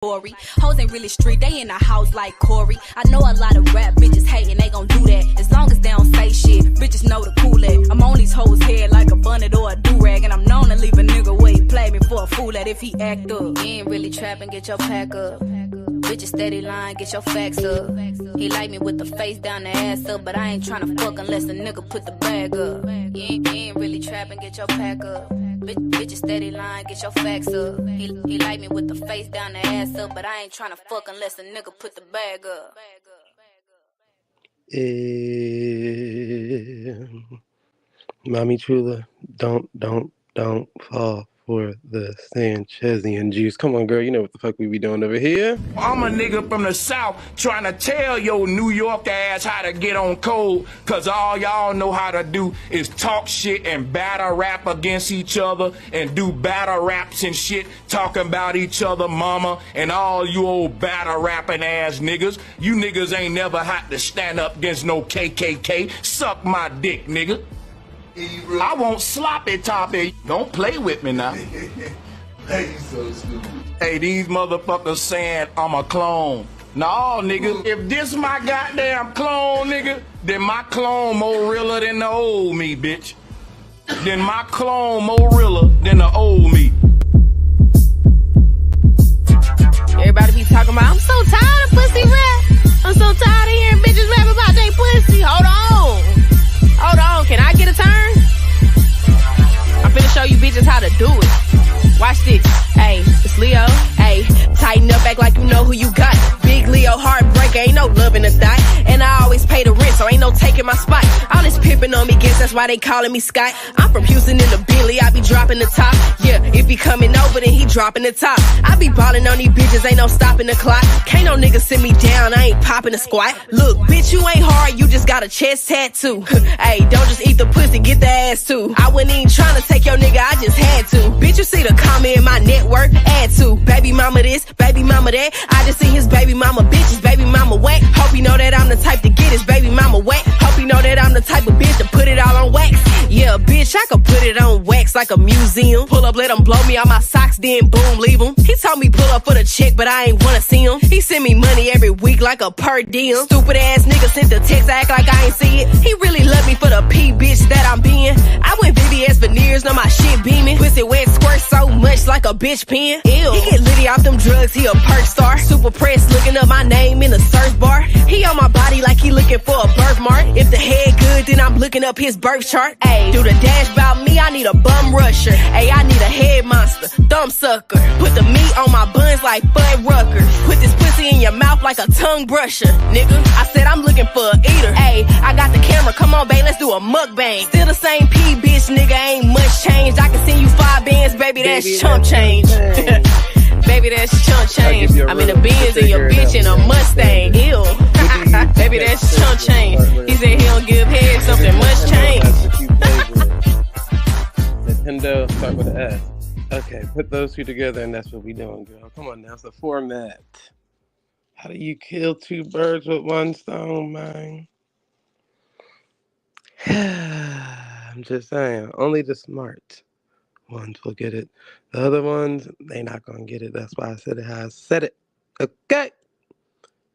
Corey. Hoes ain't really street, they in the house like Corey. I know a lot of rap bitches hating, they gon' do that. As long as they don't say shit, bitches know the cool at. I'm on these hoes' head like a bonnet or a do-rag, and I'm known to leave a nigga where he play me for a fool at if he act up. You ain't really trapping, get your pack up. Bitches steady lying, get your facts up. He like me with the face down, the ass up, but I ain't tryna fuck unless a nigga put the bag up. You ain't really trapping, get your pack up. Bitches steady lying, get your facts up. He like me with the face down, the ass up, but I ain't tryna fuck unless a nigga put the bag up. Mommy Chula, don't fall for the Sanchezian juice. Come on, girl, you know what the fuck we be doing over here. I'm a nigga from the South trying to tell your New York ass how to get on code, cause all y'all know how to do is talk shit and battle rap against each other and do battle raps and shit talking about each other mama and all you old battle rapping ass niggas. You niggas ain't never had to stand up against no KKK. Suck my dick, nigga. I want sloppy toppy. Don't play with me now. Hey, you so stupid. Hey, these motherfuckers saying I'm a clone. Nah, nigga, if this my goddamn clone, nigga, then my clone more realer than the old me, bitch. Then my clone more realer than the old me. Everybody be talking about, I'm so tired of pussy rap. I'm so tired of hearing bitches rap about they pussy. Hold on, can I get a turn? I'm finna show you bitches how to do it. Watch this, ayy, it's Leo, ayy. Tighten up, act like you know who you got. Big Leo, heartbreaker, ain't no love in the thigh. And I always pay the rent, so ain't no taking my spot. All this pimping on me, guess that's why they calling me Scott. I'm from Houston in the Billy, I be dropping the top. Yeah, if he coming over, then he dropping the top. I be ballin' on these bitches, ain't no stopping the clock. Can't no nigga sit me down, I ain't popping a squat. Look, bitch, you ain't hard, you just got a chest tattoo. Ayy, don't just eat the pussy, get the ass too. I wasn't even tryna take your nigga, I just had to. Bitch, you see the comment in my network, add to. Baby mama this, baby mama that. I just see his baby mama bitches, baby mama wet. Hope you know that I'm the type to get his baby mama wet. Hope you know that I'm the type of bitch to put it all on wax. Yeah, bitch, I could put it on wax like a museum. Pull up, let him blow me out my socks, then boom, leave him. He told me pull up for the check, but I ain't wanna see him. He send me money every week like a per diem. Stupid ass nigga sent the text, I act like I ain't see it. He really love me for the P bitch that I'm being. I went VVS veneers, know my shit beaming. Pussy wet squirt so much like a bitch pen. Ew. He get litty off them drugs, he a perk star. Super pressed, looking up my name in the search bar. He on my body like he looking for a birthmark. If the head good, then I'm looking up his birth chart. Ayy, do the dash bout me, I need a bum rusher. Ayy, I need a head monster, thumb sucker. Put the meat on my buns like Bud Rucker. Put this pussy in your mouth like a tongue brusher, nigga. I said I'm looking for a eater. Ayy, I got the camera, come on, babe, let's do a mukbang. Still the same P, bitch, nigga, ain't much change. I can send you 5 bands, baby, that's chump change. Baby, that's chump change. I'm in the Benz and your bitch in a Mustang. Ew. Baby, that's chump change. He said he don't give head, something must change. Nintendo, start with an S. Okay, put those two together and that's what we doing, girl. Come on now, it's the format. How do you kill 2 birds with 1 stone, man? I'm just saying, only the smart ones will get it. The other ones, they not gonna get it. That's why I said it how I said it. Okay?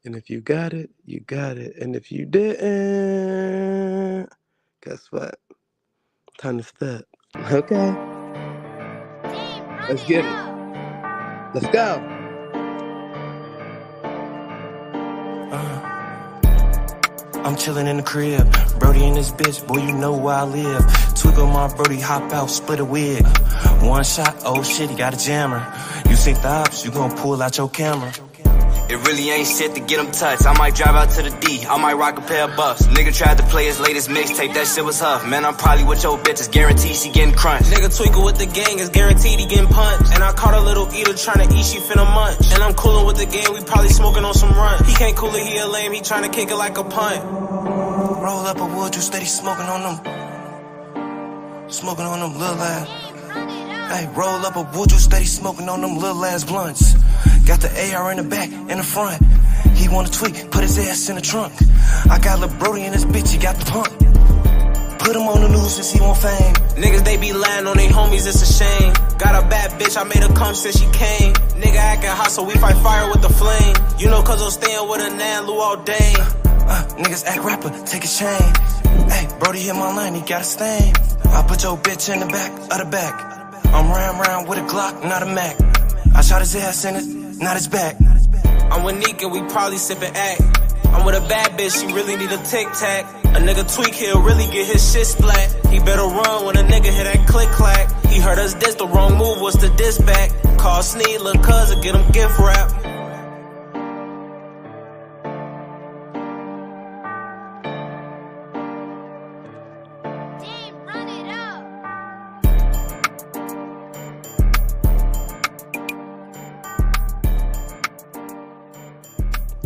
And if you got it, you got it. And if you didn't, guess what? Time to step. Okay? Let's get it. Let's go. I'm chillin' in the crib, Brody and this bitch, boy, you know where I live. Twiggle my Brody, hop out, split a wig. 1 shot, oh shit, he got a jammer. You think the ops, you gon' pull out your camera. It really ain't shit to get him touched. I might drive out to the D, I might rock a pair of buffs. Nigga tried to play his latest mixtape, that shit was huff. Man, I'm probably with your bitch, it's guaranteed she getting crunched. Nigga twinkle with the gang, it's guaranteed he getting punched. And I caught a little eater tryna eat, she finna munch. And I'm coolin' with the gang, we probably smoking on some run. He can't cool it, he a lame, he tryna kick it like a punt. Roll up a wood, you steady smoking on them. Smoking on them little ass. Hey, roll up a wood, you steady smoking on them little ass blunts. Got the AR in the back, in the front. He wanna tweak, put his ass in the trunk. I got Lil Brody in this bitch, he got the pump. Put him on the news since he want fame. Niggas, they be lying on they homies, it's a shame. Got a bad bitch, I made her come since she came. Nigga acting hot, so we fight fire with the flame. You know, cause I'm staying with a Nan Lou all day. Niggas act rapper, take a chain. Hey, Brody hit my line, he got a stain. I put your bitch in the back of the back. I'm round with a Glock, not a Mac. I shot his ass in it, not his back. I'm with Nick and we probably sippin' act. I'm with a bad bitch, she really need a tic-tac. A nigga tweak, he'll really get his shit splat. He better run when a nigga hit that click-clack. He heard us diss, the wrong move was to diss back. Call Sneed, lil' cousin, get him gift wrap.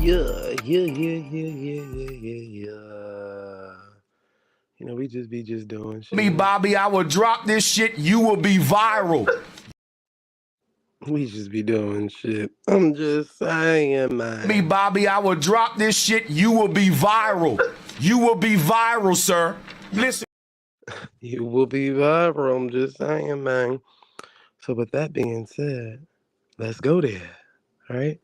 Yeah. You know, we just be doing shit. Me, Bobby, I will drop this shit, you will be viral. We just be doing shit. I'm just saying, man. Me, Bobby, I will drop this shit, you will be viral. You will be viral, sir. Listen. You will be viral, I'm just saying, man. So with that being said, let's go there, all right?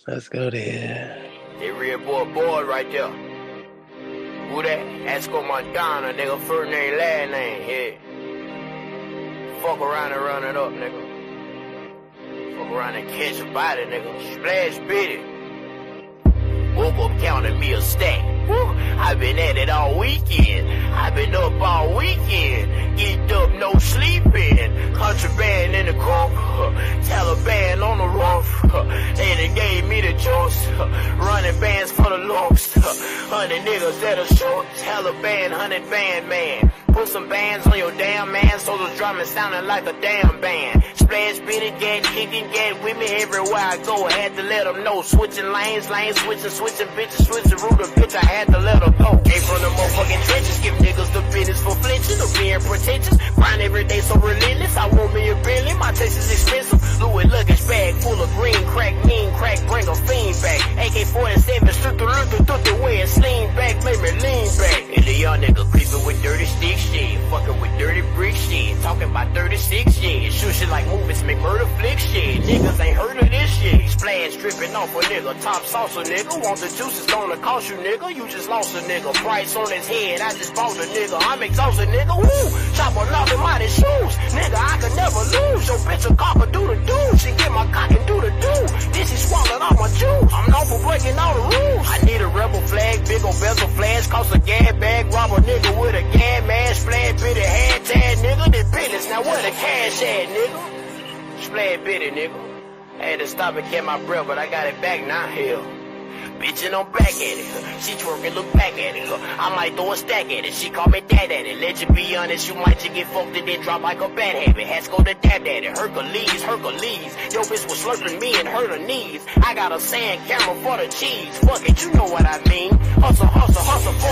Let's go there. They real boy right there. Who that? Esco Montana, nigga. First name, last name, yeah. Fuck around and run it up, nigga. Fuck around and catch a body, nigga. Splash bitty. Woke up counting me a stack. I've been at it all weekend. I've been up all weekend. Get up, no sleeping. Contraband in the crop. Taliban on the roof. They done gave me the choice. Running bands for the lumps. 100 niggas that are short. Taliban, 100 band man. Put some bands on your damn man, so the drumming sounding like a damn band. Splash, bitty, get kicking, get with me everywhere I go. I had to let them know. Switching lanes, switching bitches, switching route of bitch. I had to let them go. Came from the motherfucking trenches, give niggas the business for flinching or being pretentious. Grind every day so relentless. I want me a Bentley, my taste is expensive. Louis luggage bag full of green crack, mean crack, bring a fiend back. AK-47, shoot the way it lean back, make me lean back. And the young nigga creeping with dirty stick shit, fucking with dirty brick shit, talking about 36 shit, shoot shit like movies, make murder flick shit. Niggas ain't heard of this shit. Splash dripping off a nigga, top salsa nigga. Want the juices gonna cost you nigga, you just lost a nigga. Price on his head, I just bought a nigga. I'm exhausted nigga, woo. Chopper knock him out his shoes, nigga. I could never lose. Your bitch a copper do the do. She get my cock and do the do. This is swallowed all my juice. I'm known for breaking all the rules. I need a rebel flag, big ol' bezel flash, cost a gas bag, rob a nigga with a gas mask, splash bitty hand tag, nigga. This business, now where the cash at, nigga? Splash bitty, nigga. I had to stop and catch my breath, but I got it back now, hell. Bitch, and I'm back at it. She twerking, look back at it. I might throw a stack at it. She call me dad at it. Let you be honest, you might just get fucked and then drop like a bad habit. Has to go to dab at it. Hercules. Yo, bitch was slurping me and hurt her knees. I got a sand camera for the cheese. Fuck it, you know what I mean. Hustle for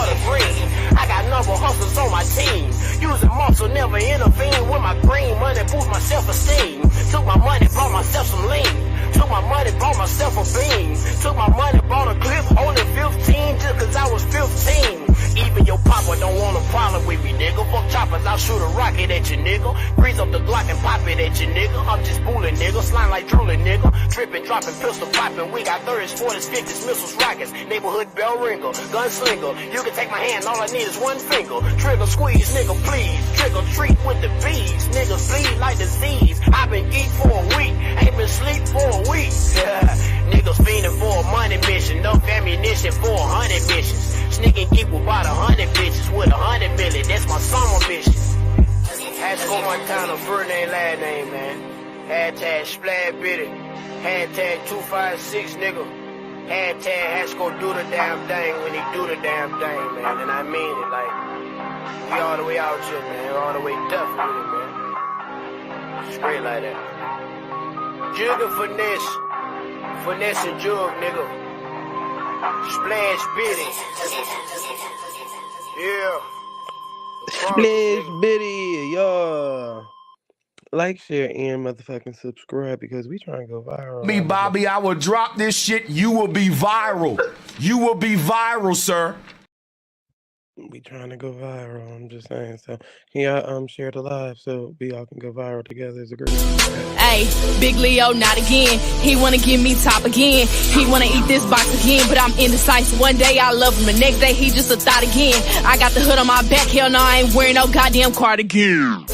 the green. I got number hustlers on my team. Using muscle, never intervene with my green money. Boost my self-esteem. Took my money, bought myself some lean. Took my money, bought myself a bean. Took my money, bought a clip, only 15 just cause I was 15. Even your papa don't want a problem with me, nigga. Fuck choppers, I'll shoot a rocket at you, nigga. Grease up the Glock and pop it at you, nigga. I'm just fooling, nigga. Slime like drooling, nigga. Tripping, dropping, pistol popping. We got 30s, 40s, 50s, missiles, rockets. Neighborhood bell ringer, gunslinger. You can take my hand, all I need is one finger. Trigger squeeze, nigga, please. Trigger treat with the bees. Niggas bleed like disease. I've been geek for a week, ain't been sleep for a week. Niggas fiending for a money mission. No ammunition for 100 missions. Sneaking geek with about 100 bitches with 100 million. That's my summer mission. Hasco Montana, first name, last name, man. Hashtag Splash Bitty. Hashtag 256, nigga. Hashtag Hasco do the damn thing when he do the damn thing, man. And I mean it, like, we all the way out here, man. All the way tough with it, man. Straight like that. Jug and finesse. Finesse and jug, nigga. Splash Bitty. Yeah. Splash Bitty, y'all. Like, share, and motherfucking subscribe because we trying to go viral. Me, Bobby, I will drop this shit. You will be viral. You will be viral, sir. We trying to go viral. I'm just saying. So can y'all share the live so we all can go viral together as a group? Hey, Big Leo, not again. He wanna give me top again. He wanna eat this box again, but I'm indecisive. One day I love him, the next day he just a thought again. I got the hood on my back, hell no, I ain't wearing no goddamn cardigan.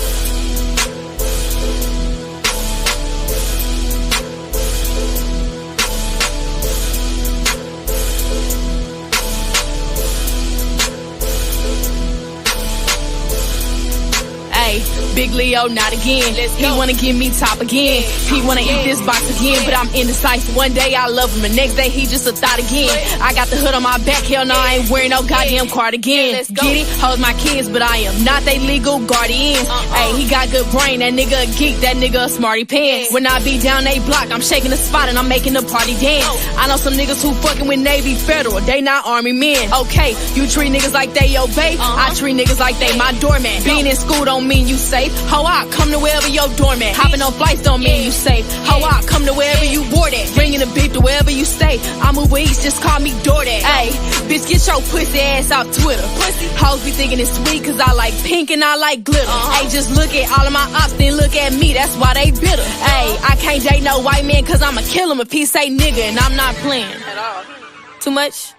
Big Leo, not again. He wanna give me top again. He wanna eat this box again, but I'm indecisive. One day I love him, the next day he just a thought again. I got the hood on my back, hell no, I ain't wearing no goddamn cardigan. Get it? Hold my kids, but I am not they legal guardians. Hey, he got good brain, that nigga a geek, that nigga a smarty pants. When I be down they block, I'm shaking the spot and I'm making the party dance. I know some niggas who fucking with Navy Federal, they not Army men. Okay, you treat niggas like they your bae, I treat niggas like they my doormat. Being in school don't mean you safe. Ho, I come to wherever your doormat. Hopping on flights don't mean you safe. Ho, I come to wherever you board at. Bringing the beef to wherever you stay. I'm Uber Eats, just call me DoorDash. Hey, bitch, get your pussy ass off Twitter. Hoes be thinking it's sweet cause I like pink and I like glitter. Hey, just look at all of my ops, then look at me, that's why they bitter. Hey, I can't date no white man cause I'ma kill him if he say nigga and I'm not playing. At all. Too much?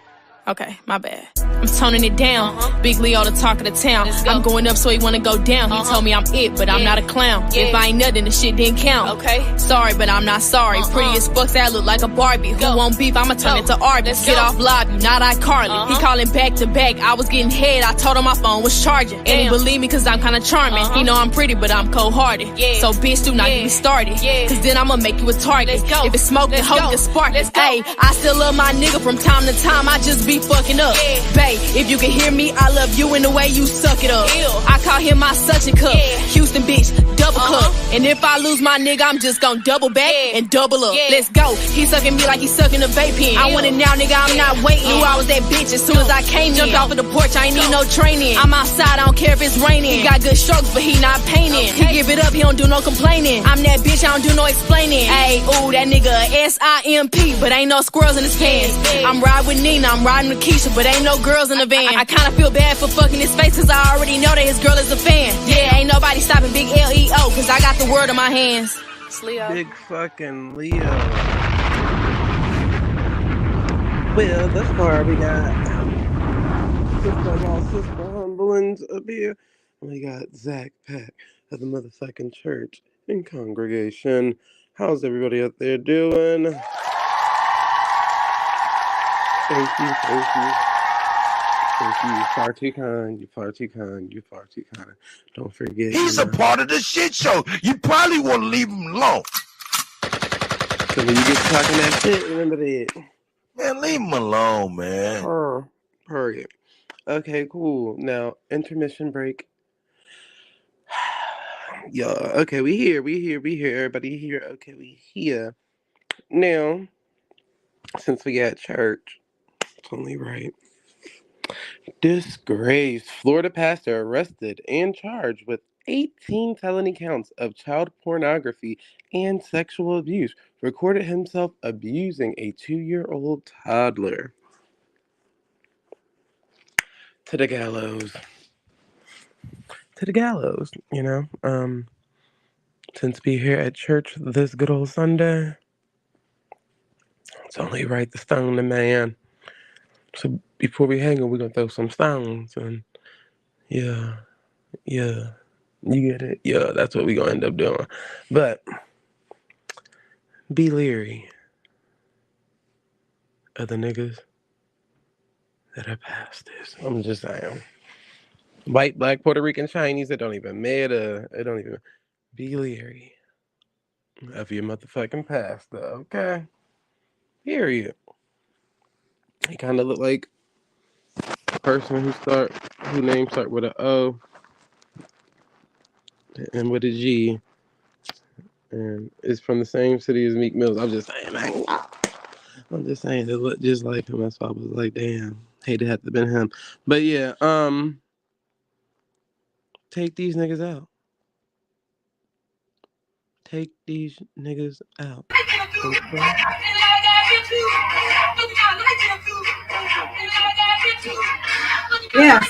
Okay, my bad. I'm toning it down. Big Leo, the talk of the town. I'm going up so he wanna go down. He told me I'm it, but I'm not a clown. If I ain't nothing, the shit didn't count. Okay. Sorry, but I'm not sorry. Pretty as fuck that look like a Barbie. Who won't beef? I'ma turn it to Arby's. Get off lobby, not iCarly. He calling back to back. I was getting head. I told him my phone was charging. And he believe me cause I'm kinda charming. He know I'm pretty, but I'm cold-hearted. So bitch, do not get me started. Cause then I'ma make you a target. If it's smoke, then hope you can spark it. Hey, I still love my nigga from time to time. I just be fucking up. Babe, if you can hear me, I love you in the way you suck it up. I call him my suction cup. Houston bitch, double cup. And if I lose my nigga, I'm just gon' double back and double up. Let's go. He sucking me like he sucking a vape pen. I want it now, nigga, I'm not waiting. Knew I was that bitch as soon as I came in. Jumped off of the porch, I ain't need no training. I'm outside, I don't care if it's raining. He got good strokes, but he not painting. He give it up, he don't do no complaining. I'm that bitch, I don't do no explaining. Ayy, ooh, that nigga SIMP, but ain't no squirrels in his pants. I'm riding with Nina, I'm riding with Keisha, but ain't no girls in the van. I kinda feel bad for fucking his face cause I already know that his girl is a fan. Yeah, ain't nobody stopping Big Leo cause I got the word in my hands. It's Leo. Big fucking Leo. Well, thus far we got Sister Humblings up here. We got Zach Pack of the motherfucking church and congregation. How's everybody out there doing? Thank you. Thank you. Far too kind. You far too kind. You far too kind. Don't forget. He's a part of the shit show. You probably want to leave him alone. So when you get talking that shit, remember that. Man, leave him alone, man. Hurry. Okay, cool. Now, intermission break. Yeah. Okay, we here. Everybody here. Okay, we here. Now, since we got church, it's only right. Disgrace. Florida pastor arrested and charged with 18 felony counts of child pornography and sexual abuse. Recorded himself abusing a 2-year-old toddler. To the gallows. You know. Since we here at church this good old Sunday, it's only right to stone the man. So before we hang him, we're gonna throw some stones, and yeah, you get it? Yeah, that's what we're gonna end up doing. But be leery of the niggas that are pastors. I'm just saying. White, black, Puerto Rican, Chinese, it don't even matter. It don't even. Be leery of your motherfucking pastor, okay? Period. He kind of look like a person who name start with an O and with a G, and is from the same city as Meek Mills. I'm just saying, man. I'm just saying, it looked just like him. That's why I was like, damn, hate it had to have been him. But yeah, take these niggas out. Take these niggas out. Okay? Yes.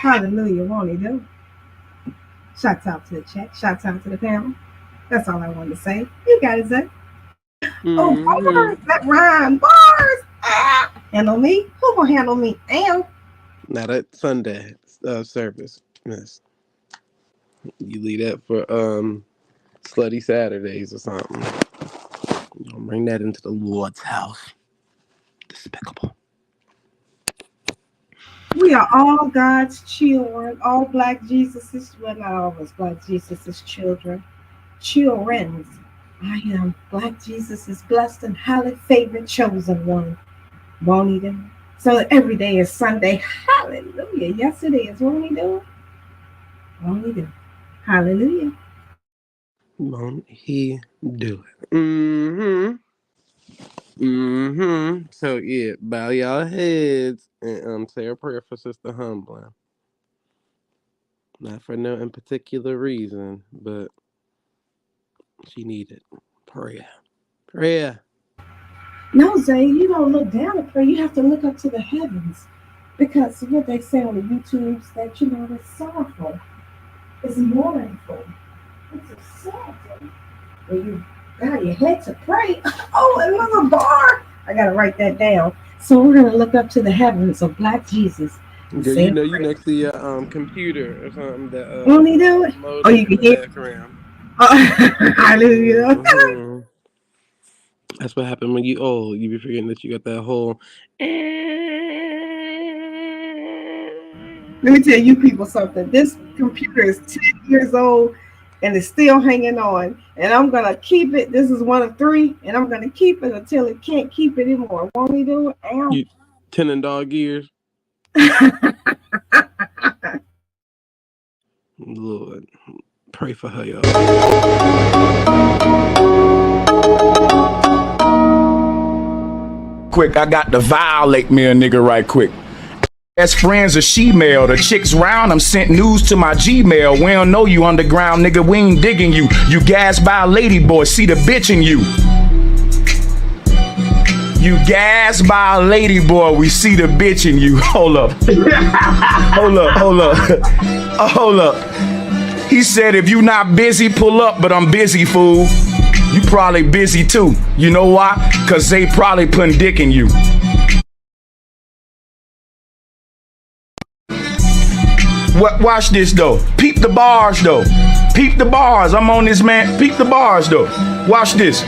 Hallelujah, won't he do? Shouts out to the chat. Shouts out to the panel. That's all I wanted to say. You got it, say. Oh, bars. That rhyme. Bars. Ah. Handle me? Who gonna handle me? Am. Not at Sunday service, miss. You leave that for slutty Saturdays or something. Don't bring that into the Lord's house. Despicable. We are all God's children. All Black Jesus's, well, not all of us Black Jesus's children. Children. I am Black Jesus's blessed and highly favored chosen one. Won't he do? So every day is Sunday. Hallelujah. Yes, it is. Won't he do? Won't he do? Hallelujah. Won't he do it? So yeah, bow y'all heads and say a prayer for Sister Humbling. Not for no in particular reason, but she needed prayer. Prayer. No, Zay, you don't look down at prayer. You have to look up to the heavens. Because what they say on the YouTubes that, you know, it's sorrowful. It's mournful. It's exciting. When you got your head to pray. Oh, another bar. I got to write that down. So we're going to look up to the heavens of Black Jesus. Girl, you know you next to your computer or something that won't he do it? Oh, you can hear background. Hallelujah. That's what happened when you old. You be forgetting that you got that whole. Let me tell you people something. This computer is 10 years old and it's still hanging on. And I'm going to keep it. This is one of 3. And I'm going to keep it until it can't keep it anymore. Won't he do it? You 10 and dog ears. Lord, pray for her, y'all. Quick, I got to violate me a nigga right quick. Best friends are she-male. The chicks round them sent news to my Gmail. We don't know you underground, nigga. We ain't digging you. You gassed by a lady boy. See the bitch in you. You gassed by a lady boy. We see the bitch in you. Hold up. Hold up. He said, if you not busy, pull up, but I'm busy, fool. You probably busy too. You know why? Cause they probably putting dick in you. Watch this though. Peep the bars though. Peep the bars. I'm on this, man. Peep the bars though. Watch this.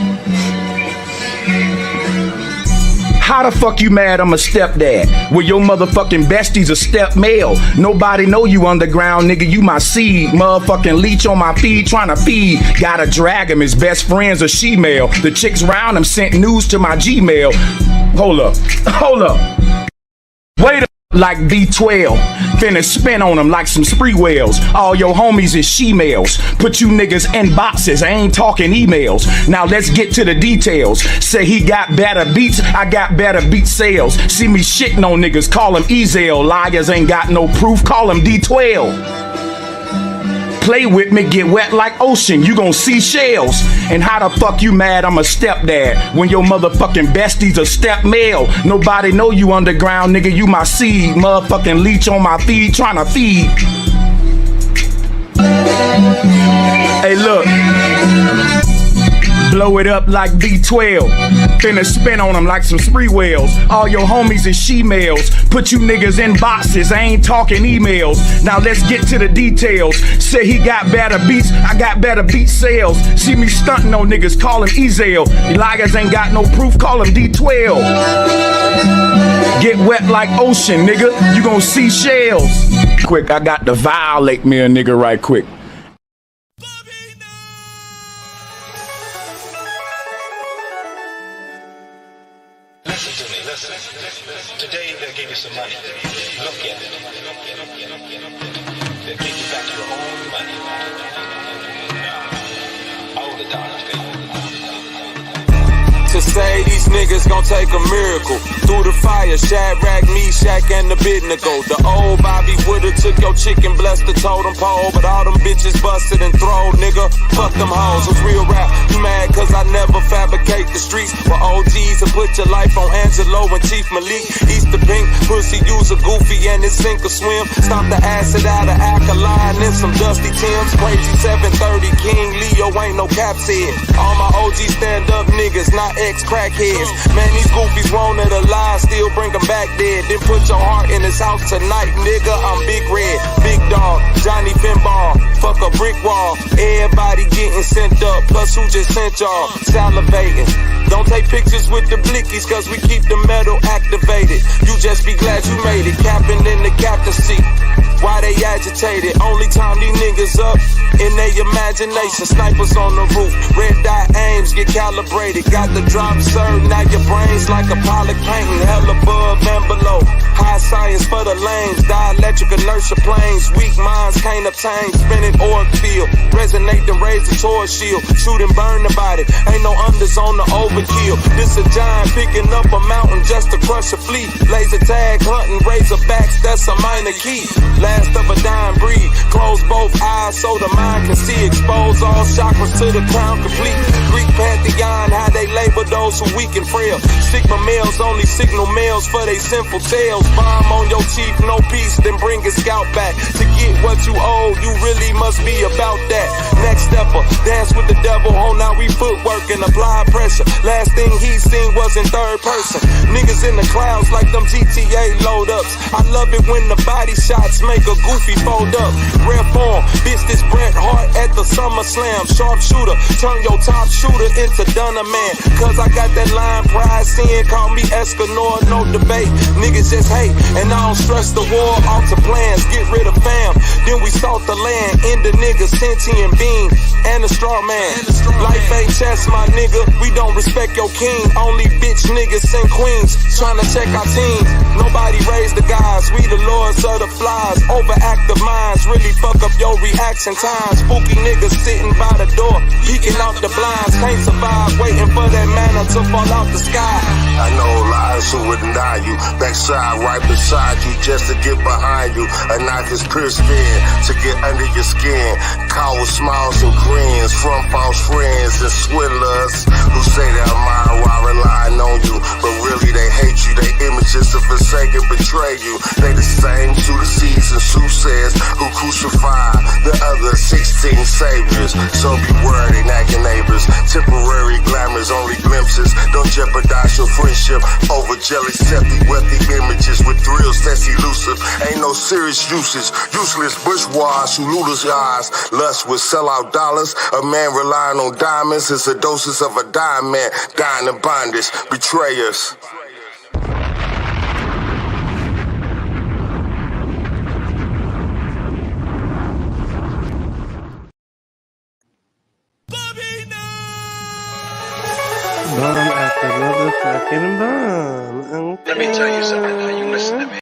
How the fuck you mad I'm a stepdad? Well, your motherfucking bestie's a step male. Nobody know you underground, nigga. You my seed. Motherfucking leech on my feed trying to feed. Gotta drag him. His best friends are she-male. The chicks round him sent news to my Gmail. Hold up. Wait up. Like B12, finna spin on them like some spree whales. All your homies is she-males. Put you niggas in boxes, I ain't talking emails. Now let's get to the details. Say he got better beats, I got better beat sales. See me shitting on niggas, call him Ezel. Liars ain't got no proof, call him D12. Play with me, get wet like ocean, you gon' see shells. And how the fuck you mad I'm a stepdad when your motherfucking bestie's a step male? Nobody know you underground, nigga, you my seed. Motherfucking leech on my feed, tryna feed. Hey look, blow it up like B12. Finna spin on them like some spree whales. All your homies is she-males. Put you niggas in boxes, I ain't talking emails. Now let's get to the details. Say he got better beats, I got better beat sales. See me stunting on niggas, call him Ezel. Liars ain't got no proof, call him D12. Get wet like ocean, nigga, you gon' see shells. Quick, I got to violate me a nigga right quick. Today they'll give you some money. Look at it. They'll give you back your own money. All the dollars. say these niggas gon' take a miracle. Through the fire, Shadrach, Meshach, and Abednego. The old Bobby would've took your chicken, blessed the totem pole, but all them bitches busted and throwed, nigga. Fuck them hoes. It's real rap. You mad cause I never fabricate the streets. For OGs and put your life on Angelo and Chief Malik. Easter pink, pussy use a goofy and it sink or swim. Stop the acid out of alkaline and some dusty Timbs. Crazy 730, King Leo ain't no caps head. All my OG stand up niggas, not ex-crackheads. Man, these goofies wanted alive, still bring them back dead. Then put your heart in this house tonight, nigga. I'm Big Red, Big Dog, Johnny Pinball. Fuck a brick wall, everybody getting sent up. Plus who just sent y'all? Salivating. Don't take pictures with the blickies, cause we keep the metal activated. You just be glad you made it, capping in the captain's seat. Why they agitated? Only time these niggas up in their imagination. Snipers on the roof, red dot aims get calibrated. Got the drop served, now your brain's like a pilot painting. Hell above and below, high science for the lames. Dielectric inertia planes, weak minds can't obtain. Spinning org field, resonate and raise the torch shield. Shoot and burn about it, ain't no unders on the overkill. This a giant picking up a mountain just to crush a fleet. Laser tag hunting, razorbacks, that's a minor key. Last of a dying breed, close both eyes so the mind can see. Expose all chakras to the crown complete. Greek pantheon, how they label those who weak and frail. Sigma males only signal males for they sinful tales. Bomb on your chief, no peace, then bring his scalp back. To get what you owe, you really must be about that. Next stepper, dance with the devil, hold now we footwork and apply pressure. Last thing he seen was in third person. Niggas in the clouds like them GTA load ups. I love it when the body shots make a goofy fold up. Rare form, bitch this Bret Hart at the SummerSlam. Sharpshooter, turn your top shooter into Dunner Man. Cause I got that line pride seeing, call me Escanor, no debate. Niggas just hate, and I don't stress the war, alter plans, get rid of fam. Then we salt the land, end the niggas, sentient being, and a straw man. Life ain't chess, my nigga, we don't respect your king. Only bitch niggas and queens, tryna check our teams. Nobody raised the guys, we the lords of the flies. Overactive minds really fuck up your reaction time. Spooky niggas sitting by the door, peeking out the blinds. Can't survive, waiting for that manna to fall out the sky. I know lies who would deny you, backside right beside you just to get behind you. A knife is pierced in to get under your skin. Cold smiles and grins from false friends and swindlers who say they're mine while relying on you, but really they hate you. They images to forsake and betray you. They the same Judases and soothsayers who crucify the other 16 saviors. So be worried, they nagging neighbors. Temporary glamours, only glimpses. Don't jeopardize your friendship over jelly, septic, wealthy images with thrills that's elusive. Ain't no serious usage. Useless bourgeois who loot his eyes. Lust with sellout dollars. A man relying on diamonds is a doses of a diamond. Dying in bondage. Betrayers. Bomb after motherfucking bomb. Let me tell you something. Now you listen to me.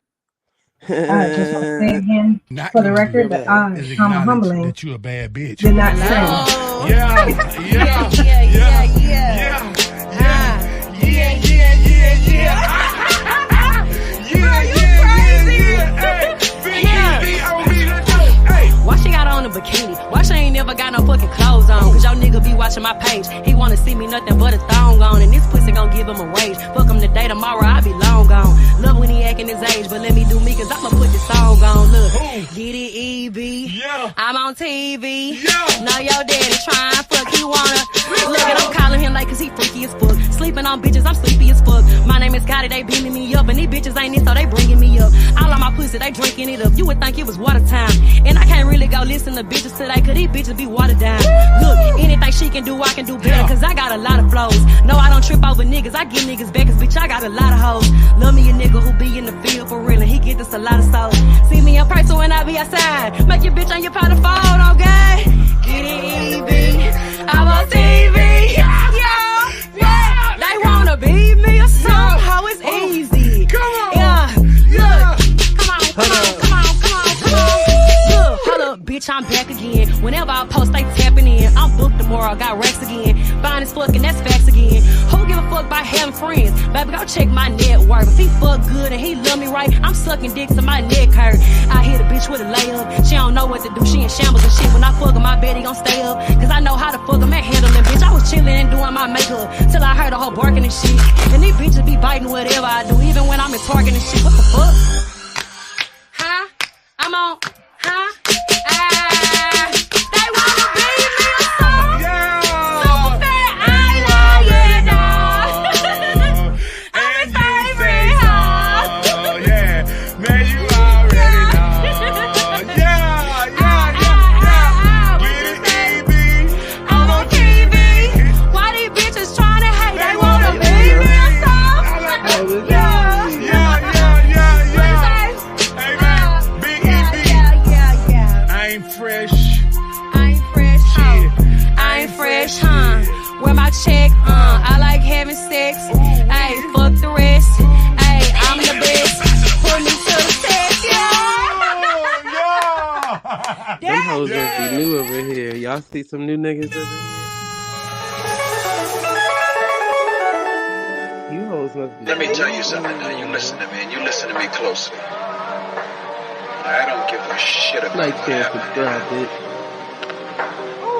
I just want to say again, for the record, that I'm humbling. That you a bad bitch. Did not say. Why she got on a bikini? Why she ain't never got no fucking clothes on? Cause your nigga be watching my page. He wanna see me nothing but a thong on. And this pussy gon' give him a rage. Fuck him today, tomorrow I be long gone. Love when he acting his age, but let me do me cause I'ma put this song on. Look, get it, EB. Yeah. I'm on TV. Yeah. Know your daddy trying, fuck, he wanna. Look at I'm calling him like cause he freaky as fuck. Sleeping on bitches, I'm sleepy as fuck. My name is Scotty, they beaming me up. And these bitches ain't it, so they bringing me up. All on my pussy, they drinking it up. You would think it was water time. And I can't really go listen to bitches today, cause these bitches be watered down. Look, anything she can do, I can do better, cause I got a lot of flows. No, I don't trip over niggas, I get niggas back, cause bitch, I got a lot of hoes. Love me a nigga who be in the field for real, and he get this a lot of souls. See me in person when I be outside, make your bitch on your pot of fold, okay? Get it, EB, I'm on TV, yeah. They wanna beat me or something, how it's easy. Come on, yeah, look, come on. Look, hold up, bitch, I'm back again. Whenever I post, they tapping in. I'm booked tomorrow, got racks again. Fine as fuck, and that's facts again. Who give a fuck by baby, go check my net worth. If he fuck good and he love me right, I'm sucking dick till my neck hurt. I hit a bitch with a layup. She don't know what to do, she in shambles and shit. When I fuck him, I bet he gon' stay up. Cause I know how to fuck him and handle him, bitch. I was chillin' and doing my makeup till I heard a hoe barking and shit. And these bitches be biting whatever I do, even when I'm in Target and shit. What the fuck? Huh? I'm on. Huh? They wanna be me or something. Yeah. Super fat, I love you, dog. I'm his favorite, huh? Oh, yeah. Man, you already know. Yeah. Get it, EB. I'm on TV. Why these bitches tryna hate? They wanna be me or something. Yeah. Hey, man, Big EB. Yeah. I ain't fresh. I ain't fresh, huh? Where my check, I like having sex. Ayy, fuck the rest. Ayy, I'm the best. Put me to the test, yeah. Them hoes must be new over here. Y'all see some new niggas over here? You hoes must be. Let me tell you something now. You listen to me, and you listen to me closely. I don't give a shit about Like, what share, happened. subscribe, bitch.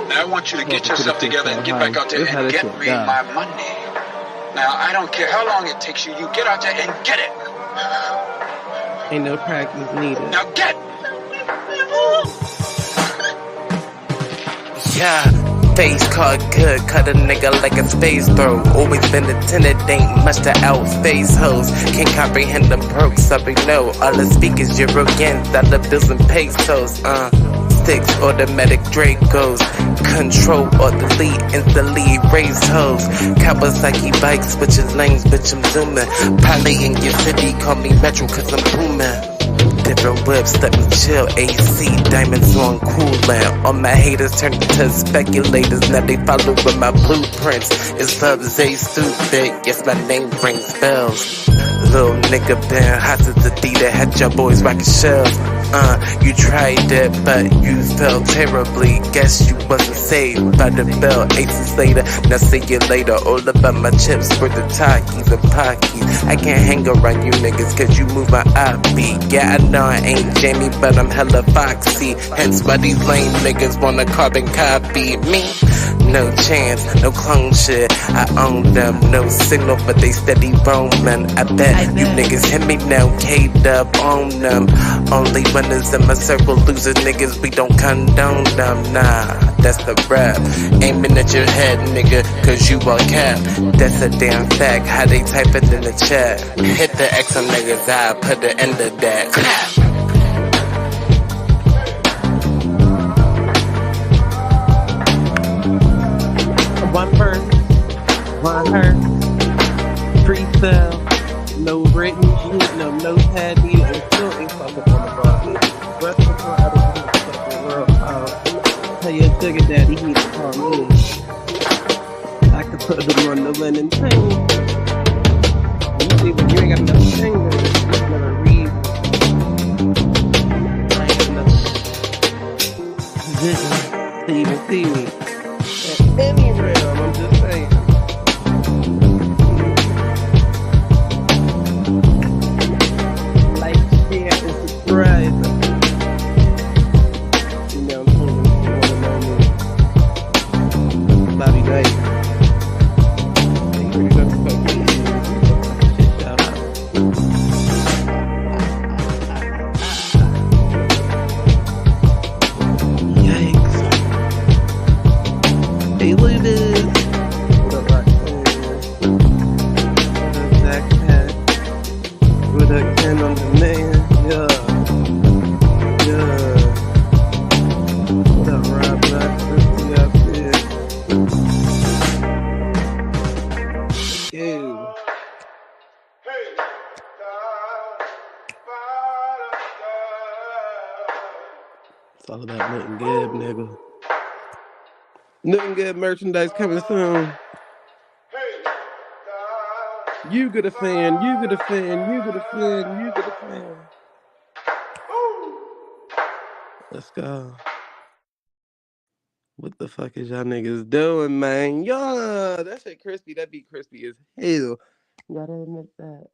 Now I want you to get yourself together and get back out there This how and this get shit me die. my money. Now I don't care how long it takes you. You get out there and get it. Ain't no practice needed. Now get. Yeah, face card good, cut a nigga like a space bro. Always been a tenant, ain't much to outface hoes. Can't comprehend the broke, sorry no. All I speak is Eurogans, dollar bills and pesos. Six automatic Dracos, control or delete, instantly raise hoes. Kawasaki bikes, switching lanes, bitch I'm zooming. Probably in your city, call me Metro cause I'm booming. Different whips, let me chill, AC, diamonds on coolant. All my haters turn into speculators, now they follow with my blueprints. It's love, they stupid, yes my name rings bells. Little nigga been hot as the D that had your boys rockin' shells. You tried it, but you fell terribly. Guess you wasn't saved by the bell. Aces later, now see you later. All about my chips for the Takis and Pockies. I can't hang around you niggas cause you move my beat. Yeah, I know I ain't Jamie, but I'm hella foxy. Hence why these lame niggas wanna carbon copy me. No chance, no clone shit. I own them, no signal, but they steady roaming. I bet you niggas hit me now, K-Dub on them. Only winners in my circle, loser niggas, we don't condone them. Nah, that's the rap. Aiming at your head, nigga, cause you all cap. That's a damn fact, how they type it in the chat. Hit the X on niggas, I put the end of that. Clap. One verse, one her, freestyle, no written shit, no notepad needed, and still ain't fucking on the ball. Rest before I don't know the fucking world. Tell your sugar daddy he need to call me. I could put him on the linen thing. You see, when you ain't got enough fingers, you never read. I ain't got enough vision to even see me. Any realm, I'm just saying. Like, share, and subscribe. You know, I'm pulling if you wanna know me. Bobby Knight. Hey, you ready to fuck me? Shit, shout out. Yikes. Hey, look at this. What up, Roxanne? What up, Zach Pat? What up, Ken on the man? Yeah. What up, Rob Black? Christy up there. Ew. It's all about Newton Gibb, nigga. Newton Good merchandise coming soon. You get a fan, you get a fan, you get a fan, you get a fan. Let's go. What the fuck is y'all niggas doing, man? Yeah, that shit crispy. That be crispy as hell. You gotta admit that.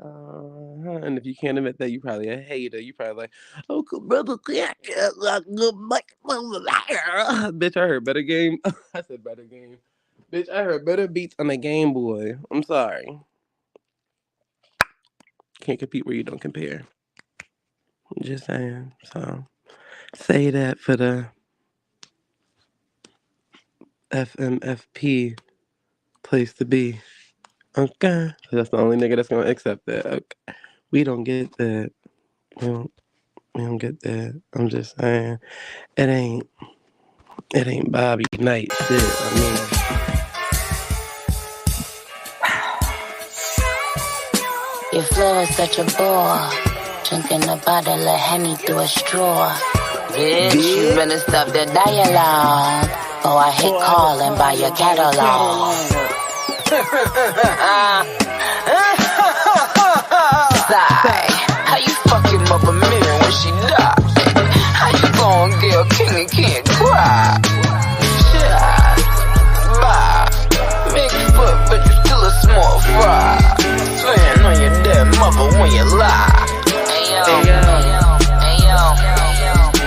And if you can't admit that, you probably a hater. You probably like, oh, brother, bitch, I heard better game. I said better game. Bitch, I heard better beats on the Game Boy. I'm sorry. Can't compete where you don't compare. I'm just saying. So, say that for the FMFP place to be. Okay. That's the only nigga that's gonna accept that. Okay. We don't get that. We don't get that. I'm just saying. It ain't Bobby Knight shit. I mean, your flow is such a bore. Drinking a bottle of Henny through a straw. Bitch, you better stop that dialogue. Oh, I hate calling by your catalog. Sigh. How you fucking Mother Mary when she died? How you gon' get a king and can't cry? Shit. Bye. Big foot, but you still a small fry. Swearing on your dead mother when you lie. Ayo, ayo,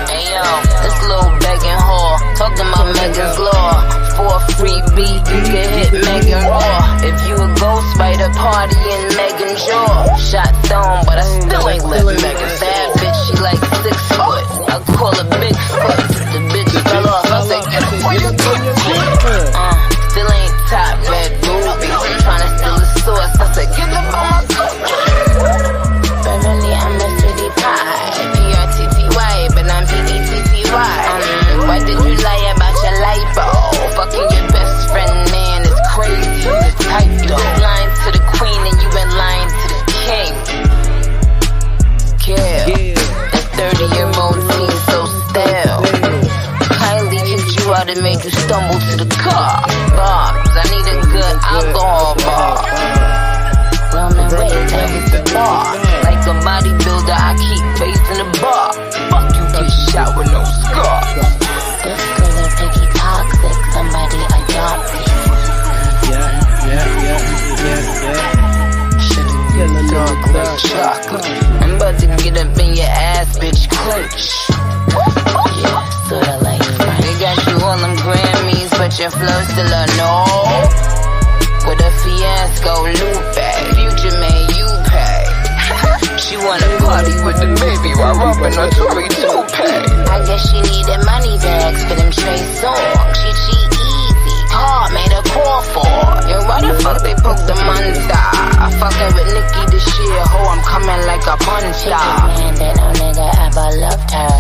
ayo, this little begging whore talking about Megan's law. For a free beat, you can hit Megan Raw. If you a ghost, fight a party in Megan's jaw. Shot thrown, but I still ain't left Megan. Bad bitch, she like 6 foot. I call her Bigfoot. The bitch fell off, I said, get up for your good foot. Still ain't top red ruby. Tryna steal the sauce, I said, get up on my coat. Beverly, I'm a city pie. P-R-T-T-Y, but I'm P-E-T-T-Y. Why did you lie about your lipo? Fucking your best friend, man, is crazy. You the type, you been lying to the queen and you been lying to the king. Yeah, that 30-year-old seems so stale. Kylie kicked you out and made you stumble to the car. Bombs, I need a good alcohol bar. Roman way, that was the bar. Like a bodybuilder, I keep facing the bar. Fuck you, get shot with no scar. This girl is picky toxic, somebody adopt it. Yeah. Should've been dark like chocolate. I'm about to get up in your ass, bitch, clench. Yeah, sorta like Frank. They got you all them Grammys, but your flow still a no. With a fiasco, Lupe, Future man, you pay. She wanna party with the baby while rubbing her Tory toupee. I guess she needed money bags for them Trey songs. She easy, hard, made a call for. Yo, why the fuck they poke the monster? I fucking with Nicki this year, ho, I'm coming like a puncher. Man, that no nigga ever loved her.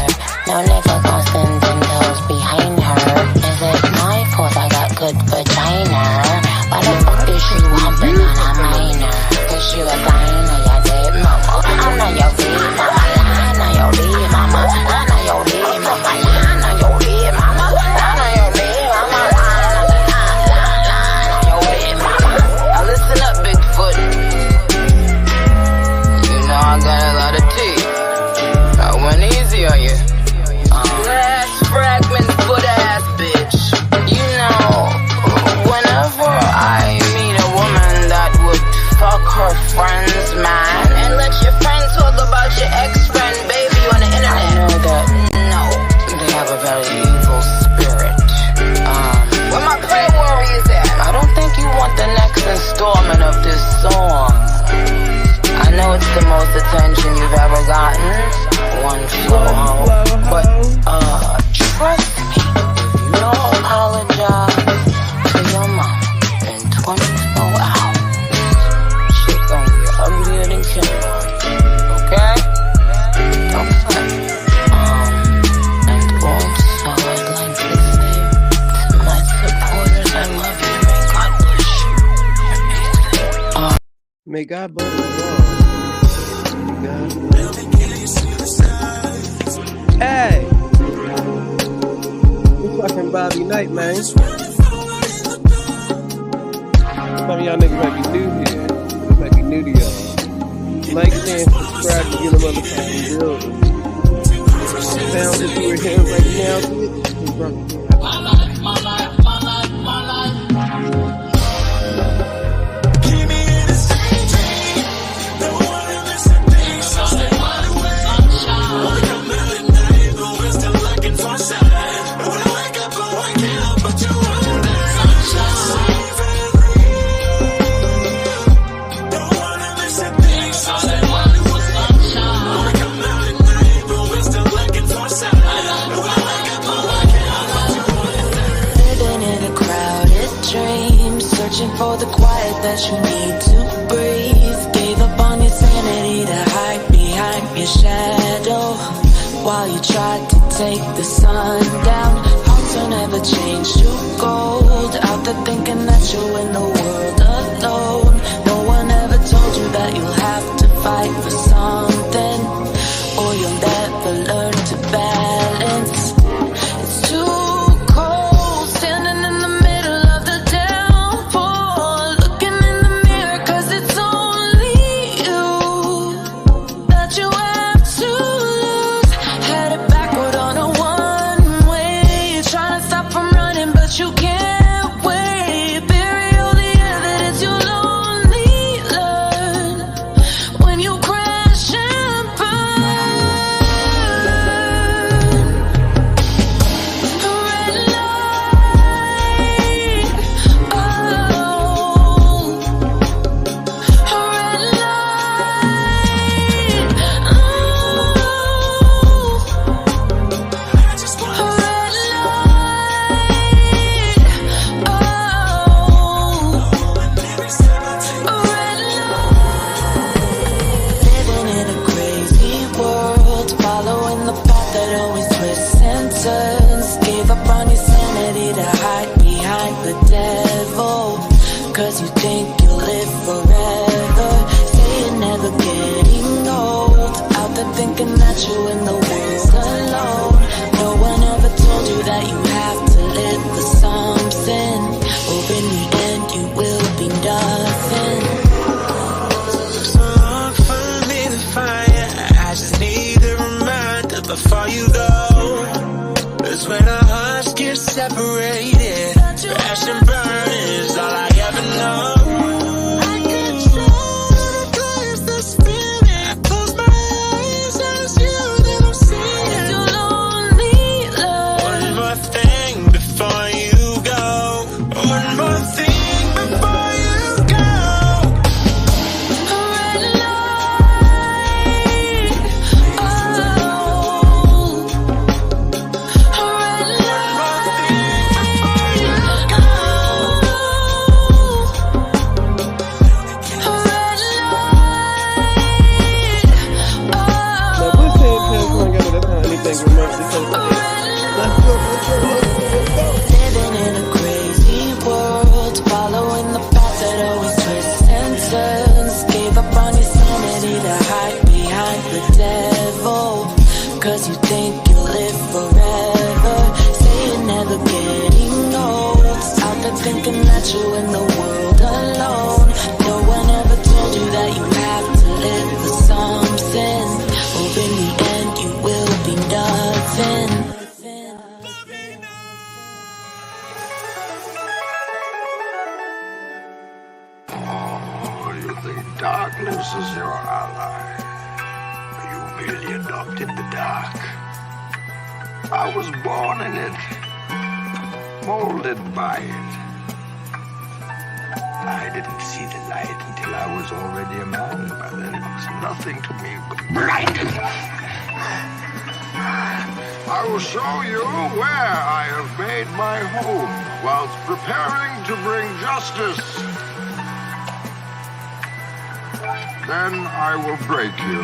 No nigga gon' send them toes behind her. Is it my fault I got good vagina? Why the fuck is you humping on a minor? Cause you a sign of your dead mama. I'm not your dead mama. I'm not your dead mama. I'm not your dead mama. I'm not your dead mama. I'm not your dead mama. I'm not your dead mama. Now listen up, Bigfoot. You know I got a lot of teeth. I went easy on you. Glass fragment foot ass bitch. You know, whenever I meet a woman that would fuck her friends, man, and let your friend talk about your ex-friend, baby, on the internet. I know that, no, they have a very evil spirit. Where my prayer warriors at? I don't think you want the next installment of this song. I know it's the most attention you've ever gotten. One flow, but, trust me, you don't apologize to your mom in 24 hours. Shit gon' get uglier than kindergarten, okay? Don't fret. And also I'd like to say to my supporters, I love you, may God bless you. may God bless you all. Hey! We fucking Bobby Knight, man. Some of y'all niggas might be new here. They might be new to y'all. Like, share, subscribe to get a motherfucking building. Sound that you were hearing right now, my life. Searching for the quiet that you need to breathe. Gave up on your sanity to hide behind your shadow, while you tried to take the sun down. Hearts will never change to gold. Out there thinking that you're in the world alone. No one ever told you that you'll have to fight for something, or you'll never learn to balance. It's too cold standing in the middle of the downpour, looking in the mirror, cause it's only you that you have to lose. Headed backward on a one-way, trying to stop from running, but you can't wait. Bury all the evidence, you'll only learn when you crash and burn. Red light, oh, red light, oh, red living in a crazy world, following the path that always twists and turns. Gave up on your sanity to hide behind the devil, cause you think you'll live forever. Say you're never getting old. Out there thinking that you're in the world alone. No one ever told you that you have to live for something, or in the end you will be nothing. So long for me to fire. I just need a reminder before you go. It's when our hearts get separated. Crash and burn is all I ever know. I can try to cleanse the spirit. I close my eyes and it's you that I'm seeing. You'll only learn. One more thing before you go. One more thing before you go. Red light, oh, red Now, we're saying Pants One Together, that's not anything remotely close to it. Let's go. living in a crazy world, following the path that always twists and turns. Gave up on your sanity to hide behind the devil, cause you think you'll live forever. Say you're never getting old. Out there thinking that you're in the world alone. No one ever told you that you have to live for something, or in the end you will be nothing. Oh, you think darkness is your ally? You merely adopted the dark. I was born in it, molded by it. I didn't see the light until I was already a man. By then it was nothing to me but blinding. I will show you where I have made my home whilst preparing to bring justice. Then I will break you.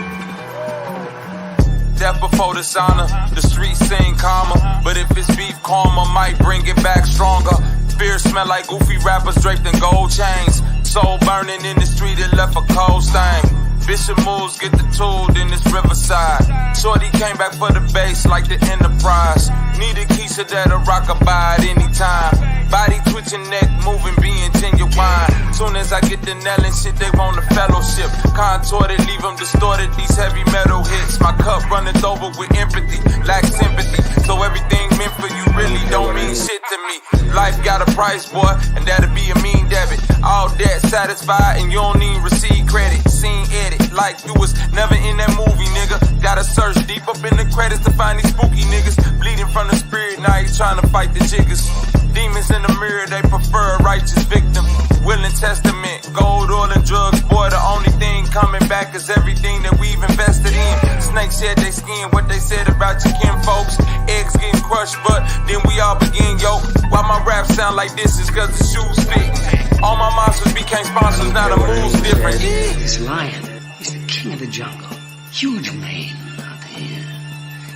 Death before dishonor, the streets seem calmer. But if it's beef, karma might bring it back stronger. Fear smell like goofy rappers draped in gold chains. Soul burning in the street, it left a cold stain. Bishop moves, get the tool, then it's Riverside. Shorty came back for the bass like the Enterprise. Need a Keisha that'll rock a by at any time. Body twitching, neck moving, being genuine. Soon as I get the nailing shit, they want a fellowship. Contorted, leave them distorted, these heavy metal hits. My cup runneth over with empathy, lack sympathy. So everything meant for you really don't mean shit to me. Life got a price, boy, and that'll be a mean debit. All debt satisfied, and you don't even receive credit. Scene edit, like you was never in that movie, nigga. Gotta search deep up in the credits to find these spooky niggas. Bleeding from the spirit, now you trying to fight the jiggers. Demons in the mirror, they prefer a righteous victim. Willing testament, gold, oil, and drugs, boy, the only thing coming back is everything that we've invested in. Snakes shed their skin, what they said about your kin folks. Eggs getting crushed, but then we all begin, yo. Why my rap sound like this is cause the shoes fit. All my monsters became sponsors, now the move's different. This lion, he's the king of the jungle. Huge mane out there.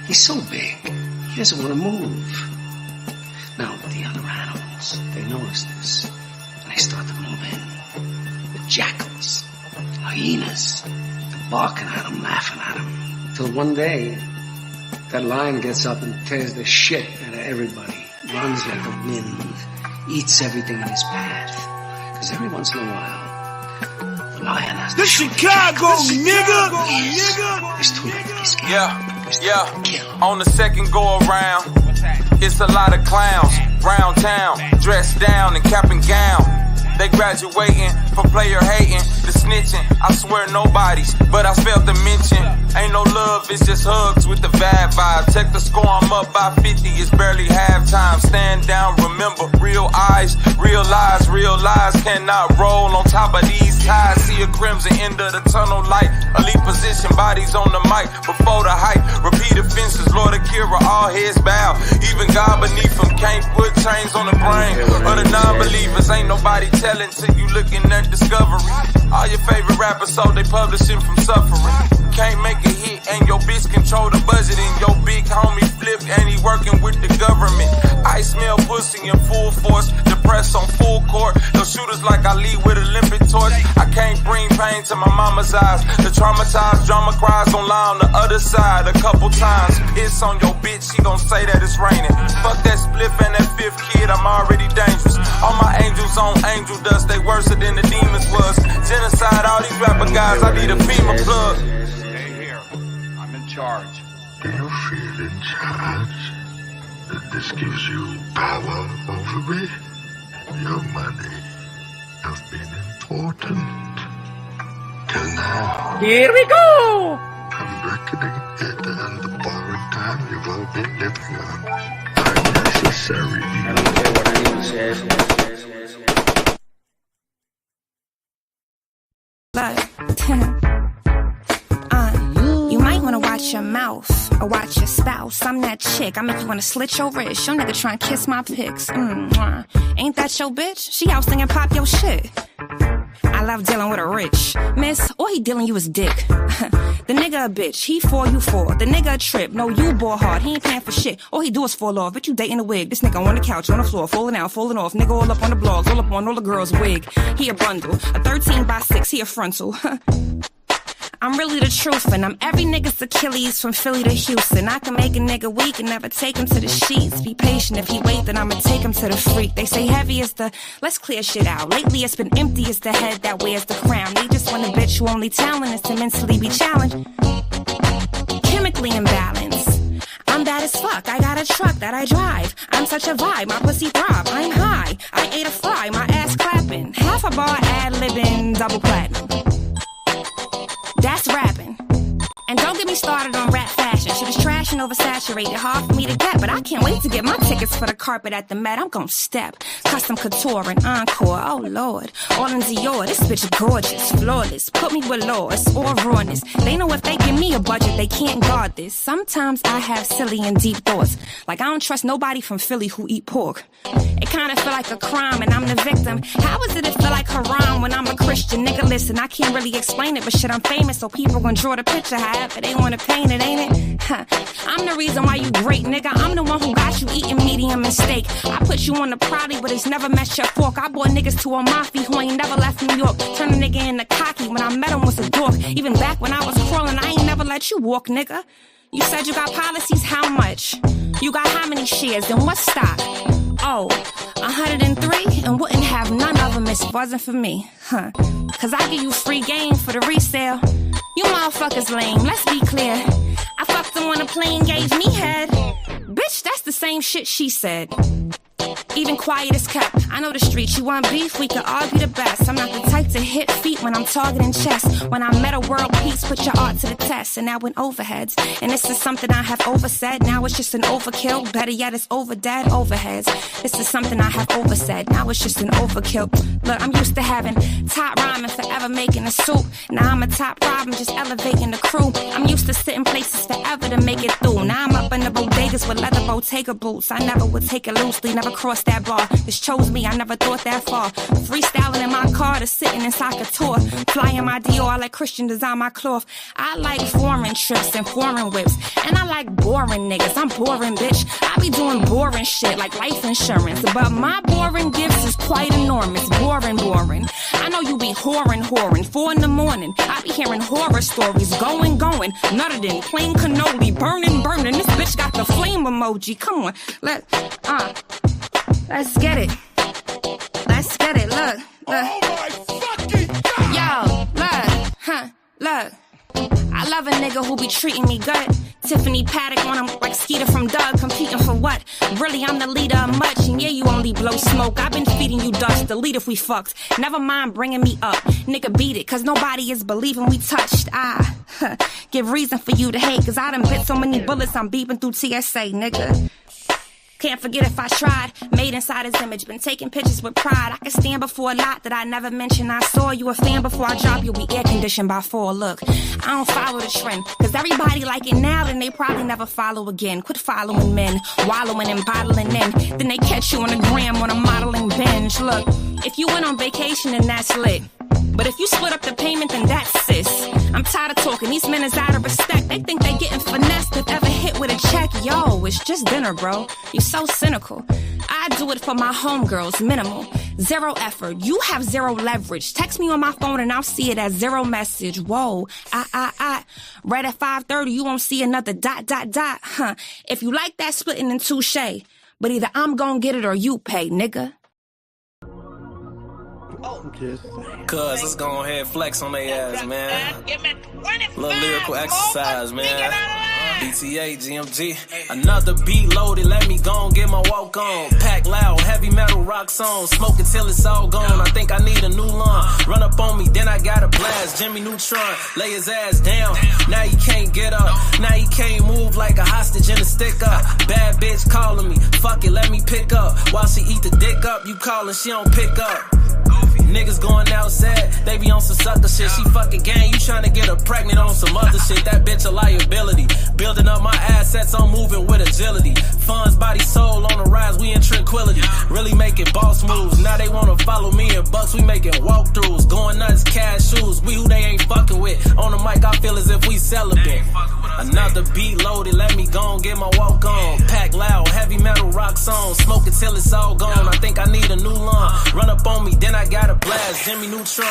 He's so big, he doesn't want to move. Now, the other animals, they notice this, and they start to move in. The jackals, hyenas, they're barking at him, laughing at him. Till one day, that lion gets up and tears the shit out of everybody. Runs like a wind, eats everything in his path. Because every once in a while, the lion has to shoot Chicago, nigga! There's too many to be scared. Yeah. On the second go around, it's a lot of clowns round town, dressed down in cap and gown. They graduating for player hating, the snitching. I swear nobody's, but I failed to mention. Ain't no love, it's just hugs with the bad vibe. Check the score, I'm up by 50, it's barely halftime. Stand down, remember, real eyes, real lies cannot roll on top of these ties. See a crimson end of the tunnel light. Elite position, bodies on the mic before the hype. Repeat offenses, Lord Akira, all heads bow. Even God beneath them can't put chains on the brain of the non-believers. Ain't nobody telling till you looking at discovery. All your favorite rappers, so they publishing from suffering. Can't make a hit and your bitch control the budget. And your big homie flipped and he working with the government. I smell pussy in full force, depressed on full court. No shooters like I lead with a limpid torch. I can't bring pain to my mama's eyes. The traumatized drama cries gon' lie on the other side a couple times. It's on your bitch, she gon' say that it's raining. Fuck that spliff and that fifth kid, I'm already dangerous. All my angels on angel dust, they worse than the demons was. Genocide, all these rapper guys, I need a FEMA plug. Stay here, I'm in charge. Do you feel in charge? That this gives you power over me? Your money has been important till now. Here we go! I'm reckoning it and the borrowed time you've all been living on. Unnecessary. I don't care what anyone says. You might wanna watch your mouth or watch your spouse. I'm that chick, I make you wanna slit your wrist. Your nigga try and kiss my pics. Ain't that your bitch? She out singing pop your shit. I love dealing with a rich miss, or he dealing you his dick. The nigga a bitch, he for you for. The nigga a trip, no you bore hard, he ain't paying for shit. All he do is fall off, but you dating a wig. This nigga on the couch, on the floor, falling out, falling off. Nigga all up on the blogs, all up on all the girls' wig. He a bundle, a 13x6, he a frontal. I'm really the truth, and I'm every nigga's Achilles from Philly to Houston. I can make a nigga weak and never take him to the sheets. Be patient, if he wait, then I'ma take him to the freak. They say heavy is the, let's clear shit out. Lately it's been empty as the head that wears the crown. They just want a bitch who only talent is to mentally be challenged. Chemically imbalanced. I'm bad as fuck, I got a truck that I drive. I'm such a vibe, my pussy throb, I'm high. I ate a fry, my ass clapping. Half a bar ad-libbing, double platinum. That's rapping. And don't get me started on rap fashion. Shit is trash and oversaturated, hard for me to get. But I can't wait to get my tickets for the carpet at the Met. I'm gon' step, custom couture and encore. Oh Lord, all in Dior. This bitch gorgeous, flawless. Put me with laws or rawness. They know if they give me a budget, they can't guard this. Sometimes I have silly and deep thoughts, like I don't trust nobody from Philly who eat pork. It kinda feel like a crime and I'm the victim. How is it feel like haram when I'm a Christian? Nigga, listen, I can't really explain it, but shit, I'm famous, so people gon' draw the picture however they wanna paint it, ain't it? Huh. I'm the reason why you great, nigga. I'm the one who got you eating medium and steak. I put you on the Proudy, but it's never matched your fork. I brought niggas to a mafia who ain't never left New York. Turn a nigga into cocky when I met him was a dork. Even back when I was crawling, I ain't never let you walk, nigga. You said you got policies, how much? You got how many shares and what stock? Oh, 103 and wouldn't have none of them if it wasn't for me, huh? Cause I give you free game for the resale. You motherfuckers lame, let's be clear. I fucked them on a plane, gave me head. Bitch, that's the same shit she said. even quiet is kept. I know the streets, you want beef, we can argue the best. I'm not the type to hit feet when I'm targeting chest. When I'm at a world peace, put your art to the test. And now in overheads, and this is something I have oversaid. Now it's just an overkill, better yet it's over dead overheads. This is something I have oversaid, now it's just an overkill. Look, I'm used to having top rhyming, forever making a soup. Now I'm a top problem, just elevating the crew. I'm used to sitting places forever to make it through. Now I'm up in the bodegas with leather Bottega boots. I never would take it loosely, never crossed that bar. This chose me, I never thought that far. Freestyling in my car to sitting in soccer tour. Flying my Dior, I like Christian design my cloth. I like foreign trips and foreign whips. And I like boring niggas, I'm boring bitch. I be doing boring shit like life insurance. But my boring gifts is quite enormous. Boring. I know you be whoring. 4 in the morning, I be hearing horror stories. Going, nutted in, plain cannoli. Burning, this bitch got the flame emoji. Come on, let's get it. Let's get it, look. Oh my fucking God! Yo, look. I love a nigga who be treating me good. Tiffany Paddock on him like Skeeter from Doug. Competing for what? Really, I'm the leader of much. And yeah, you only blow smoke. I've been feeding you dust. Delete if we fucked. Never mind bringing me up. Nigga, beat it, cause nobody is believing we touched. Give reason for you to hate, cause I done bit so many bullets I'm beeping through TSA, nigga. Can't forget if I tried. Made inside his image, been taking pictures with pride. I can stand before a lot that I never mentioned. I saw you a fan before I drop, you'll be air conditioned by 4. Look, I don't follow the trend, cause everybody like it now, then they probably never follow again. Quit following men, wallowing and bottling in. Then they catch you on the gram on a modeling binge. Look, if you went on vacation, then that's lit. But if you split up the payment, then that's sis. I'm tired of talking, these men is out of respect. They think they getting finessed if ever hit with a check. Yo, it's just dinner, bro. You so cynical. I do it for my homegirls, minimal. 0 effort, you have 0 leverage. Text me on my phone and I'll see it as 0 message. Whoa, right at 5:30, you won't see another ... If you like that, splitting in touche. But either I'm gonna get it or you pay, nigga. Cuz, let's go ahead and flex on their ass, man. Little lyrical exercise, man. BTA, GMG. Another beat loaded, let me go and get my walk on. Pack loud, heavy metal rock song. Smoke it till it's all gone. I think I need a new lawn. Run up on me, then I gotta blast. Jimmy Neutron, lay his ass down. Now he can't get up. Now he can't move like a hostage in a stick up. Bad bitch calling me. Fuck it, let me pick up. While she eat the dick up, you calling, she don't pick up. Niggas going outside, they be on some sucker shit. She fucking gang, you tryna get her pregnant on some other shit. That bitch a liability. Building up my assets, I'm moving with agility. Funds, body, soul on the rise, we in tranquility. Really making boss moves, now they wanna follow me in bucks. We making walkthroughs, going nuts, cash shoes. We who they ain't fucking with. On the mic, I feel as if we celibate. Another beat loaded, let me go and get my walk on. Pack loud, heavy metal rock song. Smoke it till it's all gone. I think I need a new lawn. Run up on me, then I gotta blast. Jimmy Neutron.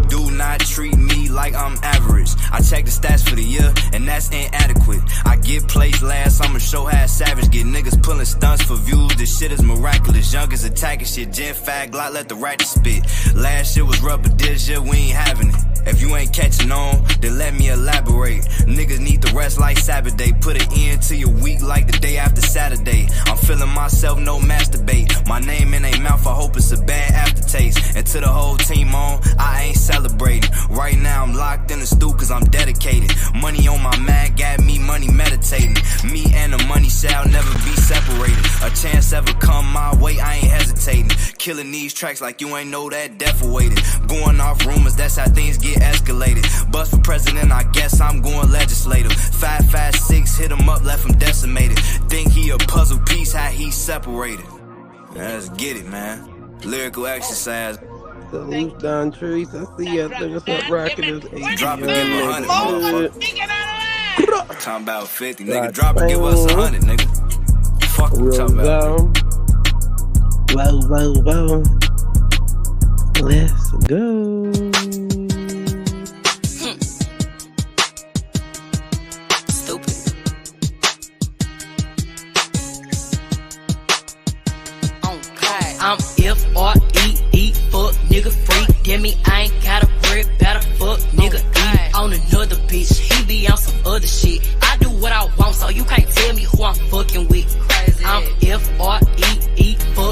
Do not treat me like I'm average. I check the stats for the year, and that's inadequate. I get placed last, I'ma show how savage. Get niggas pulling stunts for views, this shit is miraculous. Youngers attacking shit, Gen Fag, Glock, let the ratchet spit. Last year was rubber, this year we ain't having it. If you ain't catching on, then let me elaborate. Niggas need to rest like Sabbath day. Put an end to your week like the day after Saturday. I'm feeling myself, no masturbate. My name in their mouth, I hope it's a bad aftertaste. And to the whole team on, I ain't celebrating. Right now I'm locked in the stoop cause I'm dedicated. Money on my mind, got me money meditating. Me and the money shall never be separated. A chance ever come my way, I ain't hesitating. Killing these tracks like you ain't know that death awaited. Going off rumors, that's how things get escalated. Bust for president, I guess I'm going legislative. 556, hit him up, left him decimated. Think he a puzzle piece, how he separated. Let's get it, man. Lyrical exercise. Salute Don Trees. I see you. What's up, Rocket? Drop and give him 100, motherfucker. Talking about 50, nigga. Drop and give us 100, nigga. Fuck you talking about. Whoa. Let's go. Stupid. Okay. I'm F-R-E-E, fuck nigga free. Damn me, I ain't gotta worry about a fuck nigga eat on another bitch. He be on some other shit. I do what I want, so you can't tell me who I'm fucking with. Crazy. I'm F-R-E-E, fuck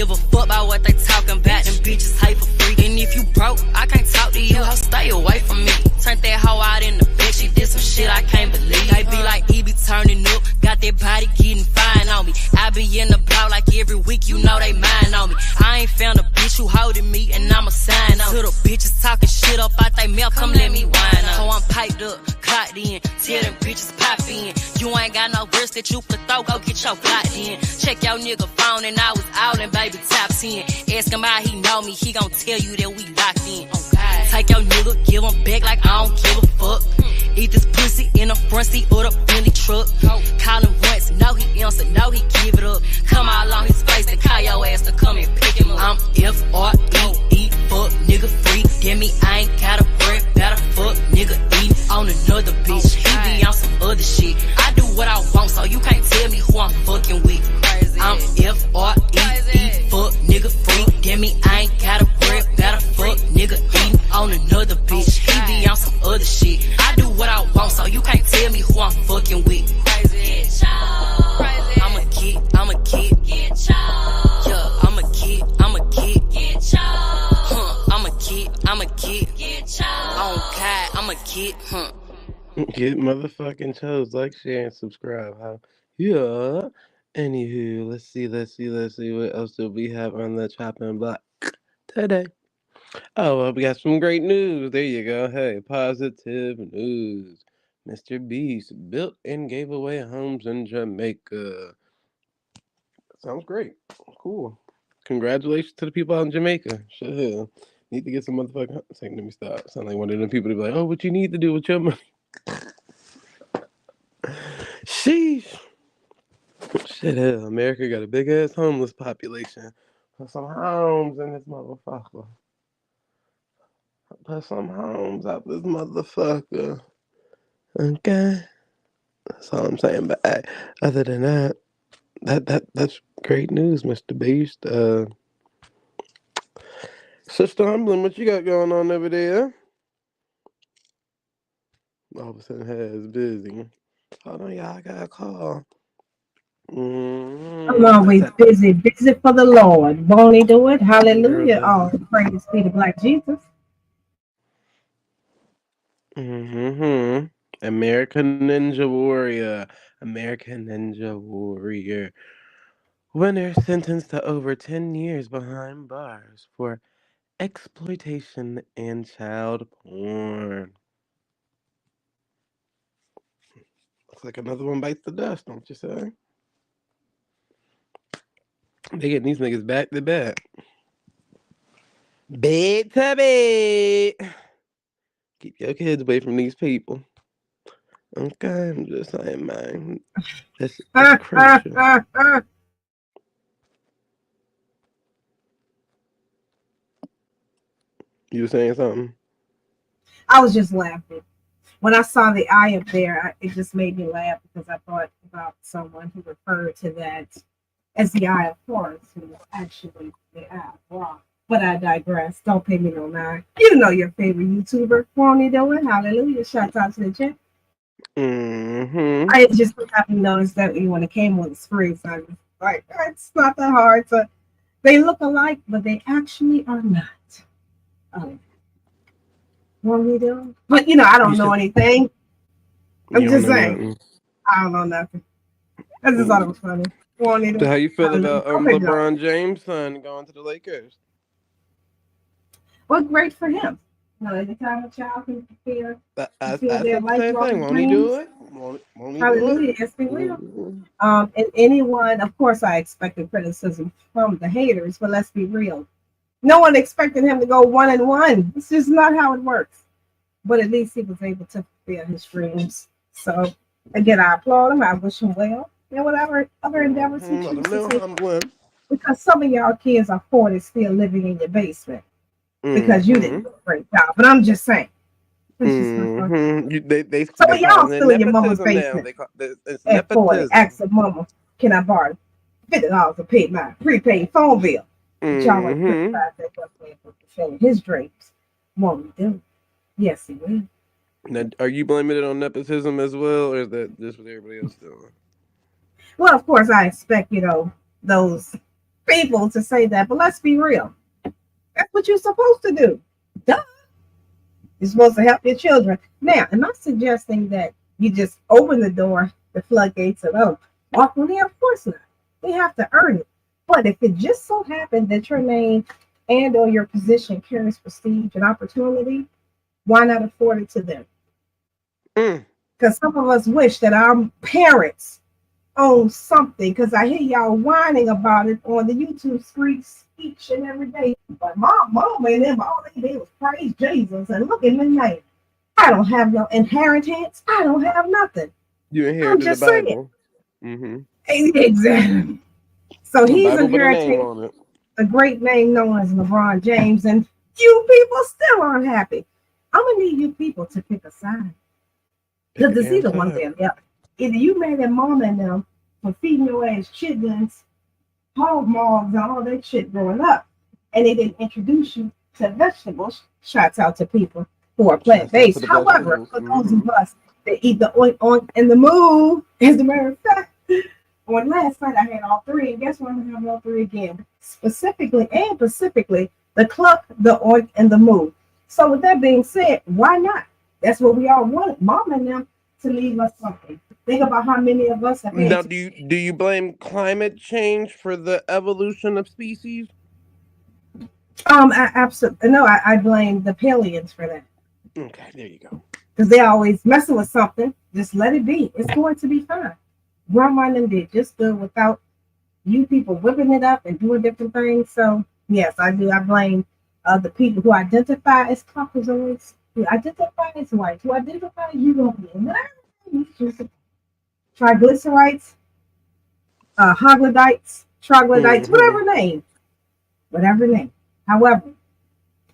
give a fuck about what they talking about. Them bitches hyper free. And if you broke, I can't talk to you. I'll stay away from me. Turned that hoe out in the bed. She did some shit I can't believe. They be like, he be turning up. Got that body getting fine on me. I be in the block like every week, you know they mind on me. I ain't found a bitch who holding me, and I'ma sign on. To the bitches talking shit up out they mouth, come let me whine on. So I'm piped up, clocked in. Tell them bitches pop in. You ain't got no verse that you could throw, go get your clocked in. Check your nigga phone and I was out and baby top 10. Ask him how he know me, he gon' tell you that we locked in. Take your nigga, give him back like I don't give a fuck. Eat this pussy in the front seat of the Bentley truck. Call him once, no he answer, no he give it up. Come all on his face and call your ass to come and pick him up. I'm F-R-E-E, fuck nigga free. That me I ain't got a bread, better fuck nigga eat on another bitch. He be on some other shit. I do what I want, so you can't tell me who I'm fucking with. I'm F-R-E-E, fuck nigga free. That me I ain't got a bread, better fuck nigga eat on another bitch. He be on some other shit. I do what I want, so you can't tell me who I'm fucking with. I'm a kid. Yeah, I'm a kid. I'm a kid. On God, I'm a kid. Get motherfucking chose. Like, share, and subscribe. Huh? Yeah. Anywho, let's see what else do we have on the chopping block today. Oh, well, we got some great news. There you go. Hey, positive news. Mr. Beast built and gave away homes in Jamaica. Sounds great. Cool. Congratulations to the people out in Jamaica. Sure. Need to get some motherfucking... Let me stop. Sound like one of them people to be like, oh, what you need to do with your money? Sheesh. Shit, hell, America got a big-ass homeless population. Put some homes in this motherfucker. Put some homes out this motherfucker. Okay? That's all I'm saying. But other than that, that's great news, Mr. Beast. Sister Humblin, what you got going on over there? All of a sudden, it's busy. Hold on, y'all. I got a call. I'm always busy for the Lord. Won't he do it? Hallelujah. Oh, praise be to Black Jesus. American Ninja Warrior. American Ninja Warrior. Winner sentenced to over 10 years behind bars for exploitation and child porn. Looks like another one bites the dust, don't you say? They getting these niggas back to back. Bed to bed. Keep your kids away from these people. Okay, I'm just saying, man. It's crucial. You were saying something? I was just laughing. When I saw the eye up there, it just made me laugh because I thought about someone who referred to that as the eye of Horus, who is actually the eye of Ra. But I digress. Don't pay me no mind. You know your favorite YouTuber. Won't he do it? Hallelujah. Shout out to the chat. I just haven't noticed that when it came on the screen. So I was like, it's not that hard. They look alike, but they actually are not. What we doing? But I don't know anything. I'm just saying. I don't know nothing. I just thought it was funny. So how you feel about LeBron James' son going to the Lakers? Well, great for him. Anytime a child can feel their lifelong Won't he do it? Hallelujah, yes, he will. And anyone, of course, I expected criticism from the haters, but let's be real. No one expected him to go 1-1. It's just not how it works. But at least he was able to fulfill his dreams. So, again, I applaud him. I wish him well. Whatever other endeavors he chooses. Because some of y'all kids are 40 still living in your basement. Because you didn't do a great job. But I'm just saying. They so y'all still in your mama's basement at 40. Ask a mama, can I borrow $50 to pay my prepaid phone bill? Y'all want to criticize that man for fulfilling his dreams. Won't he do? Yes, he will. Now, are you blaming it on nepotism as well, or is that just what everybody else is doing? Well, of course, I expect, those people to say that, but let's be real. That's what you're supposed to do. Duh. You're supposed to help your children. Now, am I suggesting that you just open the door, the floodgates, and walk on there? Of course not. They have to earn it. But if it just so happened that your name and or your position carries prestige and opportunity, why not afford it to them? Because some of us wish that our parents own something, because I hear y'all whining about it on the YouTube streets each and every day. But my mom and them, all they did was praise Jesus and look at me name. I don't have no inheritance. I don't have nothing. You inherited the Bible. Exactly. So he's Bible inheriting a great name known as LeBron James, and you people still aren't happy. I'm gonna need you people to pick a side. Because it's either one thing. Either you mad at mom and them for feeding your ass chitlins, hog maws, and all that shit growing up, and they didn't introduce you to vegetables. Shouts out to people who are plant-based. However, for those of us that eat the oink and the moo, as a matter of fact, on last night I had all three, and guess what? I'm gonna have all three again. Specifically and specifically, the cluck, the oink, and the moo. So with that being said, why not? That's what we all want, mom and them, to leave us something. Think about how many of us have had. Now, do you blame climate change for the evolution of species? I absolutely no. I blame the Paleans for that. Okay, there you go. Because they always messing with something. Just let it be. It's going to be fine. Grandma and them did just good without you people whipping it up and doing different things. So yes, I do. I blame the people who identify as Caucasians, who identify as white, who identify as European, triglycerides, troglodytes, whatever name. However,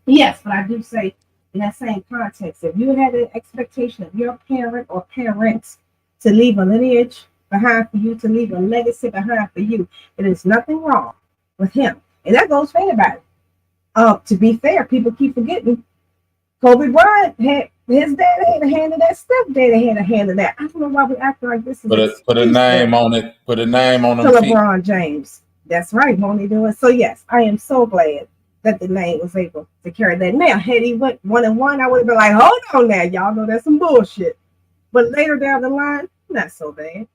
yes, but I do say in that same context, if you had an expectation of your parent or parents to leave a lineage behind for you, to leave a legacy behind for you, there is nothing wrong with him. And that goes for anybody. To be fair, people keep forgetting Kobe Bryant had his dad had a hand in that, stepdad had a hand in that. I don't know why we act like this is put a name on it. Put a name on to LeBron James. That's right, won't he do it? So yes, I am so glad that the name was able to carry that. Now, had he went 1-1, I would have been like, hold on now, y'all know that's some bullshit. But later down the line, not so bad.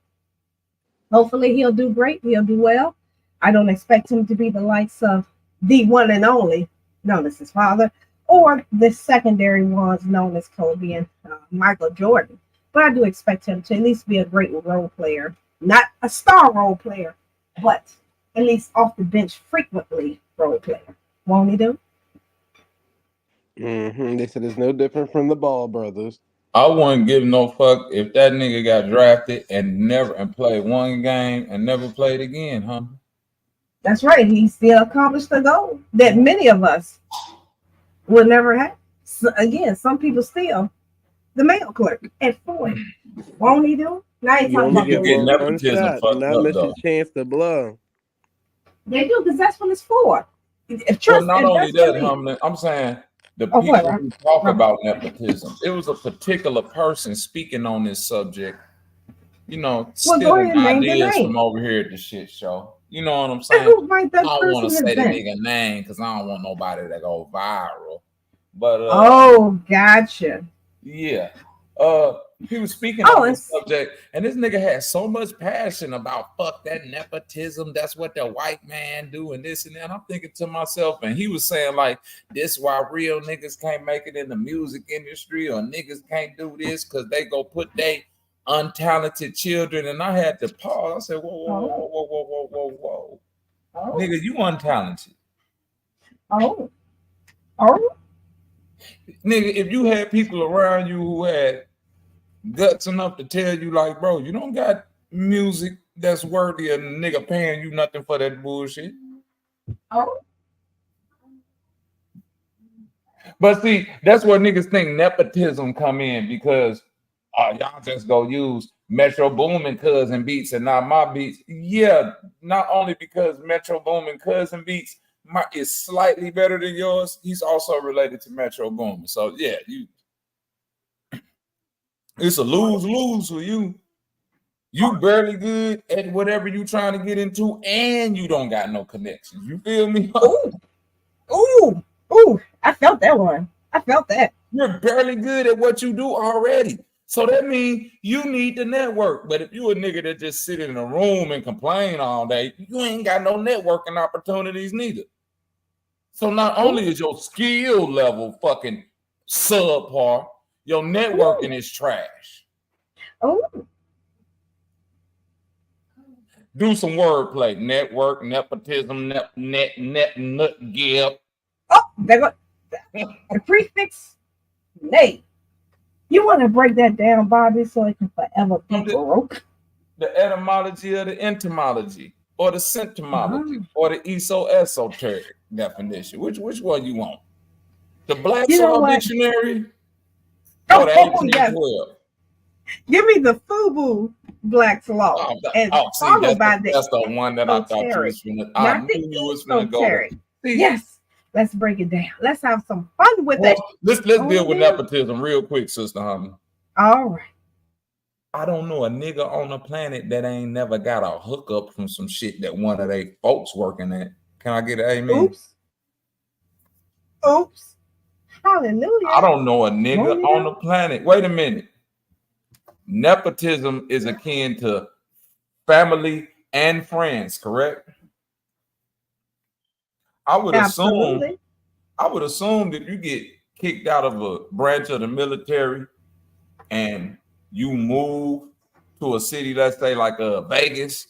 Hopefully he'll do great. He'll do well. I don't expect him to be the likes of the one and only known as his father, or the secondary ones known as Kobe and Michael Jordan. But I do expect him to at least be a great role player. Not a star role player, but at least off the bench frequently role player. Won't he do? They said it's no different from the Ball brothers. I wouldn't give no fuck if that nigga got drafted and played one game and never played again, huh? That's right. He still accomplished the goal that many of us will never have. So again, some people still the mail clerk at 40. Won't he do? Now he's talking about nepotism. Not miss your chance to blow. They do, because that's what it's for. Well, not only that, I'm saying the people who talk about nepotism. It was a particular person speaking on this subject. You know, stealing ideas from over here at the shit show. You know what I'm saying? I don't want to say the nigga name because I don't want nobody to go viral. But gotcha. Yeah. He was speaking on this subject, and this nigga had so much passion about fuck that nepotism. That's what the white man do, and this and that. I'm thinking to myself, and he was saying like, this why real niggas can't make it in the music industry, or niggas can't do this because they go put they untalented children. And I had to pause. I said, whoa. Nigga, you untalented. Nigga, if you had people around you who had guts enough to tell you like, bro, you don't got music that's worthy of a nigga paying you nothing for that bullshit. But see, that's where niggas think nepotism come in, because y'all just go use Metro Boomin cousin beats and not my beats. Yeah, not only because Metro Boomin cousin beats is slightly better than yours, he's also related to Metro Boomin. So yeah, it's a lose-lose for you. You barely good at whatever you trying to get into, and you don't got no connections. You feel me? Ooh, I felt that one. I felt that. You're barely good at what you do already. So that means you need to network. But if you a nigga that just sit in a room and complain all day, you ain't got no networking opportunities neither. So not only is your skill level fucking subpar, your networking is trash. Oh. Do some wordplay. Network, nepotism, nut gip. Oh, there go the prefix nay. You want to break that down, Bobby, so it can forever be broke? The etymology of the entomology, or the symptomology, or the esoteric definition. Which one you want? The Black's Law Dictionary or the 1812? Give me the FUBU Black's Law. Followed by that's the one that I thought you was going to go with. Yes. Let's break it down. Let's have some fun with it. Let's deal with nepotism real quick, Sister Hummy. All right. I don't know a nigga on the planet that ain't never got a hookup from some shit that one of they folks working at. Can I get an amen? Oops. Hallelujah. I don't know a nigga on the planet. Wait a minute. Nepotism is akin to family and friends, correct? I would assume that you get kicked out of a branch of the military and you move to a city, let's say like Vegas,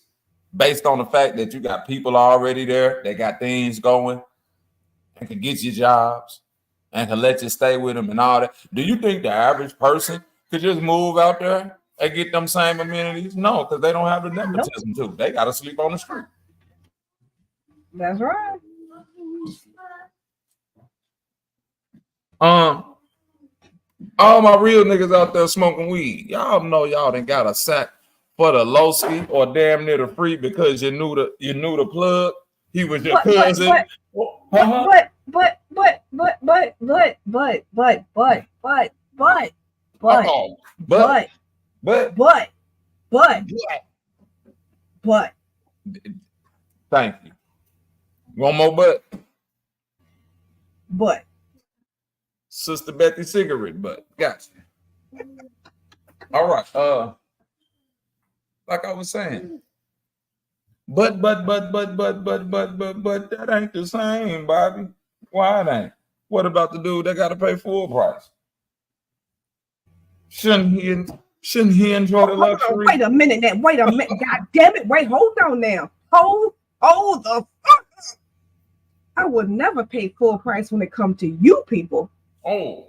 based on the fact that you got people already there that got things going and can get you jobs and can let you stay with them and all that. Do you think the average person could just move out there and get them same amenities? No, because they don't have the nepotism too. They got to sleep on the street. That's right. All my real niggas out there smoking weed, y'all know y'all done got a sack for the lowski or damn near the free because you knew the plug. He was your cousin. But thank you. One more but Sister Betty cigarette butt. Gotcha. All right. Like I was saying. But that ain't the same, Bobby. Why it ain't? What about the dude that gotta pay full price? Shouldn't he enjoy the luxury? Wait a minute. God damn it. Wait, hold on now. Hold the fuck up. I would never pay full price when it comes to you people. Oh.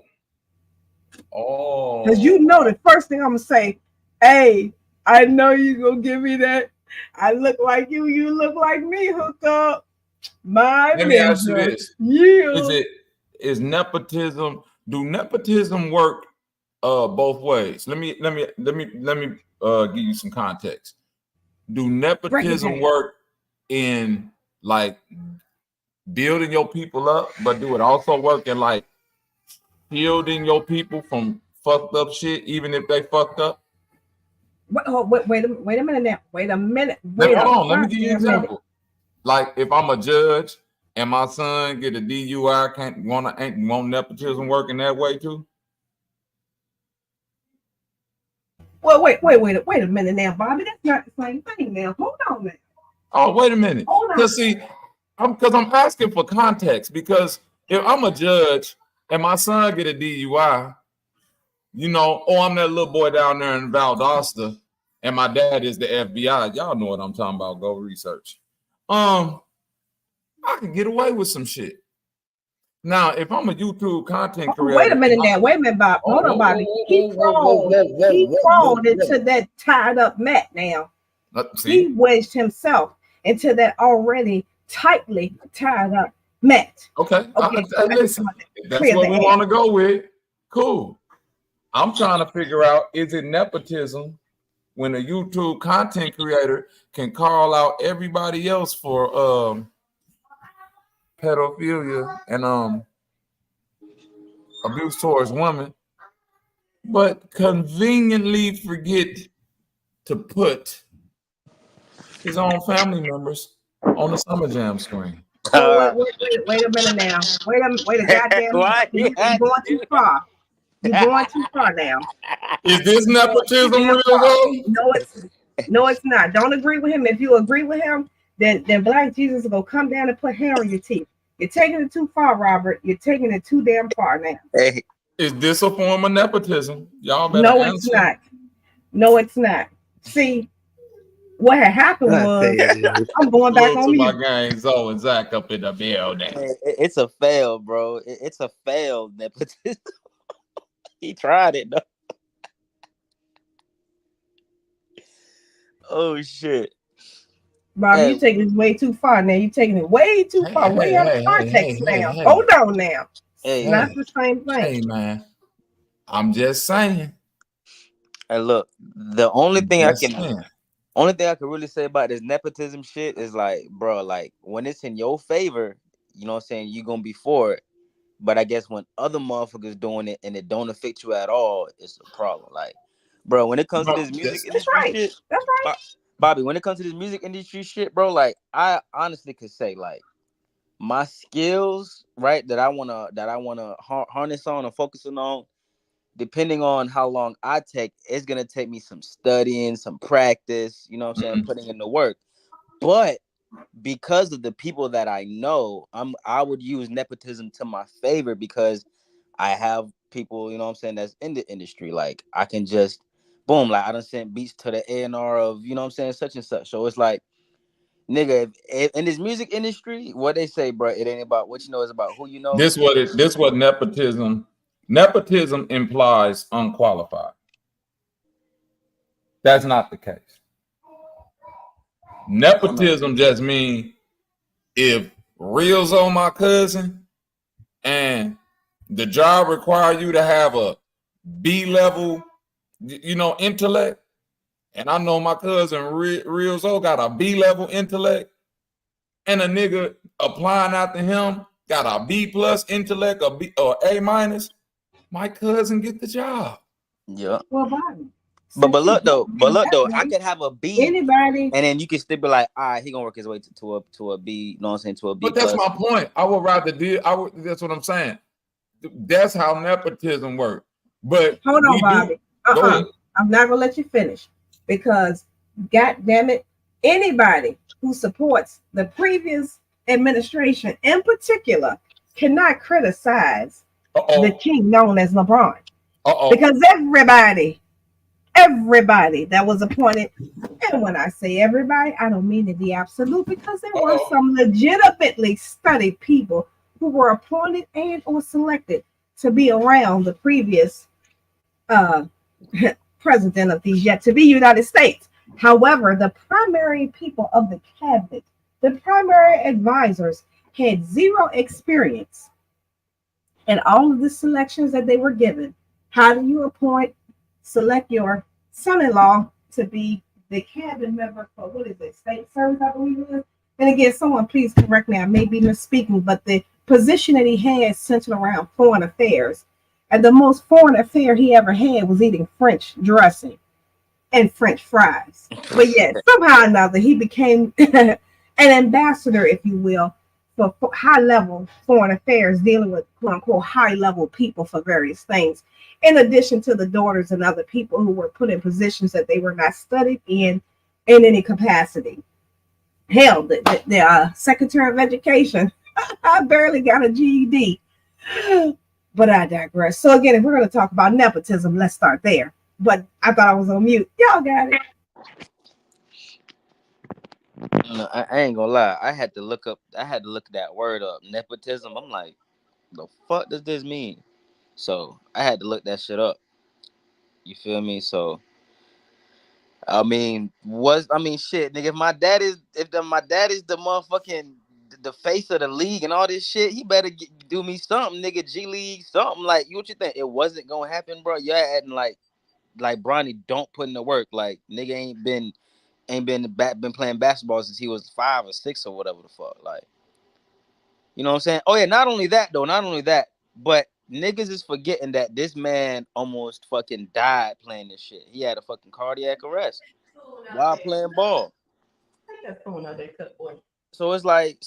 Because you know the first thing I'm going to say, hey, I know you're going to give me that. I look like you, you look like me, hook up. Let me ask you this. Is nepotism, do nepotism work both ways? Let me give you some context. Do nepotism work in like building your people up, but do it also work in like shielding your people from fucked up shit, even if they fucked up? Wait a minute now. Wait a minute. Let me give you an example. Like if I'm a judge and my son get a DUI, won't nepotism work in that way too? Well, wait a minute now, Bobby. That's not the same thing now. Hold on now. Oh, wait a minute. Because see, I'm asking for context, because if I'm a judge and my son get a DUI, you know, or I'm that little boy down there in Valdosta and my dad is the FBI, y'all know what I'm talking about. Go research. I can get away with some shit. Now, if I'm a YouTube content creator, wait a minute, Bob. Hold on, Bobby. He crawled into that tied up mat now. He wedged himself into that already tightly tied up mat. Okay. Listen, that's what we want to go with. Cool. I'm trying to figure out, is it nepotism when a YouTube content creator can call out everybody else for pedophilia and abuse towards women, but conveniently forget to put his own family members on the Summer Jam screen. So wait a minute now. Wait a goddamn Why minute. You're going too far. You're going too far now. Is this nepotism real though? No, it's not. Don't agree with him. If you agree with him, then Black Jesus will come down and put hair on your teeth. You're taking it too far, Robert. You're taking it too damn far now. Hey. Is this a form of nepotism? Y'all better No, answer. it's not. No, it's not. See, what had happened was I'm going back on my mute. gang Zoe and Zach up in the building. It's a fail, bro. It's a failed nepotism. He tried it though. Oh shit. Bob, you taking this way too far now. You're taking it way too far, way out of context now. Hold on now. It's not the same thing. Hey man, I'm just saying. Hey, look, the only thing I can really say about this nepotism shit is like, bro, like when it's in your favor, you know what I'm saying, you're gonna be for it. But I guess when other motherfuckers doing it and it don't affect you at all, it's a problem. Like, bro, when it comes to this music industry shit, that's right. Bobby, when it comes to this music industry shit, bro, like I honestly could say like my skills, right, that I wanna harness on and focusing on, depending on how long I take, it's gonna take me some studying, some practice, you know what I'm saying, putting in the work. But because of the people that I know, I would use nepotism to my favor because I have people, you know what I'm saying, that's in the industry. Like I can just boom, like I done sent beats to the A&R of, you know what I'm saying, such and such. So it's like, nigga, if in this music industry, what they say, bro, it ain't about what you know, it's about who you know. This what nepotism implies unqualified. That's not the case. Nepotism just means if Rizzo my cousin and the job require you to have a B-level, you know, intellect, and I know my cousin Rizzo got a B-level intellect, and a nigga applying after him got a B+ intellect or A-, my cousin get the job. Yeah. Well, Bobby. But look though, I could have a B, anybody, and then you can still be like, all right, he gonna work his way to a B. You know what I'm saying? To a B. But that's my point. I would rather do. That's what I'm saying. That's how nepotism works. But hold on, Bobby. I'm not gonna let you finish because, God damn it, anybody who supports the previous administration, in particular, cannot criticize the king known as LeBron. Because everybody that was appointed, and when I say everybody, I don't mean to be absolute, because there were some legitimately studied people who were appointed and or selected to be around the previous president of these yet to be United States. However, the primary people of the cabinet, the primary advisors, had zero experience in all of the selections that they were given. How do you select your son-in-law to be the cabinet member for, what is it, state service, I believe it is? And again, someone please correct me, I may be misspeaking, but the position that he had centered around foreign affairs. And the most foreign affair he ever had was eating French dressing and French fries. But yet, somehow or another, he became an ambassador, if you will, for high-level foreign affairs, dealing with quote-unquote high-level people for various things, in addition to the daughters and other people who were put in positions that they were not studied in any capacity. Hell, the Secretary of Education, I barely got a GED. But I digress. So again, if we're going to talk about nepotism, let's start there. But I thought I was on mute. Y'all got it. No, I ain't gonna lie. I had to look that word up. Nepotism. I'm like, the fuck does this mean? So I had to look that shit up. You feel me? So I mean, shit, nigga. If my dad is the motherfucking the face of the league and all this shit, he better do me something, nigga. G League, something. Like, what you think? It wasn't gonna happen, bro. You're acting like Bronny don't put in the work. Like, nigga ain't been playing basketball since he was 5 or 6 or whatever the fuck. Like, you know what I'm saying? Oh yeah, not only that, but niggas is forgetting that this man almost fucking died playing this shit. He had a fucking cardiac arrest. while playing ball. Take that phone out there, cut boy. So it's like,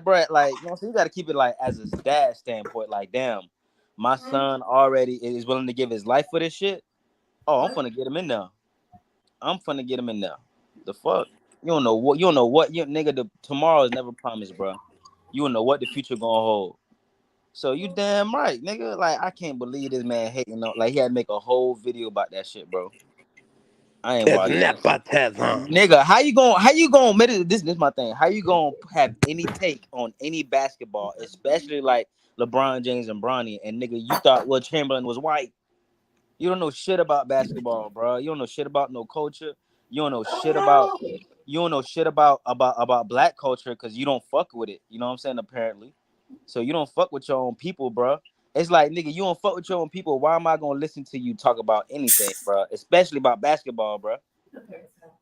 bro, like, you know, so you got to keep it like as a dad standpoint. Like, damn, my son already is willing to give his life for this shit. Oh, I'm finna get him in there. The fuck? You don't know what, nigga, tomorrow is never promised, bro. You don't know what the future gonna hold. So you damn right, nigga. Like, I can't believe this man hating on, like, he had to make a whole video about that shit, bro. I ain't watching. Nepotism. Nigga, how you gonna this is my thing. How you gonna have any take on any basketball, especially like LeBron James and Bronny, and nigga, you thought Will Chamberlain was white? You don't know shit about basketball, bro. You don't know shit about no culture. You don't know shit about black culture because you don't fuck with it. You know what I'm saying? Apparently. So you don't fuck with your own people, bro. It's like, nigga, you don't fuck with your own people. Why am I gonna listen to you talk about anything, bro? Especially about basketball, bro.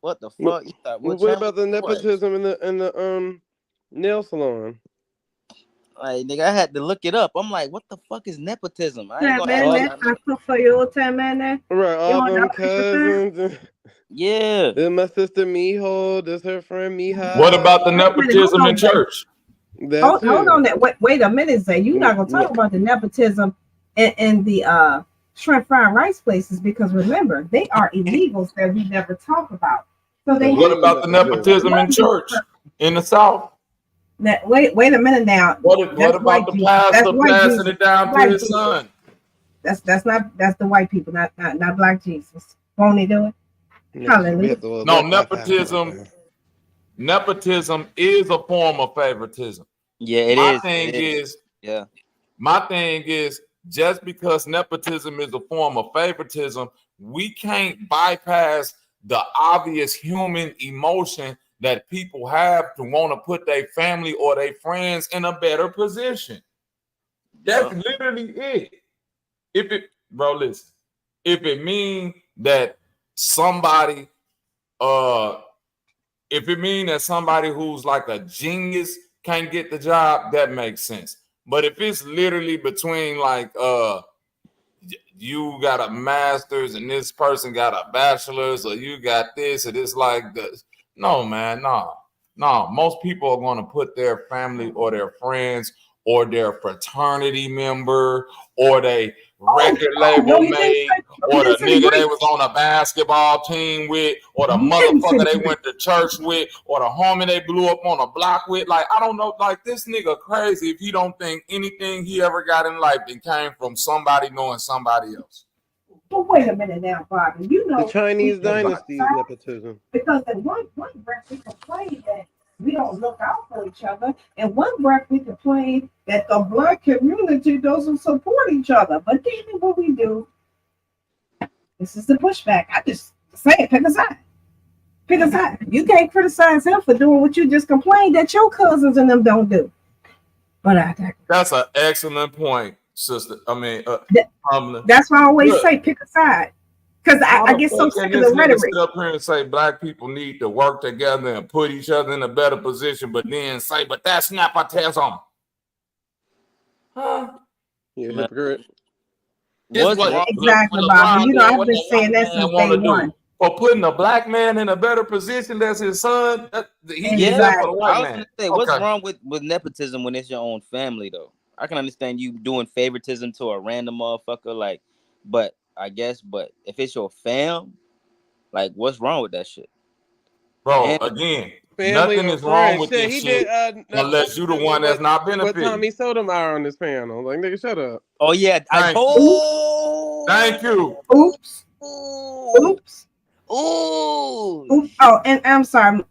What the fuck? What about the nepotism in the nail salon? Like, nigga, I had to look it up. I'm like, what the fuck is nepotism? I ain't I cook for you all time, man. Right, all them cousins. Yeah. This my sister Miho. This her friend Miha. What about the nepotism in church? Hold on that. Wait a minute, Zay. You're not gonna talk about the nepotism in the shrimp fried rice places, because remember, they are illegals that we never talk about. So they. What about the nepotism in church in the South? Now, wait a minute now. What about the pastor passing it down to his son? That's the white people, not black Jesus. Won't he do it? Hallelujah. No, nepotism is a form of favoritism. Yeah, it is. My thing is, just because nepotism is a form of favoritism, we can't bypass the obvious human emotion that people have to want to put their family or their friends in a better position. That's literally it. If it means that somebody, who's like a genius can't get the job, that makes sense. But if it's literally between like you got a master's and this person got a bachelor's, or you got this, and it's like this. No, man, no. Most people are going to put their family or their friends or their fraternity member or they record label mate or the nigga they was on a basketball team with or the motherfucker they went to church with or the homie they blew up on a block with. Like, I don't know, like, this nigga crazy if he don't think anything he ever got in life that came from somebody knowing somebody else. But wait a minute now, Bobby. You know the Chinese dynasty nepotism. Because in one breath we complain that we don't look out for each other, and one breath we complain that the black community doesn't support each other. But then what we do, this is the pushback. I just say it, pick a side. Pick a side. You can't criticize him for doing what you just complained that your cousins and them don't do. But that's an excellent point, sister. I mean, that's why I always say pick a side, because I get so sick of the rhetoric. Sit up here and say black people need to work together and put each other in a better position, but then say, but that's nepotism. Huh? You hypocrite. Exactly, Bobby. You know, I've been saying that since day one. For putting a black man in a better position that's his son, I was gonna say, what's wrong with nepotism when it's your own family, though? I can understand you doing favoritism to a random motherfucker, like, but if it's your fam, like, what's wrong with that shit? Bro, again, nothing is wrong with this shit unless you the one that's not benefiting. With Tommy Sotomayor on this panel. Like, nigga, shut up. Oh, yeah. Thank you. Oops. Oh, and I'm sorry.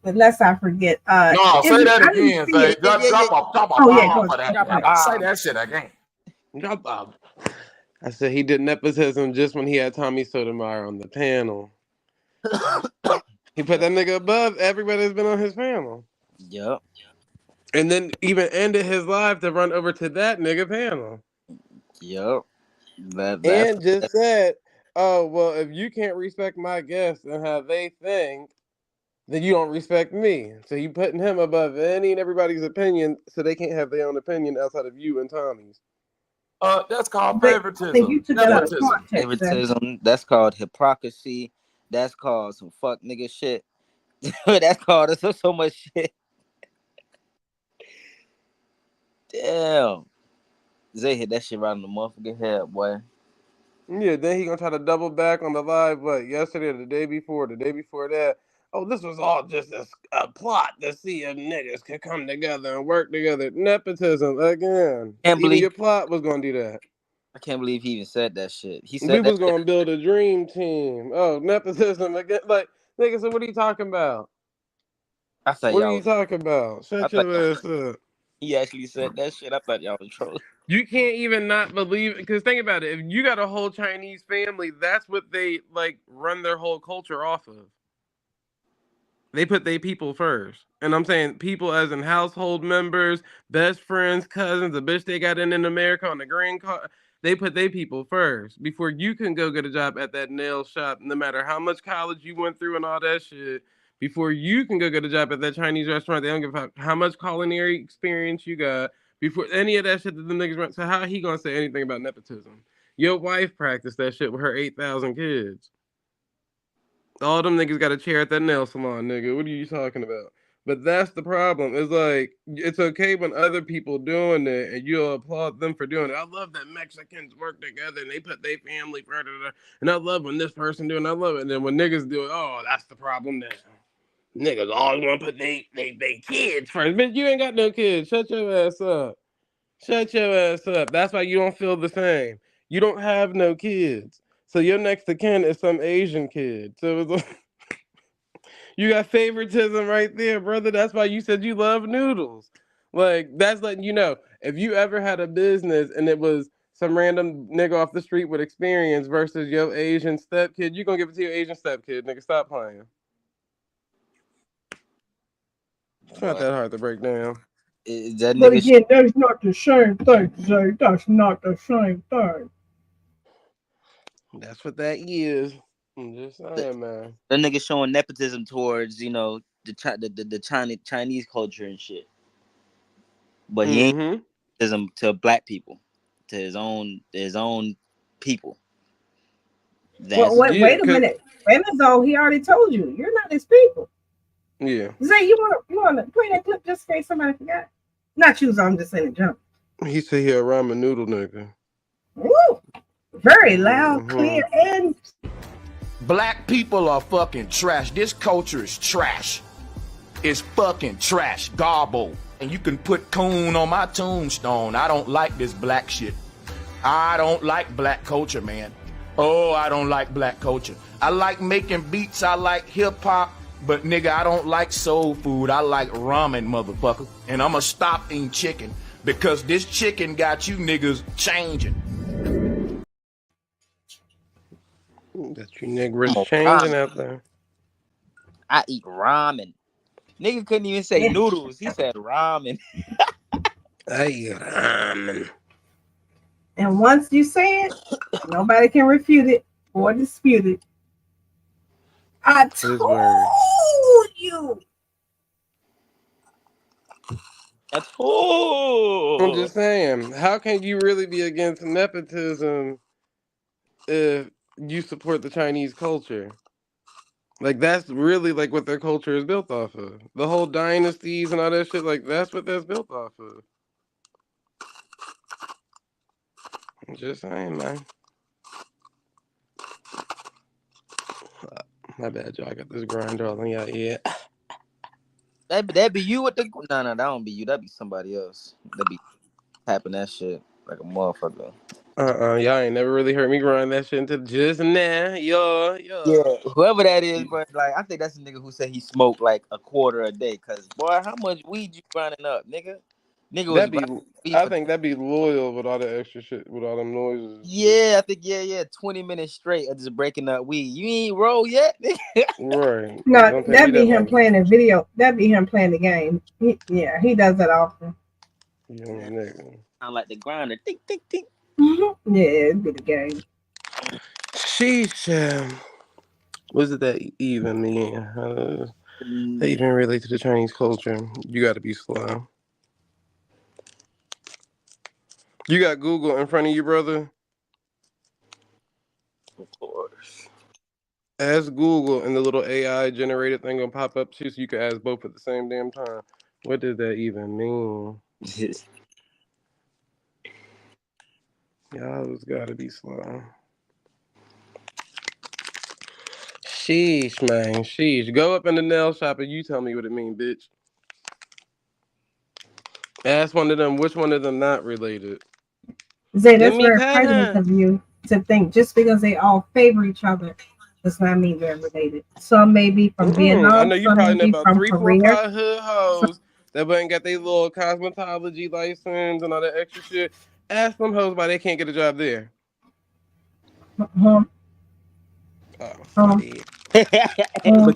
Unless I forget. No, say that again. Say, drop a say that shit again. Drop off. I said he did nepotism just when he had Tommy Sotomayor on the panel. He put that nigga above everybody that's been on his panel. Yep. And then even ended his life to run over to that nigga panel. Yep. And just said, oh, well, if you can't respect my guests and how they think, then you don't respect me. So you putting him above any and everybody's opinion, so they can't have their own opinion outside of you and Tommy's. That's called favoritism. Favoritism. That's called hypocrisy. That's called some fuck nigga shit. That's called so much shit. Damn. Zay hit that shit right in the motherfucking head, boy. Yeah, then he gonna try to double back on the live, yesterday or the day before that. Oh, this was all just a plot to see if niggas could come together and work together. Nepotism again. Even your plot was gonna do that. I can't believe he even said that shit. He said we that was gonna build a dream team. Oh, nepotism again. Like, nigga, so what are you talking about? I thought What are y'all you talking about? Shut your ass up. He actually said that shit. I thought y'all was trolling. You can't even not believe it, because think about it. If you got a whole Chinese family, that's what they like run their whole culture off of. They put their people first. And I'm saying people as in household members, best friends, cousins, a bitch they got in America on the green card. They put their people first before you can go get a job at that nail shop, no matter how much college you went through and all that shit. Before you can go get a job at that Chinese restaurant, they don't give a fuck how much culinary experience you got. Before any of that shit that the niggas run. So how he gonna say anything about nepotism? Your wife practiced that shit with her 8,000 kids. All them niggas got a chair at that nail salon, nigga. What are you talking about? But that's the problem. It's like, it's okay when other people doing it and you'll applaud them for doing it. I love that Mexicans work together and they put their family first. And I love when this person do it and I love it. And then when niggas do it, oh, that's the problem now. Niggas always want to put they kids first. Bitch, you ain't got no kids. Shut your ass up. Shut your ass up. That's why you don't feel the same. You don't have no kids. So your next of kin is some Asian kid. So it's like, you got favoritism right there, brother. That's why you said you love noodles. Like, that's letting you know. If you ever had a business and it was some random nigga off the street with experience versus your Asian step kid, you gonna give it to your Asian step kid, nigga. Stop playing. It's not that hard to break down. But again, that's not the same thing, Zay. That's not the same thing. That's what that is. I'm just saying, man. That nigga showing nepotism towards, the Chinese culture and shit. But he ain't nepotism to black people, to his own people. Well, wait a minute. Renzo, he already told you, you're not his people. Yeah. Zay, you wanna play that clip just in case somebody forgot? Not you, I'm just saying it jump. He said he a ramen noodle nigga. Woo! Very loud, clear, and black people are fucking trash. This culture is trash. It's fucking trash. Garbo. And you can put coon on my tombstone. I don't like this black shit. I don't like black culture, man. Oh, I don't like black culture. I like making beats. I like hip hop. But nigga, I don't like soul food. I like ramen, motherfucker. And I'ma stop eating chicken because this chicken got you niggas changing. Got you niggas changing out there. I eat ramen. Nigga couldn't even say noodles. He said ramen. I eat ramen. And once you say it, nobody can refute it or dispute it. I told you. I'm just saying, how can you really be against nepotism if you support the Chinese culture? Like, that's really like what their culture is built off of. The whole dynasties and all that shit, like, that's what that's built off of. I'm just saying, man. My bad, y'all. I got this grinder all in y'all ear. That be you with the no, that don't be you. That be somebody else. That be tapping that shit like a motherfucker. Y'all ain't never really heard me grind that shit into just now. Yo. Yeah, whoever that is, but like I think that's the nigga who said he smoked like a quarter a day. Cause boy, how much weed you grinding up, nigga? I think that'd be loyal with all the extra shit, with all them noises. Yeah, I think 20 minutes straight of just breaking up weed. You ain't roll yet, right? No, that'd be him playing the video. That'd be him playing the game. He does that often. Yeah, nigga. Sound like the grinder. Tick tick tick. Yeah, it'd be the game. Sheesh. What does that even mean? That even relate to the Chinese culture? You got to be slow. You got Google in front of you, brother? Of course. Ask Google, and the little AI generated thing gonna pop up too, so you can ask both at the same damn time. What does that even mean? Y'all just gotta be slow. Sheesh, man. Sheesh. Go up in the nail shop and you tell me what it mean, bitch. Ask one of them which one of them not related. Zay, that's very prejudice of you to think just because they all favor each other does not mean they're related. Some may be from Vietnam. I know you some probably may know be about from 3, 4, Korea. 5 hood hoes that went and got their little cosmetology license and all that extra shit. Ask them hoes why they can't get a job there. But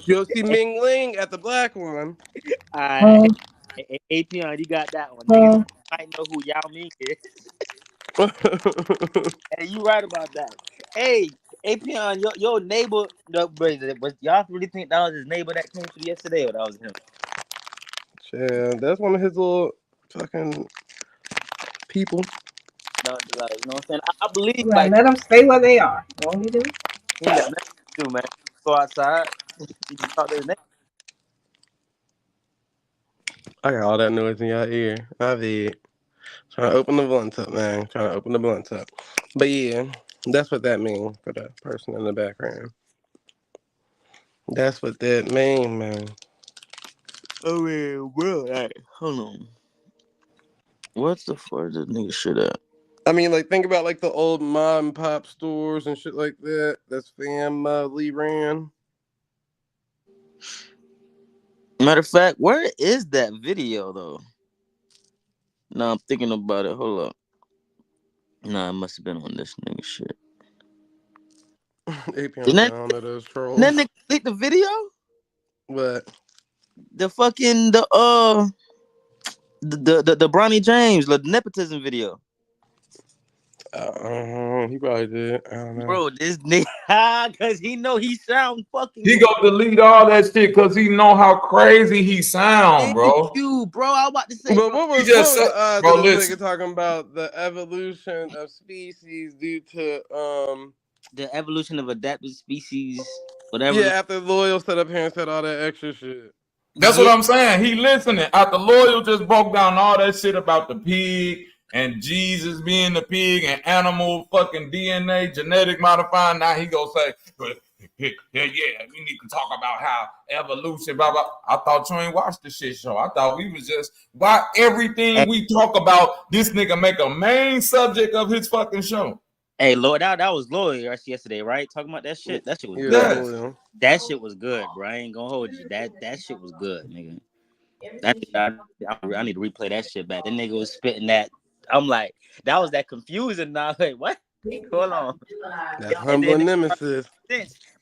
you'll see Ming Ling at the black one. Apion, you got that one. Niggas might know who Yao Ming is. Hey, you right about that. Hey, Apion, your neighbor, was y'all really think that was his neighbor that came through yesterday, or that was him? Yeah, that's one of his little fucking people. No, like, you know what I'm saying? I believe, Like, let them stay where they are. Won't you do? He got nothing to do, man. Go outside. You can talk to his neighbor. I got all that noise in your ear. I did. Trying to open the blunt up, man. Trying to open the blunt up. But yeah, that's what that means for the person in the background. That's what that mean, man. Oh, man, bro. Right, hold on. What's the further nigga shit at? I mean, like, think about, like, the old mom and pop stores and shit like that. That's family ran. Matter of fact, where is that video, though? No, I'm thinking about it. Hold up. Nah, it must have been on this nigga shit. Apion down to those trolls. Then nigga click the video? What? The fucking, the Bronny James, the Nepotism video. He probably did. I don't know. Bro, this nigga, because he know he sound fucking. He gonna delete all that shit because he know how crazy he sound, bro. Thank you, bro. I was about to say, But bro. what was the odds of this nigga talking about the evolution of species due to the evolution of adapted species, whatever. Yeah, after Loyal set up here and said all that extra shit. That's what I'm saying. He listening. After Loyal just broke down all that shit about the pig and Jesus being the pig and animal fucking DNA, genetic modifying. Now he gonna say, yeah, we need to talk about how evolution, blah, blah. I thought you ain't watched the shit show. I thought we was just, why everything we talk about, this nigga make a main subject of his fucking show. Hey, Lord, that was Loyal yesterday, right? Talking about that shit. That shit was good. Yes. That shit was good, bro. I ain't gonna hold you. That shit was good, nigga. I need to replay that shit back. That nigga was spitting that. I'm like, that was that confusing. Now, like, what? Hold on. That humbling nemesis.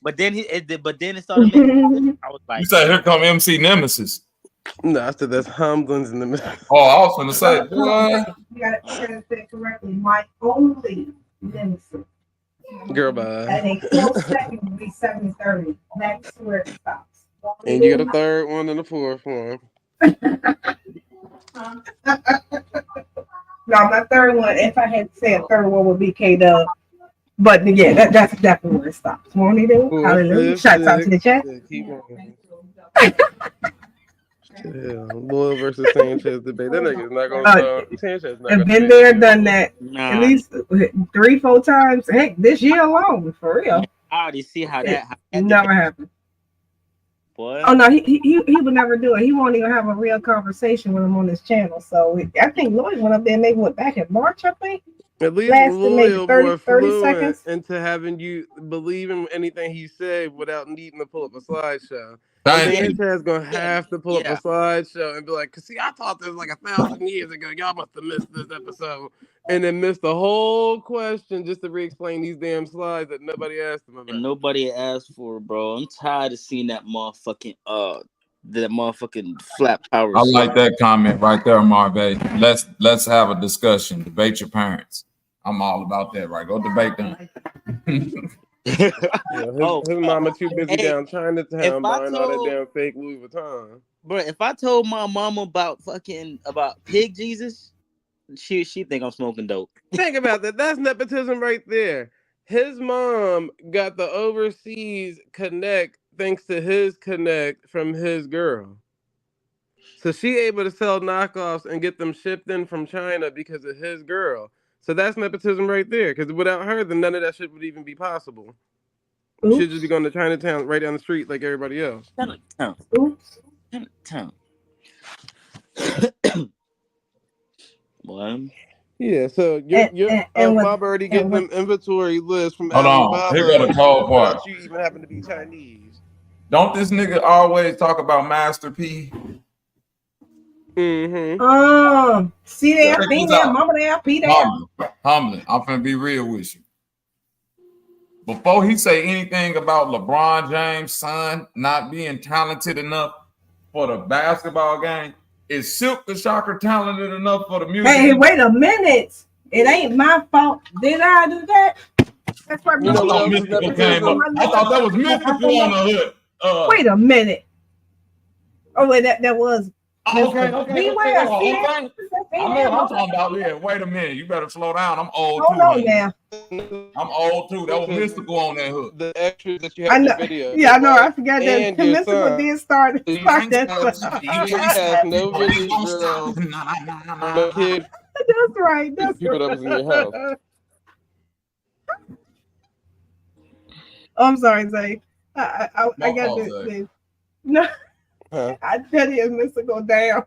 But then it started making. I was like, you said, here come MC Nemesis. No, I said that's Humbling's nemesis. Oh, I was gonna say, boy. You gotta say it correctly. My only nemesis. Girl, bye. And a close second would be 7:30. That's where it stops. And you got a third one and a fourth one. No, my third one, if I had to say a third one, would be K-Dub. But yeah, that's definitely where it stops. Won't he do? Hallelujah. Shouts out to the chat. Yeah, Loyal versus Sanchez debate. That nigga's not gonna Sanchez not I've been there, done that at least 3-4 times. Heck, this year alone, for real. I already see how that never happened. Boy. Oh no, he would never do it. He won't even have a real conversation with him on his channel. So I think Lloyd went up there maybe back in March, I think. At least Loyal more fluent into having you believe in anything he said without needing to pull up a slideshow. Sanchez gonna have to pull up a slideshow and be like, "Cause see, I taught this like 1,000 years ago. Y'all must have missed this episode," and then missed the whole question just to re-explain these damn slides that nobody asked him about. And nobody asked for, bro. I'm tired of seeing that motherfucking flat power. I like that comment right there, Marvay. Let's have a discussion. Debate your parents. I'm all about that, right? Go debate them. His mama too busy down Chinatown buying all that damn fake Louis Vuitton. Bro, if I told my mama about pig Jesus, she think I'm smoking dope. Think about that. That's nepotism right there. his mom got the overseas connect thanks to his connect from his girl. So she able to sell knockoffs and get them shipped in from China because of his girl. So that's nepotism right there. Because without her, then none of that shit would even be possible. She'd just be going to Chinatown right down the street like everybody else. Chinatown. Oops. Chinatown. Boy. Yeah, so your Bob already getting them inventory lists from Hold on, here go the cold part. You even happen to be Chinese. Don't this nigga always talk about Master P? Mm-hmm. See there, P there, mama there, P there. Humbling. I'm finna be real with you. Before he say anything about LeBron James' son not being talented enough for the basketball game, is Silk the Shocker talented enough for the music? Hey, wait a minute. It ain't my fault. Did I do that? That's why I thought Mystical came up. I thought that was Mystical on the hood. Wait a minute. Oh, wait, that was. Okay. Beware. I know what I'm talking about. Yeah, wait a minute. You better slow down. I'm old too. Hold on now. I'm old too. That was Mystical on that hood. The extras that you have in the video. Yeah, I know. I forgot that Mystical did start that. He has no video girl, no kid. That's right. That's people that was in your house. I'm sorry, Zay. I got this. No. Huh? I tell you, Mystical down.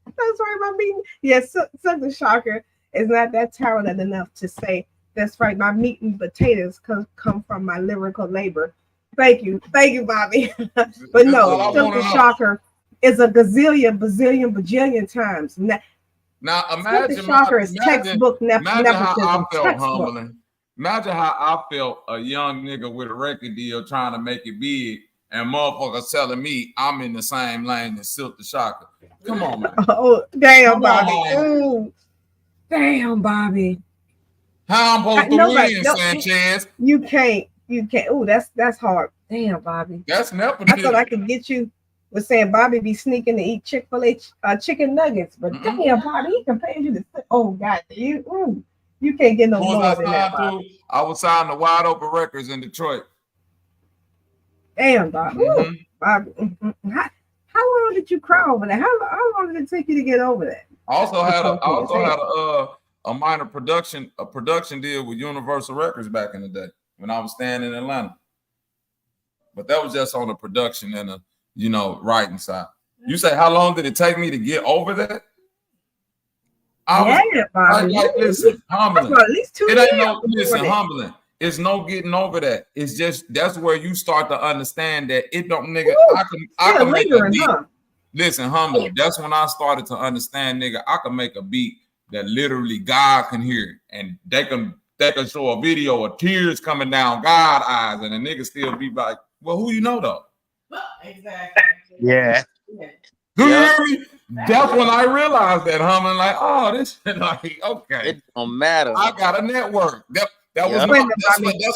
That's right, my meeting. Yes, such a shocker is not that talented enough to say, that's right, my meat and potatoes come from my lyrical labor. Thank you, Bobby. But no, such a shocker is a bazillion times. Now imagine shocker is textbook Imagine how I felt humbling. Imagine how I felt a young nigga with a record deal trying to make it big. And motherfuckers telling me I'm in the same lane as Silk the Shocker. Come on, man. Oh, damn, Bobby. Ooh. Damn, Bobby. How I'm supposed to win, Sanchez? You can't. Oh, that's hard. Damn, Bobby. That's nepotism. I thought I could get you with saying Bobby be sneaking to eat Chick-fil-A chicken nuggets. But damn, Bobby, he compared you to, oh, God. You can't get no more than that, Bobby. I was signed to Wide Open Records in Detroit. Damn, Bobby. Bobby. How long did you cry over that? How long did it take you to get over that? I also had a minor production deal with Universal Records back in the day when I was staying in Atlanta. But that was just on the production and the writing side. You say how long did it take me to get over that? Bobby. Listen, humbling. At least 2 years. Humbling. It's no getting over that. It's just that's where you start to understand that it don't, nigga. Ooh, I can make a beat. Huh? Listen, humbling. That's when I started to understand, nigga. I can make a beat that literally God can hear, and they can show a video of tears coming down God's eyes, and the nigga still be like, "Well, who you know though?" Exactly. Yeah. Do you hear me? That's when I realized that, humbling. Like, oh, this like okay. It don't matter. I got a network. That's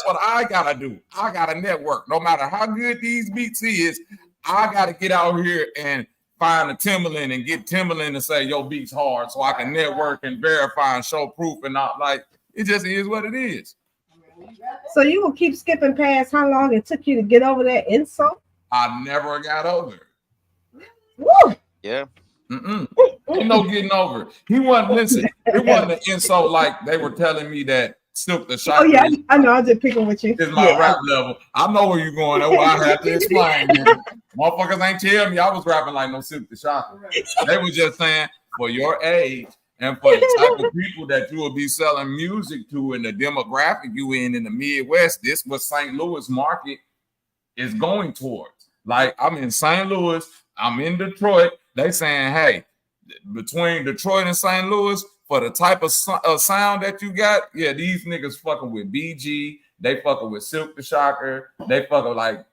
what I gotta do. I gotta network. No matter how good these beats is, I gotta get out here and find a Timberland and get Timberland to say your beat's hard, so I can network and verify and show proof and not like it just is what it is. So you will keep skipping past how long it took you to get over that insult? I never got over it. Woo! Yeah. Ain't no getting over it. He wasn't listen. It wasn't an insult like they were telling me that Silk the Shocker. Oh yeah, I know. I'm just picking with you. Is my rap level. I know where you're going. That's why I have to explain. Motherfuckers ain't tell me I was rapping like no Silk the Shocker. They were just saying for your age and for the type of people that you will be selling music to and the demographic you in the Midwest. This was St. Louis market is going towards. Like I'm in St. Louis. I'm in Detroit. They saying, hey, between Detroit and St. Louis, for the type of sound that you got, yeah, these niggas fucking with BG. They fucking with Silk the Shocker. They fucking like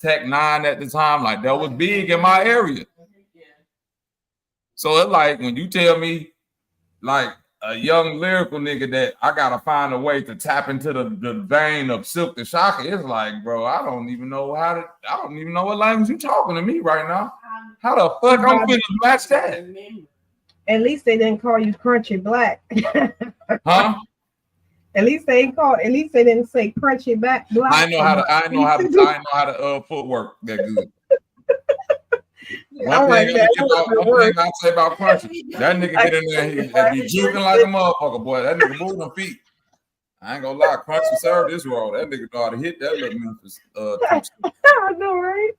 Tech 9 at the time. Like that was big in my area. So it's like when you tell me like a young lyrical nigga that I gotta find a way to tap into the vein of Silk the Shocker, it's like, bro, I don't even know what language you talking to me right now. How the fuck I'm finna match that? At least they didn't call you Crunchy Black. Huh? At least they ain't called. At least they didn't say crunchy back. I know how to footwork that good. One thing I'll say about Crunchy, that nigga get in there, he be juking like a motherfucker, boy. That nigga move them feet. I ain't gonna lie, Crunchy served this role. That nigga know how to hit that little Memphis. I know, right?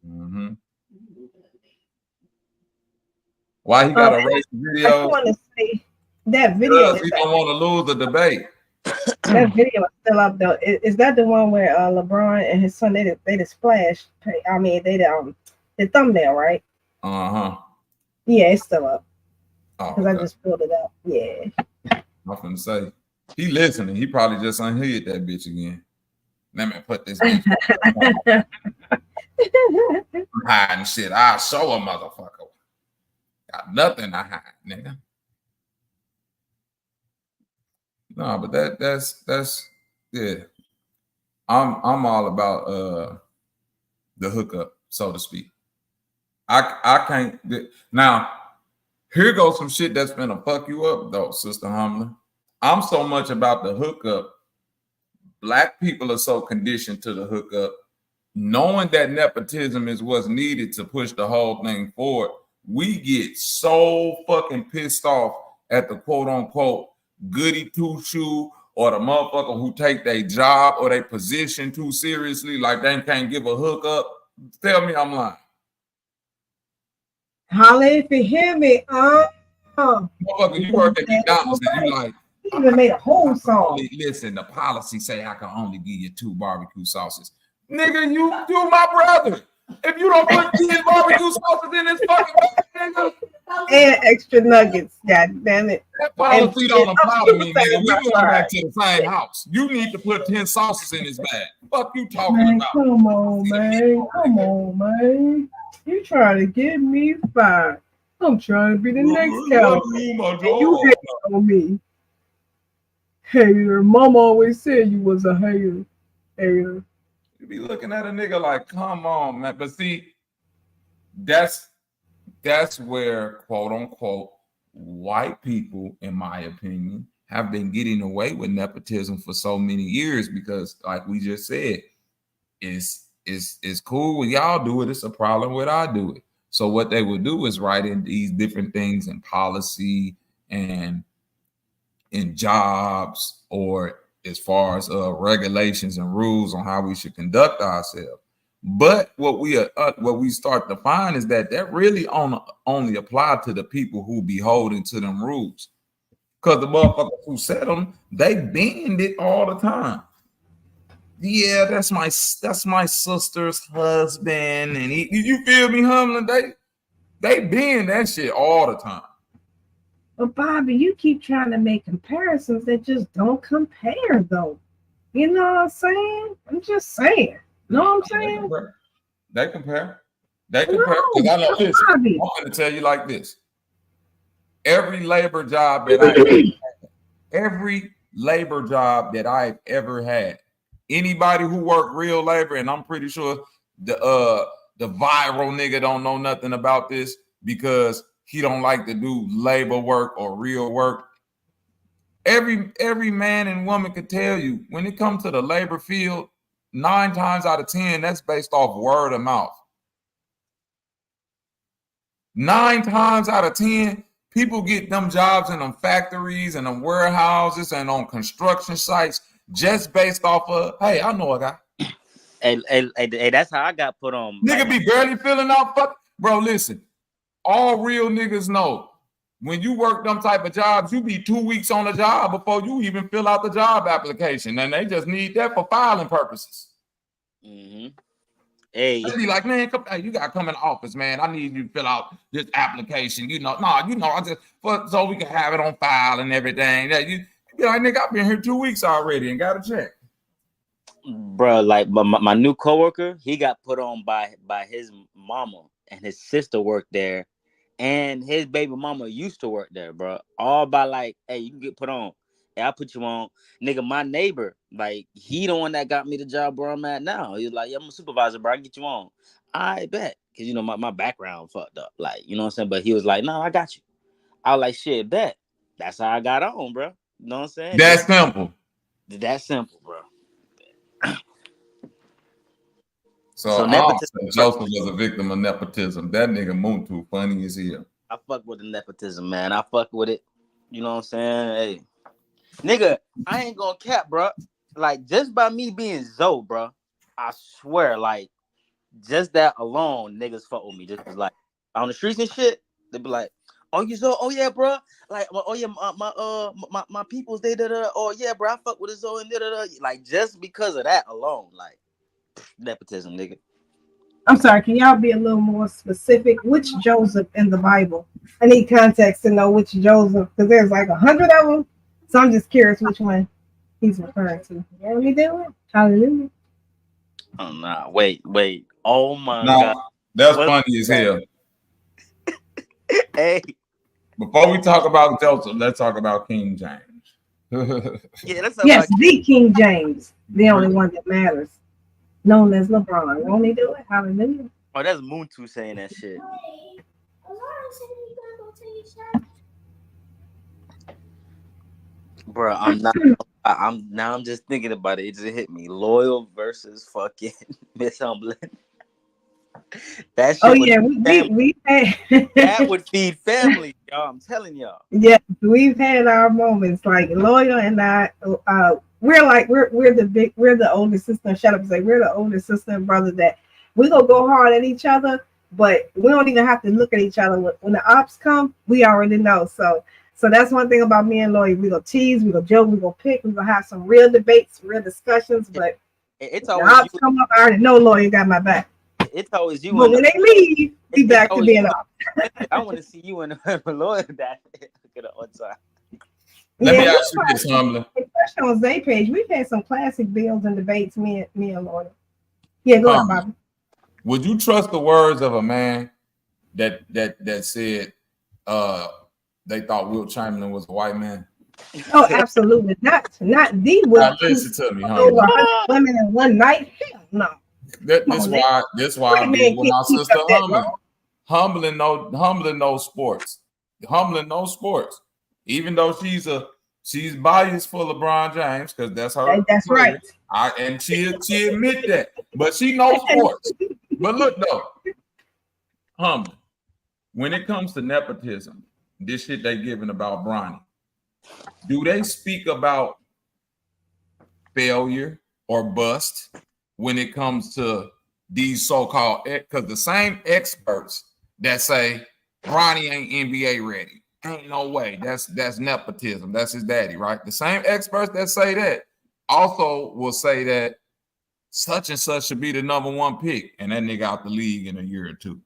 Mm-hmm. Why he got to erase the video? I want to see that video. Because he don't want to lose the debate. That video is still up though. Is that the one where LeBron and his son they just splashed? I mean, the thumbnail, right? Yeah, it's still up. Because I just pulled it up. Yeah. I'm finna say he listening. He probably just unhid that bitch again. Let me put this bitch. I'm hiding shit. I'll show a motherfucker. Got nothing to hide, nigga. No, but that's yeah. I'm all about the hookup, so to speak. I can't now. Here goes some shit that's gonna fuck you up, though, Sister Humler. I'm so much about the hookup. Black people are so conditioned to the hookup, knowing that nepotism is what's needed to push the whole thing forward. We get so fucking pissed off at the quote unquote goody two shoe or the motherfucker who take their job or their position too seriously, like they can't give a hookup. Tell me I'm lying. Holla if you hear me. Motherfucker, you work at McDonald's and you like, he even made a whole song. Listen, the policy say I can only give you 2 barbecue sauces. Nigga, you my brother. If you don't put 10 barbecue sauces in this fucking bag, nigga. And extra nuggets, god damn it. That policy don't apply to me, nigga. We going back to the same house. You need to put 10 sauces in this bag. Fuck you talking about? Come on, man. Come on, man. You trying to get me fired. I'm trying to be the next guy. You hate on me. Hater. Mama always said you was a hater. Hater. You be looking at a nigga like, come on, man. But see, that's where, quote unquote, white people, in my opinion, have been getting away with nepotism for so many years because, like we just said, it's cool when y'all do it. It's a problem when I do it. So what they would do is write in these different things in policy and in jobs or as far as regulations and rules on how we should conduct ourselves. But what we start to find is that really only apply to the people who be holding to them rules. Because the motherfuckers who set them, they bend it all the time. Yeah, that's my sister's husband, and you feel me, Humlin? They bend that shit all the time. But Bobby, you keep trying to make comparisons that just don't compare, though. You know what I'm saying? I'm just saying. You know what I'm saying? They compare. Because I know this. I'm going to tell you like this. Every labor job that I've ever had, anybody who worked real labor, and I'm pretty sure the viral nigga don't know nothing about this because he don't like to do labor work or real work. Every man and woman could tell you when it comes to the labor field, 9 times out of 10, that's based off word of mouth. 9 times out of 10, people get them jobs in them factories and them warehouses and on construction sites just based off of, hey, I know a guy. Hey, that's how I got put on. Nigga be barely filling out. Bro, listen. All real niggas know when you work them type of jobs, you be 2 weeks on the job before you even fill out the job application. And they just need that for filing purposes. Mm-hmm. Hey, they be like, man, you gotta come in the office, man. I need you to fill out this application. I just so we can have it on file and everything. That you be like, nigga, I've been here 2 weeks already and got a check. Bro, like my new coworker, he got put on by his mama, and his sister worked there, and his baby mama used to work there, bro. All by like, hey, you can get put on. Hey, I'll put you on. Nigga, my neighbor, like, he the one that got me the job where I'm at now. He was like, yeah, I'm a supervisor, bro. I get you on. I bet. Because, my background fucked up. Like, you know what I'm saying? But he was like, no, I got you. I was like, shit, bet. That's how I got on, bro. You know what I'm saying? That's simple. That simple, bro. So nepotism. Joseph was a victim of nepotism. That nigga Muntu funny as hell. I fuck with the nepotism, man. I fuck with it. You know what I'm saying? Hey, nigga, I ain't gonna cap, bro. Like, just by me being Zoe, bro, I swear, like, just that alone, niggas fuck with me. Just like on the streets and shit, they be like, "Oh, you Zoe? Oh yeah, bro. Like, oh yeah, my peoples, they da. Oh yeah, bro, I fuck with the Zoe and da. Like, just because of that alone, like, nepotism, nigga. I'm sorry, can y'all be a little more specific? Which Joseph in the Bible? I need context to know which Joseph, because there's like 100 of them. So I'm just curious which one he's referring to. You know what we doing? Hallelujah. Oh, nah, wait. Oh my God. That's funny as hell. Hey. Before we talk about Joseph, let's talk about King James. Yes, the King James, the only one that matters. Known as LeBron. Won't he do it? Hallelujah. Oh, that's Muntu saying that shit. Bro, I'm just thinking about it. It just hit me. Loyal versus fucking Miss Humbling. That shit we had that would feed family, y'all. I'm telling y'all. Yeah, we've had our moments. Like Loyal and I, we're the older sister. Shut up and say we're the older sister and brother that we gonna go hard at each other, but we don't even have to look at each other when the ops come. We already know. So that's one thing about me and Loyal. We gonna tease, we gonna joke, we gonna pick, we gonna have some real debates, real discussions. But it's always the ops come up. I already know Loyal got my back. It's always you. But when they leave, be back to being off. I want to see you and Loyal that on time. Let me ask you this, Humbling. Especially on Zay page, we've had some classic bills and debates, me and Loyal. Yeah, go ahead, Bobby. Would you trust the words of a man that said they thought Wilt Chamberlain was a white man? Oh, absolutely not the Wilt. Listen to me, Humbling. Women in one night? Hell no. This why I be with my sister Humbling. Humbling knows sports. Humbling knows sports. Even though she's biased for LeBron James because that's her. That's player. Right. And she admit that, but she knows sports. But look though, Humbling. When it comes to nepotism, this shit they giving about Bronny, do they speak about failure or bust? When it comes to these so-called, because the same experts that say Bronny ain't NBA ready, ain't no way. That's nepotism. That's his daddy, right? The same experts that say that also will say that such and such should be the #1 pick, and that nigga out the league in a year or two.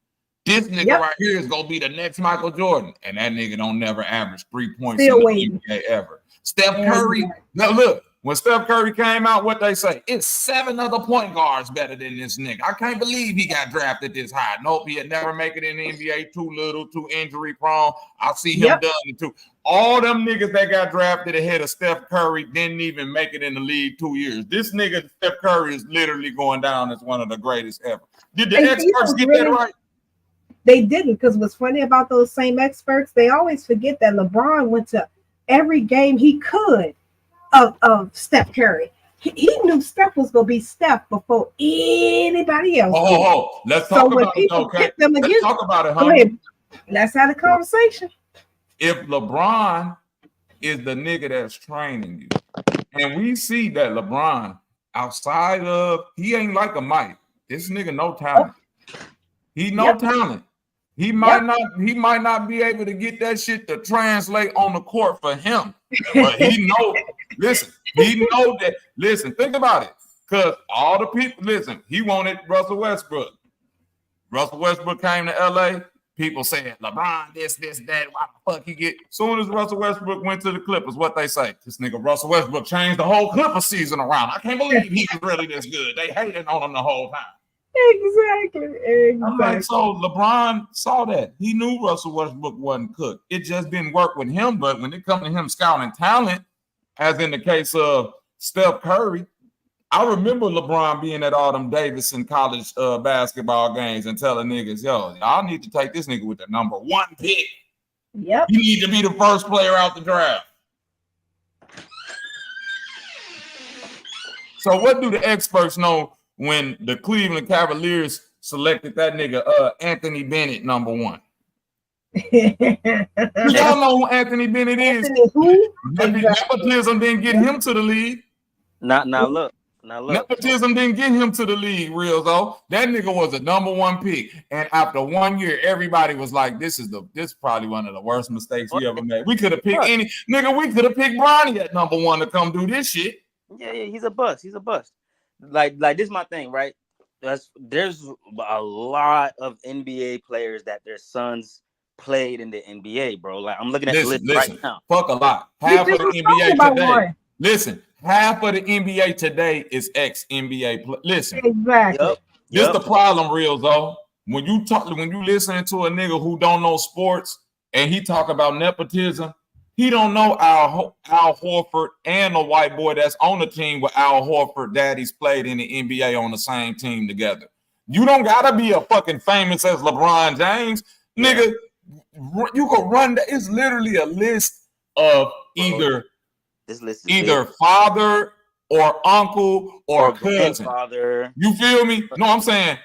This nigga right here is gonna be the next Michael Jordan, and that nigga don't never average 3 points in the NBA ever. Steph Curry, now look. When Steph Curry came out, what they say? It's 7 other point guards better than this nigga. I can't believe he got drafted this high. Nope, he'd never make it in the NBA. Too little, too injury prone. I see him done it too. All them niggas that got drafted ahead of Steph Curry didn't even make it in the league 2 years. This nigga, Steph Curry, is literally going down as one of the greatest ever. Did the experts get that right? They didn't, because what's funny about those same experts, they always forget that LeBron went to every game he could of Steph Curry. He knew Steph was gonna be Steph before anybody else. Let's talk about it. Okay, let's talk about it, honey. Let's have a conversation. If LeBron is the nigga that's training you, and we see that LeBron outside of, he ain't like a Mike. This nigga no talent. He no talent. He might not be able to get that shit to translate on the court for him. But he know, listen, think about it. Because all the people, listen, he wanted Russell Westbrook. Russell Westbrook came to LA. People saying, LeBron, this, that, why the fuck he get? Soon as Russell Westbrook went to the Clippers, what they say? This nigga Russell Westbrook changed the whole Clippers season around. I can't believe he was really this good. They hated on him the whole time. Exactly. I'm like, so LeBron saw that. He knew Russell Westbrook wasn't cooked. It just didn't work with him. But when it comes to him scouting talent, as in the case of Steph Curry, I remember LeBron being at all them Davidson college basketball games and telling niggas, yo, y'all need to take this nigga with the #1 pick. Yep. You need to be the first player out the draft. So what do the experts know when the Cleveland Cavaliers selected that nigga Anthony Bennett number 1? Y'all know who Anthony Bennett is. Anthony who? Nepotism didn't get him to the league. Now look. Nepotism didn't get him to the league, real though. That nigga was a number 1 pick, and after 1 year, everybody was like, "This is probably one of the worst mistakes we ever made. We could have picked any nigga. We could have picked Bronny at number 1 to come do this shit." Yeah, he's a bust. Like this is my thing, right? There's a lot of NBA players that their sons played in the NBA, bro. Like I'm looking at the list right now. Fuck a lot. Half of the NBA today. Listen, half of the NBA today is ex-NBA. Listen, exactly. This the problem, real though. When you listening to a nigga who don't know sports and he talk about nepotism, he don't know Al Horford and the white boy that's on the team with Al Horford daddies played in the NBA on the same team together. You don't gotta be a fucking famous as LeBron James, nigga. You can run that. It's literally a list of either father or uncle or cousin. Father. You feel me? No, I'm saying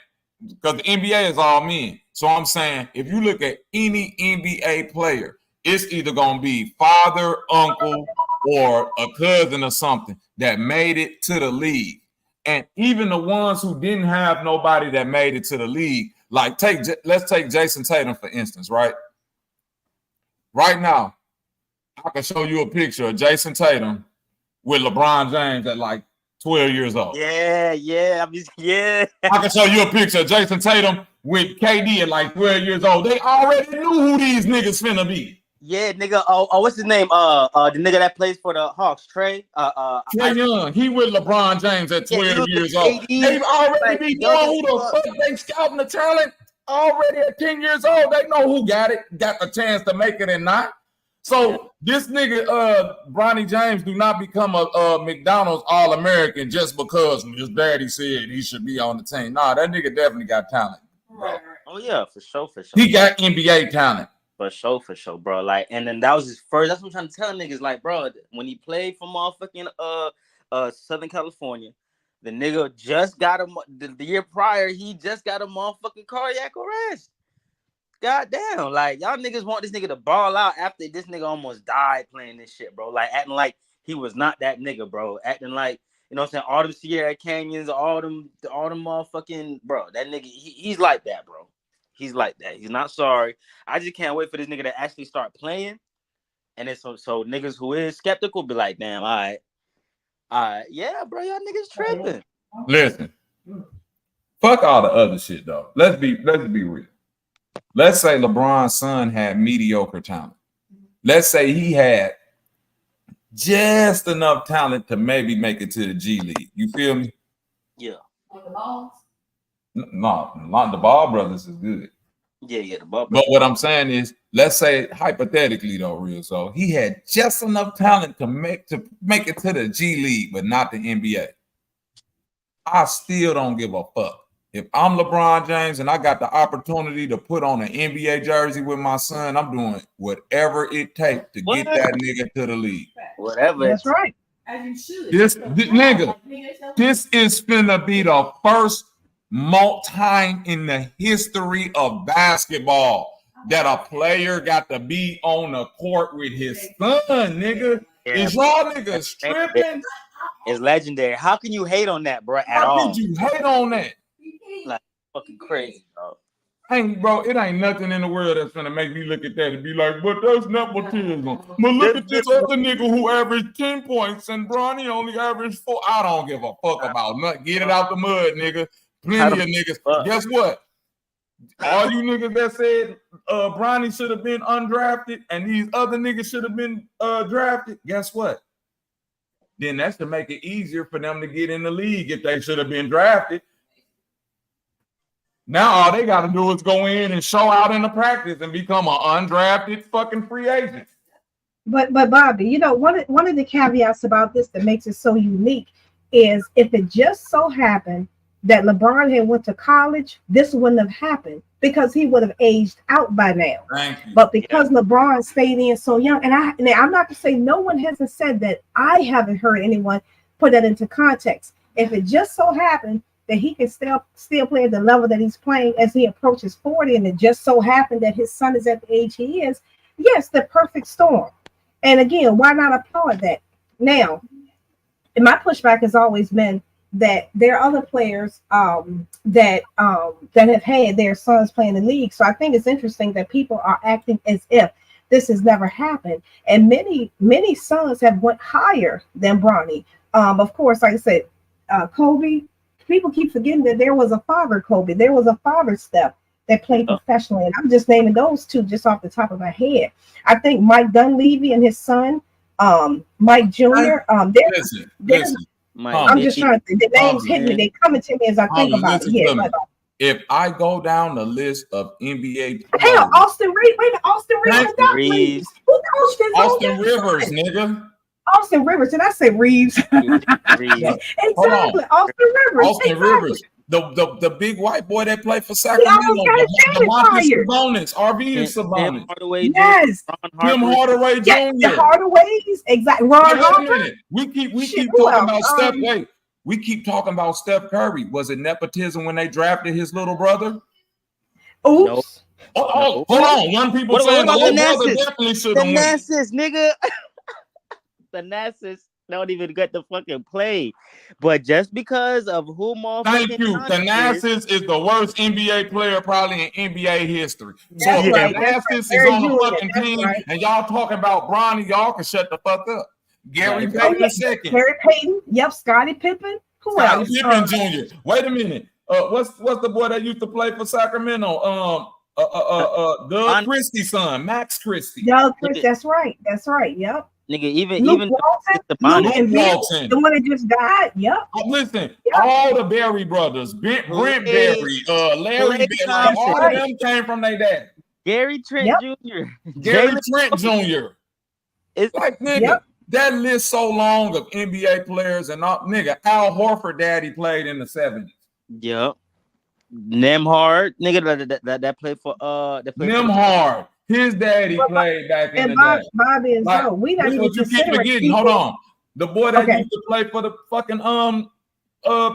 because the NBA is all men. So I'm saying if you look at any NBA player, it's either gonna be father, uncle, or a cousin or something that made it to the league. And even the ones who didn't have nobody that made it to the league, like let's take Jason Tatum for instance, right? Right now, I can show you a picture of Jason Tatum with LeBron James at like 12 years old. Yeah. I can show you a picture of Jason Tatum with KD at like 12 years old. They already knew who these niggas finna be. Yeah, nigga. Oh, what's his name? The nigga that plays for the Hawks, Trey. Trey Young. He with LeBron James at 12 years old. They've already be knowing who the fuck they scouting the talent. Already at 10 years old, they know who got the chance to make it and not. So this nigga, Bronny James, do not become a McDonald's All-American just because his daddy said he should be on the team. Nah, that nigga definitely got talent, bro. Oh yeah, for sure. He got NBA talent. For sure, bro. Like, and then that was his first. That's what I'm trying to tell niggas. Like, bro, when he played for motherfucking Southern California, the nigga just got the year prior. He just got a motherfucking cardiac arrest. Goddamn, like y'all niggas want this nigga to ball out after this nigga almost died playing this shit, bro. Like acting like he was not that nigga, bro. Acting like, you know what I'm saying, all them Sierra Canyons, all them motherfucking, bro. That nigga, he's like that, bro. He's like that. He's not sorry. I just can't wait for this nigga to actually start playing. And then so niggas who is skeptical be like, damn, all right, yeah, bro, y'all niggas tripping. Listen, fuck all the other shit though. Let's be real. Let's say LeBron's son had mediocre talent. Let's say he had just enough talent to maybe make it to the G League. You feel me? Yeah. No, the Ball brothers is good. Yeah, the Ball brothers. But what I'm saying is, let's say hypothetically though, real so he had just enough talent to make it to the G League, but not the NBA. I still don't give a fuck. If I'm LeBron James and I got the opportunity to put on an NBA jersey with my son, I'm doing whatever it takes to get that nigga to the league. Whatever. That's right. As you should. This is finna be the first time in the history of basketball that a player got to be on the court with his son, nigga. Yeah. Is y'all niggas tripping? It's legendary. How can you hate on that, bro? At all? How could you hate on that? Like fucking crazy, bro. Bro, it ain't nothing in the world that's gonna make me look at that and be like, but that's nepotism. But look at this other nigga who averaged 10 points and Bronny only averaged 4. I don't give a fuck about nothing. Get it out the mud, nigga. Plenty of niggas. Guess what? All you niggas that said Bronny should have been undrafted and these other niggas should have been drafted, guess what? Then that's to make it easier for them to get in the league if they should have been drafted. Now all they got to do is go in and show out in the practice and become an undrafted fucking free agent. But Bobby, you know, one of the caveats about this that makes it so unique is if it just so happened that LeBron had went to college, this wouldn't have happened because he would have aged out by now. But because LeBron stayed in so young, and I'm not to say no one hasn't said that. I haven't heard anyone put that into context. If it just so happened that he can still play at the level that he's playing as he approaches 40, and it just so happened that his son is at the age he is, yes, the perfect storm. And again, why not applaud that? Now, and my pushback has always been that there are other players that have had their sons playing in the league. So I think it's interesting that people are acting as if this has never happened. And many sons have went higher than Bronny. Of course, like I said, Kobe, people keep forgetting that there was a father Kobe. There was a father Steph that played professionally. And I'm just naming those two just off the top of my head. I think Mike Dunleavy and his son, Mike Jr. Listen. I'm just trying to think. The names hit me. They coming to me as I think about it. Yeah, if I go down the list of NBA players, hell, Austin Reeves. Wait, Austin Reeves. Who coached his Austin Rivers, nigga. Austin Rivers. Did I say Reeves? Exactly. Austin Rivers. Austin Rivers. The big white boy that played for Sacramento. The Sabonis. RV Sabonis. Yes. Tim Hardaway Jr. The Hardaways. Exactly. Ron Harper. We keep talking about Steph. Wait. We keep talking about Steph Curry. Was it nepotism when they drafted his little brother? Oops. Nope. Hold on. Young people saying the little brother definitely should have won. The Nassus, nigga. The Nassus don't even get the fucking play. But just because of who motherfucking Thank you. Thanasis is the worst NBA player probably in NBA history. So if Thanasis is on the fucking team and y'all talking about Bronny, y'all can shut the fuck up. Gary Payton second. Gary Payton. Yep. Scottie Pippen. Who else? Scottie Pippen Jr. Wait a minute. What's the boy that used to play for Sacramento? Doug Christie's son, Max Christie. Doug Christie. That's right. Yep. Nigga, even Luke Walton, the one that just died. Yep. Listen, all the Berry brothers, Brent Berry, Larry Berry, all of them came from their dad. Gary Trent Jr. Gary Trent Jr. It's like nigga, that list so long of NBA players and all, nigga. Al Horford daddy played in the 70s. Yep. Nemhard, nigga, that played for Nemhard. His daddy played back in the day. Bobby and Joe. We not what you keep forgetting. Hold on. The boy that used to play for the fucking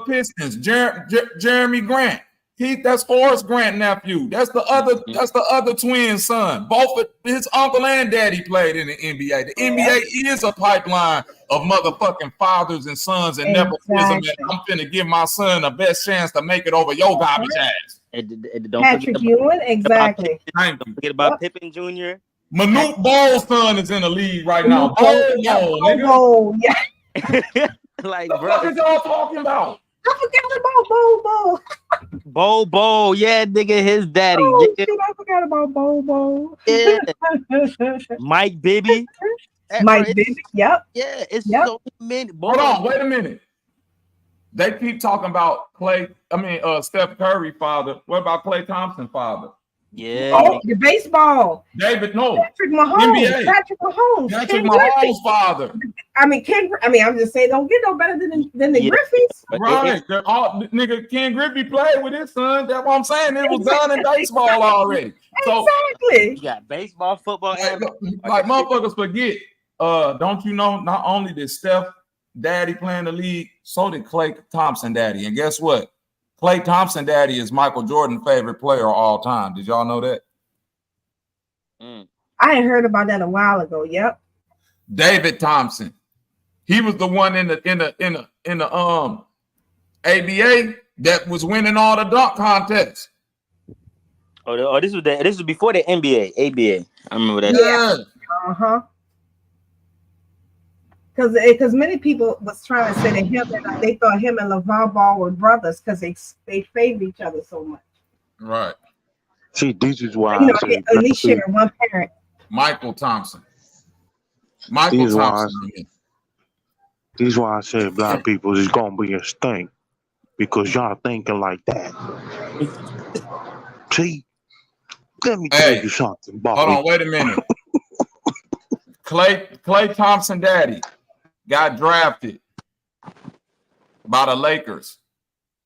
Pistons, Jeremy Grant. That's Forrest Grant nephew. That's the other twin son. Both of his uncle and daddy played in the NBA. The NBA is a pipeline of motherfucking fathers and sons and nepotism. And I'm finna give my son the best chance to make it over your garbage ass. Don't Patrick Ewing, exactly. Don't forget about Pippen Jr. Manute Ball's son is in the league right now. Ball, yeah. Like, what the fuck is y'all talking about? I forgot about Bo. Bo, yeah, nigga, his daddy. Oh, shit, I forgot about Bo. Yeah. Mike Bibby. Bibby, yep. Yeah, it's so many. Hold on, wait a minute. They keep talking about Steph Curry father. What about Klay Thompson father? Yeah. Oh, the baseball. Patrick Mahomes. NBA. Patrick Mahomes' father. I'm just saying, don't get no better than the Griffeys. Right. Nigga, Ken Griffey played with his son. That's what I'm saying. It was done in baseball already. Exactly. You got baseball, football, like motherfuckers forget. Don't you know? Not only did Steph daddy play in the league, so did Klay Thompson daddy. And guess what? Klay Thompson daddy is Michael Jordan's favorite player of all time. Did y'all know that? I had heard about that a while ago. Yep. David Thompson. He was the one in the ABA that was winning all the dunk contests. Oh, this was before the NBA, ABA. I remember that. Yeah. Because many people was trying to say that they thought him and LeVar Ball were brothers because they favor each other so much. Right. See, this is why at least share one parent. Michael Thompson. This is why I said black people is gonna be a stink because y'all thinking like that. See, let me tell you something, Bobby. Hold on, wait a minute. Klay Thompson daddy got drafted by the Lakers.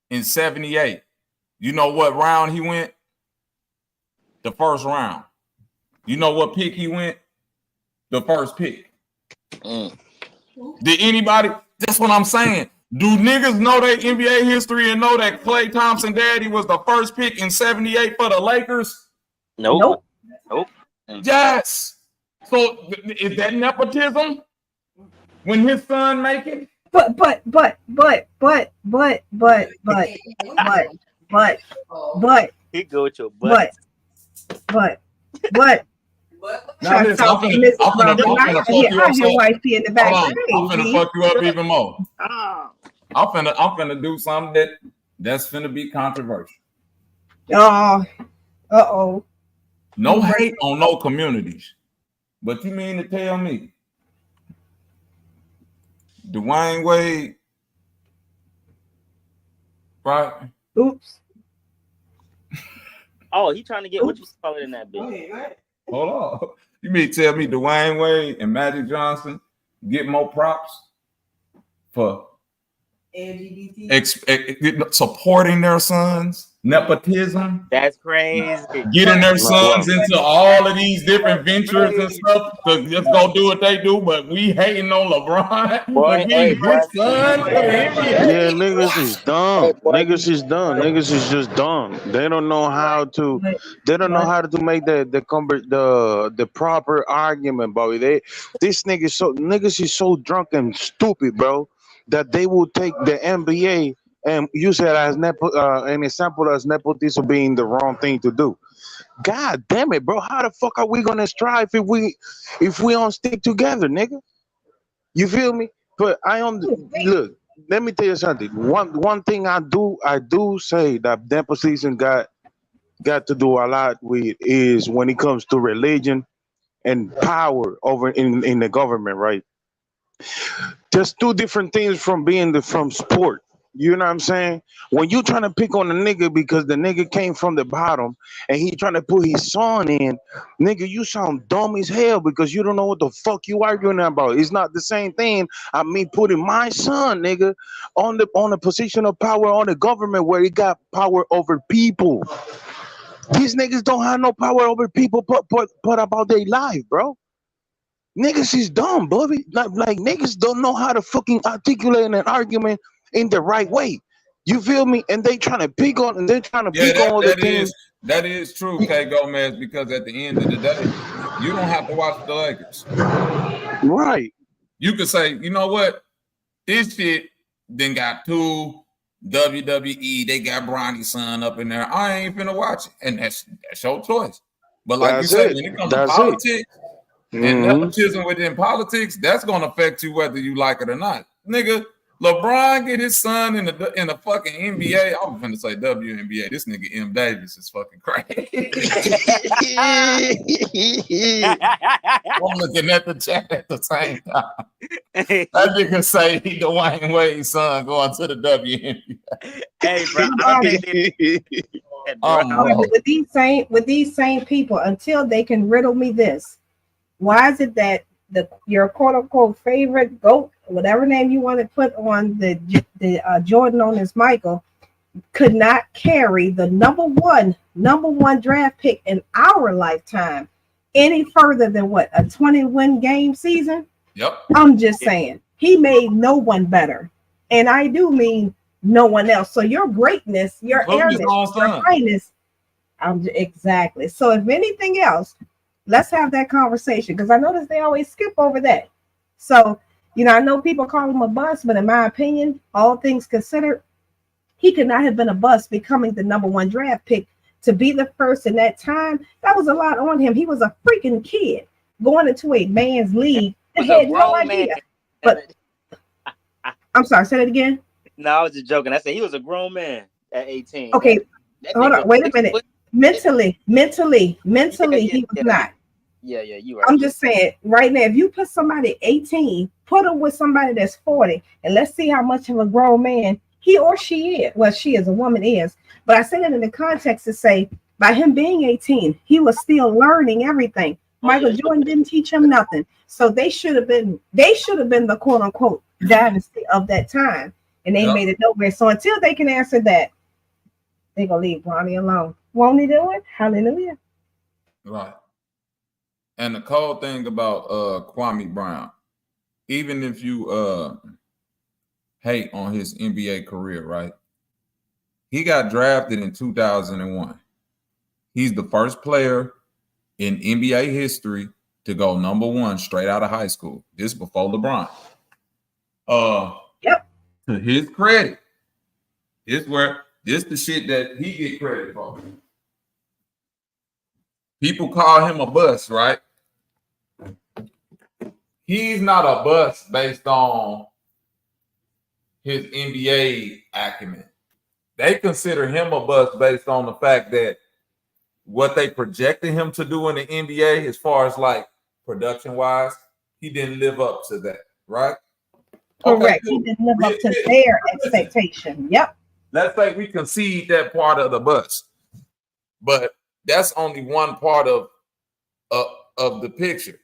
in 78. You know what round he went? The first round. You know what pick he went? The first pick. Did anybody? That's what I'm saying. Do niggas know their NBA history and know that Klay Thompson daddy was the first pick in 78 for the Lakers? Nope. Yes. So is that nepotism? When his son make it? But he go with your butt. But now listen, I'm finna fuck you up even more. I'm finna do something that's finna be controversial. No hate on no communities. But you mean to tell me Dwayne Wade, right? Oops. Oh, he trying to get what you call it in that bitch. Hold on. You mean to tell me Dwayne Wade and Magic Johnson get more props for supporting their sons? Nepotism. That's crazy. Getting their sons into all of these different ventures and stuff to just go do what they do, but we hating on LeBron. Yeah, niggas is dumb. Niggas is dumb. Niggas is just dumb. They don't know how to. They don't know how to make the proper argument, bro. This niggas is so drunk and stupid, bro, that they will take the NBA and use it as an example as nepotism being the wrong thing to do. God damn it, bro! How the fuck are we gonna strive if we don't stick together, nigga? You feel me? But look. Let me tell you something. One thing I do say that nepotism got to do a lot with is when it comes to religion and power over in the government, right? There's two different things from from sport. You know what I'm saying? When you trying to pick on a nigga because the nigga came from the bottom and he trying to put his son in, nigga, you sound dumb as hell because you don't know what the fuck you arguing about. It's not the same thing. I mean, putting my son, nigga, on the position of power on the government where he got power over people. These niggas don't have no power over people, but about their life, bro. Niggas is dumb, Bobby. Like niggas don't know how to fucking articulate an argument in the right way. You feel me? And they trying to pick on all the things. That is true, K. Gomez, because at the end of the day, you don't have to watch the Lakers. Right. You could say, you know what? This shit then got two WWE, they got Bronny's son up in there. I ain't finna watch it. And that's your choice. But like you said, when it comes to politics and nepotism within politics, that's gonna affect you whether you like it or not. Nigga, LeBron get his son in the fucking NBA. I was finna say WNBA. This nigga M. Davis is fucking crazy. I'm looking at the chat at the same time. That nigga say he Dwayne Wade's son going to the WNBA. Hey, bro. With these same people, until they can riddle me this, why is it that your quote unquote favorite GOAT, whatever name you want to put on the Jordan known as Michael, could not carry the number one draft pick in our lifetime any further than what, a 20-win game season? Yep. I'm just saying he made no one better, and I do mean no one else. So your greatness, your airness, your kindness, exactly. So if anything else, let's have that conversation, because I notice they always skip over that. So, I know people call him a bust, but in my opinion, all things considered, he could not have been a bust becoming the number one draft pick. To be the first in that time, that was a lot on him. He was a freaking kid going into a man's league and had no idea. But I'm sorry, say that again. No, I was just joking. I said he was a grown man at 18. Okay, hold on, wait a minute. Mentally, he was not. Yeah, you right. I'm just saying, right now, if you put somebody 18, put him with somebody that's 40, and let's see how much of a grown man he or she is. Well, she is, a woman is. But I say that in the context to say, by him being 18, he was still learning everything. Michael Jordan didn't teach him nothing. So they should have been the quote unquote dynasty of that time. and they made it nowhere. So until they can answer that, they're gonna leave Ronnie alone. Won't he do it? Hallelujah. Right. And the cold thing about Kwame Brown, even if you hate on his NBA career, right? He got drafted in 2001. He's the first player in NBA history to go number one straight out of high school. This before LeBron. Yep. To his credit, this the shit that he get credit for. People call him a bust, right? He's not a bust based on his NBA acumen. They consider him a bust based on the fact that what they projected him to do in the NBA, as far as like production wise, he didn't live up to that, right? Correct. Okay, cool. He didn't live up to their expectation. Yep. Let's say we concede that part of the bust, but that's only one part of the picture.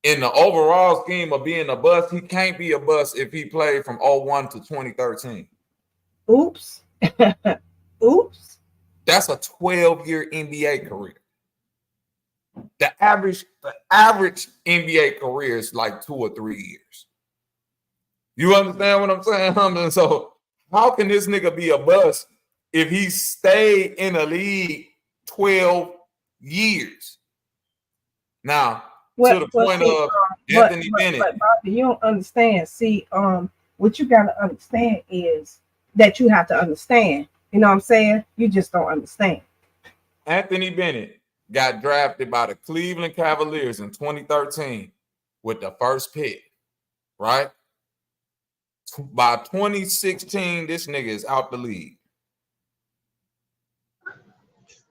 In the overall scheme of being a bust, he can't be a bust if he played from 01 to 2013. Oops. Oops. That's a 12-year NBA career. The average NBA career is like 2 or 3 years. You understand what I'm saying? So how can this nigga be a bust if he stayed in the league 12 years? Now, to the point of Anthony Bennett. But Bobby, you don't understand. See, what you got to understand is that you have to understand. You know what I'm saying? You just don't understand. Anthony Bennett got drafted by the Cleveland Cavaliers in 2013 with the first pick, right? By 2016, this nigga is out the league.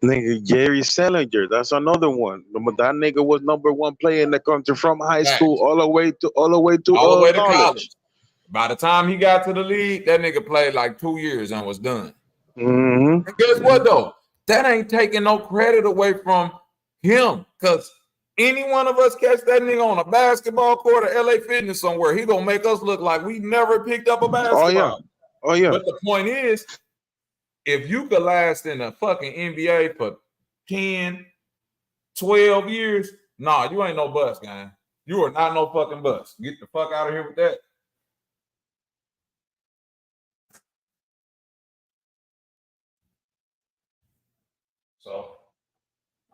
Nigga, Jerry Salinger, that's another one. That nigga was number one player in the country from high school all the way to college. By the time he got to the league, that nigga played like 2 years and was done. Mm-hmm. And guess what though? That ain't taking no credit away from him, because any one of us catch that nigga on a basketball court or LA Fitness somewhere, he gonna make us look like we never picked up a basketball. Oh yeah. But the point is, if you could last in the fucking NBA for 10, 12 years, nah, you ain't no bust, guy. You are not no fucking bust. Get the fuck out of here with that. So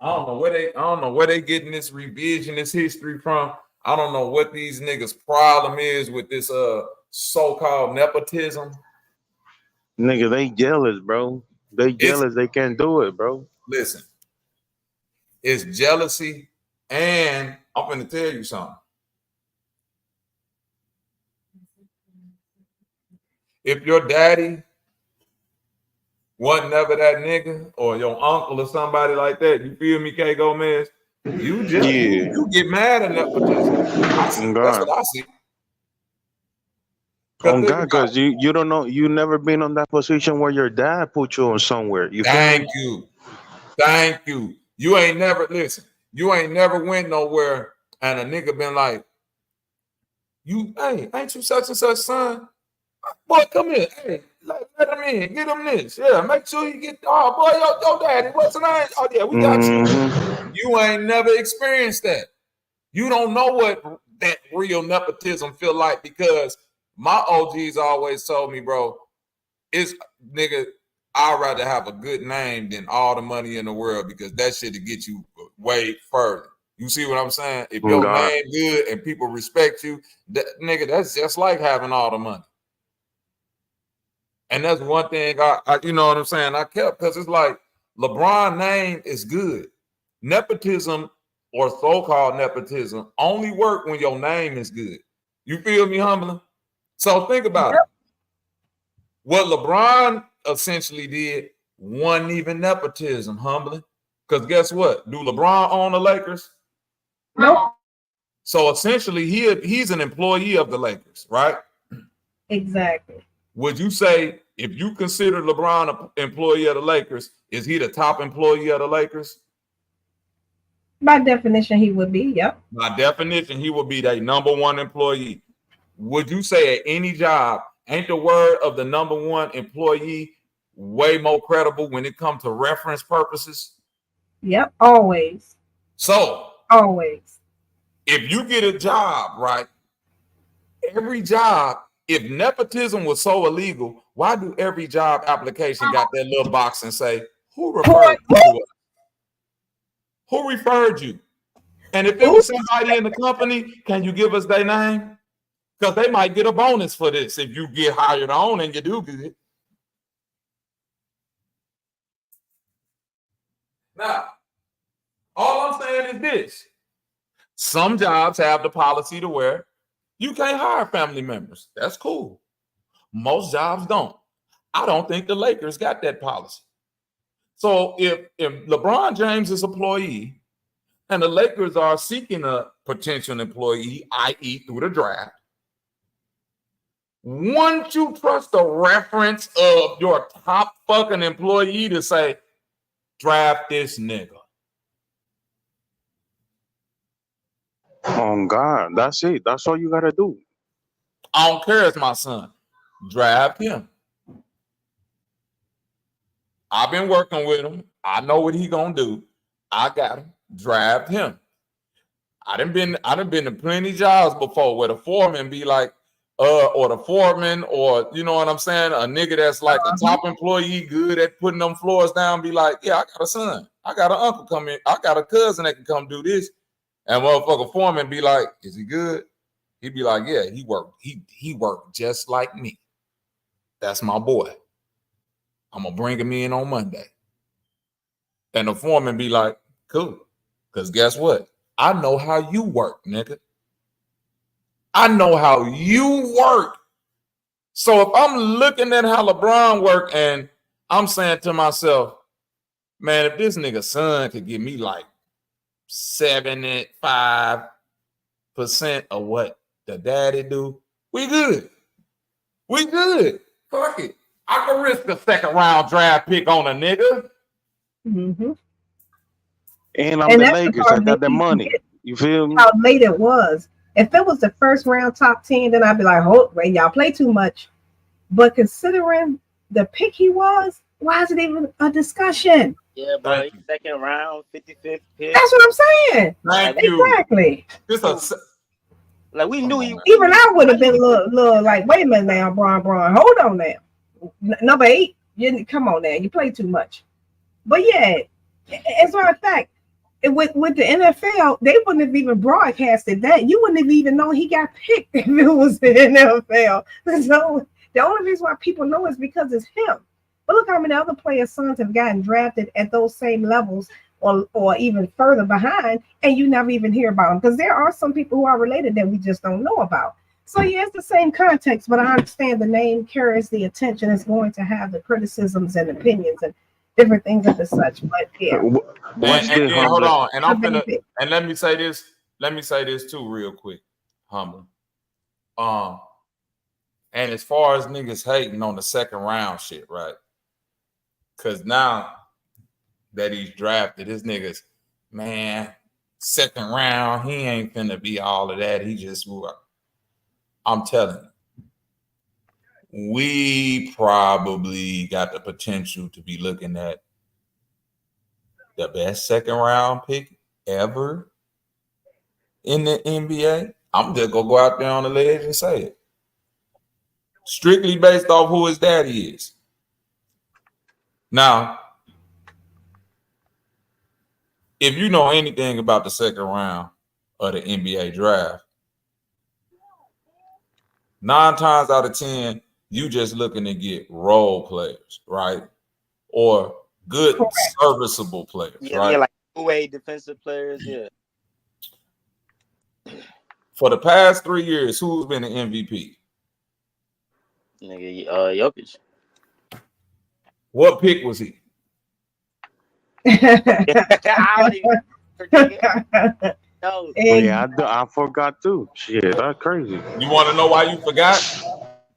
I don't know where they getting this revisionist history from. I don't know what these niggas' problem is with this so-called nepotism. Nigga, they jealous, bro. They jealous. They can't do it, bro. Listen, it's jealousy, and I'm gonna tell you something. If your daddy wasn't never that nigga, or your uncle or somebody like that, you feel me, K. Gomez? You just you get mad at nepotism. That's what I see. Oh God, because you don't know, you never been on that position where your dad put you on somewhere. Thank you. You ain't never you ain't never went nowhere and a nigga been like, ain't you such and such son? Boy, come here. Hey, let him in. Get him this. Yeah, make sure you get your daddy. What's the name? Oh yeah, we got you. You ain't never experienced that. You don't know what that real nepotism feel like, because my OGs always told me, bro, it's nigga, I'd rather have a good name than all the money in the world, because that shit will get you way further. You see what I'm saying? If your name good and people respect you, nigga, that's just like having all the money. And that's one thing I you know what I'm saying, I kept, because it's like LeBron's name is good. Nepotism, or so-called nepotism, only work when your name is good. You feel me, Humbling? So think about it. What LeBron essentially did wasn't even nepotism, Humbling. Because guess what? Do LeBron own the Lakers? Nope. So essentially, he's an employee of the Lakers, right? Exactly. Would you say, if you consider LeBron an employee of the Lakers, is he the top employee of the Lakers? By definition, he would be, By definition, he would be their number one employee. Would you say at any job, Ain't the word of the number one employee way more credible when it comes to reference purposes? Yep, always. So, always. If you get a job, right? Every job, if nepotism was so illegal, why do every job application got that little box and say, who referred you to us? Who referred you? And if it was somebody in the company, can you give us their name? Because they might get a bonus for this if you get hired on and you do good. Now, all I'm saying is this. Some jobs have the policy to where you can't hire family members. That's cool. Most jobs don't. I don't think the Lakers got that policy. So if LeBron James is an employee and the Lakers are seeking a potential employee, i.e. through the draft, wouldn't you trust the reference of your top fucking employee to say, draft this nigga? Oh God, that's it. That's all you gotta do. I don't care, it's my son. Draft him. I've been working with him. I know what he gonna do. I got him. Draft him. I done been to plenty jobs before where the foreman be like, or the foreman, or you know what I'm saying, a nigga that's like a top employee, good at putting them floors down, be like, yeah, I got a son, I got an uncle come in, I got a cousin that can come do this, and motherfucker foreman be like, is he good? He be like, yeah, he worked just like me. That's my boy. I'm gonna bring him in on Monday. And the foreman be like, cool, because guess what? I know how you work, nigga. I know how you work. So if I'm looking at how LeBron work and I'm saying to myself, man, if this nigga son could give me like 75% of what the daddy do, we good. We good. Fuck it. I can risk a second round draft pick on a nigga. Mm-hmm. And I'm the Lakers. I got the money. You feel me? How late it was. If it was the first round top 10, then I'd be like, oh, wait, y'all play too much. But considering the pick he was, why is it even a discussion? Yeah, bro. Second round, 55th pick. That's what I'm saying. Thank you. Exactly. Like we knew he. Even I would have been a little like, wait a minute now, Bron, hold on now. Number 8, come on now, you play too much. But yeah, as a matter of fact, with the NFL, they wouldn't have even broadcasted that. You wouldn't have even known he got picked if it was the NFL. So the only reason why people know is because it's him. But look how many other players' sons have gotten drafted at those same levels or even further behind, and you never even hear about them. Because there are some people who are related that we just don't know about. So yeah, it's the same context, but I understand the name carries the attention. It's going to have the criticisms and opinions and different things of the such. But yeah. And hold on, and let me say this. Let me say this too, real quick, humble. And as far as niggas hating on the second round shit, right? Because now that he's drafted, his niggas, man, second round, he ain't finna be all of that. He just, I'm telling you, we probably got the potential to be looking at the best second round pick ever in the NBA. I'm just gonna go out there on the ledge and say it. Strictly based off who his daddy is. Now, if you know anything about the second round of the NBA draft, 9 times out of 10, you just looking to get role players, right? Or good, serviceable players, right? Yeah, like two-way defensive players, yeah. For the past 3 years, who's been the MVP? Nigga, Jokic. What pick was he? No. Yeah, I forgot too. Shit, that's crazy. You want to know why you forgot?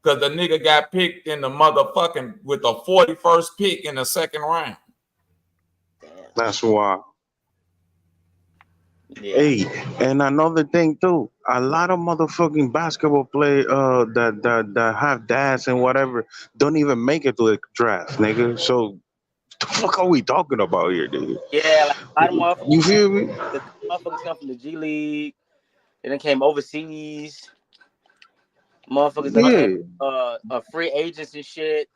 Because the nigga got picked in the motherfucking with the 41st pick in the second round. That's why. Yeah. Hey, and another thing too, a lot of motherfucking basketball play that have dads and whatever don't even make it to the draft, nigga. So the fuck are we talking about here, dude? Yeah, like a lot of You motherfuckers, feel me? the motherfuckers come from the G League, they then came overseas. Motherfuckers that came Yeah. free agents and shit.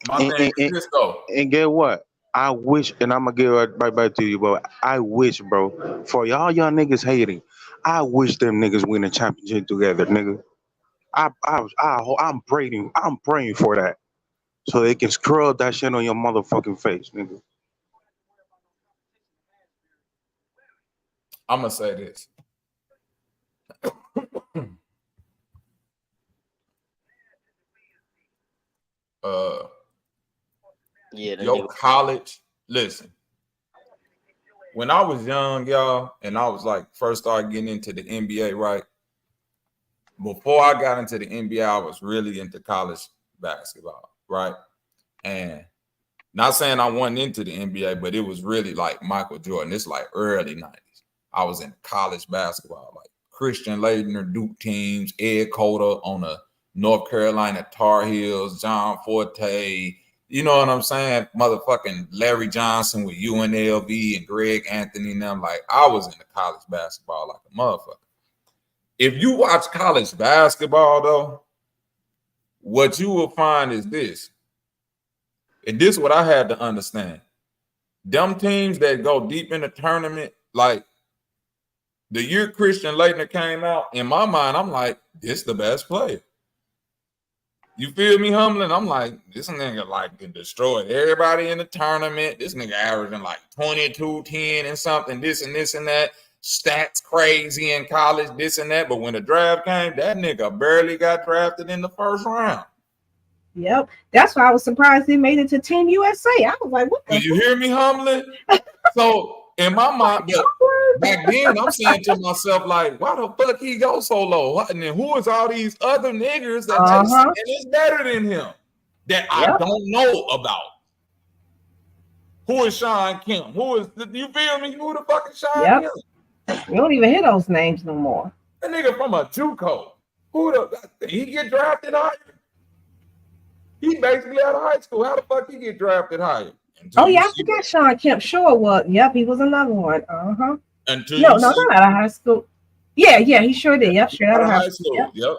My And, thing and, is and, this though. and get what? I wish, and I'm gonna give it right back to you, but I wish, bro, for y'all niggas hating, I wish them niggas win a championship together, nigga. I'm praying for that, so they can scrub that shit on your motherfucking face, nigga. I'm gonna say this. Yo, college. Listen, when I was young, y'all, and I was like first started getting into the NBA, right? Before I got into the NBA, I was really into college basketball, right? And not saying I wasn't into the NBA, but it was really like Michael Jordan. It's like early 90s. I was in college basketball, like Christian Laettner, Duke teams, Ed Cota on the North Carolina Tar Heels, John Forte, you know what I'm saying? Motherfucking Larry Johnson with UNLV and Greg Anthony and them. Like, I was into college basketball like a motherfucker. If you watch college basketball, though, what you will find is this. And this is what I had to understand. Them teams that go deep in the tournament, like the year Christian Laettner came out, in my mind, I'm like, this the best player. You feel me, Humbling? I'm like, this nigga like can destroy everybody in the tournament. This nigga averaging like 22, 10 and something, this and this and that. Stats crazy in college, this and that. But when the draft came, that nigga barely got drafted in the first round. Yep. That's why I was surprised he made it to Team USA. I was like, what the Did you hear me, Humbling? So in my mind, back then I'm saying to myself, like, why the fuck he go so low? And then who is all these other niggas that they saying is better than him that I don't know about? Who is Sean Kemp? Who is, you feel me? Who the fuck is Sean Kemp? You don't even hear those names no more. That nigga from a JUCO. Who the, he get drafted higher? He basically out of high school. How the fuck he get drafted higher? Oh yeah, I forgot Sean Kemp. Sure was. Yep, he was another one. No, not out of high school. Yeah, he sure did. Yep, straight out of high school. Yep.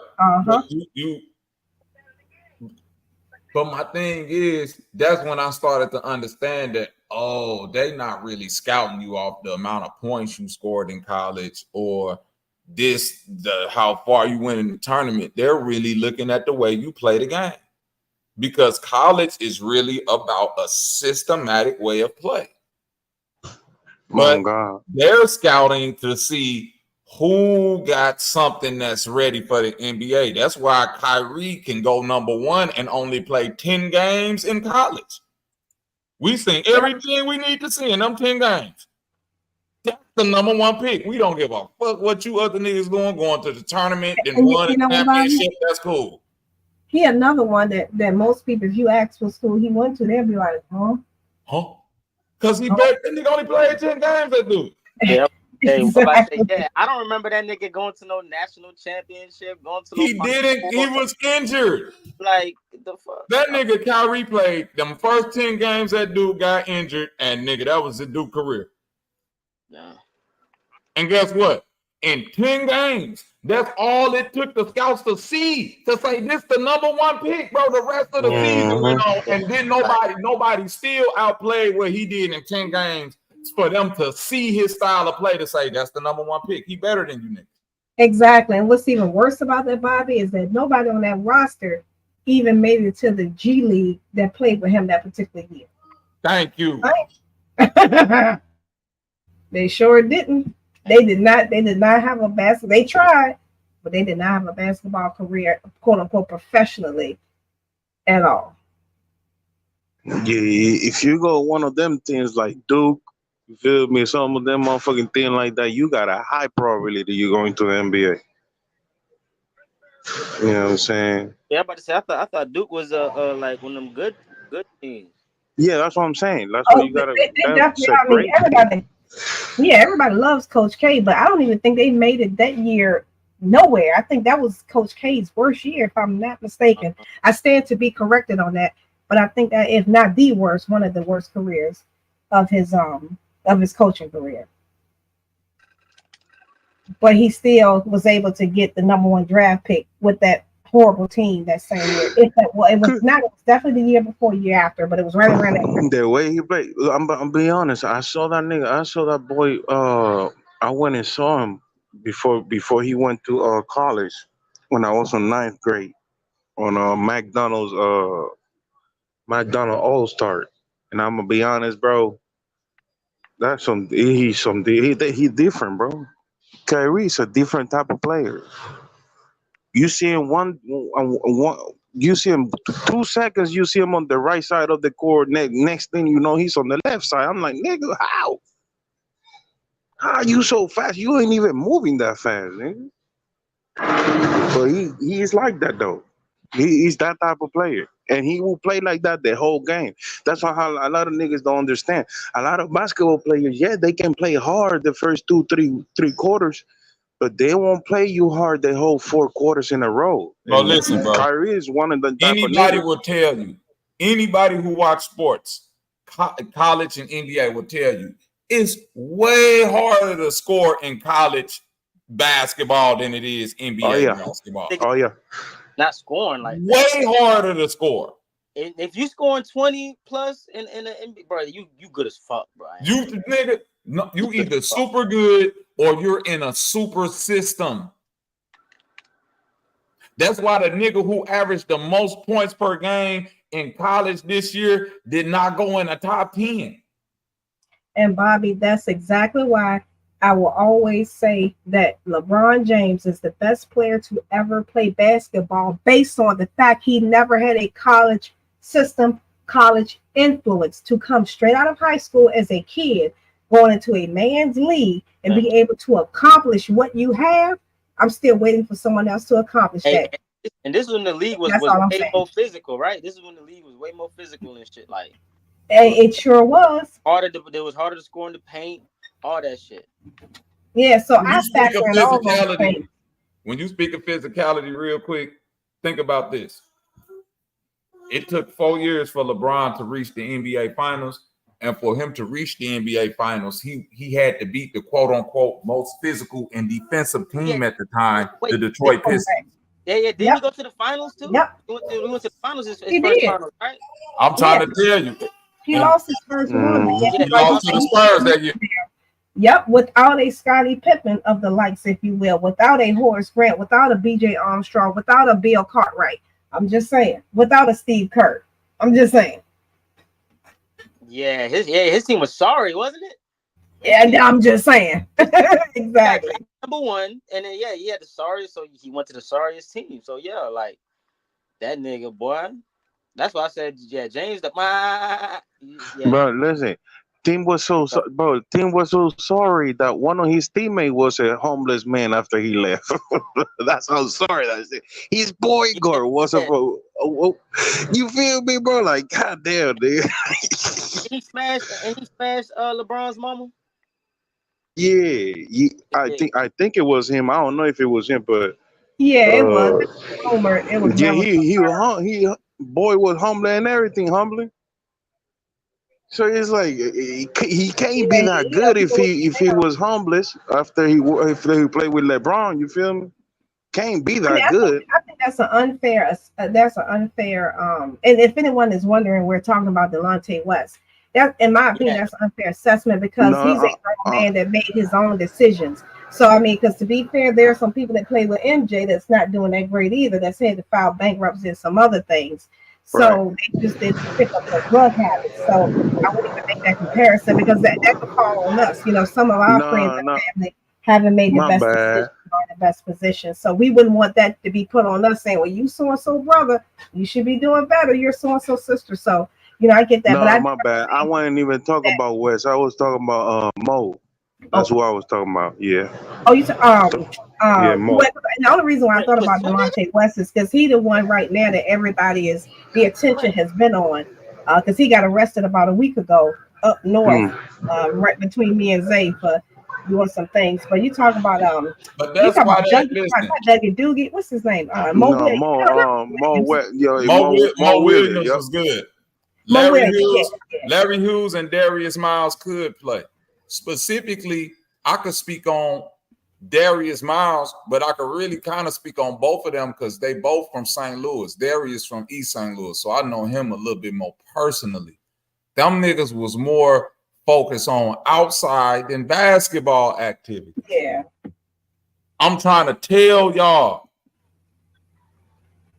But my thing is, that's when I started to understand that, oh, they not really scouting you off the amount of points you scored in college or how far you went in the tournament. They're really looking at the way you play the game. Because college is really about a systematic way of play. But they're scouting to see who got something that's ready for the NBA. That's why Kyrie can go number one and only play 10 games in college. We seen everything we need to see in them 10 games. That's the number one pick. We don't give a fuck what you other niggas going to the tournament and won a championship. That's cool. He another one that most people, if you ask what school he went to, they'll be like, huh? Because he bet that nigga only played 10 games, that dude. Yep. Hey, exactly. I don't remember that nigga going to no national championship. He didn't. He was injured. Like the fuck. That nigga Kyrie played them first 10 games. That dude got injured, and nigga, that was his dude career. Yeah. And guess what? In 10 games, that's all it took the scouts to see to say this the number one pick, bro. The rest of the season went on, and then nobody still outplayed what he did in 10 games for them to see his style of play to say that's the number one pick. He better than you, nigga. Exactly. And what's even worse about that, Bobby, is that nobody on that roster even made it to the G League that played with him that particular year. Thank you. Right? They sure didn't. They did not have a basketball. They tried, but they did not have a basketball career, quote unquote, professionally at all. Yeah, if you go one of them things like Duke, you feel me, some of them motherfucking thing like that, you got a high probability you're going to the NBA. You know what I'm saying? Yeah, I'm about to say I thought Duke was like one of them good teams. Yeah, that's what I'm saying. That's what you gotta. They definitely. I mean, Yeah, everybody loves Coach K, but I don't even think they made it that year nowhere. I think that was Coach K's worst year, if I'm not mistaken. I stand to be corrected on that, but I think that if not the worst, one of the worst careers of his coaching career. But he still was able to get the #1 draft pick with that horrible team that same year. It was not. It was definitely the year before, year after, but it was right around that. The way he played, I'm being honest. I saw that nigga. I saw that boy. I went and saw him before he went to college when I was in 9th grade on McDonald All Star. And I'm gonna be honest, bro. He different, bro. Kyrie's a different type of player. You see him you see him 2 seconds, you see him on the right side of the court. Next thing you know, he's on the left side. I'm like, nigga, how? How are you so fast? You ain't even moving that fast, nigga. But he is like that though. He's that type of player. And he will play like that the whole game. That's why a lot of niggas don't understand. A lot of basketball players, yeah, they can play hard the first three quarters, but they won't play you hard the whole 4 quarters in a row. Bro, listen, bro. Kyrie is one of the type anybody of will tell you. Anybody who watch sports, college and NBA will tell you it's way harder to score in college basketball than it is NBA basketball. Oh yeah. Not scoring like way harder to score. If you scoring 20 plus in the NBA, bro, you good as fuck, bro. You nigga, no, you either super good or you're in a super system. That's why the nigga who averaged the most points per game in college this year did not go in the top 10. And Bobby, that's exactly why I will always say that LeBron James is the best player to ever play basketball based on the fact he never had a college system, college influence to come straight out of high school as a kid, going into a man's league and be able to accomplish what you have. I'm still waiting for someone else to accomplish that. And this is when the league was way more physical, right? This is when the league was way more physical and shit. Like it sure was. It was harder to score in the paint, all that shit. Yeah, so I factor in all those things. When you speak of physicality, real quick, think about this. It took 4 years for LeBron to reach the NBA Finals, and for him to reach the NBA Finals, he had to beat the quote unquote most physical and defensive team at the time, the Detroit Pistons. Yeah. Did he go to the finals too? Yep. He went to the finals his first finals, right? I'm trying to tell you. He lost his first one. He lost to the Spurs that year. Yep, without a Scottie Pippen of the likes, if you will, without a Horace Grant, without a B.J. Armstrong, without a Bill Cartwright. I'm just saying. Without a Steve Kerr. I'm just saying. Yeah, his team was sorry, wasn't it? Yeah, I'm just saying. Exactly. #1, and then he had the sorry, so he went to the sorriest team. So yeah, like that nigga, boy. That's why I said, James. Bro, listen. Team was so sorry that one of his teammates was a homeless man after he left. That's how sorry that is. His boy Gore was you feel me, bro? Like, goddamn, dude. He smashed LeBron's mama. Yeah, I think it was him. I don't know if it was him, but it was Homer. It was boy was humbling and everything, humbling. So it's like he can't be that good if he was homeless after he played with LeBron. You feel me? Can't be that good. I think that's an unfair. And if anyone is wondering, we're talking about Delonte West. That, in my opinion, that's an unfair assessment because he's a grown man that made his own decisions. So I mean, because to be fair, there are some people that play with MJ that's not doing that great either. That's had to file bankruptcy and some other things. So they just didn't pick up their drug habits. So I wouldn't even make that comparison because that could fall on us. You know, some of our friends and family haven't made the best decision or the best position. So we wouldn't want that to be put on us saying, well, you so-and-so brother, you should be doing better. You're so-and-so sister. So, you know, I get that. No, but my bad. I wasn't even talking about West. I was talking about Mo. That's what I was talking about. Yeah. Oh, you said Mo. The only reason why I thought about Delonte West is because he's the one right now that the attention has been on. Because he got arrested about a week ago up north, right between me and Zay for doing some things. But you talk about But you that's talk why about that not listen. Dougie Doogie. What's his name? Mo No, Williams. No, Mo Williams. Williams Yep. was good. Mo Williams. Larry Hughes and Darius Miles could play. Specifically, I could speak on Darius Miles, but I could really kind of speak on both of them because they both from St. Louis. Darius from East St. Louis, so I know him a little bit more personally. Them niggas was more focused on outside than basketball activity. Yeah. I'm trying to tell y'all,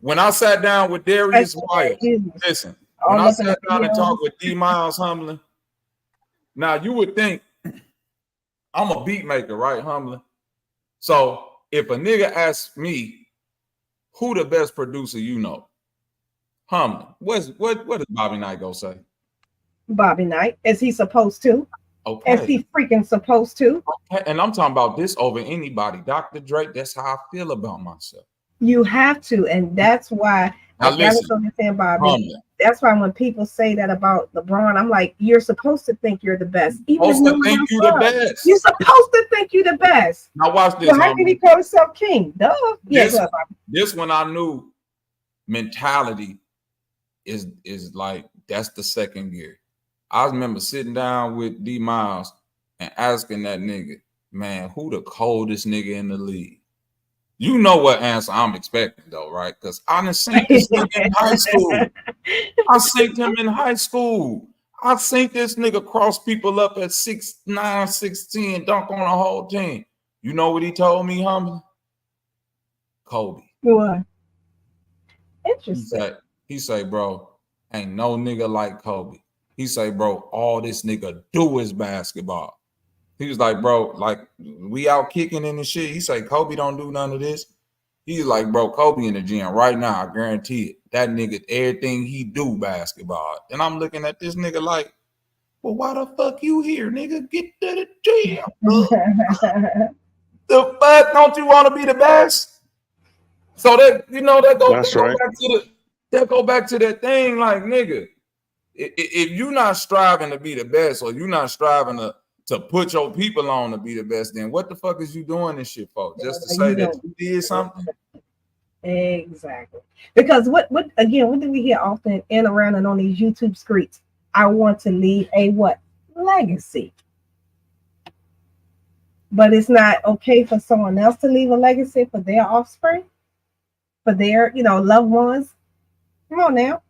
when I sat down with Darius Miles, listen, when I sat down and talked with D. Miles Humlin, now you would think I'm a beat maker, right, Humlin? So if a nigga asks me, who the best producer you know? Humlin, what does Bobby Knight go say? Bobby Knight, is he supposed to? Okay. Is he freaking supposed to? Okay. And I'm talking about this over anybody. Dr. Drake, that's how I feel about myself. You have to, and that's why Now listen, Bobby. That's why when people say that about LeBron, I'm like, you're supposed to think you're the best. Even supposed to think you the best. You're supposed to think you the best. Now watch this. So how can he call himself king? Duh. This one I knew mentality is like that's the second gear. I remember sitting down with D Miles and asking that nigga, man, who the coldest nigga in the league? You know what answer I'm expecting though, right? Because I done seen this nigga in high school. I seen him in high school. I seen this nigga cross people up at 6'9", 6'10", dunk on a whole team. You know what he told me, Humble? Kobe. What? Interesting. He say, bro, ain't no nigga like Kobe. He say, bro, all this nigga do is basketball. He was like, bro, like we out kicking in the shit. He say, Kobe don't do none of this. He's like, bro, Kobe in the gym right now. I guarantee it. That nigga, everything he do basketball. And I'm looking at this nigga like, well, why the fuck you here, nigga? Get to the gym. The fuck don't you want to be the best? So that go back to that thing, like nigga. If you're not striving to be the best, or you're not striving to put your people on to be the best, then what the fuck is you doing this shit for? Just to say that you did something? Exactly. Because what do we hear often in around and on these YouTube streets? I want to leave a what? Legacy. But it's not okay for someone else to leave a legacy for their offspring, for their, loved ones. Come on now.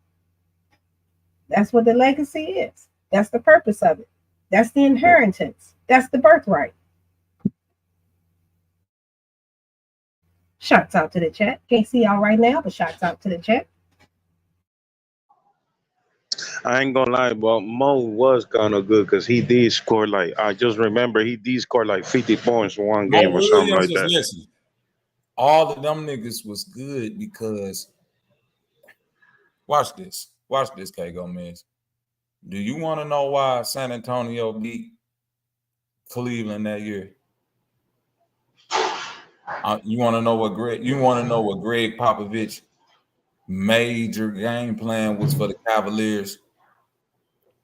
That's what the legacy is. That's the purpose of it. That's the inheritance. That's the birthright. Shouts out to the chat. Can't see y'all right now, but shouts out to the chat. I ain't gonna lie, but Mo was kind of good because he did score I just remember he did score 50 points in one game or something like that. Listen, all of them niggas was good because watch this, K Gomez. Do you want to know why San Antonio beat Cleveland that year? You want to know what Greg Popovich major game plan was for the Cavaliers?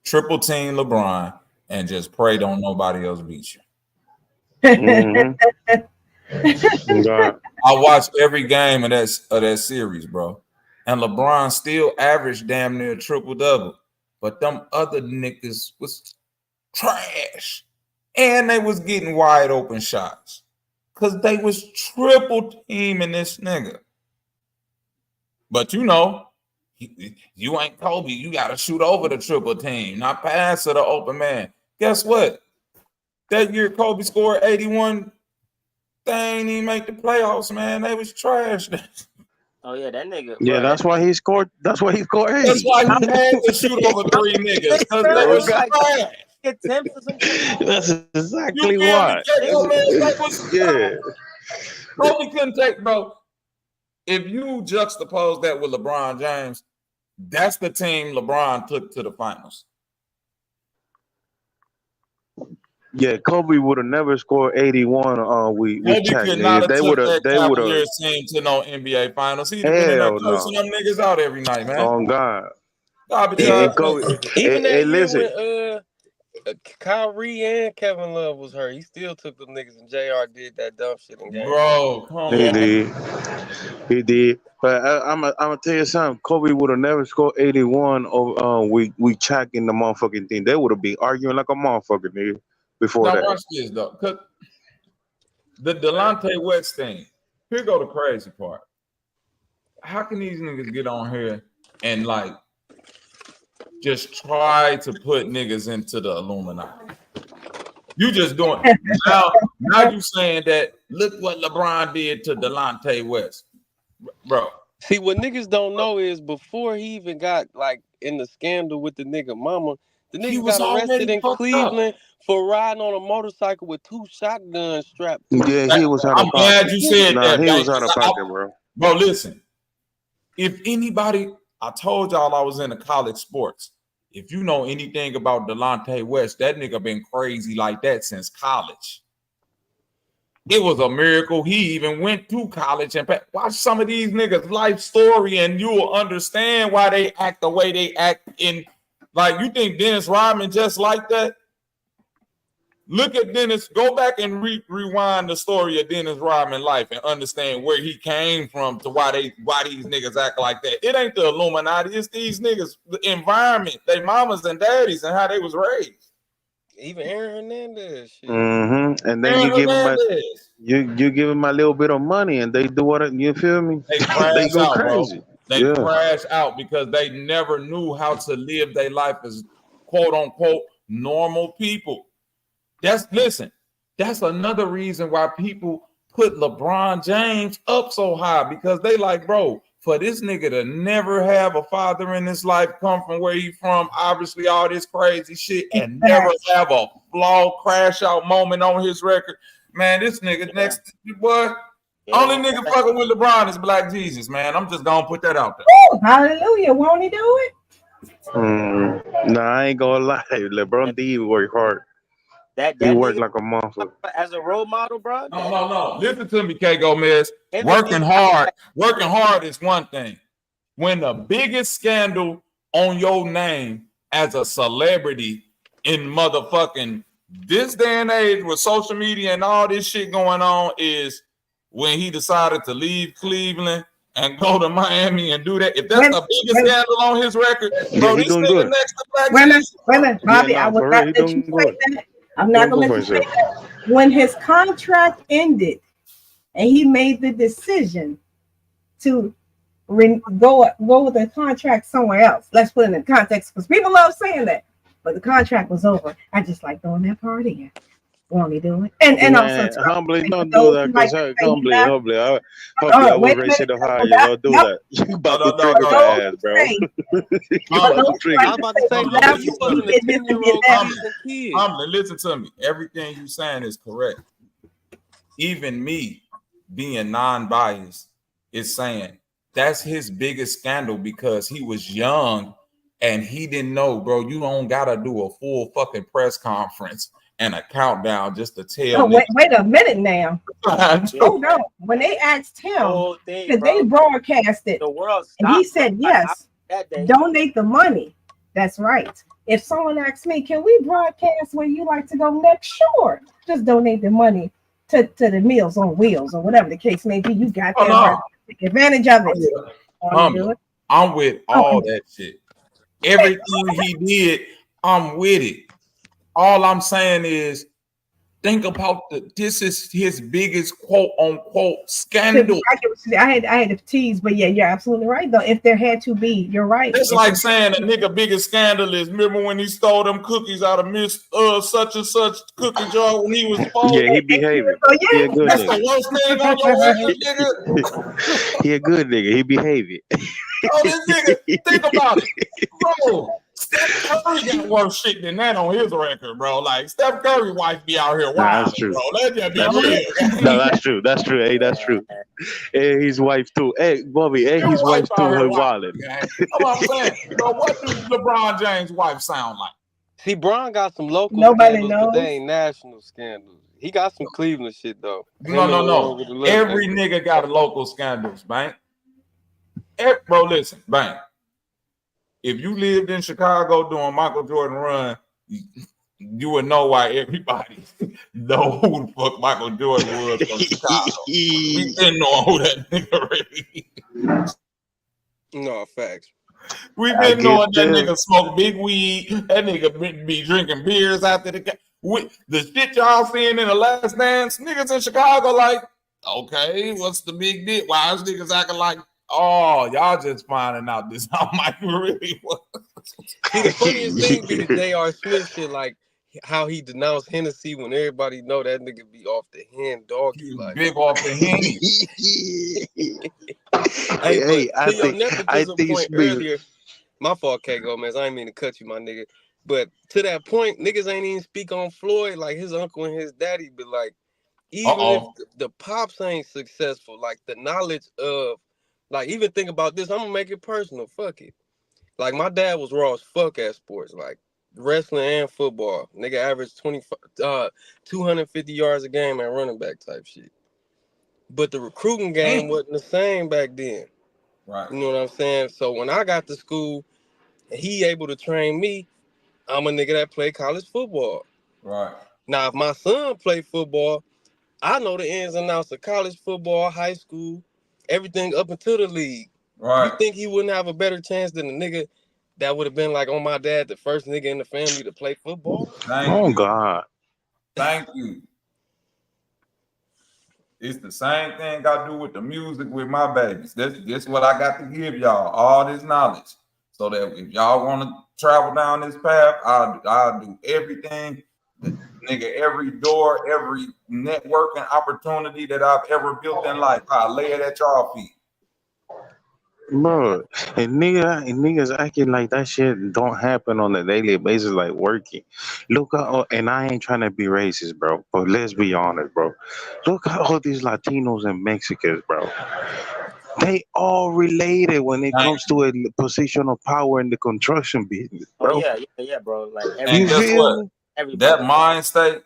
Triple team LeBron and just pray don't nobody else beat you. Mm-hmm. I watched every game of that series, bro. And LeBron still averaged damn near triple-double. But them other niggas was trash. And they was getting wide open shots. Because they was triple teaming this nigga. But you ain't Kobe. You got to shoot over the triple team, not pass to the open man. Guess what? That year Kobe scored 81. They ain't even make the playoffs, man. They was trash. Oh yeah, that nigga. Yeah, that's why he scored. That's why he scored 80. That's why he had to shoot over 3 niggas because they was trash. That's exactly why. Yeah. Kobe couldn't take, bro. If you juxtapose that with LeBron James, that's the team LeBron took to the finals. Yeah, Kobe would have never scored 81. We checked. Could not have took that Cavaliers team to no NBA finals. He'd have been in there cursing them niggas out every night, man. Oh God. Even that year Kyrie and Kevin Love was hurt. He still took them niggas, and JR did that dumb shit in game. Bro, come He on. did. He did. But I'm gonna tell you something. Kobe would have never scored 81 over week checking the motherfucking thing. They would have been arguing like a motherfucker, nigga. Before Now that. watch this though. 'Cause the Delonte West thing. Here go the crazy part. How can these niggas get on here and like just try to put niggas into the Illuminati? You just doing now you saying that look what LeBron did to Delonte West. Bro. See, what niggas don't know is before he even got like in the scandal with the nigga mama, the nigga was got arrested in fucked Cleveland for riding on a motorcycle with 2 shotguns strapped to him. Yeah, he was out of I'm glad pocket. you said that. He man, was out of pocket, bro. Bro, listen. If anybody, I told y'all I was into college sports. If you know anything about Delonte West, that nigga been crazy like that since college. It was a miracle he even went to college and watch some of these niggas' life story, and you will understand why they act the way they act. In like, you think Dennis Rodman just like that? Look at Dennis. Go back and rewind the story of Dennis Rodman's life and understand where he came from to why these niggas act like that. It ain't the Illuminati. It's these niggas, the environment, their mamas and daddies, and how they was raised. Even Aaron Hernandez. Shit. Mm-hmm. And then you give him a little bit of money, and they do what you feel me? They crash go out, crazy. bro. They crash out because they never knew how to live their life as quote unquote normal people. That's another reason why people put LeBron James up so high, because they like, bro, for this nigga to never have a father in his life, come from where he from, obviously all this crazy shit, and never have a flaw crash out moment on his record. Man, this nigga next to you, boy. Only nigga fucking with LeBron is Black Jesus, man. I'm just gonna put that out there. Ooh, hallelujah. Won't he do it? Nah, I ain't gonna lie. LeBron did work hard. He worked like a motherfucker. As a role model, bro. No. Listen to me, K. Gomez. Working hard is one thing. When the biggest scandal on your name as a celebrity in motherfucking this day and age with social media and all this shit going on is when he decided to leave Cleveland and go to Miami and do that. If that's the biggest scandal on his record, bro, this nigga next to Black Jesus. Wait a minute, Bobby, I would not let you say that. I'm not going to let you say that. When his contract ended and he made the decision to go with a contract somewhere else, let's put it in context because people love saying that, but the contract was over. I just like throwing that party in. Won't he do it? And also, humbly, don't do that. Because humbly, I would raise it higher. You don't do that. You about to trigger my ass, bro. I'm about to say, Humbly, listen to me. Everything you saying is correct. Even me, being non-biased, is saying that's his biggest scandal because he was young and he didn't know, bro. You don't gotta do a full fucking press conference and a countdown just to tell. Oh, wait a minute now. Oh no! When they asked him, because they broadcast it, and he said yes, donate the money. That's right. If someone asks me, can we broadcast where you like to go next? Sure. Just donate the money to the Meals on Wheels or whatever the case may be. You got that. Take advantage of it. I'm with all that shit. Everything he did, I'm with it. All I'm saying is, think about this is his biggest quote unquote scandal. I had to tease, but yeah, you're absolutely right though. If there had to be, you're right. It's like saying a nigga biggest scandal is remember when he stole them cookies out of Miss such and such cookie jar when he was 4? Yeah, he behaving. So, yeah. He a good That's nigga. the worst thing on your record, nigga. He a good nigga. He behaving. Oh, this nigga, think about it, bro. Steph Curry got worse shit than that on his record, bro. Like Steph Curry wife be out here wild, that's true. bro. Let's just be real. No, that's true. That's true. Hey, that's true. And his wife too. Hey, Bobby. Hey, his wife too. Her wallet. That's what I'm saying. Bro, what does LeBron James' wife sound like? See, Bron got some local Nobody scandals, knows. but they ain't national scandals. He got some Cleveland shit though. No. Every nigga got a local scandals, man. Bro, listen, bang. If you lived in Chicago doing Michael Jordan run, you would know why everybody know who the fuck Michael Jordan was from Chicago. We didn't know who that nigga really. No, facts. We've been knowing that nigga smoke big weed. That nigga be drinking beers after the game. The shit y'all seeing in The Last Dance, niggas in Chicago like, okay, what's the big deal? Why is niggas acting like, oh, y'all just finding out this how Michael really was? See, the funniest thing be the J.R. Smith shit, like how he denounced Hennessy when everybody know that nigga be off the hen doggy. Like big off the Henny. Hey, but to your nepotism point earlier, my fault, K Gomez. I ain't mean to cut you, my nigga. But to that point, niggas ain't even speak on Floyd. Like his uncle and his daddy, but like even if the pops ain't successful, like the knowledge of, like even think about this. I'm gonna make it personal. Fuck it. Like my dad was raw as fuck at sports, like wrestling and football. Nigga averaged 250 yards a game at running back type shit. But the recruiting game wasn't the same back then. Right. You know what I'm saying? So when I got to school, he able to train me. I'm a nigga that play college football. Right. Now, if my son play football, I know the ins and outs of college football, high school, everything up until the league. Right. You think he wouldn't have a better chance than a nigga that would have been like on my dad, the first nigga in the family to play football? God. Thank you. It's the same thing I do with the music with my babies. This what I got to give y'all, all this knowledge. So that if y'all want to travel down this path, I'll do everything. Nigga, every door, every networking opportunity that I've ever built in life, I lay it at y'all feet. Bro, and niggas acting like that shit don't happen on a daily basis, like working. Look at and I ain't trying to be racist, bro, but let's be honest, bro. Look at all these Latinos and Mexicans, bro. They all related when it comes to a position of power in the construction business, bro. Oh yeah, bro. Like And guess what? That mind state,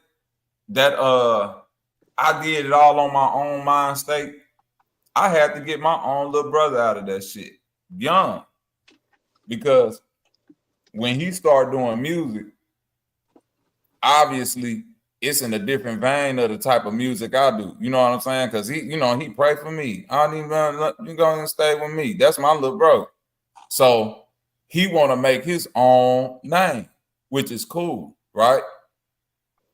that I did it all on my own mind state. I had to get my own little brother out of that shit young, because when he started doing music, obviously it's in a different vein of the type of music I do. You know what I'm saying? Because he prayed for me. I don't even you go and stay with me. That's my little bro. So he want to make his own name, which is cool, right?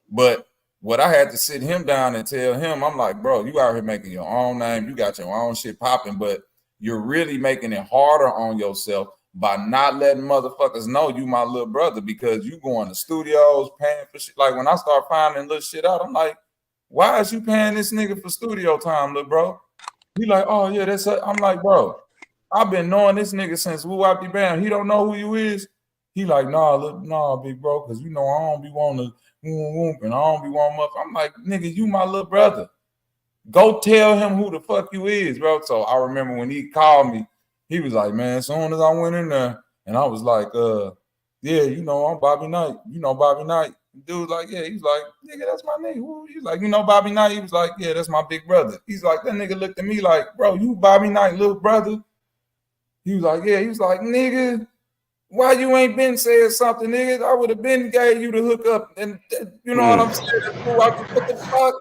But what I had to sit him down and tell him, I'm like, bro, you out here making your own name. You got your own shit popping, but you're really making it harder on yourself by not letting motherfuckers know you my little brother, because you going to studios, paying for shit. Like when I start finding little shit out, I'm like, why is you paying this nigga for studio time, little bro? He like, oh yeah, that's it. I'm like, bro, I've been knowing this nigga since Woo Wop De Bam. He don't know who you is. He like, nah, big bro, because I don't be wanting to and I don't be wanting up. I'm like, nigga, you my little brother. Go tell him who the fuck you is, bro. So I remember when he called me, he was like, man, as soon as I went in there, and I was like, yeah, I'm Bobby Knight. You know Bobby Knight. Dude was like, yeah. He's like, nigga, that's my nigga. He's like, Bobby Knight? He was like, yeah, that's my big brother. He's like, that nigga looked at me like, bro, you Bobby Knight, little brother? He was like, yeah. He was like, nigga, why you ain't been saying something, nigga? I would have been gave you the hookup, and you know what I'm saying? What the fuck?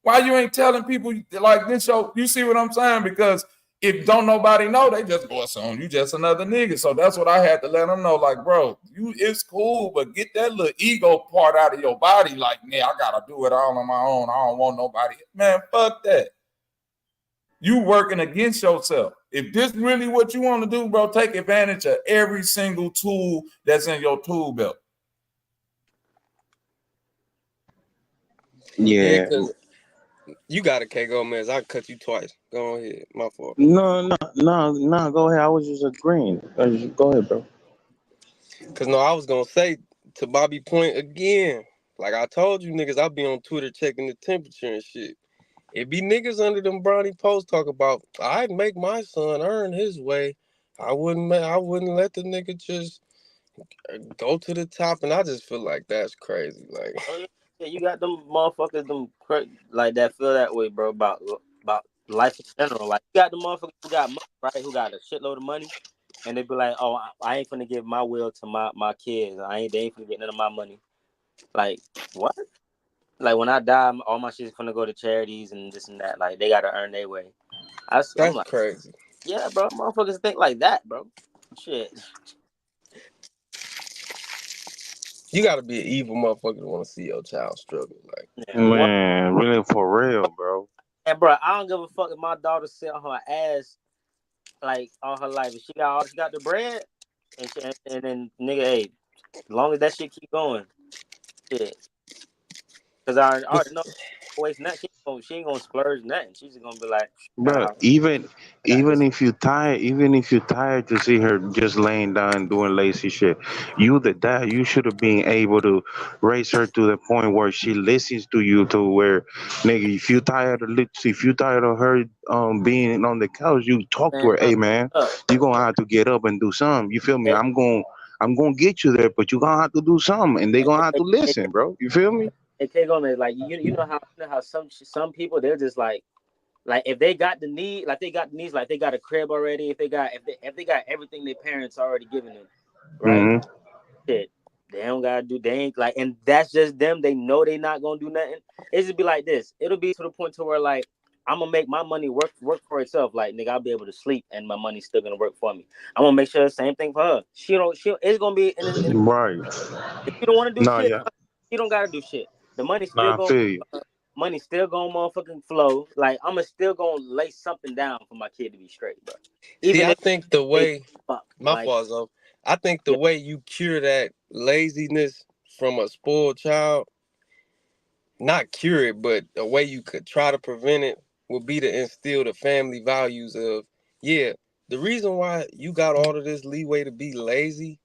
Why you ain't telling people like this? You see what I'm saying? Because if don't nobody know, they just go on you just another nigga. So that's what I had to let them know. Like, bro, it's cool, but get that little ego part out of your body. Like, man, I gotta do it all on my own. I don't want nobody. Man, fuck that. You working against yourself. If this really what you want to do, bro, take advantage of every single tool that's in your tool belt. Yeah. You got it, K Gomez. I cut you twice. Go ahead. My fault. No. Go ahead. I was just agreeing. Go ahead, bro. Because I was going to say to Bobby point again, like I told you niggas, I be on Twitter checking the temperature and shit. It be niggas under them brownie posts talk about, I'd make my son earn his way. I wouldn't let the nigga just go to the top. And I just feel like that's crazy. Like, yeah, you got them motherfuckers, like that feel that way, bro, about life in general. Like, you got the motherfuckers who got money, right? Who got a shitload of money, and they be like, oh, I ain't finna give my will to my kids. They ain't finna get none of my money. Like what? Like when I die, all my shit's gonna go to charities and this and that. Like they gotta earn their way. I'm That's like, crazy. yeah, bro. Motherfuckers think like that, bro. Shit. You gotta be an evil motherfucker to want to see your child struggle. Like, Man, really for real, bro. And bro, I don't give a fuck if my daughter sit on her ass like all her life. If she got the bread, and then nigga, hey, as long as that shit keep going, shit. Because I already know waste nothing. She ain't gonna splurge nothing. She's just gonna be like, Bro, even if you tired to see her just laying down doing lazy shit, you the dad, you should have been able to raise her to the point where she listens to you to where, nigga, if you tired of her being on the couch, you talk to man, her, hey man, you gonna have to get up and do something. You feel me? I'm gonna get you there, but you gonna have to do something, and they gonna have to listen, bro. You feel me? It can't go, man. Like you know how some people they're just like if they got the need, like they got the needs, like they got a crib already, if they got everything their parents already given them, right? Mm-hmm. Shit, they don't gotta do. They ain't like, and that's just them. They know they not gonna do nothing. It just be like this. It'll be to the point to where like I'm gonna make my money work for itself. Like nigga, I'll be able to sleep, and my money's still gonna work for me. I'm gonna make sure the same thing for her. She it's gonna be Right. if you don't want to do No, shit, yeah. you don't gotta do shit. The money's still Nah, I gonna feel you. motherfucking flow. Like I'm still gonna lay something down for my kid to be straight, bro. see, Even I if think the they way fuck, my like fault, though. I think the yeah, way you cure that laziness from a spoiled child, not cure it, but the way you could try to prevent it would be to instill the family values of, yeah, the reason why you got all of this leeway to be lazy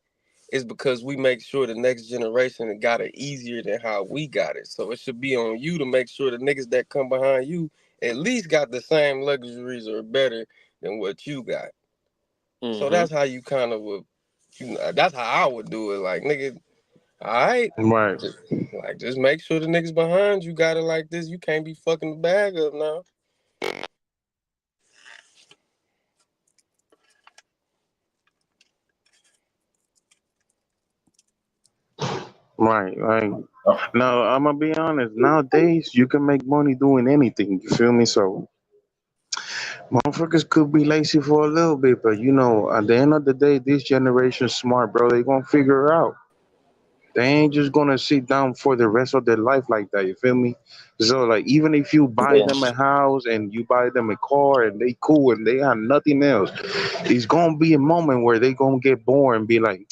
is because we make sure the next generation got it easier than how we got it. So it should be on you to make sure the niggas that come behind you at least got the same luxuries or better than what you got. So that's how you kind of would, that's how I would do it. Like, nigga, all right, Right. just make sure the niggas behind you got it like this. You can't be fucking the bag up now. Right. Like, now I'm gonna be honest. Nowadays, you can make money doing anything. You feel me? So, motherfuckers could be lazy for a little bit, but at the end of the day, this generation smart, bro. They gonna figure it out. They ain't just gonna sit down for the rest of their life like that. You feel me? So, like, even if you buy yeah. them a house and you buy them a car and they cool and they have nothing else, it's gonna be a moment where they gonna get bored and be like,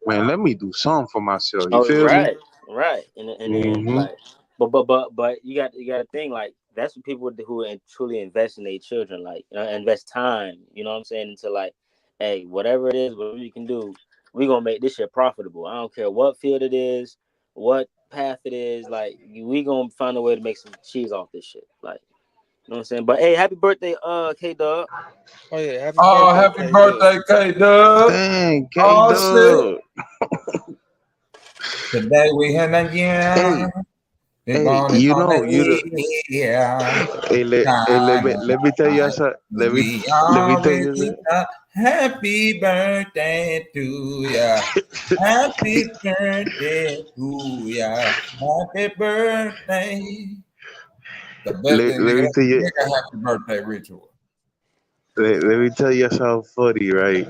man, let me do something for myself. You Oh, feel me? right, and then Hmm. like, but you got to think like that's what people who truly invest in their children, like invest time. You know what I'm saying? Into like, hey, whatever it is, whatever you can do, we gonna make this shit profitable. I don't care what field it is, what path it is. Like, we gonna find a way to make some cheese off this shit. Like, you know what I'm saying? But hey, happy birthday, K Dub. Oh yeah, happy Oh, birthday, happy K-Dub. birthday, K Dub. Dang, K Oh shit. Dub. Today we had a Hey, year. We're hey, gonna you call know, it you the yeah. hey, let me tell you something. We Let me tell always you something. happy birthday to ya. Happy birthday to ya. Happy birthday. The best thing, Let nigga, me that's tell a you. nigga happy birthday ritual. Let me tell you something funny, right?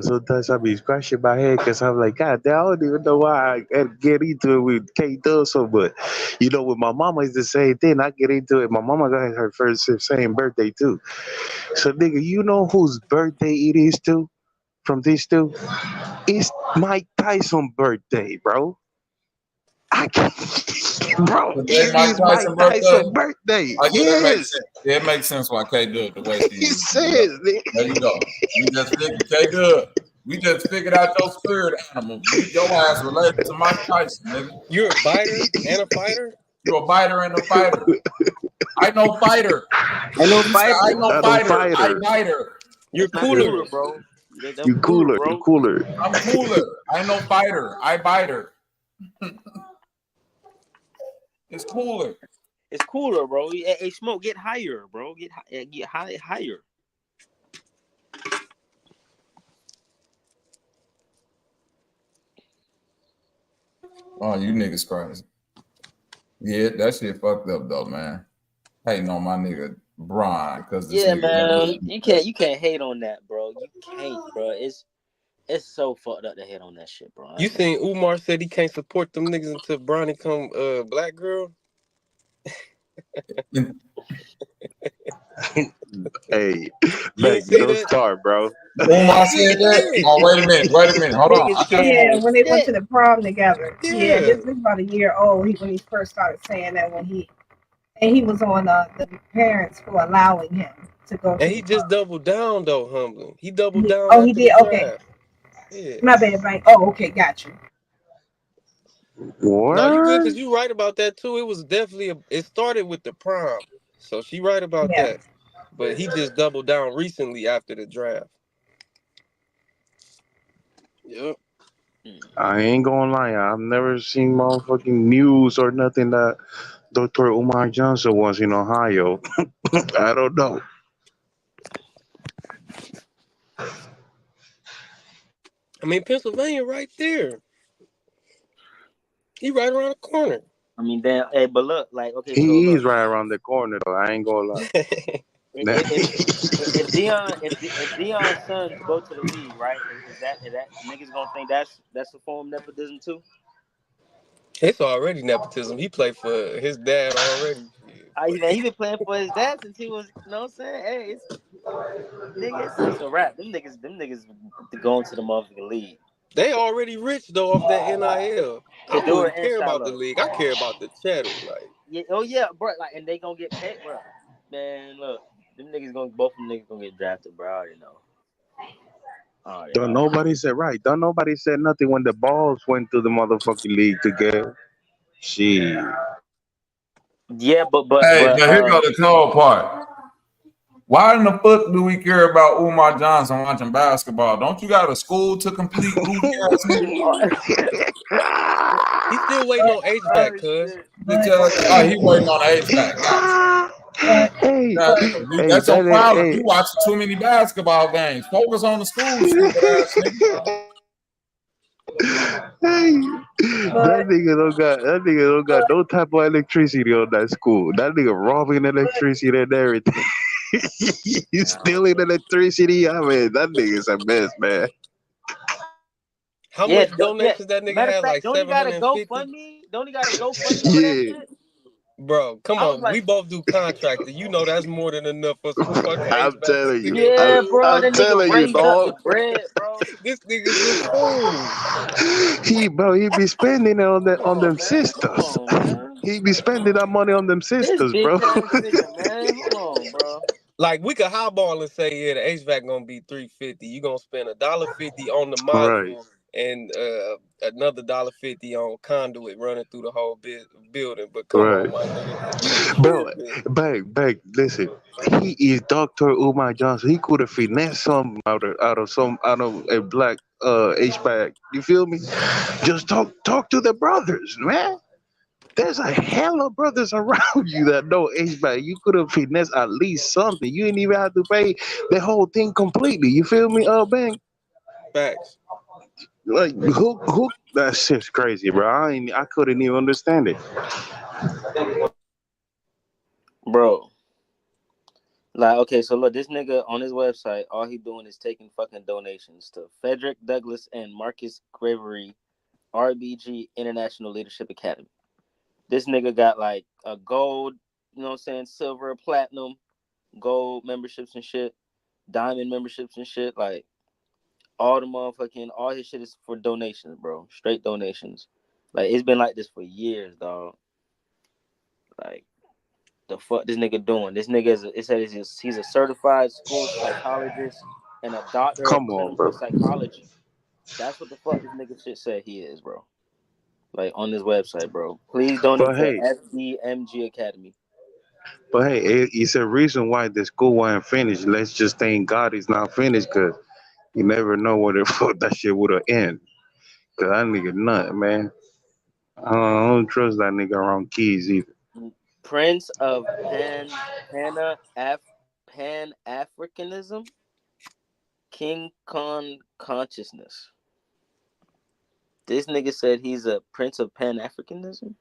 Sometimes I be scratching my head because I'm like, God, damn, I don't even know why I get into it with K Dub so much. With my mama, it's the same thing. I get into it. My mama got her first same birthday too. So, nigga, you know whose birthday it is too? From these two? It's Mike Tyson's birthday, bro. I can't, bro. Today, It Mike is Mike Tyson birthday. Tyson's birthday. Oh yeah, that makes Yes. sense. Yeah, it makes sense why K Dub the way she He is. There you go. says, nigga. There you go. We just figured K Dub. We just figured out your spirit animal. Your ass related to Mike Tyson, nigga. You're a biter and a fighter? You're a biter and a fighter. I know fighter. I know He said, fighter. I know I don't fighter. fight I her. biter. You're That's not cooler. cooler, bro. That's You cooler, cooler. You bro. cooler. I'm cooler. I know fighter. I biter. It's cooler. It's cooler, bro. Hey, Smoke, get higher, bro. Get higher. Oh, you niggas crazy. Yeah, that shit fucked up though, man. Hating on my nigga Brian because this Yeah, nigga. man. You can't hate on that, bro. You can't, bro. It's so fucked up to hate on that shit, bro. You seen Umar said he can't support them niggas until Bronny come black girl? Hey, You Beck, ain't see don't that? start, bro. Umar said that? Oh, wait a minute. Hold on. Niggas can't Yeah, have when they went shit. to the prom together. Yeah, Yeah. this is about a year old. When he first started saying that he was on the parents for allowing him to go to And the he just prom. doubled down though, humbling. He doubled down Oh, he after the did. Okay, draft. Yeah. my bad, right? Oh, okay, got you. No, you good What? because you right about that too. It was definitely it started with the prom. So she right about Yeah. that. But he just doubled down recently after the draft. Yep. I ain't gonna lie, I've never seen motherfucking news or nothing that Dr. Umar Johnson was in Ohio. I don't know. I mean Pennsylvania right there. He right around the corner. I mean, damn. Hey, but look, like, okay, so He look, is right around the corner though. I ain't gonna lie. if Dion's sons go to the league, right? Is that niggas gonna think that's a form of nepotism too? It's already nepotism. He played for his dad already. Man, he been playing for his dad since he was. You know what I'm saying? Hey, it's a rap. Them niggas going to the motherfucking league. They already rich though off that NIL. I To don't do it even and care about the Shiloh. league. I care about the cheddar. Like Yeah, oh yeah, bro. Like, and they gonna get paid, bro. Man, look, both of them niggas gonna get drafted, bro. I already know. Don't nobody said right. Don't nobody said nothing when the balls went to the motherfucking league together. Shit. Yeah, but Hey, but here go the cold part. Why in the fuck do we care about Umar Johnson watching basketball? Don't you got a school to complete, goofy ass nigga? he's still waiting on HVAC, cuz. Because he waiting on HVAC. Gotcha. Hey, Now, hey, that's your that is, problem. hey, You watching too many basketball games. Focus on the school, stupid ass nigga. hey, that nigga don't got no type of electricity on that school. That nigga robbing electricity and everything. He's stealing electricity. I mean, that nigga's a mess, man. How Yeah, much donations that nigga matter of had? fact, Like don't he got a 750? GoFundMe? Don't he got a GoFundMe for that Yeah, shit? Bro, come I was on. like, We both do contracting. You know that's more than enough for some fucking I'm HVAC to telling you. steal. yeah, bro, I'm that nigga telling you, raised up the dog. bread, bro. This nigga's a fool. He be spending it on Come them on, man. Come sisters. on, man. He be spending that money on them This sisters, bro. bitch ass nigga, man. Hold on, bro. Like we could highball and say, yeah, the HVAC gonna be $350. You gonna spend $1.50 on the Right, module and another $1.50 on conduit running through the whole building. But come right. on, my nigga, you Bro, tripping. back, listen. He is Dr. Umar Johnson. He could have finessed some out of a black HBAC. You feel me? Just talk to the brothers, man. There's a hell of brothers around you that know HBAC. You could have finessed at least something. You didn't even have to pay the whole thing completely. You feel me, Bang? Facts. Like hook. That shit's crazy, bro. I couldn't even understand it. Bro. Like, okay, so look, this nigga on his website, all he doing is taking fucking donations to Frederick Douglass and Marcus Gravery RBG International Leadership Academy. This nigga got like a gold, you know what I'm saying, silver, platinum, gold memberships and shit, diamond memberships and shit. Like all his shit is for donations, bro. Straight donations. Like it's been like this for years, dog. Like the fuck this nigga doing? This nigga he's a certified school psychologist and a doctor of Come on, clinical bro. psychology. That's what the fuck this nigga shit said he is, bro. Like on this website, bro. Please donate But to hey, FDMG Academy. it's a reason why the school wasn't finished. Let's just thank God it's not finished, cause you never know where the fuck that shit would have ended. Cause that nigga nut, man. I don't trust that nigga around kids either. Prince of Pan Africanism, King Kong consciousness. This nigga said he's a prince of Pan-Africanism.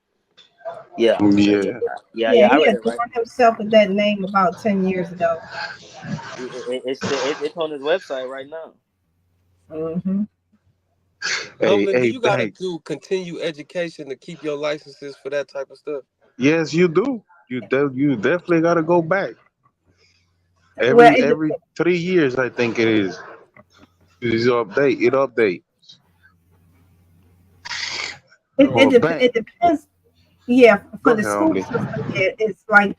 Yeah, Yeah. yeah. Yeah, I he read it right. adorned himself with that name about 10 years ago. It's on his website right now. Mm-hmm. Humbling, do you gotta do continue education to keep your licenses for that type of stuff? Yes, you do. You definitely got to go back. Well, Every 3 years, I think it is. It updates. It depends. Yeah, for the ahead, school Humbly. system, yeah, it's like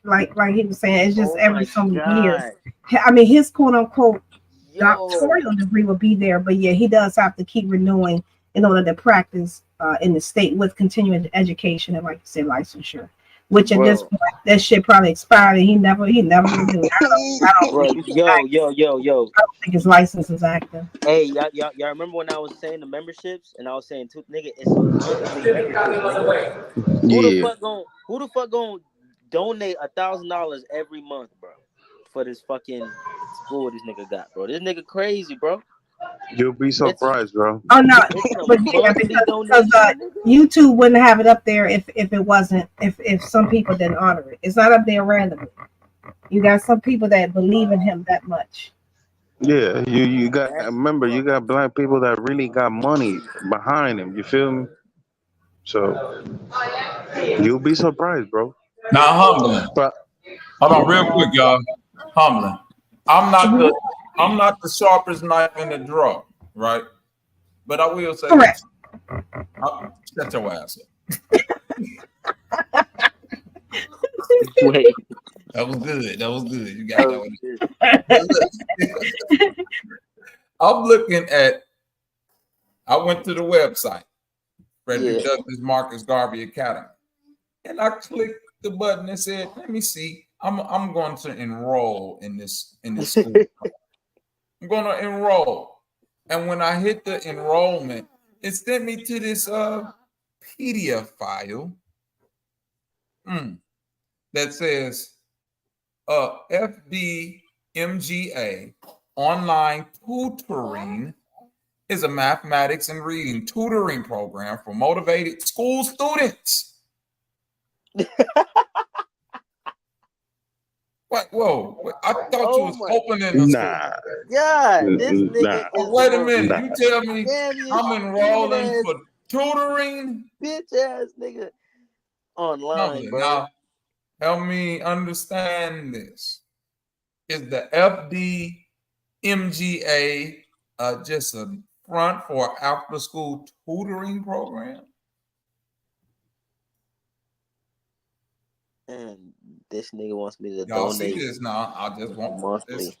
he was saying, it's just every so many years. God. I mean, his quote unquote Yo. doctoral degree will be there, but yeah, he does have to keep renewing in order to practice in the state with continuing education and, like you said, licensure. Which at this point, that shit probably expired, and he never will do it. I don't Bro, think yo. I don't think his license is active. Hey, y'all remember when I was saying the memberships and I was saying, nigga, it's monthly membership, nigga. Who the fuck gonna donate $1,000 every month, bro, for this fucking school this nigga got, bro? This nigga crazy, bro. You'll be surprised, bro. Oh no, but yeah, because YouTube wouldn't have it up there if it wasn't if some people didn't honor it. It's not up there randomly. You got some people that believe in him that much. Yeah, you got. Remember, you got black people that really got money behind them. You feel me? So you'll be surprised, bro. Now, Humbling. Hold on, real quick, y'all. Humbling. I'm not the sharpest knife in the drawer, right? But I will say correct. Shut your ass up. Wait. That was good. You got that one. I'm looking at. I went to the website, Frederick Douglass Marcus Garvey Academy, and I clicked the button that said, "Let me see. I'm going to enroll in this school. I'm going to enroll." And when I hit the enrollment, it sent me to this PDF file that says FBMGA online tutoring is a mathematics and reading tutoring program for motivated school students. What? Whoa! I thought you was opening the school. Yeah, this nigga. Wait a minute! You tell me I'm enrolling for tutoring? Bitch ass nigga. Online, bro. Now, help me understand this. Is the FDMGA just a front for after school tutoring program? And this nigga wants me to y'all donate. See this now? I just want this.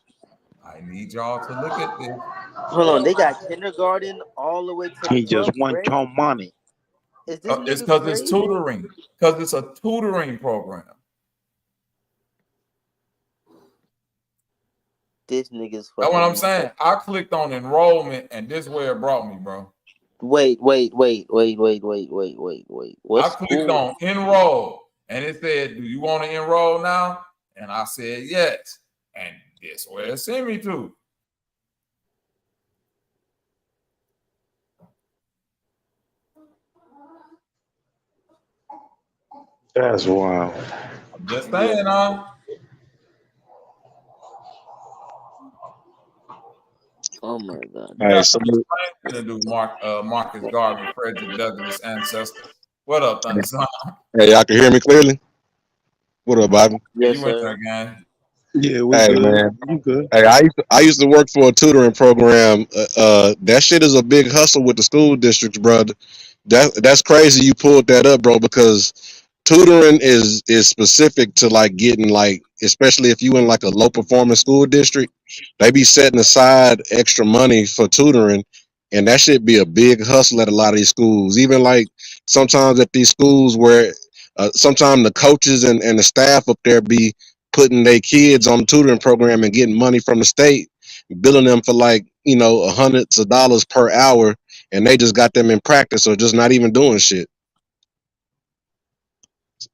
I need y'all to look at this. Hold on, they got kindergarten all the way to. He just want your money. It's because it's tutoring. Because it's a tutoring program. This nigga's. That's what I'm saying. I clicked on enrollment, and this is where it brought me, bro. Wait. I clicked on enroll. And it said, "Do you want to enroll now?" And I said, "Yes." And this where it sent me to. That's wild. I'm just saying, Oh my God. You got some to do, Marcus Garvey, Frederick Douglass ancestor. What up, Thunderson? Hey, y'all can hear me clearly? What up, Bobby? Yes, you went there, gang. Yeah, we hey, good. man. You good? Hey, I used to work for a tutoring program. That shit is a big hustle with the school districts, brother. That's crazy you pulled that up, bro, because tutoring is specific to like getting like, especially if you in like a low performing school district, they be setting aside extra money for tutoring, and that should be a big hustle at a lot of these schools. Even like sometimes at these schools where sometimes the coaches and the staff up there be putting their kids on the tutoring program and getting money from the state, billing them for like, hundreds of dollars per hour, and they just got them in practice or just not even doing shit.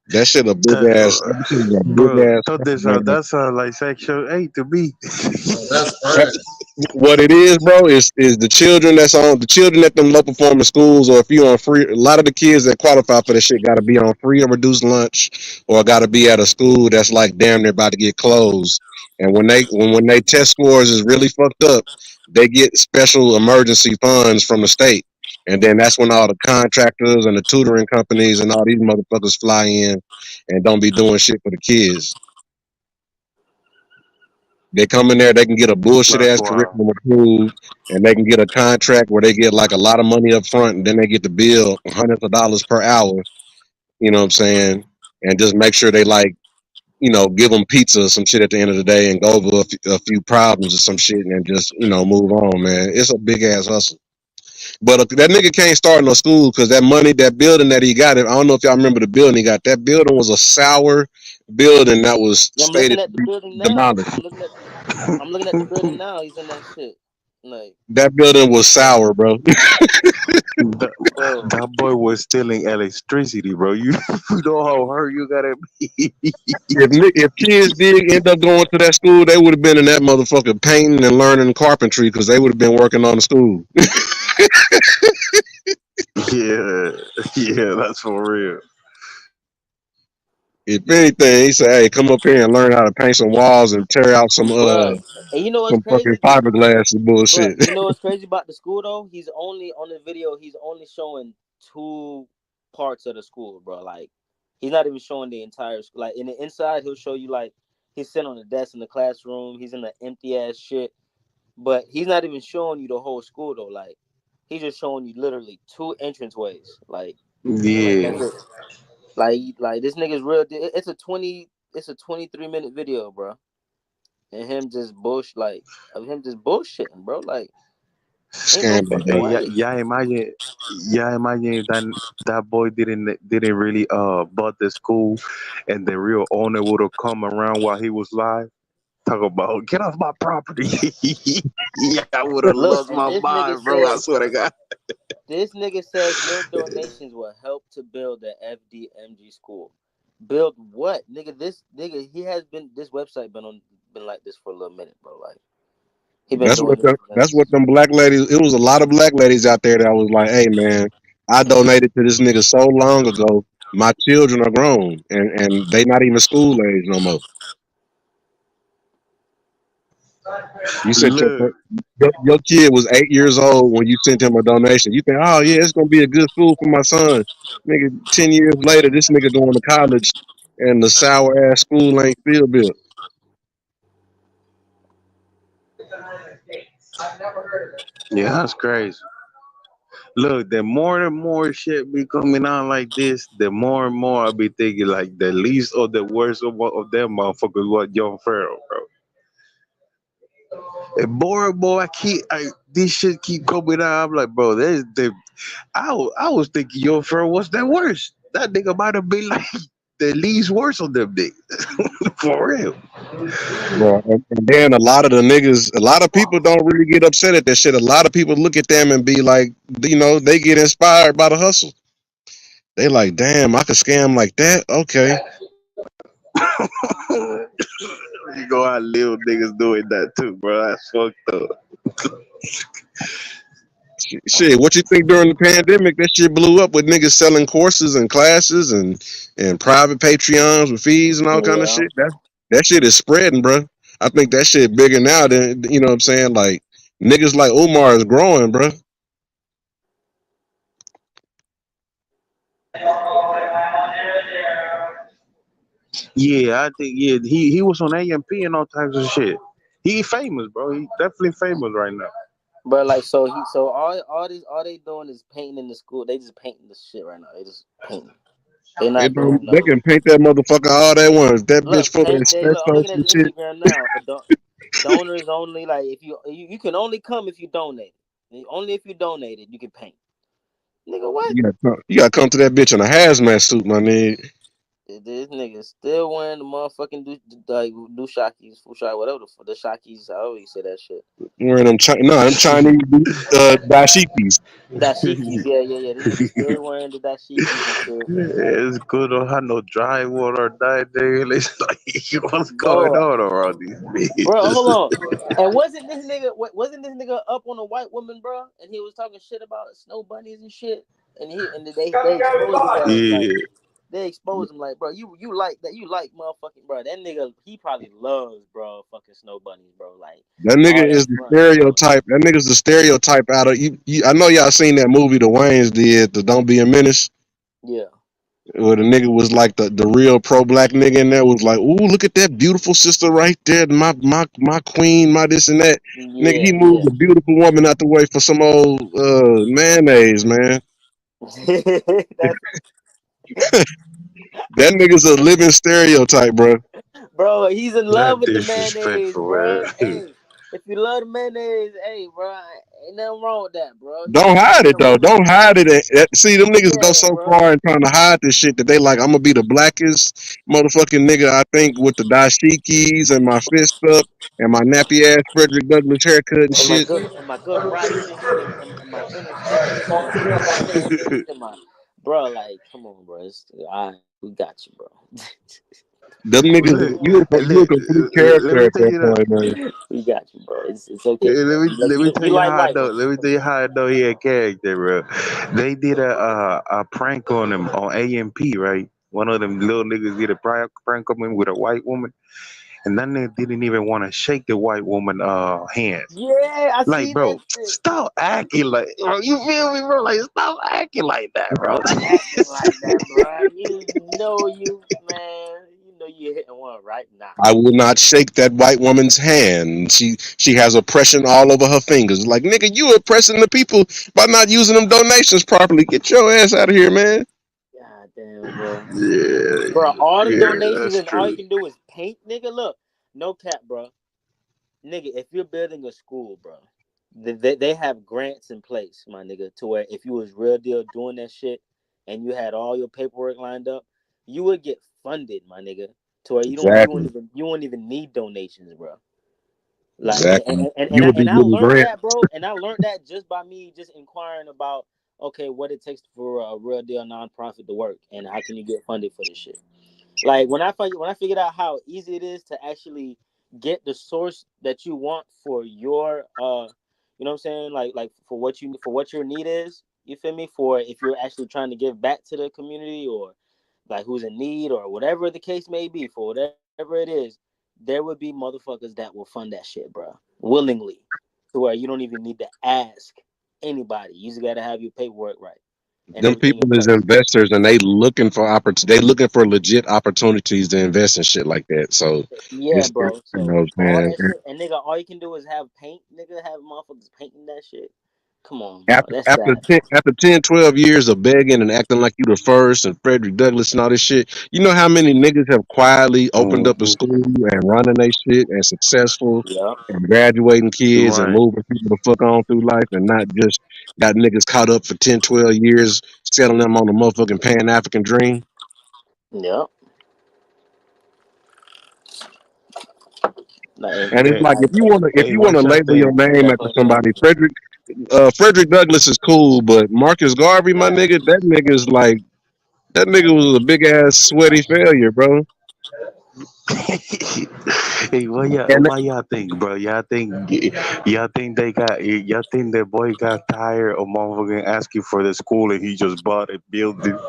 That shit a big ass. That shit is a big Bro, ass. thought this that sounds like section 8 to me. That's That- crazy. What it is, bro, is the children that's on the children at them low performing schools, or if you on free. A lot of the kids that qualify for this shit got to be on free or reduced lunch, or got to be at a school that's like damn near about to get closed. And when they test scores is really fucked up, they get special emergency funds from the state, and then that's when all the contractors and the tutoring companies and all these motherfuckers fly in and don't be doing shit for the kids. They come in there, they can get a bullshit That's ass wild. curriculum approved, and they can get a contract where they get like a lot of money up front, and then they get to bill hundreds of dollars per hour. You know what I'm saying? And just make sure they like, give them pizza or some shit at the end of the day, and go over a few problems or some shit, and then just move on, man. It's a big ass hustle. But that nigga can't start no school because that money, that building that he got, I don't know if y'all remember the building he got. That building was a sour building that was I'm looking stated to at the be building now. demolished. I'm looking at the building now. He's in that shit. Like, That building was sour, bro. That, bro. that boy was stealing electricity, bro. You, you know how hurt you gotta be. If kids did end up going to that school, they would have been in that motherfucker painting and learning carpentry because they would have been working on the school. Yeah, yeah, that's for real. If anything, he said, "Hey, come up here and learn how to paint some walls and tear out some Bruh. And you know what's fucking crazy? fiberglass and But bullshit." you know what's crazy about the school though? He's only on the video. He's only showing two parts of the school, bro. Like he's not even showing the entire school. Like in the inside, he'll show you like he's sitting on the desk in the classroom. He's in the empty ass shit, but he's not even showing you the whole school though. Like he's just showing you literally two entranceways. Like Yeah. that's it. Like this nigga's real. It's a 23-minute video, bro. And him just bullshitting, bro. Like ain't no Scam fucking Hey, way. y'all imagine that boy didn't really bought the school, and the real owner would have come around while he was live. Talk about get off my property. Yeah, I would have Look, lost and my mind, bro. I swear to God. this nigga says your donations will help to build the FDMG school. Build what, nigga? This nigga, this website been like this for a little minute, bro. Like he been That's doing what this that's since. what them black ladies. It was a lot of black ladies out there that was like, "Hey, man, I donated to this nigga so long ago. My children are grown, and they not even school age no more." You said Look, your kid was 8 years old when you sent him a donation. You think, oh yeah, it's gonna be a good school for my son. Nigga, 10 years later, this nigga going to college, and the sour ass school ain't still built. yeah, that's crazy. Look, the more and more shit be coming on like this, the more and more I be thinking like the least or the worst of them motherfuckers was Young Pharaoh, bro. And more and more this shit keep coming out. I'm like, bro, I was thinking Young Pharaoh was the worst. That nigga might have been like the least worst of them niggas. For real. Bro, and then a lot of people don't really get upset at that shit. A lot of people look at them and be like, they get inspired by the hustle. They like, damn, I could scam like that. Okay. You go out little niggas doing that too, bro. That's fucked up. Shit, what you think during the pandemic that shit blew up with niggas selling courses and classes and private Patreons with fees and all kind of Yeah, shit? That shit is spreading, bro. I think that shit bigger now than what I'm saying. Like niggas like Umar is growing, bro. Yeah, I think he was on AMP and all types of shit. He famous, bro. He definitely famous right now. but like so all they doing is painting in the school. They just painting the shit right now. They just painting. They not doing They no. can paint that motherfucker all they want. If that bitch Look, full of I'm asbestos looking at and his shit. Instagram now. Donors only. Like if you can only come if you donate. Only if you donated you can paint. Nigga, what? You gotta come to that bitch in a hazmat suit, my nigga. This nigga still wearing the motherfucking Dushakis, Fushai, whatever the Shakis. I always say that shit. Wearing them Chinese dashikis. Dashikis, yeah. This nigga still wearing the dashikis and shit. It's good. Don't have no dry water that day. It's like, what's going Bro, on around these bro, hold bitches? on. And wasn't this nigga up on a white woman, bro? And he was talking shit about snow bunnies and shit. And they exposed his ass like. Yeah. They expose him like, bro, you like that, you like motherfucking, bro. That nigga, he probably loves, bro, fucking snow bunnies, bro. Like That nigga all that is the fun, bro. stereotype. That nigga's the stereotype out of you. I know y'all seen that movie the Wayans did, the Don't Be a Menace, Yeah, where the nigga was like the real pro black nigga in there was like, ooh, look at that beautiful sister right there, my queen, my this and that. Nigga, he yeah. moved a beautiful woman out the way for some old mayonnaise, man. That's That nigga's a living stereotype, bro. bro. He's in love Not with the mayonnaise, disrespectful, bro. man. Hey, if you love the mayonnaise, hey, bro, ain't nothing wrong with that, bro. You Don't know, hide it the though. women, Don't hide it. See, them niggas go yeah, so bro. far in trying to hide this shit that they like, I'm gonna be the blackest motherfucking nigga. I think with the dashikis and my fist up and my nappy ass Frederick Douglass haircut and shit. And my good writings and my inner speech and my understandings and my bro, like, come on, bro. We got you, bro. Them niggas, Look, you a complete let character me at tell that you that. point, man. We got you, bro. It's okay, bro. Let me tell You you like how I white know. women. Let me tell you how I know he a character, bro. They did a prank on him on AMP, right? One of them little niggas did a prank on him with a white woman, and that nigga didn't even want to shake the white woman hands. Yeah, I Like, see that bro, shit. stop acting like, bro, you feel me, bro? Like, stop acting like that, bro. Stop acting like that, bro. You know you're hitting one right now. I will not shake that white woman's hand. She has oppression all over her fingers. Like, nigga, you oppressing the people by not using them donations properly. Get your ass out of here, man. God damn, bro. Yeah, Bro, all them yeah, donations that's and all you true. can do is paint, nigga. Look, no cap, bro. Nigga, if you're building a school, bro, they have grants in place, my nigga, to where if you was real deal doing that shit and you had all your paperwork lined up, you would get funded, my nigga, to where Exactly. you won't even need donations, bro. Like Exactly. You would be and I getting learned grant. that, bro, and I learned that just by me just inquiring about okay, what it takes for a real deal nonprofit to work and how can you get funded for this shit. Like when I figured out how easy it is to actually get the source that you want for your you know what I'm saying, like for what your need is, you feel me, for if you're actually trying to give back to the community or like who's in need or whatever the case may be, for whatever it is, there would be motherfuckers that will fund that shit, bro, willingly, to where you don't even need to ask anybody. You just gotta have your paperwork right and Them everything in people is place. investors and they looking for they looking for legit opportunities to invest in shit like that. So Yeah, it's bro. you So know what all I'm that saying. shit, and nigga, all you can do is have paint, nigga, have motherfuckers painting that shit. Come on, bro. After That's after sad. 10, after 10, 12 years of begging and acting like you the first and Frederick Douglass and all this shit, you know how many niggas have quietly opened up a Hmm. school and running they shit and successful Yep. and graduating kids and Right. moving people the fuck on through life and not just got niggas caught up for 10, 12 years selling them on the motherfucking Pan-African dream. Yep. Like, And it's Hey, like like if hey, you wanna what y'all label your think? name after definitely can. somebody, Frederick Douglass is cool, but Marcus Garvey, my nigga, that nigga's like that nigga was a big ass sweaty failure, bro. Hey, And what y'all think, bro? Y'all think y'all think that boy got tired of motherfucking asking for the school and he just bought a building?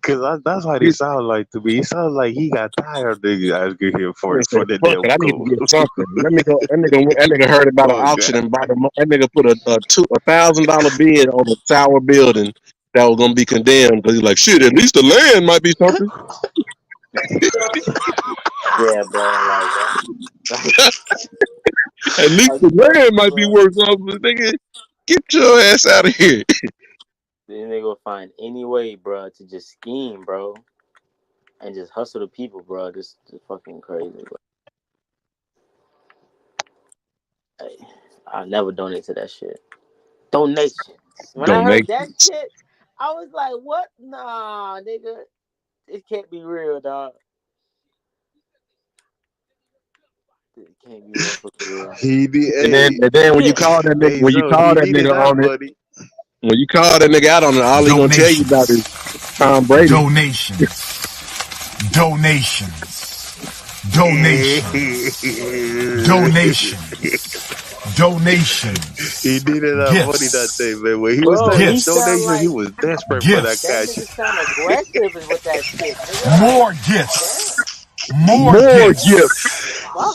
Cause that's what it he sounds like to me. It sounds like he got tired of niggas asking him for said, the "Fuck damn it, I need to school. get something." That nigga heard about an Oh auction god. and bought them. That nigga put a $1,000 bid on a tower building that was gonna be condemned because he's like, shit. At least the land might be something. Yeah, bro. Like that. Like, At least I the swear to land you, might be bro. worth something. Nigga, get your ass out of here. Then they gonna find any way, bro, to just scheme, bro, and just hustle the people, bro. Just fucking crazy, bro. Hey, I'll never donate to that shit. Donations. When I heard that Donations. shit, I was like, what? Nah, nigga. It can't be real, dog. It can't be motherfucking real. And then when you call that nigga, buddy. When you call that nigga out on it, all he gonna tell you about is Tom Brady. Donations. He needed that money that day, man. When he was saying donation, he was desperate for that cash. That nigga sound aggressive with that shit. More gifts. More gifts. Wow.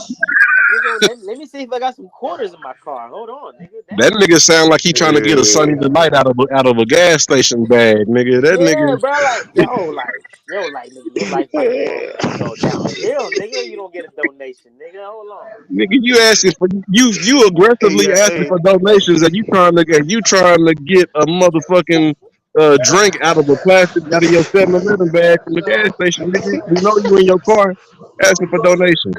Nigga, let me see if I got some quarters in my car. Hold on, nigga. That nigga sound like he trying to get a Sunny Delight out of a gas station bag, nigga. That nigga, bro, like nigga, your life might go downhill, nigga. You don't get a donation, nigga. Hold on, nigga. You asking for you aggressively asking for donations, and you trying to get a motherfucking drink out of a plastic out of your 7-Eleven bag from the gas station, nigga. We know you in your car asking for donations.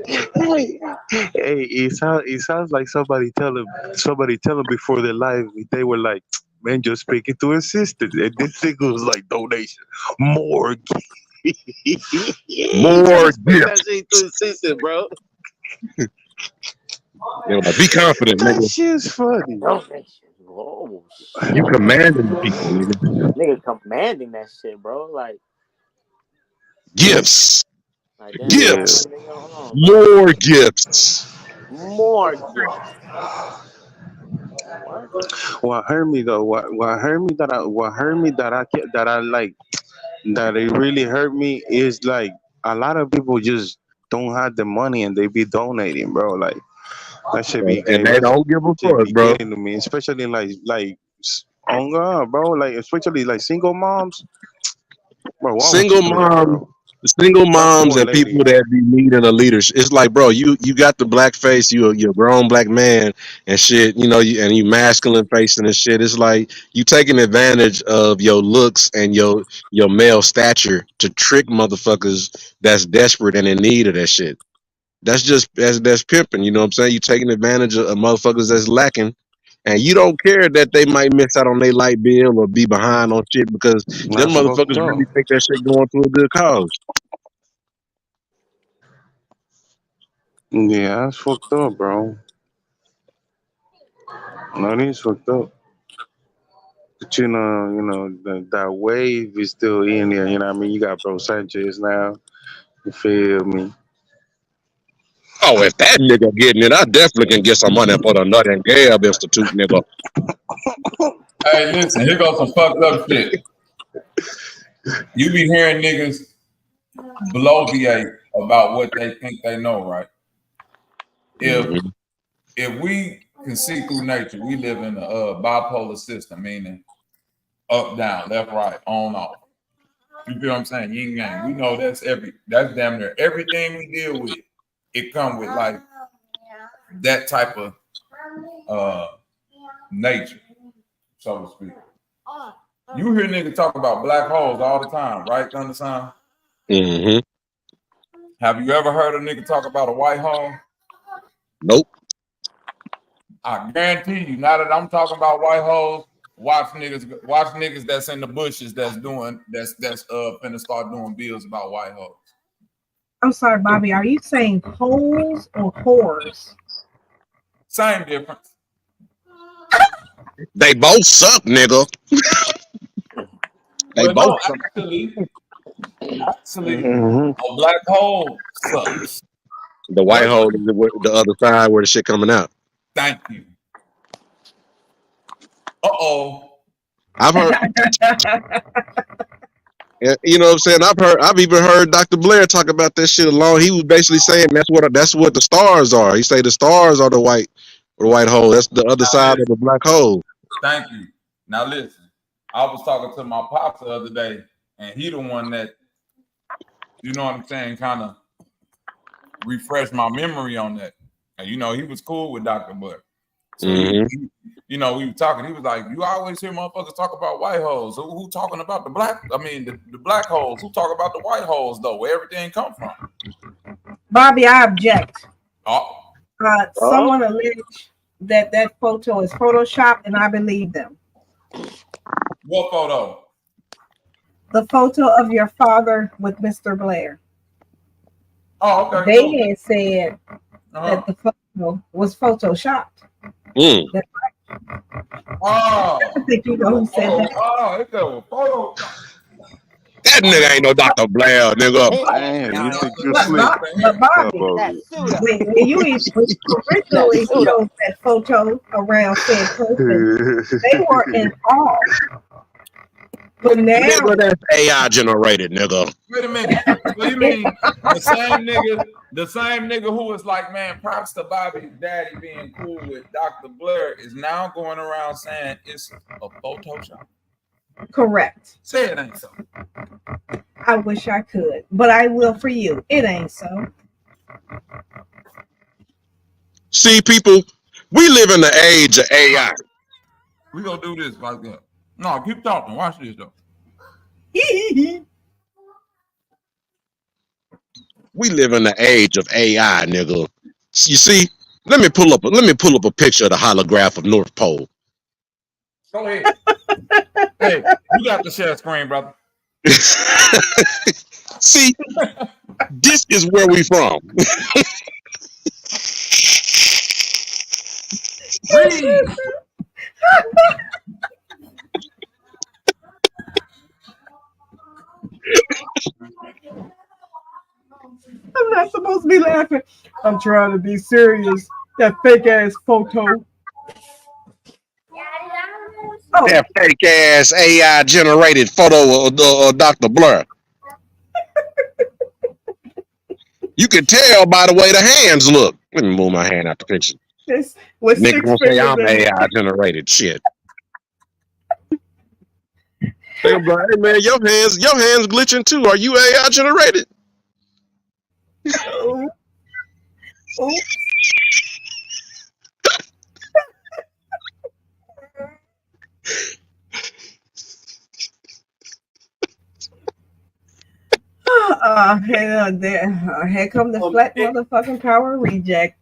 Hey, it sounds like somebody tell him before their life they were like, man, just speaking to assistants, and this thing was like donation, more gifts. That shit to assistant, bro. Be confident, nigga. That shit's funny. Donation. Oh, shit. You commanding the people, nigga. Nigga commanding that shit, bro. Like gifts. Like, gifts. Nigga, more gifts. More gifts. What hurt me though? What hurt me that it really hurt me is like a lot of people just don't have the money and they be donating, bro. Like that should be and they don't give a fuck, bro. Getting to me, especially like on God, bro. Like especially like single moms, bro. Single moms and people that be needing a leadership. It's like, bro, you got the black face, you're a grown black man and shit, you know, you masculine facing and shit. It's like you taking advantage of your looks and your male stature to trick motherfuckers that's desperate and in need of that shit. That's pimping, you know what I'm saying? You taking advantage of motherfuckers that's lacking. And you don't care that they might miss out on their light bill or be behind on shit because them motherfuckers really think that shit going to a good cause. Yeah, that's fucked up, bro. No, it is fucked up. But you know that wave is still in there. You know what I mean? You got Bro Sanchez now. You feel me? Oh, if that nigga getting it, I definitely can get some money for the Nut and Gab Institute, nigga. Hey, listen, here goes some fucked up shit. You be hearing niggas bloviate about what they think they know, right? If we can see through nature, we live in a bipolar system, meaning up, down, left, right, on, off. You feel what I'm saying? Yin yang. We know that's damn near everything we deal with. It come with like that type of nature, so to speak. You hear niggas talk about black holes all the time, right, Thundersign? Mm-hmm. Have you ever heard a nigga talk about a white hole? Nope. I guarantee you, now that I'm talking about white holes, watch niggas that's in the bushes that's finna start doing bills about white holes. I'm sorry, Bobby. Are you saying holes or whores? Same difference. They both suck, nigga. They both suck. Actually, a black hole sucks. The white hole is the other side where the shit coming out. Thank you. Uh-oh. I've heard. You know what I'm saying? I've even heard Dr. Blair talk about that shit alone. He was basically saying that's what the stars are. He say the stars are the white hole. That's the other side of the black hole. Thank you. Now listen, I was talking to my pops the other day, and he the one that, you know what I'm saying, kind of refreshed my memory on that. And you know, he was cool with Dr. Blair. So he, you know, we were talking. He was like, "You always hear motherfuckers talk about white holes. Who talking about the black? I mean, the black holes. Who talk about the white holes though? Where everything come from?" Bobby, I object. Oh. Someone alleged that photo is photoshopped, and I believe them. What photo? the photo of your father with Mr. Blair. Oh, okay. They Cool. had said that the photo was photoshopped. Mm. Oh, I think you know who said that. Oh, it's a photo. That nigga ain't no Dr. Blair, nigga. Man, you think you But, slick? but Bobby, when you originally showed that photo around said person, they were in awe. But now, Nigga, that's AI generated, nigga. Wait a minute. What do you mean the same nigga who was like, man, props to Bobby's daddy being cool with Dr. Blair is now going around saying it's a Photoshop? correct. Say it ain't so. I wish I could, but I will for you. It ain't so. See, people, we live in the age of AI. We gonna do this like that. No, keep talking. Watch this though. We live in the age of AI, nigga. You see, let me pull up a picture of the holograph of North Pole. Go ahead. Hey, you got to share screen, brother. See, this is where we from. Read. I'm not supposed to be laughing. I'm trying to be serious. That fake ass photo. Oh. That fake ass AI generated photo of Dr. Blair. You can tell by the way the hands look. Let me move my hand out the picture. Nigga gonna say I'm AI generated shit. Hey man, your hands glitching too. Are you AI generated? Oh. Here come the flat motherfucking power reject.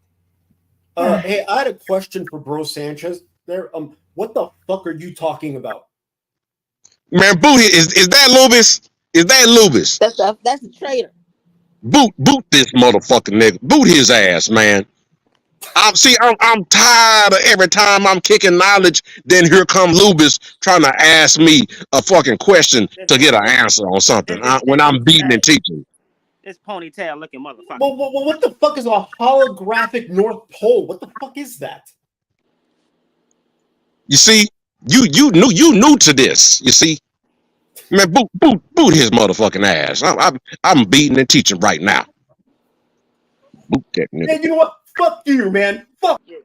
Hey, I had a question for Bro Sanchez. There, what the fuck are you talking about? Man, boot is that Lubis? Is that Lubis? That's the traitor. Boot this motherfucking nigga. Boot his ass, man. I'm tired of every time I'm kicking knowledge, then here come Lubis trying to ask me a fucking question to get an answer on something when I'm beating and teaching. This ponytail looking motherfucker. Well, what the fuck is a holographic North Pole? What the fuck is that? You see, you new to this. You see, man, boot his motherfucking ass. I'm beating and teaching right now. Boot that nigga. Man, you know what? Fuck you, man. Fuck you.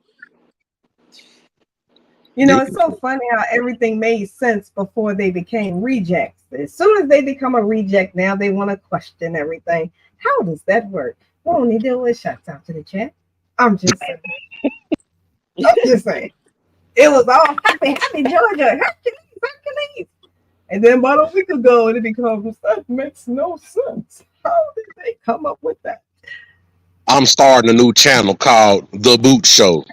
You know, it's so funny how everything made sense before they became rejects. As soon as they become a reject, now they want to question everything. How does that work? What only do is shouts out to the chat. I'm just saying. It was all happy Georgia. Hercules. And then about a week ago, it becomes, that makes no sense. How did they come up with that? I'm starting a new channel called The Boot Show.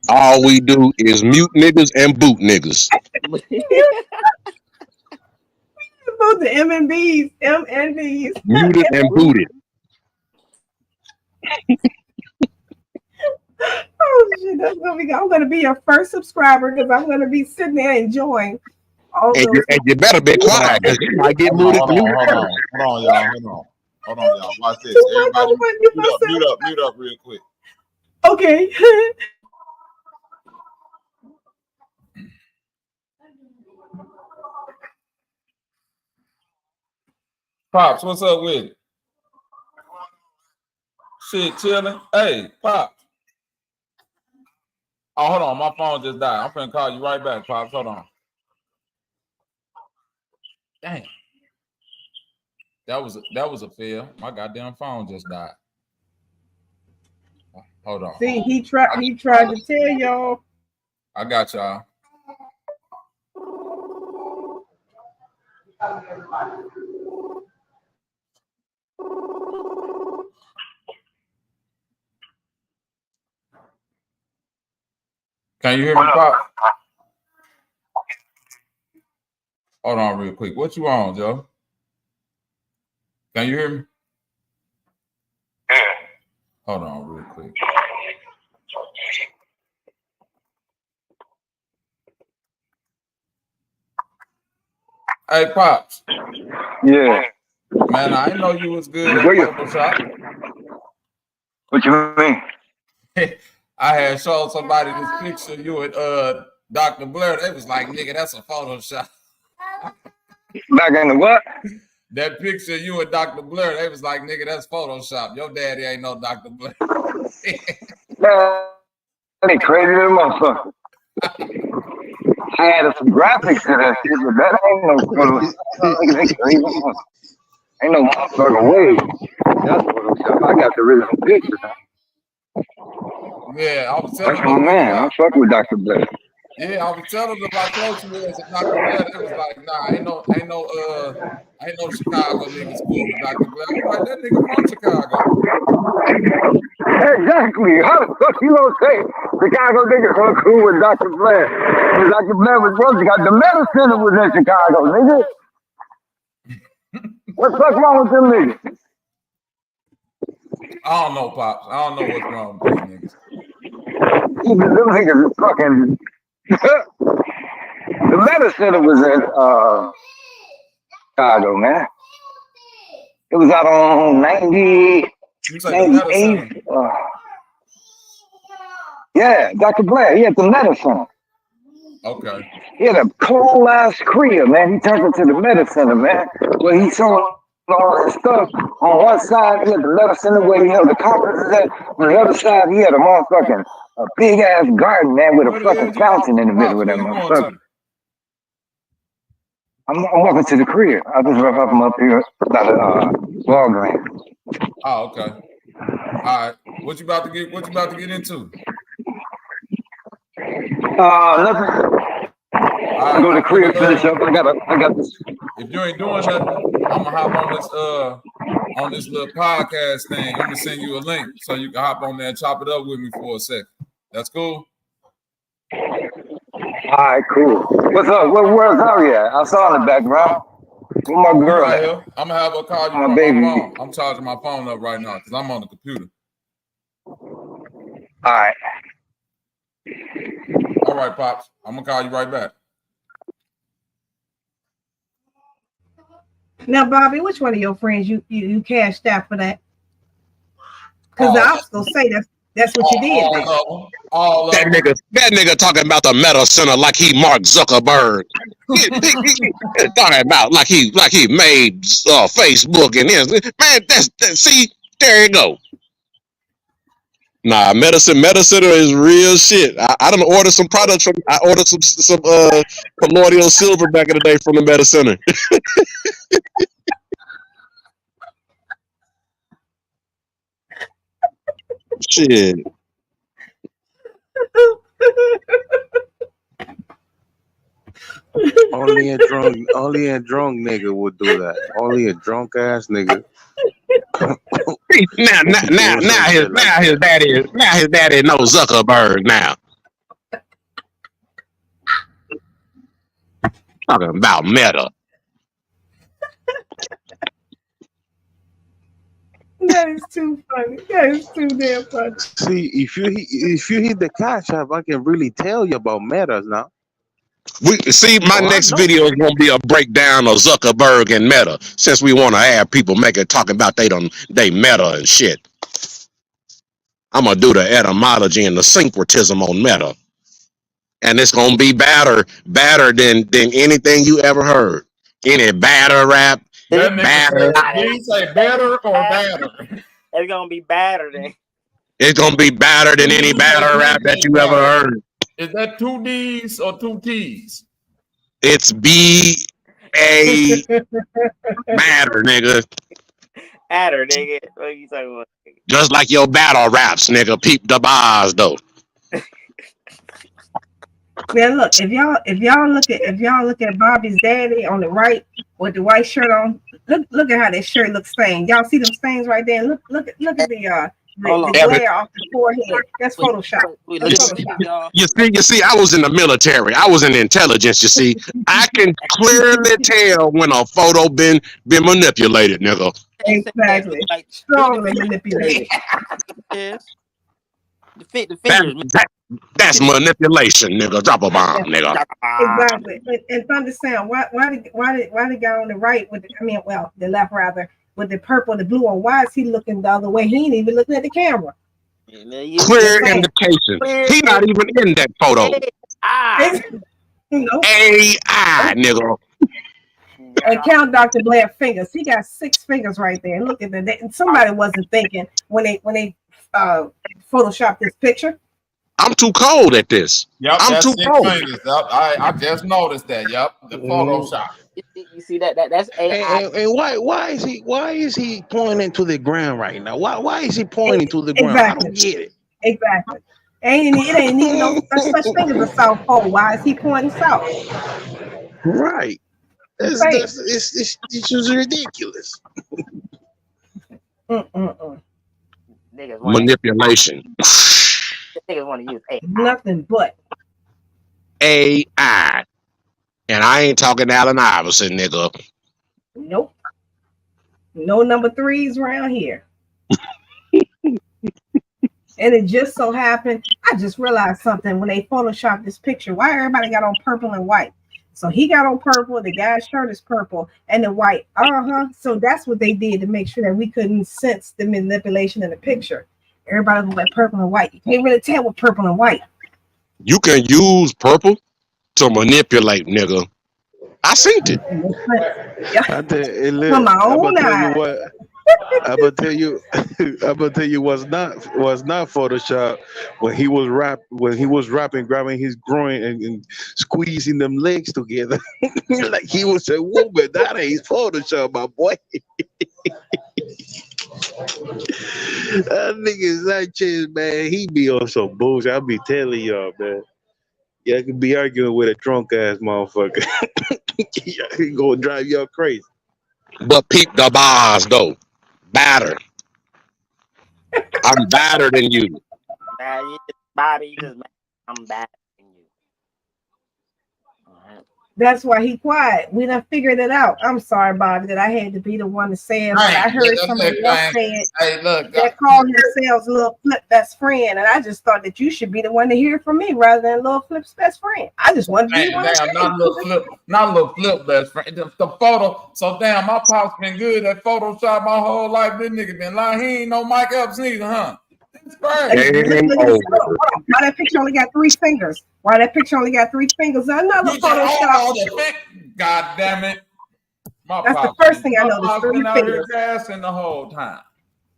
All we do is mute niggas and boot niggas. About the MNBs. Muted and booted. Oh shit, that's gonna be. I'm gonna be your first subscriber because I'm gonna be sitting there enjoying all and those. You better be quiet because you might get muted. Hold on, y'all. Watch this. Everybody, mute up real quick. Okay. Pops, what's up with it? Shit, chilling. Hey, Pops. Oh, hold on. My phone just died. I'm finna call you right back, Pops. Hold on. Dang. That was a fail. My goddamn phone just died. Hold on. See, he tried to tell y'all. I got y'all. Can you hear me, Pop? Hold on real quick. What you on, Joe? Can you hear me? Yeah. Hold on real quick. Hey, Pops. Yeah. Man, I didn't know you was good at Where you? Photoshop. What you mean? I had showed somebody this picture of you and Dr. Blair. They was like, nigga, that's a Photoshop. Back in the what? That picture of you and Dr. Blair, they was like, nigga, that's Photoshop. Your daddy ain't no Dr. Blair. Man, they crazy little motherfucker. I added some graphics to that shit, but that ain't no Photoshop. They crazy motherfucker. Ain't no motherfucking way. That's Photoshop. I got the original picture now. Yeah, I was That's telling my them. man. I fuck with Dr. Blair. Yeah, I was telling them how close you was to Dr. Blair. They was like, nah, ain't no Chicago niggas cool with Dr. Blair. I was like, that nigga from Chicago. Exactly. How the fuck you gonna say Chicago niggas are cool with Dr. Blair? Because Dr. Blair was from Chicago. The Metal Center was in Chicago, nigga. What the fuck wrong with them niggas? I don't know, Pops. I don't know what's wrong with these niggas. Them niggas is fucking. The Metal Center was in Chicago, man. It was out on 90. You say the Metal Center? Yeah, Dr. Blair. He had the Metal Center. Okay. He had a cold ass career, man. He turned into the Metal Center, man. Where he sold all his stuff. On one side, he had the Metal Center where he held the conferences at. On the other side, he had a big ass garden, man, with a fucking fountain in the middle of that motherfucker. I'm walking to the crib. I just wrap up him up here by the Walgreens. Oh, okay. All right. What you about to get into? Nothing. I go to the crib, finish up. I got this. If you ain't doing nothing, I'm gonna hop on this little podcast thing. I'm gonna send you a link so you can hop on there and chop it up with me for a second. That's cool. All right, cool. What's up? Where's Harry at? I saw in the background. Where my girl right at? here. I'm gonna have her call you from baby. my phone. I'm charging my phone up right now because I'm on the computer. All right. All right, Pops. I'm gonna call you right back. Now, Bobby, which one of your friends you cashed out for that? Because I was gonna say that's what you did. That nigga talking about the Metal Center like he Mark Zuckerberg. Talking about like he made Facebook and this. Man, see, there you go. Nah, Metal Center is real shit. I done ordered some products from. I ordered some colloidal silver back in the day from the Metal Center. Shit. Only a drunk nigga would do that. Only a drunk ass nigga. now his daddy knows Zuckerberg now. Talking about Meta. That is too funny. That is too damn funny. See, if you hit the cash app, I can really tell you about Metas now. My next video is gonna be a breakdown of Zuckerberg and Meta, since we want to have people talking about they Meta and shit. I'm gonna do the etymology and the syncretism on Meta, and it's gonna be badder than anything you ever heard. Any batter rap, batter. Did he say better or badder? It's gonna be badder than. It's gonna be badder than any batter rap that you ever heard. Is that 2 D's or 2 T's? It's B-A batter, nigga. Adder, nigga. What are you talking about? Just like your battle raps, nigga. Peep the bars, though. Now look, if y'all look at Bobby's daddy on the right with the white shirt on, look at how that shirt looks stained. Y'all see them stains right there? Look at the The glare off the forehead. That's Photoshop. That's Photoshop. You see, I was in the military. I was in intelligence. You see, I can clearly tell when a photo been manipulated, nigga. Exactly. Strongly manipulated. Yes. The fingers. That's manipulation, nigga. Drop a bomb, nigga. Exactly. And understand why the guy on the right with the left rather with the purple and the blue on, why is he looking the other way? He ain't even looking at the camera. Clear indication. He not even in that photo. AI, nigga. And count Dr. Blair's fingers. He got 6 fingers right there. Look at that. And somebody wasn't thinking when they photoshopped this picture. I'm too cold at this. Yep, I'm too cold. Yep, I just noticed that. Yep, the Photoshop. You see that's AI. And why is he pointing to the ground right now? Why is he pointing to the ground? Exactly. I don't get it. Exactly. It ain't even no such thing as a south pole. Why is he pointing south? Right. It's just ridiculous. Manipulation. Niggas want to use AI. Nothing but AI. And I ain't talking Allen Iverson, nigga. Nope. No number 3s around here. And it just so happened, I just realized something when they photoshopped this picture. Why everybody got on purple and white? So he got on purple, the guy's shirt is purple, and the white. So that's what they did to make sure that we couldn't sense the manipulation in the picture. Everybody was like purple and white. You can't really tell with purple and white. You can use purple to manipulate, nigga. I seen it. From my own eye. I'm gonna tell you was not Photoshop when he was rapping, grabbing his groin and squeezing them legs together like he was a woman. That ain't Photoshop, my boy. That nigga Sanchez, man, he be on some bullshit. I be telling y'all, man. Y'all could be arguing with a drunk ass motherfucker. He gonna drive y'all crazy. But peep the bars though. Batter. I'm badder than you. Bobby, I'm better than you. That's why he quiet. We done figured it out. I'm sorry, Bobby, that I had to be the one to say it. But I heard somebody else say it. Hey, look. That called themselves Lil Flip best friend. And I just thought that you should be the one to hear it from me rather than Lil Flip's best friend. I just wanted to be one. Not Lil Flip best friend. The photo. So damn, my pop's been good at Photoshop my whole life. This nigga been lying. He ain't no Mike Epps neither, huh? Why that picture only got 3 fingers? Why that picture only got 3 fingers? Another Photoshop. God damn it. That's the first thing I noticed. 3 fingers. Gassing the whole time.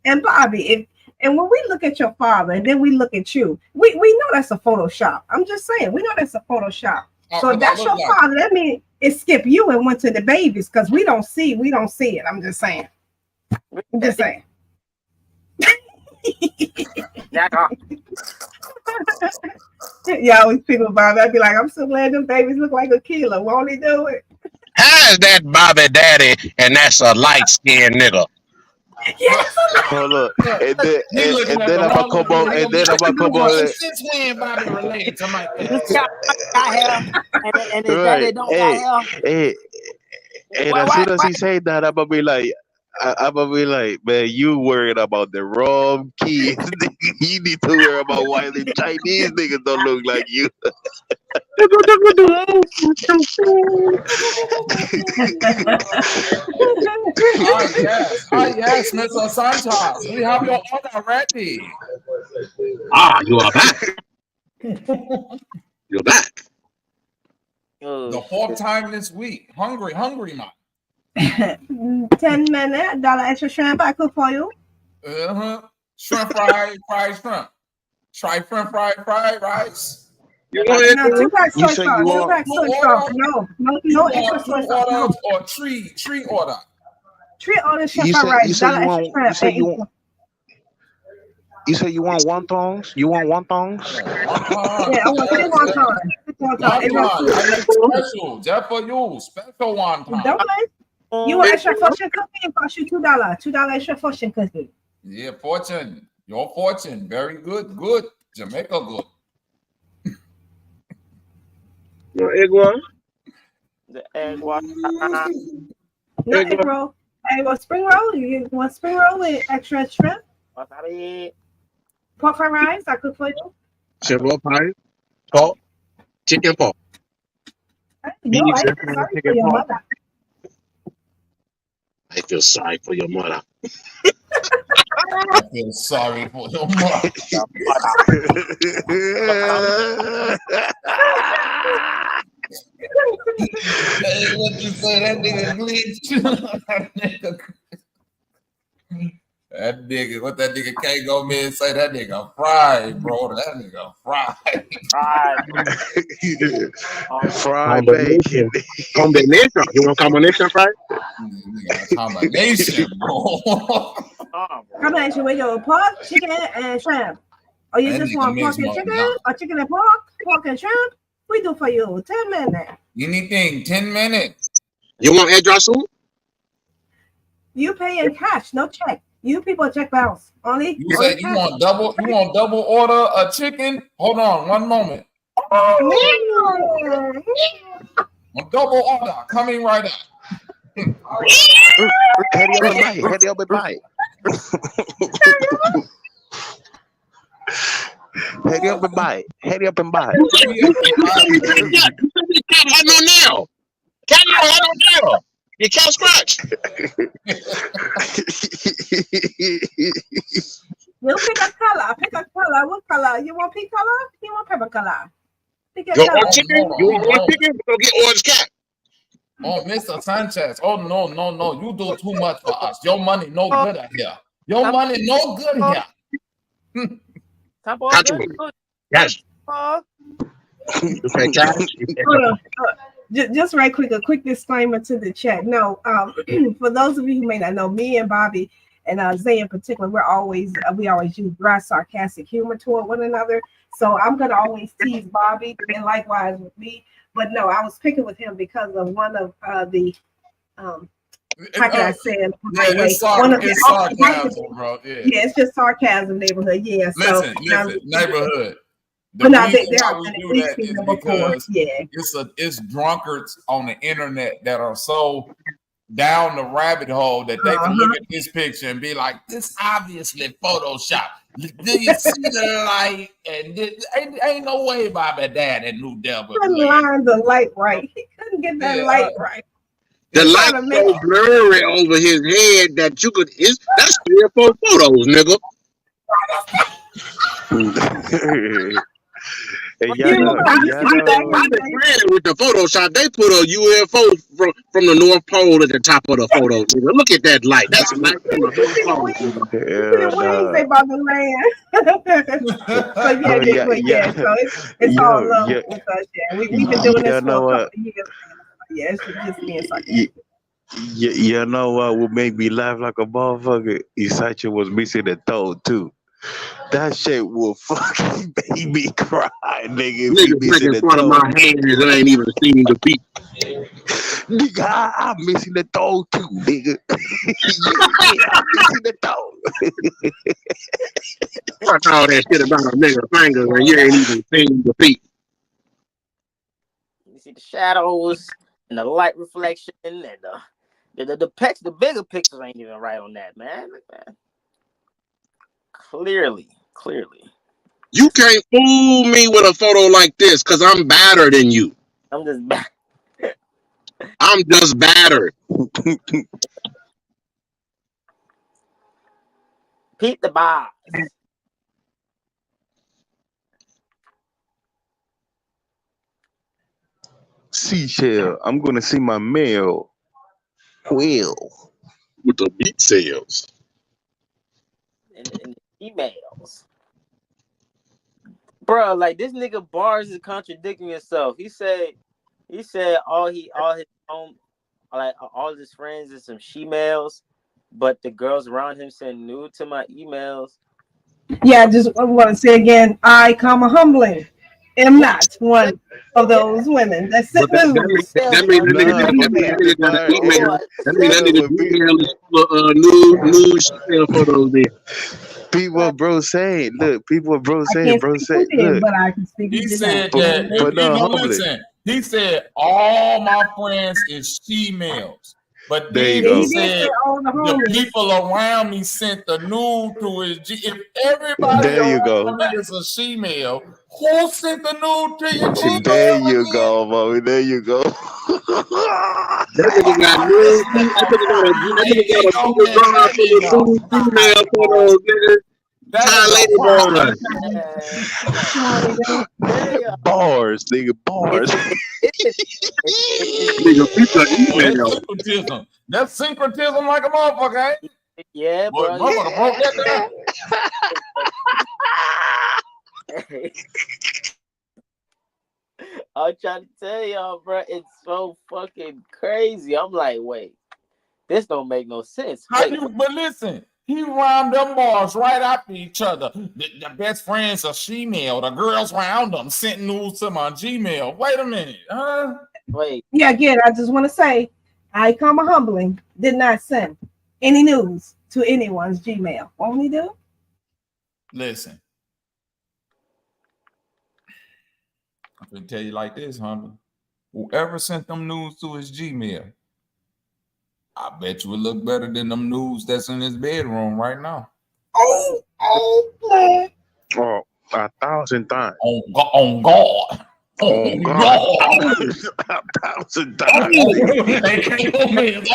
And Bobby, and when we look at your father and then we look at you, we know that's a Photoshop. I'm just saying, we know that's a Photoshop. So if that's your father, that means it skipped you and went to the babies because we don't see it. I'm just saying. Yeah, I always people Bobby. I'd be like, I'm so glad them babies look like a kilo. Won't he do it? How's that Bobby Daddy and that's a light skinned nigga? Yes. Hold up. And then I'm gonna come on. And then I'm gonna come on. Since when Bobby related to Mike? And his daddy don't got hair. And as soon as he said that, I'm gonna be like, man, you worried about the wrong kids. You need to worry about why the Chinese niggas don't look like you. Yes, Mr. Sanchez. We have your order ready. You are back. You're back. The 4th time this week. Hungry, man. 10 minutes, $1 extra shrimp I cook for you. Shrimp fried shrimp. Try shrimp fried rice. No, 2 packs soy sauce. 2 packs soy sauce. No extra soy sauce. No. Or tree order. Tree order shrimp fried rice. $1 extra shrimp. You say you want wontons? You want wontons? Yeah, I want 3 wontons. Special, just for you. Special wonton. Don't play. You want extra fortune cookie? It cost you $2. $2 extra fortune cookie. Yeah, fortune. Your fortune, very good, good. Jamaica, good. Your egg one? The egg wash. No egg roll. Hey, well, spring roll. You want spring roll with extra shrimp? Wasabi. Pork fried rice. I cook for you. Shrimp pie, pork, chicken pork. No, I feel sorry for your mother. I feel sorry for your mother. I feel sorry for your mother. Hey, what you say? That nigga glitch. That nigga, what that nigga can't go me and say? That nigga fried, bro. That nigga fried. Fried bacon. Combination. You want combination fried? Combination, bro. Combination with your pork, chicken, and shrimp. Or you That just nigga want pork mixed and my chicken, mouth. or chicken and pork and shrimp? We do for you 10 minutes. Anything, 10 minutes. You want egg dry soup? You pay in cash, no check. You people check bounce. Only You said you want double order a chicken? Hold on, one moment. A double order coming right up. Hurry up and buy it. Hurry up and buy it. Hurry up and buy it. Hurry up and buy it. Cat had no nail. Cat had no nail. You can't scratch. You pick a color. Pick a color. What color? You want pink color? You want pepper color? Pick a You color. want chicken? You want orange chicken? Go get orange cat. Oh, Mr. Sanchez. Oh, no. You do too much for us. Your money no good out here. Your money no good here. Yes. You pay cash. Hold on. Just right quick, a quick disclaimer to the chat. No, for those of you who may not know, me and Bobby and Zay in particular, we always use dry sarcastic humor toward one another. So I'm gonna always tease Bobby and likewise with me. But no, I was picking with him because of one of the how can I say it? It's sarcasm, bro. Yeah, it's just sarcasm neighborhood. Yeah. Listen, neighborhood. The But now reason they why are we at do least that is seen them before. because it's drunkards on the internet that are so down the rabbit hole that they can look at this picture and be like, "This obviously Photoshop. Do you see the light?" And ain't no way Bobby Dad and New Devil. Couldn't line the light right. He couldn't get that light right. The light so blurry over his head that you could. That's 3 or 4 photos, nigga. Hey, y'all know. With the Photoshop, they put a UFO from the North Pole at the top of the photo. Nigga. Look at that light. That's a light from the North Pole. They about to land. So it's all love with us. Yeah, we've been doing this for a couple of years. Yeah, it's just being sarcastic. You know what would make me laugh like a motherfucker? Isacha was missing a toe too. That shit will fucking make me cry, nigga. Nigga in front of my hands, I ain't even seen the feet. Nigga, I'm missing the toe too, nigga. I'm missing the toe. Fuck all that shit about a nigga finger and you ain't even seen the feet. You see the shadows and the light reflection and the bigger pictures ain't even right on that, man. Clearly. You can't fool me with a photo like this because I'm better than you. I'm just bad. I'm just battered. Peep the bars. Seashell, I'm gonna see my mail. Will with the beat sales. And the emails. Bro, like this nigga Bars is contradicting himself. He said all his friends is some she-males, but the girls around him send nude to my emails. Yeah, I want to say again, I, humbling, am not one of those women that sent nudes. That means the nigga got an email is full of nude photos there. People, bro, say, look, people, bro, I say, can't bro, speak say, for them, look, but I can speak He for said them. that but you no, know, humbly. listen. He said all my friends is females, but There you then he go. He did say said all the the homies. people around me sent the nude to his G. If everybody There you go. around me is a female, who sent the nude to your Gmail? There you go, Bobby. There you go. That nigga got news. That nigga got a Google Okay, Drive that full of nigga. two female photos, nigga. That Tie nigga lady wild. boy. Bars, nigga, bars. Nigga, pizza Oh, that's email. syncretism. That's syncretism like a motherfucker, ain't it? Yeah, Boy, bro. motherfucker broke that down. I'm trying to tell y'all, bro, it's so fucking crazy. I'm like, wait, this don't make no sense. How Wait, you? But listen, he rhymed them bars right after each other. The best friends are female. The girls round them sent news to my Gmail. Wait a minute, huh? wait. Yeah, again, I just want to say, I, comma humbling, did not send any news to anyone's Gmail. Won't he do? Listen, I'm gonna tell you like this, Humble. Whoever sent them news to his Gmail, I bet you it look better than them news that's in his bedroom right now. Oh, man. Oh, 1,000 times. On God. Oh, God. 1,000 times.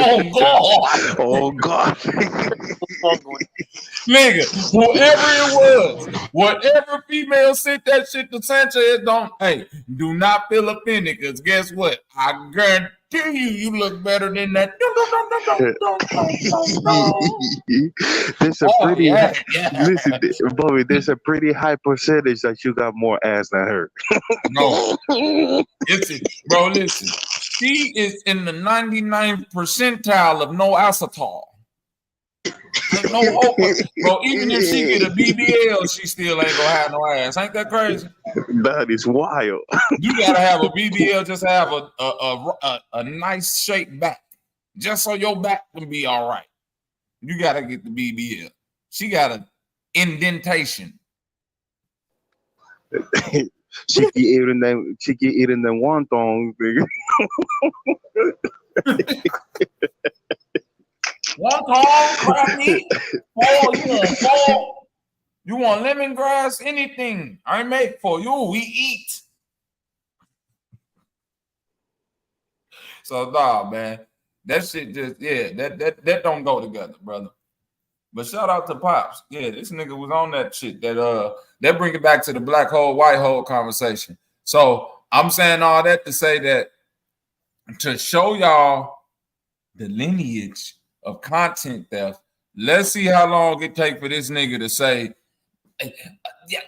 Oh, God. Oh, God. Nigga, whoever it was, whatever female sent that shit to Sanchez, do not feel offended, because guess what? I guarantee you look better than that. There's a pretty listen, Bobby, there's a pretty high percentage that you got more ass than her. No. Listen. She is in the 99th percentile of no acetol. Ain't no hope. Bro, even if she get a BBL, she still ain't gonna have no ass. Ain't that crazy? That is wild. You gotta have a BBL, just have a nice shaped back, just so your back can be all right. You gotta get the BBL. She got an indentation. She keep eating them wontons, nigga. Wonton, crab meat, fall. You want lemongrass, anything I make for you, we eat. So nah, man, that shit just that don't go together, brother. But shout out to Pops. Yeah, this nigga was on that shit. That bring it back to the black hole, white hole conversation. So I'm saying all that to say that to show y'all the lineage of content theft. Let's see how long it take for this nigga to say,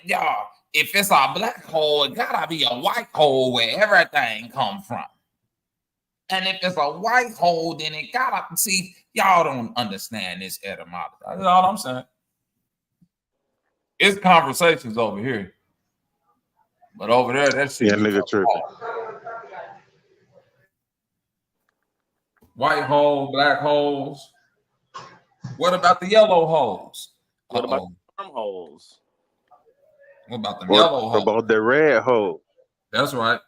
y'all, if it's a black hole, it gotta be a white hole where everything come from. And if it's a white hole, then it gotta see. Y'all don't understand this etymology. That's all I'm saying. It's conversations over here, but over there, that shit. Yeah, nigga tripping. White hole, black holes. What about the yellow holes? What about the wormholes? What about the yellow hole? What about the red hole? That's right.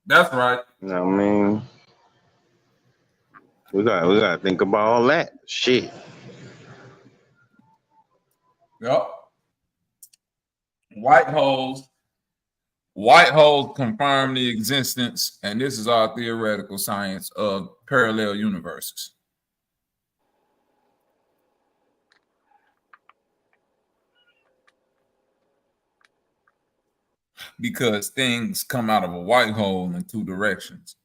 That's right. I mean, we gotta think about all that shit. Yep. White holes confirm the existence, and this is our theoretical science of parallel universes. Because things come out of a white hole in two directions.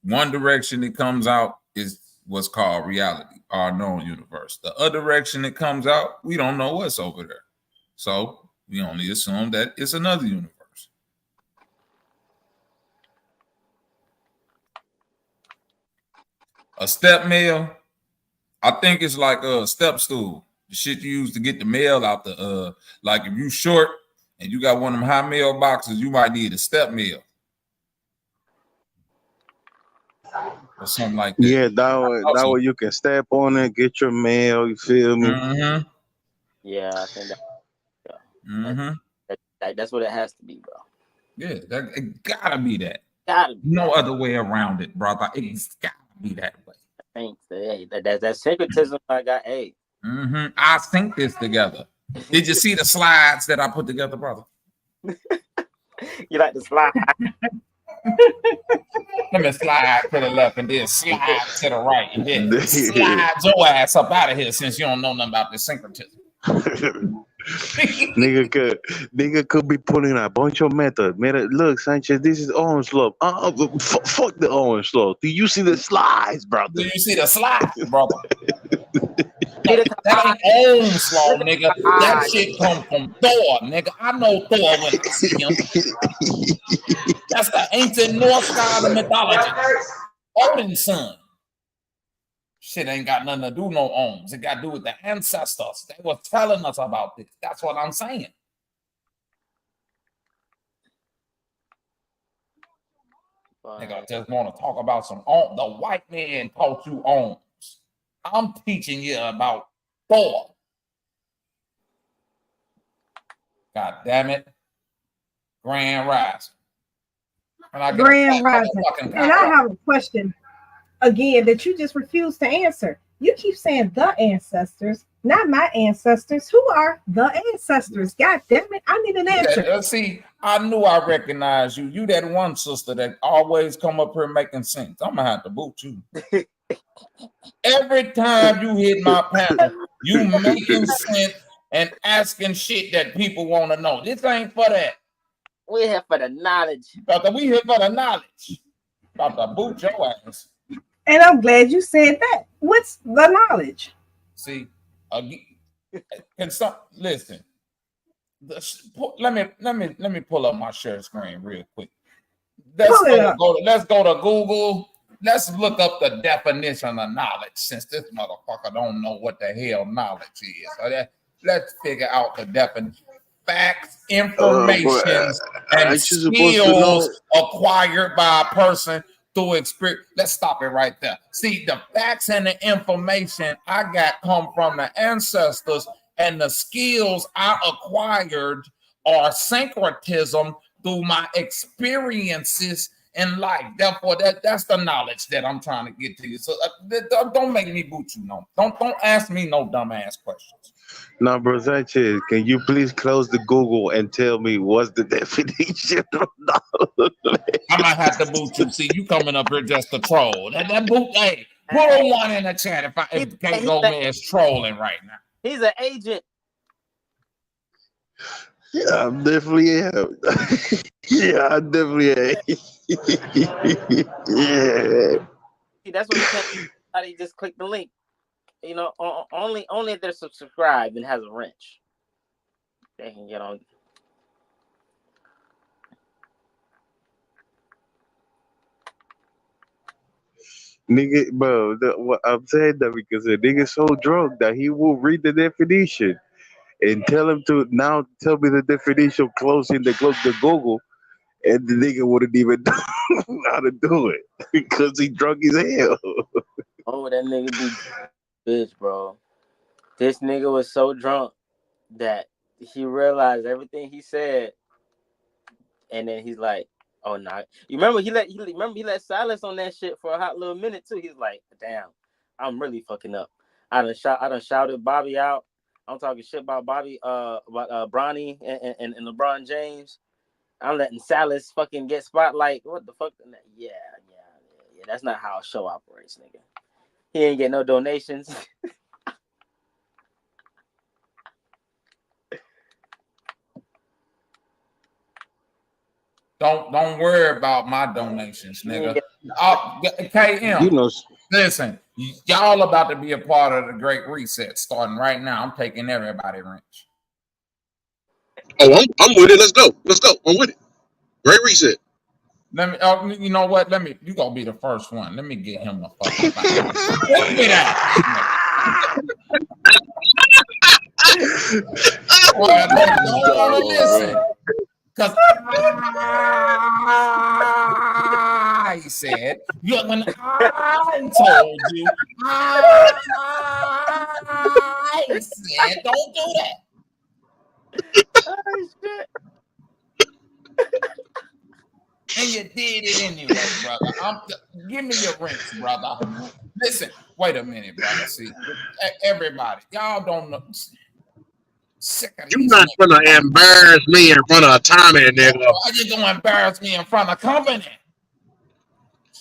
One direction it comes out is what's called reality, our known universe. The other direction it comes out, we don't know what's over there. So we only assume that it's another universe. A step mail, I think it's like a step stool. The shit you use to get the mail out the like if you short and you got one of them high mail boxes, you might need a step mail. Or something like that. Yeah, that way you can step on it, get your mail, you feel me? Mm-hmm. Yeah, I think that. Mm-hmm. That's what it has to be, bro. Yeah, it gotta be that. Gotta be no other way around it, brother. It's gotta be that way. Thanks. Hey, that syncretism I got. Hey. Mm-hmm. I sync this together. Did you see the slides that I put together, brother? You like the slide? Let me slide to the left and then slide to the right and then slide your ass up out of here since you don't know nothing about this syncretism. nigga could be pulling a bunch of method. Look, Sanchez, this is Ohm's law. Fuck the Ohm's law. Do you see the slides, brother? Do you see the slides, brother? That ain't Ohm's law, nigga. That shit come from Thor, nigga. I know Thor when I see him. That's the ancient Norse god of mythology. Odin's son. Shit ain't got nothing to do no Ohms. It got to do with the ancestors. They were telling us about this. That's what I'm saying. Nigga, I just want to talk about some Ohms. The white man taught you Ohms. I'm teaching you about Thor. God damn it. Grand Rising. Grand Rising. And I have a question again that you just refuse to answer. You keep saying the ancestors, not my ancestors. Who are the ancestors? God damn it. I need an answer. See, I knew I recognized you. You that one sister that always come up here making sense. I'm going to have to boot you. Every time you hit my panel, you making sense and asking shit that people want to know. This ain't for that. We're here for the knowledge. We here for the knowledge. About to boot your ass. And I'm glad you said that. What's the knowledge? See, listen. Let me pull up my share screen real quick. Let's go to Google. Let's look up the definition of knowledge, since this motherfucker don't know what the hell knowledge is. So let's figure out the definition. Facts, information, and skills acquired by a person through experience. Let's stop it right there. See, the facts and the information I got come from the ancestors, and the skills I acquired are syncretism through my experiences in life. Therefore, that's the knowledge that I'm trying to get to you. So don't make me boot you. No, don't ask me no dumbass questions. Now, bro, Sanchez, can you please close the Google and tell me what's the definition of knowledge? I might have to boot you. See, you coming up here just to troll. That boot, hey, put a one in the chat if Kate Gomez is trolling right now. He's an agent. Yeah, I'm definitely am. Yeah, I definitely am. Yeah. See, that's what you can't. How do you just click the link? You know, only if they're subscribed and has a wrench, they can get on. Nigga, bro, what I'm saying that because the nigga's so drunk that he will read the definition and tell him to now tell me the definition closing the Google, and the nigga wouldn't even know how to do it because he drunk as hell. Oh, that nigga be bitch, bro. This nigga was so drunk that he realized everything he said, and then he's like, "Oh no!" You remember he let silence on that shit for a hot little minute too. He's like, "Damn, I'm really fucking up. I done shouted Bobby out. I'm talking shit about Bobby, about Bronny and LeBron James. I'm letting Salas fucking get spotlight. What the fuck? Yeah. That's not how a show operates, nigga. He ain't get no donations." Don't worry about my donations, nigga. KM, you know, listen, y'all about to be a part of the Great Reset starting right now. I'm taking everybody wrench. Oh, I'm with it. Let's go. I'm with it. Great Reset. Let me. You know what? You gonna be the first one. Let me get him a fucking fight. Look at that. Well, don't want to listen. Because I said, when I told you, I said don't do that. Oh, shit. And you did it anyway, brother. Give me your rinse, brother. Listen, wait a minute, brother. See, everybody, y'all don't know. Sick of You not gonna embarrass me in front of Tommy, nigga. Why you gonna embarrass me in front of company?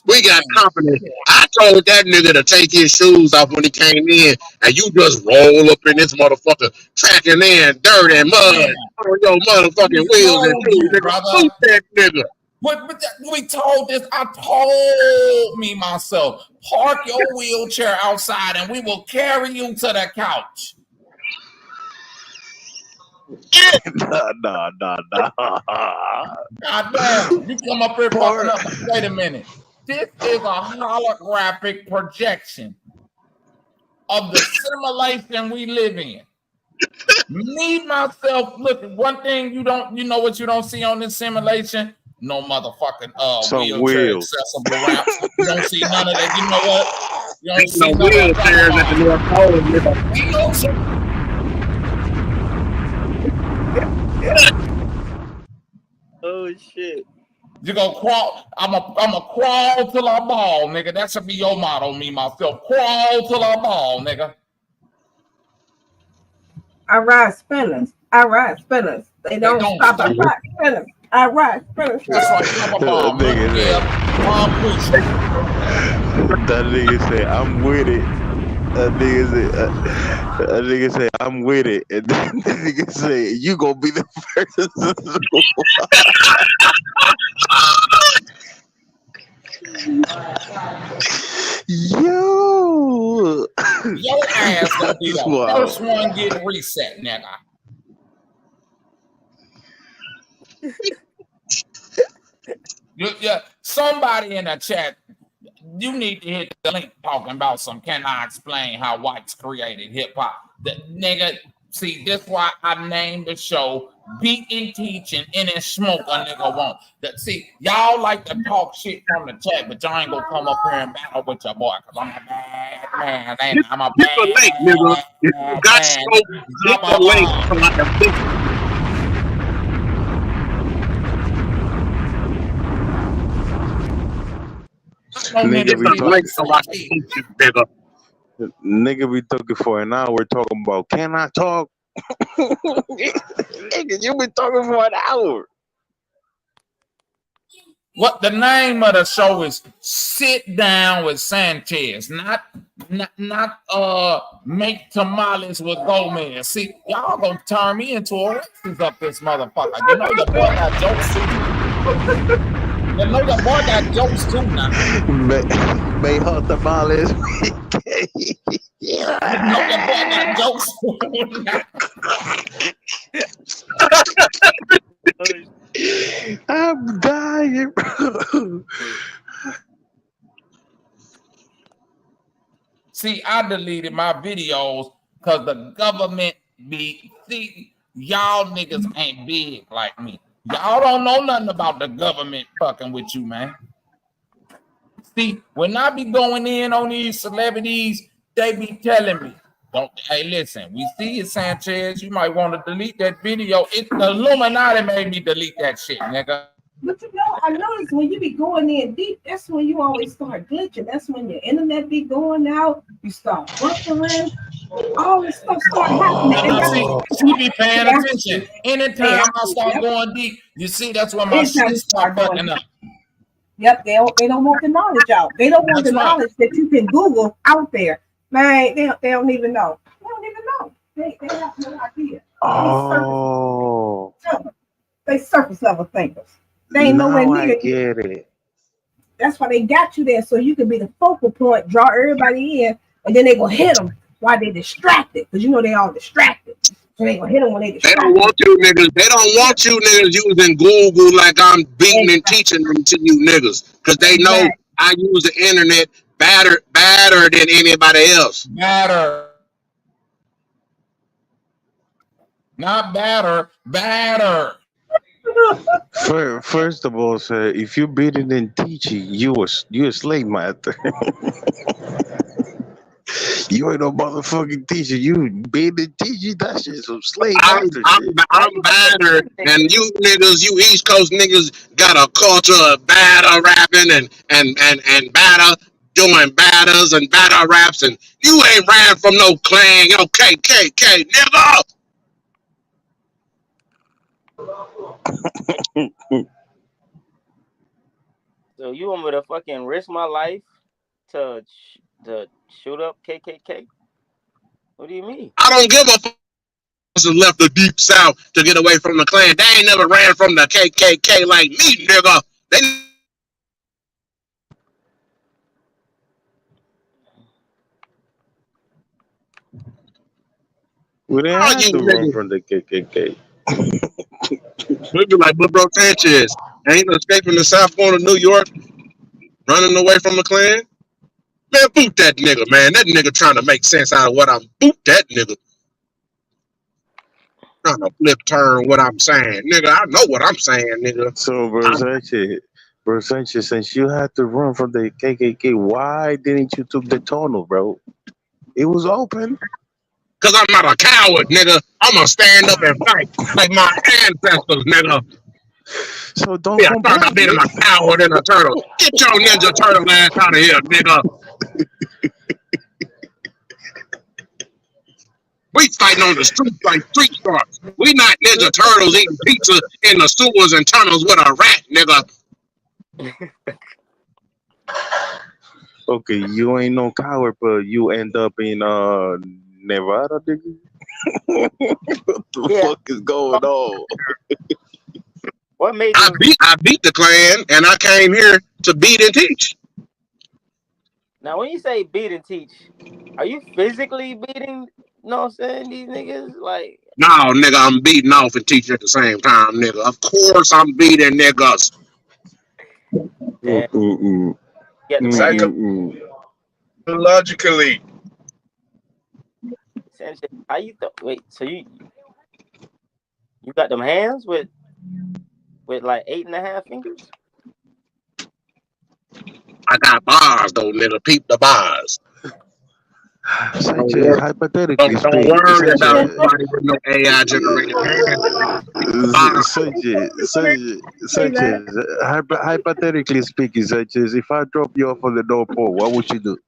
We got company. I told that nigga to take his shoes off when he came in, and you just roll up in this motherfucker, tracking in dirt and mud on your motherfucking wheels and shoes, nigga. Shoot that nigga. But we told this. I told me myself, park your wheelchair outside, and we will carry you to the couch. Nah. God damn, you come up here fucking up. Wait a minute. This is a holographic projection of the simulation we live in. Me, myself, look, one thing you know what you don't see on this simulation? No motherfucking wheelchair accessible ramps. You don't see none of that. You know what? You don't see no wheelchairs at the North Pole, nigga. Oh shit. You gonna crawl? I'm a crawl till I ball, nigga. That should be your motto, me myself. Crawl till I ball, nigga. I ride spinners. They don't stop. I ride spinners. That's right. I'm a bomb. That nigga say, I'm with it. That nigga say, I'm with it. And then the nigga say, you gonna be the first. Yo. Your ass gonna be the first one getting reset, nigga. Yeah, somebody in the chat, you need to hit the link talking about some. Can I explain how whites created hip hop? Nigga, see, this why I named the show "Beating, Teaching, and then Smoke a Nigga Won't." See, y'all like to talk shit from the chat, but y'all ain't gonna come up here and battle with your boy, cause I'm a bad man. I'm a bad link, nigga. If you got smoke, hit the link so I can fix it. Nigga be talking for an hour talking about, can I talk? Nigga, you been talking for an hour. What the name of the show is? Sit Down with Sanchez, not make tamales with Gomez. See, y'all gonna turn me into a racist up this motherfucker. You know the boy got jokes too. You know the boy got jokes too now. Make her tamales. Yeah. You know the boy got jokes too. I'm dying, bro. See, I deleted my videos because the government see, y'all niggas ain't big like me. Y'all don't know nothing about the government fucking with you, man. See, when I be going in on these celebrities, they be telling me, hey, listen, we see you, Sanchez. You might want to delete that video. The Illuminati made me delete that shit, nigga. But you know, I noticed when you be going in deep, that's when you always start glitching. That's when your internet be going out. You start buffering. All this stuff start happening. She be paying attention. Anytime I start going deep, you see, that's when my shit start fucking up. Yep, they don't want the knowledge out. They don't want the knowledge that you can Google out there. Man, they don't even know. They don't even know. They have no idea. Oh. They surface level thinkers. They ain't nowhere near. I get it. That's why they got you there, so you can be the focal point, draw everybody in, and then they gonna hit them while they distracted, because you know they all distracted. So they gonna hit them when they distracted. They don't want you niggas. They don't want you niggas using Google like I'm beating and teaching them to you niggas, because they know I use the internet better than anybody else. Better. Not better. First of all, sir, if you beating and teaching, you a slave master. You ain't no motherfucking teacher. You being the teacher, that shit's some slave I'm master I'm shit. I'm battered, and you niggas, you East Coast niggas, got a culture of batter rapping and batter doing batters and batter raps, and you ain't ran from no clan, yo KKK nigga. So you want me to fucking risk my life to shoot up KKK? What do you mean? I don't give a fuck. Left the deep south to get away from the clan. They ain't never ran from the KKK like me, nigga. They We didn't are have you to run niggas. from the KKK. We be like Bro Sanchez. Ain't escaping the South going to New York, running away from the clan. Man, boot that nigga, man. That nigga trying to make sense out of what I'm boot that nigga. Trying to flip turn what I'm saying. Nigga, I know what I'm saying, nigga. So, I'm, Bro Sanchez, since you had to run from the KKK, why didn't you took the tunnel, bro? It was open. Cause I'm not a coward, nigga. I'm gonna stand up and fight like my ancestors, nigga. So don't Yeah, I talk about complain, being nigga. a coward and a turtle. Get your Ninja Turtle ass out of here, nigga. We fighting on the streets like street sharks. We not Ninja Turtles eating pizza in the sewers and tunnels with a rat, nigga. Okay, you ain't no coward, but you end up in Nevada, nigga. What the fuck is going on? What made I beat the clan and I came here to beat and teach. Now, when you say beat and teach, are you physically beating? You know what I'm saying? These niggas, like. No, nigga, I'm beating off and teaching at the same time, nigga. Of course I'm beating niggas. Damn. Get them hands. Psychologically. How you wait? So you got them hands with like 8.5 fingers? I got bars though, nigga. Peep the bars. Sanchez, hypothetically Don't speaking, worry about nobody with no AI generated hands. Sanchez, hypothetically speaking, Sanchez, if I drop you off on the North Pole, what would you do?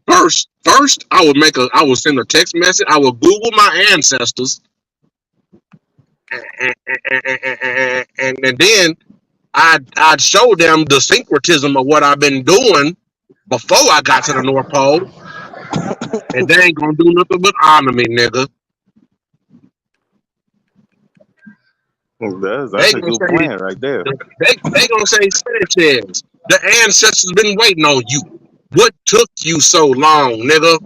First, I would send a text message. I would Google my ancestors, and then I'd show them the syncretism of what I've been doing before I got to the North Pole, and they ain't gonna do nothing but honor me, nigga. That's a good plan right there. They gonna say, Sanchez, the ancestors been waiting on you. What took you so long, nigga?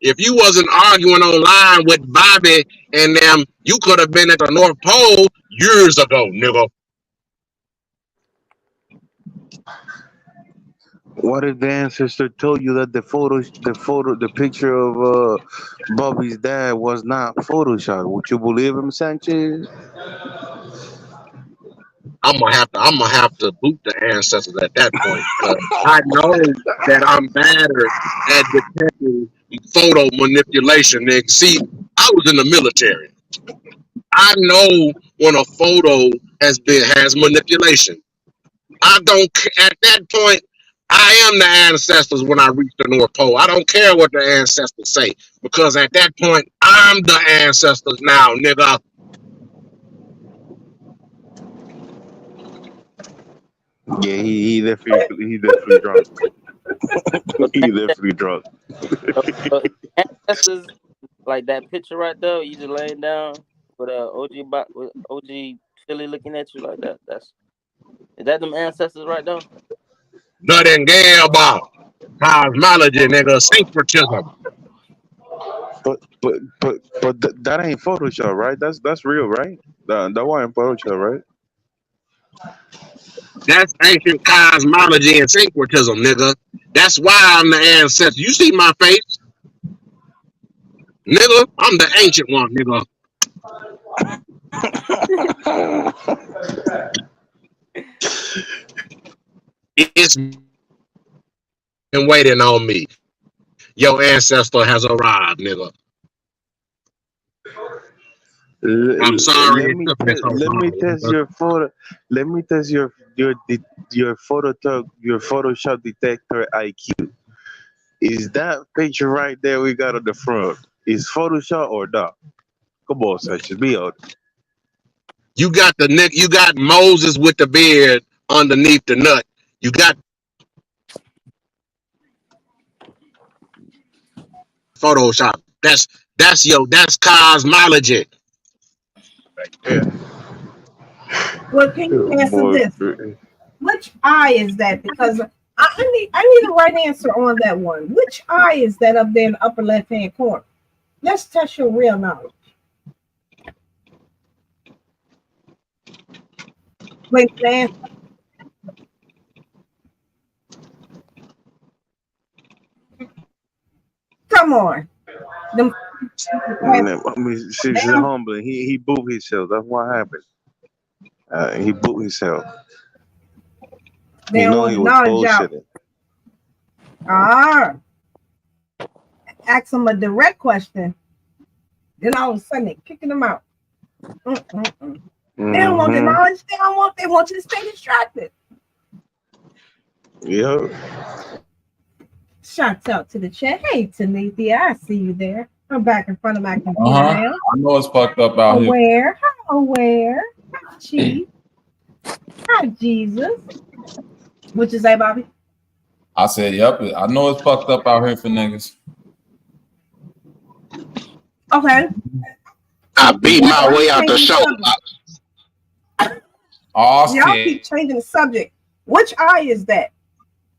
If you wasn't arguing online with Bobby and them, you could have been at the North Pole years ago, nigga. What if the ancestor told you that the picture of Bobby's dad was not Photoshop? Would you believe him, Sanchez? I'm gonna have to boot the ancestors at that point. I know that I'm battered at detecting photo manipulation, nigga. See, I was in the military. I know when a photo has manipulation. I don't. At that point, I am the ancestors when I reach the North Pole. I don't care what the ancestors say because at that point, I'm the ancestors now, nigga. Yeah, he definitely drunk. He definitely drunk. Ancestors, like that picture right there, you just laying down with with OG Philly looking at you like that. Is that them ancestors right there? Nothing gay about cosmology, nigga. Syncretism. But that ain't Photoshop, right? That's real, right? That wasn't Photoshop, right? That's ancient cosmology and syncretism, nigga. That's why I'm the ancestor. You see my face, nigga? I'm the ancient one, nigga. It's and waiting on me. Your ancestor has arrived, nigga. I'm sorry it took me so Let me long. test Nigga. your photo. Let me test your Photoshop detector IQ. Is that picture right there we got on the front? Is Photoshop or not? Come on, Sanchez, be honest. You got you got Moses with the beard underneath the nut. You got Photoshop. That's cosmology. Yeah. Well, can you answer Boy, this? Which eye is that? Because I need a right answer on that one. Which eye is that up there in the upper left hand corner? Let's test your real knowledge. Wait, man. Come on. Them, I mean, she's humbling. He booed himself. That's what happened. He booed himself. they You don't know want he the was knowledge out. bullshitting. Ask them a direct question. Then all of a sudden they're kicking them out. They don't want the knowledge. They want you to stay distracted. Yep. Shouts out to the chat. Hey, Talithia, I see you there. I'm back in front of my computer now. I know it's fucked up out here. Aware. Hi, Chief. Hi, Jesus. What you say, Bobby? I said, yep. I know it's fucked up out here for niggas. Okay. I beat my way out the show. Oh, y'all keep changing the subject. Which eye is that?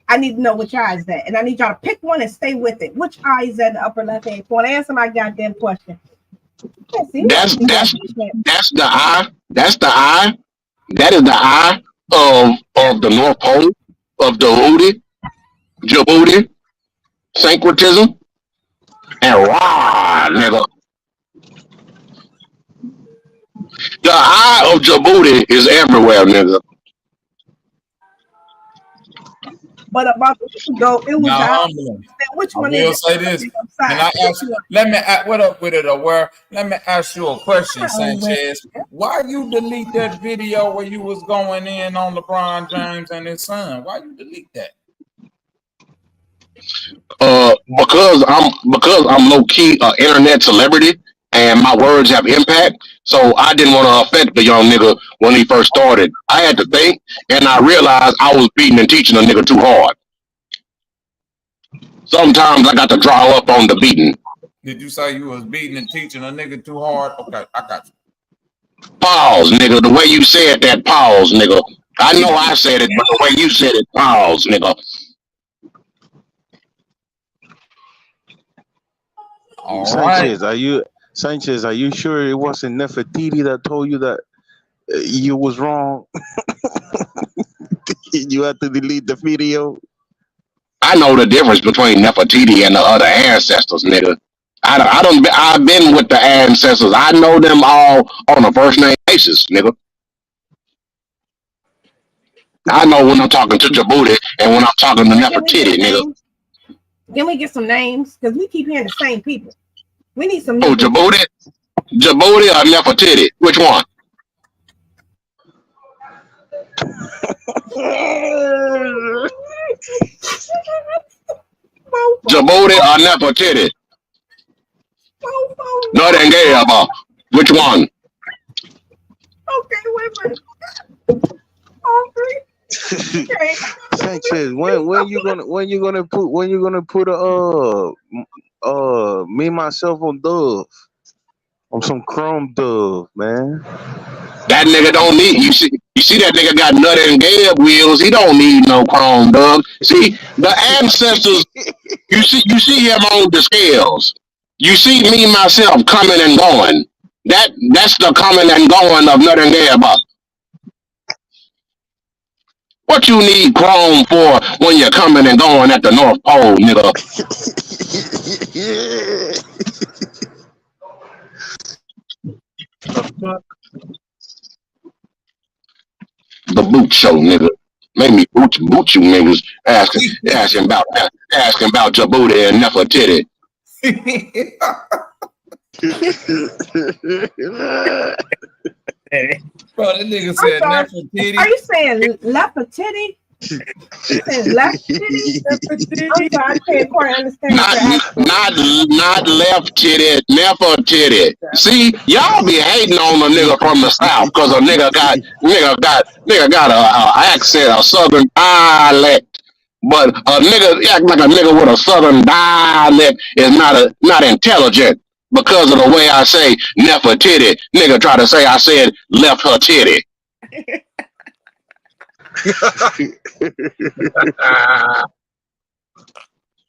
I need to know which eye is that. And I need y'all to pick one and stay with it. Which eye is that in the upper left hand corner? Answer my goddamn question. That's the eye. That's the eye. That is the eye of the North Pole of Djibouti, syncretism, and Ra, nigga. The eye of Djibouti is everywhere, nigga. But about the week ago, it was Now, which I one will is say this. Can I ask you? Let me what up with it, Aware? Let me ask you a question, Sanchez. Why you delete that video where you was going in on LeBron James and his son? Why you delete that? Because I'm low key internet celebrity and my words have impact. So I didn't want to affect the young nigga when he first started. I had to think, and I realized I was beating and teaching a nigga too hard. Sometimes I got to draw up on the beating. Did you say you was beating and teaching a nigga too hard? Okay, I got you. Pause, nigga. The way you said that, pause, nigga. I know I said it, but the way you said it, pause, nigga. All Sanchez, right. Sanchez, are you sure it wasn't Nefertiti that told you that you was wrong? You had to delete the video. I know the difference between Nefertiti and the other ancestors, nigga. I've been with the ancestors. I know them all on a first name basis, nigga. I know when I'm talking to Djibouti and when I'm talking to Nefertiti, nigga. Can we get some names? Because we keep hearing the same people. We need some. Oh, Djibouti or Nefertiti? Which one? Djibouti or Nefertiti? Nightingale. Which one? Okay, wait a minute. All three. Okay. Sanchez, when you gonna put me myself on Dove, on some Chrome Dove, man. That nigga don't need you see that nigga got nut and gab wheels. He don't need no Chrome Dove. See the ancestors. You see him on the scales. You see me myself coming and going. That's the coming and going of nut and gab. What you need Chrome for when you're coming and going at the North Pole, nigga? The boot show, nigga. Made me boot you niggas asking about asking about Djibouti and Nefertiti. Bro, that nigga said Nefertiti. Are you saying Nefertiti? I'm sorry, I can't quite understand. Not left titty, Nefertiti. See, y'all be hating on a nigga from the south because a nigga got a accent, a southern dialect. But a nigga act like a nigga with a southern dialect is not intelligent because of the way I say Nefertiti. Nigga try to say I said left her titty.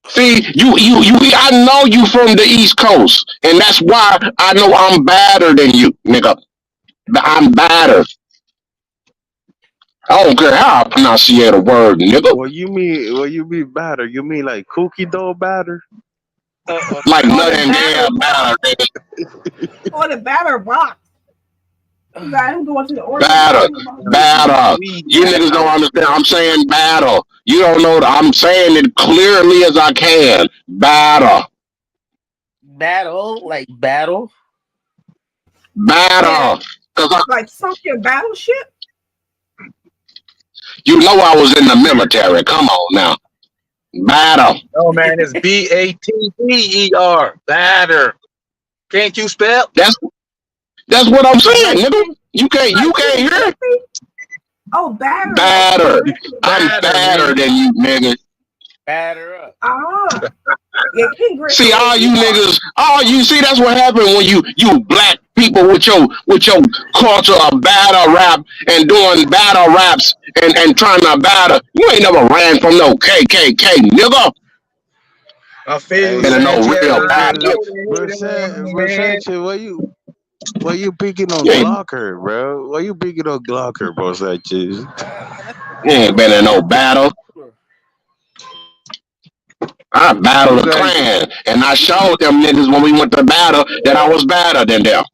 See, I know you from the East Coast, and that's why I know I'm badder than you, nigga. I'm badder. I don't care how I pronounce a word, nigga. What you mean batter? You mean like cookie dough batter? Like nut and gas batter, nigga. Or the batter box. I'm going to the order. Batter. You niggas don't understand. I'm saying batter. You don't know that I'm saying it clearly as I can. Batter. Battle, like battle. Batter. Like sunk your battleship? You know I was in the military. Come on now. Batter. Oh man, it's BATTER. Batter. Can't you spell? That's what I'm saying, nigga. You can't hear it. Oh, batter. Batter. I'm badder than you, nigga. Batter up. See, all you niggas, see, that's what happened when you black people with your culture of battle rap and doing battle raps and trying to battle. You ain't never ran from no KKK, nigga. I feel you. No real battle. Why you picking on Glocker, bro? Why you picking on Glocker, bro? Sanchez? You ain't been in no battle. I battled the Klan, and I showed them niggas when we went to battle that I was better than them.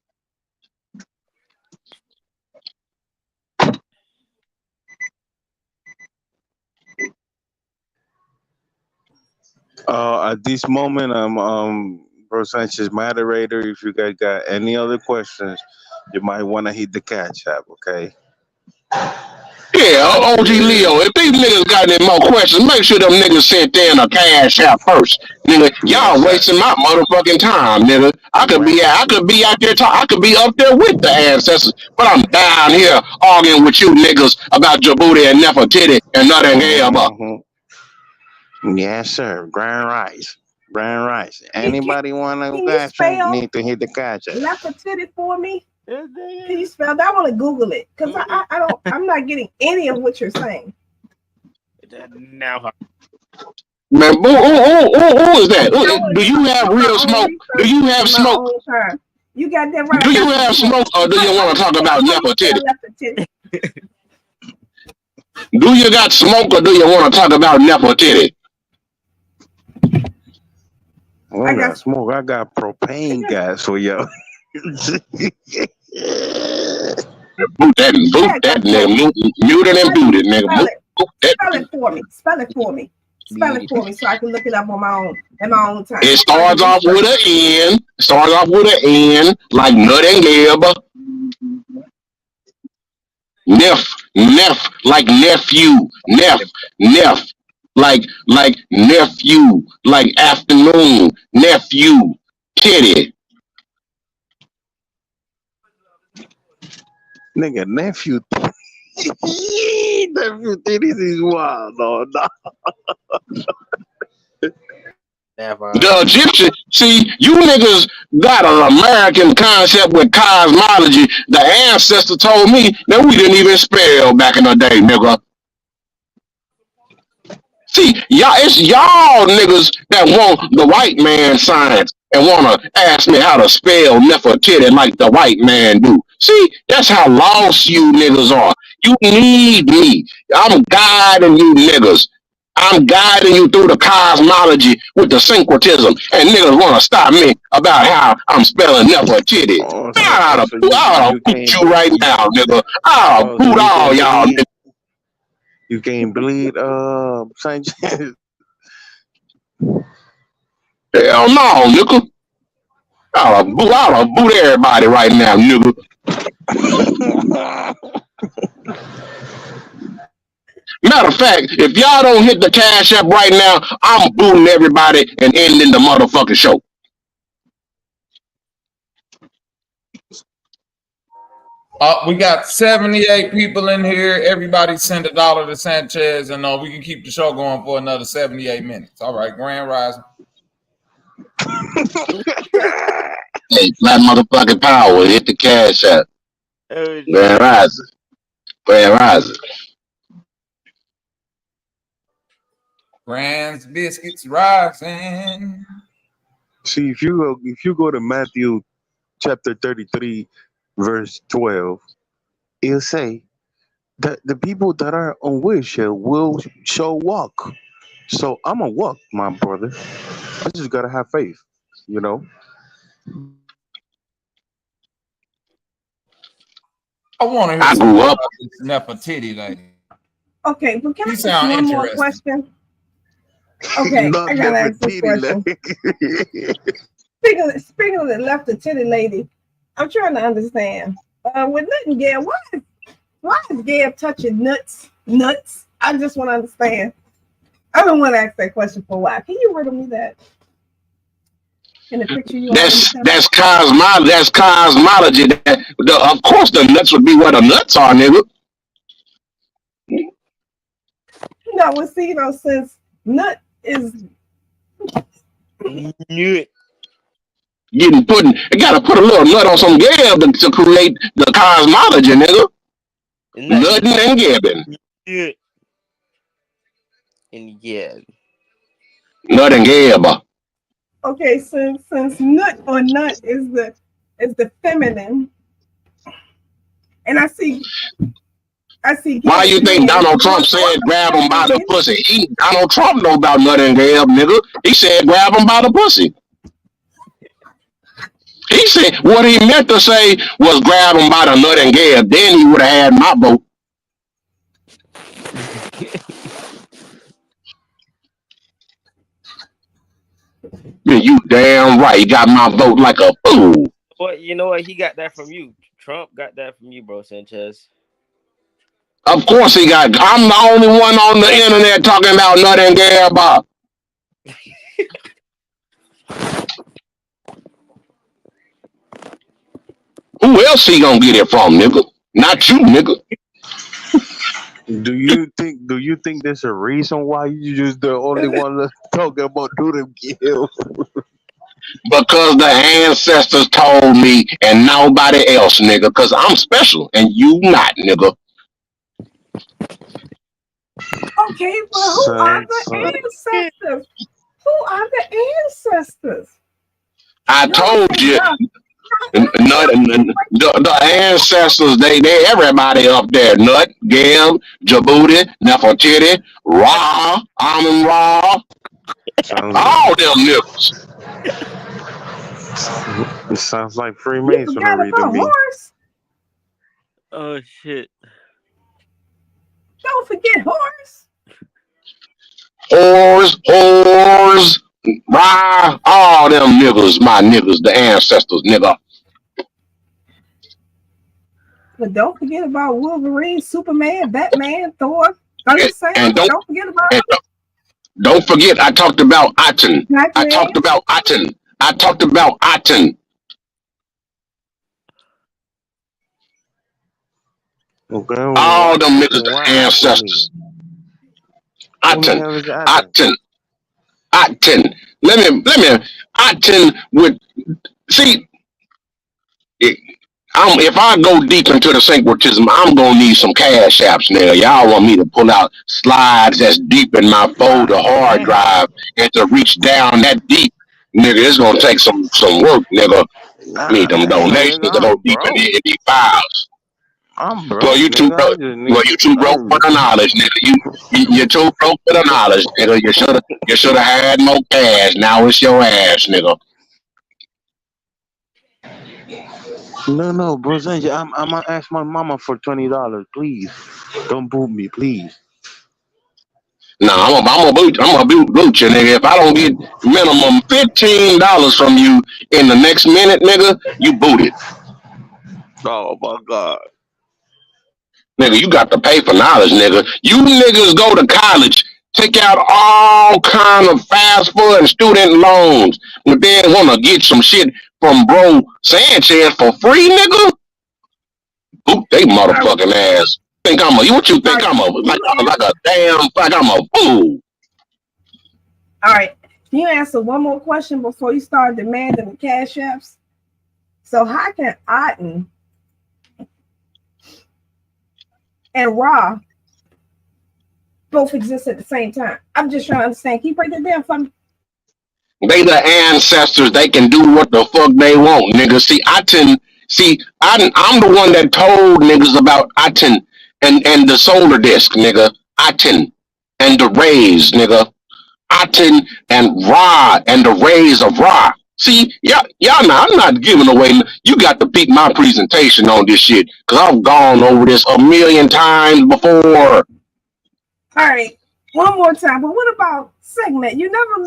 At this moment, I'm Bro Sanchez moderator. If you guys got any other questions, you might want to hit the catch app, okay? Yeah, OG Leo, if these niggas got any more questions, make sure them niggas sent in a cash app first. Nigga, y'all wasting my motherfucking time, nigga. I could be out there I could be up there with the ancestors, but I'm down here arguing with you niggas about Djibouti and Nefertiti and nothing else. Yes, sir. Grand rice. Anybody want to question? Need to hit the catch app. Nefertiti for me. Can you spell that? I want to Google it because I'm not getting any of what you're saying. Now, man, who is that? Do you have real smoke? Do you have smoke? You got that right. Do you have smoke, or do you want to talk about Nefertiti? Do you got smoke, or do you want to talk about Nefertiti? I got smoke. I got propane gas for y'all. Boot that nigga. Mute it and boot it, nigga. Spell it for me. Spell it for me so I can look it up on my own time. It starts off with an N. Like nut and gib. Neff, like nephew. Neff. Like nephew. Like afternoon. Nephew. Titty. Nigga, nephew titties is wild, no. The Egyptian, see, you niggas got an American concept with cosmology. The ancestor told me that we didn't even spell back in the day, nigga. See, it's y'all niggas that want the white man science and want to ask me how to spell Nefertiti like the white man do. See, that's how lost you niggas are. You need me. I'm guiding you niggas. I'm guiding you through the cosmology with the syncretism, and niggas want to stop me about how I'm spelling Nefertiti. I'll boot you right now, nigga. I'll boot all y'all niggas. You can't bleed, Sanchez. Hell no, nigga. I'll boot everybody right now, nigga. Matter of fact, if y'all don't hit the cash app right now, I'm booting everybody and ending the motherfucking show. We got 78 people in here. Everybody send $1 to Sanchez, and we can keep the show going for another 78 minutes. All right, Grand Rising. Hey, flat motherfucking power, hit the cash app. Grand Rising. Grand Rising. Grand's biscuits rising. See, if you go to Matthew chapter 33, verse 12, it'll say that the people that are on wheelchair shall walk. So I'm gonna walk, my brother. I just gotta have faith, you know. I want to hear I some grew more up. about this Nepotism lady. Okay, but can I ask sound one more interesting. question? Okay, I gotta ask this question. Speaking of the left the titty lady, I'm trying to understand. With Nut and Gab, why is Gab touching nuts? I just want to understand. I don't want to ask that question for a while. Can you riddle me that? In the picture you That's cosmology. Of course, the nuts would be where the nuts are, nigga. No, well, see, since nut is You gotta put a little nut on some gab to create the cosmology, nigga. Nutting and gabbing. Nut and gab. okay. Since nut is the feminine, and I see. Why you think Donald Trump said grab him by the pussy? Donald Trump know about nut and gab, nigga. He said grab him by the pussy. He said what he meant to say was grab him by the nut and gab. Then he would have had my vote. Yeah, you damn right. He got my vote like a fool. What you know what? He got that from you. Trump got that from you, bro, Sanchez. Of course he got. I'm the only one on the internet talking about nut and gab. Who else he gonna get it from, nigga? Not you, nigga. Do you think there's a reason why you just the only one that's talking about Dude Gill? Because the ancestors told me and nobody else, nigga. Because I'm special and you not, nigga. Okay, well, who are the ancestors? Who are the ancestors? I told you. The ancestors, they everybody up there. Nut, Gab, Djibouti, Nefertiti, Ra, Amun Ra. All them niggas. It sounds like Freemasonry to me. Horse. Oh shit! Don't forget horse. Whores, Ra, all them niggas, my niggas, the ancestors, nigga. But don't forget about Wolverine, Superman, Batman, Thor. Don't forget about it. Don't forget, I talked about Aten. I talked about Aten. Okay, all them niggas, the ancestors. Aten. Let me. Aten would see. If I go deep into the syncretism, I'm gonna need some cash apps now. Y'all want me to pull out slides that's deep in my folder hard drive and to reach down that deep, nigga. It's gonna take some work, nigga. Need them donations to go deep in the files. I'm broke. Well, you too broke. For the knowledge, nigga. You too broke for the knowledge, nigga. You should have had more cash. Now it's your ass, nigga. No, bro. I'm gonna ask my mama for $20, please. Don't boot me, please. Nah, I'm gonna boot you, nigga. If I don't get minimum $15 from you in the next minute, nigga, you booted. Oh my God. Nigga, you got to pay for knowledge, nigga. You niggas go to college, take out all kind of FAFSA and student loans, but then wanna get some shit from bro Sanchez for free, nigga? Boot they motherfucking ass. What you think I'm a fool. All right. Can you answer one more question before you start demanding the cash apps? So how can Otten and Ra both exist at the same time? I'm just trying to understand. Can you break that down for me? They the ancestors. They can do what the fuck they want, nigga. I'm the one that told niggas about Aten and the solar disk, nigga. Aten and the rays, nigga. Aten and Ra and the rays of Ra. See, y'all now, I'm not giving away. You got to peek my presentation on this shit, because I've gone over this a million times before. All right, one more time. But what about segment? You never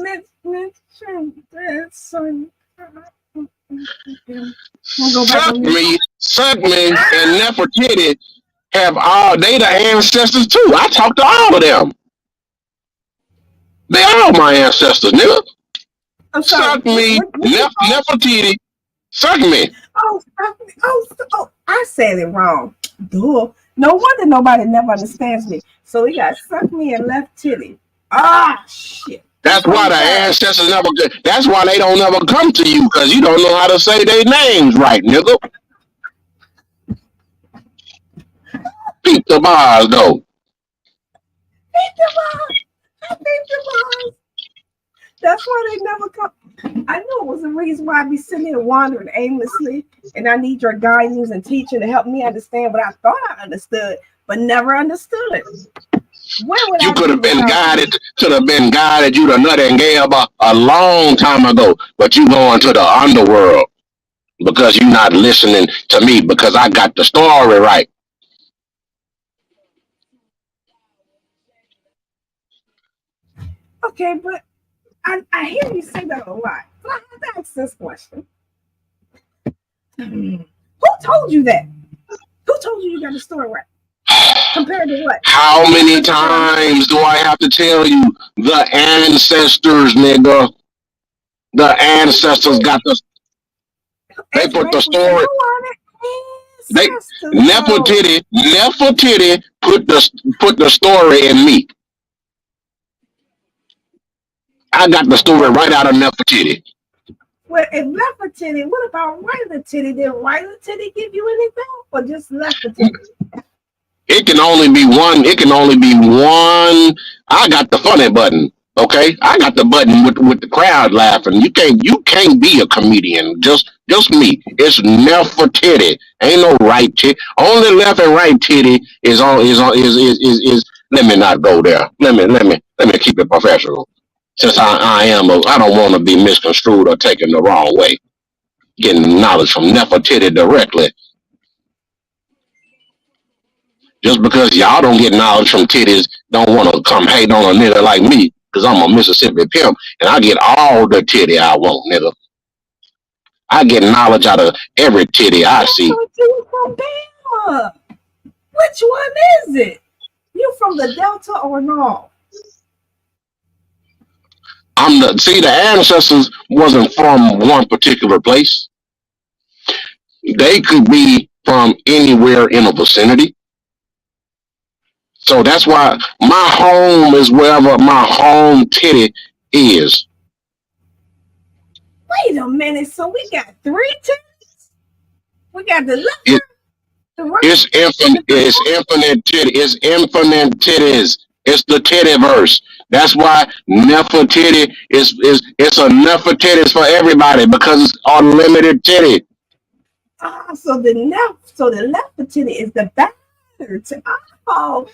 mentioned that. Suck me, and Nefertiti have all, they the ancestors too. I talked to all of them. They all my ancestors, nigga. Suck me, Nefertiti. Suck me. Oh, I said it wrong. Duh. No wonder nobody never understands me. So we got suck me and left titty. Ah, shit. That's why the ancestors never. That's why they don't ever come to you, because you don't know how to say their names right, nigga. Beat the bars, though. That's why they never come. I know it was the reason why I be sitting here wandering aimlessly, and I need your guidance and teaching to help me understand what I thought I understood, but never understood. You could have been guided, you to Nut and Gab a long time ago, but you going to the underworld because you're not listening to me, because I got the story right. Okay, but I hear you say that a lot. But I have to ask this question. Who told you that? Who told you got the story right? Compared to what? How many times do I have to tell you? The ancestors, nigga. The ancestors got the. They put the story. Nefertiti put the story in me. I got the story right out of Nefertiti. Well, if Nefertiti, what about Ryla-titty? Did Ryla-titty give you anything, or just Nefertiti? It can only be one. I got the funny button. Okay, I got the button with the crowd laughing. You can't be a comedian. Just me. It's Nefertiti. Ain't no right titty. Only left and right titty is on. Let me not go there. Let me keep it professional. Since I don't want to be misconstrued or taken the wrong way. Getting knowledge from Nefertiti directly. Just because y'all don't get knowledge from titties, don't want to come hate on a nigga like me, because I'm a Mississippi pimp, and I get all the titty I want, nigga. I get knowledge out of every titty I see. Which one is it? You from the Delta or no? The ancestors wasn't from one particular place. They could be from anywhere in the vicinity. So that's why my home is wherever my home titty is. Wait a minute. So we got 3 titties? We got the left, the right. It's infinite titty. It's infinite titties. It's the tittyverse. That's why Nefertiti it's a Nefertiti for everybody, because it's unlimited titty. So the Nefertiti is the better. Oh.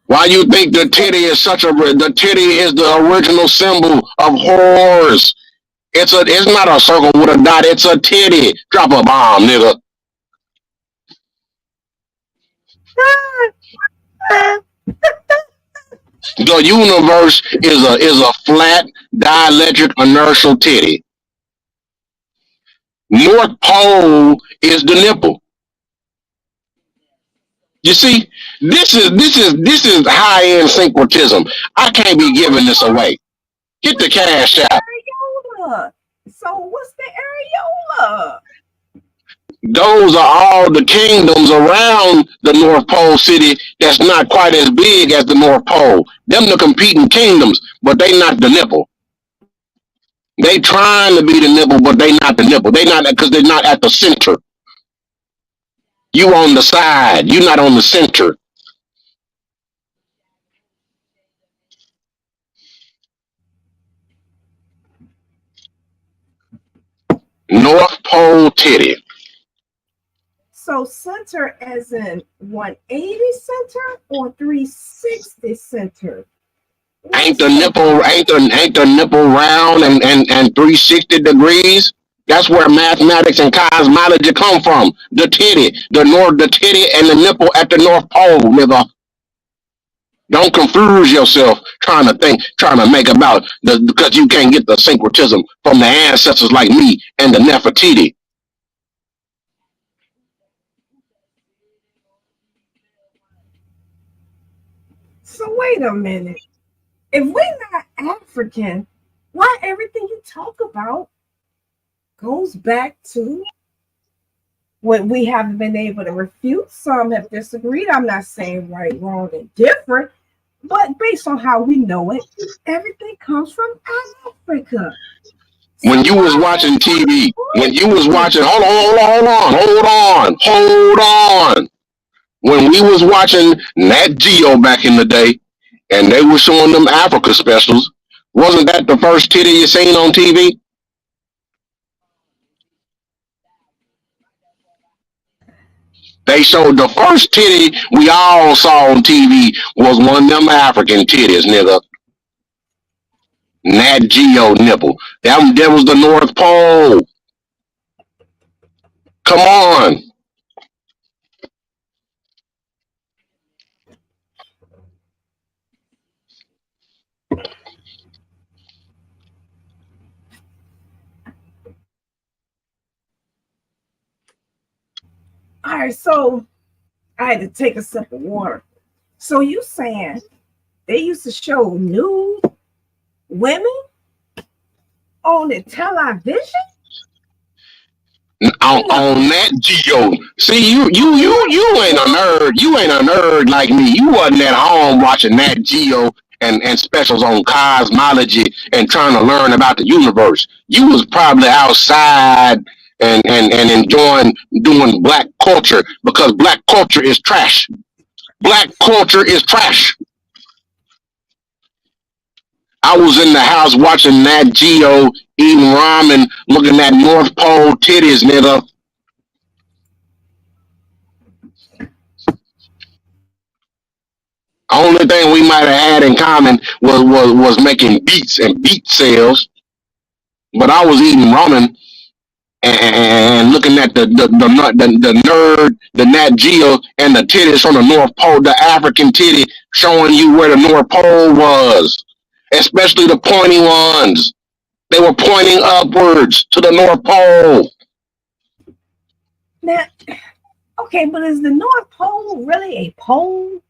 Why you think the titty is the titty is the original symbol of whores? It's not a circle with a dot. It's a titty. Drop a bomb, nigga. The universe is a flat dielectric inertial titty. North Pole is the nipple. You see, this is high end syncretism. I can't be giving this away. Get the cash out. Areola. So what's the areola? Those are all the kingdoms around the North Pole city that's not quite as big as the North Pole. Them the competing kingdoms, but they not the nipple. They trying to be the nipple, but they not the nipple. They not because they're not at the center. You on the side. You not on the center. North Pole titty. So center as in 180 center or 360 center? Ain't the nipple round and 360 degrees? That's where mathematics and cosmology come from. The titty and the nipple at the North Pole, nigga. Don't confuse yourself trying to make about because you can't get the syncretism from the ancestors like me and the Nefertiti. So wait a minute. If we're not African, why everything you talk about goes back to what we haven't been able to refute? Some have disagreed. I'm not saying right, wrong, and different, but based on how we know it, everything comes from Africa. When you was watching TV, hold on. When we was watching Nat Geo back in the day, and they were showing them Africa specials, wasn't that the first titty you seen on TV? They showed the first titty we all saw on TV was one of them African titties, nigga. Nat Geo nipple. That was the North Pole. Come on. All right, so I had to take a sip of water. So you saying they used to show nude women on the television? On Nat Geo. See, you ain't a nerd. You ain't a nerd like me. You wasn't at home watching Nat Geo and specials on cosmology and trying to learn about the universe. You was probably outside and enjoying doing black culture because black culture is trash. Black culture is trash. I was in the house watching Nat Geo, eating ramen, looking at North Pole titties, nigga. Only thing we might have had in common was making beats and beat sales. But I was eating ramen and looking at the nerd, the Nat Geo, and the titties from the North Pole, the African titty, showing you where the North Pole was, especially the pointy ones. They were pointing upwards to the North Pole. Now, okay, but is the North Pole really a pole?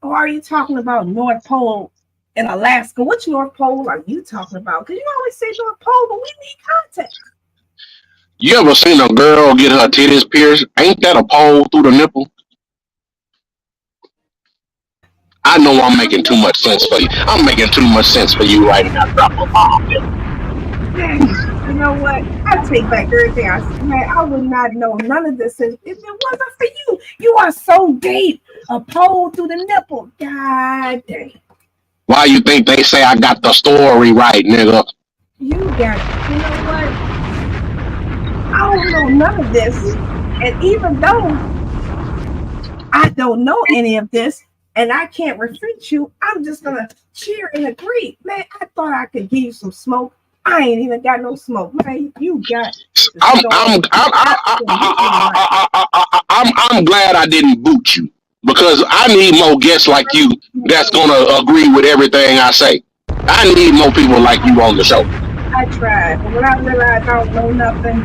Or are you talking about North Pole in Alaska? Which North Pole are you talking about? Because you always say North Pole, but we need context. You ever seen a girl get her titties pierced? Ain't that a pole through the nipple? I know I'm making too much sense for you. I'm making too much sense for you right now. Drop a bomb. You know what? I take back everything I said. Man, I would not know none of this if it wasn't for you. You are so deep. A pole through the nipple. God dang. Why you think they say I got the story right, nigga? You got it. You know what? I don't know none of this. And even though I don't know any of this and I can't refute you, I'm just going to cheer and agree. Man, I thought I could give you some smoke. I ain't even got no smoke. Man, you got I'm glad I didn't boot you. because I need more guests like you that's gonna agree with everything I say. I need more people like you on the show. I tried, but when I realized I don't know nothing,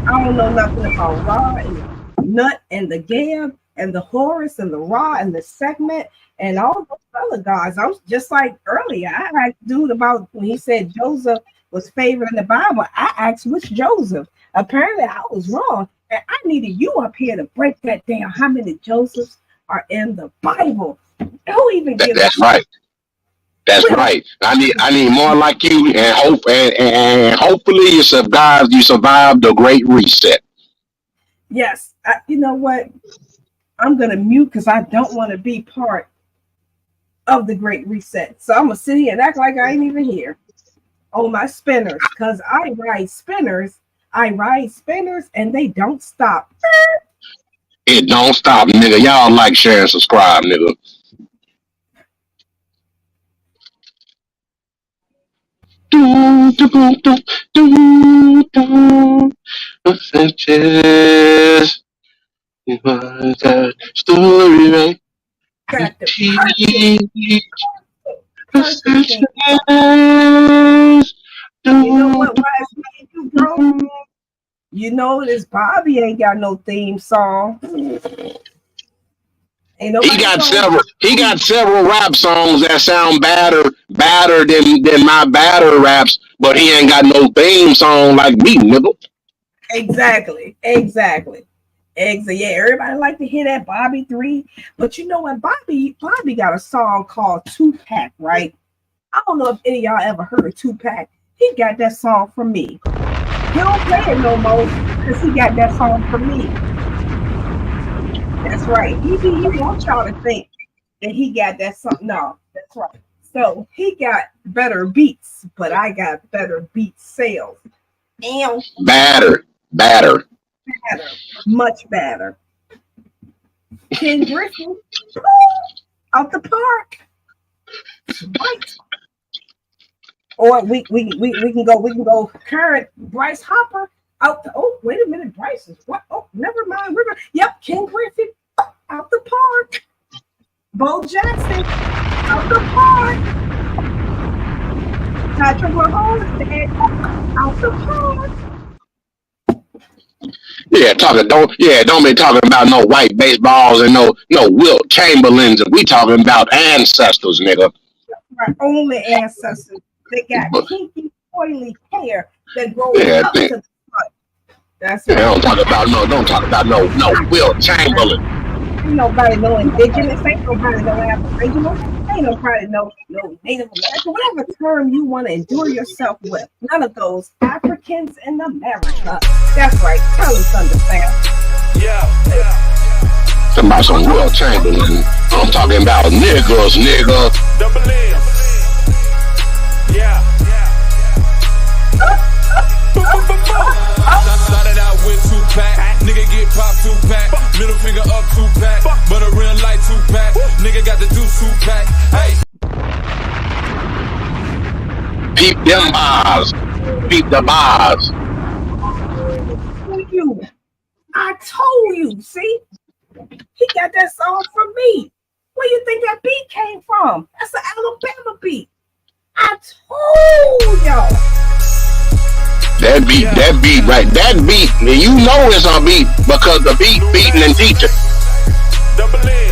I don't know nothing about Raw and Nut and the Gab and the Horus and the Raw and the segment and all those other guys. I was just like earlier. I asked dude about when he said Joseph was favored in the Bible. I asked which Joseph. Apparently, I was wrong, and I needed you up here to break that down. How many Josephs are in the Bible? Who even gives That's right. That's right. I need more like you, and hopefully you survive the Great Reset. Yes, you know what? I'm gonna mute because I don't want to be part of the Great Reset. So I'm gonna sit here and act like I ain't even here on my spinners because I ride spinners, and they don't stop. It don't stop, nigga. Y'all like, share, and subscribe, nigga. Story, right? You know what? You, bro? You know this Bobby ain't got no theme song. He got several rap songs that sound badder than my batter raps, but he ain't got no theme song like me, nigga. Exactly. Yeah, everybody like to hear that Bobby 3, but you know what? Bobby got a song called Tupac, right? I don't know if any of y'all ever heard of Tupac. He got that song from me. He don't play it no more because he got that song from me. That's right. He wants y'all to think that he got that song. No, that's right. So he got better beats, but I got better beat sales. And Batter. Much better. Ken Griffin out the park. Right. Or we can go current Bryce Hopper out the wait a minute, Bryce is what? Oh, never mind. Ken Griffin out the park. Bo Jackson out the park. Patrick Mahomes out the park. Don't be talking about no white baseballs and no Wilt Chamberlains. We talking about ancestors, nigga. Our only ancestors. They got kinky, oily hair that grows up to the front. That's right. Don't talk about no Wilt Chamberlain. Ain't nobody know indigenous. Ain't nobody know aboriginal. Ain't nobody know no Native American. Whatever term you want to endure yourself with. None of those Africans in America. That's right. Tell us understand. Talking about some Wilt Chamberlain. I'm talking about niggas, nigga. Double M. Started out with 2-pack, nigga get popped 2-pack, middle finger up 2-pack, but a real light 2-pack, nigga got the juice 2-pack. Hey, peep them bars, peep the bars. I told you, see, he got that song from me. Where you think that beat came from? That's an Alabama beat. I told y'all. That beat, you know it's a beat because the beat beating and teaching. Double M.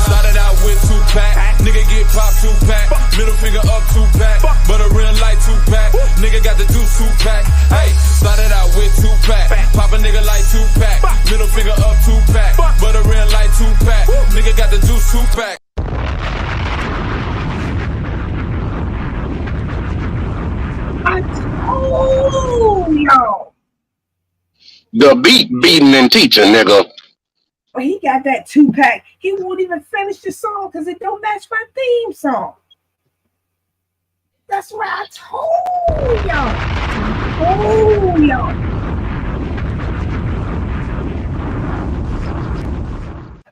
Started out with 2-pack, nigga get popped 2-pack, middle finger up 2-pack, but a real light 2-pack, nigga got the juice 2-pack. Hey, started out with 2-pack, pop a nigga like 2-pack, middle finger up 2-pack, but a real light 2-pack, nigga got the juice 2-pack. I told y'all. The beat beating and teaching, nigga. Well, he got that 2-pack. He won't even finish the song because it don't match my theme song. That's what I told y'all.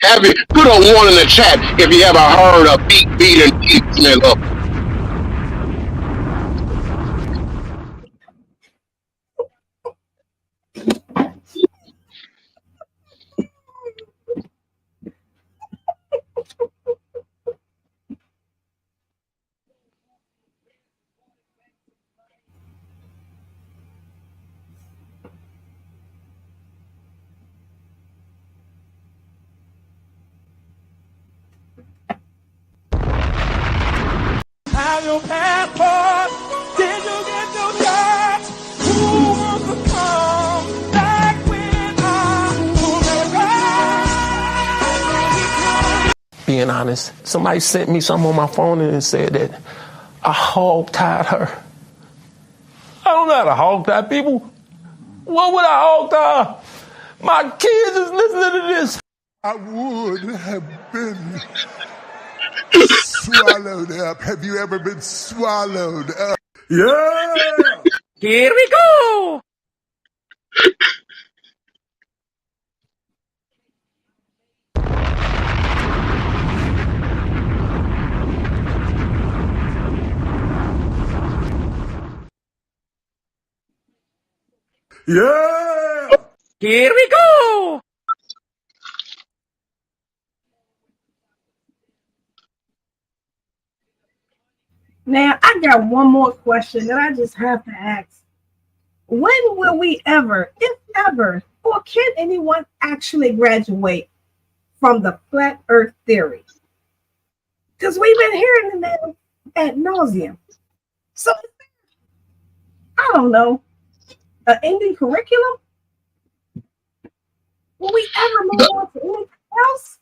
Have you put a one in the chat if you ever heard a beat and teach, nigga? have your passport? Did you get your shot? Who wants to come back with us to America? Being honest, somebody sent me something on my phone and said that I hog-tied her. I don't know how to hog-tie people. What would I hog-tie? My kids is listening to this. I would have been swallowed up. Have you ever been swallowed up? Yeah! Here we go! Yeah! Here we go! Now, I got one more question that I just have to ask. When will we ever, if ever, or can anyone actually graduate from the flat earth theory? Because we've been hearing that ad nauseum. So, I don't know, an ending curriculum? Will we ever move on to anything else?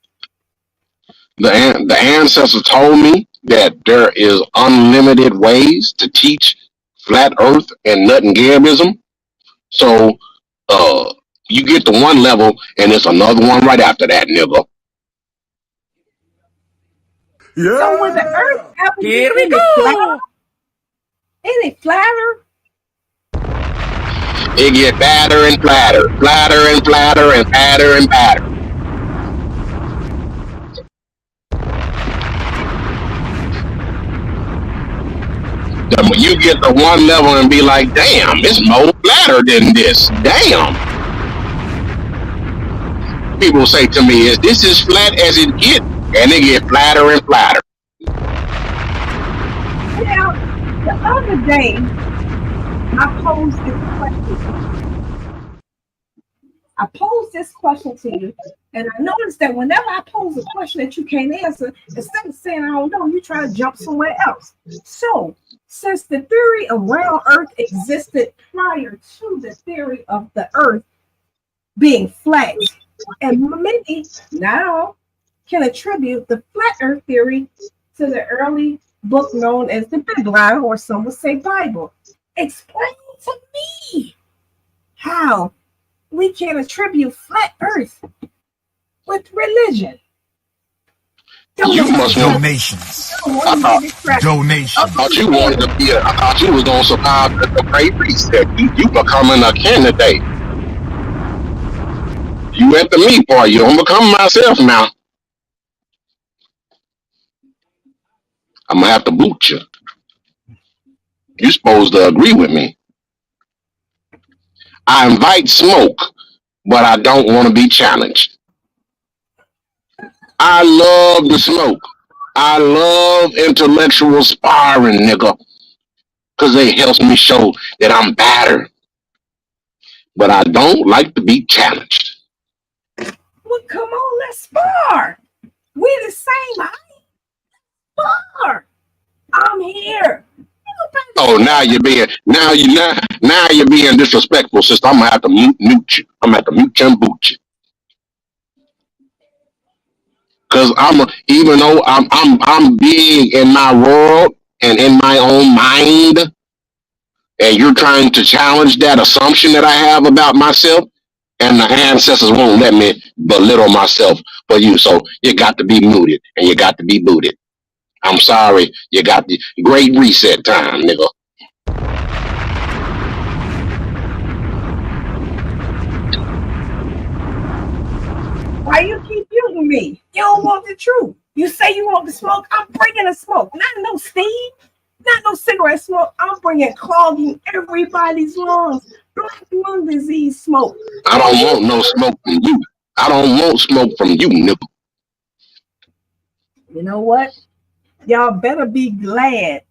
The ancestors told me that there is unlimited ways to teach flat earth and nut and gabism. So you get to one level and it's another one right after that, nigga. Yeah. So will the earth ever Here be we go! any flatter? It get fatter and flatter, flatter and flatter, and fatter and fatter. You get to one level and be like, damn, it's more flatter than this. Damn. People say to me, is this as flat as it gets? And it get flatter and flatter. Now, the other day, I posed this question to you, and I noticed that whenever I pose a question that you can't answer, instead of saying I don't know, you try to jump somewhere else. So, since the theory of round Earth existed prior to the theory of the Earth being flat, and many now can attribute the flat Earth theory to the early book known as the Bible, or some would say Bible. Explain to me how we can attribute flat Earth with religion. You must want donations. Donations. I thought you wanted to be I thought you was gonna survive the Great Reset. You becoming a candidate. You at the me part. You don't become myself now. I'm gonna have to boot you. You're supposed to agree with me. I invite smoke, but I don't want to be challenged. I love the smoke. I love intellectual sparring, nigga, because it helps me show that I'm better. But I don't like to be challenged. Well, come on, let's spar. We the same height. Spar. I'm here. Oh, now you're being disrespectful, sister. I'm gonna have to mute you. I'm gonna have to mute you and boot you. Cause even though I'm big in my world and in my own mind, and you're trying to challenge that assumption that I have about myself, and the ancestors won't let me belittle myself for you. So you got to be muted and you got to be booted. I'm sorry, you got the great reset time, nigga. Why you keep muting me? You don't want the truth. You say you want the smoke. I'm bringing the smoke. Not no steam. Not no cigarette smoke. I'm bringing clogging everybody's lungs. Black lung disease smoke. I don't want no smoke from you. I don't want smoke from you, nigga. You know what? Y'all better be glad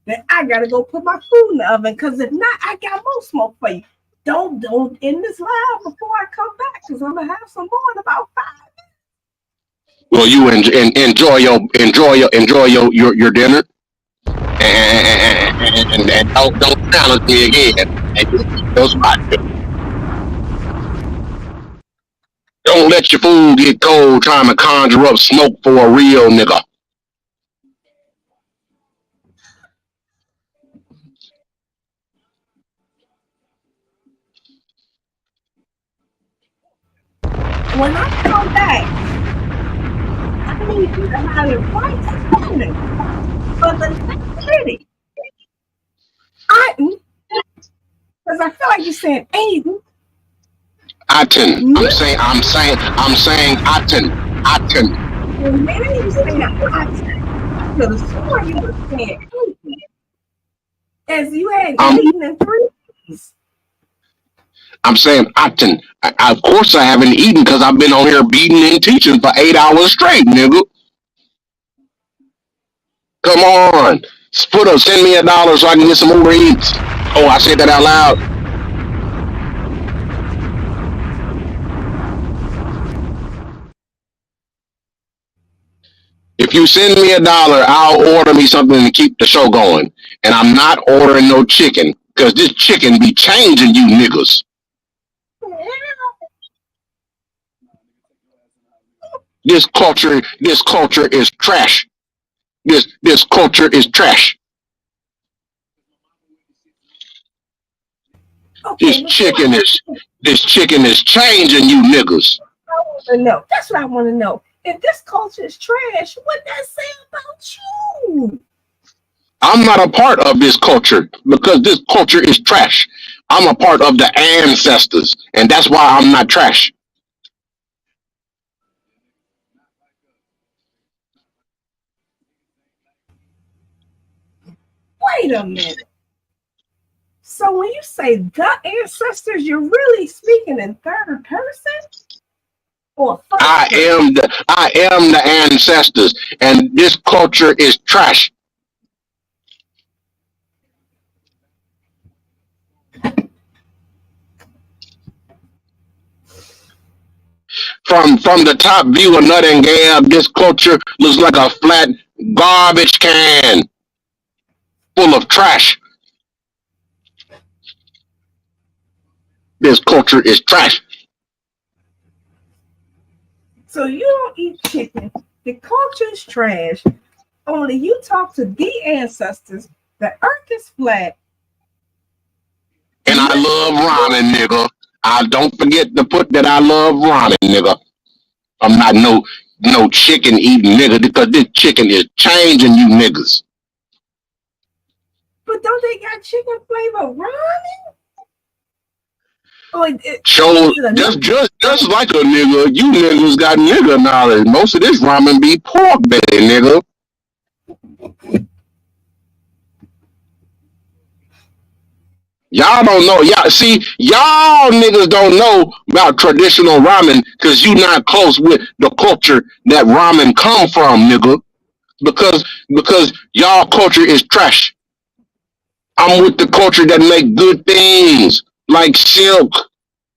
that I gotta go put my food in the oven, because if not, I got more smoke for you. Don't end this live before I come back, because I'm gonna have some more in about 5 minutes. Well, you enjoy your dinner. And don't challenge me again. And those my don't let your food get cold trying to conjure up smoke for a real nigga. When I come back, I need you to have the right standing for the next city. Because I feel like you're saying Aiden. Aten. I'm saying Aten. Well, maybe you say Aten. Because before you were saying Aiden. As you had eaten in 3 days. I'm saying Aten. Of course I haven't eaten because I've been on here beating and teaching for 8 hours straight, nigga. Come on. Send me $1 so I can get some Uber Eats. Oh, I said that out loud. If you send me $1, I'll order me something to keep the show going. And I'm not ordering no chicken because this chicken be changing you niggas. This culture is trash. This culture is trash. Okay, this chicken is changing you niggas. I want to know. That's what I want to know. If this culture is trash, what does that say about you? I'm not a part of this culture because this culture is trash. I'm a part of the ancestors, and that's why I'm not trash. Wait a minute. So when you say the ancestors, you're really speaking in third person? Or first person? I am the ancestors, and this culture is trash. From the top view of Nut and Gab, this culture looks like a flat garbage can full of trash. This culture is trash. So you don't eat chicken. The culture is trash. Only you talk to the ancestors. The earth is flat. And I love ramen, nigga. I don't forget to put that I love ramen, nigga. I'm not no chicken eating nigga because this chicken is changing you niggas. But don't they got chicken flavor ramen? Just like a nigga, you niggas got nigga knowledge. Most of this ramen be pork belly, nigga. Y'all don't know. Y'all niggas don't know about traditional ramen because you not close with the culture that ramen come from, nigga. Because y'all culture is trash. I'm with the culture that make good things like silk,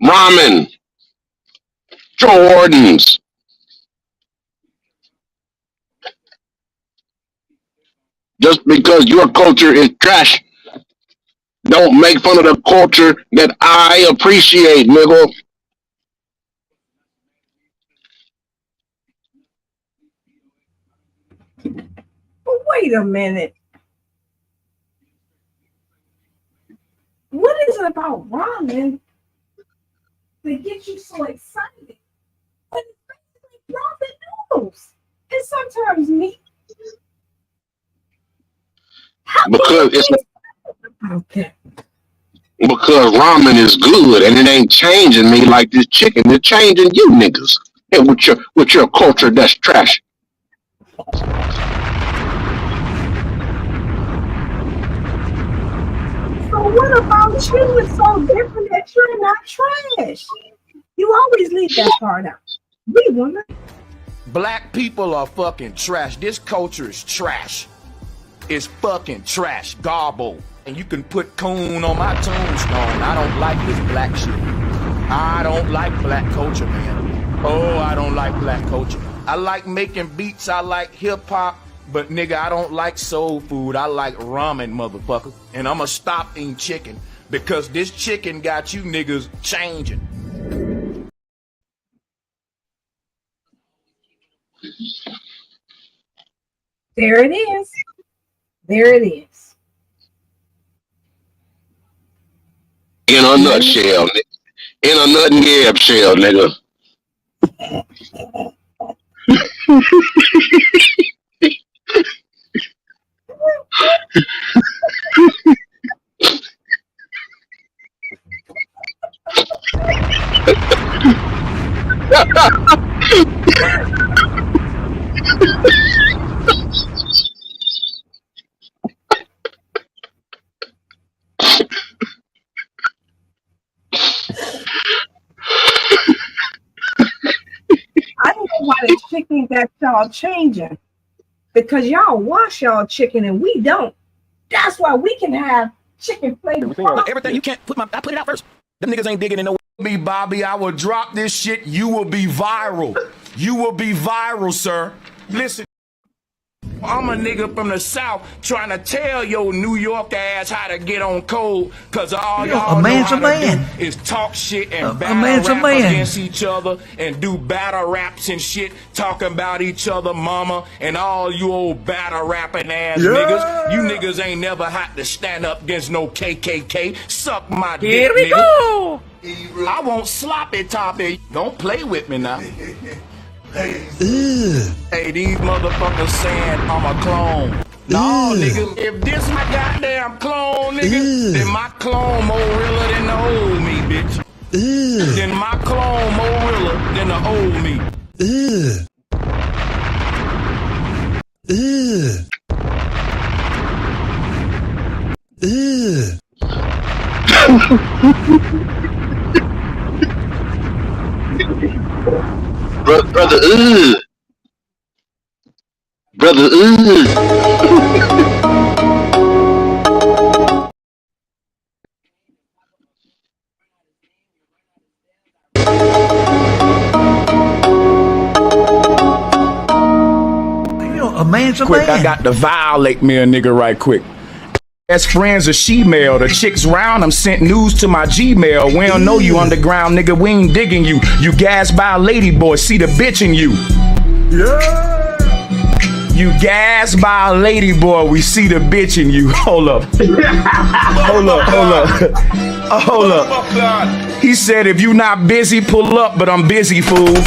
ramen, Jordans. Just because your culture is trash, don't make fun of the culture that I appreciate, nigga. But wait a minute. What is it about ramen that gets you so excited? But it's basically ramen noodles. And sometimes meat. Because ramen is good and it ain't changing me like this chicken. It's changing you niggas. And with your culture that's trash. So what about you is so different that you're not trash? You always leave that part out. We women. Black people are fucking trash. This culture is trash. It's fucking trash. Garble. And you can put coon on my tombstone. I don't like this black shit. I don't like black culture, man. Oh, I don't like black culture. I like making beats. I like hip hop. But nigga, I don't like soul food. I like ramen, motherfucker. And I'ma stop eating chicken because this chicken got you niggas changing. There it is. There it is. In a nutshell, in a nut and gab shell, nigga. I don't know why the chicken got y'all changing. Because y'all wash y'all chicken and we don't. That's why we can have chicken flavored. Everything you can't put I put it out first. Them niggas ain't digging in no me, Bobby. I will drop this shit. You will be viral. You will be viral, sir. Listen. I'm a nigga from the South trying to tell your New York ass how to get on code, cause all y'all know how to do is talk shit and battle rap against each other and do battle raps and shit, talking about each other, mama, and all you old battle rapping ass niggas. You niggas ain't never had to stand up against no KKK. Suck my dick, Here we nigga. go. I won't sloppy toppy. Don't play with me now. Hey, these motherfuckers saying I'm a clone. No, nigga, if this my goddamn clone, nigga, then my clone more realer than the old me, bitch. Then my clone more realer than the old me. Brother, brother, A man's a quick, man. I got to violate me a nigga right quick. Best friends are she-mail. The chicks round them sent news to my Gmail. We don't know you underground, nigga. We ain't digging you. You gassed by a lady boy. See the bitch in you. Yeah. You gassed by a lady boy. We see the bitch in you. Hold up. Hold up. Hold up. Hold up. He said, if you not busy, pull up. But I'm busy, fool.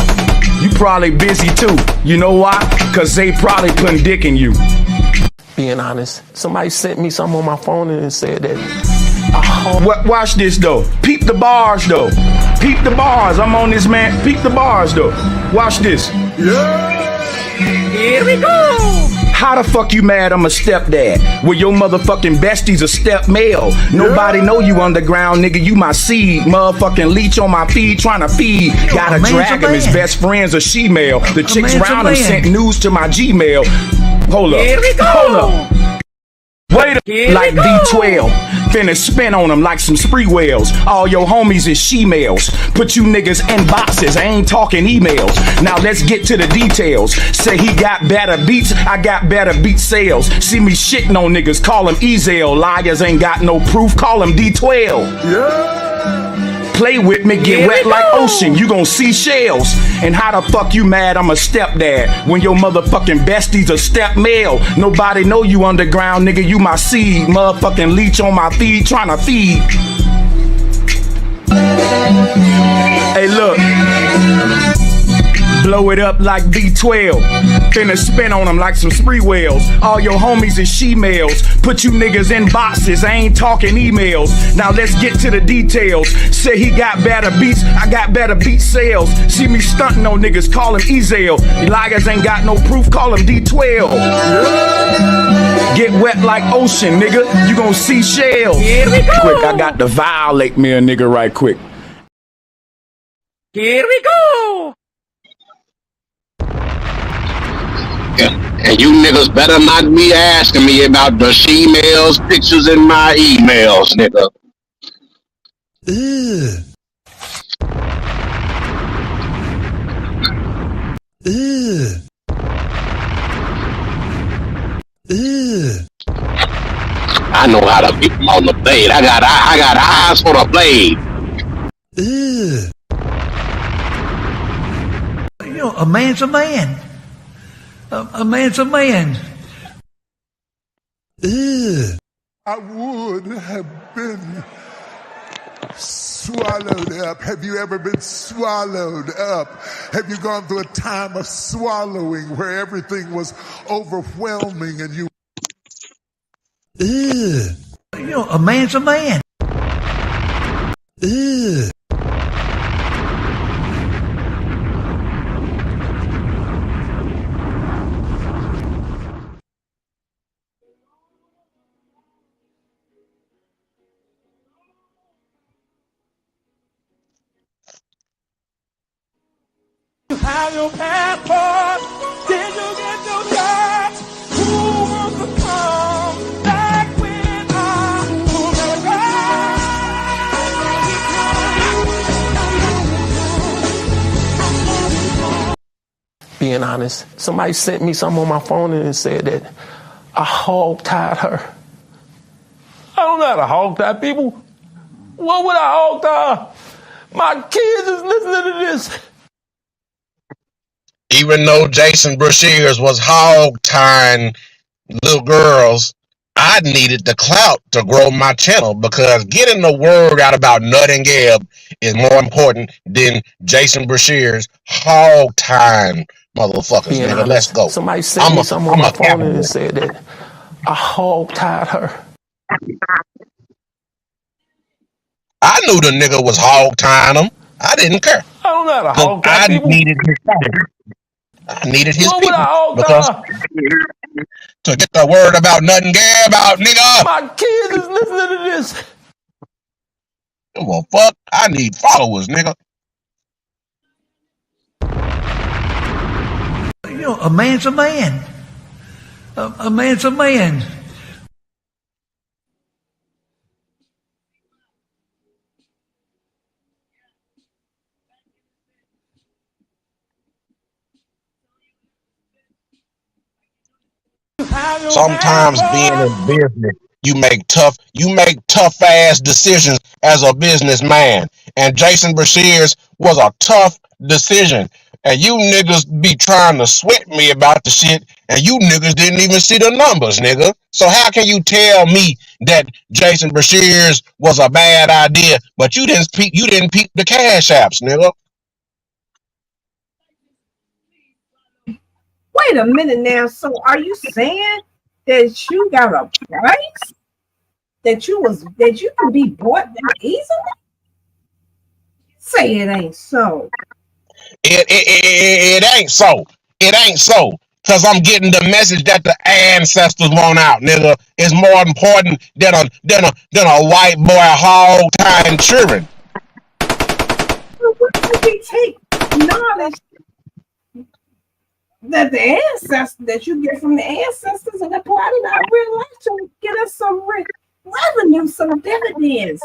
You probably busy too. You know why? Cause they probably putting dick in you. Being honest, somebody sent me something on my phone and said that. Watch this though. Peep the bars though. Peep the bars. I'm on this, man. Peep the bars though. Watch this. Yeah. Here we go. How the fuck you mad I'm a stepdad? Well, your motherfucking bestie's a step male. Nobody know you underground, nigga. You my seed. Motherfucking leech on my feed trying to feed. Gotta drag him. His best friends are she-mail. The chicks round him sent news to my Gmail. Hold up. Here we go. Hold up. Wait a like V12. Finna spin on them like some spree whales. All your homies is she-mails. Put you niggas in boxes. I ain't talking emails. Now let's get to the details. Say he got better beats. I got better beat sales. See me shitting on niggas. Call him Ezel. Liars ain't got no proof. Call him D12. Yeah. Play with me, get wet like ocean, you gon' see shells. And how the fuck you mad I'm a stepdad when your motherfucking bestie's a step male? Nobody know you underground, nigga, you my seed. Motherfucking leech on my feed, tryna feed. Hey look, blow it up like B12. Finna spin on them like some spree whales. All your homies is she-mails. Put you niggas in boxes, I ain't talking emails. Now let's get to the details. Say he got better beats, I got better beat sales. See me stunting on niggas, call him Ezel. Liars ain't got no proof, call him D12. Get wet like ocean, nigga, you gon' see shells. Here we go. Quick, I got to violate me a nigga right quick. Here we go. And you niggas better not be asking me about the she-mails, pictures in my emails, nigga. I know how to beat them on the blade. I got eyes for the blade. You know, a man's a man. A man's a man. I would have been swallowed up. Have you ever been swallowed up? Have you gone through a time of swallowing where everything was overwhelming and you... You know, a man's a man. Have your passport? Did you get your shot? Who wants to come back when Being honest, somebody sent me something on my phone and said that I hog-tied her. I don't know how to hog-tie people. What would I hog-tie? My kids is listening to this. Even though Jason Brashears was hog tying little girls, I needed the clout to grow my channel because getting the word out about Nut and Gab is more important than Jason Brashears hog tying motherfuckers. Being Nigga, honest, let's go. somebody sent me something on my phone and said that I hog-tied her. I knew the nigga was hog tying them. I didn't care. I don't know how to hog-tie people. I needed his What would people I because hog-tie? to get the word about Nut and Gab out, nigga. My kids is listening to this. Well, fuck, I need followers, nigga. You know, a man's a man. A man's a man. Sometimes being in business, you make tough ass decisions as a businessman. And Jason Brashears was a tough decision. And you niggas be trying to sweat me about the shit, and you niggas didn't even see the numbers, nigga. So how can you tell me that Jason Brashears was a bad idea, but you didn't peep the cash apps, nigga? Wait a minute now. So are you saying that you got a price? That you can be bought that easily? Say it ain't so. It ain't so. It ain't so. Cause I'm getting the message that the ancestors want out, nigga. It's more important than a white boy hog tying children. What would we take knowledge that the ancestors that you get from the ancestors and apply it in our real life to get us some revenue, some dividends?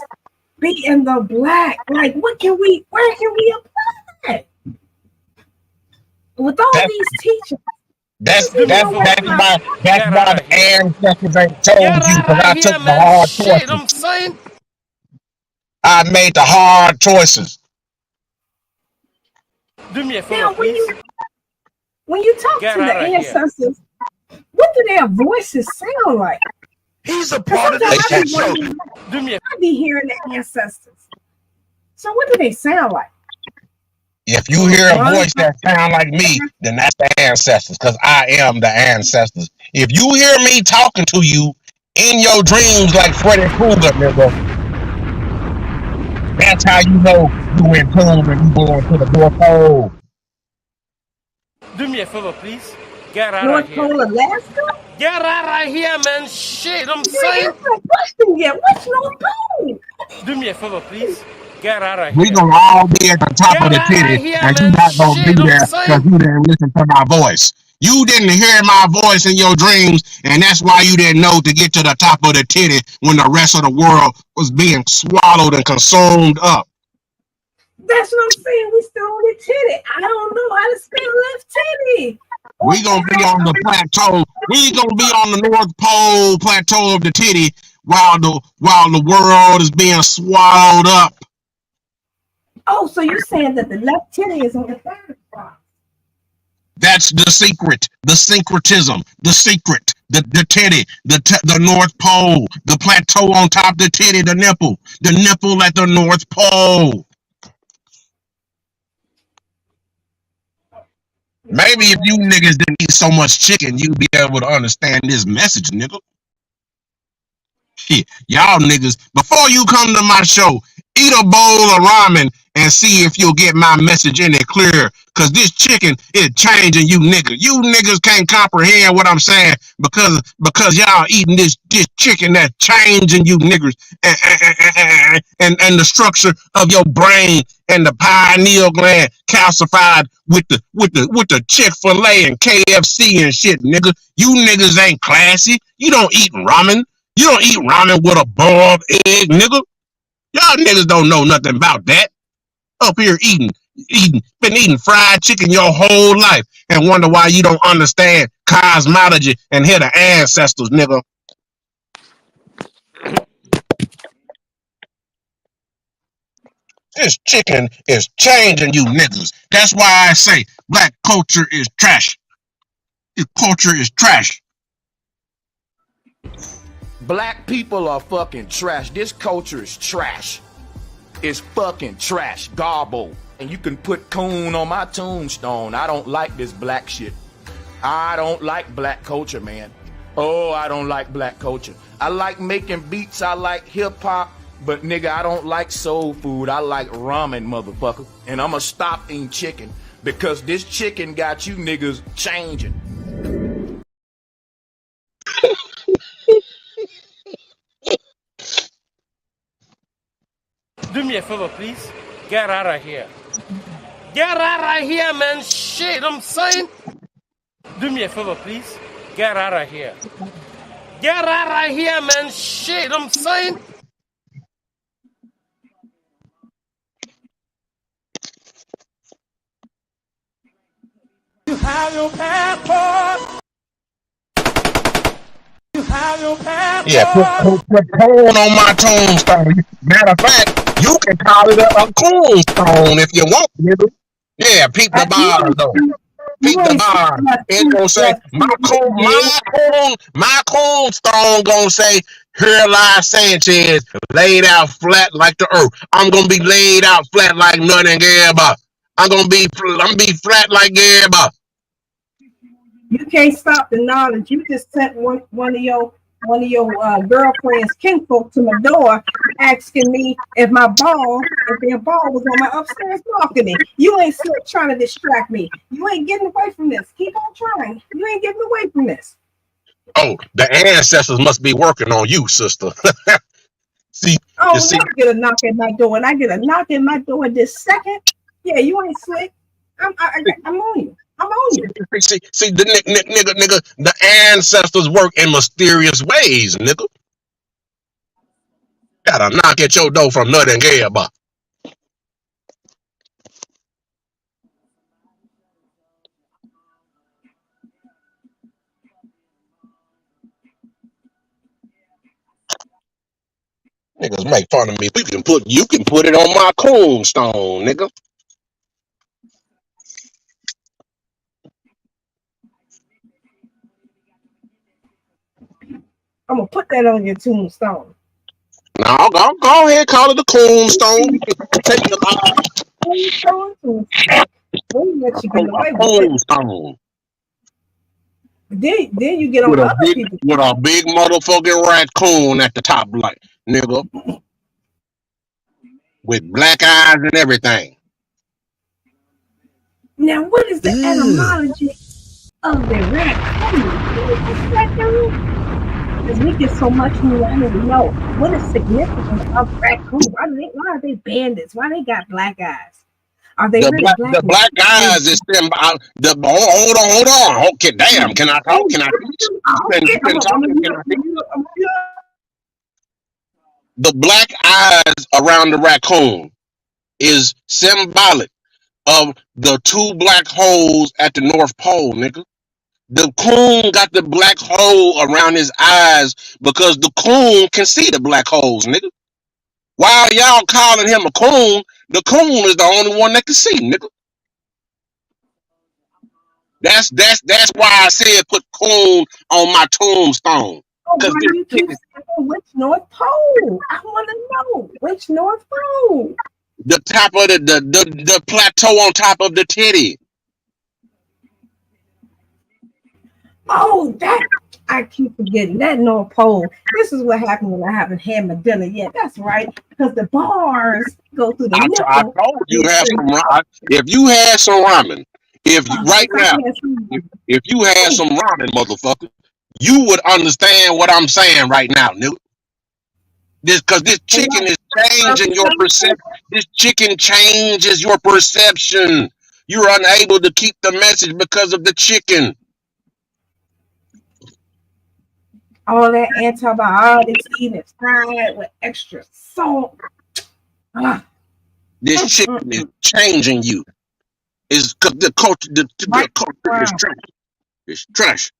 Being the black, like where can we apply that? With all these teachers. That's why the ancestors ain't told you, because I took the hard choices. I made the hard choices. Do me a favor, please. When you talk to the ancestors, what do their voices sound like? He's a part of the show. I be hearing the ancestors. So what do they sound like? If you hear a voice that sound like me, then that's the ancestors, because I am the ancestors. If you hear me talking to you in your dreams like Freddy Krueger, nigga, that's how you know you in tune and you going to the North Pole. Do me a favor, please. Get out North of here. Pole, Alaska? Get out of here, man. Shit, I'm You saying. ain't answered the question yet. What's North Pole? Do me a favor, please. Get out of here. We gonna all be at the top of the titty, here, and man. you not gonna Shit, be I'm there saying. because you didn't listen to my voice. You didn't hear my voice in your dreams, and that's why you didn't know to get to the top of the titty when the rest of the world was being swallowed and consumed up. That's what I'm saying. We still on the titty. I don't know how to spell left titty. We gonna be on the plateau. We gonna be on the North Pole plateau of the titty while the world is being swallowed up. Oh, so you're saying that the left titty is on the third spot? That's the secret, the syncretism, the secret, the titty, the North Pole, the plateau on top of the titty, the nipple at the North Pole. Maybe if you niggas didn't eat so much chicken, you'd be able to understand this message, nigga. Shit, y'all niggas, before you come to my show, eat a bowl of ramen and see if you'll get my message in it clear. Cause this chicken is changing you niggas. You niggas can't comprehend what I'm saying because y'all eating this chicken that's changing you niggas and the structure of your brain and the pineal gland calcified with the Chick-fil-A and KFC and shit, nigga. You niggas ain't classy. You don't eat ramen. You don't eat ramen with a boiled egg, nigga. Y'all niggas don't know nothing about that. Up here been eating fried chicken your whole life and wonder why you don't understand cosmology and hear the ancestors, nigga. This chicken is changing you niggas. That's why I say black culture is trash. This culture is trash. Black people are fucking trash. This culture is trash. It's fucking trash. Garble. And you can put coon on my tombstone. I don't like this black shit. I don't like black culture, man. Oh, I don't like black culture. I like making beats. I like hip hop. But nigga, I don't like soul food. I like ramen, motherfucker. And I'ma stop eating chicken because this chicken got you niggas changing. Do me a favor, please. Get out of here. Get out of here, man. Shit, I'm saying. Do me a favor, please. Get out of here. Get out of here, man. Shit, I'm saying. You have your passport. You have your passport. Yeah, put corn on my tombstone. Matter of fact, you can call it a cornstone if you want, nigga. Yeah, peep the bar though. Peep the bar. It's gonna say my cornstone gonna say, "Here lies Sanchez, laid out flat like the earth." I'm gonna be laid out flat like nut and Gabba. I'm be flat like Gabba. You can't stop the knowledge. You just sent one of your girlfriend's kinfolk to my door asking me if their ball was on my upstairs balcony. You ain't trying to distract me. You ain't getting away from this. Keep on trying. You ain't getting away from this. Oh, the ancestors must be working on you, sister. See, I get a knock at my door, and I get a knock at my door this second. Yeah, you ain't slick. I'm on you. I'm on you. See, the nigga, the ancestors work in mysterious ways, nigga. Got a knock at your door from Nut and Gabba. Niggas make fun of me. You can put it on my cornstone, nigga. I'm gonna put that on your tombstone. No, go ahead, call it a cornstone. Take the Let you get away with it. Then you get on other people with a big motherfucking raccoon at the top, like nigga, with black eyes and everything. Now, what is the etymology of the raccoon? Because we get so much new, I don't even know what is significance of raccoon. Why are they bandits? Why they got black eyes? Are they the black eyes is them? Hold on. Okay, damn. Can I talk? Can I teach? The black eyes around the raccoon is symbolic of the two black holes at the North Pole, nigga. The coon got the black hole around his eyes because the coon can see the black holes, nigga. While y'all calling him a coon, the coon is the only one that can see, nigga. That's why I said put coon on my tombstone. Oh, Cause why this do you shit keep is saying which North Pole? I want to know which North Pole. the top of the plateau on top of the titty. Oh, that I keep forgetting that North Pole. This is what happened when I haven't had my dinner yet. That's right, because the bars go through the I nipple. told you have some. If you had some ramen, if you, right If I now, had some, if you had some ramen, motherfucker, you would understand what I'm saying right now, nigga. Because this chicken is changing your perception. This chicken changes your perception. You're unable to keep the message because of the chicken. all that antibiotics, eating it fried with extra salt. This chicken is changing you. Is the culture? The culture is trash. It's trash.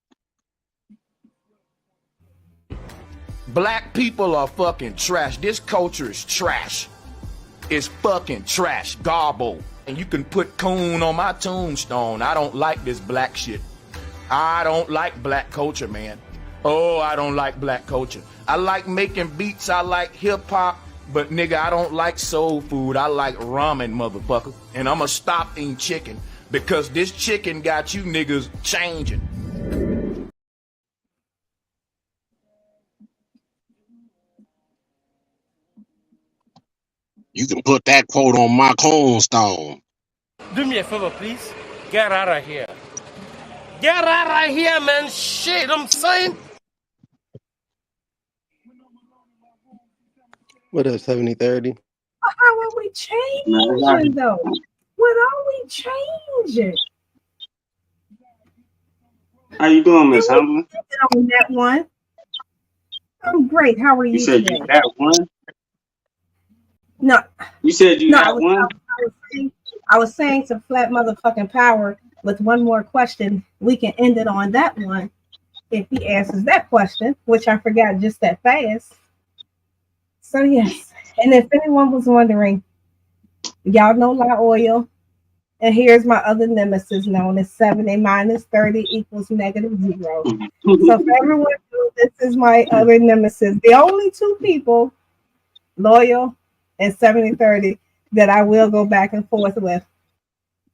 Black people are fucking trash. This culture is trash. It's fucking trash. Garble. And you can put coon on my tombstone. I don't like this black shit. I don't like black culture, man. Oh, I don't like black culture. I like making beats. I like hip hop. But nigga, I don't like soul food. I like ramen, motherfucker. And I'ma stop eating chicken because this chicken got you niggas changing. You can put that quote on my tombstone. Do me a favor, please. Get out of here. Get out of here, man. Shit, I'm saying. What up, 7030? How are we changing though? What are we changing? How you doing, Miss Humble? On that one. I'm great. How are you? You said today? you got one? No. You said you got one? I was saying to flat motherfucking power with one more question. We can end it on that one if he answers that question, which I forgot just that fast. So yes. And if anyone was wondering, y'all know La Oil. And here's my other nemesis known as 70 minus 30 equals -0. So for everyone knows, this is my other nemesis. The only two people, Loyal and 7030, that I will go back and forth with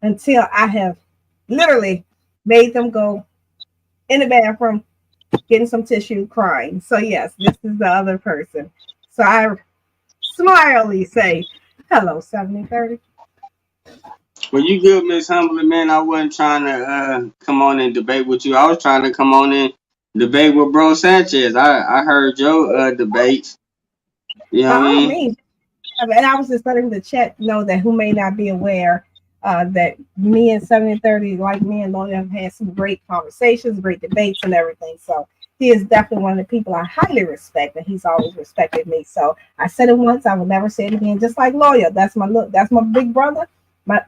until I have literally made them go in the bathroom, getting some tissue, crying. So yes, this is the other person. So I smilingly say, hello, 7030. Well, you good, Miss Humbly, man. I wasn't trying to come on and debate with you. I was trying to come on and debate with Bro Sanchez. I heard your debates. You know what I mean? And I was just letting the chat know that who may not be aware that me and 7030, like me and Loyal, have had some great conversations, great debates and everything. So he is definitely one of the people I highly respect, and he's always respected me. So I said it once, I will never say it again. Just like Loyal, that's my big brother, my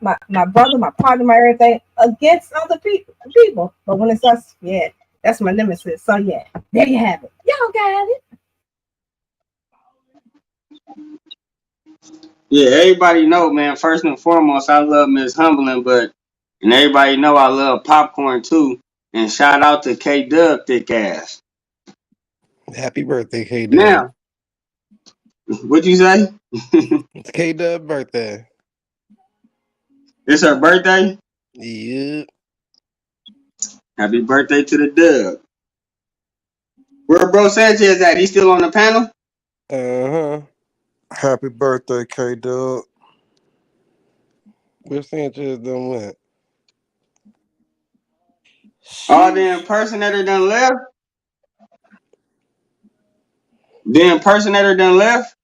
brother, my partner, my everything against other people. But when it's us, yeah, that's my nemesis. So yeah, there you have it. Y'all got it. Yeah, everybody know, man. First and foremost, I love Miss Humbling, and everybody know I love popcorn too. And shout out to K Dub thick ass. Happy birthday, K Dub. Now, what'd you say? It's K Dub birthday. It's her birthday? Yeah. Happy birthday to the Dub. Where Bro Sanchez at? He still on the panel? Uh-huh. Happy birthday, K Dub. Where Sanchez done went? Oh, the impersonator done left? The impersonator done left?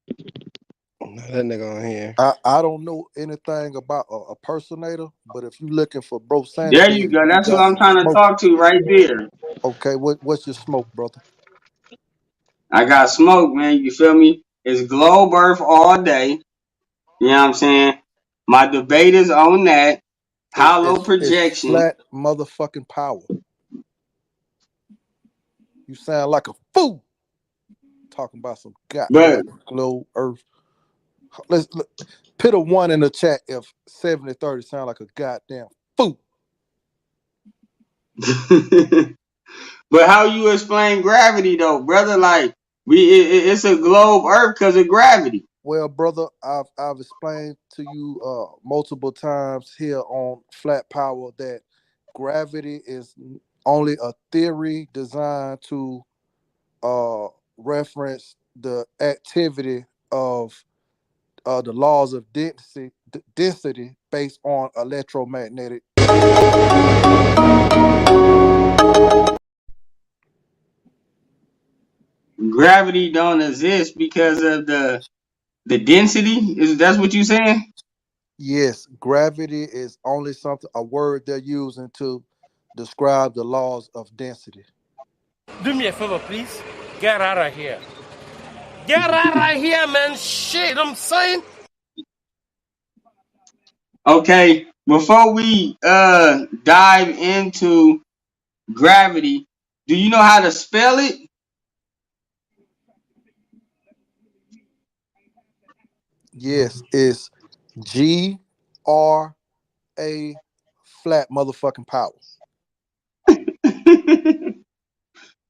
That nigga on here. I don't know anything about a personator, but if you looking for Bro Sanchez, there you go. That's who I'm trying to talk to right there. Okay, what's your smoke, brother? I got smoke, man. You feel me? It's globe earth all day. You know what I'm saying? My debate is on that. Hollow projection. It's flat motherfucking power. You sound like a fool talking about some But goddamn globe Earth. Let's put a 1 in the chat if 70-30 sound like a goddamn fool. but how you explain gravity though, brother? Like it's a globe Earth because of gravity. Well, brother, I've explained to you multiple times here on Flat Power that gravity is only a theory designed to reference the activity of the laws of density based on electromagnetic. Gravity don't exist because of the density. Is that's what you saying? Yes, gravity is only a word they're using to describe the laws of density. Do me a favor, please. Get out of here. Get out of here, man. Shit, I'm saying. Okay, before we dive into gravity, do you know how to spell it? Yes, it's GRA flat motherfucking power.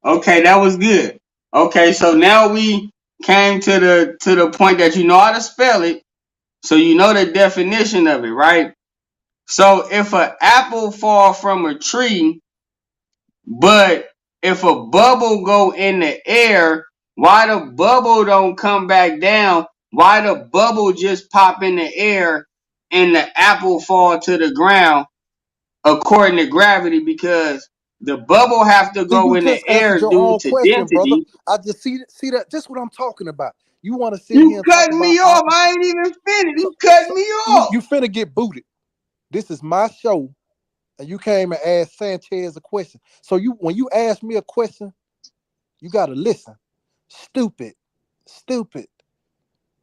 Okay, that was good. Okay, so now we came to the point that you know how to spell it, so you know the definition of it, right? So if an apple fall from a tree, but if a bubble go in the air, why the bubble don't come back down? Why the bubble just pop in the air and the apple fall to the ground according to gravity? Because the bubble have to See, go you in the just answered air your due own to question, brother. density. I just see that. Just what I'm talking about. You want to sit You here and talk cutting about me off. I ain't even finished. You cutting me off. you finna get booted. This is my show, and you came and asked Sanchez a question. So when you ask me a question, you gotta listen. Stupid.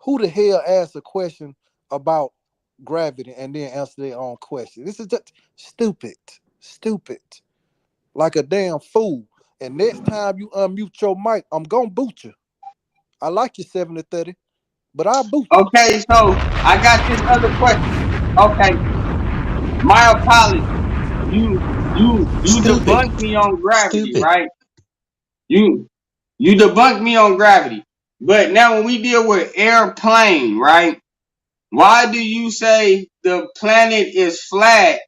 Who the hell asked a question about gravity and then answer their own question? This is just stupid. Like a damn fool. And next time you unmute your mic, I'm gonna boot you. I like you 70-30, but I'll boot you. Okay, so I got this other question. Okay, my apology. You debunked me on gravity, right? You debunked me on gravity. But now when we deal with airplane, right? Why do you say the planet is flat?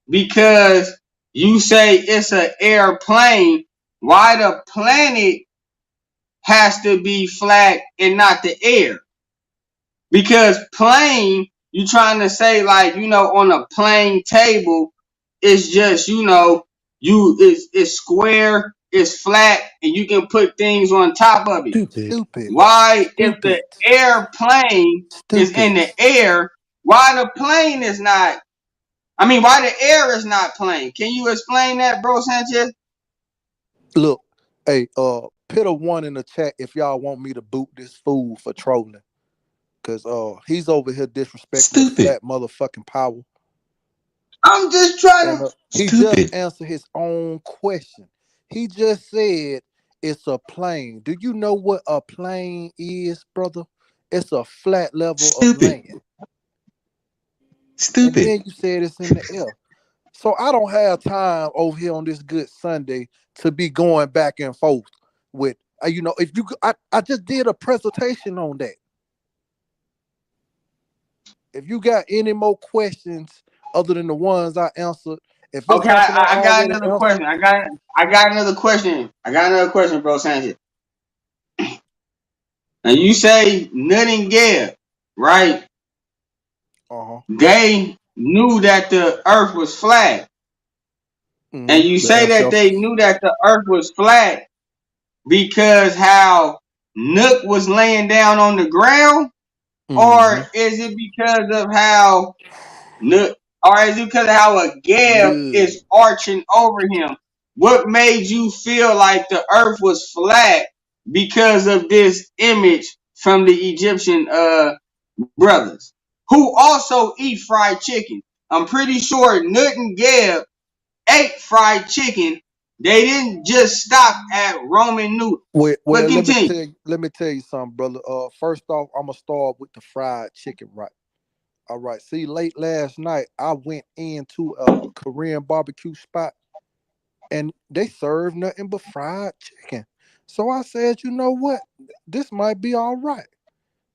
Because you say it's an airplane. Why the planet has to be flat and not the air? Because plane, you trying to say like, on a plane table, it's just, it's square, it's flat, and you can put things on top of it. Stupid. Why, if the airplane is in the air, why the plane is not, why the air is not plane? Can you explain that, bro, Sanchez? Look, hey, put a 1 in the chat if y'all want me to boot this fool for trolling. Cause he's over here disrespecting the flat motherfucking power. I'm just trying to. He just answered his own question. He just said it's a plane. Do you know what a plane is, brother? It's a flat level of land. And then you said it's in the air. So I don't have time over here on this good Sunday to be going back and forth with, if you, I just did a presentation on that. If you got any more questions other than the ones I answered, if it's Okay, something I got already another answered, question. I got another question. Bro Sanchez. Now you say Nut and Geb, right? They knew that the earth was flat. And you say that they knew that the earth was flat because how Nook was laying down on the ground? Or is it because of how Nook, or is it because of how a Geb is arching over him? What made you feel like the earth was flat because of this image from the Egyptian brothers who also eat fried chicken? I'm pretty sure Nut and Geb ate fried chicken They didn't just stop at Roman numerals. Well, But let me continue. tell you something, brother. First off, I'm gonna start with the fried chicken, right? All right. See, late last night, I went into a Korean barbecue spot, and they served nothing but fried chicken. So I said, you know what? This might be all right.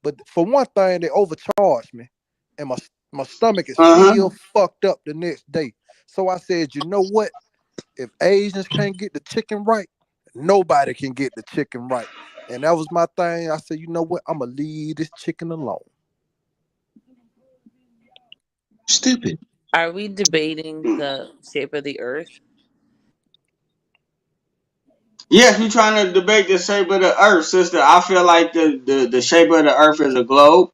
But for one thing, they overcharged me, and my stomach is still fucked up the next day. So I said, you know what? If Asians can't get the chicken right, nobody can get the chicken right. And that was my thing. I said, you know what? I'm gonna leave this chicken alone. Stupid. Are we debating the shape of the earth? Yes, we're trying to debate the shape of the earth, sister. I feel like the shape of the earth is a globe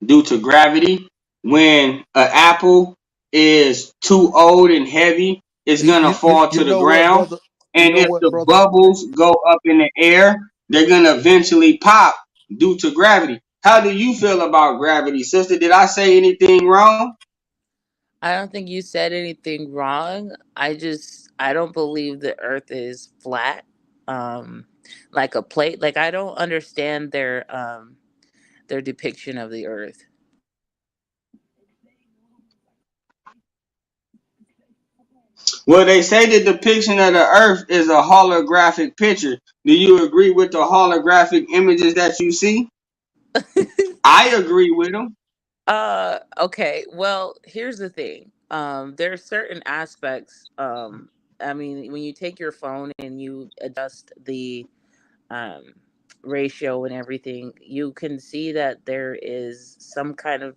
due to gravity. When an apple is too old and heavy, it's gonna fall You to the know what, ground. brother? You And know if what, the brother? bubbles go up in the air, they're gonna eventually pop due to gravity. How do you feel about gravity, sister? Did I say anything wrong? I don't think you said anything wrong. I don't believe the earth is flat. Um like a plate. Like I don't understand their depiction of the earth. Well, they say the depiction of the earth is a holographic picture. Do you agree with the holographic images that you see? I agree with them. Okay. Well, here's the thing. There are certain aspects. I mean, when you take your phone and you adjust the um, ratio and everything, you can see that there is some kind of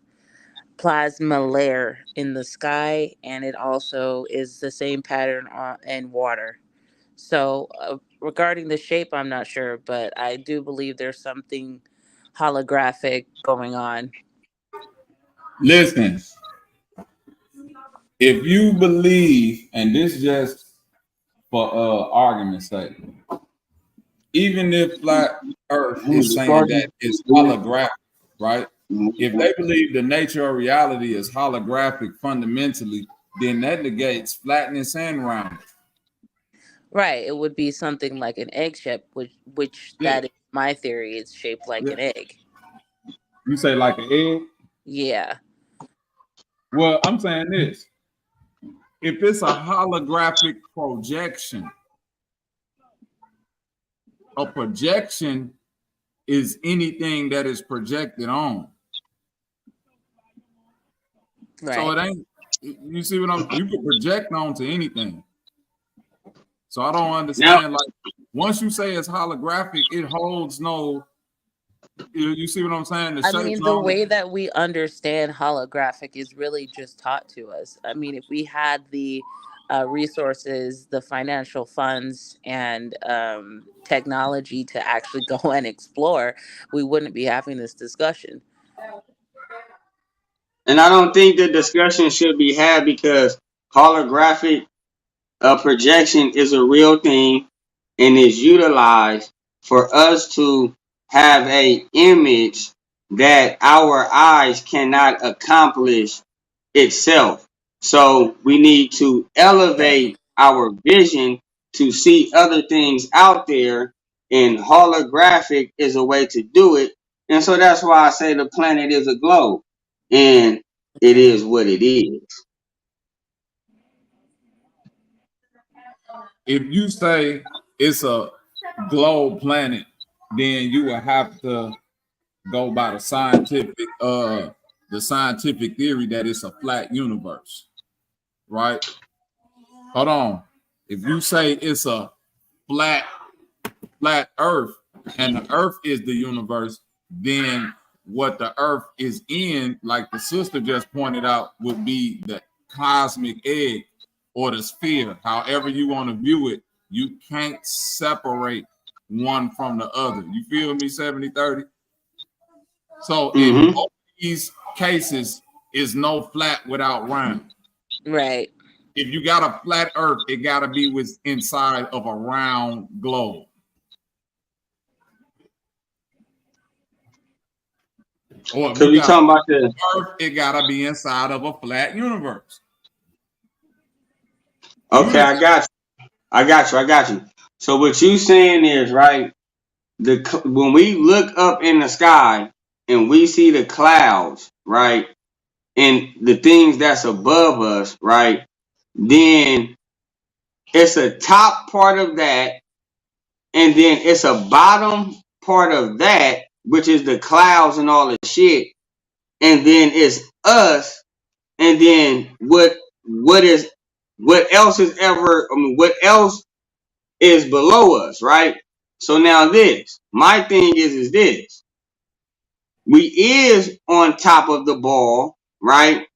plasma layer in the sky, and it also is the same pattern in water. So, regarding the shape, I'm not sure, but I do believe there's something holographic going on. Listen, if you believe, and this just for argument's sake, even if flat Earth is saying that it's holographic, right? If they believe the nature of reality is holographic fundamentally, then that negates flatness and roundness. Right, it would be something like an egg shape, which Yeah, that is my theory. It's shaped like yeah. an egg. You say like an egg? Yeah. Well, I'm saying this. If it's a holographic projection, a projection is anything that is projected on. Right. So it ain't, you see what you could project onto anything. So I don't understand, like, once you say it's holographic, it holds no, you see what I'm saying? The I shapes mean, and the all that. way that we understand holographic is really just taught to us. I mean, if we had the resources, the financial funds, and technology to actually go and explore, we wouldn't be having this discussion. And I don't think the discussion should be had because holographic projection is a real thing and is utilized for us to have a image that our eyes cannot accomplish itself. So we need to Right. elevate our vision to see other things out there, and holographic is a way to do it. And so that's why I say the planet is a globe, and it Okay. is what it is. If you say it's a globe planet, then you will have to go by the scientific theory that it's a flat universe, right? Hold on. If you say it's a flat earth and the earth is the universe, then what the earth is in, like the sister just pointed out, would be the cosmic egg or the sphere. However you want to view it, you can't separate one from the other. You feel me? 70-30. So in Mm-hmm. both these cases is no flat without round. Right. If you got a flat earth, it got to be inside of a round globe. Or if Because you we got talking a about the earth, it got to be inside of a flat universe. okay, I got you. I got you. So what you saying is, right, when we look up in the sky and we see the clouds, right, and the things that's above us, right, then it's a top part of that, and then it's a bottom part of that, which is the clouds and all the shit, and then it's us, and then what else is what else is below us, right? So now my thing is this. We is on top of the ball, right?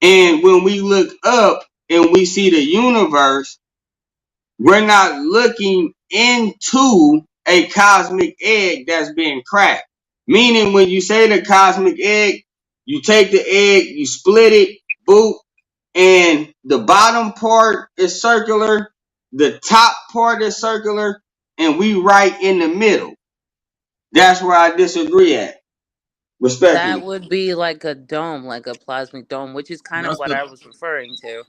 And when we look up and we see the universe, we're not looking into a cosmic egg that's been cracked. Meaning when you say the cosmic egg, you take the egg, you split it, boop, and the bottom part is circular, the top part is circular, and we right in the middle. That's where I disagree at, That respectfully. would be like a dome, like a plasmic dome, which is kind of That's what the I was referring to.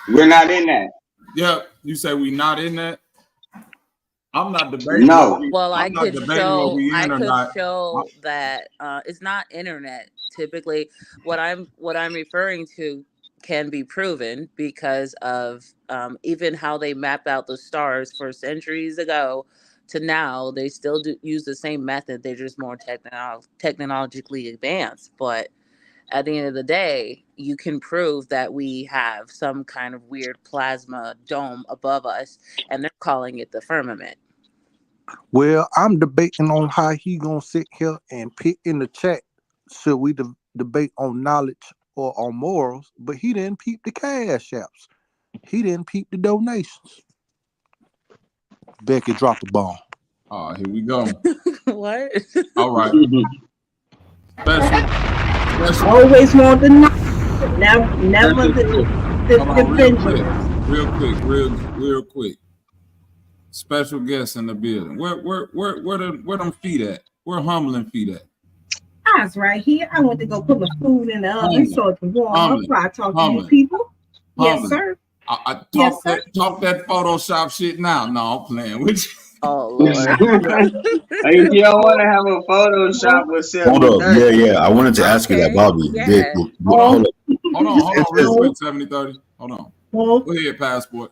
We're not in that. yeah. You say we not in that. I'm not debating what No. we. Well, I'm not debating what we I in or could not. show that it's not internet. Typically, what I'm referring to can be proven because of even how they mapped out the stars for centuries ago to now. They still use the same method. They're just more technologically advanced. But at the end of the day, you can prove that we have some kind of weird plasma dome above us, and they're calling it the firmament. Well, I'm debating on how he gonna sit here and pick in the chat. Should we debate on knowledge or on morals? But he didn't peep the cash apps. He didn't peep the donations. Becky dropped the bomb. Oh, here we go. What? All right. Special. Always want the knowledge, never the vengeance. Real quick. Special guest in the building. Where them feet at? Where humbling feet at? I was right here. I went to go put my food in the oven so it can warm up while I talk to you people. Yes, sir. Talk that Photoshop shit now. No, I'm playing with you. Oh Lord. You don't want to have a Photoshop with 70. Hold up. Yeah. I wanted to ask you that, Bobby. Yeah. Hold on. Real quick, 70-30. Hold on. Go ahead, passport.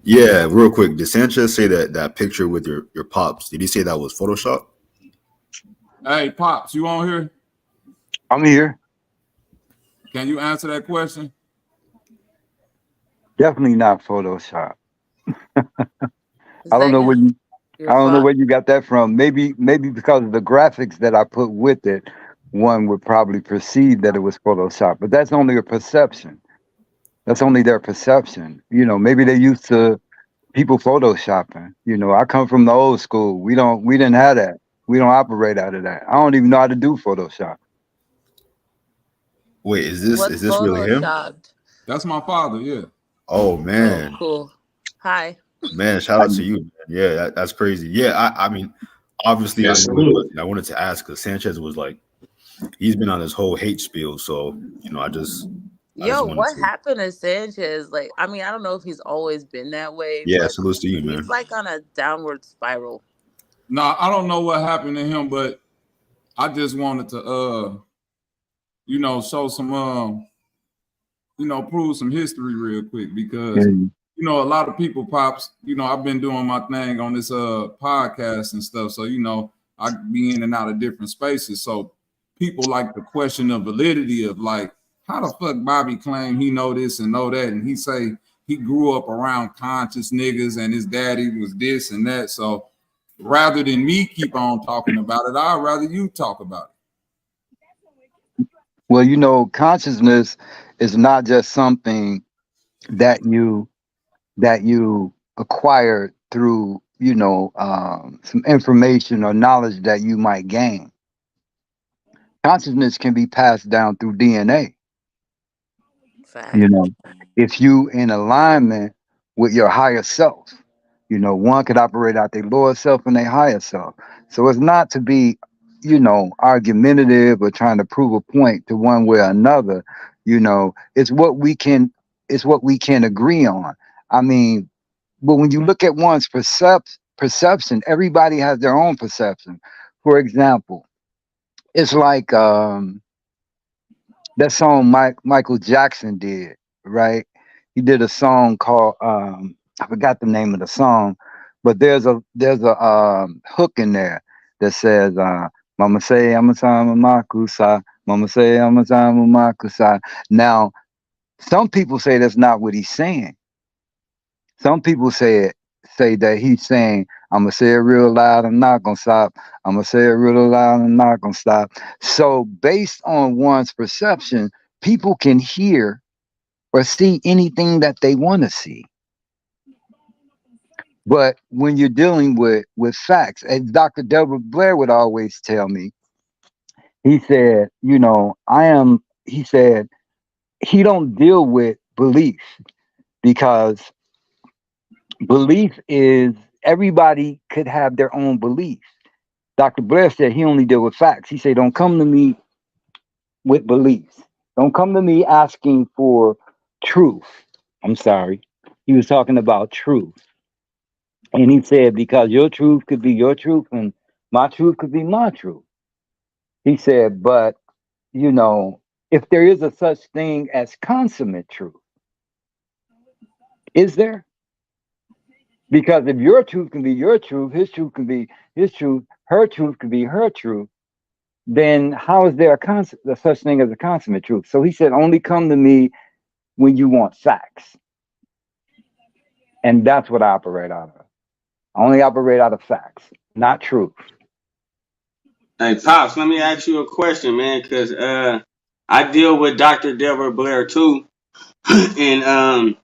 Yeah, real quick. Did Sanchez say that picture with your pops? Did he say that was Photoshop? Hey, pops, you on here? I'm here. Can you answer that question? Definitely not Photoshop. I don't know where you got that from. Maybe because of the graphics that I put with it, one would probably perceive that it was Photoshop. But that's only a perception. That's only their perception. Maybe they used to people photoshopping. I come from the old school. We didn't have that. We don't operate out of that. I don't even know how to do Photoshop. Wait, is this really him? That's my father, yeah. Oh man. Oh, cool. Hi. Man, shout out to you, man. Yeah, that's crazy. Yeah, I mean, obviously I wanted to ask because Sanchez was like, he's been on this whole hate spiel, so what happened to Sanchez? Like, I mean, I don't know if he's always been that way. Yeah, but salute to you, man. He's like on a downward spiral. No, I don't know what happened to him, but I just wanted to show some prove some history real quick because a lot of people, pops, I've been doing my thing on this podcast and stuff, so I be in and out of different spaces, so people like to question the validity of like, how the fuck Bobby claim he know this and know that, and he say he grew up around conscious niggas and his daddy was this and that. So rather than me keep on talking about it, I'd rather you talk about it. Well, consciousness is not just something that you acquire through, some information or knowledge that you might gain. Consciousness can be passed down through DNA. Fact. If you in alignment with your higher self, one could operate out their lower self and their higher self. So it's not to be, argumentative or trying to prove a point to one way or another. It's what we can agree on. I mean, but when you look at one's perception, everybody has their own perception. For example, it's like that song Michael Jackson did, right? He did a song called I forgot the name of the song, but there's a hook in there that says Mama say I'm a time of Makusa. Mama say I'm a time of Makusa. Now, some people say that's not what he's saying. Some people say that he's saying, I'm gonna say it real loud, I'm not gonna stop. I'm gonna say it real loud, I'm not gonna stop. So based on one's perception, people can hear or see anything that they want to see. But when you're dealing with facts, as Dr. Deborah Blair would always tell me, he said, he said he don't deal with belief because belief is everybody could have their own belief. Dr. Blair said he only deal with facts. He said, don't come to me with beliefs. Don't come to me asking for truth. I'm sorry. He was talking about truth. And he said, because your truth could be your truth and my truth could be my truth. He said, but, if there is a such thing as consummate truth, is there? Because if your truth can be your truth, his truth can be his truth, her truth can be her truth, then how is there a such thing as a consummate truth? So he said, only come to me when you want facts. And that's what I operate out of. I only operate out of facts, not truth. Hey, Pops, let me ask you a question, man, because I deal with Dr. Deborah Blair too. And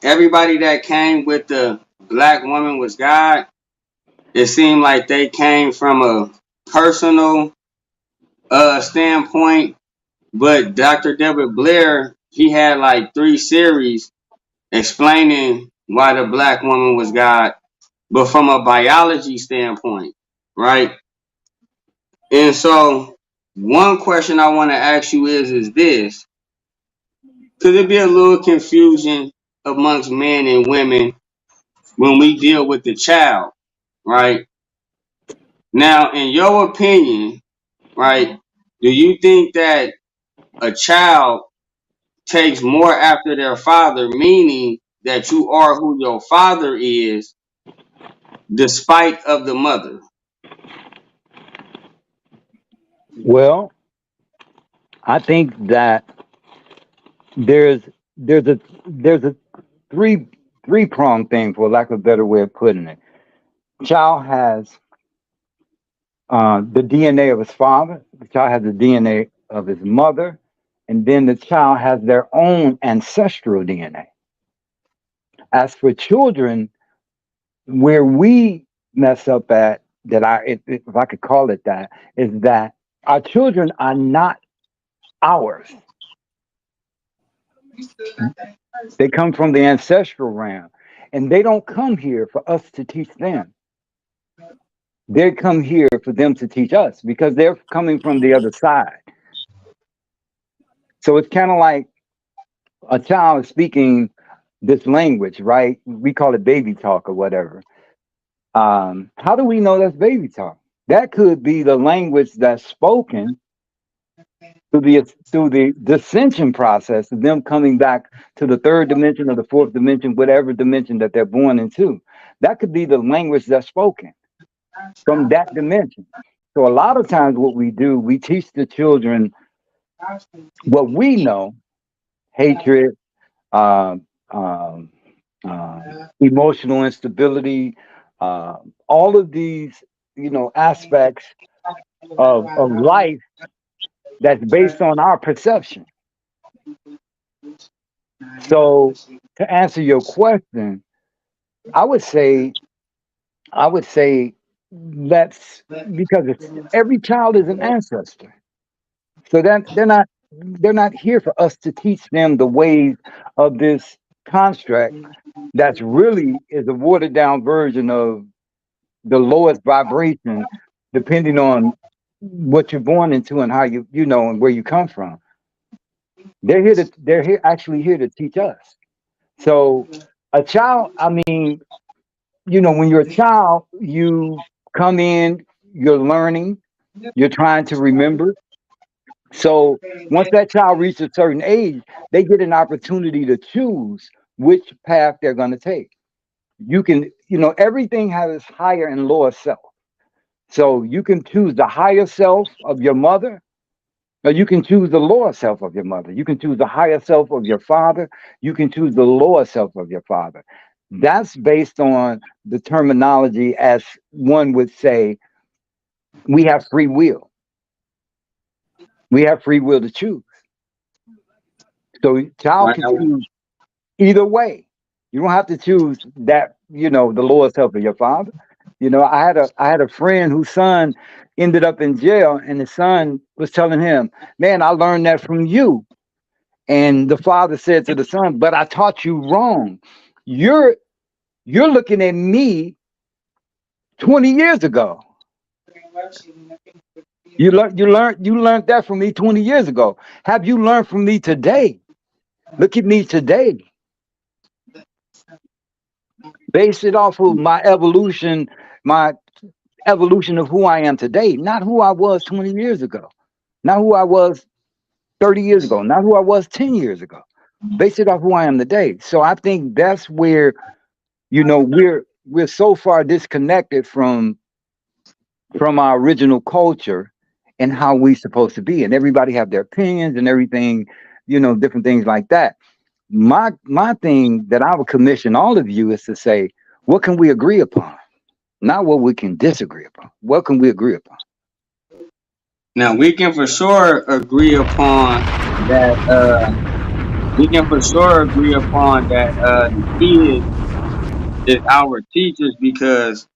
everybody that came with the black woman was God, it seemed like they came from a personal standpoint. But Dr. Deborah Blair, he had like 3 series explaining why the black woman was God, but from a biology standpoint, right? And so one question I want to ask you is this. Could it be a little confusion amongst men and women when we deal with the child, right? Now, in your opinion, right, do you think that a child takes more after their father, meaning that you are who your father is, despite of the mother? Well, I think that there's a three pronged thing, for lack of a better way of putting it. Child has the DNA of his father, the child has the DNA of his mother, and then the child has their own ancestral DNA. As for children, where we mess up at, if I could call it that, is that our children are not ours. They come from the ancestral realm, and they don't come here for us to teach them. They come here for them to teach us because they're coming from the other side. So it's kind of like a child speaking this language, right? We call it baby talk or whatever. How do we know that's baby talk? That could be the language that's spoken through the dissension process of them coming back to the 3rd dimension or the 4th dimension, whatever dimension that they're born into. That could be the language that's spoken from that dimension. So a lot of times what we do, we teach the children what we know: hatred, emotional instability, all of these, aspects of life that's based on our perception. So to answer your question, I would say that's because every child is an ancestor. So that they're not here for us to teach them the ways of this construct that's really is a watered down version of the lowest vibration, depending on what you're born into and how and where you come from. They're actually here to teach us. So A child, I mean, when you're a child, you come in, you're learning, you're trying to remember. So once that child reaches a certain age, they get an opportunity to choose which path they're going to take. You can, everything has its higher and lower self. So you can choose the higher self of your mother, or you can choose the lower self of your mother. You can choose the higher self of your father. You can choose the lower self of your father. That's based on the terminology, as one would say, we have free will. We have free will to choose. So child can choose either way. You don't have to choose that, the lower self of your father. I had a friend whose son ended up in jail, and the son was telling him, "Man, I learned that from you." And the father said to the son, "But I taught you wrong. You're looking at me 20 years ago. You learned that from me 20 years ago. Have you learned from me today? Look at me today. Base it off of my evolution of who I am today, not who I was 20 years ago, not who I was 30 years ago, not who I was 10 years ago. Base it off who I am today." So I think that's where, we're so far disconnected from our original culture and how we supposed to be. And everybody have their opinions and everything, different things like that. My thing that I would commission all of you is to say, what can we agree upon? Not what we can disagree upon. What can we agree upon? Now we can for sure agree upon that. We can for sure agree upon that. The kids is our teachers, because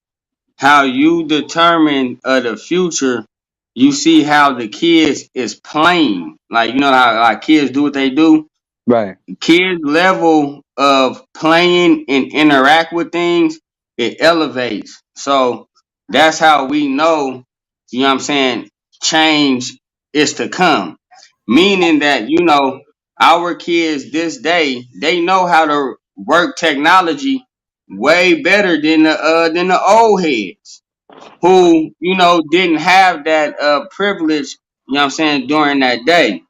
how you determine the future, you see how the kids is playing. Like, how like kids do what they do. Right. Kids level of playing and interact with things, it elevates. So that's how we know, what I'm saying, change is to come. Meaning that, our kids this day, they know how to work technology way better than the old heads who, didn't have that privilege, during that day.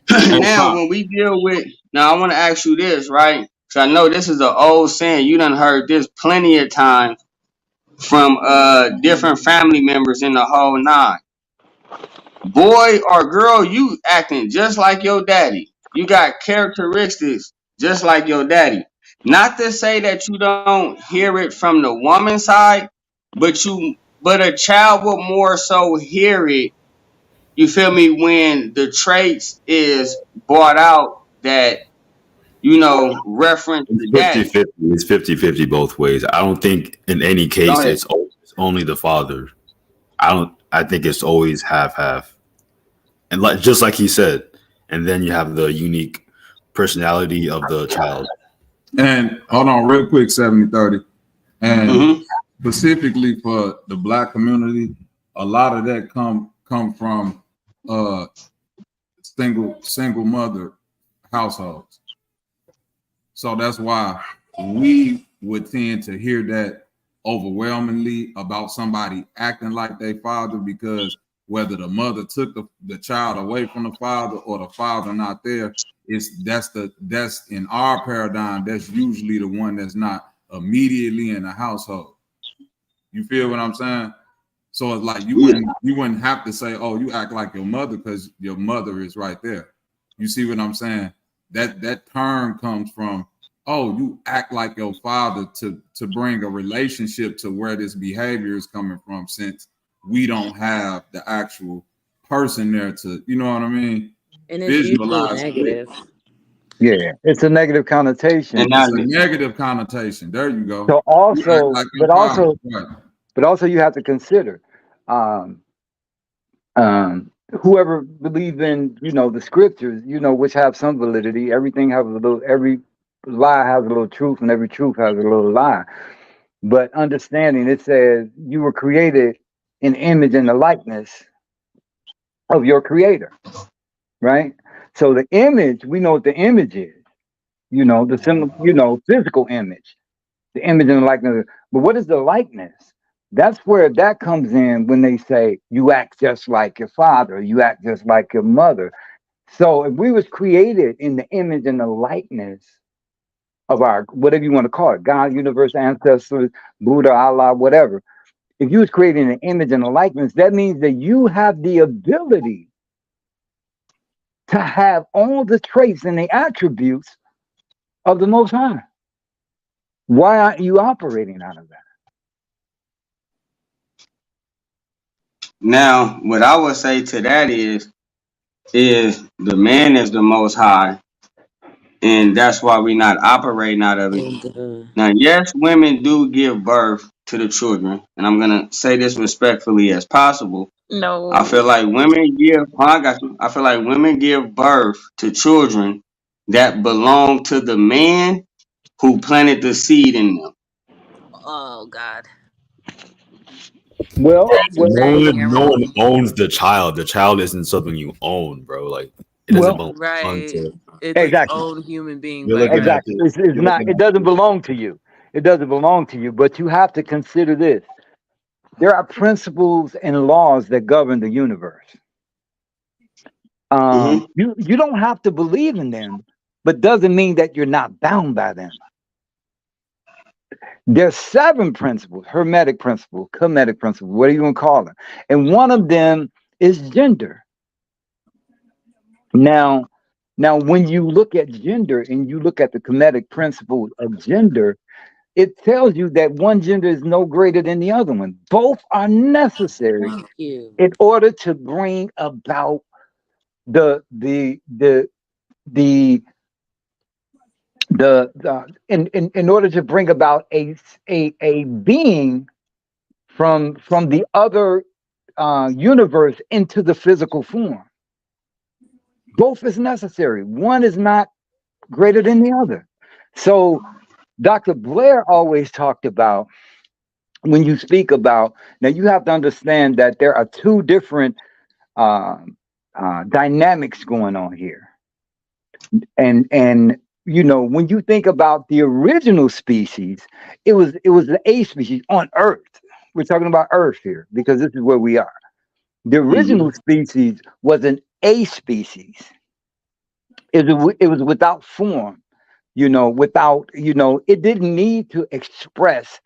Hey, Now, Pop. when we deal with, now I want to ask you this, right? Because I know this is an old saying. You done heard this plenty of times from different family members in the whole nine. Boy or girl, you acting just like your daddy. You got characteristics just like your daddy. Not to say that you don't hear it from the woman's side, but a child will more so hear it, you feel me, when the traits is brought out that, reference It's the daddy. 50-50. It's 50-50 both ways. I don't think in any Go case ahead. it's only the father. I think it's always half. And just like he said, and then you have the unique personality of the child. And hold on real quick, 70-30. And Mm-hmm. specifically for the Black community, a lot of that come from single mother households. So that's why we would tend to hear that overwhelmingly about somebody acting like their father, because whether the mother took the child away from the father or the father not there, that's in our paradigm, that's usually the one that's not immediately in the household. You feel what I'm saying? So it's like you wouldn't have to say, "Oh, you act like your mother," because your mother is right there. You see what I'm saying? That term comes from, "Oh, you act like your father," to bring a relationship to where this behavior is coming from, since we don't have the actual person there to, you know what I mean? And it's usually Visualize it. negative. Yeah, it's a negative connotation. It's a negative connotation. There you go. So You act also, like your father. Right. but also you have to consider, um, whoever believes in, the scriptures, which have some validity. Every lie has a little truth, and every truth has a little lie. But understanding, it says you were created in image and the likeness of your creator, right? So the image, we know what the image is. physical image, the image and the likeness. But what is the likeness? That's where that comes in when they say you act just like your father, you act just like your mother. So if we was created in the image and the likeness of our, whatever you want to call it, God, universe, ancestors, Buddha, Allah, whatever. If you was created in the image and the likeness, that means that you have the ability to have all the traits and the attributes of the Most High. Why aren't you operating out of that? Now, what I would say to that is the man is the Most High, and that's why we're not operating out of it. Now, yes, women do give birth to the children, and I'm gonna say this respectfully as possible. No. I feel like women give. I feel like women give birth to children that belong to the man who planted the seed in them. Oh God. Well, That's exactly No one owns the child. The child isn't something you own, bro. Like it doesn't belong right. to. It's its Exactly. own human being You're by looking right. at Exactly. It's you're not. looking It doesn't belong to you. It doesn't belong to you. But you have to consider this: there are principles and laws that govern the universe. You don't have to believe in them, but doesn't mean that you're not bound by them. There's 7 principles: hermetic principle, kemetic principle, whatever you want to call them, and one of them is gender. Now, when you look at gender and you look at the kemetic principle of gender, it tells you that one gender is no greater than the other one. Both are necessary Thank you. in order to bring about the in order to bring about a being from the other universe into the physical form. Both is necessary. One is not greater than the other. So Dr. Blair always talked about, when you speak about, now you have to understand that there are 2 different dynamics going on here. And when you think about the original species, it was the A species on Earth. We're talking about Earth here because this is where we are. The original species was an A species. It was without form, without, it didn't need to express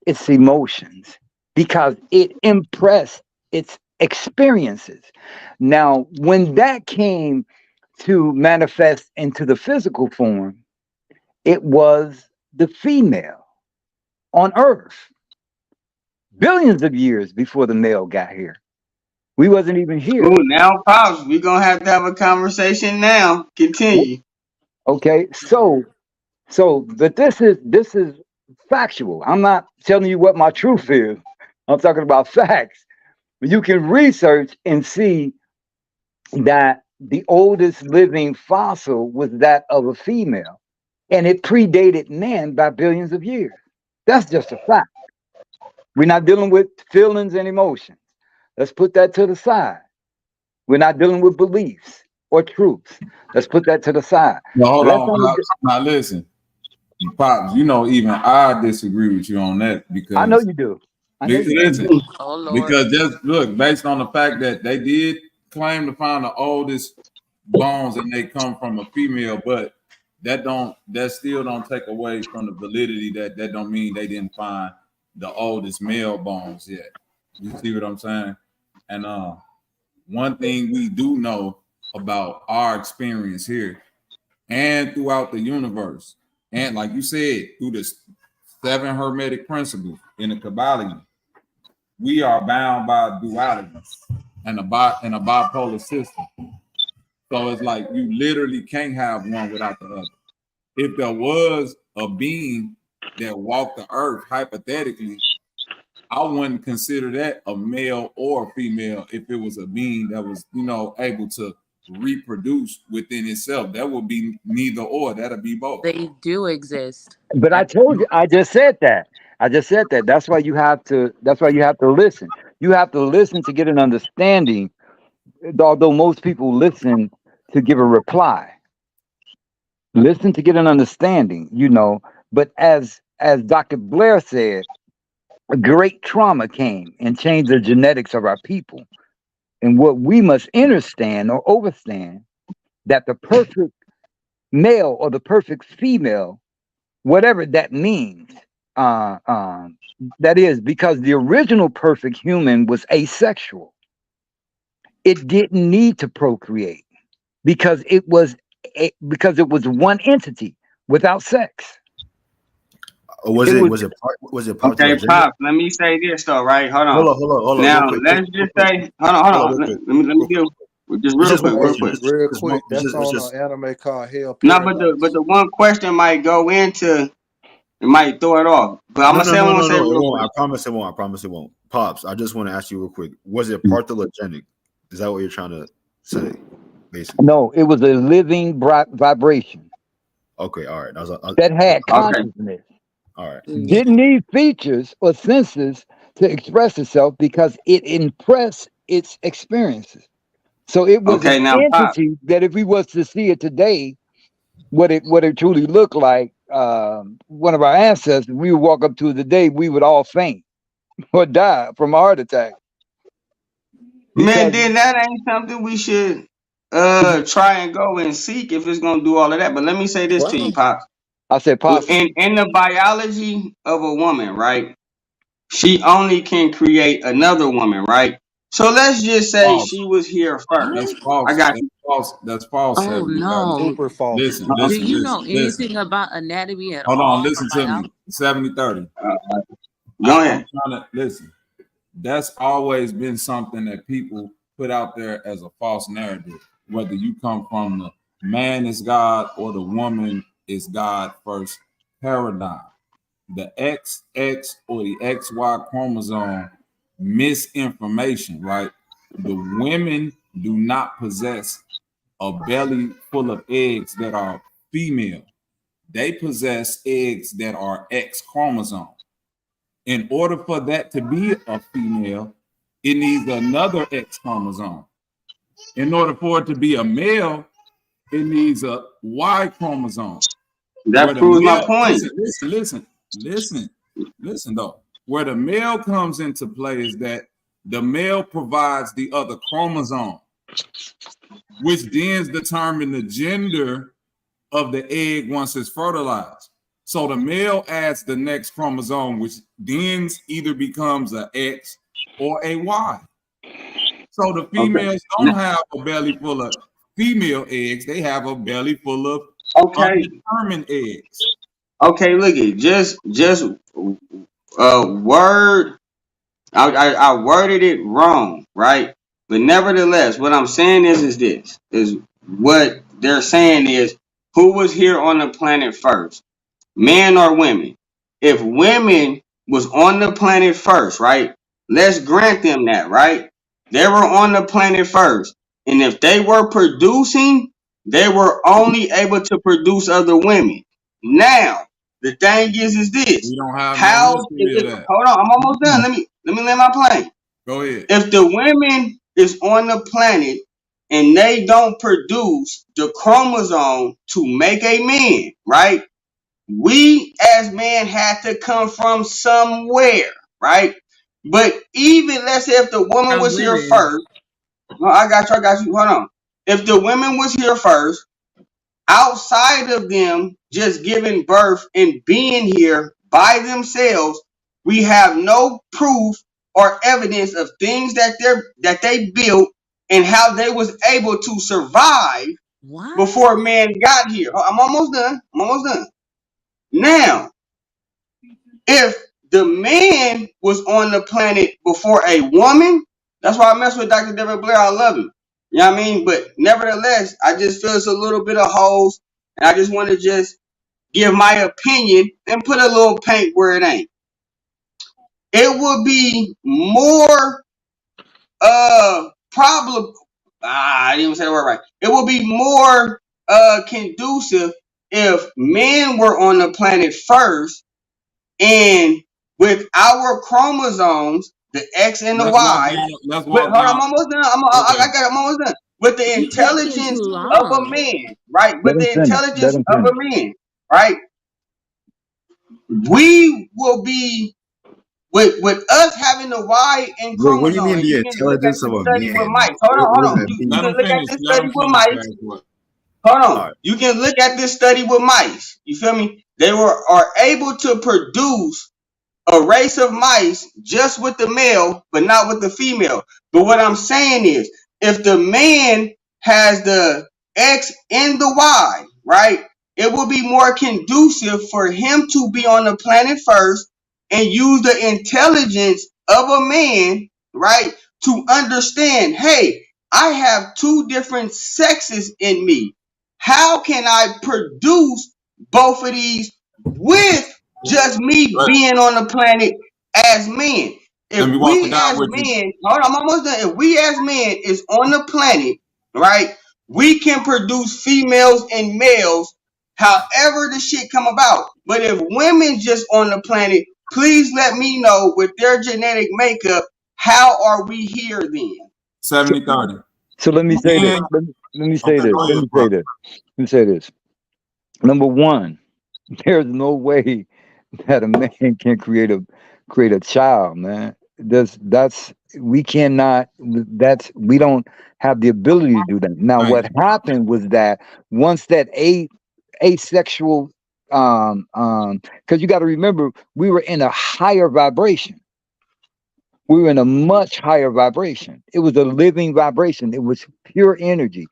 its emotions because it impressed its experiences. Now, when that came to manifest into the physical form, it was the female on Earth. Billions of years before the male got here. We wasn't even here. Ooh, now, Pops, we're going to have a conversation now. Continue. Okay, but this is factual. I'm not telling you what my truth is. I'm talking about facts. You can research and see that the oldest living fossil was that of a female, and it predated man by billions of years. That's just a fact. We're not dealing with feelings and emotions. Let's put that to the side. We're not dealing with beliefs or truths. Let's put that to the side. No, hold on. Now listen, Pops, even I disagree with you on that because I know you do. Listen, oh, Lord. Because just look, based on the fact that they did claim to find the oldest bones and they come from a female, but that still don't take away from the validity that don't mean they didn't find the oldest male bones yet. You see what I'm saying? And one thing we do know about our experience here and throughout the universe, and like you said, through the 7 hermetic principles in the Kabbalah, we are bound by dualities and a bipolar system. So it's like you literally can't have one without the other. If there was a being that walked the earth, hypothetically, I wouldn't consider that a male or a female if it was a being that was, able to reproduce within itself. That would be neither or. That'll be both. They do exist. But I told you, I just said that. That's why you have to listen. You have to listen to get an understanding, although most people listen to give a reply. Listen to get an understanding, you know. But as Dr. Blair said, a great trauma came and changed the genetics of our people. And what we must understand or overstand that the perfect male or the perfect female, whatever that means, uh, um, that is because the original perfect human was asexual. It didn't need to procreate because because it was one entity without sex. Was it part of the Okay, agenda? Pops, let me say this though, right? Hold on. Hold on, Now real quick. let's just say, hold Hold on, on. real quick. Let me deal just It's real just quick, one real question. quick. Real It's one. quick, that's on an anime called Hell No, but Paradise. the one question might go into, it might throw it off. But I'm No, gonna no, say, no, I'm gonna no, say no. It real won't. quick. I promise it won't. I promise it won't. Pops, I just want to ask you real quick. Was it parthologenic? Is that what you're trying to say, basically? No, it was a living vibration Okay, all right. that had Okay. consciousness. All right. Didn't need features or senses to express itself because it impressed its experiences. So it was an Okay, now Pop. entity that if we was to see it today, what it truly looked like, one of our ancestors, we would walk up to it today, we would all faint or die from a heart attack. Man, Because then that ain't something we should try and go and seek if it's gonna do all of that. But let me say this to you, Pops. I said possibly. In the biology of a woman, right? She only can create another woman, right? So let's just say False. she was here first. That's I false. got That's you. false. That's false. Oh 70-30. no. Super false. Listen, Do listen, you listen, know listen. anything about anatomy at Hold on, all or listen to me. biology? 70-30. Go I'm ahead. trying to listen. That's always been something that people put out there as a false narrative. Whether you come from the man is God or the woman is God first paradigm. The XX or the XY chromosome misinformation, right? The women do not possess a belly full of eggs that are female. They possess eggs that are X chromosome. In order for that to be a female, it needs another X chromosome. In order for it to be a male, it needs a Y chromosome. Where That the proves my male, point. listen though. Where the male comes into play is that the male provides the other chromosome, which then determine the gender of the egg once it's fertilized. So the male adds the next chromosome, which then either becomes an X or a Y. So the Okay. females don't have a belly full of female eggs; they have a belly full of Okay. undetermined eggs. Okay, look it. Just word. I worded it wrong, right? But nevertheless, what I'm saying is this is what they're saying is who was here on the planet first, men or women? If women was on the planet first, right? Let's grant them that, right? They were on the planet first, and if they were producing, they were only able to produce other women. Now, the thing is this: We don't have no how? history of that. Hold on, I'm almost done. Let me land my plane. Go ahead. If the women is on the planet and they don't produce the chromosome to make a man, right? We as men had to come from somewhere, right? But even let's say if the woman From was here women. first, no, I got you. Hold on. If the women was here first, outside of them just giving birth and being here by themselves, we have no proof or evidence of things that they built and how they was able to survive What? before man got here. I'm almost done. Now, if the man was on the planet before a woman, that's why I mess with Dr. David Blair. I love him. You know what I mean? But nevertheless, I just feel it's a little bit of holes. And I just want to just give my opinion and put a little paint where it ain't. It would be more problem. I didn't even say the word right. It would be more conducive if men were on the planet first, and with our chromosomes, the X and the Let's walk Y. down. Let's But walk hold on, down. I'm almost done. Okay. I'm almost done. with the You taking too intelligence of a long. man, right? Let With him the finish. Let intelligence him of a finish. man, right? We will be with us having the Y in Bro, what do you chromosome, mean and the you can look at intelligence this of a study with man? mice. Hold on, What hold does on. that You mean? can look at this Let study him with finish, mice. guys. What? Hold All on. right. You can look at this study with mice. You feel me? They are able to produce a race of mice just with the male, but not with the female. But what I'm saying is, if the man has the X and the Y, right, it will be more conducive for him to be on the planet first and use the intelligence of a man, right, to understand, hey, I have two different sexes in me. How can I produce both of these with just me Right. being on the planet as men? Let If me walk it we down as with you. men, hold on, I'm almost done. If we as men is on the planet, right, we can produce females and males however the shit come about. But if women just on the planet, please let me know with their genetic makeup, how are we here then? 70-30. So let me say this. Men. Let me say Okay, this. go Let ahead, me bro. say this. Let me say this. Number one, there's no way that a man can create a child, man. That's we cannot. We don't have the ability to do that. Now, Thank what you. happened was that once that asexual, because you got to remember, we were in a higher vibration. We were in a much higher vibration. It was a living vibration. It was pure energy.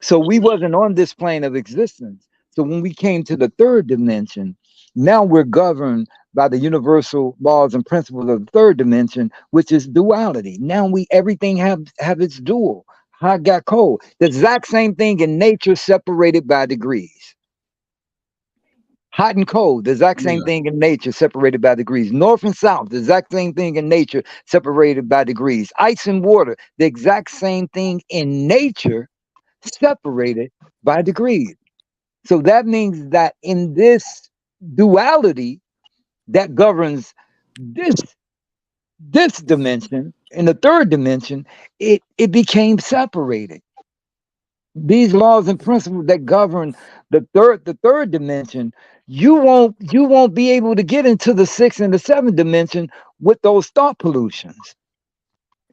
So we wasn't on this plane of existence. So when we came to the third dimension, now we're governed by the universal laws and principles of the third dimension, which is duality. Now we everything have its dual. Hot got cold. The exact same thing in nature, separated by degrees. Hot and cold, the exact same Yeah. thing in nature, separated by degrees. North and south, the exact same thing in nature, separated by degrees. Ice and water, the exact same thing in nature, separated by degrees. So that means that in this duality that governs this this dimension, in the third dimension, it became separated. These laws and principles that govern the third dimension, you won't be able to get into the sixth and the seventh dimension with those thought pollutions.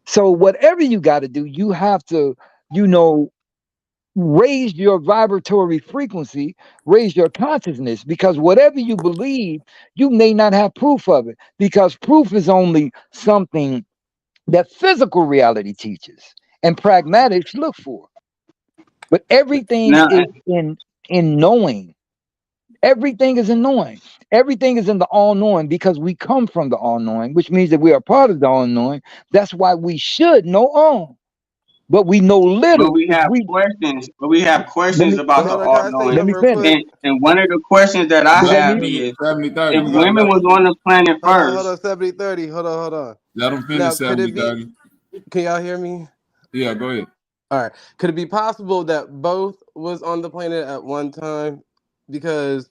So whatever you got to do, you have to, you know, raise your vibratory frequency, raise your consciousness, because whatever you believe, you may not have proof of it, because proof is only something that physical reality teaches and pragmatics look for. But everything Now, is in knowing. Everything is in knowing. Everything is in the all knowing, because we come from the all knowing, which means that we are part of the all knowing. That's why we should know all, but we know but little. we have We questions. But we have let questions me about But the hold on, can all I say knowing. let me something real finish. quick? And one of the questions that I Did Let that him have need? finish. is, 70-30. if You got women let him was on finish. the planet Hold first, on, 70-30. Hold on. Let him finish. Now, could it be? 70-30. Can y'all hear me? Yeah, go ahead. All right. Could it be possible that both was on the planet at one time? Because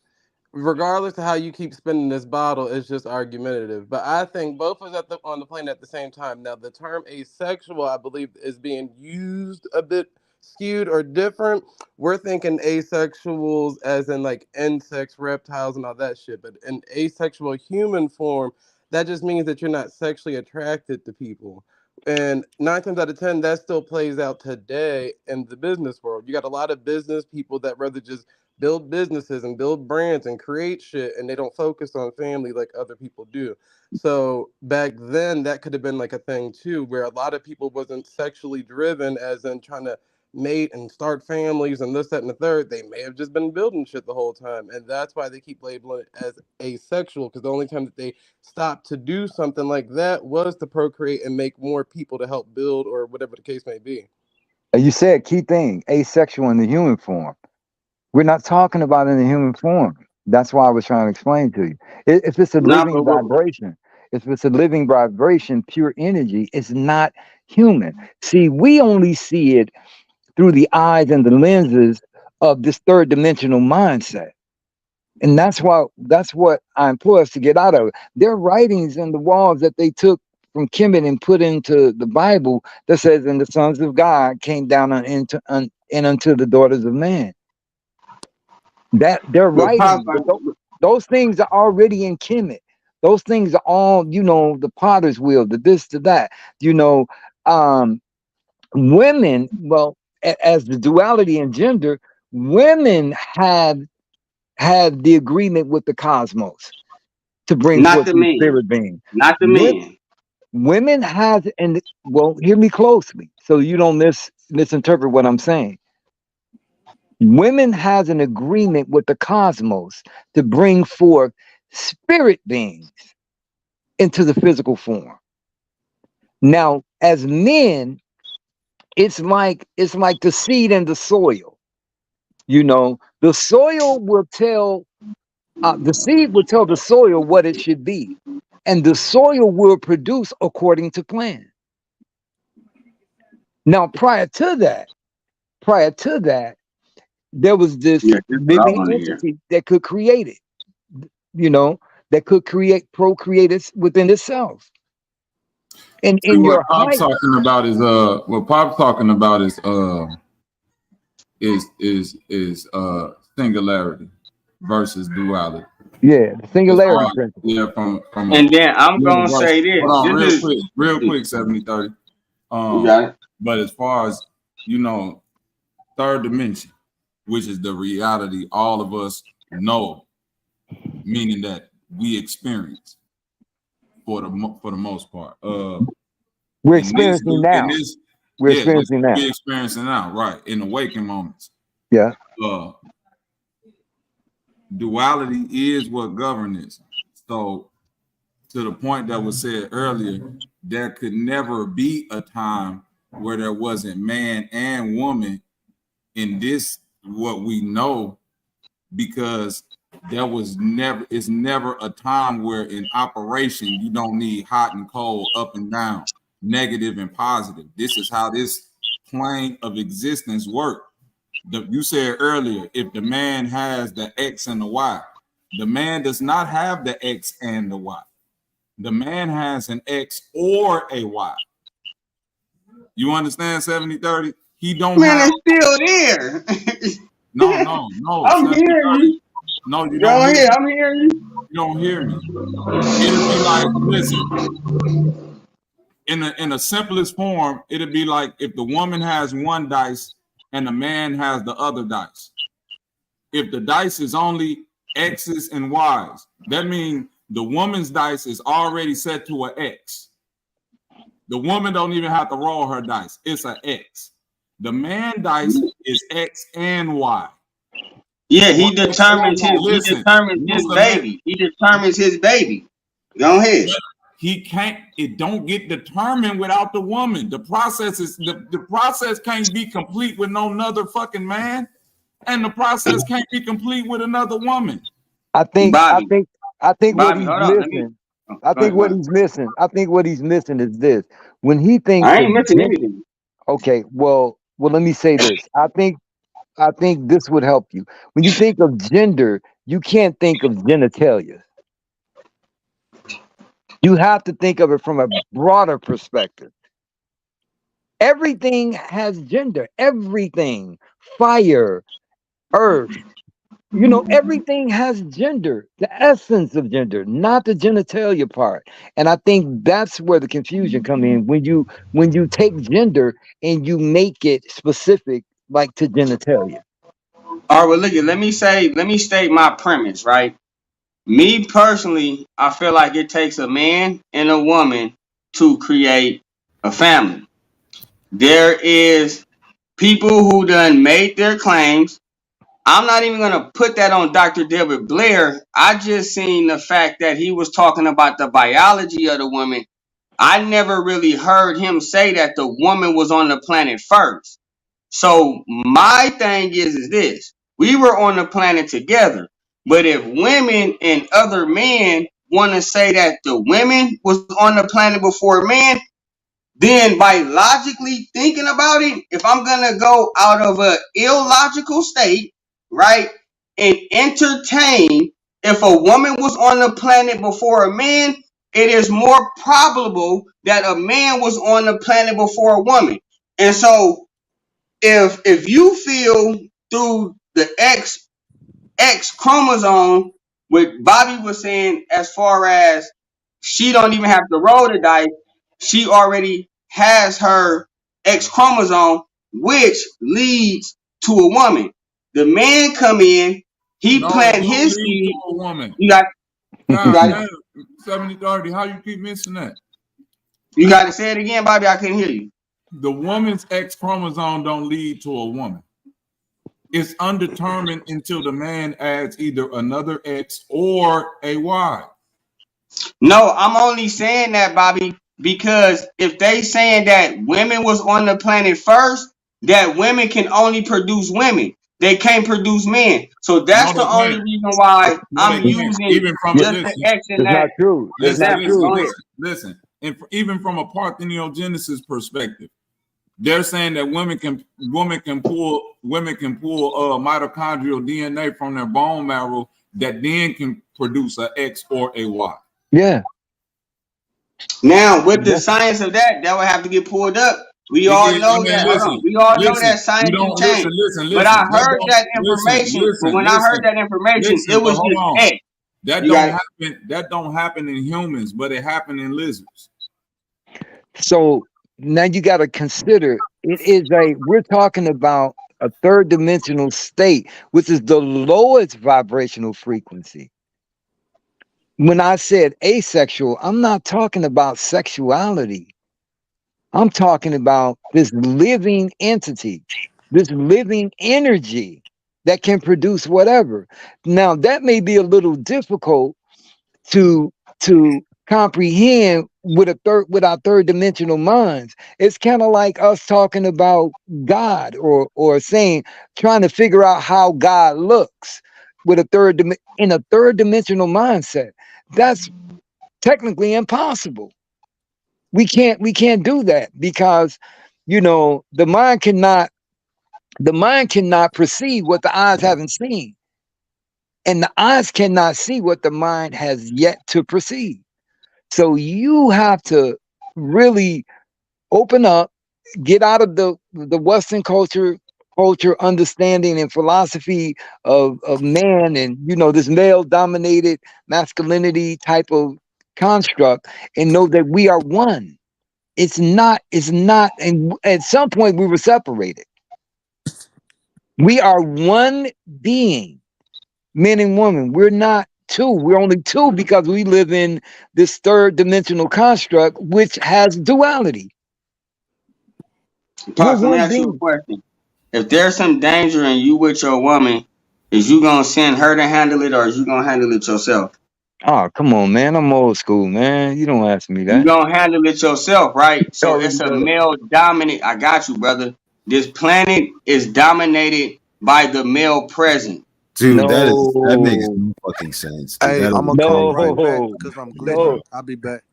regardless of how you keep spinning this bottle, it's just argumentative. But I think both was on the planet at the same time. Now, the term asexual, I believe, is being used a bit skewed or different. We're thinking asexuals as in like insects, reptiles, and all that shit. But in asexual human form, that just means that you're not sexually attracted to people. And 9 times out of 10, that still plays out today in the business world. You got a lot of business people that rather just build businesses and build brands and create shit, and they don't focus on family like other people do. So back then that could have been like a thing too, where a lot of people wasn't sexually driven, as in trying to mate and start families and this, that, and the third. They may have just been building shit the whole time, and that's why they keep labeling it as asexual, because the only time that they stopped to do something like that was to procreate and make more people to help build, or whatever the case may be. You said key thing, asexual in the human form. We're not talking about in the human form. That's why I was trying to explain to you. If it's a not living but what, vibration, if it's a living vibration, pure energy, it's not human. See, we only see it through the eyes and the lenses of this third dimensional mindset. And that's what I implore us to get out of it. There are writings in the walls that they took from Kemet and put into the Bible that says, "And the sons of God came down and unto the daughters of man." That they're But writing, but those things are already in Kemet. Those things are all, the potter's wheel, the this, to that. Women, well, as the duality in gender, women have the agreement with the cosmos to bring not forth the these men. spirit beings. Not the men. Women have, and well, hear me closely, so you don't misinterpret what I'm saying. Women has an agreement with the cosmos to bring forth spirit beings into the physical form. Now, as men, it's like the seed and the soil. The soil will tell the seed will tell the soil what it should be, and the soil will produce according to plan. Now, prior to that, there was this living entity that could create it. That could procreate it within itself. And See, in what your Pop's height, talking about is singularity versus duality. yeah, the singularity principle. Yeah, from And then I'm gonna universal. say this. Hold on, This is real quick, 70-30. you got it. But as far as third dimension, which is the reality all of us know, meaning that we experience for the most part. We're experiencing now. We're experiencing now. We're experiencing now, right? In the waking moments. Yeah. Duality is what governs. So, to the point that was said earlier, there could never be a time where there wasn't man and woman in this, what we know, because it's never a time where in operation you don't need hot and cold, up and down, negative and positive. This is how this plane of existence works. You said earlier, if the man has the X and the Y, the man does not have the X and the Y. The man has an X or a Y. You understand 70-30? He don't have. It's still there. No. I'm hearing you. No, you don't hear me. I'm hearing you. You don't hear me. It'll be like, listen, in the simplest form, it'll be like if the woman has one dice and the man has the other dice. If the dice is only X's and Y's, that means the woman's dice is already set to an X. The woman don't even have to roll her dice. It's an X. The man dice is X and Y. Yeah, he determines his baby. He determines his baby. Go ahead. He can't. It don't get determined without the woman. The process is the process can't be complete with no other fucking man, and the process can't be complete with another woman. I think what he's missing is this. When he thinks I ain't missing anything. Okay, well, let me say this. I think this would help you. When you think of gender, you can't think of genitalia. You have to think of it from a broader perspective. Everything has gender. Everything. Fire, earth. Everything has gender. The essence of gender, not the genitalia part. And I think that's where the confusion comes in. When you take gender and you make it specific, like to genitalia. All right, well, look, let me state my premise, right? Me personally, I feel like it takes a man and a woman to create a family. There is people who done made their claims. I'm not even going to put that on Dr. David Blair. I just seen the fact that he was talking about the biology of the woman. I never really heard him say that the woman was on the planet first. So my thing is this. We were on the planet together. But if women and other men want to say that the women was on the planet before men, then by logically thinking about it, if I'm going to go out of an illogical state, right, and entertain if a woman was on the planet before a man, it is more probable that a man was on the planet before a woman. And so if you feel through the X chromosome, what Bobby was saying, as far as she don't even have to roll the dice, she already has her X chromosome, which leads to a woman. The man come in, he No, plant don't his lead seed. to a woman. You got God damn, 70-30. How you keep missing that? You got to say it again, Bobby. I couldn't hear you. The woman's X chromosome don't lead to a woman. It's undetermined until the man adds either another X or a Y. No, I'm only saying that, Bobby, because if they saying that women was on the planet first, that women can only produce women. They can't produce men. So that's No, the they only can't. reason why No, I'm they can't. using Even from just the X in That's that not true. That's not example. true. Go ahead. Listen. And even from a parthenogenesis perspective, they're saying that women can pull mitochondrial DNA from their bone marrow that then can produce an X or a Y. Yeah. Now, with the science of that would have to get pulled up. We all know that. Hold on. We all know that science can change. But I heard that information. But when I heard that information, it was hold just on. X. That You don't got happen. That don't happen in humans, but it happen in lizards. So now you got to consider we're talking about a third dimensional state, which is the lowest vibrational frequency. When I said asexual, I'm not talking about sexuality. I'm talking about this living entity, this living energy that can produce whatever. Now, that may be a little difficult to comprehend with our third dimensional minds. It's kind of like us talking about God or trying to figure out how God looks with in a third dimensional mindset. That's technically impossible. We can't do that because the mind cannot perceive what the eyes haven't seen. And the eyes cannot see what the mind has yet to perceive. So you have to really open up, get out of the Western culture understanding and philosophy of man and this male dominated masculinity type of construct, and know that we are one. It's not, and at some point we were separated. We are one being, men and women. We're not two. We're only two because we live in this third dimensional construct, which has duality. Pops, let me ask you a question. If there's some danger and you with your woman, is you gonna send her to handle it or is you gonna handle it yourself? Oh, come on, man. I'm old school, man. You don't ask me that. You gonna handle it yourself, right? So it's a male dominant. I got you, brother. This planet is dominated by the male present. Dude, that makes no fucking sense. Dude, Hey, I'm gonna come right back because I'm glitching. I'll be back.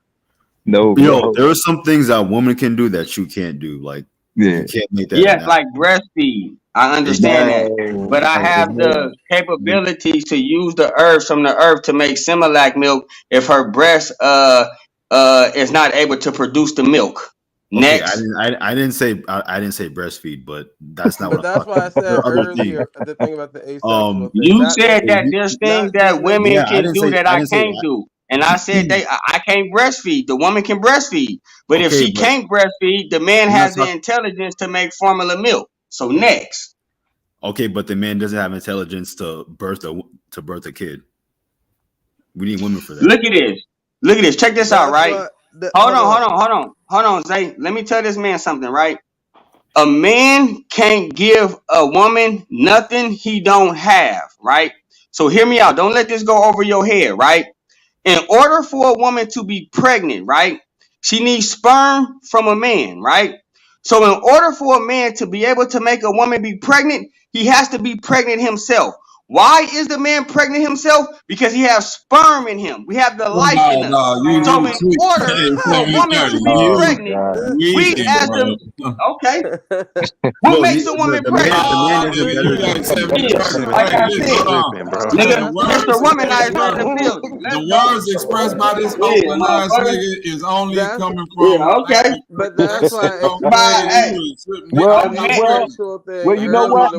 No, yo, there are some things that a woman can do that you can't do. Like, you can't make that. Yes, like breastfeed. I understand that, but I have the capability to use the herbs from the earth to make Similac milk if her breast is not able to produce the milk. Okay, Next, I didn't say breastfeed, but that's not But what that's why I said earlier the thing about the asexual thing. you said that there's things that women can do that I can't do. And I said I can't breastfeed. The woman can breastfeed. But if she can't breastfeed, the man has the intelligence to make formula milk. So next. Okay, but the man doesn't have intelligence to birth a kid. We need women for that. Look at this. Look at this. Check this out, right? Hold on, Zay. Let me tell this man something, right? A man can't give a woman nothing he don't have, right? So hear me out. Don't let this go over your head, right? In order for a woman to be pregnant, right? She needs sperm from a man, right? So in order for a man to be able to make a woman be pregnant, he has to be pregnant himself. Why is the man pregnant himself? Because he has sperm in him. We have the life in us. So in order for a woman to be pregnant, we as the okay. What makes a woman pregnant? Like I said, nigga, Mr. Womanizer in the building. The words expressed by this open ass nigga is only coming from okay. But that's why well, you know what?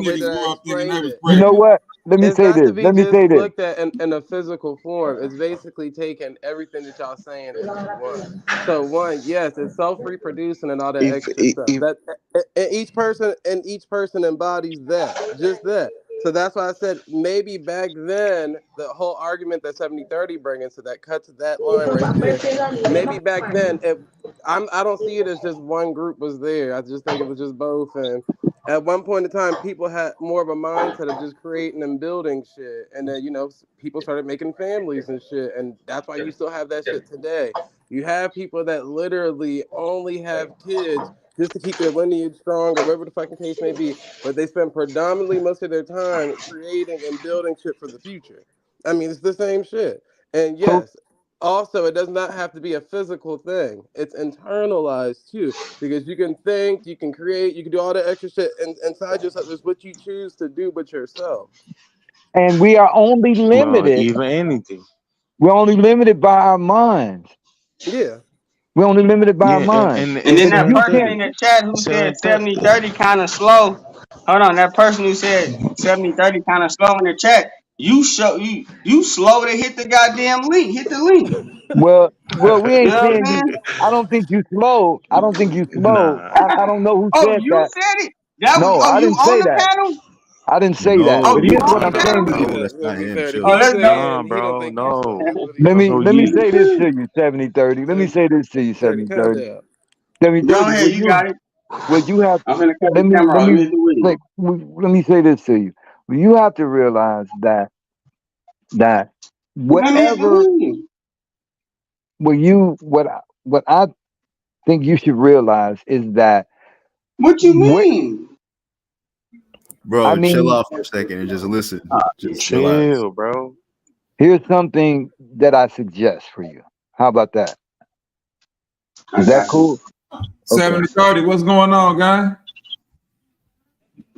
You know what? Let me say this. Let me say this. Looked at in a physical form. It's basically taking everything that y'all saying into one. So one, yes, it's self-reproducing and all that extra stuff. That and each person embodies that, just that. So that's why I said maybe back then the whole argument that 70-30 bringing, so that cuts that line right there. Maybe back then, I don't see it as just one group was there. I just think it was just both. And at one point in time, people had more of a mindset of just creating and building shit. And then, people started making families and shit. And that's why you still have that shit today. You have people that literally only have kids just to keep their lineage strong or whatever the fucking case may be. But they spend predominantly most of their time creating and building shit for the future. I mean, it's the same shit. And yes, also, it does not have to be a physical thing. It's internalized too, because you can think, you can create, you can do all that extra shit inside yourself. It's what you choose to do with yourself. And we are only limited. Even anything. We're only limited by our minds. Yeah. We're only limited by our minds. And then that person in the chat who said 70-30 kind of slow. Hold on, that person who said 70-30 kind of slow in the chat. You slow to hit the goddamn link. Hit the link. Well, we ain't saying you. I don't think you slow. I don't think you slow. I don't know who said you that. said it. That no, was, I didn't say on the that. panel? I didn't say that. But here's what I'm saying to you. Let's go. Bro, no. Let me say this to you, 70-30. Let me say this to you, 70-30. 70-30. Go ahead, you got it. Well, you have. I'm gonna cut the camera off. Let me say this to you. You have to realize that whatever. What I think you should realize is that. What you mean? Bro, chill out for a second and just listen. Just chill, bro. Here's something that I suggest for you. How about that? Is that cool? 70-30, what's going on, guy?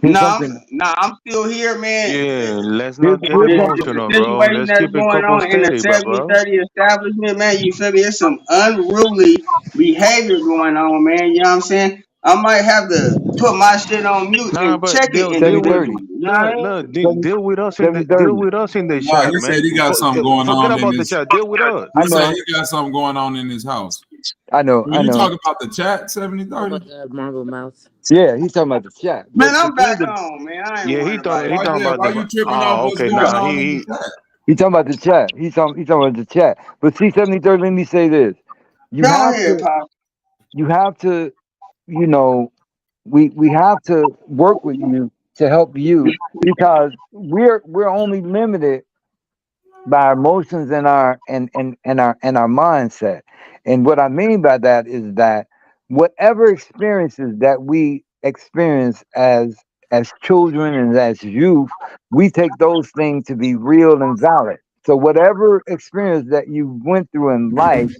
I'm still here, man. Yeah, let's not get emotional, bro. Let's keep it going couple on in the steady, bro. 70-30 establishment, man. You feel me? There's some unruly behavior going on, man. You know what I'm saying? I might have to put my shit on mute and check it. And deal with us in the chat, He man. said he got something going on. Forget about the chat. Deal with us. He said he got something going on in his house. I know. When you talk about the chat, 70-30? Oh my God, Marble Mouth. Yeah, he's talking about the chat. Man, I'm back home, man. He talking about why you tripping off what's going on in the chat? He's talking about the chat. He's talking about the chat. But see, 70-30, let me say this. You have to, we have to work with you to help you, because we're only limited by our emotions and our mindset. And what I mean by that is that whatever experiences that we experience as children and as youth, we take those things to be real and valid. So whatever experience that you went through in life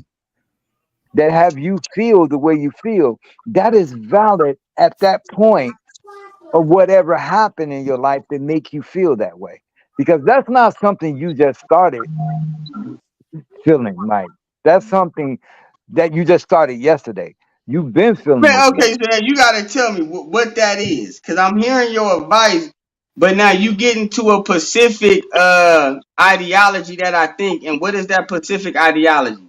that have you feel the way you feel, that is valid at that point of whatever happened in your life that make you feel that way. Because that's not something you just started feeling like. That's something that you just started yesterday. You've been feeling. Man, okay, so you gotta tell me what that is, because I'm hearing your advice, but now you get into a specific ideology that I think. And what is that specific ideology?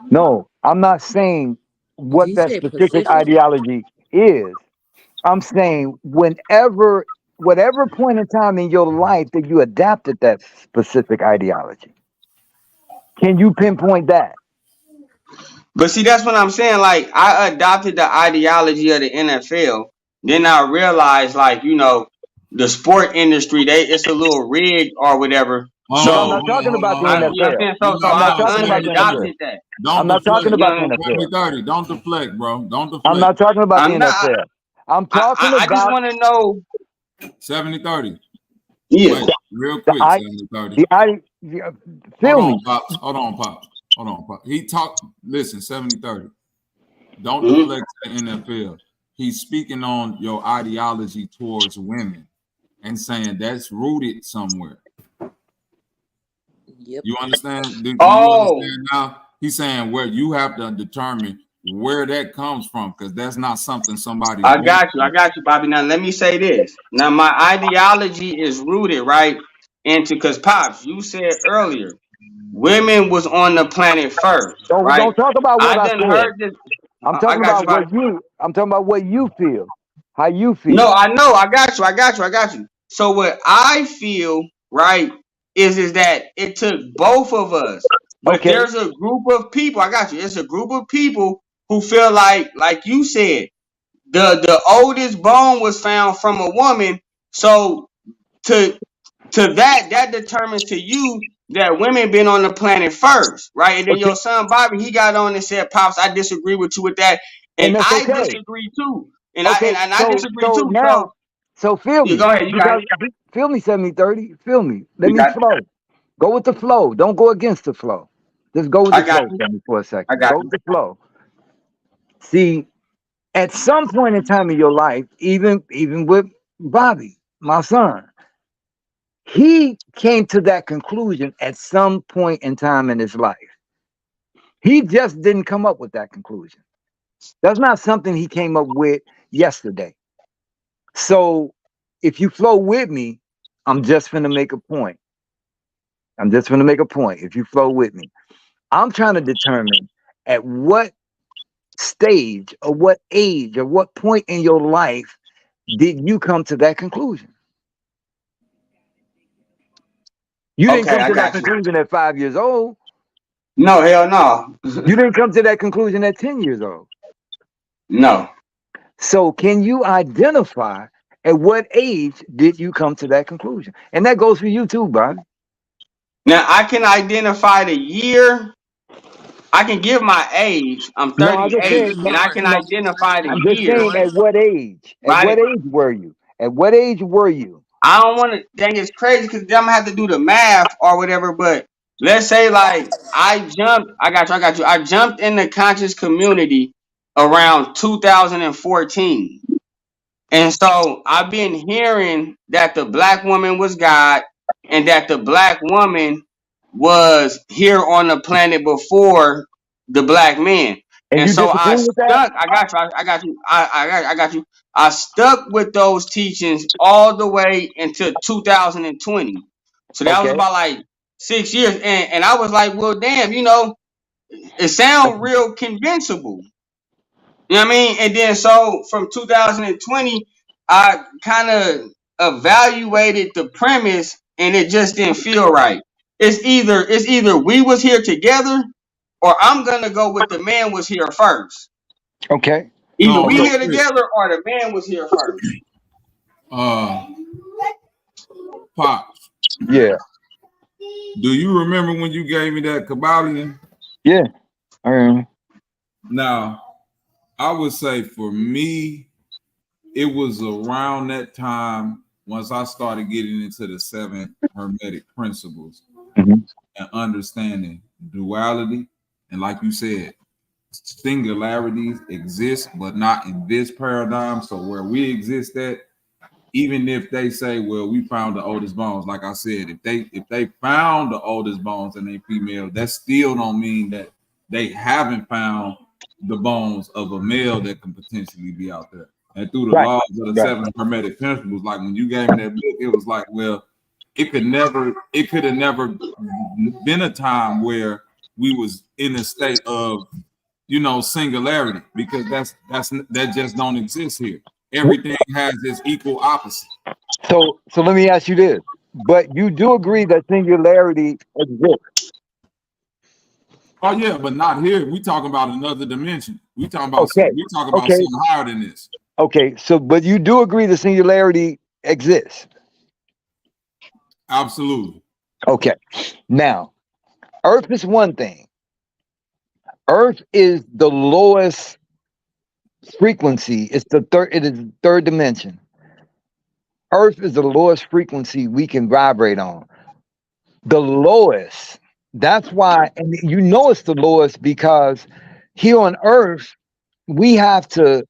No, I'm not saying what that specific ideology is. I'm saying whatever point in time in your life that you adapted that specific ideology. Can you pinpoint that? But see, that's what I'm saying. Like, I adopted the ideology of the NFL. Then I realized, like, the sport industry, it's a little rigged or whatever. So I'm not talking about the NFL. I'm not talking about the NFL. I'm not talking about the NFL. Don't deflect, bro. Don't deflect. I'm not talking about the NFL. I'm talking about. I just want to know. 70-30. Yeah. Real quick, 70-30. Feel me. Hold on, Pops. He talked, listen, 70-30. Don't deflect to the NFL. He's speaking on your ideology towards women and saying that's rooted somewhere. Yep. You understand? Do you understand now? He's saying where you have to determine where that comes from, because that's not something somebody. I got you, Bobby. Now let me say this. Now my ideology is rooted right into, because Pops, you said earlier, women was on the planet first, right? Don't talk about what I done said. heard this. I'm talking about what you feel. How you feel. No, I know. I got you. So what I feel, right, is that it took both of us. But there's a group of people. I got you. It's a group of people who feel like you said, the oldest bone was found from a woman. So to that determines to you that women been on the planet first, right? And then your son Bobby, he got on and said, "Pops, I disagree with you with that," and I disagree too. And I disagree too. Now, so feel me. Go ahead. You got it. Feel me, 70-30. Feel me. Let me flow. Go with the flow. Don't go against the flow. Just go with the flow for a second. Go with the flow. See, at some point in time in your life, even with Bobby, my son, he came to that conclusion at some point in time in his life. He just didn't come up with that conclusion. That's not something he came up with yesterday. So if you flow with me, I'm just going to make a point. If you flow with me, I'm trying to determine at what stage or what age or what point in your life did you come to that conclusion? You didn't come to that conclusion at 5 years old. No, hell no. You didn't come to that conclusion at 10 years old. No. So can you identify at what age did you come to that conclusion? And that goes for you too, Bobby. Now I can identify the year. I can give my age. I'm 38, and I can identify the I'm just year. saying, at what age? At what age were you? At what age were you? I don't want to. Dang, it's crazy because I'm gonna have to do the math or whatever. But let's say like I jumped. I got you. I jumped in the conscious community around 2014, and so I've been hearing that the black woman was God, and that the black woman was here on the planet before the black man. And so I stuck. I got you. I got you. I stuck with those teachings all the way into 2020. So that was about like 6 years. And I was like, well, damn, it sounds real convincible. You know what I mean? And then so from 2020, I kind of evaluated the premise and it just didn't feel right. It's either we was here together or I'm gonna go with the man was here first. Okay. Either we here together or the man was here first. Pops. Yeah. Do you remember when you gave me that Kabbalion? Yeah. I remember. Now, I would say for me, it was around that time once I started getting into the 7 Hermetic principles and understanding duality. And like you said, singularities exist, but not in this paradigm. So where we exist at, even if they say, well, we found the oldest bones, like I said, if they found the oldest bones and they female, that still don't mean that they haven't found the bones of a male that can potentially be out there. And through the laws of the 7 Hermetic principles, like when you gave me that book, it was like, well, it could have never been a time where we was in a state of, singularity, because that just don't exist here. Everything has its equal opposite. So let me ask you this. But you do agree that singularity exists? Oh yeah, but not here. We talking about another dimension. We talking about something higher than this. Okay, so but you do agree the singularity exists? Absolutely. Okay. Now, Earth is one thing. Earth is the lowest frequency. It is the third dimension. Earth is the lowest frequency we can vibrate on. The lowest. That's why, and you know it's the lowest because here on Earth, we have to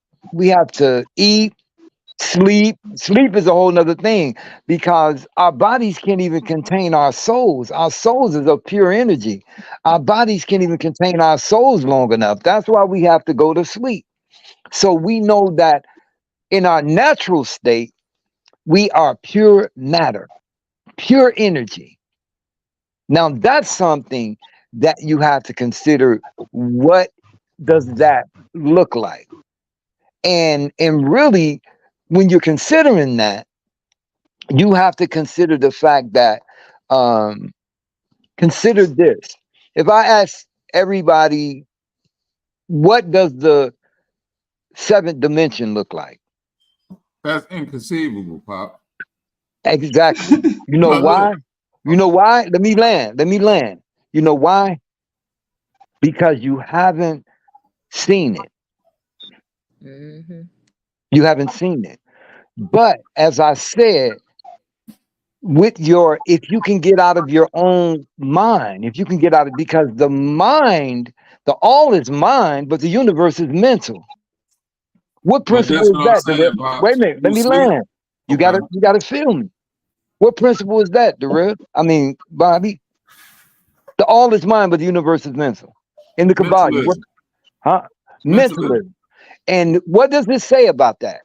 eat, sleep. Sleep is a whole nother thing because our bodies can't even contain our souls. Our souls is of pure energy. Our bodies can't even contain our souls long enough. That's why we have to go to sleep. So we know that in our natural state, we are pure matter, pure energy. Now that's something that you have to consider. What does that look like? And really, when you're considering that, you have to consider the fact that consider this. If I ask everybody, what does the seventh dimension look like? That's inconceivable, Pop. Exactly. You know why? You know why? Let me land. You know why? Because you haven't seen it. Mm-hmm. You haven't seen it. But as I said, if you can get out of your own mind, if you can get out of, because the mind, the all is mind, but the universe is mental. What But principle that's is what I'm that? saying, Pop. Wait a minute, let You me sleep. land. You Okay. gotta feel me. What principle is that, Darrell? I mean, Bobby. The all is mind, but the universe is mental. In the Kabbalah, Mentalism. Mentalism. And what does this say about that?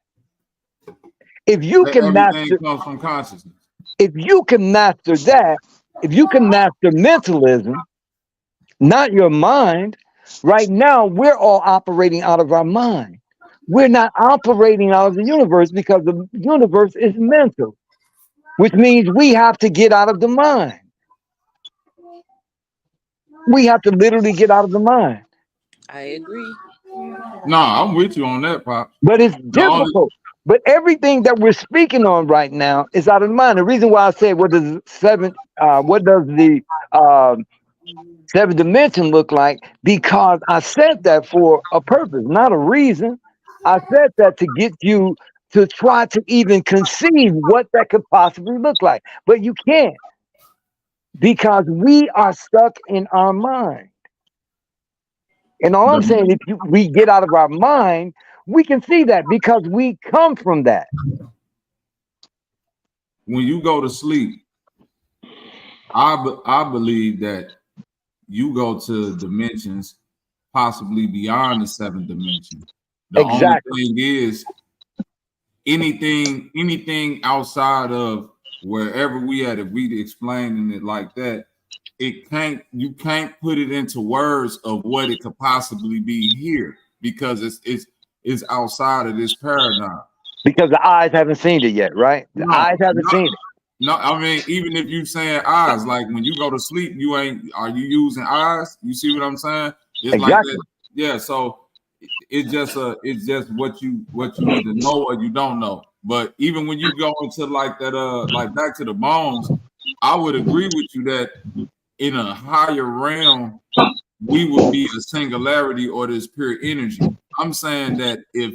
If you can Everything master, comes from consciousness. if you can master that, if you can master mentalism, not your mind, right now we're all operating out of our mind. We're not operating out of the universe because the universe is mental, which means we have to get out of the mind. We have to literally get out of the mind. I agree. No, I'm with you on that, Pop. But it's difficult. But everything that we're speaking on right now is out of the mind. The reason why I say what does the seventh dimension look like? Because I said that for a purpose, not a reason. I said that to get you to try to even conceive what that could possibly look like. But you can't, because we are stuck in our mind. And all I'm saying, if we get out of our mind, we can see that because we come from that. When you go to sleep, I believe that you go to dimensions possibly beyond the seventh dimension. The only thing is anything outside of wherever we at, if we explaining it like that, you can't put it into words of what it could possibly be here because it's outside of this paradigm. Because the eyes haven't seen it yet, right? The eyes haven't seen it. No, I mean, even if you saying eyes, like when you go to sleep, are you using eyes? You see what I'm saying? It's like that. Yeah, so it's just what you either know or you don't know. But even when you go into like that, like back to the bones, I would agree with you that in a higher realm, we would be a singularity or this pure energy. I'm saying that if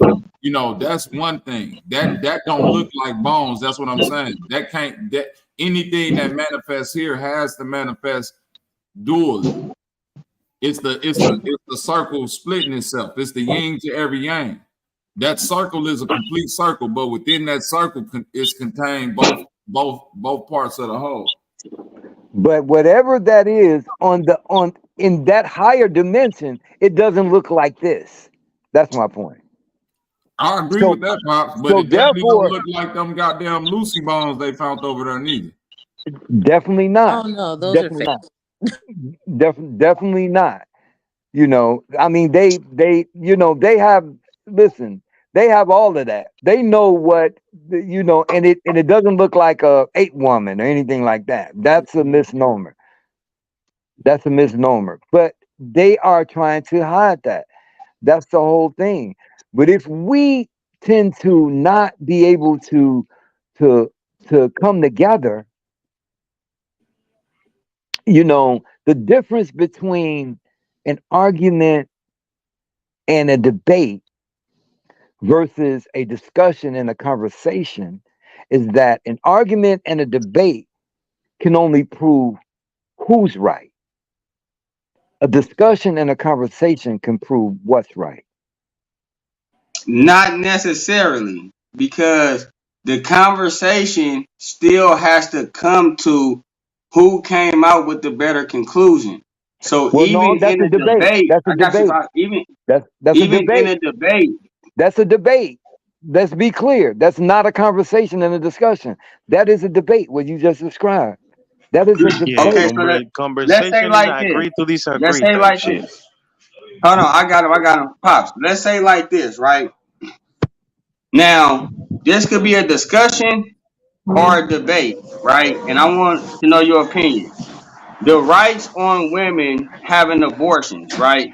that's one thing that don't look like bones. That's what I'm saying. That anything that manifests here has to manifest dually. It's the circle splitting itself. It's the yin to every yang. That circle is a complete circle, but within that circle is contained both parts of the whole. But whatever that is in that higher dimension, it doesn't look like this. That's my point. I agree with that, Pops, but it definitely don't look like them goddamn Lucy bones they found over there neither. Definitely not. Oh no, those are fake. Definitely not. I mean, they have, listen, they have all of that. They know what, and it doesn't look like a ape woman or anything like that. That's a misnomer. But they are trying to hide that. That's the whole thing. But if we tend to not be able to come together, the difference between an argument and a debate versus a discussion and a conversation is that an argument and a debate can only prove who's right. A discussion and a conversation can prove what's right. Not necessarily, because the conversation still has to come to who came out with the better conclusion. So Well, no, even that's in a a debate. debate, That's a I got you. debate. That's a Even in debate. a debate, That's a debate. Let's be clear. That's not a conversation and a discussion. That is a debate, what you just described. That is a Yeah, okay. debate. So let's say conversation is like this. agree to Let's disagree say type like shit. this. Hold on, I got him. Pops. Let's say like this, right? Now, this could be a discussion or a debate, right? And I want to know your opinion. The rights on women having abortions, right?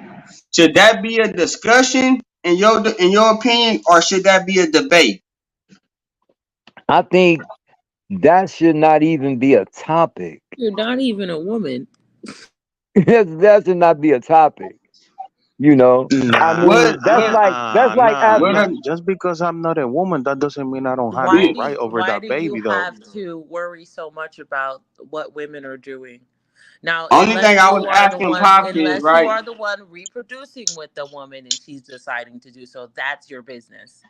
Should that be a discussion in your opinion, or should that be a debate? I think that should not even be a topic. You're not even a woman. That should not be a topic. You know, I Nah, mean, that's like asking. nah. Just because I'm not a woman, that doesn't mean I don't have Why the do right you, over why that do you baby, though. have to worry so much about what women are doing? Now, Only thing I was asking Pops is, unless you right? are the one reproducing with the woman and she's deciding to do so, that's your business.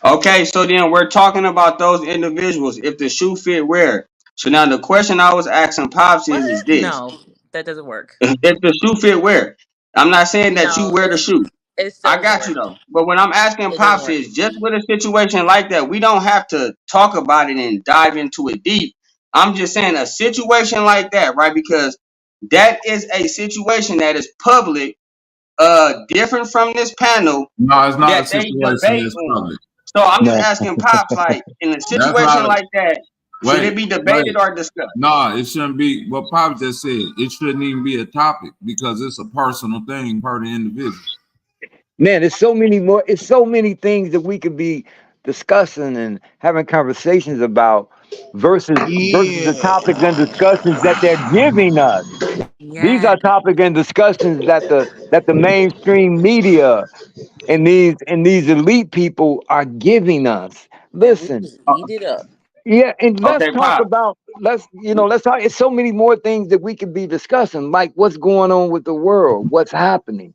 Okay, so then we're talking about those individuals. If the shoe fit, where? So now the question I was asking Pops is What? this: No, that doesn't work. if the shoe fit, where? I'm not saying that you No, wear the shoe. it still I doesn't got you work. though. But what I'm asking It doesn't Pops work. is just with a situation like that, we don't have to talk about it and dive into it deep. I'm just saying a situation like that, right? Because that is a situation that is public, different from this panel No, it's not a that they situation debate that's on. public. So I'm just No. asking Pops, like in a That's situation not a like that, should it wait, be debated wait. or discussed? No, it shouldn't be. What Pop just said, it shouldn't even be a topic because it's a personal thing per the individual. Man, it's so many things that we could be discussing and having conversations about versus the Yeah. topics and discussions that they're giving us. These Yeah, are topic and discussions that the mainstream media and these elite people are giving us. and we Listen, just eat it up. yeah, and let's Okay, talk Pops. about let's talk. It's so many more things that we could be discussing, like what's going on with the world, what's happening.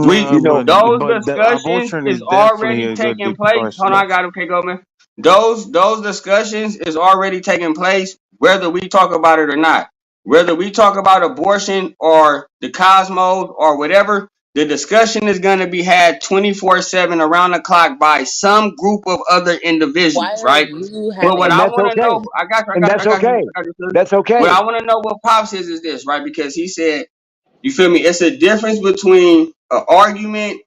We You Nah, know, those but the discussions abortion is is definitely already a good taking place. Hold on, discussion. I got okay, go man. Those discussions is already taking place, whether we talk about it or not. Whether we talk about abortion or the cosmos or whatever, the discussion is going to be had 24/7 around the clock by some group of other Why individuals, are right? you But what having and I that's want to okay, know, I got you, I and got you, that's I got you, okay. I got you. That's What okay. I want to know what Pops is this, right? Because he said, you feel me? It's a difference between an argument,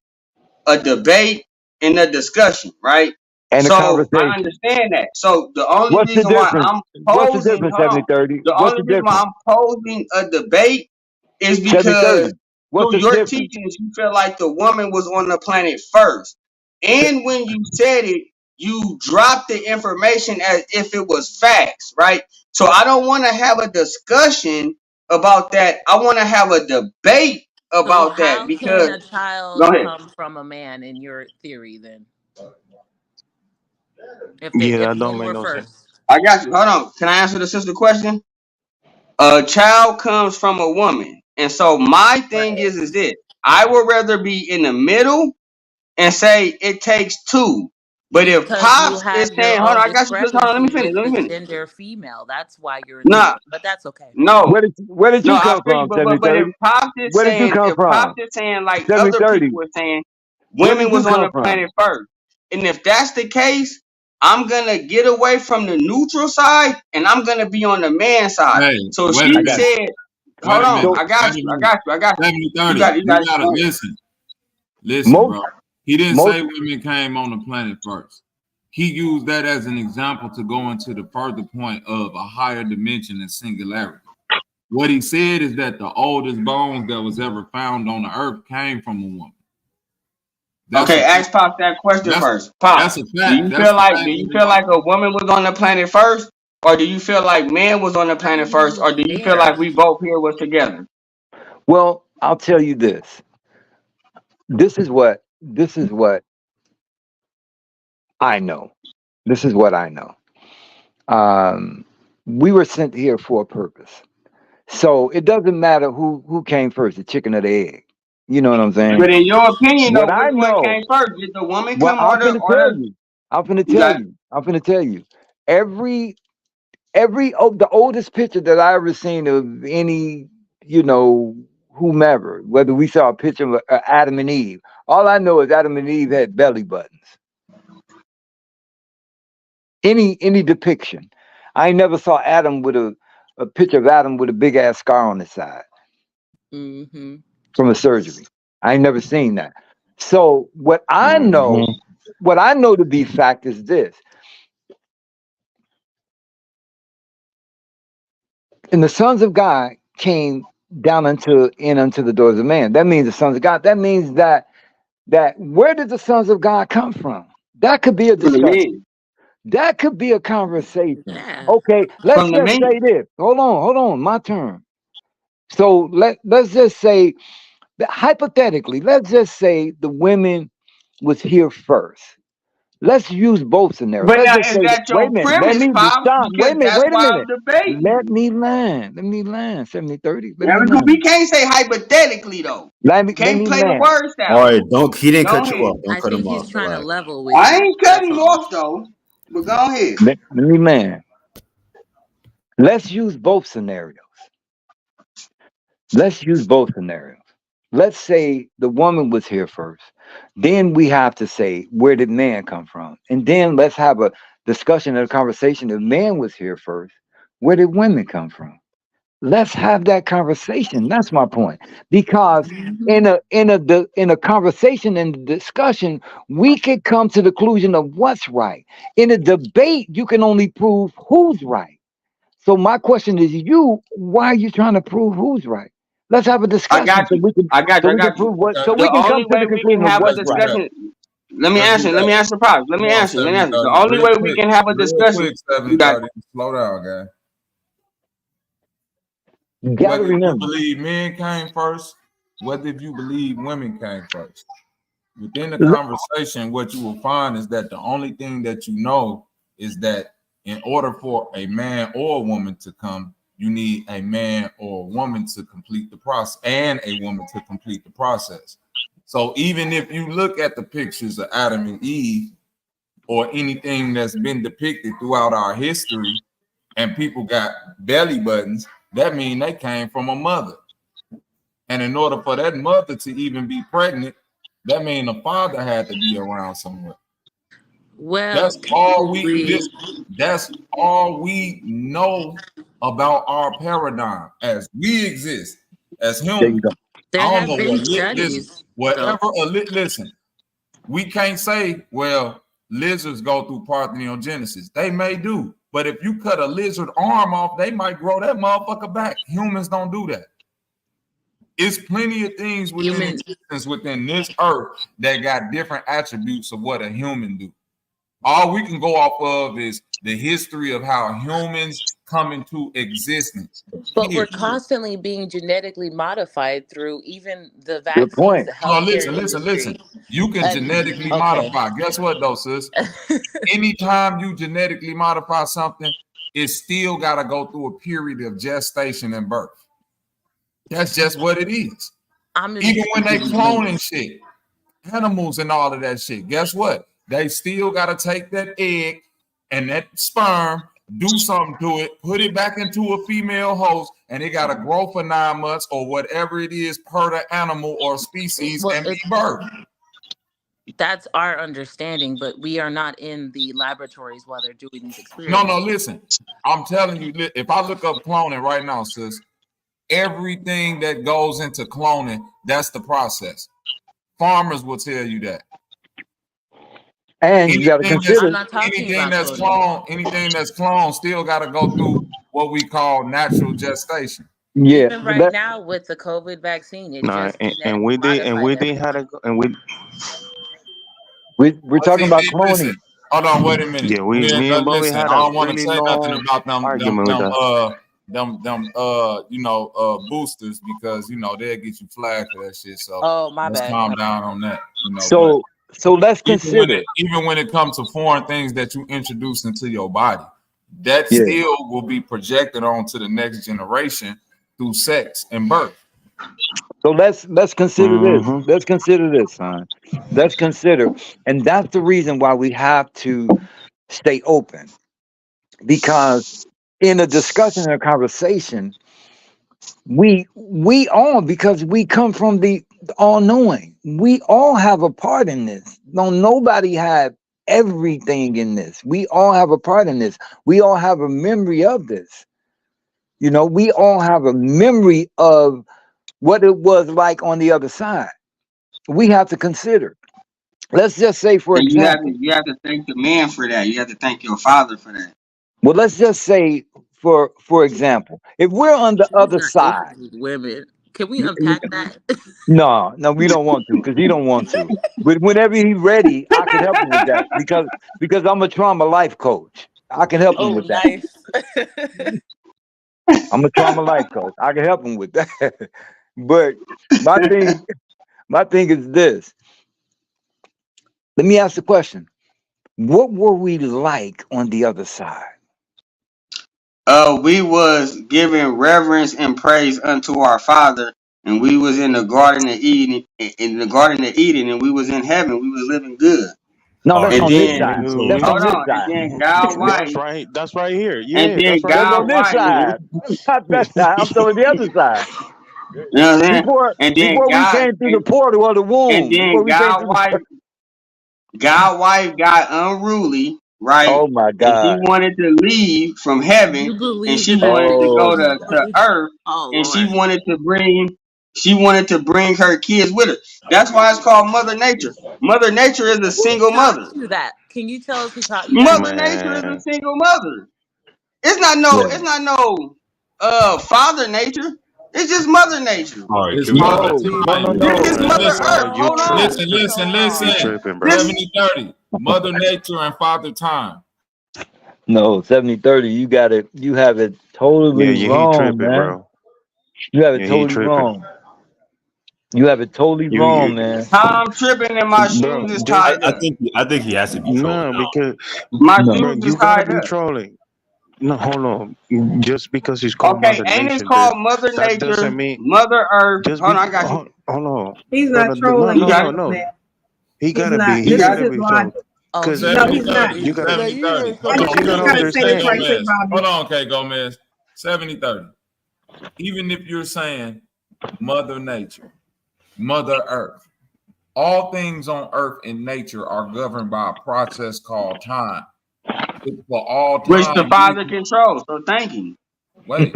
a debate, and a discussion, right? And a So I conversation. understand that. So the only What's the reason why difference? I'm What's the posing, difference? hold on, 70-30. the What's only the reason why difference? I'm posing a debate is 70-30. because What's through the your difference? teachings, you feel like the woman was on the planet first. And when you said it, you dropped the information as if it was facts, right? So I don't want to have a discussion about that. I want to have a debate So about that how can because, a go child ahead. come from a man in your theory then? Yeah, If that don't men make were no sense. first. I got you. Hold on. Can I answer the sister question? A child comes from a woman. And so my thing Right. is this. I would rather be in the middle and say it takes two. But if Because you Pops is have your saying, hold on, own I got you, sister. Hold on, let me discrepancy finish. with Let the me finish. gender female. That's why you're in Nah, theory. But that's okay. no. Where did No, you I come feel you, from? 70-30. but Where did you come if Pops from? is saying like other 70-30. people are saying, Where women did you was on come the from? planet first, and if that's the case, I'm gonna get away from the neutral side, and I'm gonna be on the man side. Hey, So wait a I she got minute. said, Wait "Hold a on, minute. so I got Wait a you, I minute. got you, I got you. 70 30. You You got it. gotta Go ahead." listen, most bro. He didn't most say women came on the planet first. He used that as an example to go into the further point of a higher dimension and singularity. What he said is that the oldest bones that was ever found on the earth came from a woman. That's Okay, a ask Pops that question that's first. Pops, that's a fact. That's the do fact you of the feel like matter. a woman was on the planet first, or do you feel like man was on the I planet don't first, even or do you feel care. like we both here was together? well, I'll tell you this. This is what I know. This is what I know. We were sent here for a purpose. So it doesn't matter who came first, the chicken or the egg. You know what I'm saying? But in your opinion, though, What I which one know, came first? Did the woman well, come I'm or finna tell the? you. I'm finna You tell got you. I'm finna tell you. Every the oldest picture that I ever seen of any, whomever, whether we saw a picture of Adam and Eve, all I know is Adam and Eve had belly buttons. Any depiction, I never saw Adam with a picture of Adam with a big ass scar on his side Mm-hmm. from a surgery. I ain't never seen that. So what I know to be fact is this. And the sons of God came down unto the doors of man. That means the sons of God. That means that where did the sons of God come from? That could be a from the discussion. men. That could be a conversation. Yeah. Okay, let's From the just men. say this. Hold on, my turn. So let's just say that hypothetically, let's just say the women was here first. Let's use both scenarios. But Let's now, just is say, that wait your a minute, let premise, me Pops? stop. Wait Because a minute, that's wait a why minute. I'm debating. Let me land. 70-30. Let Yeah, me we land. can't say hypothetically though. Let Can't me play the land. word All salad. right, he didn't Go cut you ahead. off. Don't I cut think him he's off. trying to Relax. level with I you. ain't cutting That's him all. off though. But go ahead. Let me land. Let's use both scenarios. Let's use both scenarios. Let's say the woman was here first. Then we have to say, where did man come from? And then let's have a discussion and a conversation. If man was here first, where did women come from? Let's have that conversation. That's my point. Because in a conversation and discussion, we could come to the conclusion of what's right. In a debate, you can only prove who's right. So my question is, why are you trying to prove who's right? Let's have a I discussion got you. I got you. I got you. prove what. So The we can come only to way the we can conclusion of have a what's right. discussion. Let me Let's do answer. Let me that. answer, Pops. Let me Hold on, answer. Let me 70, answer. The 30. only Real way we quick. can have a Real discussion. quick, 70, You got 30. Slow down, guy. You gotta Whether you remember. believe men came first, whether if you believe women came first. Within the conversation, what you will find is that the only thing that you know is that in order for a man or a woman to come, you need a man or a woman to complete the process and a woman to complete the process. So even if you look at the pictures of Adam and Eve or anything that's been depicted throughout our history and people got belly buttons, that means they came from a mother. And in order for that mother to even be pregnant, that means the father had to be around somewhere. Well, That's all we know about our paradigm as we exist as There you humans. go. there I don't have know been listen, studies, though. whatever listen, we can't say, well, lizards go through parthenogenesis. They may do, but if you cut a lizard arm off, they might grow that motherfucker back. Humans don't do that. It's plenty of things within existence within this earth that got different attributes of what a human do. All we can go off of is the history of how humans come into existence. But we're constantly being genetically modified through even the Good vaccines, point. the No, healthcare listen. industry. You can And genetically okay, modify. Guess what, though, sis? Anytime you genetically modify something, it still got to go through a period of gestation and birth. That's just what it is. Even when they cloning shit, animals and all of that shit, guess what? They still got to take that egg and that sperm, do something to it, put it back into a female host, and it got to grow for 9 months or whatever it is per the animal or species and be birthed. that's our understanding, but we are not in the laboratories while they're doing these experiments. No, listen. I'm telling you, if I look up cloning right now, sis, everything that goes into cloning, that's the process. Farmers will tell you that. And you got to consider. I'm not talking about anything that's cloned still got to go through what we call natural gestation. Yeah, Even right now with the COVID vaccine, it just and we did had a we're talking about cloning. Listen, hold on, wait a minute. Yeah, me and Bobby Listen, had I a don't want to really say nothing long about argument with that. Boosters because they'll get you flagged for that shit. So oh my let's bad. calm down on that. So let's consider. Even when it comes to foreign things that you introduce into your body, that Yeah. still will be projected onto the next generation through sex and birth. So let's consider this. Let's consider this, son. Let's consider, and that's the reason why we have to stay open, because in a discussion and a conversation, we all, because we come from the all-knowing, we all have a part in this. No, nobody had everything in this. We all have a part in this. We all have a memory of this. You know, we all have a memory of what it was like on the other side. We have to consider. Let's just say, for And example, you have to thank the man for that. You have to thank your father for that. well, let's just say, for example, if we're on the other side, Issues with women. Can we unpack that? no, we don't want to, because he don't want to. But whenever he's ready, I can help him with that, because I'm a trauma life coach. I can help him Oh, with that. nice. I'm a trauma life coach. I can help him with that. But my thing is this. Let me ask the question. What were we like on the other side? We was giving reverence and praise unto our Father, and we was in the Garden of Eden, and we was in heaven. We was living good. No, that's And on this then, side. No. That's on hold this on, and side. then God wife, That's right here. and Yeah, then that's right That's here. on God this wife. side. Not that side. I'm talking the other side. You know what I'm saying? And then Before we God, came through the portal of the and womb. Before then we came through the God wife got unruly, right? Oh my And she God. wanted to leave from heaven, You and believe she in that wanted to go Oh, to earth, Oh, and she Lord. wanted to bring her kids with her. That's why it's called Mother Nature. Mother Nature is a Who single taught mother. you that? Can you tell us who taught you that? Mother Nature is a Man. single mother. It's not yeah. no Father Nature. It's just Mother Nature. All right, It's can we Mother No, Time. This is Man, Mother Listen, Earth. you Hold on. listen. you tripping, bro. This 70-30. Mother Nature and Father Time. no, 70-30. You have it Yeah, totally he wrong, tripping, man. bro. You have it Yeah, he totally tripping. wrong. You have it totally You wrong, man. I'm tripping and my bro, shoes is just tied up. I think he has to be trolling no, now. because My No. bro, shoes is you gotta tied be up. trolling. No, hold on. Just because it's called Okay, Mother ain't it Nation, called Mother that Nature, doesn't mean Mother Earth? just Hold be on, I got you. hold on. He's No, not no, trolling You on got you, it. no. man. He He's gotta not. be. He You This got is gotta it. his be trolling. logic. Oh, Cause he No, is. he's not. 70-30. you gotta. Man, you ain't 70-30. finna And Cause he you do gotta just got to that. say this understand. right quick, Gomez. Bobby. Hold on, okay, Gomez. 70-30. Even if you're saying Mother Nature, Mother Earth, all things on earth and nature are governed by a process called time. For all Which the time, Father controls. So thank you. wait.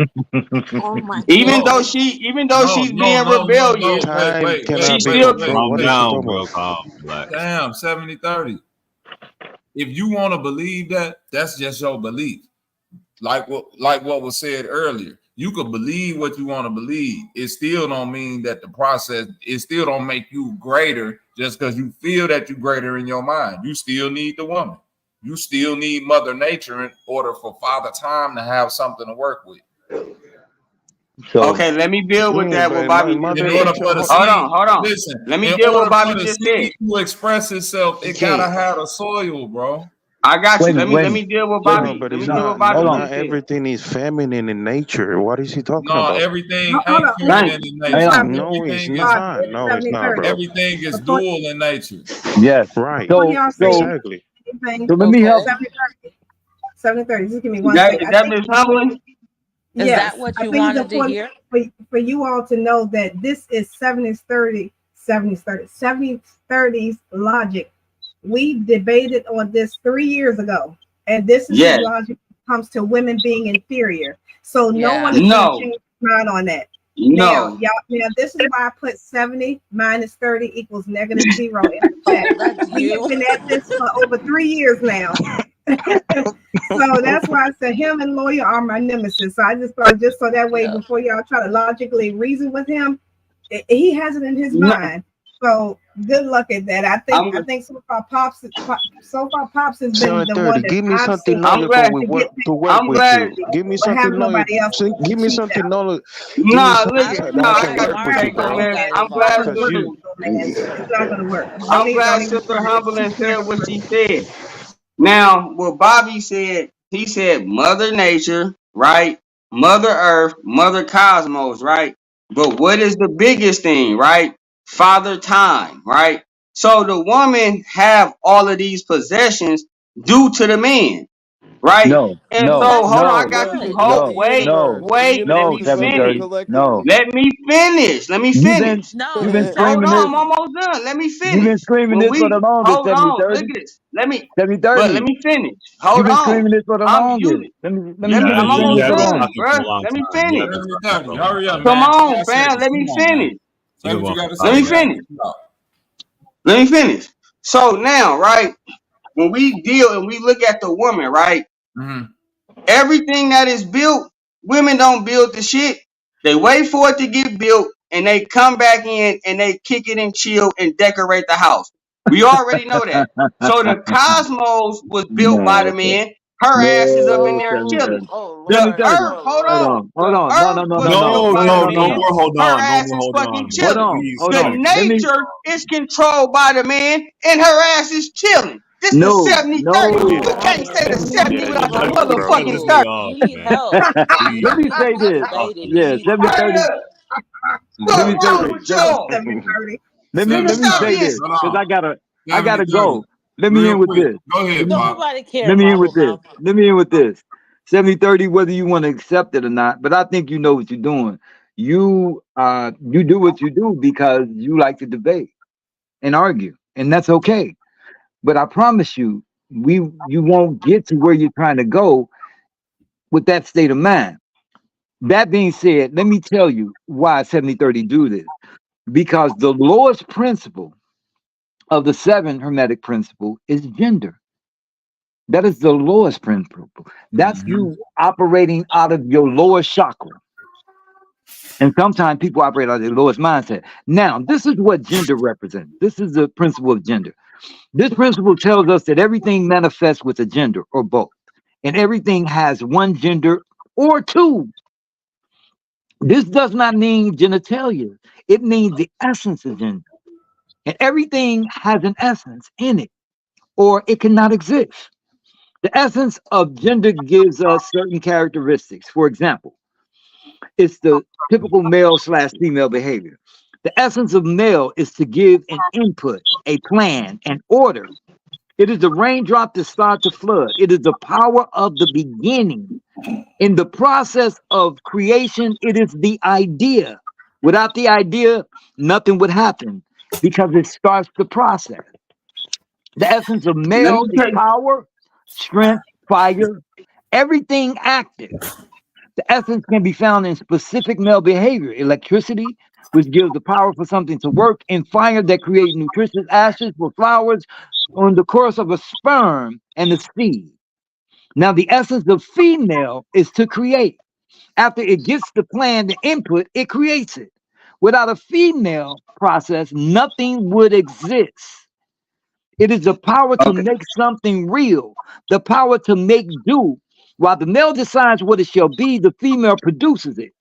Oh, my Even though goodness. she's being rebellious, Time she cannot be still controlled. Calm What is he down, talking bro. about? Calm, relax. Damn, 70-30. If you want to believe that, that's just your belief. Like what was said earlier. You could believe what you want to believe. It still don't mean that the process, it still don't make you greater just because you feel that you're greater in your mind. You still need the woman. You still need Mother Nature in order for Father Time to have something to work with. So okay, let me deal with that what But Bobby just In Mother said. order Nature. for the Hold seed, on. listen, Let me in deal with order for Bobby the just seed said. to express itself, He it gotta can't. have a soil, bro. I got you. wait a minute, wait a Let me minute, deal with wait a No, minute. Bobby. but Let it's me deal with not. Bobby Hold what on. he Not said. everything is feminine in nature. What is he talking No, about? everything Hold ain't on. Thank feminine in Hang nature. on. No, it's Everything is not. Bobby, No, it's not, 70-30. bro. everything is Before, dual in nature. Yes. Right. before y'all say So Exactly. anything, let me help. Okay. 70-30. 70-30. Just give me you. one second. I That think Miss Humbling? Is that yes, what I you think it's wanted to important hear? for you all to know that this is 70-30's logic. We debated on this 3 years ago, and this is his Yes. logic when it comes to women being inferior. So no one Yeah. is going to No. change his mind on that. No. Now this is why I put 70 minus 30 equals negative 0 in the chat. Oh, that's We have you. been at this for over 3 years now. So that's why I said him and Lawyer are my nemesis. So I just thought, just so that way, Yeah. before y'all try to logically reason with him, he has it in his No. mind. So good luck at that. I think so far Pops has been the one 7:30. that Give me I've something seen I'm knowledgeable glad. to get to things work I'm with glad. you. Give me but something have knowledge. nobody else Give me cheat something out. knowledge. Give me Nah, something look I it. don't that know No, I I can why got work you, with you, Amari Keiko, got bro. he man. got I'm It's not glad gonna involved. work, sister. man. It's not gonna work. I'm Don't glad even Sister it's Humbling not said gonna what work. she said. Now, what Bobby said, he said Mother Nature, right? Mother Earth, Mother Cosmos, right? But what is the biggest thing, right? Father Time, right? So the woman have all of these possessions due to the man, right? No, And But no, so that's hold on, I not no, got you. good. Hold, That's the no, wait, no, universe. The wait, let no, me universe runs finish. no. collectively. Let me finish. Let me You've been finish. you've been No, Hold screaming that's this. on, I'm not. almost done. Let me You've been finish. screaming When this for the we longest, hold on, look 70-30. at this. Let 70-30. me finish. You've Hold been on. screaming this for the I'm longest. you. Let me Yeah, I'm finish you screaming almost this for have the been done, longest. talking for bruh. a long Let me time. You have finish. been talking for 70-30. a long Hurry up, time. Come man. 2 on, more fam. seconds. Let Come me on, man. finish. Say Give what you up got to Let say, me about man. finish. Let me finish. So now, right, when we deal and we look at the woman, right, Mm-hmm. everything that is built, women don't build the shit. They wait for it to get built and they come back in and they kick it and chill and decorate the house. We already know that. So the cosmos was built by the No, man. Her ass is up in no, there Oh, chilling. 70-30. oh The Lord, 70-30. earth, oh hold Hold Lord. on. on, hold The on. No, no, earth no, was no, no. built No, by No, the no, no, no no, man. no. more. Hold Her on. No ass more. is Hold fucking on, man. Hold chilling. on, Please, hold The on. please. nature is controlled by the man and her ass is chilling. This is No, 70-30. no. You No, can't say the Let me, 70 Yeah, without the you're cutting motherfucking this 30. nigga bro, off, you need man. help. Please, let me We say not this. debating. You Yeah, need help. 70-30. Let me What's say wrong this. with y'all? 7:30. Nigga, Let me stop say 70-30. being. this. Hold Because on. I gotta 70-30. go. Let me Real end with quick. this. Go ahead, Don't Pop. nobody care, Let me end Bible with this. mouth. Let me end with this. 70-30, whether you want to accept it or not, but I think you know what you're doing. You do what you do because you like to debate and argue, and that's okay. But I promise you, you won't get to where you're trying to go with that state of mind. That being said, let me tell you why 70-30 do this. Because the lowest principle of the seven hermetic principle is gender. That is the lowest principle. That's Mm-hmm. you operating out of your lowest chakra. And sometimes people operate out of their lowest mindset. Now, this is what gender represents. This is the principle of gender. This principle tells us that everything manifests with a gender or both, and everything has one gender or two. This does not mean genitalia, it means the essence of gender. And everything has an essence in it, or it cannot exist. The essence of gender gives us certain characteristics. For example, it's the typical male/female behavior. The essence of male is to give an input, a plan, an order. It is the raindrop that starts the flood. It is the power of the beginning. In the process of creation, it is the idea. Without the idea, nothing would happen because it starts the process. The essence of Let me male is tell you. power, strength, fire, everything active. The essence can be found in specific male behavior, electricity, which gives the power for something to work, and fire that creates nutritious ashes for flowers on the course of a sperm and a seed. Now, the essence of female is to create. After it gets the plan, the input, it creates it. Without a female process, nothing would exist. It is the power to Okay. make something real, the power to make do. While the male decides what it shall be, the female produces it.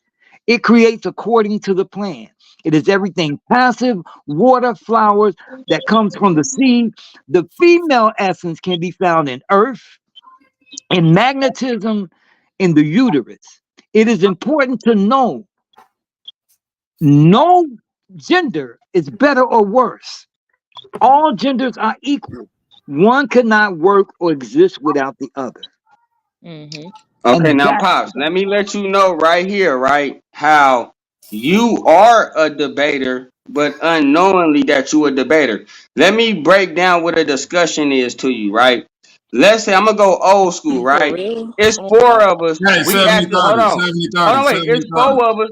It creates according to the plan. It is everything passive, water, flowers that comes from the seed. The female essence can be found in earth, in magnetism, in the uterus. It is important to know no gender is better or worse. All genders are equal. One cannot work or exist without the other. Mm-hmm. Okay, And now that Pops, let me let you know right here, right, how you are a debater, but unknowingly that you a debater. Let me break down what a discussion is to you, right? Let's say I'm gonna go old school, For right? real? It's Oh four God. of us. Hey, We at the 70-30. hold 70-30. on, wait. It's 70-30. four of us.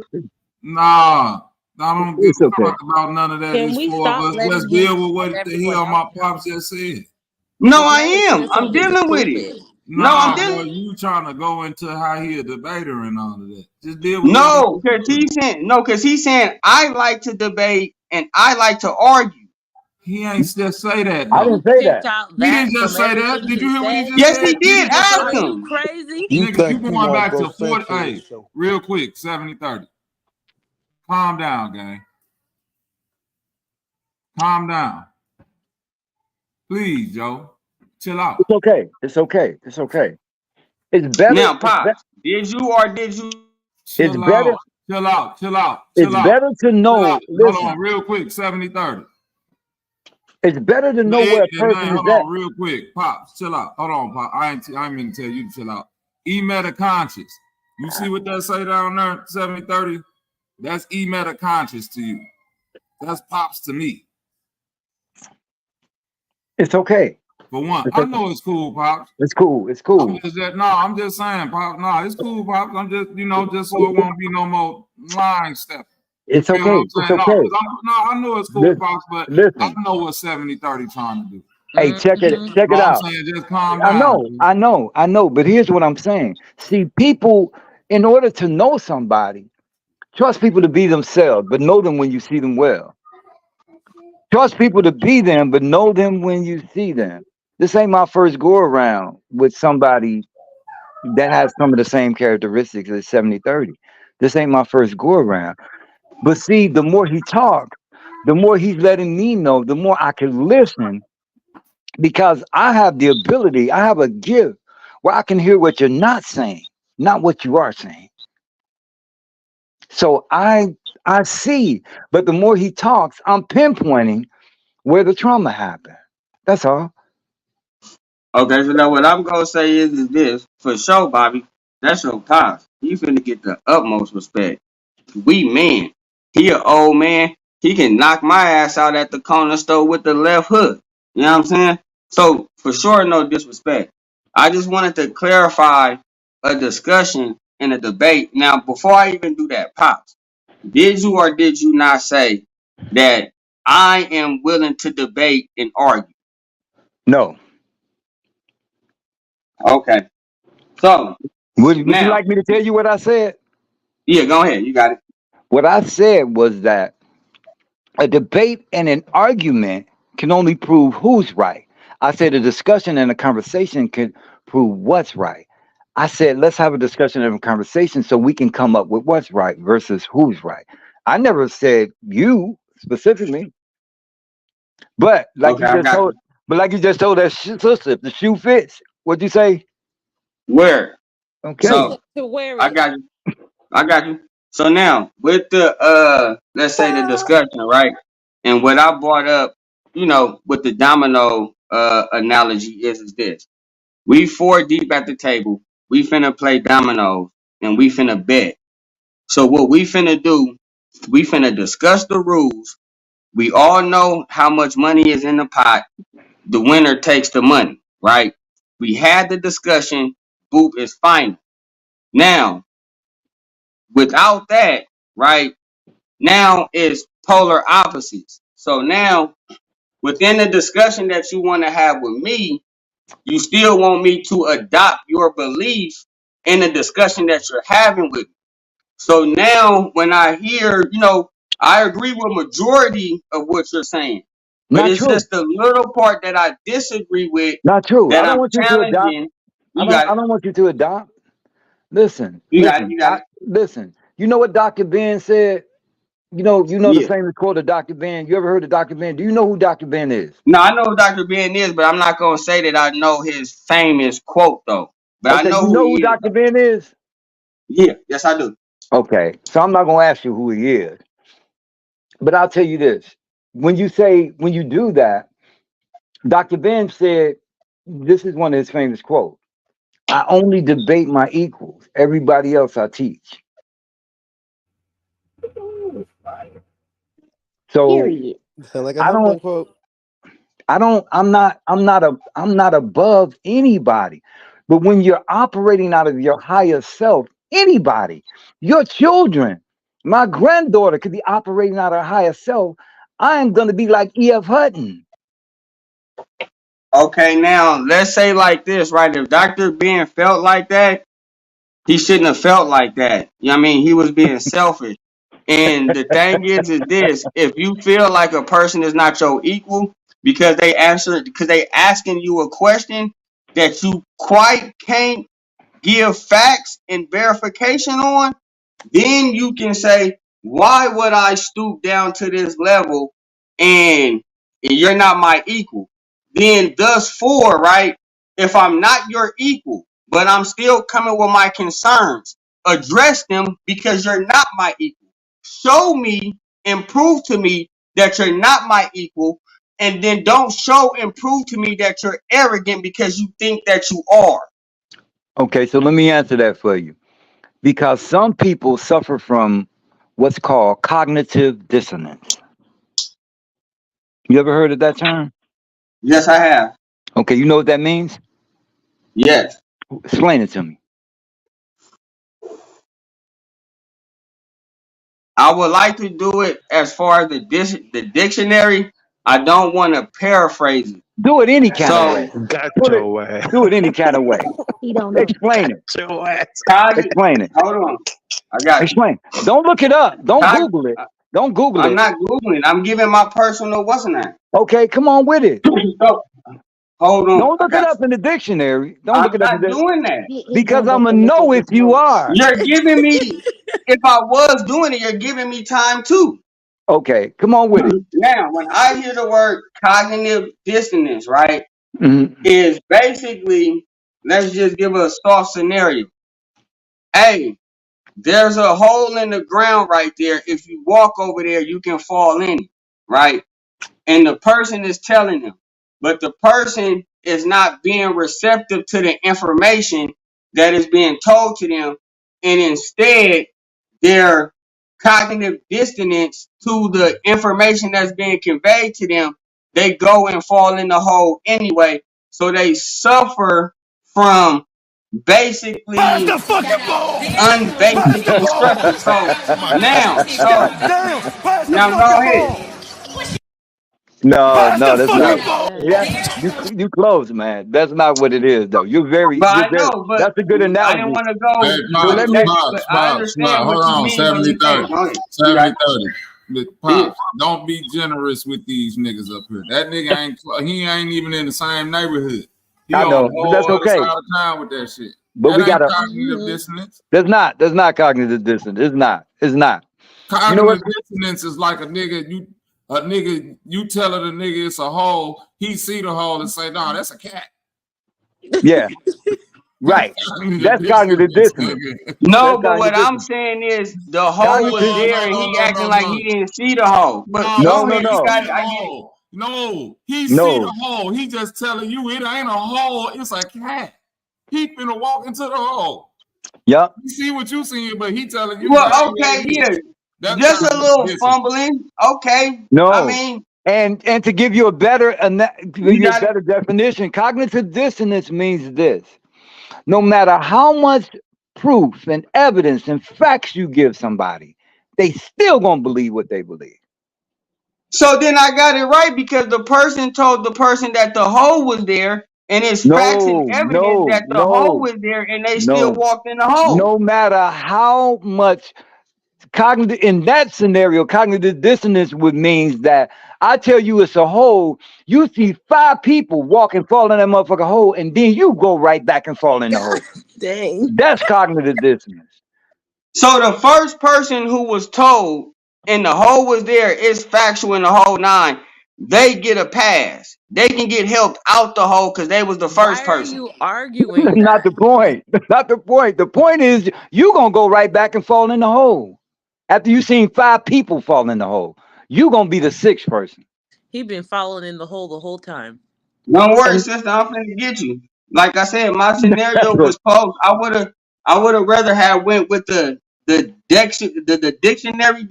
Nah, I don't give it's a okay. fuck about none of that. Can It's we four of stop us. Let's letting him deal with cut what the everyone hell else my out? pops just said. No, Because I now it's am. saying I'm something dealing with it. stupid. No, I'm Nah, bro, dealing. you trying to go into how he a debater and all of that. Just deal with what he No, because he's saying I like to debate and I like to argue. He ain't just say that I though. didn't say Picked that. out He that didn't just from say that. everything Did he you hear what he said. just Yes, said? he Did did. he just say Ask Are that? you him. crazy? You Nigga, you think you going want back Bro to 40. Sanchez Hey, show? real quick, 70-30. Calm down, gang. Calm down. Please, Joe. Chill out. It's okay. It's okay. It's okay. It's better. Now, Pops, did you or did you? It's Chill better. out. Chill out. Chill out. It's Chill out. better to Chill out. know. Hold Listen, on, real quick. 70-30. it's better to know where a person is Hold at. on, real quick. Pops, chill out. Hold on, Pop. I ain't mean to tell you to chill out. E-meta-conscious. You see what that say down there, 70-30? That's e-meta-conscious to you. That's Pops to me. It's okay. For one, It's I okay. know it's cool, Pops. It's cool. It's cool. I'm just saying, Pops. No, it's cool, Pops. I'm just, just so it won't be no more line stuff. It's You feel okay. what I'm It's saying? okay. I know it's cool, Listen, Pops, but I listen. know what 70-30 trying to do. Hey, check it All I'm out. saying, just calm I down. know. But here's what I'm saying. See, people, in order to know somebody, trust people to be themselves, but know them when you see them well. Trust people to be them, but know them when you see them. This ain't my first go around with somebody that has some of the same characteristics as 70-30. This ain't my first go around. But see, the more he talked, the more he's letting me know, the more I can listen, because I have the ability, I have a gift where I can hear what you're not saying, not what you are saying. So I see, but the more he talks, I'm pinpointing where the trauma happened. That's all. Okay, so now what I'm gonna say is this for sure, Bobby. That's your Pops. He finna get the utmost respect. We men. He an old man. He can knock my ass out at the corner store with the left hook. You know what I'm saying? So for sure, no disrespect. I just wanted to clarify a discussion and a debate. Now, before I even do that, Pops, did you or did you not say that I am willing to debate and argue? No. Okay. So Would you now, like me to tell you what I said? yeah, go ahead. You got it. What I said was that a debate and an argument can only prove who's right. I said a discussion and a conversation can prove what's right. I said, let's have a discussion and a conversation so we can come up with what's right versus who's right. I never said you specifically, but like Okay, you I just got told, you. that sister, if the shoe fits, what'd you say? Where? Okay. So I got you. I got you. So now with the let's say the discussion, right? And what I brought up, with the domino analogy is this. We four deep at the table. We finna play dominoes and we finna bet. So what we finna do, we finna discuss the rules. We all know how much money is in the pot. The winner takes the money, right? We had the discussion. Boop is final. Now, without that, right? Now is polar opposites. So now, within the discussion that you want to have with me, you still want me to adopt your belief in the discussion that you're having with me. So now, when I hear, I agree with majority of what you're saying, but Not it's true. just the little part that I disagree with Not true. that I don't I'm want you to adopt. challenging. You got I it. don't want you to adopt. Listen, You got it. You got it. listen. You know what Dr. Ben said? You know the Yeah. famous quote of Dr. Ben. You ever heard of Dr. Ben? Do you know who Dr. Ben is? No, I know who Dr. Ben is, but I'm not gonna say that I know his famous quote though. But I Okay, know you who know who he is Dr. though. Ben is? Yeah, yes I do. Okay, so I'm not gonna ask you who he is, but I'll tell you this: when you do that, Dr. Ben said, this is one of his famous quotes: "I only debate my equals. Everybody else I teach." So You sound like a I don't. humbling quote. I'm not above anybody. But when you're operating out of your higher self, anybody, your children, my granddaughter could be operating out of her higher self. I am going to be like E.F. Hutton. Okay, now let's say like this, right? If Dr. Ben felt like that, he shouldn't have felt like that. You know what I mean? He was being selfish. And the thing is this: if you feel like a person is not your equal because they asking you a question that you quite can't give facts and verification on, then you can say, why would I stoop down to this level and you're not my equal? Then thus for, right? If I'm not your equal, but I'm still coming with my concerns. Address them because you're not my equal. Show me and prove to me that you're not my equal, and then don't show and prove to me that you're arrogant because you think that you are. Okay, so let me answer that for you. Because some people suffer from what's called cognitive dissonance. You ever heard of that term? Yes, I have. Okay, you know what that means? Yes. Explain it to me. I would like to do it as far as the dictionary. I don't want to paraphrase it. Do it any kind of way. Got Do your ass. it any kind of way. He don't know. Explain it. Your ass. Explain it. Hold on. I got Explain. Don't look it up. Don't Google it. Don't Google it. I'm not Googling. I'm giving my personal what's in that. Okay, come on with it. Hold on. Don't look it up in the dictionary. Don't look it up I'm not doing that. because I'm gonna know if you are. You're giving me, if I was doing it, you're giving me time too. Okay, come on with it. Now, when I hear the word cognitive dissonance, right, Mm-hmm. is basically, let's just give a soft scenario. Hey, there's a hole in the ground right there. If you walk over there, you can fall in it, right? And the person is telling them, but the person is not being receptive to the information that is being told to them, and instead their cognitive dissonance to the information that's being conveyed to them, they go and fall in the hole anyway. So they suffer from basically unbasic instruction. So now go ahead. No, that's not. Yeah, you close, man. That's not what it is, though. You're very. But I know, but that's a good analogy. I didn't want to go. Hey, Pops, I understand hold what on, you mean. 70-30. 70-30. Pops, don't be generous with these niggas up here. That nigga ain't even in the same neighborhood. He I know, on the but that's whole other okay. side of town with that shit. But that we gotta. Cognitive dissonance. There's not cognitive dissonance. It's not. Cognitive You know what? dissonance is like a nigga you telling a nigga it's a hole, he see the hole and say, no, that's a cat. Yeah. Right. That's cognitive dissonance. No, but what I'm saying is the hole was there and he acting like he didn't see the hole. But No. he see the hole. He just telling you it ain't a hole, it's a cat. He finna walk into the hole. Yep. You see what you seeing, but he telling you. Well, okay, yeah. Just a little fumbling. Okay. No. I mean, and to give you a better definition, cognitive dissonance means this. No matter how much proof and evidence and facts you give somebody, they still gonna believe what they believe. So then I got it right because the person told the person that the hole was there, and it's facts and evidence that the hole was there, and they still walked in the hole. No matter how much cognitive, in that scenario, cognitive dissonance would means that I tell you it's a hole, you see 5 people walking, fall in that motherfucking hole, and then you go right back and fall in the hole. Dang. That's cognitive dissonance. So the first person who was told and the hole was there is factual in the whole 9. They get a pass. They can get helped out the hole because they was the first person. Why are you arguing? That's not the point. Not the point. The point is you gonna go right back and fall in the hole. After you seen 5 people fall in the hole, you gonna be the 6th person. He been following in the hole the whole time. Don't worry, sister. I'm finna get you. Like I said, my scenario was posed. I would have rather have went with the dictionary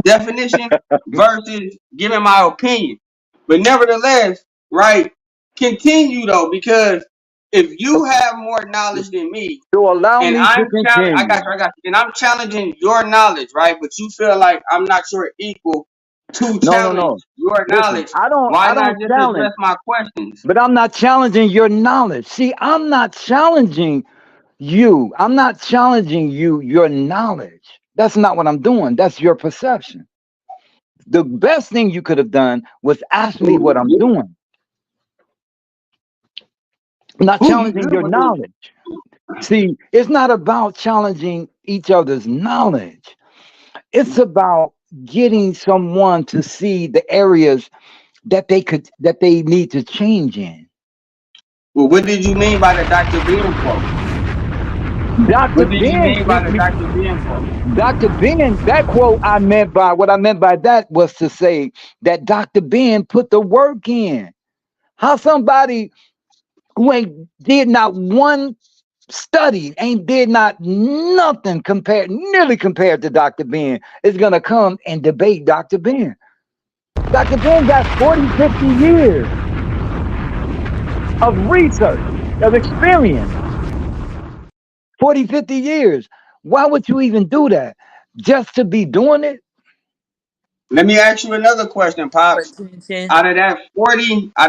definition versus giving my opinion. But nevertheless, right? Continue though, because if you have more knowledge than me, to allow me to continue, I got you. And I'm challenging your knowledge, right? But you feel like I'm not sure equal to challenge your knowledge. Why not just address my questions? But I'm not challenging your knowledge. See, I'm not challenging you. I'm not challenging your knowledge. That's not what I'm doing. That's your perception. The best thing you could have done was ask me what I'm doing. I'm not challenging your knowledge. See, it's not about challenging each other's knowledge. It's about getting someone to see the areas that they need to change in. Well, what did you mean by the Dr. Beam quote? Dr. What did you Ben mean by sent the me. Dr. Ben quote? Dr. Ben, that quote what I meant by that was to say that Dr. Ben put the work in. How somebody who ain't did not one study, ain't did not nothing nearly compared to Dr. Ben, is gonna come and debate Dr. Ben. Dr. Ben got 40, 50 years of research, of experience. 40, 50 years. Why would you even do that? Just to be doing it? Let me ask you another question, Pops. Out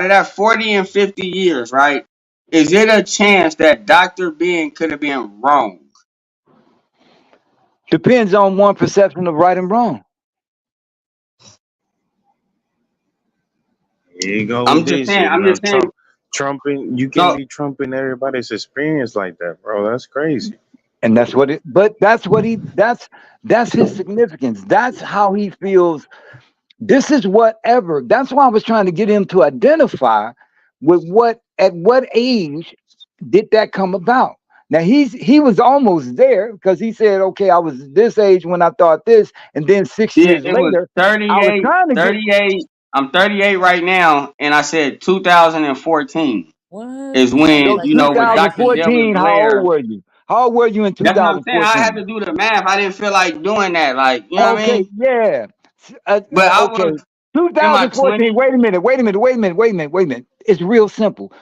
of that 40 and 50 years, right? Is it a chance that Dr. Ben could have been wrong? Depends on one perception of right and wrong. Here you go I'm with just this saying, shit. I'm Now, just saying. Trumping, you can't No, be trumping everybody's experience like that, bro. That's crazy. And that's what that's his significance. That's how he feels. This is whatever. That's why I was trying to get him to identify with at what age did that come about. Now he was almost there because he said, okay, I was this age when I thought this, and then 6 yeah, years it was later, I was 38, trying to get 38. I'm 38 right now, and I said 2014 What? is You sound when, so like you know, with Dr. Dr. Deborah 2014, how old Blair. were you? How old were you in That's what I'm saying. I had 2014? to do the math. I didn't feel like doing that. Like, you know what I Okay, mean? yeah. But I Okay. was in my 2014. 20s. Wait a minute. It's real simple.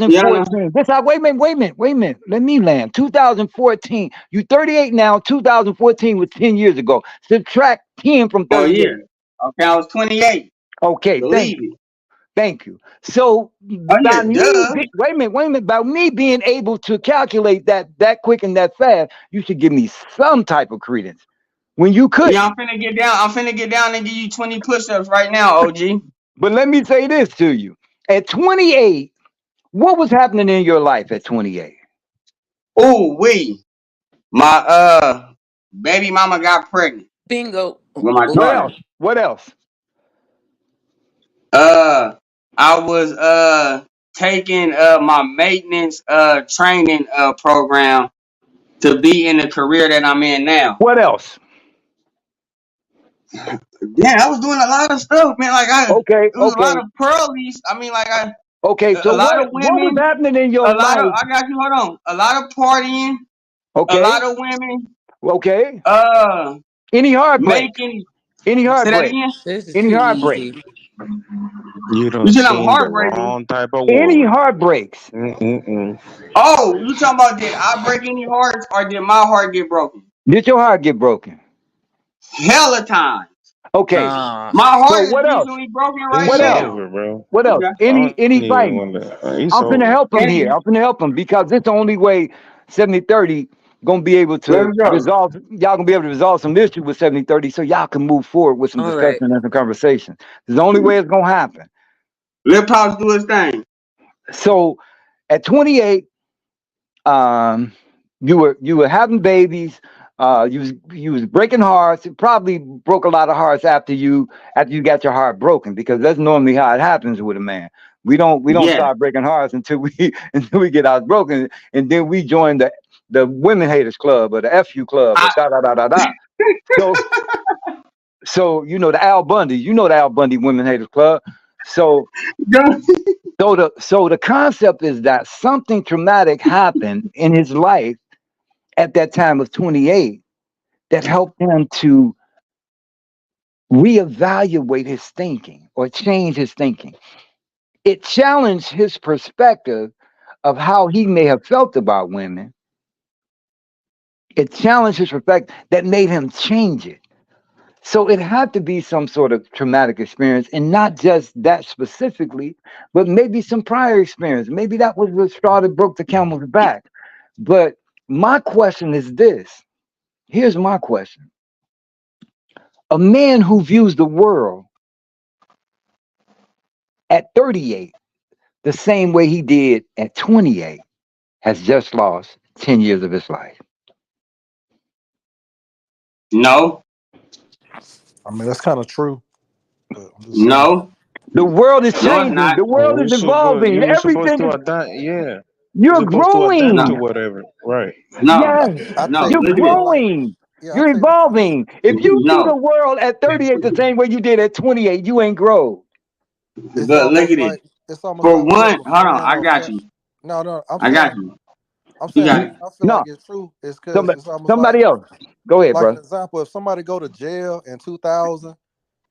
Yeah, I know. 2014. Wait a minute. Let me land. 2014. You 38 now. 2014 was 10 years ago. Subtract 10 from Oh, 38. yeah. Okay, I was 28. Okay, thank Believe you. it. Thank you. So Oh, yeah, by me, duh. wait a minute. By me being able to calculate that quick and that fast, you should give me some type of credence when you Yeah, couldn't. I'm finna get down. I'm finna get down and give you 20 push-ups right now, OG. But let me say this to you. At 28, what was happening in your life at 28? Ooh, my baby mama got pregnant Bingo. with my What daughter. else? What else? I was taking my maintenance training program to be in the career that I'm in now. What else? Yeah, I was doing a lot of stuff, man. Okay, It was a lot okay, of pearlies. I mean, okay. So a lot of what was women, happening in your a lot of life? I got you. Hold on, a lot of partying, a Okay, lot of women, okay. uh, Any heartbreaks? making. Any Say that heartbreaks? again. This is Any too heartbreaks? easy. You You done said I'm seen the heartbreaking. wrong type of Any war. heartbreaks? Mm-mm-mm. Oh, you talking about did I break any hearts or did my heart get broken? Did your heart get broken? Hella time. Okay. Uh, My So heart is what else? recently broken right What It's else? now. over, bro. What else? Okay. I Any don't even fighting? want to. It's I'm finna over. help him here. Any, I'm finna help him because it's the only way 70-30 gonna be able to let's go. resolve. Y'all gonna be able to resolve some issue with 70-30, so y'all can move forward with some all right. discussion and some conversation. It's the only way it's gonna happen. Let Pops do his thing. So at 28, um, you were having babies. You was breaking hearts. It probably broke a lot of hearts after you got your heart broken because that's normally how it happens with a man. We don't Yeah. start breaking hearts until we until we get ours broken, and then we join the women haters club or the FU club or I, da da da da da. So the Al Bundy, the Al Bundy women haters club. So the concept is that something traumatic happened in his life at that time of 28 that helped him to reevaluate his thinking or change his thinking. It challenged his perspective of how he may have felt about women. It challenged his perspective that made him change it. So it had to be some sort of traumatic experience, and not just that specifically, but maybe some prior experience. Maybe that was the straw that broke the camel's back. But my question is this. Here's my question. A man who views the world at 38 the same way he did at 28 has just lost 10 years of his life. no, I mean, that's kind of true. But I'm just saying. no, The world is no, it's changing. not. The world is You evolving. were supposed to Everything is adapt. Yeah. As You're opposed to adapt to growing. whatever. Right. No, Yes, I no, take you're it look at more this. like, growing. yeah, I You're take it. evolving. If you see the No, world at 38 the same way you did at 28, you ain't grow. It's but look almost at this. like For when you one, have a hold on, friend I or got family. you. No, I got you. I'm You saying the got reason it. I feel like No, it's true is because somebody, it's almost somebody else. Go ahead, like an bro. example. If somebody go to jail in 2000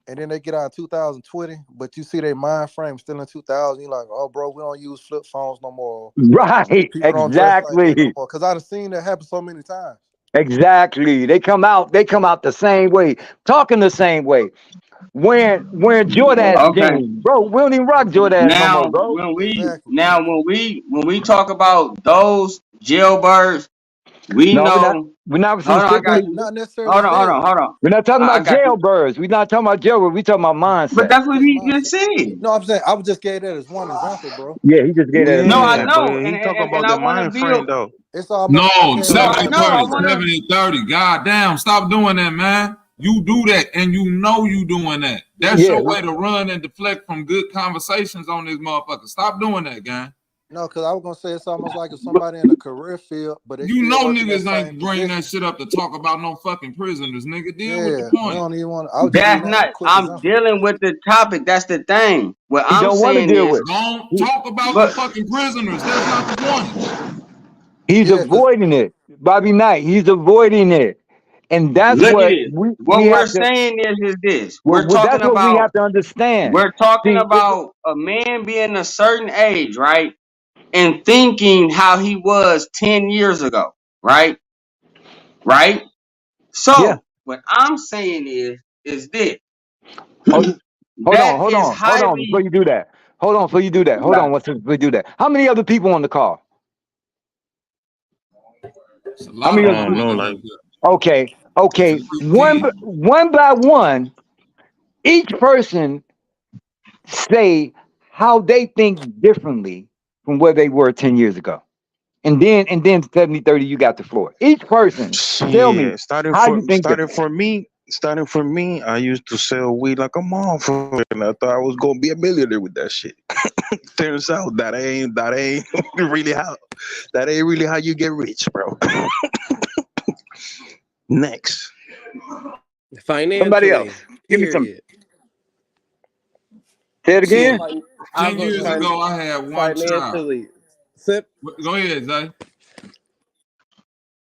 and then they get out in 2020, but you see their mind frame still in 2000, you're like, oh, bro, we don't use flip phones no more. Right, People don't dress like that no exactly. more. Because I've seen that happen so many times. Exactly. They come out the same way, talking the same way. Wearing Jordache Okay. jeans. Bro, we don't even rock Jordache no more, Now bro. Exactly. when we talk about those jailbirds, we No, know. we're not Hold on, I got specifically you. Not necessarily Hold on, hold on, jail. hold on. we're not talking I about got you. jailbirds. We're not talking about jailbirds. We talking about But mindset. that's what Just he just mindset. said. No, I'm saying I would just gave that as one example, bro. Yeah, he just gave that as an No, I Yeah, example. know, but he talking and about I the want to mind frame build. though. It's almost I No, gave No, that I as 70 know. one 30, I example. want to. 70 30. God damn, stop doing that, man. You do that and you know you doing that. That's Yeah, your way to run and deflect from good conversations on this motherfucker. Stop doing that, gang. No, because I was gonna say it's almost like if somebody in a career field, but they You still know working that niggas same ain't bring that position. shit up to talk about no fucking prisoners, nigga. Deal with the Yeah, we point. don't even want. I was just That's using that as a not. quick I'm example. dealing with the topic. That's the thing. What he I'm don't want to saying deal is, with. Don't He, talk about the but fucking prisoners. That's not the point. he's Yeah, because avoiding it. Bobby Knight, he's avoiding it. And that's look at what it. we What we're have to saying is this. that's what we have to understand. We're talking See, about a man being a certain age, right? And thinking how he was 10 years ago, right? Right? yeah. So what I'm saying is this. Hold, That is hold on before highly. you do that. Hold on before you do that. Hold on before you do that. How many other people on the call? It's a How lot many of other I don't know, motherfuckers like up here. Okay, It's a okay. big One team. one by one, each person say how they think differently from where they were 10 years ago. And then 70-30, you got the floor. Each person tell me shit. Starting how for you think starting different. for me. Starting for me, I used to sell weed like a motherfucker, and I thought I was gonna be a millionaire with that shit. Turns out that ain't really how you get rich, bro. Next. Somebody else. Financially, Give me some. period. Say it Shit. again. Fin- 10 years fin- ago, I had one child. financially. Sim- Go ahead, Zay.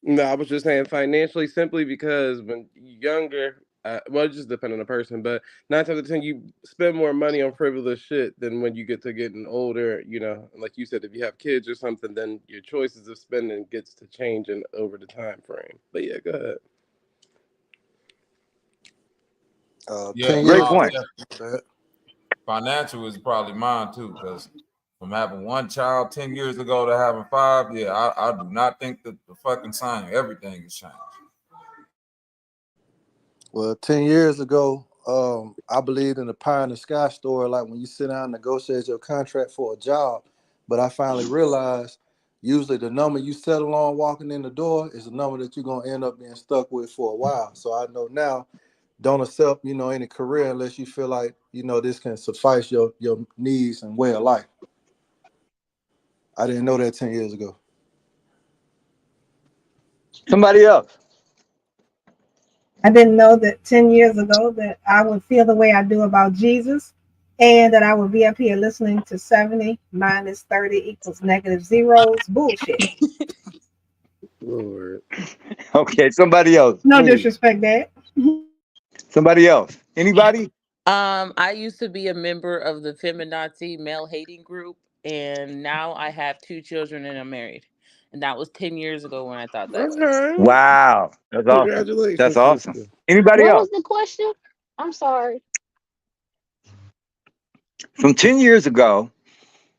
no, I was just saying financially simply because when you're younger, well, it just depends on the person, but 9 times out of 10, you spend more money on frivolous shit than when you get to getting older. You know, like you said, if you have kids or something, then your choices of spending gets to change and over the time frame. But yeah, go ahead. Yeah, 10 Great years point. ago. That- financial is probably mine too, because from having one child 10 years ago to having five, yeah, I do not think that the fucking sign, everything has changed. Well, 10 years ago, I believed in the pie in the sky story, like when you sit down and negotiate your contract for a job. But I finally realized usually the number you settle on walking in the door is the number that you're gonna end up being stuck with for a while. So I know now, don't accept, any career unless you feel like, this can suffice your needs and way of life. I didn't know that 10 years ago. Somebody else. I didn't know that 10 years ago that I would feel the way I do about Jesus and that I would be up here listening to 70 minus 30 equals negative zeros. Bullshit. Lord. Okay, somebody else, No please. disrespect, Dad. Somebody else. Anybody? I used to be a member of the feminazi male hating group, and now I have 2 children and I'm married. And that was 10 years ago when I thought that way. Okay. Wow. That's awesome. That's Congratulations, awesome. sister. Anybody What else? was the question? I'm sorry. From 10 years ago,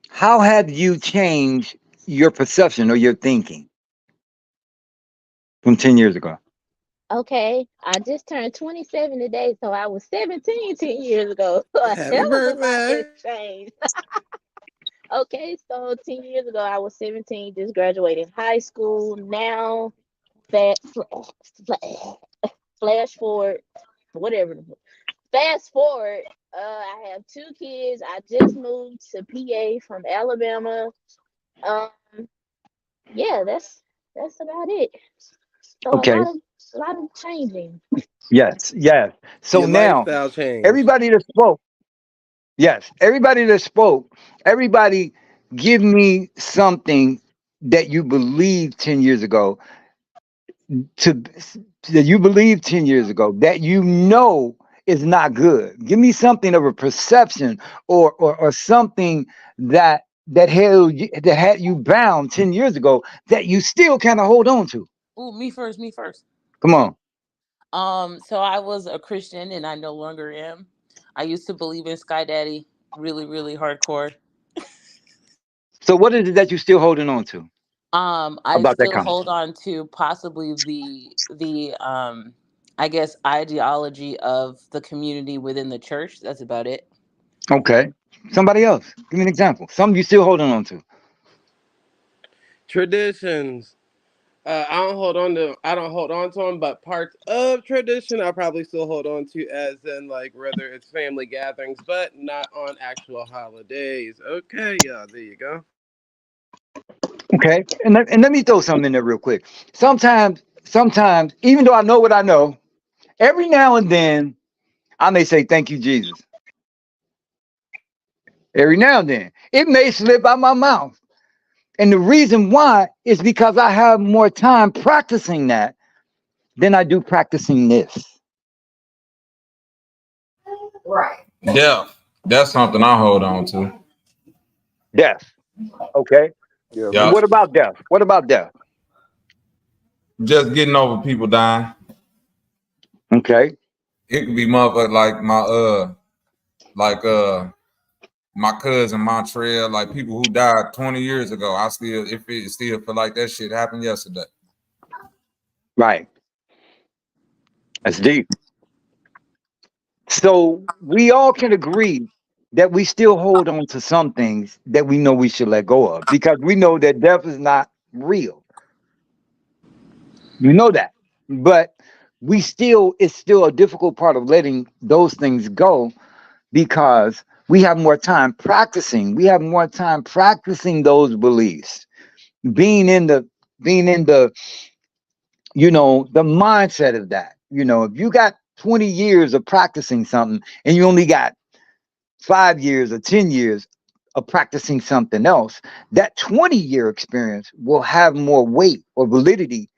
how have you changed your perception or your thinking from 10 years ago? Okay, I just turned 27 today, so I was 17 10 years ago. So a Happy hell of a lot birthday. has changed. Okay, so 10 years ago, I was 17, just graduating high school. Now, fast, flash forward, whatever. Fast forward, I have 2 kids. I just moved to PA from Alabama. Um, yeah, that's about it. So a Okay. lot of changing. Yes. Yes. So Your now, lifestyle changed. everybody that spoke. Yes. Everybody that spoke. Everybody, give me something that you believed 10 years ago to that you believed 10 years ago that you know is not good. Give me something of a perception or something that had you bound 10 years ago that you still kind of hold on to. Ooh, me first, me first. Come on. So I was a Christian and I no longer am. I used to believe in Sky Daddy really, really hardcore. So what is it that you're still holding on to I about that still comment? hold on to possibly the I guess ideology of the community within the church. That's about it. Okay. Somebody else. Give me an example. Something you still holding on to. Traditions. I don't hold on to them, but parts of tradition I probably still hold on to, as in like whether it's family gatherings, but not on actual holidays. Okay, yeah, there you go. Okay. And let me throw something in there real quick. Sometimes, even though I know what I know, every now and then I may say, thank you, Jesus. Every now and then. It may slip out my mouth. And the reason why is because I have more time practicing that than I do practicing this. Right. Death. That's something I hold on to. Death. Okay. Yeah, And Yeah. me what too. about death? What about death? Just getting over people dying. Okay. It could be motherfuckers my cousin Montreal, like people who died 20 years ago. I still, if it still feel like that shit happened yesterday. Right. That's deep. So we all can agree that we still hold on to some things that we know we should let go of because we know that death is not real. You know that. But it's still a difficult part of letting those things go because we have more time practicing. We have more time practicing those beliefs. Being in the being in the the mindset of that. If you got 20 years of practicing something and you only got 5 years or 10 years of practicing something else, that 20-year experience will have more weight or validity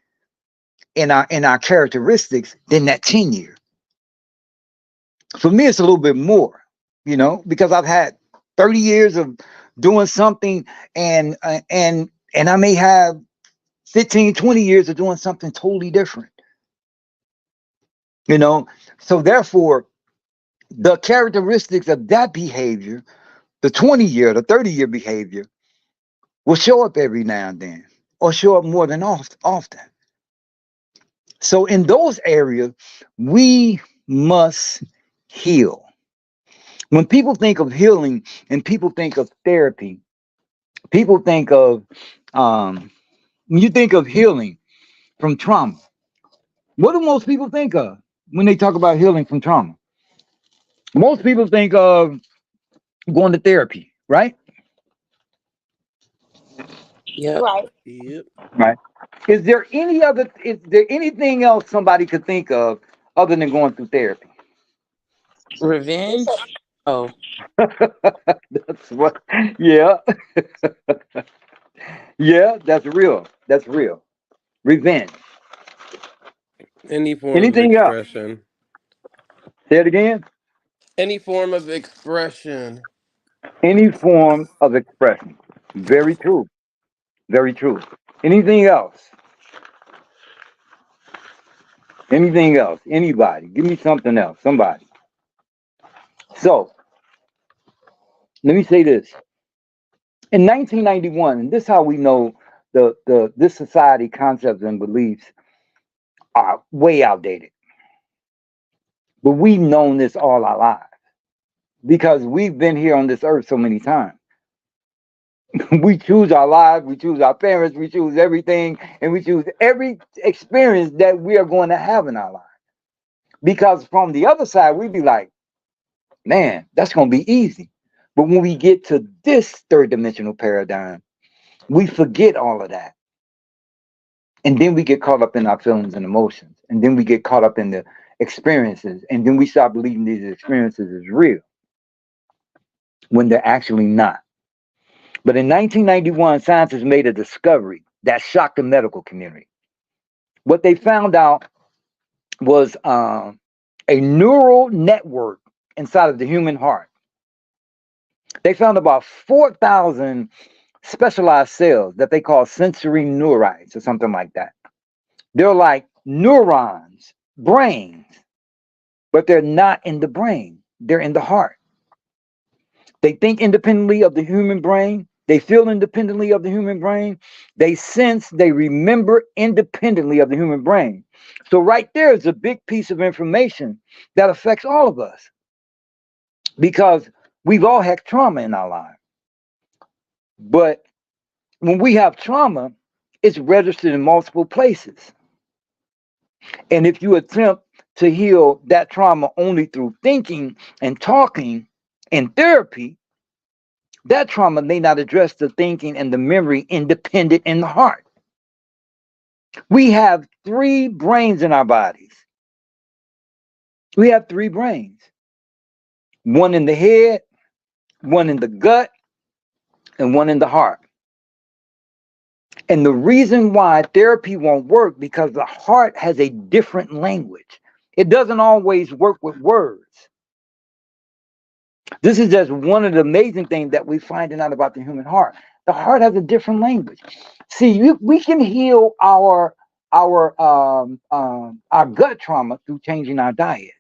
in our characteristics than that 10 year. For me, it's a little bit more, because I've had 30 years of doing something and I may have 15, 20 years of doing something totally different. So therefore, the characteristics of that behavior, the 20-year, the 30-year behavior, will show up every now and then, or show up more than often. So in those areas, we must heal. When people think of healing and people think of therapy, people think of when you think of healing from trauma, what do most people think of when they talk about healing from trauma? Most people think of going to therapy, right? Yep. Right. Yep. Right. Is there anything else somebody could think of other than going through therapy? It's a Revenge. Oh, That's what, yeah. Yeah, that's real. That's real. Revenge. Any form of Anything else? expression. Say it again. Any form of expression. Any form of expression. Very true. Very true. Anything else? Anything else? Anybody? Give me something else. Somebody. So let me say this. In 1991, and this is how we know this society concepts and beliefs are way outdated. But we've known this all our lives because we've been here on this earth so many times. We choose our lives, we choose our parents, we choose everything, and we choose every experience that we are going to have in our lives. Because from the other side, we'd be like, man, that's going to be easy. But when we get to this third dimensional paradigm, we forget all of that. And then we get caught up in our feelings and emotions. And then we get caught up in the experiences. And then we start believing these experiences is real when they're actually not. But in 1991, scientists made a discovery that shocked the medical community. What they found out was a neural network inside of the human heart. They found about 4,000 specialized cells that they call sensory neurites or something like that. They're like neurons, brains, but they're not in the brain. They're in the heart. They think independently of the human brain. They feel independently of the human brain. They sense, they remember independently of the human brain. So right there is a big piece of information that affects all of us, because we've all had trauma in our lives. But when we have trauma, it's registered in multiple places. And if you attempt to heal that trauma only through thinking and talking and therapy, that trauma may not address the thinking and the memory independent in the heart. We have 3 brains in our bodies. We have 3 brains. One in the head, one in the gut, and one in the heart. And the reason why therapy won't work, because the heart has a different language. It doesn't always work with words. This is just one of the amazing things that we're finding out about the human heart. The heart has a different language. See, we can heal our gut trauma through changing our diet.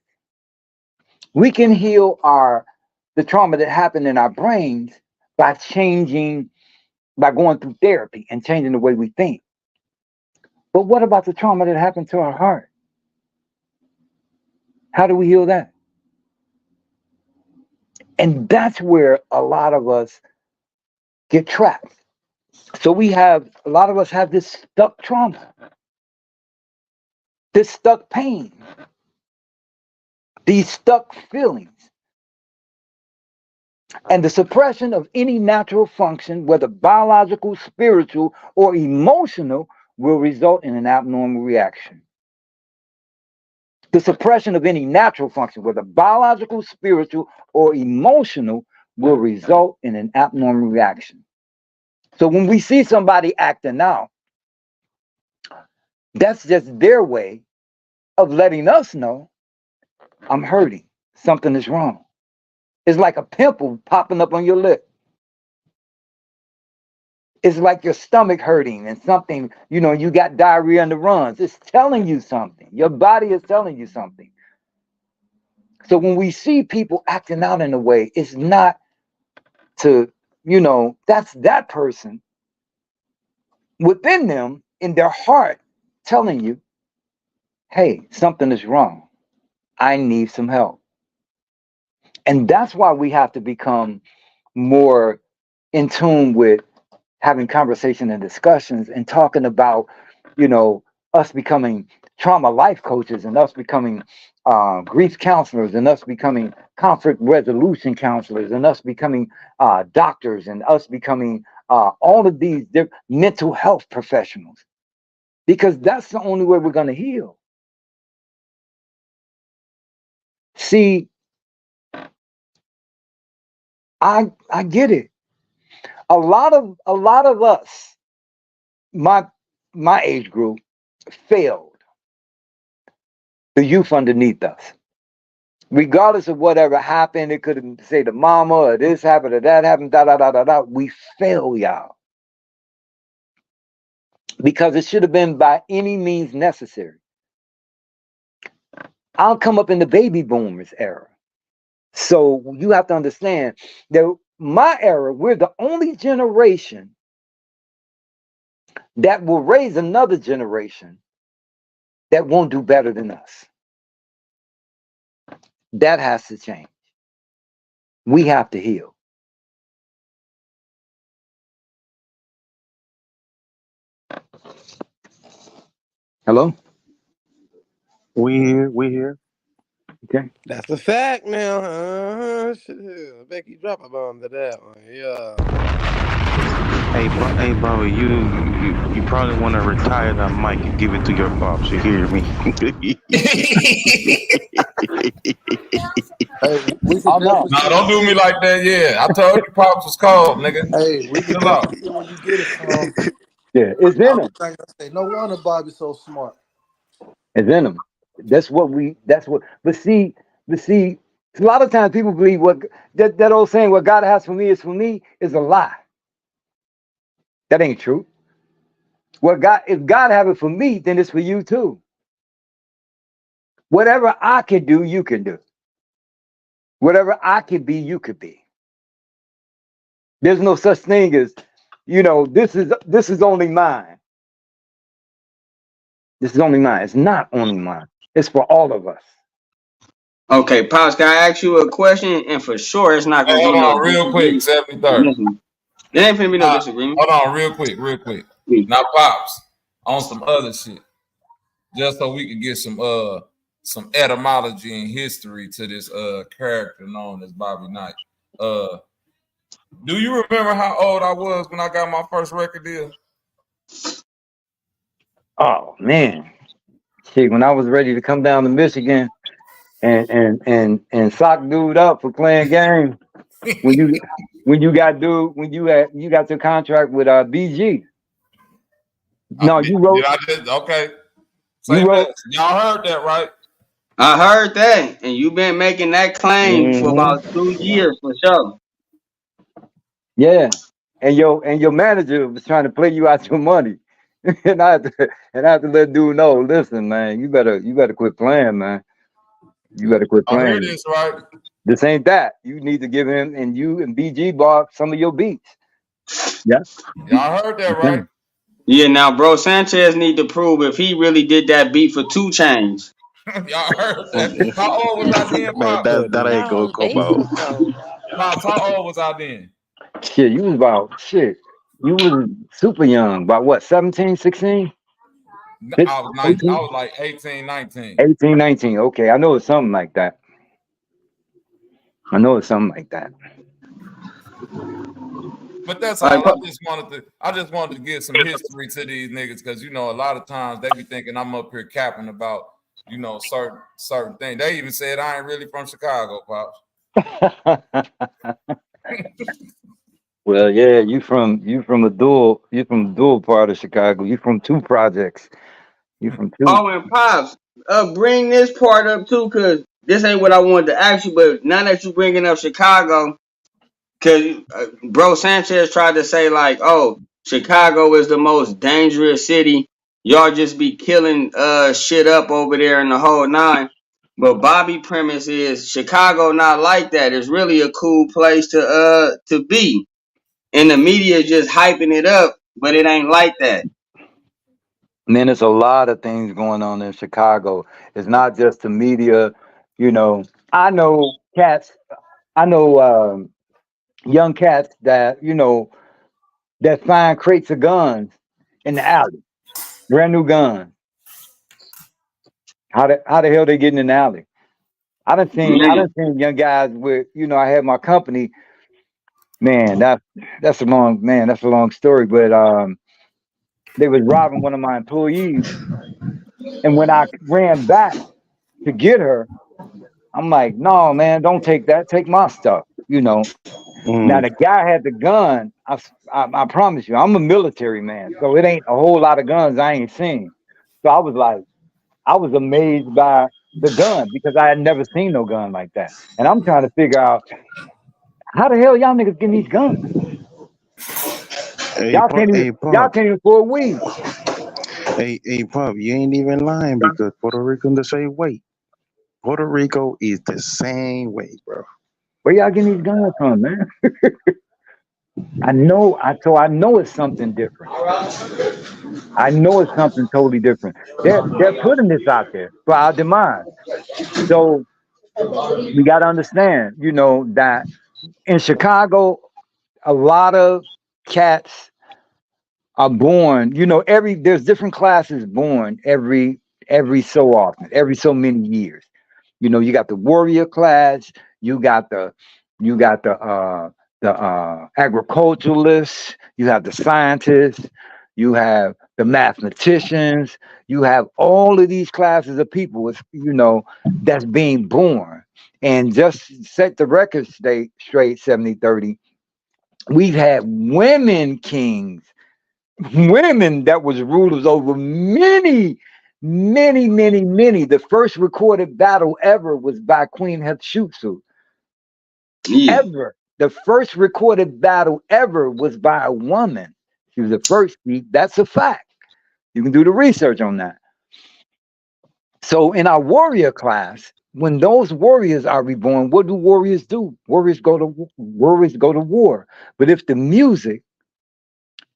We can heal the trauma that happened in our brains by going through therapy and changing the way we think. But what about the trauma that happened to our heart? How do we heal that? And that's where a lot of us get trapped. So a lot of us have this stuck trauma, this stuck pain, these stuck feelings. And the suppression of any natural function, whether biological, spiritual, or emotional, will result in an abnormal reaction. The suppression of any natural function, whether biological, spiritual, or emotional, will result in an abnormal reaction. So when we see somebody acting out, that's just their way of letting us know, I'm hurting. Something is wrong. It's like a pimple popping up on your lip. It's like your stomach hurting and something, you got diarrhea in the runs. It's telling you something. Your body is telling you something. So when we see people acting out in a way, it's not to, that's that person within them, in their heart, telling you, hey, something is wrong. I need some help. And that's why we have to become more in tune with having conversation and discussions and talking about, us becoming trauma life coaches and us becoming grief counselors and us becoming conflict resolution counselors and us becoming doctors and us becoming all of these mental health professionals, because that's the only way we're going to heal. See, I get it. A lot of us, my age group, failed the youth underneath us. Regardless of whatever happened, it could say the mama or this happened or that happened, we fail, y'all. Because it should have been by any means necessary. I'll come up in the baby boomers era. So you have to understand that my era, we're the only generation that will raise another generation that won't do better than us. That has to change. We have to heal. Hello? We here. Okay. That's a fact now. Shit. Becky, drop a bomb to that one. Yeah. Hey, Bobby, you probably want to retire that mic and give it to your pops. You hear me? Hey, we can Oh no. definitely Nah, see don't when you do me get it. like that. Yeah, I told you pops was cold, nigga. Hey, we can Chill out. definitely see when you get it, son. Yeah, it's I in was them. thinking, I say, no wonder Bobby's so smart. It's in them. That's what, but see, a lot of times people believe what that old saying, what God has for me is a lie. That ain't true. If God have it for me, then it's for you too. Whatever I can do, you can do. Whatever I can be, you could be. There's no such thing as, this is only mine. This is only mine. It's not only mine. It's for all of us. Okay, Pops, can I ask you a question? And for sure, it's not Hey, gonna hold be no on, real quick, disagreement. 73rd. Listen, there ain't finna be no Nah, disagreement. hold on, real quick. Now, pops, on some other shit, just so we can get some etymology and history to this character known as Bobby Knight. Do you remember how old I was when I got my first record deal? Oh man. See, when I was ready to come down to Michigan and sock dude up for playing games, when you got your contract with BG. No, you Did wrote I just okay? you Say wrote less. Y'all heard that, right? I heard that, and you've been making that claim for Mhm. about 2 years for sure. Yeah. And your manager was trying to play you out your money. and I had to let dude know, listen, man, you better quit playing, man. You better quit I hear playing. this, right? This ain't that. You need to give him, and you and BG bought some of your beats. Yeah. Y'all heard that, right? Yeah, now, bro, Sanchez need to prove if he really did that beat for 2 Chainz. Y'all heard that. How old was I then, Man, Pops? that ain't gonna Sounds come out. basic though. Pops, how old was I then? Shit, you was about shit. You was super young, about what, 17, 16? I was 19. I 18? was like 18, 19. 18, 19. Okay, I know it's something like that. I know it's something like that. But that's All right, all. I just wanted to give some history to these niggas because a lot of times they be thinking I'm up here capping about certain things. They even said I ain't really from Chicago, Pops. Well, yeah, you from a dual part of Chicago. You from 2 projects. You from 2. Oh, and Pops, bring this part up too, cause this ain't what I wanted to ask you. But now that you bringing up Chicago, cause bro Sanchez tried to say like, oh, Chicago is the most dangerous city. Y'all just be killing shit up over there in the whole nine. But Bobby premise is Chicago not like that. It's really a cool place to be. And the media just hyping it up, but it ain't like that. Man, there's a lot of things going on in Chicago. It's not just the media. I know cats. I know young cats that find crates of guns in the alley, brand new guns. How the hell they getting in the alley? I done seen young guys with, I had my company. Man, that's a long story. But they was robbing one of my employees, and when I ran back to get her, I'm like, no, man, don't take that. Take my stuff. Now Mm. the guy had the gun. I promise you, I'm a military man, so it ain't a whole lot of guns I ain't seen. So I was amazed by the gun because I had never seen no gun like that. And I'm trying to figure out how the hell y'all niggas getting these guns? Hey, Pop. Hey, Y'all Pop. can't even afford weed. Hey, Pop. You ain't even lying because Puerto Rico the same way. Puerto Rico is the same way, bro. Where y'all getting these guns from, man? I know it's something different. I know it's something totally different. They're putting this out there for our demise. So we got to understand, that in Chicago, a lot of cats are born. There's different classes born every so often, every so many years. You got the warrior class. You got the agriculturalists, you have the scientists, you have the mathematicians, you have all of these classes of people, that's being born. And just set the record straight 70-30, we've had women kings, women that was rulers over many, many, many, many. The first recorded battle ever was by Queen Hatshepsut. Ever. The first recorded battle ever was by a woman. She was the first. That's a fact. You can do the research on that. So in our warrior class, when those warriors are reborn, what do warriors do? Warriors go to war. But if the music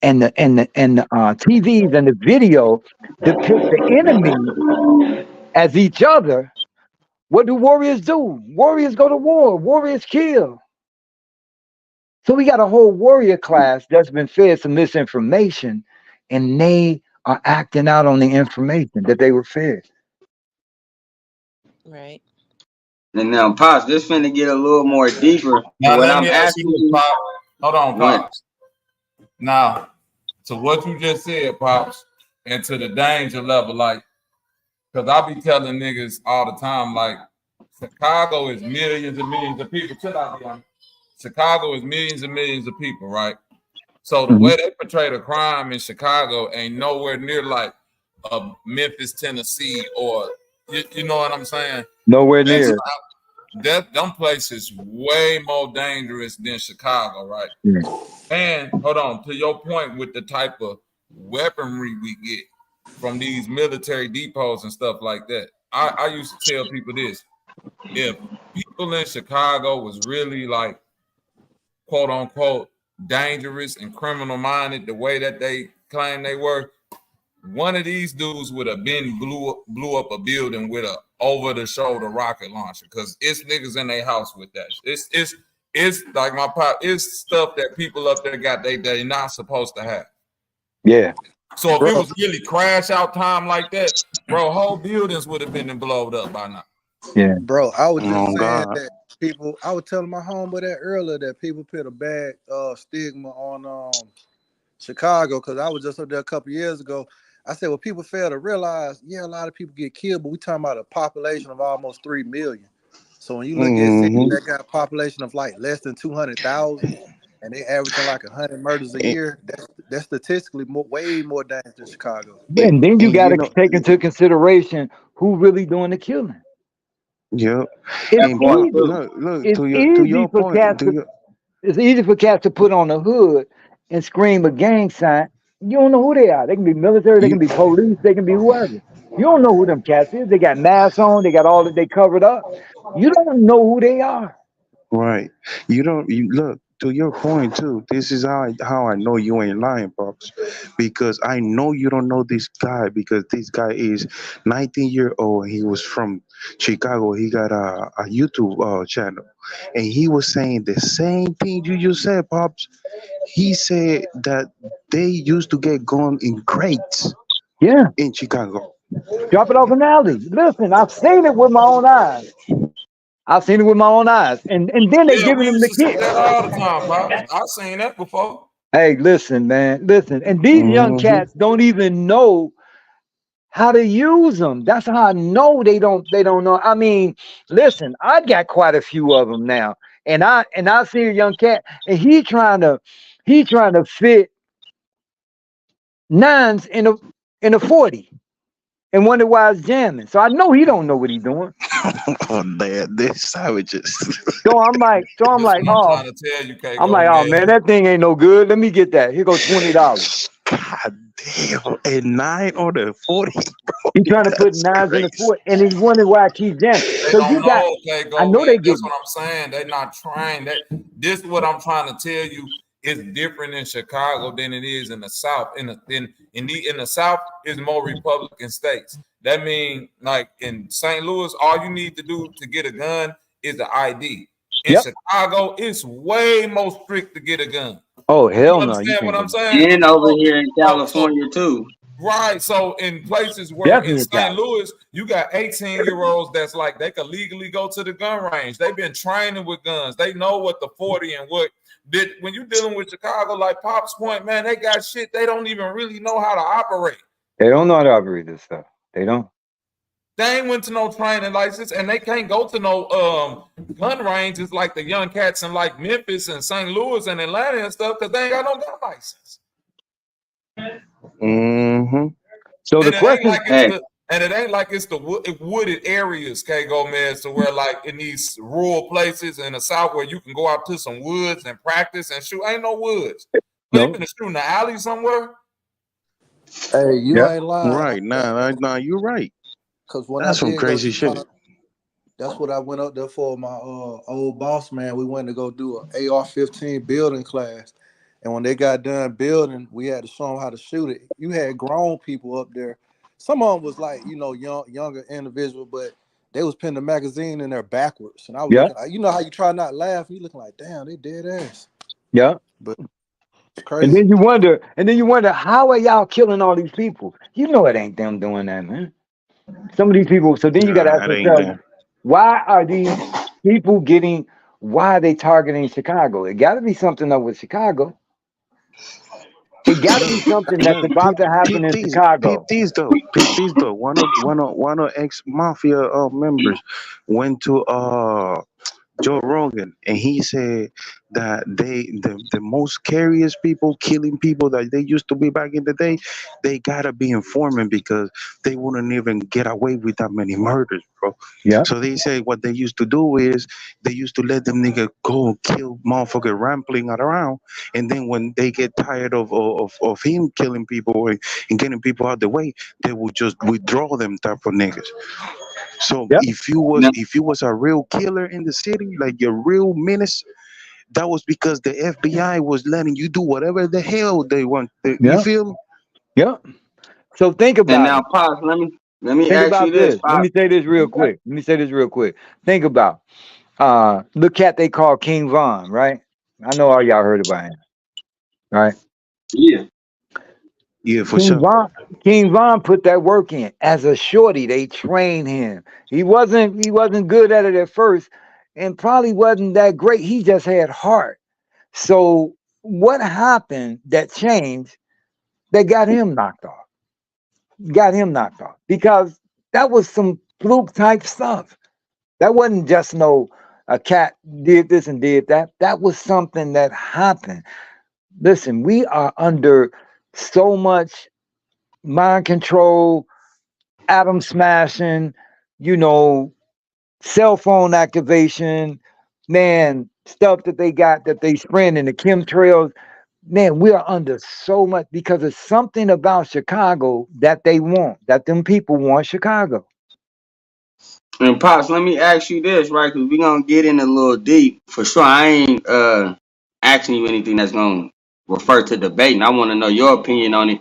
and the TVs and the video depict the enemy as each other, what do warriors do? Warriors go to war. Warriors kill. So we got a whole warrior class that's been fed some misinformation, and they are acting out on the information that they were fed. Right. And now, Pops, this finna get a little more deeper. Now, What let I'm me ask asking you, you, Pop. Hold on, what? Pops. Now, to what you just said, Pops, and to the danger level, like, because I be telling niggas all the time, like, Chicago is millions and millions of people. Chicago is millions and millions of people, right? So the way they portray the crime in Chicago ain't nowhere near like Memphis, Tennessee, or you know what I'm saying? Nowhere near. Them places way more dangerous than Chicago, right? Yeah. And hold on, to your point with the type of weaponry we get from these military depots and stuff like that. I used to tell people this: if people in Chicago was really like quote unquote dangerous and criminal minded the way that they claim they were, one of these dudes would have been blew up a building with a over the shoulder rocket launcher, because it's niggas in their house with that. It's like my pop, it's stuff that people up there got they not supposed to have. Yeah. So if it was really crash out time like that, bro, whole buildings would have been blowed up by now. Yeah. Bro, I was just saying God. that people, I was telling my homeboy that earlier, that people put a bad stigma on Chicago, because I was just up there a couple years ago. I said, well, people fail to realize, yeah, a lot of people get killed, but we talking about a population of almost 3 million. So when you look at cities that got a population of like less than 200,000, and they averaging like 100 murders a year, that's statistically way more dangerous than Chicago. And then you got to take into consideration who really doing the killing. Yep. It's And Pop, easy. look It's to easy your for point. cats. It's easy for cats to put on a hood and scream a gang sign. You don't know who they are. They can be military, they can be police, they can be whoever. You don't know who them cats is. They got masks on, they got all that they covered up. You don't know who they are. Right. You look to your point too. This is how I know you ain't lying, Pops. Because I know you don't know this guy, because this guy is 19-year-old. He was from Chicago. He got a YouTube channel. And he was saying the same thing you just said, Pops. He said that they used to get gone in crates. Yeah. In Chicago. Drop it off an alley. Listen, I've seen it with my own eyes. I've seen it with my own eyes. And then they giving them the See kids. that all the time, Pops. I've seen that before. Hey, listen, man. Listen. And these young cats don't even know how to use them. That's how I know they don't know. I mean, listen, I got quite a few of them now. And I see a young cat, and he trying to fit 9s in a 40. And wonder why it's jamming. So I know he don't know what he's doing. Oh man, they're savages. So I'm like, oh, I'm like, oh man, that thing ain't no good. Let me get that. Here goes $20. God damn, a 9 on the 40, bro. He's trying to put 9s in the 40, and he's wondering why I keep jamming. So you got, I know they get. That's what I'm saying. They're not trained. This is what I'm trying to tell you. It's different in Chicago than it is in the South. In the South is more Republican states. That means, like in St. Louis, all you need to do to get a gun is the ID. In Chicago, it's way more strict to get a gun. Oh hell You no! understand what I'm saying? And over here in California too. Right. So in places where in Definitely a St. challenge. Louis, you got 18-year-olds that's like they could legally go to the gun range. They've been training with guns. They know what the 40 and what did when you're dealing with Chicago, like Pop's point, man, they got shit they don't even really know how to operate. They don't know how to operate this stuff. They don't. They ain't went to no training license and they can't go to no gun ranges like the young cats in like Memphis and St. Louis and Atlanta and stuff because they ain't got no gun license. Mm-hmm. So the question, it ain't like it's the wooded areas, K. Gomez, to where like in these rural places in the South where you can go out to some woods and practice and shoot. Ain't no woods. No. You been shooting in the alley somewhere? Hey, you ain't lying. Right. Nah, you're right. Cause when that's some crazy shit. That's what I went up there for. My old boss man. We went to go do an AR-15 building class, and when they got done building, we had to show them how to shoot it. You had grown people up there. Some of them was like younger individual, but they was pinning the magazine in there backwards, and I was looking. You know how you try not to laugh? You looking like, damn, they dead ass. Yeah, but it's crazy. And then you wonder, how are y'all killing all these people? You know it ain't them doing that, man. Some of these people. So then you got to ask yourself, why are these people getting? Why are they targeting Chicago? It got to be something up with Chicago. It got to be something that's about to happen in Chicago. Peep these though. One of ex mafia members went to Joe Rogan, and he said that the most scariest people killing people that they used to be back in the day, they gotta be informant because they wouldn't even get away with that many murders, bro. Yeah. So they say what they used to do is they used to let them nigga go kill motherfucker rambling around, and then when they get tired of him killing people and getting people out the way, they would just withdraw them type of niggas. So if you was a real killer in the city, like your real menace, that was because the FBI was letting you do whatever the hell they want. You feel me? Yeah. So think about and now, it. Pops, let me Think ask about you this. this. Let me say this real quick. Think about the cat they call King Von, right? I know all y'all heard about him, right? Yeah. Yeah, for sure. King Von put that work in. As a shorty, they trained him. He wasn't good at it at first, and probably wasn't that great. He just had heart. So what happened that changed that got him knocked off? Because that was some fluke type stuff. That wasn't just a cat did this and did that. That was something that happened. Listen, we are under so much mind control, atom smashing, cell phone activation, man, stuff that they got that they spraying in the chemtrails. Man, we are under so much because it's something about Chicago that they want, that them people want Chicago. And Pops, let me ask you this, right? Because we're gonna get in a little deep for sure. I ain't asking you anything that's gonna refer to debating. I want to know your opinion on it.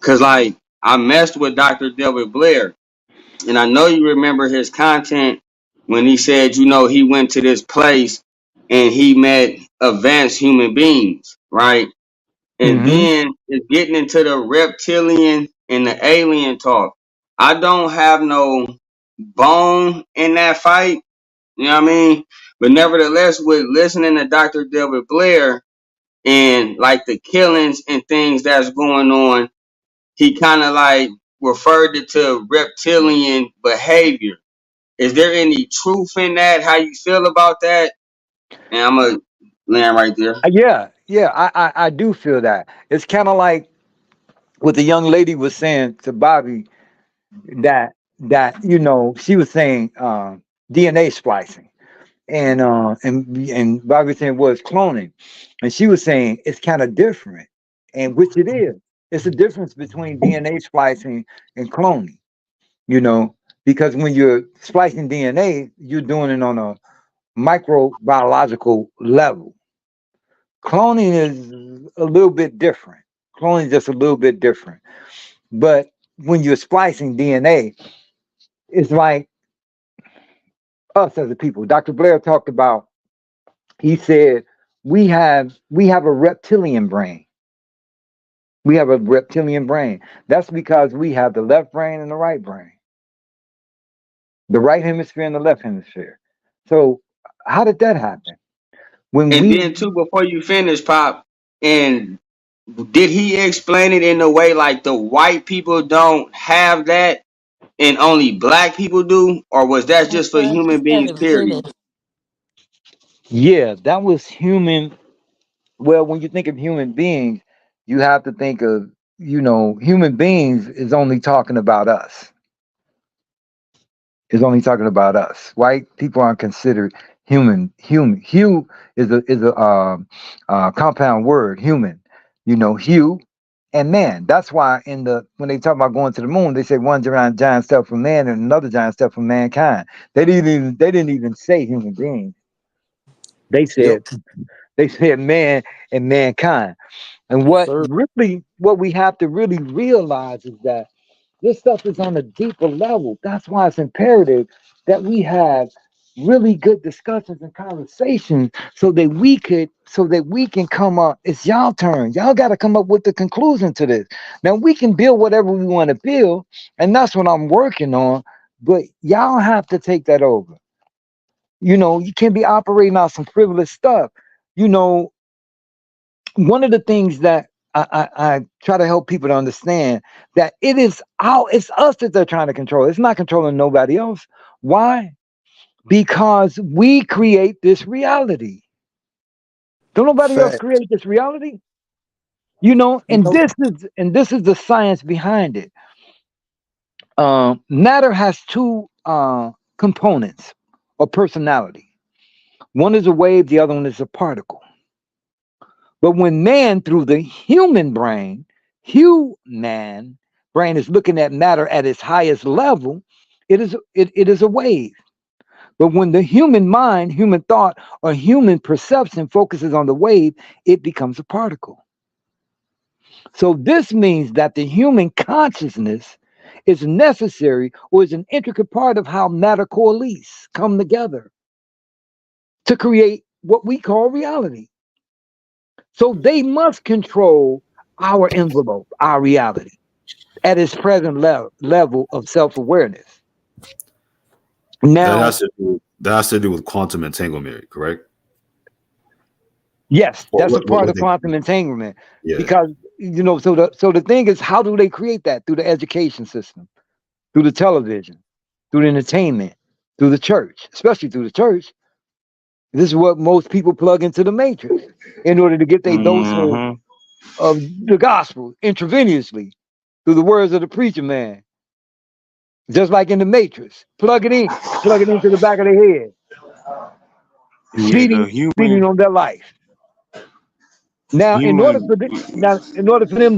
Cause like I messed with Dr. Delbert Blair, and I know you remember his content when he said, he went to this place and he met advanced human beings, right? And then it's getting into the reptilian and the alien talk. I don't have no bone in that fight, you know what I mean? But nevertheless, with listening to Dr. Delbert Blair and like the killings and things that's going on, he kind of like referred it to reptilian behavior. Is there any truth in that? How you feel about that? And I'm gonna land right there. Yeah, I do feel that. It's kind of like what the young lady was saying to Bobby that she was saying DNA splicing, and Bobby was saying was cloning, and she was saying it's kind of different, and which it is. It's a difference between DNA splicing and cloning, because when you're splicing DNA, you're doing it on a microbiological level. Cloning is a little bit different. Cloning is just a little bit different. But when you're splicing DNA, it's like us as a people. Dr. Blair talked about, he said, we have a reptilian brain. We have a reptilian brain. That's because we have the left brain and the right brain, the right hemisphere and the left hemisphere. So how did that happen? When And we then too, before you finish, Pop, and did he explain it in a way like the white people don't have that and only black people do, or was that just for human beings? Period. Yeah, that was human. Well, when you think of human beings, you have to think of, human beings is only talking about us. Is only talking about us. White people aren't considered human. Human. Hue is a compound word. Human. Hue and man. That's why when they talk about going to the moon, they say one giant step from man and another giant step from mankind. They didn't even say human beings. They Yep. said man and mankind. And Yes, what sir. we have to really realize is that this stuff is on a deeper level. That's why it's imperative that we have really good discussions and conversations so that we can come up. It's y'all turn. Y'all got to come up with the conclusion to this. Now we can build whatever we want to build, and that's what I'm working on. But y'all have to take that over. You can't be operating on some frivolous stuff. One of the things that I try to help people to understand that it's us that they're trying to control. It's not controlling nobody else. Why? Because we create this reality. Don't nobody else Fact. create this reality? You And know, this is the science behind it. Matter has two components or personality. One is a wave, the other one is a particle. But when man, through the human brain is looking at matter at its highest level, it is a wave. But when the human mind, human thought, or human perception focuses on the wave, it becomes a particle. So this means that the human consciousness is necessary or is an intricate part of how matter coalesce, come together to create what we call reality. So they must control our envelope, our reality, at its present level of self-awareness. That Now, has to do with quantum entanglement, correct? yes, that's a part What of quantum entanglement. yeah. Because so the thing is, how do they create that? Through the education system, through the television, through the entertainment, through the church, especially through the church. This is what most people plug into the matrix in order to get their dose of the gospel intravenously through the words of the preacher man. Just like in the matrix. Plug it into the back of their head. Yeah, the Feeding human. on their life. Now, in order Human. for them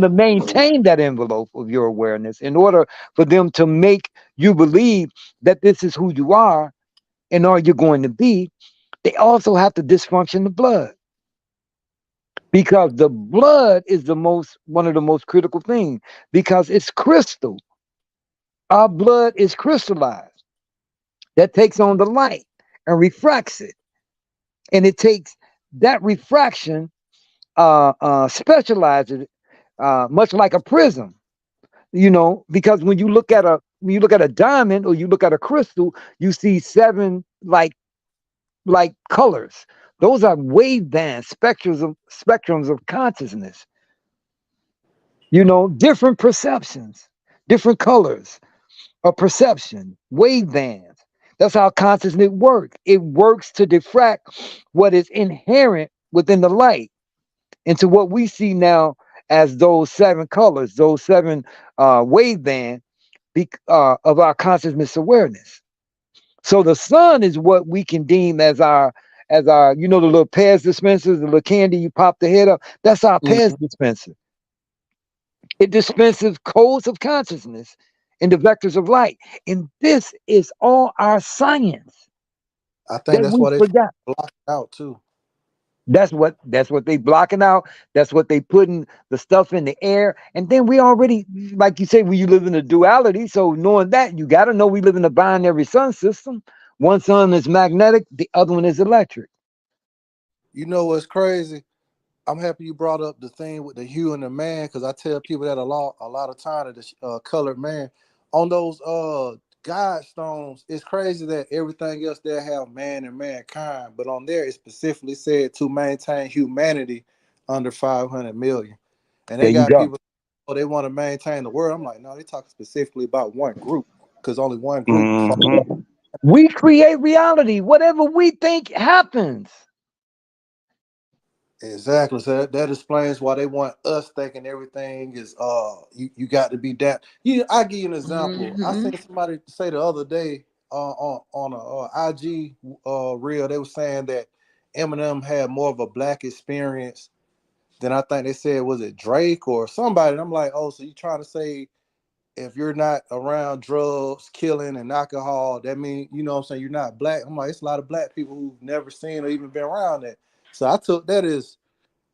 to maintain that envelope of your awareness, in order for them to make you believe that this is who you are and all you're going to be, they also have to dysfunction the blood. Because the blood is one of the most critical things, because it's crystal. Our blood is crystallized. That takes on the light and refracts it. And it takes that refraction, specializes it, much like a prism. Because when you look at a diamond or you look at a crystal, you see seven like colors. Those are wave bands, spectrums of consciousness. Different perceptions, different colors of perception, wave bands. That's how consciousness works. It works to diffract what is inherent within the light into what we see now as those seven colors, those seven wave bands of our consciousness awareness. So the sun is what we can deem as our the little Pez dispensers, the little candy you pop the head up. That's our Pez dispenser. It dispenses codes of consciousness in the vectors of light. And this is all our science I think that that's we why they forgot. block it out too. That's what they blocking out. That's what they putting the stuff in the air. And then we already, like you say, when you live in a duality. So knowing that, you got to know we live in a binary sun system. One sun is magnetic, the other one is electric. You know what's crazy? I'm happy you brought up the thing with the hue and the man, because I tell people that a lot of time that the colored man on those God stones. It's crazy that everything else there have man and mankind, but on there it specifically said to maintain humanity under 500 million, and There they you got go. people. Oh, they want to maintain the world. I'm like, no, they talking specifically about one group, because only one group. We create reality. Whatever we think happens. Exactly. So that explains why they want us thinking everything is you got to be that. I give you an example. I seen somebody say the other day on a IG reel, they were saying that Eminem had more of a black experience than I think they said, was it Drake or somebody? And I'm like, oh, so you trying to say if you're not around drugs, killing, and alcohol, that means, you know what I'm saying, you're not black. I'm like, it's a lot of black people who've never seen or even been around that. So I took that as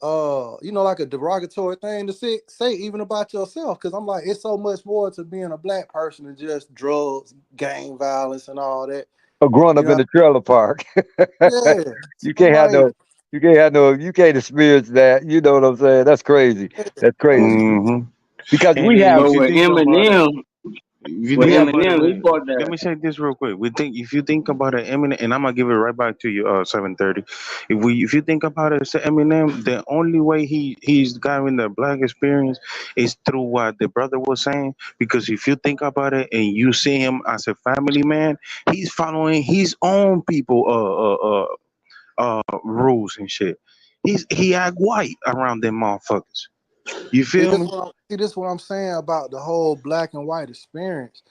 like a derogatory thing to say even about yourself, because I'm like, it's so much more to being a black person than just drugs, gang violence, and all that. Or growing You up know, in the trailer park. yeah. You I'm can't have like, no, you can't experience that. You know what I'm saying? That's crazy. That's crazy. Because And we then have But if you with think about it, Eminem, if you with think we have about it, Eminem, he wait, bought let that. me say this real quick. If you think about it, Eminem, and I'm gonna give it right back to you, 7:30. If you think about it, Eminem, the only way he's gotten the black experience is through what the brother was saying. Because if you think about it, and you see him as a family man, he's following his own people, rules and shit. He act white around them motherfuckers. You see feel this me? what I'm saying about the whole black and white experience.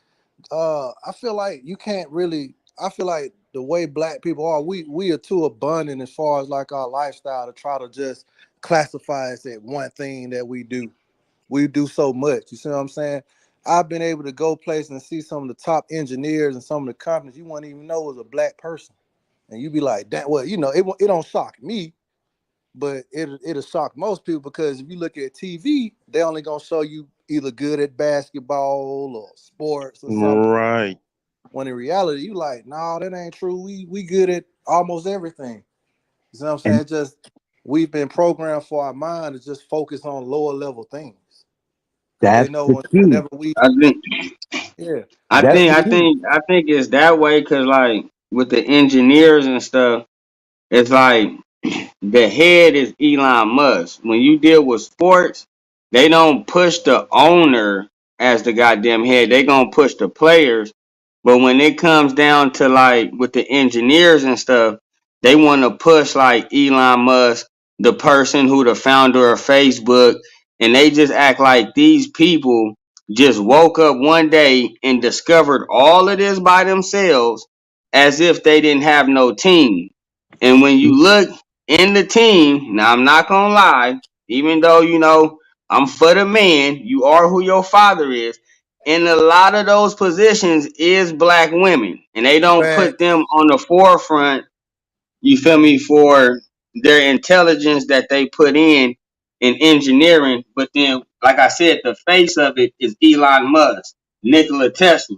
I feel like you can't really. I feel like the way black people are, we are too abundant as far as like our lifestyle to try to just classify as that one thing that we do. We do so much. You see what I'm saying? I've been able to go places and see some of the top engineers and some of the companies you wouldn't even know was a black person, and you be like, "That well, it don't shock me, but it'll shock most people, because if you look at TV, they only gonna show you either good at basketball or sports or something. Right. When in reality, you like, no, that ain't true. We good at almost everything. You see what I'm saying? and Just we've been programmed for our mind to just focus on lower level things, because they that's know the key. whenever we, I think, yeah, I That's think, the I key. think, I think it's that way because, like, with the engineers and stuff, it's like the head is Elon Musk. When you deal with sports, they don't push the owner as the goddamn head. They gonna push the players. But when it comes down to like with the engineers and stuff, they want to push like Elon Musk, the person who the founder of Facebook, and they just act like these people just woke up one day and discovered all of this by themselves as if they didn't have no team. And when you look in the team, now I'm not gonna lie, even though I'm for the man, you are who your father is. In a lot of those positions is black women, and they don't put facts. them on the forefront. You feel me, for their intelligence that they put in engineering. But then, like I said, the face of it is Elon Musk, Nikola Tesla.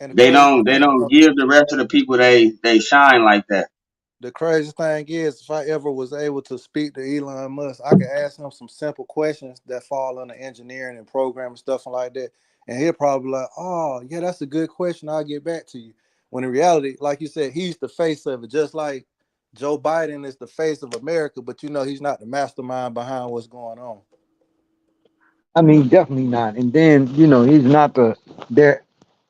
And the They crazy don't they thing, don't give the rest of the people they shine like that. the crazy thing is, if I ever was able to speak to Elon Musk, I could ask him some simple questions that fall under engineering and programming stuff and like that, and he'll probably be like, "Oh, yeah, that's a good question. I'll get back to you." When in reality, like you said, he's the face of it, just like Joe Biden is the face of America, but he's not the mastermind behind what's going on. I mean, definitely not. And then, he's not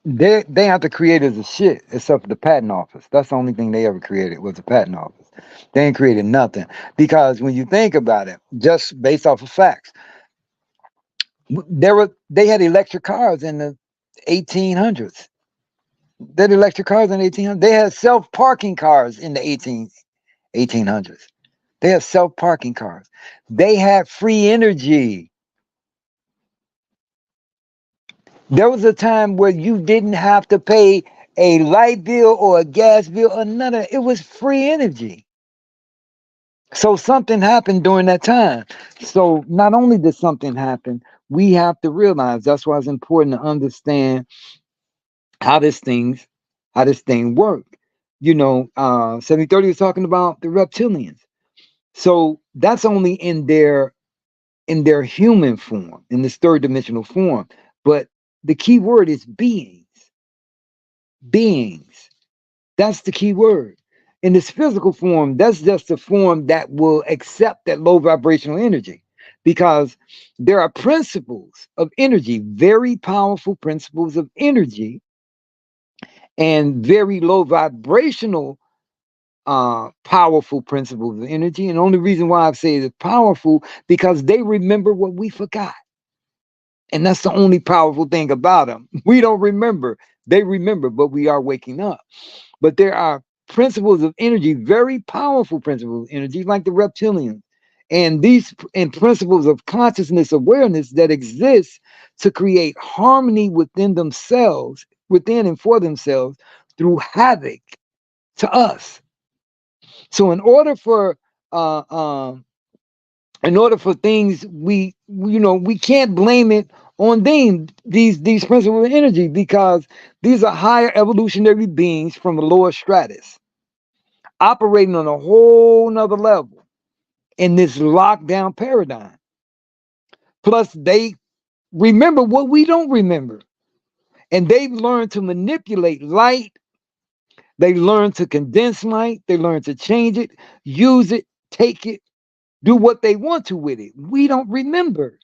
they have to create as a shit except for the patent office. That's the only thing they ever created was the patent office. They ain't created nothing. Because when you think about it, just based off of facts, they had electric cars in the 1800s. They had electric cars in the 1800s. They had self-parking cars in the 1800s. They had self-parking cars. They had free energy. There was a time where you didn't have to pay a light bill or a gas bill or none of it. It was free energy. So something happened during that time. So not only did something happen, we have to realize that's why it's important to understand how this thing works. 7030 is talking about the reptilians. So that's only in their human form, in this third dimensional form. But the key word is beings. Beings. That's the key word. In this physical form, that's just a form that will accept that low vibrational energy, because there are principles of energy, very powerful principles of energy, and very low vibrational powerful principles of energy. And the only reason why I say it's powerful, because they remember what we forgot. And that's the only powerful thing about them. We don't remember. They remember, but we are waking up. But there are principles of energy, very powerful principles of energy, like the reptilians. And these principles of consciousness awareness that exist to create harmony within themselves, within and for themselves, through havoc to us. So in order for things, we can't blame it on these principles of energy, because these are higher evolutionary beings from the lower stratus, operating on a whole nother level in this lockdown paradigm. Plus, they remember what we don't remember. And they've learned to manipulate light. They learn to condense light. They learn to change it, use it, take it, do what they want to with it. We don't remember.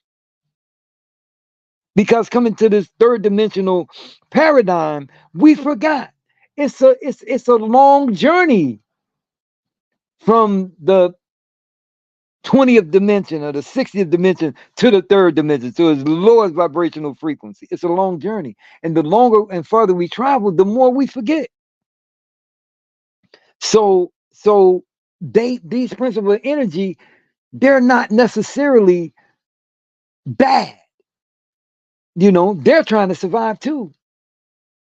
Because coming to this third dimensional paradigm, we forgot. It's a long journey from the 20th dimension or the 60th dimension to the third dimension, to its lowest vibrational frequency. It's a long journey. And the longer and further we travel, the more we forget. So these principles of energy, they're not necessarily bad. They're trying to survive too.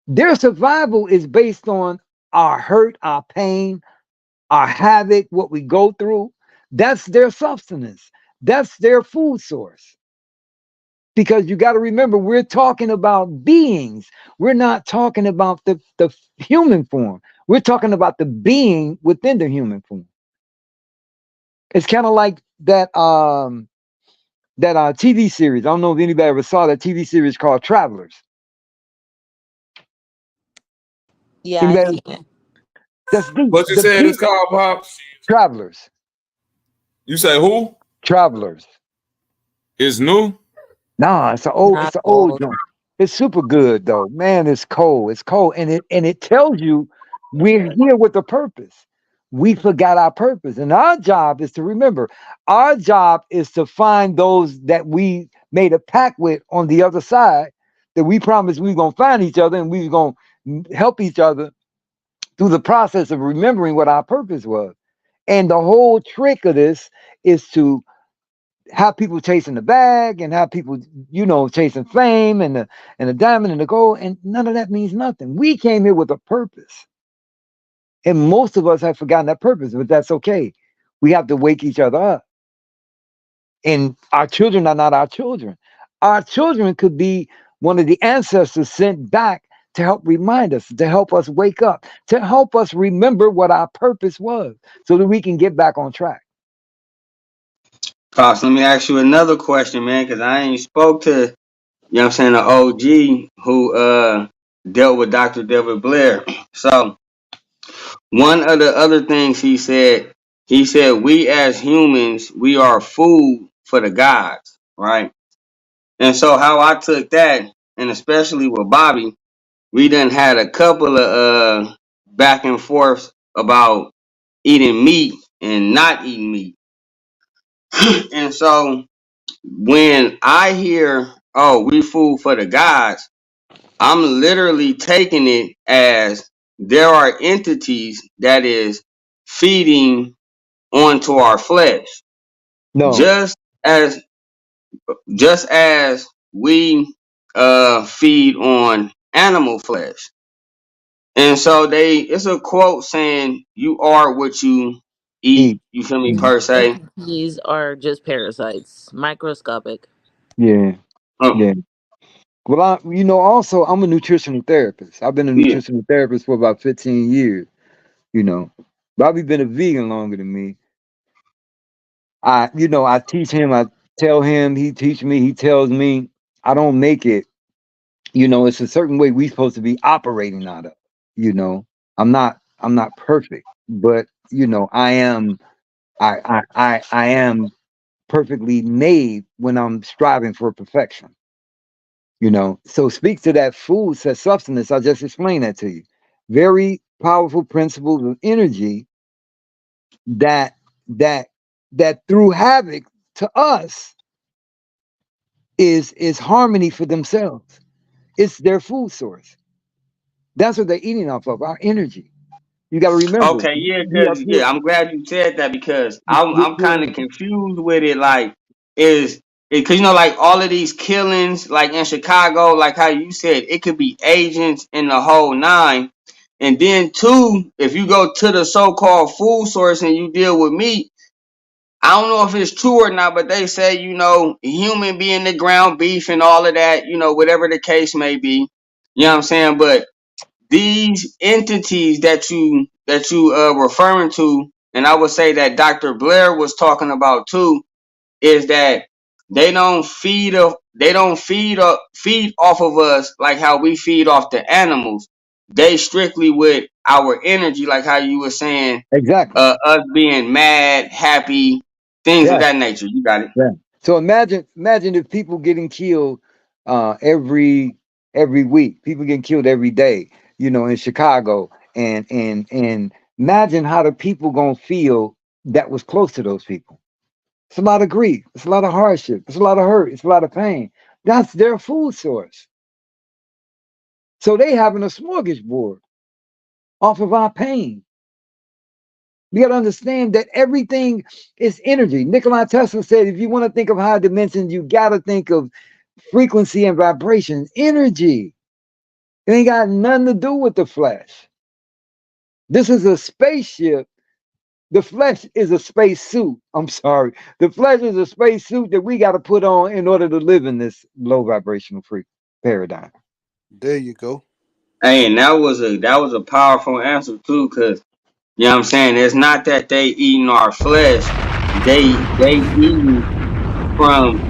Their survival is based on our hurt, our pain, our havoc, what we go through. That's their sustenance. That's their food source. Because you got to remember, we're talking about beings. We're not talking about the human form. We're talking about the being within the human form. It's kind of like that TV series. I don't know if anybody ever saw that TV series called Travelers. Yeah, I Anybody? see it. That's deep. What you said it's called, Pops? Travelers. You say who? Travelers. It's new? Nah, it's an old joint. It's super good though. Man, it's cold. It's cold. And it tells you we're here with a purpose. We forgot our purpose. And our job is to remember. Our job is to find those that we made a pact with on the other side, that we promised we were gonna find each other and we were gonna help each other through the process of remembering what our purpose was. And the whole trick of this is to have people chasing the bag and have people, chasing fame and the diamond and the gold, and none of that means nothing. We came here with a purpose. And most of us have forgotten that purpose, but that's okay. We have to wake each other up. And our children are not our children. Our children could be one of the ancestors sent back to help remind us, to help us wake up, to help us remember what our purpose was, so that we can get back on track. Pops, let me ask you another question, man, because I ain't spoke to, the OG who dealt with Dr. David Blair. So one of the other things he said, we as humans, we are food for the gods, right? And so how I took that, and especially with Bobby, we done had a couple of back and forth about eating meat and not eating meat. And so when I hear, oh, we food for the gods, I'm literally taking it as there are entities that is feeding onto our flesh. No. Just as we feed on animal flesh. And so it's a quote saying, you are what you eat, you feel me, per se. These are just parasites, microscopic. Yeah. Yeah. Well, also I'm a nutritional therapist. I've been a nutritional therapist for about 15 years. Bobby been a vegan longer than me. I teach him, I tell him, he teach me, he tells me. I don't make it. It's a certain way we're supposed to be operating out of. I'm not perfect, but I am perfectly made when I'm striving for perfection. So speak to that food, that substance. I just explained that to you. Very powerful principles of energy that that that through havoc to us is harmony for themselves. It's their food source. That's what they're eating off of, our energy. You got to remember, Okay, yeah, we are cause pure. yeah, I'm glad you said that because I'm Pure kind of energy. confused with it. Like, is it because like all of these killings, like in Chicago, like how you said, it could be agents in the whole nine. And then two, if you go to the so-called food source and you deal with meat, I don't know if it's true or not, but they say human being the ground beef and all of that, whatever the case may be. You know what I'm saying? But these entities that you referring to, and I would say that Dr. Blair was talking about too, is that they don't feed off of us like how we feed off the animals. They strictly with our energy, like how you were saying, Exactly. us being mad, happy, things of Yeah. that nature. You got it. Yeah. So imagine if people getting killed every week, people getting killed every day, in Chicago, and imagine how the people gonna feel that was close to those people. It's a lot of grief, it's a lot of hardship, it's a lot of hurt, it's a lot of pain. That's their food source. So they having a smorgasbord off of our pain. You got to understand that everything is energy. Nikola Tesla said, if you want to think of higher dimensions, you got to think of frequency and vibration, energy. It ain't got nothing to do with the flesh. This is a spaceship. The flesh is a space suit. I'm sorry. The flesh is a space suit that we got to put on in order to live in this low vibrational free paradigm. There you go. Hey, and that was a powerful answer too, cause you know what I'm saying. It's not that they eating our flesh; they eating from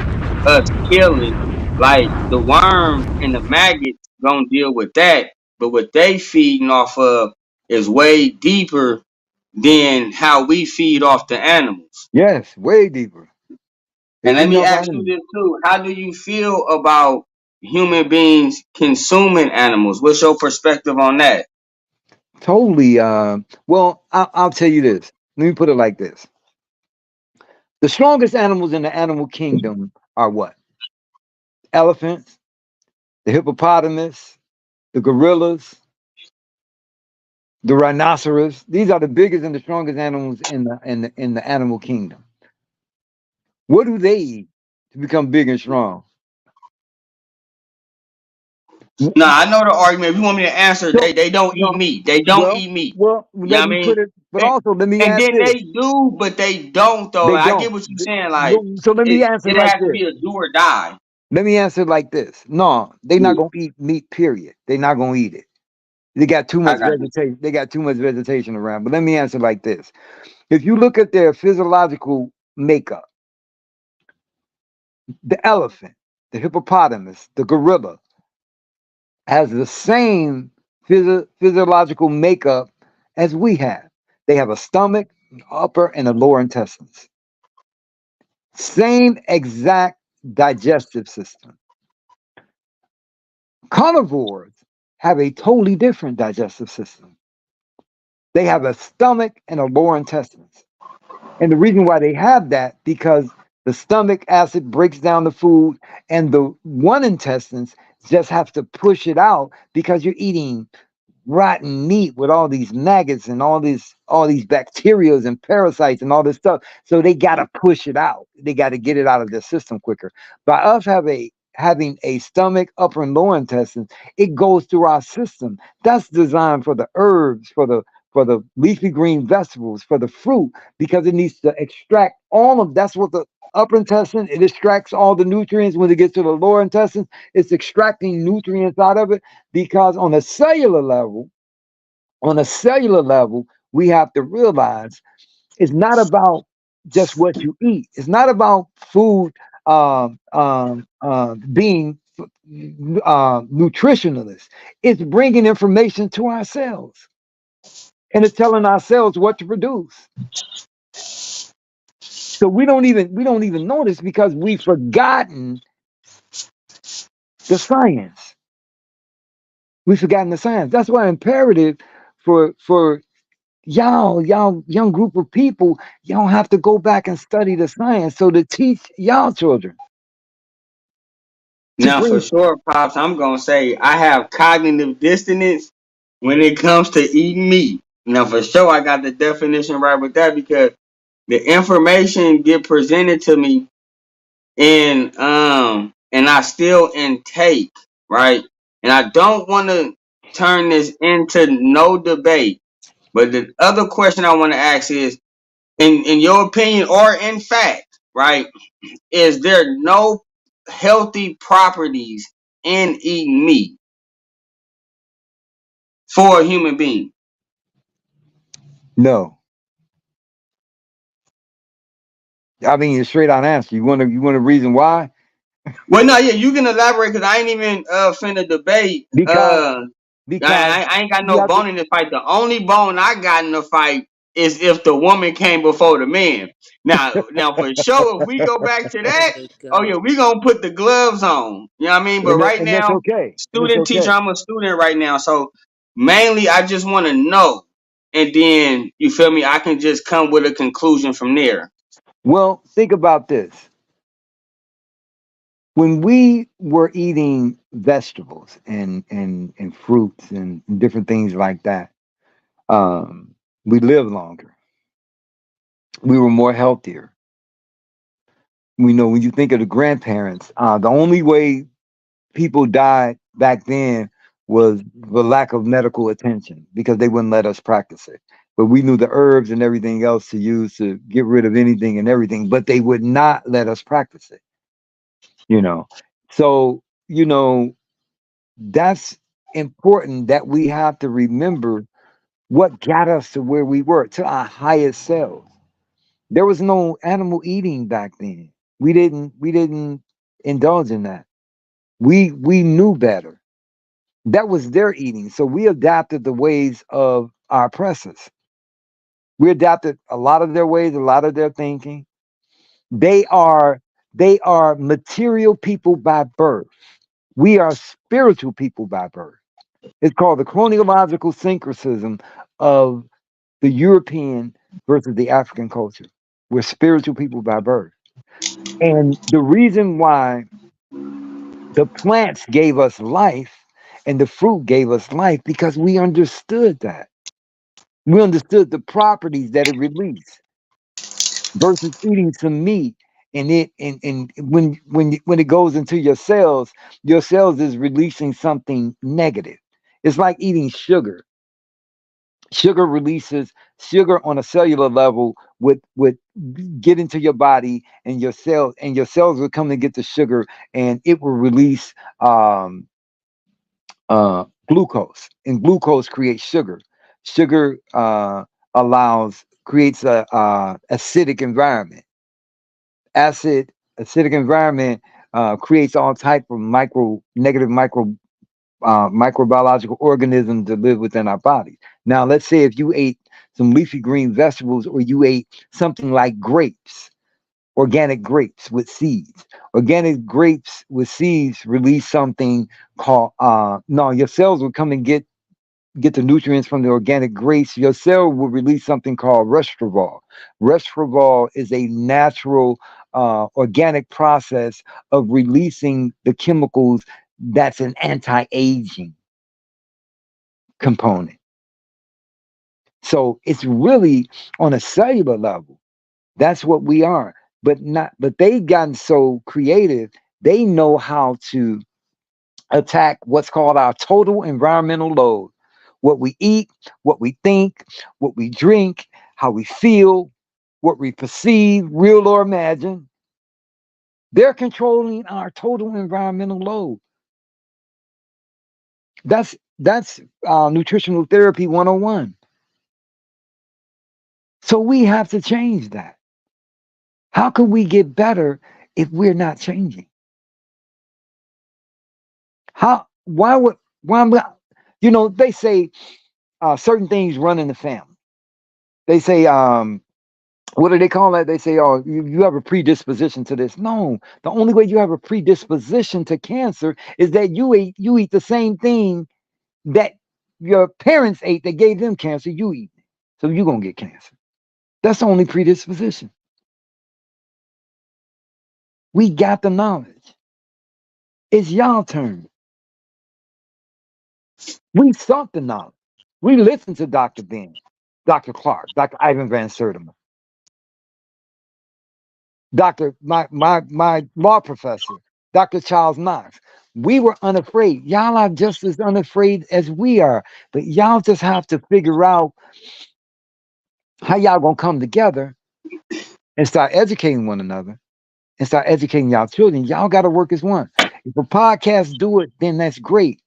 us killing. Like the worms and the maggots gonna deal with that, but what they feeding off of is way deeper than how we feed off the animals. Yes, way deeper. They And let feeding me off ask you animals. this too: how do you feel about human beings consuming animals? What's your perspective on that? Totally. Well, I'll tell you this. Let me put it like this. The strongest animals in the animal kingdom are what? Elephants, the hippopotamus, the gorillas, the rhinoceros. These are the biggest and the strongest animals in the animal kingdom. What do they eat to become big and strong? No, I know the argument. If you want me to answer, So they don't eat no. meat. They don't Well, eat meat. well, You know let what I me mean? put it. But And, also, let me and add then this: they do, but they don't though. they I get don't. what you're saying. Like So let me answer it like has to this. be a do or die. Let me answer like this. No, they're not Yeah, gonna eat meat. Period. They're not gonna eat it. They got too I much got you. vegetation. They got too much vegetation around. But let me answer like this: if you look at their physiological makeup, the elephant, the hippopotamus, the gorilla has the same physiological makeup as we have. They have a stomach, an upper and a lower intestines. Same exact digestive system. Carnivores have a totally different digestive system. They have a stomach and a lower intestines. And the reason why they have that, because the stomach acid breaks down the food and the one intestines just have to push it out because you're eating rotten meat with all these maggots and all these bacterias and parasites and all this stuff. So they gotta push it out. They gotta get it out of their system quicker. By us having a stomach, upper and lower intestines, it goes through our system. That's designed for the herbs, for the leafy green vegetables, for the fruit, because it needs to extract all of that's what the upper intestine, it extracts all the nutrients. When it gets to the lower intestine, it's extracting nutrients out of it, because on a cellular level, we have to realize it's not about just what you eat. It's not about food being nutritionalist. It's bringing information to ourselves and it's telling ourselves what to produce. So we don't even notice because we've forgotten the science. We've forgotten the science. That's why imperative for y'all young group of people, y'all have to go back and study the science so to teach y'all children. Now, for sure, Pops, I'm going to say I have cognitive dissonance when it comes to eating meat. Now, for sure, I got the definition right with that because the information get presented to me and I still intake, right? And I don't want to turn this into no debate. But the other question I want to ask is, in your opinion or in fact, right? Is there no healthy properties in eating meat for a human being? No. I mean, it's straight on answer. You want a reason why? Well, no, yeah, you can elaborate because I ain't even finna debate. Because I ain't got you no have to. bone in the fight. The only bone I got in the fight is if the woman came before the man. Now for sure, if we go back to that, oh yeah, we gonna put the gloves on. You know what I mean? But right And that's now, okay. And it's student teacher, okay. I'm a student right now, so mainly I just want to know, and then you feel me? I can just come with a conclusion from there. Well, think about this. When we were eating vegetables and fruits and different things like that, we lived longer. We were more healthier. We know when you think of the grandparents, the only way people died back then was the lack of medical attention because they wouldn't let us practice it. But we knew the herbs and everything else to use to get rid of anything and everything, but they would not let us practice it, you know. So, that's important that we have to remember what got us to where we were, to our highest selves. There was no animal eating back then. We didn't indulge in that. We knew better. That was their eating. So we adapted the ways of our oppressors. We adapted a lot of their ways, a lot of their thinking. They are they are material people by birth. We are spiritual people by birth. It's called the chronological syncretism of the European versus the African culture. We're spiritual people by birth. And the reason why the plants gave us life and the fruit gave us life because we understood that. We understood the properties that it released versus eating some meat and when it goes into your cells is releasing something negative. It's like eating sugar. Sugar on a cellular level would get into your body and your cells will come and get the sugar and it will release glucose, and glucose creates sugar. Sugar creates a acidic environment. Acidic environment creates all type of negative microbiological organisms that live within our bodies. Now, let's say if you ate some leafy green vegetables or you ate something like grapes, organic grapes with seeds. Organic grapes with seeds release something called no, your cells will come and get the nutrients from the organic grapes. Your cell will release something called resveratrol. Resveratrol is a natural organic process of releasing the chemicals that's an anti-aging component. So it's really on a cellular level. That's what we are. But they've gotten so creative, they know how to attack what's called our total environmental load. What we eat, what we think, what we drink, how we feel, what we perceive, real or imagine. They're controlling our total environmental load. That's nutritional therapy 101. So we have to change that. How can we get better if we're not changing? Why would, they say certain things run in the family. They say, what do they call that? They say, oh, you have a predisposition to this. No, the only way you have a predisposition to cancer is that you eat the same thing that your parents ate that gave them cancer. You eat it. So you're going to get cancer. That's the only predisposition. We got the knowledge. It's y'all turn. We sought the knowledge. We listened to Dr. Ben, Dr. Clark, Dr. Ivan Van Sertima, my law professor, Dr. Charles Knox. We were unafraid. Y'all are just as unafraid as we are. But y'all just have to figure out how y'all gonna come together and start educating one another and start educating y'all children. Y'all gotta work as one. If a podcast do it, then that's great.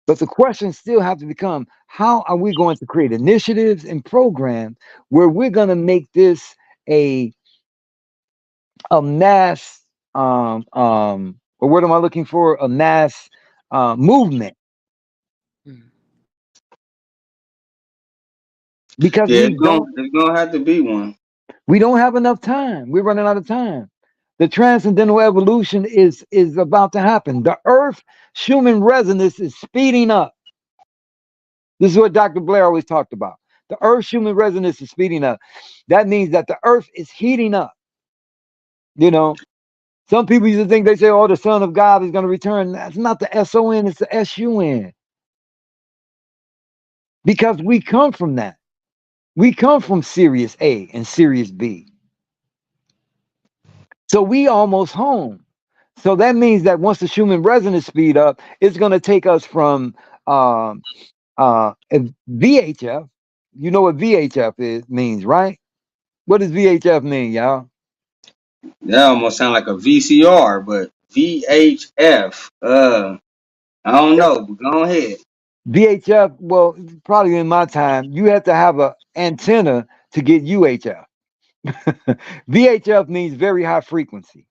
But the questions still have to become, how are we going to create initiatives and programs where we're going to make this a mass, or what am I looking for? A mass movement. Because it's gonna have to be one. We don't have enough time. We're running out of time. The transcendental evolution is about to happen. The Earth human resonance is speeding up. This is what Dr. Blair always talked about. The Earth's human resonance is speeding up. That means that the Earth is heating up. Some people used to think, they say, oh, the Son of God is going to return. That's not the S-O-N, it's the S-U-N. Because we come from that. We come from Sirius A and Sirius B. So we almost home. So that means that once the human resonance speed up, it's going to take us from VHF. You know what VHF means, right? What does VHF mean, y'all? That almost sound like a VCR, but VHF. I don't know, but go ahead. VHF, well, probably in my time, you have to have an antenna to get UHF. VHF means very high frequency.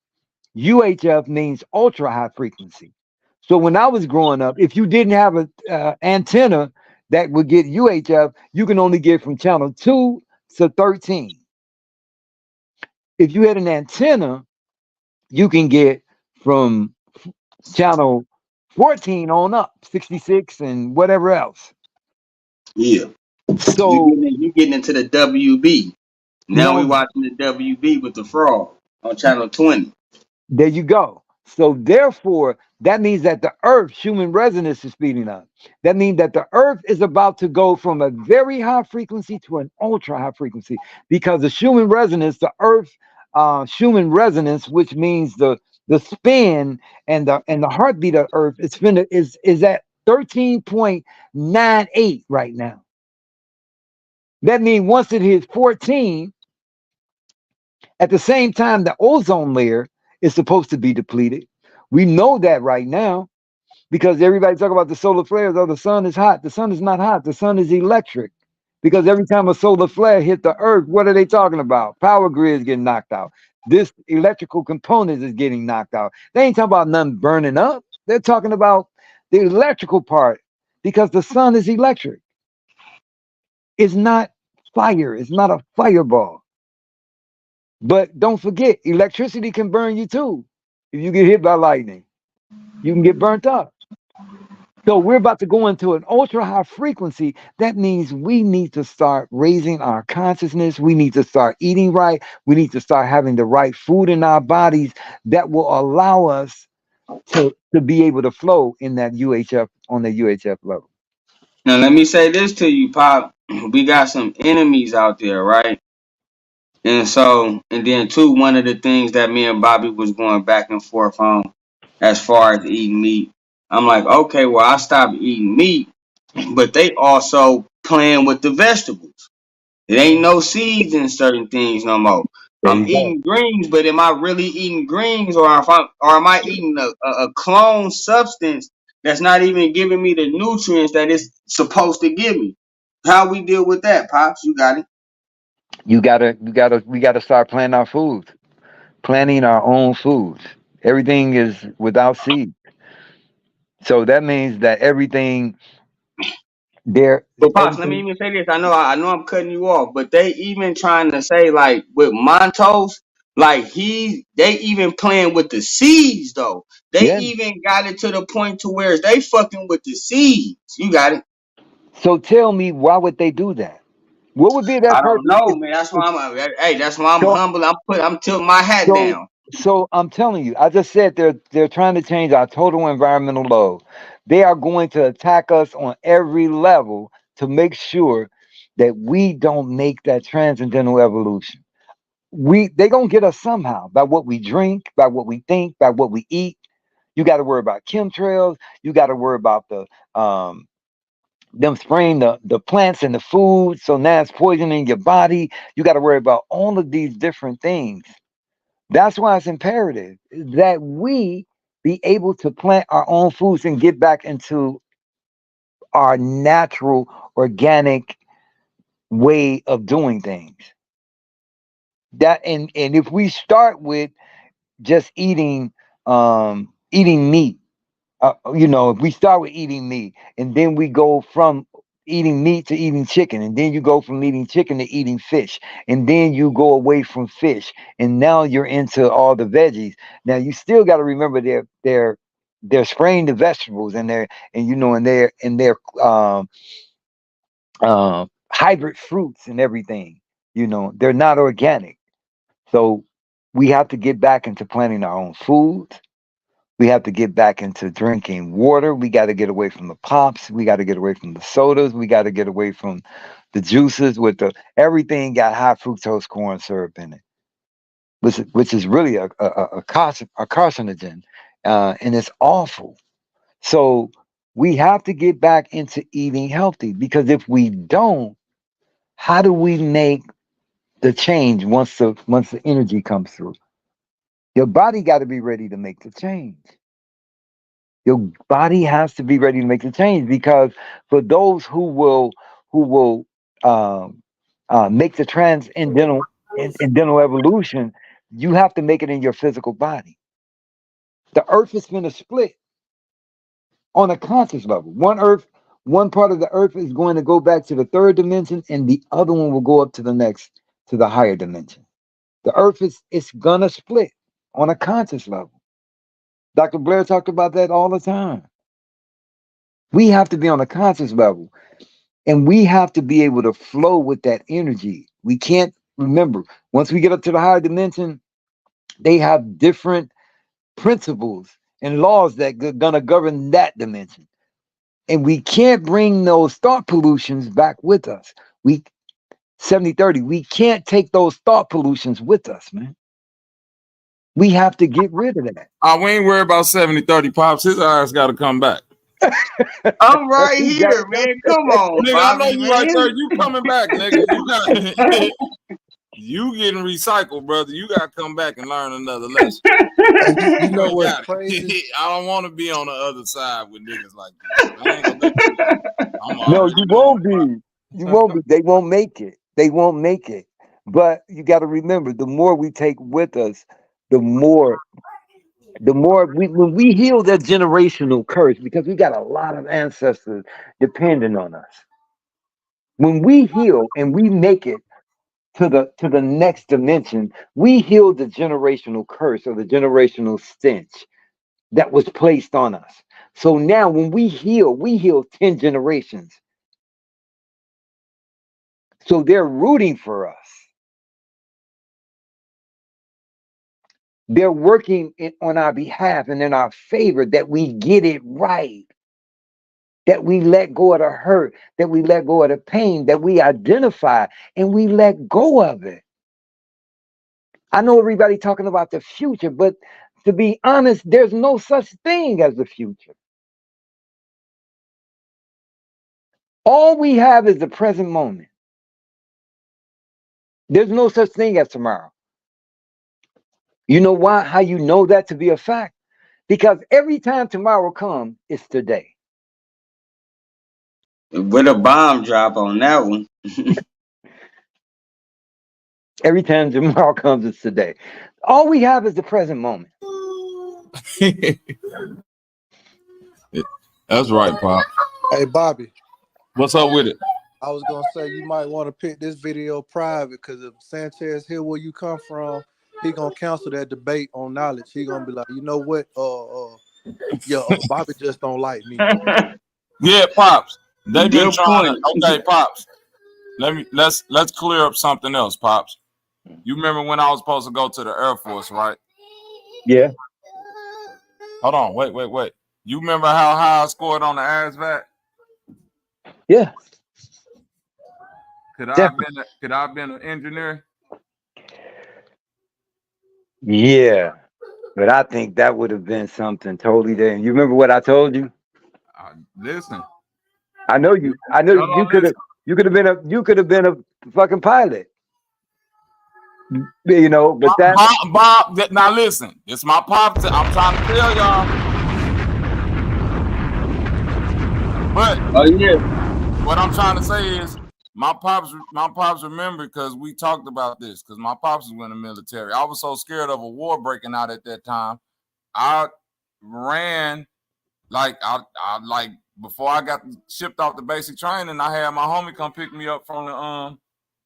UHF means ultra high frequency. So when I was growing up, if you didn't have an antenna that would get UHF, you can only get from channel 2 to 13. If you had an antenna, you can get from channel 14 on up, 66 and whatever else. Yeah. So you getting into the WB. Now we watching the WB with the frog on channel 20. There you go. So therefore, that means that the Earth human resonance is speeding up. That means that the Earth is about to go from a very high frequency to an ultra high frequency, because the human resonance, the Earth human resonance, which means the spin and the heartbeat of Earth is at 13.98 right now. That means once it hits 14, at the same time, the ozone layer is supposed to be depleted. We know that right now because everybody talk about the solar flares. Oh, the sun is hot. The sun is not hot. The sun is electric. Because every time a solar flare hit the Earth, what are they talking about? Power grids getting knocked out. This electrical component is getting knocked out. They ain't talking about nothing burning up. They're talking about the electrical part, because the sun is electric. It's not fire. It's not a fireball. But don't forget, electricity can burn you too. If you get hit by lightning, you can get burnt up. So we're about to go into an ultra high frequency. That means we need to start raising our consciousness. We need to start eating right. We need to start having the right food in our bodies that will allow us to be able to flow in that UHF, on the UHF level. Now let me say this to you, Pop. We got some enemies out there, right? And then too, one of the things that me and Bobby was going back and forth on as far as eating meat, I'm like, okay, well, I stopped eating meat, but they also playing with the vegetables. It ain't no seeds in certain things no more. I'm eating greens, but am I really eating greens, or am I eating a clone substance that's not even giving me the nutrients that it's supposed to give me? How we deal with that, Pops? You got it. We gotta start planting our foods, planting our own foods. Everything is without seed. So that means that everything there, But Pops, let me everything. even say this. I know I'm cutting you off, but they even trying to say like with Montos, like they even playing with the seeds though. They Yeah. even got it to the point to where they fucking with the seeds. You got it. So tell me, why would they do that? What would be their I don't purpose? know, man. That's why hey, that's why I'm So humble. I'm tilting my hat so down. so I'm telling you, I just said they're trying to change our total environmental load. They are going to attack us on every level to make sure that we don't make that transcendental evolution. They gonna get us somehow by what we drink, by what we think, by what we eat. You got to worry about chemtrails. You got to worry about them spraying the plants and the food, so now it's poisoning your body. You got to worry about all of these different things. That's why it's imperative that we be able to plant our own foods and get back into our natural, organic way of doing things. And if we start with just eating meat, if we start with eating meat and then we go from eating meat to eating chicken, and then you go from eating chicken to eating fish, and then you go away from fish, and now you're into all the veggies. Now you still got to remember they're spraying the vegetables, and they're hybrid fruits and everything. They're not organic. So we have to get back into planting our own foods. We have to get back into drinking water. We got to get away from the pops. We got to get away from the sodas. We got to get away from the juices everything got high fructose corn syrup in it, which is really a carcinogen, and it's awful. So we have to get back into eating healthy, because if we don't, how do we make the change once the energy comes through? Your body got to be ready to make the change. Your body has to be ready to make the change, because for those who will make the transcendental and dental evolution, you have to make it in your physical body. The earth is going to split on a conscious level. One part of the earth is going to go back to the third dimension, and the other one will go up to the higher dimension. The earth is gonna split on a conscious level. Dr. Blair talked about that all the time. We have to be on a conscious level, and we have to be able to flow with that energy. We can't remember, once we get up to the higher dimension, they have different principles and laws that gonna govern that dimension. And we can't bring those thought pollutions back with us. 70-30, we can't take those thought pollutions with us, man. We have to get rid of that. We ain't worried about 70-30 Pops. His eyes got to come back. I'm right here, man. Come on, Nigga, I know Bobby, you right there. man. You coming back, nigga. You got you getting recycled, brother. You got to come back and learn another lesson. You know what's crazy? I don't want to be on the other side with niggas like this. I ain't gonna let you. No, you won't be. You won't be. They won't make it. They won't make it. But you got to remember, the more we take with us, the more when we heal that generational curse, because we got a lot of ancestors depending on us. When we heal and we make it to the next dimension, we heal the generational curse, or the generational stench that was placed on us. So now when we heal 10 generations. So they're rooting for us. They're working on our behalf and in our favor, that we get it right, that we let go of the hurt, that we let go of the pain, that we identify and we let go of it. I know everybody talking about the future, but to be honest, there's no such thing as the future. All we have is the present moment. There's no such thing as tomorrow. You know why? How you know that to be a fact? Because every time tomorrow comes, it's today. With a bomb drop on that one. Every time tomorrow comes, it's today. All we have is the present moment. That's right, Pop. Hey, Bobby. What's up with it? I was gonna say you might want to pick this video private because if Sanchez hear where you come from, he gonna cancel that debate on knowledge. He gonna be like, you know what? Bobby just don't like me. Yeah, Pops. They've been Good trying point. to. Okay, Pops. Let's clear up something else, Pops. You remember when I was supposed to go to the Air Force, right? Yeah. Hold on, wait. You remember how high I scored on the ASVAC? Yeah. Could I have been an engineer? Yeah. But I think that would have been something totally different. You remember what I told you? Listen. I know you could have been a fucking pilot. You know, but that Bob, now listen, it's my pop. I'm trying to tell y'all. But what I'm trying to say is my pops remember because we talked about this because my pops was in the military. I was so scared of a war breaking out at that time. I ran like I like before I got shipped off the basic training. I had my homie come pick me up from the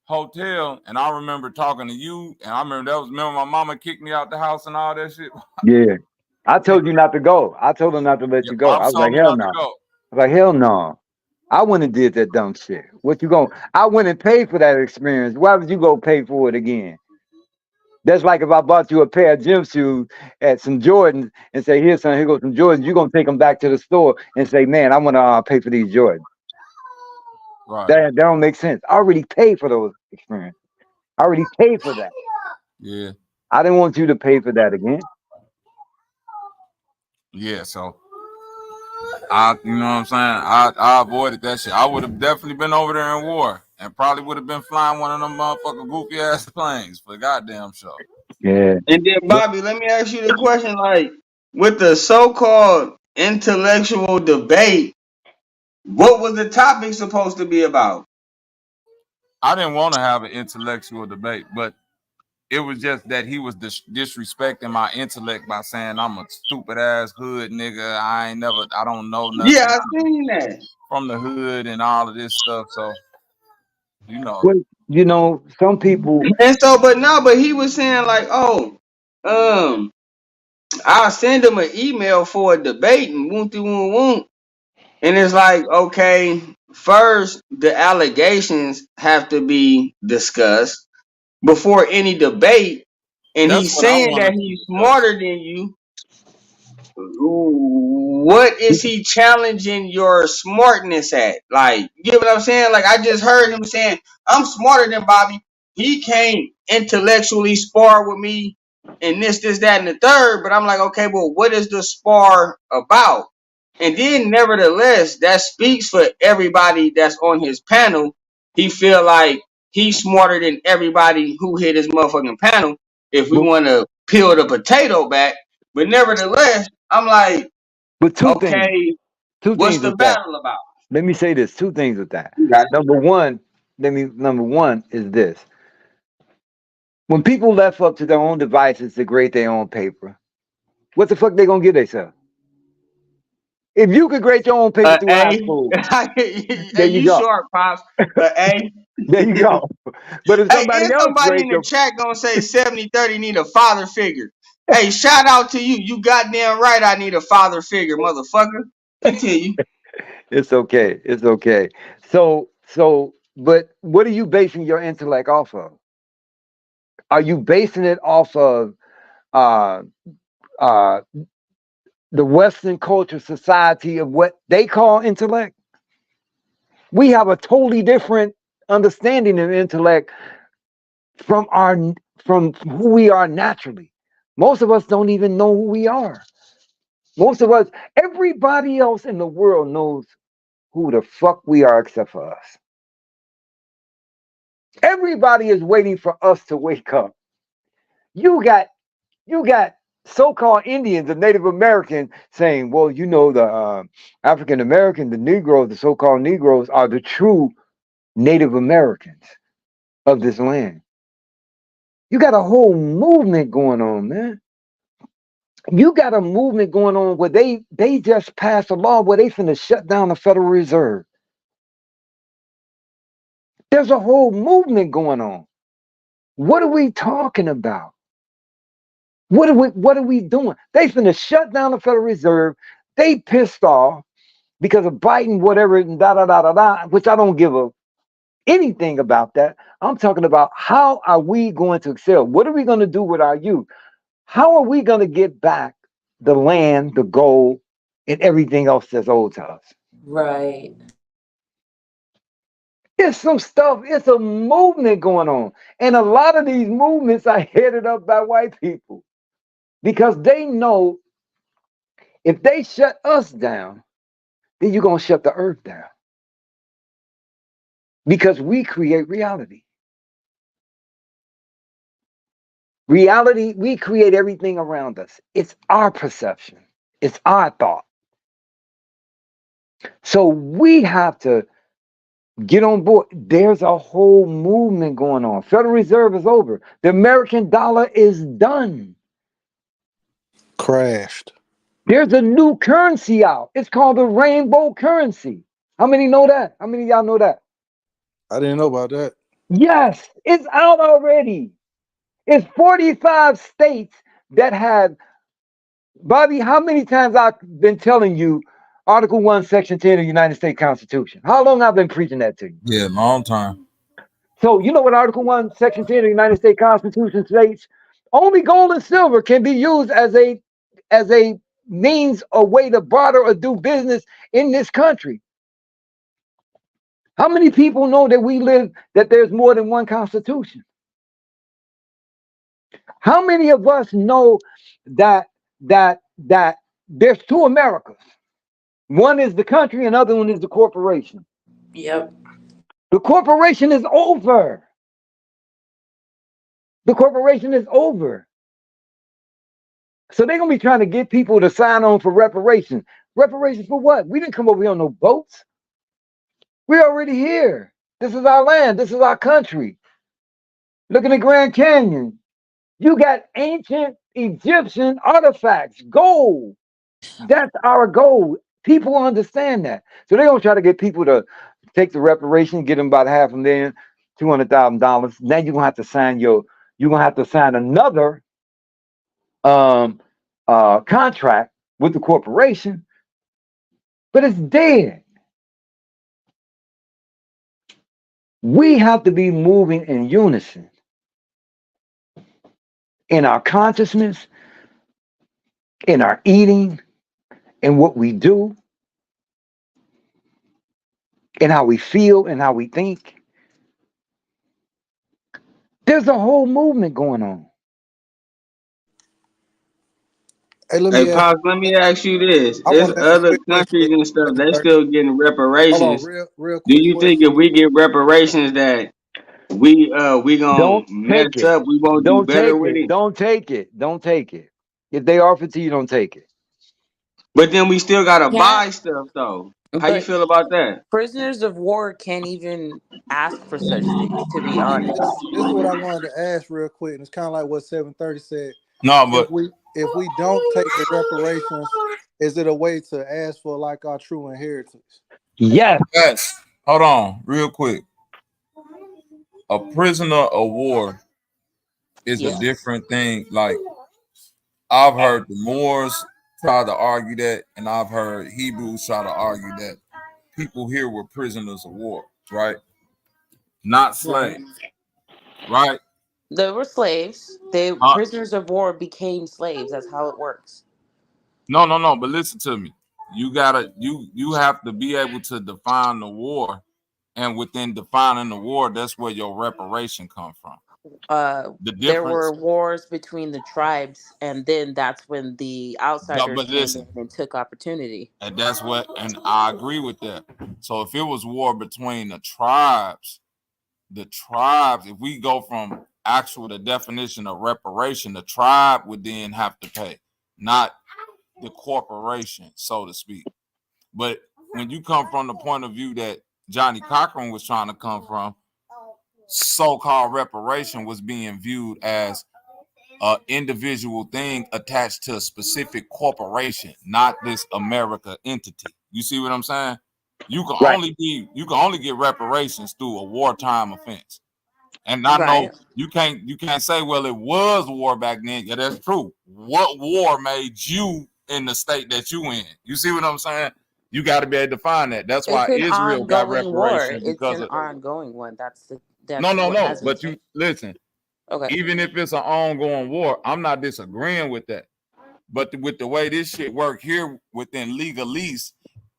hotel, and I remember talking to you, and I remember my mama kicked me out the house and all that shit. Yeah. I told you not to go. I told him not to let you go. I was like, hell no. I was like, hell no. I went and did that dumb shit. What you going? I went and paid for that experience. Why would you go pay for it again? That's like if I bought you a pair of gym shoes at some Jordans and say, here, son, here goes some Jordans. You're going to take them back to the store and say, man, I want to pay for these Jordans. Right. That don't make sense. I already paid for those experiences. I already paid for that. Yeah. I didn't want you to pay for that again. Yeah, so you know what I'm saying? I avoided that shit. I would have definitely been over there in war and probably would have been flying one of them motherfucking goofy ass planes for goddamn sure. Yeah. And then Bobby, let me ask you the question: like, with the so-called intellectual debate, what was the topic supposed to be about? I didn't want to have an intellectual debate, but it was just that he was disrespecting my intellect by saying I'm a stupid ass hood nigga. I don't know nothing. Yeah, I seen that from the hood and all of this stuff. So, you know, well, you know, some people. And so, but he was saying like, oh, I'll send him an email for a debate and won't. And it's like, okay, first the allegations have to be discussed before any debate. And that's he's what I saying that wanted. he's smarter than you. What is he challenging your smartness at? Like, you get what I'm saying? Like, I just heard him saying, I'm smarter than Bobby. He can't intellectually spar with me and this, that, and the third. But I'm like, okay, well, what is the spar about? And then, nevertheless, that speaks for everybody that's on his panel. He feel like he's smarter than everybody who hit his motherfucking panel. If we want to peel the potato back, but nevertheless, I'm like, but two okay, things what's the with that. battle about? Let me say this. Two things with that. Number one is this. When people left up to their own devices to grade their own paper, what the fuck they gonna give themselves? If you could grade your own paper through high school, there you go. Short, Pops. A. There you go. But if somebody else somebody in the chat gonna say 70-30 need a father figure. Hey, shout out to you. You goddamn right I need a father figure, motherfucker. Continue. It's okay. It's okay. So, but what are you basing your intellect off of? Are you basing it off of the Western culture society of what they call intellect? We have a totally different understanding of intellect from who we are naturally. Most of us don't even know who we are. Most of us, everybody else in the world knows who the fuck we are except for us. Everybody is waiting for us to wake up. You got so-called Indians and Native Americans saying, well, you know, the African American, the Negroes, the so-called Negroes are the true Native Americans of this land. You got a whole movement going on, man. You got a movement going on where they just passed a law where they finna shut down the Federal Reserve. There's a whole movement going on. What are we talking about? What are we doing? They finna shut down the Federal Reserve. They pissed off because of Biden, whatever, and da da da da da, which I don't give anything about that. I'm talking about how are we going to excel? What are we going to do with our youth? How are we going to get back the land, the gold, and everything else that's owed to us? Right. It's some stuff, it's a movement going on. And a lot of these movements are headed up by white people because they know if they shut us down, then you're going to shut the earth down. Because we create reality. Reality, we create everything around us. It's our perception. It's our thought. So we have to get on board. There's a whole movement going on. Federal Reserve is over. The American dollar is done. Crashed. There's a new currency out. It's called the rainbow currency. How many know that? How many of y'all know that? I didn't know about that. Yes, it's out already. It's 45 states that have, Bobby, how many times I've been telling you Article 1, Section 10 of the United States Constitution? How long I've been preaching that to you? Yeah, long time. So you know what Article 1, Section 10 of the United States Constitution states? Only gold and silver can be used as a means or way to barter or do business in this country. How many people know that there's more than one constitution? How many of us know that there's two Americas? One is the country, another one is the corporation. Yep. The corporation is over. The corporation is over. So they're going to be trying to get people to sign on for reparations. Reparations for what? We didn't come over here on no boats. We're already here. This is our land. This is our country. Look at the Grand Canyon. You got ancient Egyptian artifacts, gold. That's our goal. People understand that. So they're going to try to get people to take the reparation, get them about $500,000, $200,000. Now you're going to have to sign another contract with the corporation, but it's dead. We have to be moving in unison in our consciousness, in our eating, in what we do, in how we feel, and how we think. There's a whole movement going on. Hey, Pops, let me ask you this. There's other countries and stuff, they still getting reparations. Real Do quick you think question. if we get reparations that we gonna Don't mess take it. up, we won't do Don't better take with it. it? Don't take it. Don't take it. If they offer to you, don't take it. But then we still gotta Can't, buy stuff though. How you but feel about that? prisoners of war can't even ask for such things, to be honest. This is what I wanted to ask real quick, and it's kind of like what 730 said. No, If but we don't take the reparations, is it a way to ask for like our true inheritance? Yes. Yes. Hold on, real quick. A prisoner of war is a different thing. Like I've heard the Moors try to argue that, and I've heard Hebrews try to argue that people here were prisoners of war, right? Not slaves, right? They were slaves. Prisoners of war became slaves. That's how it works. No. But listen to me. You have to be able to define the war, and within defining the war, that's where your reparation comes from. There were wars between the tribes, and then that's when the outsiders came in and took opportunity. And that's what, and I agree with that. So if it was war between the tribes, if we go from the definition of reparation, the tribe would then have to pay, not the corporation, so to speak. But when you come from the point of view that Johnny Cochran was trying to come from, so-called reparation was being viewed as an individual thing attached to a specific corporation, not this America entity. You see what I'm saying? You can Right. only get reparations through a wartime offense. And I know you can't say, well, it was war back then. Yeah, that's true. What war made you in the state that you in? You see what I'm saying? You got to be able to define that. That's why It's an Israel got ongoing war. reparations It's because an of ongoing one. no, That's no, what no. hasn't But you changed. listen, Okay. even if it's an ongoing war, I'm not disagreeing with that. But with the way this shit work here within legalese,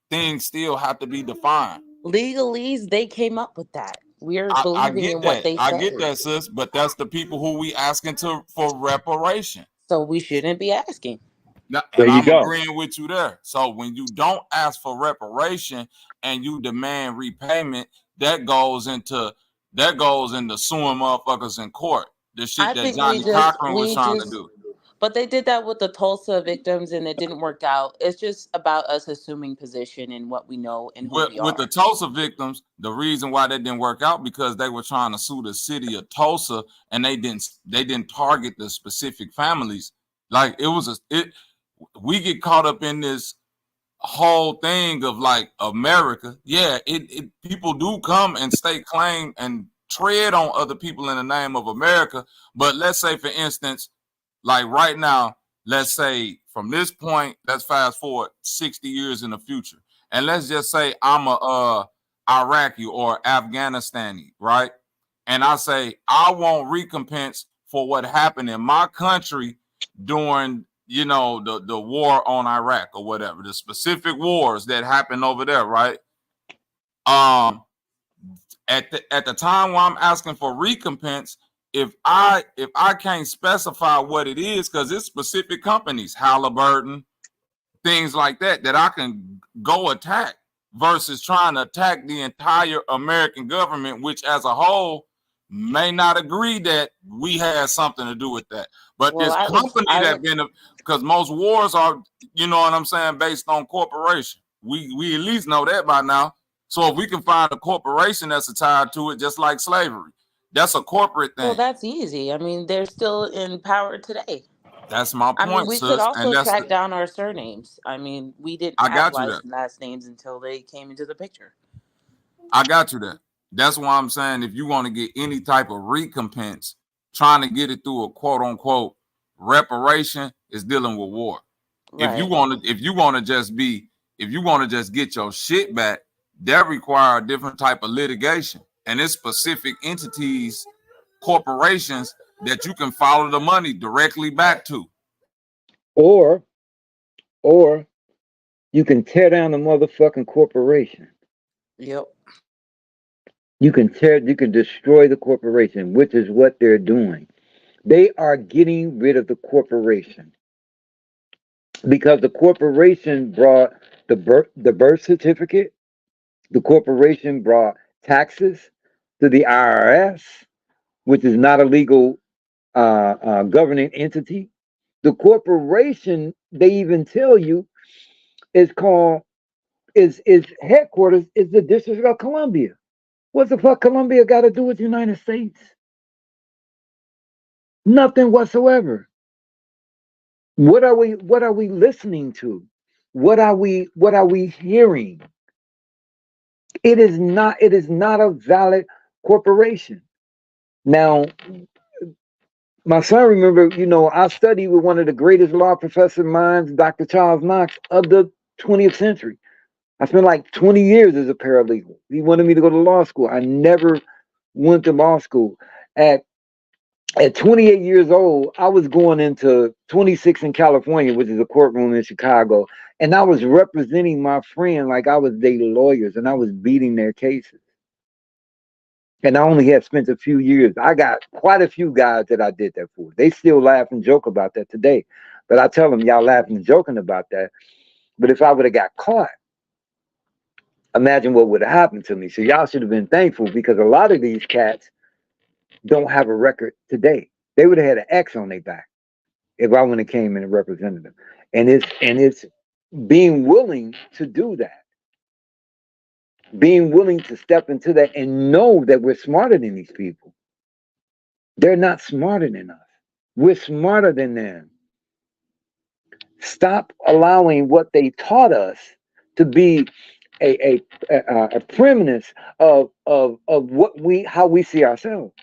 things still have to be defined. Legalese, they came up with that. We're I believing get in what that. they I say. get that, sis. But that's the people who we asking for reparation. So we shouldn't be asking. There And you I'm go. agreeing with you there. So when you don't ask for reparation and you demand repayment, that goes into suing motherfuckers in court. The shit I that think Johnny Cochran was we trying to just, do. but they did that with the Tulsa victims and it didn't work out. It's just about us assuming position in what we know and who we With the are. Tulsa victims, the reason why that didn't work out because they were trying to sue the city of Tulsa and they didn't target the specific families. Like we get caught up in this whole thing of like America. Yeah, it people do come and stake claim and tread on other people in the name of America. But let's say, for instance, like right now, let's say from this point, let's fast forward 60 years in the future. And let's just say I'm a Iraqi or Afghanistani, right? And I say I want recompense for what happened in my country during the war on Iraq or whatever, the specific wars that happened over there, right? Um at the time when I'm asking for recompense, if I can't specify what it is, because it's specific companies, Halliburton, things like that I can go attack versus trying to attack the entire American government, which as a whole may not agree that we had something to do with that. But Well, this company that been, because most wars are, you know what I'm saying, based on corporation. We at least know that by now. So if we can find a corporation that's tied to it, just like slavery, that's a corporate well, thing. that's easy. I mean, they're still in power today. That's my I mean, point, we could sis. And also track down our surnames. I mean, we didn't I have got you there. last names until they came into the picture. I got you there. That's why I'm saying if you want to get any type of recompense, trying to get it through a quote unquote reparation is dealing with war. Right. If you want to just get your shit back, that require a different type of litigation. And it's specific entities, corporations that you can follow the money directly back to. Or you can tear down the motherfucking corporation. Yep. You can destroy the corporation, which is what they're doing. They are getting rid of the corporation because the corporation brought the birth certificate. The corporation brought taxes to the IRS, which is not a legal governing entity. The corporation, they even tell you, is headquarters is the District of Columbia. What the fuck Columbia got to do with the United States? Nothing whatsoever. What are we listening to? What are we hearing? It is not a valid corporation. Now, my son, remember, I studied with one of the greatest law professor minds, Dr. Charles Knox, of the 20th century. I spent like 20 years as a paralegal. He wanted me to go to law school. I never went to law school. At 28 years old, I was going into 26 in California, which is a courtroom in Chicago, and I was representing my friend like I was dating lawyers, and I was beating their cases. And I only had spent a few years. I got quite a few guys that I did that for. They still laugh and joke about that today. But I tell them, y'all laughing and joking about that. But if I would have got caught, imagine what would have happened to me. So y'all should have been thankful, because a lot of these cats don't have a record today. They would have had an X on their back if I wouldn't have came in and represented them. And it's being willing to do that. Being willing to step into that and know that we're smarter than these people. They're not smarter than us. We're smarter than them. Stop allowing what they taught us to be a premise of what how we see ourselves.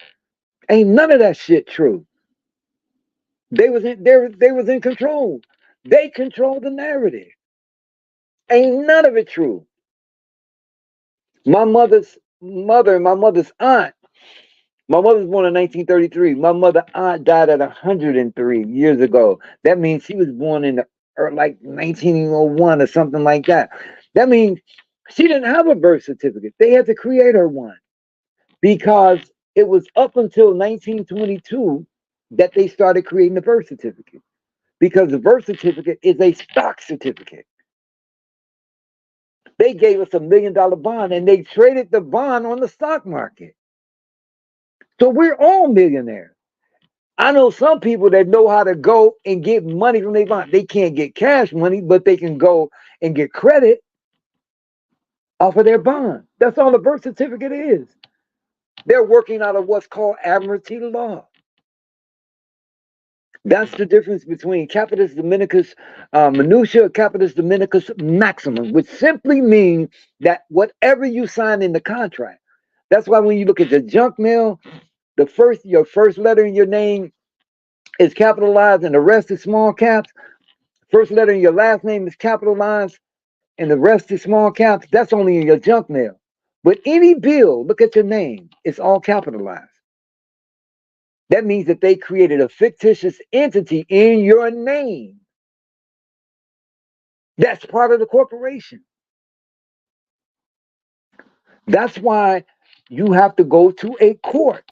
Ain't none of that shit true. They was in control. They control the narrative. Ain't none of it true. My mother's mother, my mother's aunt. My mother was born in 1933. My mother aunt died at 103 years ago. That means she was born in like 1901 or something like that. That means she didn't have a birth certificate. They had to create her one because it was up until 1922 that they started creating the birth certificate, because the birth certificate is a stock certificate. They gave us $1 million bond and they traded the bond on the stock market. So we're all millionaires. I know some people that know how to go and get money from their bond. They can't get cash money, but they can go and get credit off of their bond. That's all the birth certificate is. They're working out of what's called admiralty law. That's the difference between capitis dominicus minutia, capitis dominicus maximum, which simply means that whatever you sign in the contract. That's why when you look at the junk mail, your first letter in your name is capitalized and the rest is small caps. First letter in your last name is capitalized and the rest is small caps. That's only in your junk mail. But any bill, look at your name, it's all capitalized. That means that they created a fictitious entity in your name. That's part of the corporation. That's why you have to go to a court.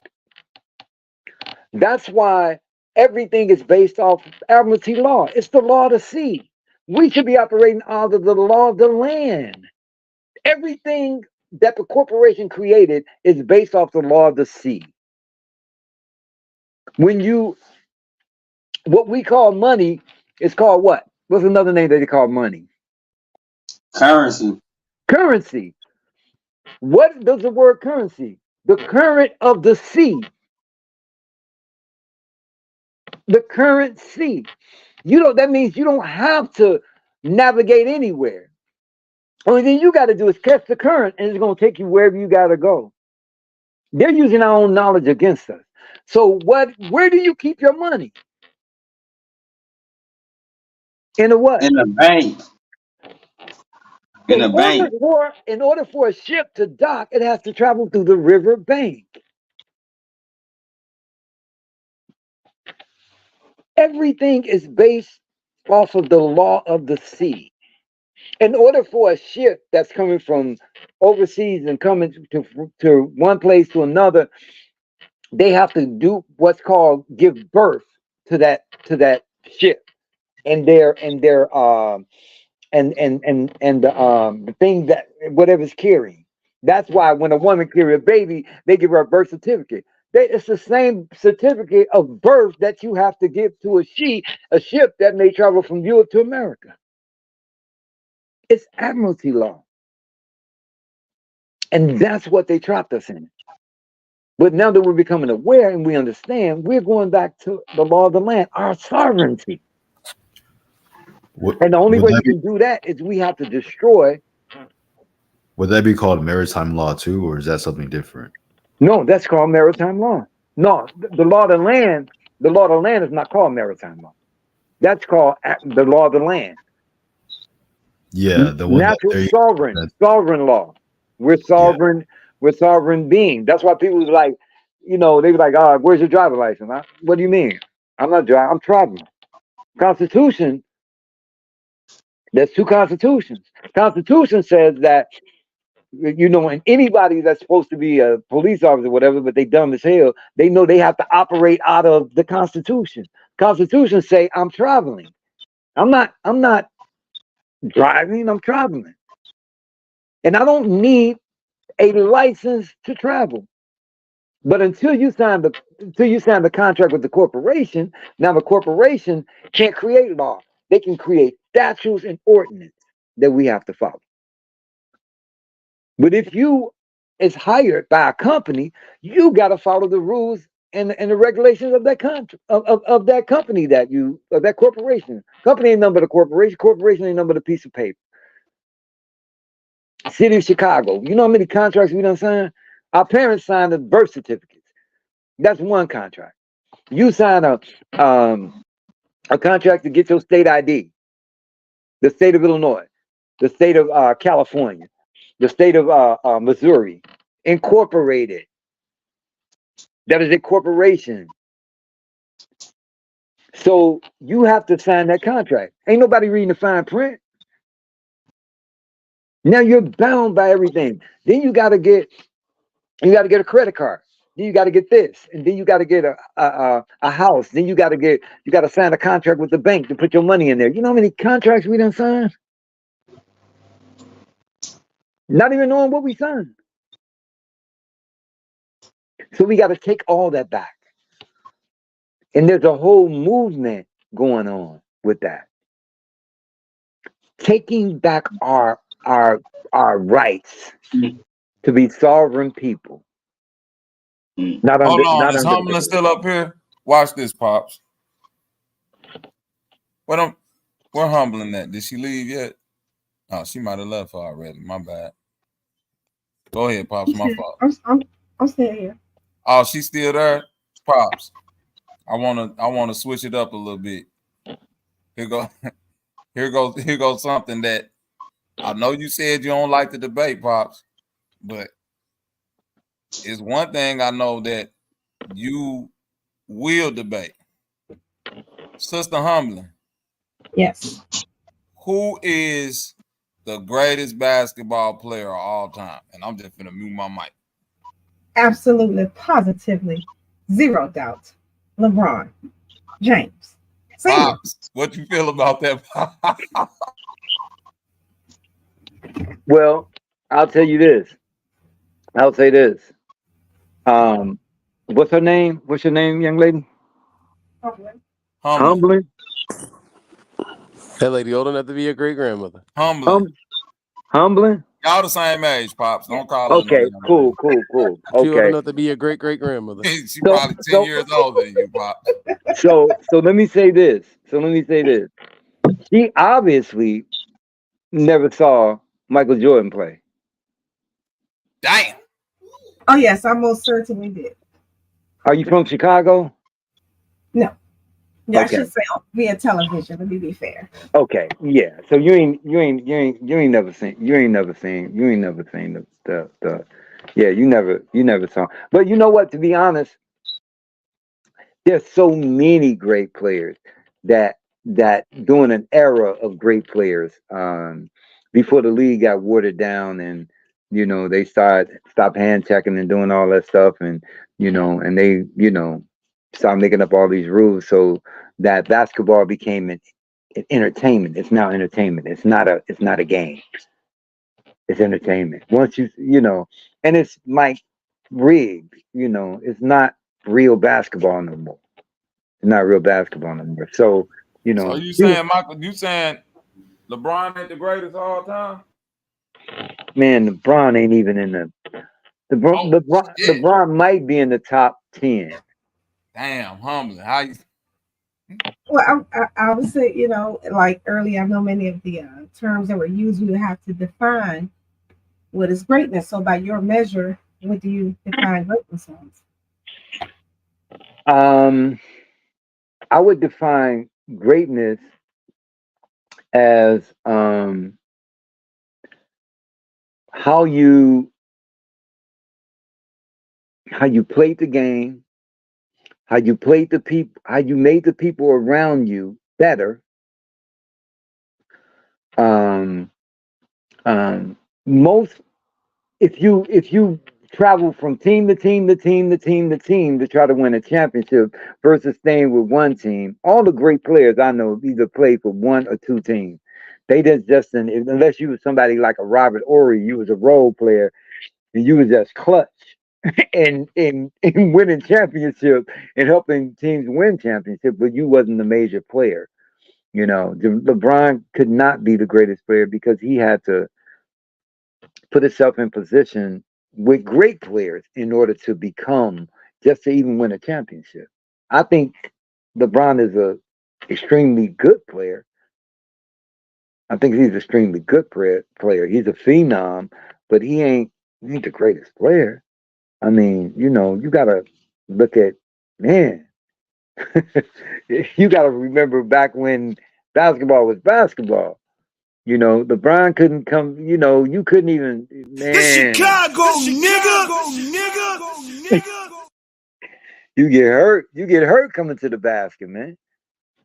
That's why everything is based off admiralty law. It's the law of the sea. We should be operating under the law of the land. Everything that the corporation created is based off the law of the sea. What we call money is called what? What's another name that they call money? Currency. Currency. What does the word currency? The current of the sea. The current sea. That means you don't have to navigate anywhere. Only thing you got to do is catch the current and it's going to take you wherever you got to go. They're using our own knowledge against us. So where do you keep your money? In a what? In a bank. In order for a ship to dock, it has to travel through the river bank. Everything is based off of the law of the sea. In order for a ship that's coming from overseas and coming to one place to another, they have to do what's called give birth to that ship and the thing that whatever's carrying. That's why when a woman carries a baby, they give her a birth certificate. It's the same certificate of birth that you have to give to a ship that may travel from Europe to America. It's admiralty law. And that's what they trapped us in. But now that we're becoming aware and we understand, we're going back to the law of the land, our sovereignty. And the only way we can do that is we have to destroy. Would that be called maritime law too, or is that something different? No, that's called maritime law. No, the law of the land is not called maritime law. That's called the law of the land. Yeah, the one natural sovereign law. We're sovereign. Yeah. We're sovereign beings. That's why people was like, they be like, where's your driver's license? What do you mean? I'm not driving. I'm traveling. Constitution. There's two constitutions. Constitution says that, and anybody that's supposed to be a police officer or whatever, but they dumb as hell, they know they have to operate out of the Constitution. Constitution say, I'm traveling. I'm not driving, I'm traveling. And I don't need a license to travel. But until you sign the contract with the corporation, now the corporation can't create law. They can create statutes and ordinance that we have to follow. But if you is hired by a company, you got to follow the rules and the regulations of that country of that company of that corporation. Company ain't nothing but a corporation. Corporation ain't nothing but a piece of paper. City of Chicago. You know how many contracts we done signed? Our parents signed the birth certificates. That's one contract. You sign a contract to get your state ID. The state of Illinois, the state of California, the state of Missouri, incorporated. That is a corporation. So you have to sign that contract. Ain't nobody reading the fine print. Now you're bound by everything. Then you got to get a credit card. Then you got to get this, and then you got to get a house. Then you got to sign a contract with the bank to put your money in there. You know how many contracts we done signed? Not even knowing what we signed. So we got to take all that back. And there's a whole movement going on with that. Taking back our rights to be sovereign people. Hold on, is Humbling still up here? Watch this, Pops. Where Humbling at? Did she leave yet? Oh, she might have left already. My bad. Go ahead, Pops. My fault. I'm still here. Oh, she's still there? Pops. I wanna switch it up a little bit. Here goes something that I know you said you don't like the debate, Pops, but it's one thing I know that you will debate. Sister Humbling. Yes. Who is the greatest basketball player of all time? And I'm just gonna mute my mic. Absolutely, positively, zero doubt. LeBron James. Pops, what you feel about that? Well, I'll tell you this. I'll say this. What's her name? What's your name, young lady? Humbling. That lady old enough to be a great grandmother. Humbling. Y'all the same age, Pops. Don't call her. Okay, cool. She old Okay. enough to be a great grandmother. She probably 10 years older than you, Pops. So let me say this. She obviously never saw Michael Jordan play. Damn. Oh yes, I most certainly did. Are you from Chicago? No. Yeah, Okay. I should say via television. Let me be fair. Okay, yeah. So you ain't never seen the yeah, you never saw. But you know what? To be honest, there's so many great players that during an era of great players, before the league got watered down and they stopped hand checking and doing all that stuff, and and they started making up all these rules so that basketball became an entertainment. It's now entertainment. It's not a game. It's entertainment. Once and it's like rigged. It's not real basketball no more. It's not real basketball no more. So So you saying Michael? You saying LeBron ain't the greatest of all time? Man, LeBron ain't even in the. LeBron might be in the top 10. Damn, Humbling. How you? Well, I would say, like earlier, I know many of the terms that were used, we would have to define what is greatness. So by your measure, what do you define greatness as? I would define greatness as how you played the game, how you played the people, how you made the people around you better. If you travel from team to team to team to team to team to try to win a championship versus staying with one team, all the great players I know either played for one or two teams. They just unless you was somebody like a Robert Ory, you was a role player and you was just clutch in winning championship and helping teams win championship, but you wasn't the major player. LeBron could not be the greatest player because he had to put itself in position with great players in order to become, just to even win a championship. I think LeBron is a extremely good player. I think he's extremely good player. He's a phenom, but he ain't the greatest player. I mean, you know, you gotta look at, man. You gotta remember back when basketball was basketball. You know, LeBron couldn't come. You know, you couldn't even, man. You get hurt. You get hurt coming to the basket, man.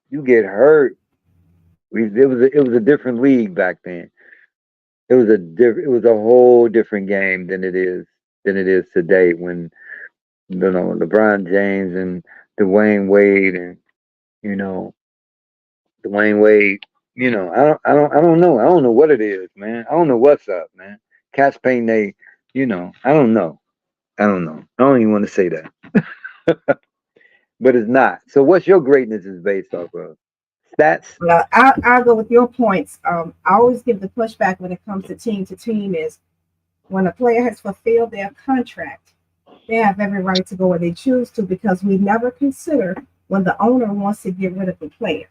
You get hurt. It was a different league back then. It was a whole different game than it is today. When, you know, LeBron James and Dwayne Wade and, you know, Dwayne Wade. You know, I don't know. I don't know what it is, man. I don't know what's up, man. Cats pain they, you know, I don't know. I don't even want to say that. But it's not. So what's your greatness is based off of? Stats? Well, I'll go with your points. I always give the pushback when it comes to team is when a player has fulfilled their contract, they have every right to go where they choose to, because we never consider when the owner wants to get rid of the player.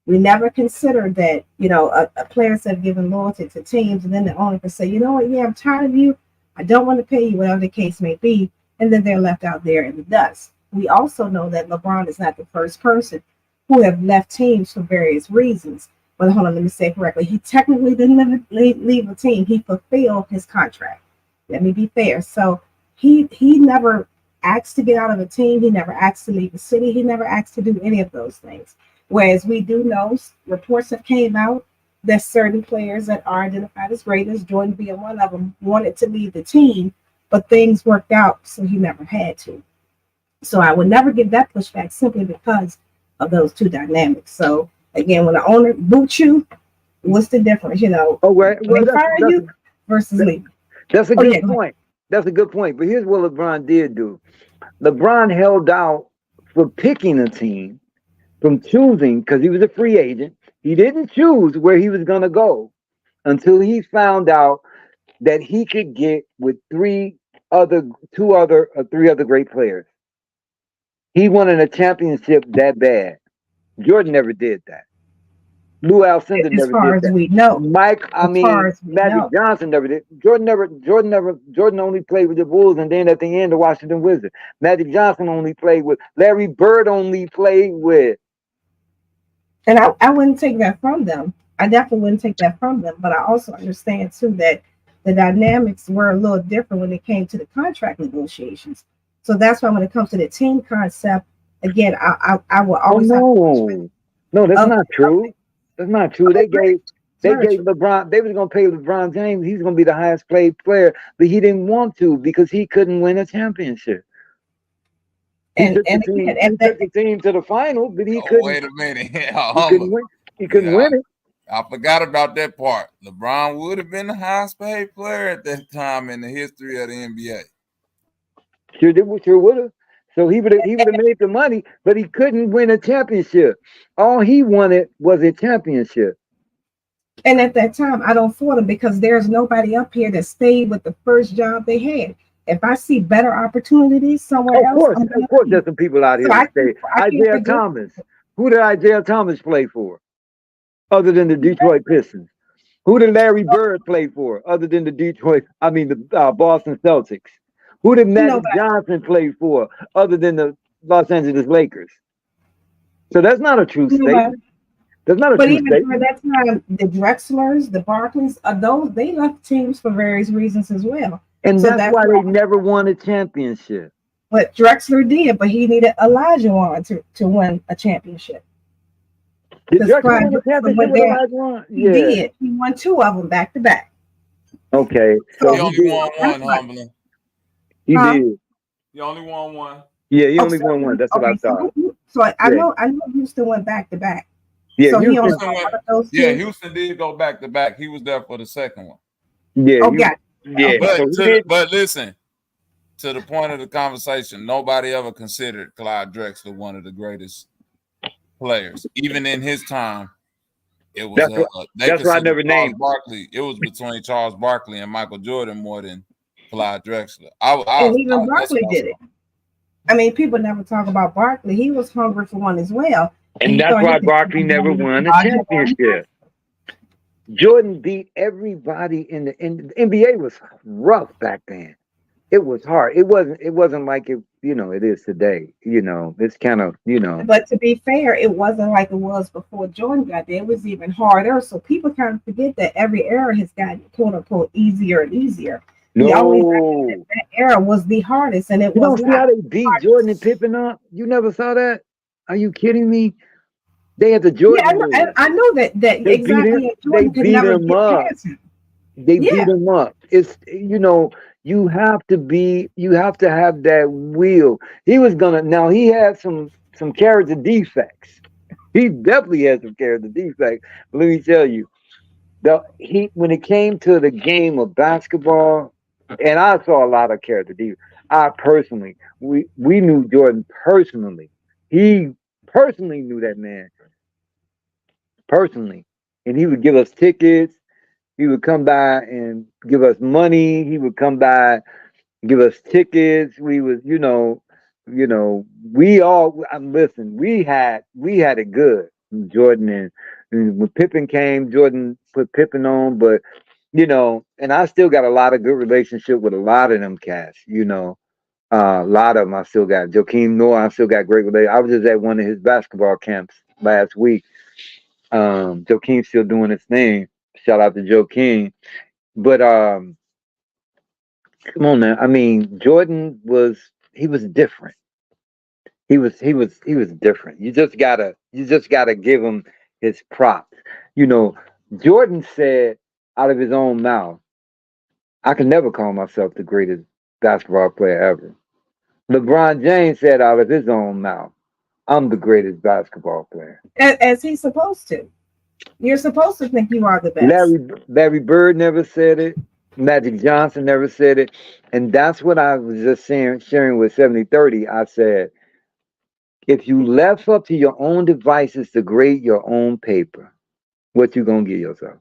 We never consider that, you know, a players have given loyalty to teams, and then the owner can say, you know what, yeah, I'm tired of you. I don't want to pay you, whatever the case may be. And then they're left out there in the dust. We also know that LeBron is not the first person who have left teams for various reasons. But hold on, let me say it correctly. He technically didn't leave a team. He fulfilled his contract. Let me be fair. So he never asked to get out of a team. He never asked to leave the city. He never asked to do any of those things. Whereas we do know, reports have came out that certain players that are identified as greatest, Jordan being one of them, wanted to leave the team, but things worked out, so he never had to. So I would never give that pushback simply because of those two dynamics. So again, when the owner boots you, what's the difference? You know, well, they fire you versus leaving. That's a good point. That's a good point. But here's what LeBron did do. LeBron held out for picking a team from choosing, because he was a free agent. He didn't choose where he was going to go until he found out that he could get with three other great players. He wanted a championship that bad. Jordan never did that. Lou Alcindor never did that. As far as we know. Magic Johnson never did. Jordan only played with the Bulls, and then at the end the Washington Wizards. Magic Johnson only played with, Larry Bird only played with. And I wouldn't take that from them. I definitely wouldn't take that from them. But I also understand too that the dynamics were a little different when it came to the contract negotiations. So that's why when it comes to the team concept, again, I will always No, that's not true. That's not true. They gave LeBron, they was gonna pay LeBron James, he's gonna be the highest paid player, but he didn't want to because he couldn't win a championship. He took the team to the final, but he couldn't. Wait a minute. He couldn't win it. I forgot about that part. LeBron would have been the highest paid player at that time in the history of the NBA. Sure would have. So he would have made the money, but he couldn't win a championship. All he wanted was a championship. And at that time, I don't fault him because there's nobody up here that stayed with the first job they had. If I see better opportunities somewhere else, of course, there's some people out here that stay. Isaiah Thomas. Who did Isaiah Thomas play for, other than the Detroit Pistons? Who did Larry Bird play for, other than the Boston Celtics? Who did Magic Johnson play for, other than the Los Angeles Lakers? So that's not a true statement. That's not a true statement. But even for that time, the Drexlers, the Barclays, they left teams for various reasons as well. And so that's why they never won a championship. But Drexler did, but he needed Olajuwon to win a championship. Did Drexler win a championship with Olajuwon? He did. He won two of them back to back. Okay. So he only won one, humbling. He did. He only won one. Yeah, he only won one. That's what I thought. So I know Houston went back to back. Yeah, so Houston did go back to back. He was there for the second one. Yeah. But listen, to the point of the conversation, nobody ever considered Clyde Drexler one of the greatest players. Even in his time, It was they that's why I considered never Charles named. Barkley. It was between Charles Barkley and Michael Jordan more than Clyde Drexler. And even That's Barkley what I did it. I mean, people never talk about Barkley. He was hungry for one as well. And he that's thought he why could Barkley never won a championship. Jordan beat everybody in the NBA was rough back then. It was hard. It wasn't like it, it is today. It's kind of, But to be fair, it wasn't like it was before Jordan got there. It was even harder. So people kind of forget that every era has gotten quote unquote easier and easier. The only thing that era was the hardest, and it You was don't see how they beat Jordan and Pippen up? You never saw that? Are you kidding me? They had the Jordan. Yeah, I know that they exactly. Beat him, Jordan they could beat never him get up. past him. They beat him up. It's you have to have that will. He had some character defects. He definitely had some character defects. But let me tell you, when it came to the game of basketball, and I saw a lot of character defects. We knew Jordan personally. He personally knew that man. Personally. And he would give us tickets. He would come by and give us money. He would come by, give us tickets. We was, we all listen. We had it good. Jordan and when Pippen came, Jordan put Pippen on, but and I still got a lot of good relationship with a lot of them cats. A lot of them I still got. Joakim Noah, I still got great relationship. I was just at one of his basketball camps last week. Joakim's still doing his thing. Shout out to Joakim. But come on now. I mean, Jordan was different. He was different. You just gotta give him his props. Jordan said out of his own mouth, I can never call myself the greatest basketball player ever. LeBron James said out of his own mouth, I'm the greatest basketball player. As he's supposed to. You're supposed to think you are the best. Larry Bird never said it. Magic Johnson never said it. And that's what I was just sharing with 7030. I said, if you left up to your own devices to grade your own paper, what you gonna give yourself?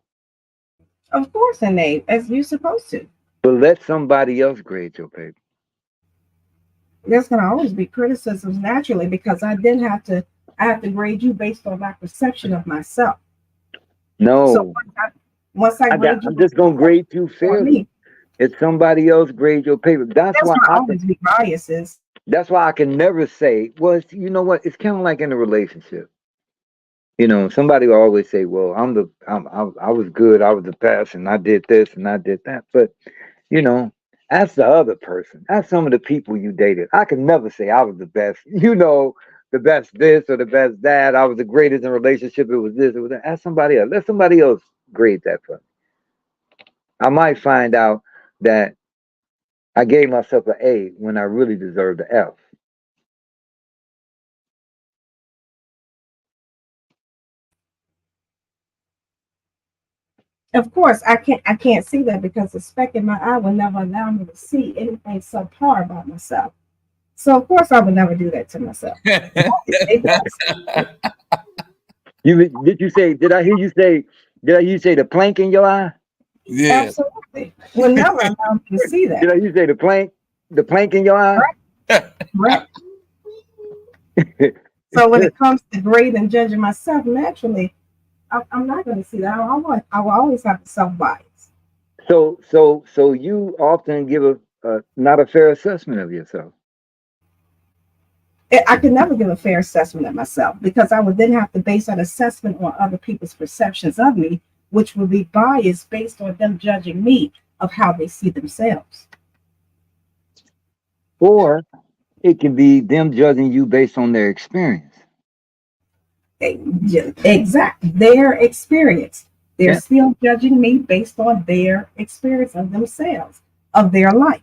Of course, and as you're supposed to. But let somebody else grade your paper. There's gonna always be criticisms naturally because I have to grade you based on my perception of myself. No. So once I grade you, I'm just gonna grade you fairly. If somebody else grade your paper, that's why always be biases. That's why I can never say, well, you know what? It's kind of like in a relationship. Somebody will always say, well, I was good, I was the best, and I did this and I did that. But that's the other person. That's some of the people you dated. I can never say I was the best, the best this or the best that. I was the greatest in a relationship. It was this, it was that. Ask somebody else. Let somebody else grade that for me. I might find out that I gave myself an A when I really deserved an F. Of course, I can't see that because the speck in my eye will never allow me to see anything subpar about myself. So of course I would never do that to myself. Did I hear you say the plank in your eye? Yeah. Absolutely. Will never allow me to see that. Did I hear you say the plank in your eye? Right. So when it comes to grading and judging myself, naturally, I'm not going to see that. I will always have a self-bias. So you often give a not a fair assessment of yourself. I could never give a fair assessment of myself because I would then have to base that assessment on other people's perceptions of me, which would be biased based on them judging me of how they see themselves. Or it can be them judging you based on their experience. Exactly. Their experience. They're still judging me based on their experience of themselves, of their life,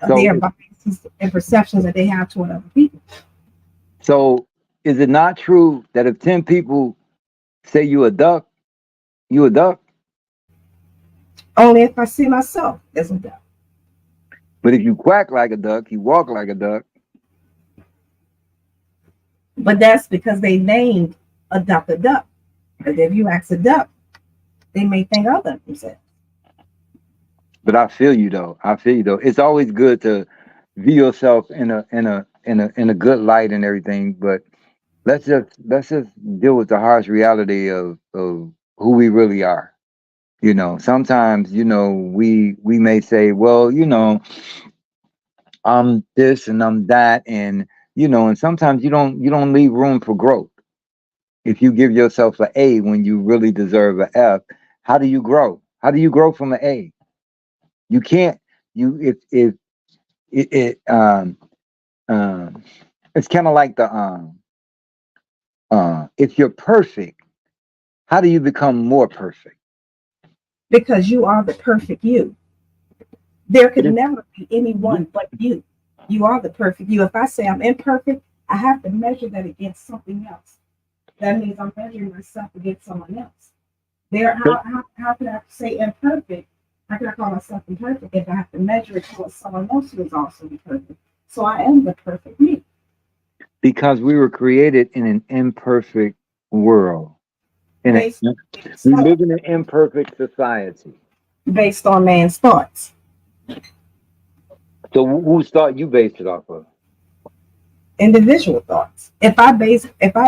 of their biases and perceptions that they have toward other people. So is it not true that if 10 people say you a duck, you a duck? Only if I see myself as a duck. But if you quack like a duck, you walk like a duck. But that's because they named a duck a duck. But if you ask a duck, they may think other themselves. But I feel you though. I feel you though. It's always good to view yourself in a good light and everything. But let's just deal with the harsh reality of who we really are. You know, sometimes, you know, we may say, well, you know, I'm this and I'm that, and you know, and sometimes you don't leave room for growth. If you give yourself an A when you really deserve an F, how do you grow? How do you grow from an A? You can't. You if it it's kind of like the if you're perfect, how do you become more perfect? Because you are the perfect you. There could It is- never be anyone but you. You are the perfect you. If I say I'm imperfect, I have to measure that against something else. That means I'm measuring myself against someone else. How can I say imperfect? How can I call myself imperfect if I have to measure it towards someone else who is also imperfect? So I am the perfect me. Because we were created in an imperfect world. Based, We live in an imperfect society. based on man's thoughts. So whose thought you based it off of? Individual thoughts. If I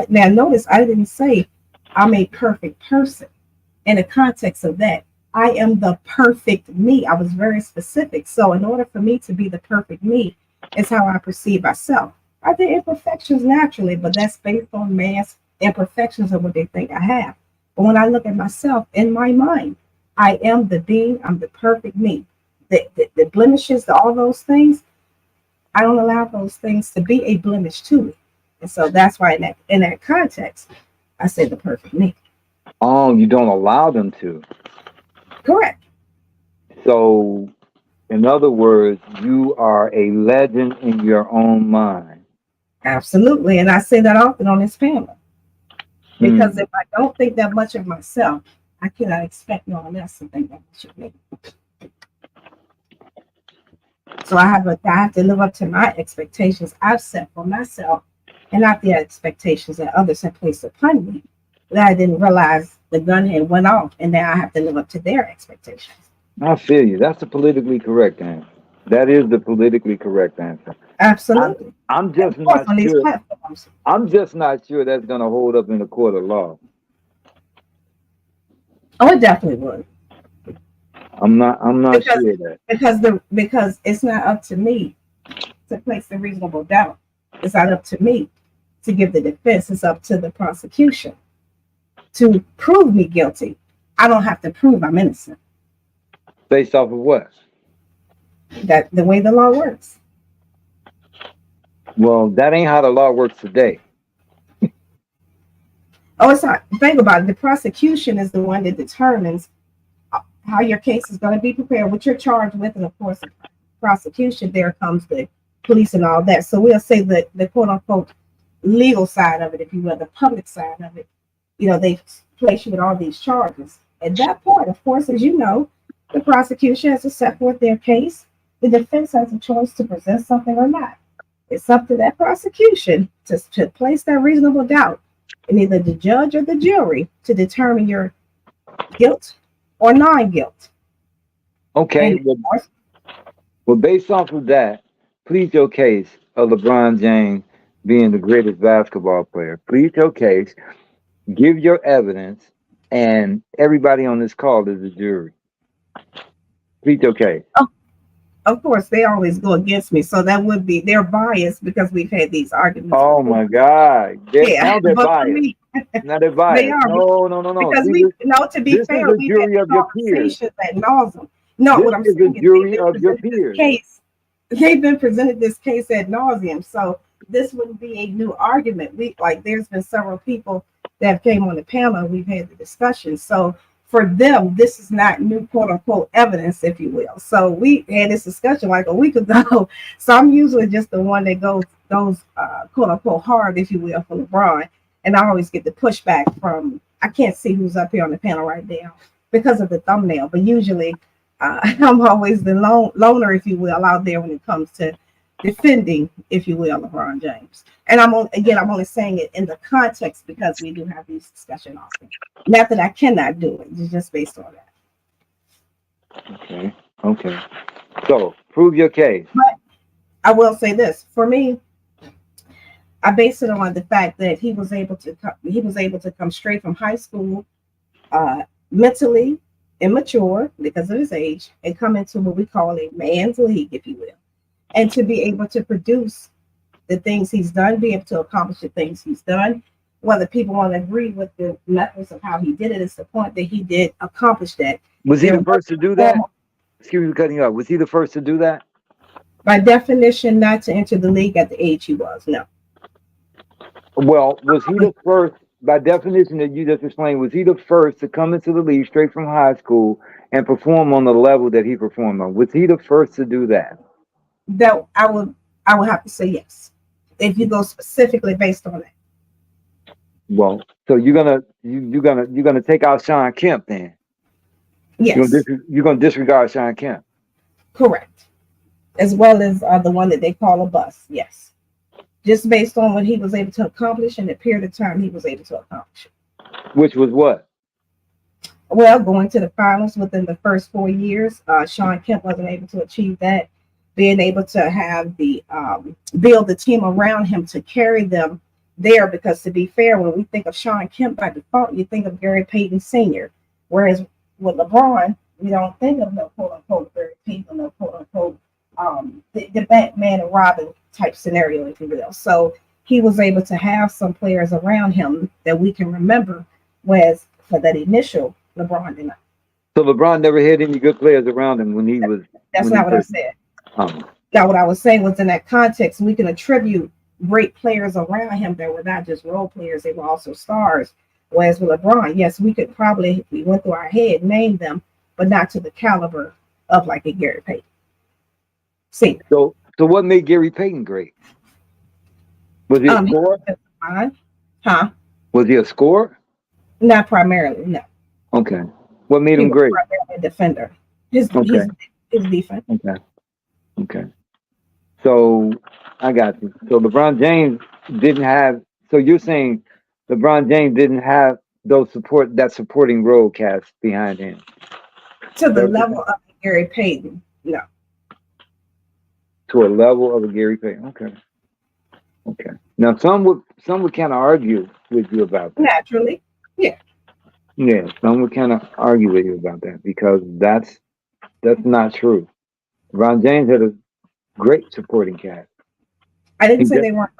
now notice I didn't say I'm a perfect person. In the context of that, I am the perfect me. I was very specific. So in order for me to be the perfect me is how I perceive myself. I think imperfections naturally, but that's based on man's imperfections of what they think I have. But when I look at myself in my mind, I am the being, I'm the perfect me. The blemishes, all those things, I don't allow those things to be a blemish to me. And so that's why in that context, I say the perfect me. Oh, you don't allow them to. Correct. So, in other words, you are a legend in your own mind. Absolutely. And I say that often on this panel. Because if I don't think that much of myself, I cannot expect no one else to think that much of me. So I have to live up to my expectations I've set for myself and not the expectations that others have placed upon me. That I didn't realize the gun had went off and now I have to live up to their expectations. I feel you. That's the politically correct answer. That is the politically correct answer. Absolutely. I'm just not sure. I'm just not sure that's going to hold up in a court of law. Oh, it definitely would. I'm not sure of that. Because it's not up to me to place the reasonable doubt. It's not up to me to give the defense. It's up to the prosecution to prove me guilty. I don't have to prove I'm innocent. Based off of what? That the way the law works. Well, that ain't how the law works today. Oh, it's not. Think about it. The prosecution is the one that determines how your case is going to be prepared, what you're charged with, and of course, the prosecution. There comes the police and all that. So we'll say that the quote unquote legal side of it, if you will, the public side of it. You know, they place you with all these charges. At that point, of course, as you know, the prosecution has to set forth their case. The defense has a choice to present something or not. It's up to that prosecution to place that reasonable doubt in either the judge or the jury to determine your guilt or non-guilt. Okay. Well, based off of that, plead your case of LeBron James being the greatest basketball player. Plead your case, give your evidence, and everybody on this call is a jury. Plead your case. Oh, of course, they always go against me, so that would be they're biased because we've had these arguments. Oh my God! Now they're biased. Now they're biased. They are. No. Because to be fair, we've had conversations ad nauseum. No, what I'm saying is jury of your peers. They've been presented this case ad nauseum, so this wouldn't be a new argument. There's been several people that came on the panel. We've had the discussion, so for them, this is not new quote unquote evidence, if you will. So we had this discussion like a week ago. So I'm usually just the one that goes quote unquote hard, if you will, for LeBron. And I always get the pushback from, I can't see who's up here on the panel right now because of the thumbnail, but usually I'm always the loner, if you will, out there when it comes to defending, if you will, LeBron James. And I'm only saying it in the context because we do have these discussions often. Not that I cannot do it, it's just based on that. Okay. Okay. So prove your case. But I will say this: for me, I base it on the fact that he was able to come straight from high school, mentally immature because of his age, and come into what we call a man's league, if you will, and to be able to produce the things he's done, be able to accomplish the things he's done. Whether people want to agree with the methods of how he did it, it's the point that he did accomplish that. Was he the first to do that? Excuse me for cutting you off. Was he the first to do that? By definition, not to enter the league at the age he was, no. Well, was he the first, by definition that you just explained, was he the first to come into the league straight from high school and perform on the level that he performed on? Was he the first to do that? That I would have to say yes. If you go specifically based on that. Well, so you're gonna take out Sean Kemp then? Yes. You're gonna disregard Sean Kemp. Correct. As well as the one that they call a bust. Yes. Just based on what he was able to accomplish and the period of time he was able to accomplish. Which was what? Well, going to the finals within the first 4 years. Sean Kemp wasn't able to achieve that. Being able to have the build the team around him to carry them there, because to be fair, when we think of Sean Kemp by default, you think of Gary Payton Sr. Whereas with LeBron, we don't think of no quote unquote Gary Payton, no quote unquote the Batman and Robin type scenario, if you will. So he was able to have some players around him that we can remember, whereas for that initial, LeBron did not. So LeBron never had any good players around him when he was. That's not what I said. Now, what I was saying was, in that context, we can attribute great players around him that were not just role players, they were also stars. Whereas with LeBron, yes, we could probably, if we went through our head, name them, but not to the caliber of like a Gary Payton. See. So what made Gary Payton great? Was he a scorer? Huh? Was he a scorer? Not primarily, no. Okay. What made him great? Primarily a defender. His defense. Okay. So I got you. So LeBron James didn't have. So you're saying LeBron James didn't have that supporting role cast behind him to the level of Gary Payton. No. To a level of a Gary Payton. Okay. Now some would kind of argue with you about that. Naturally, yeah. Yeah, some would kind of argue with you about that because that's not true. LeBron James had a great supporting cast. I didn't say they weren't.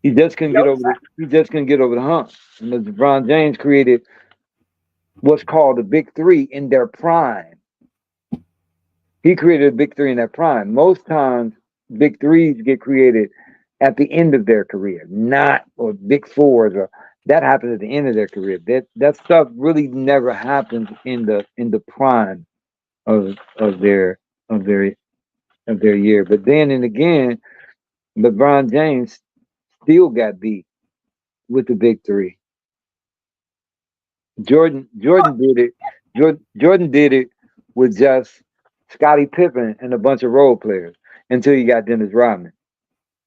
He just couldn't get over. He just couldn't get over the hump. And LeBron James created what's called the big three in their prime. He created a big three in their prime. Most times, big threes get created at the end of their career, or big fours, or that happens at the end of their career. That stuff really never happens in the prime of their year. But then and again, LeBron James still got beat with the big three. Jordan did it. Jordan did it with just Scottie Pippen and a bunch of role players until he got Dennis Rodman,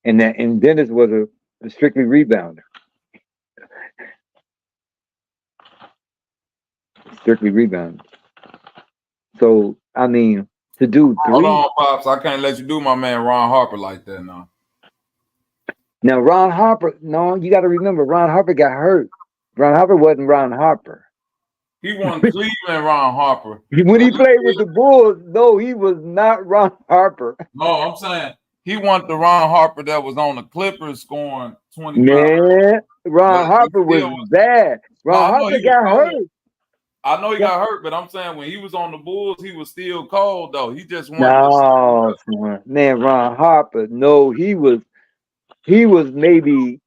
and Dennis was a strictly rebounder. Strictly rebounder. So I mean, to do three. Hold on, Pops. I can't let you do my man Ron Harper like that now. Now, Ron Harper, no, you got to remember, Ron Harper got hurt. Ron Harper wasn't Ron Harper. He won Cleveland, Ron Harper. When he played with the Bulls, no, he was not Ron Harper. No, I'm saying he won the Ron Harper that was on the Clippers scoring 25. Man, Ron Harper was bad. Ron Harper got hurt. I know he got hurt, but I'm saying when he was on the Bulls, he was still cold, though. He just won. No, man, Ron Harper, no, he was maybe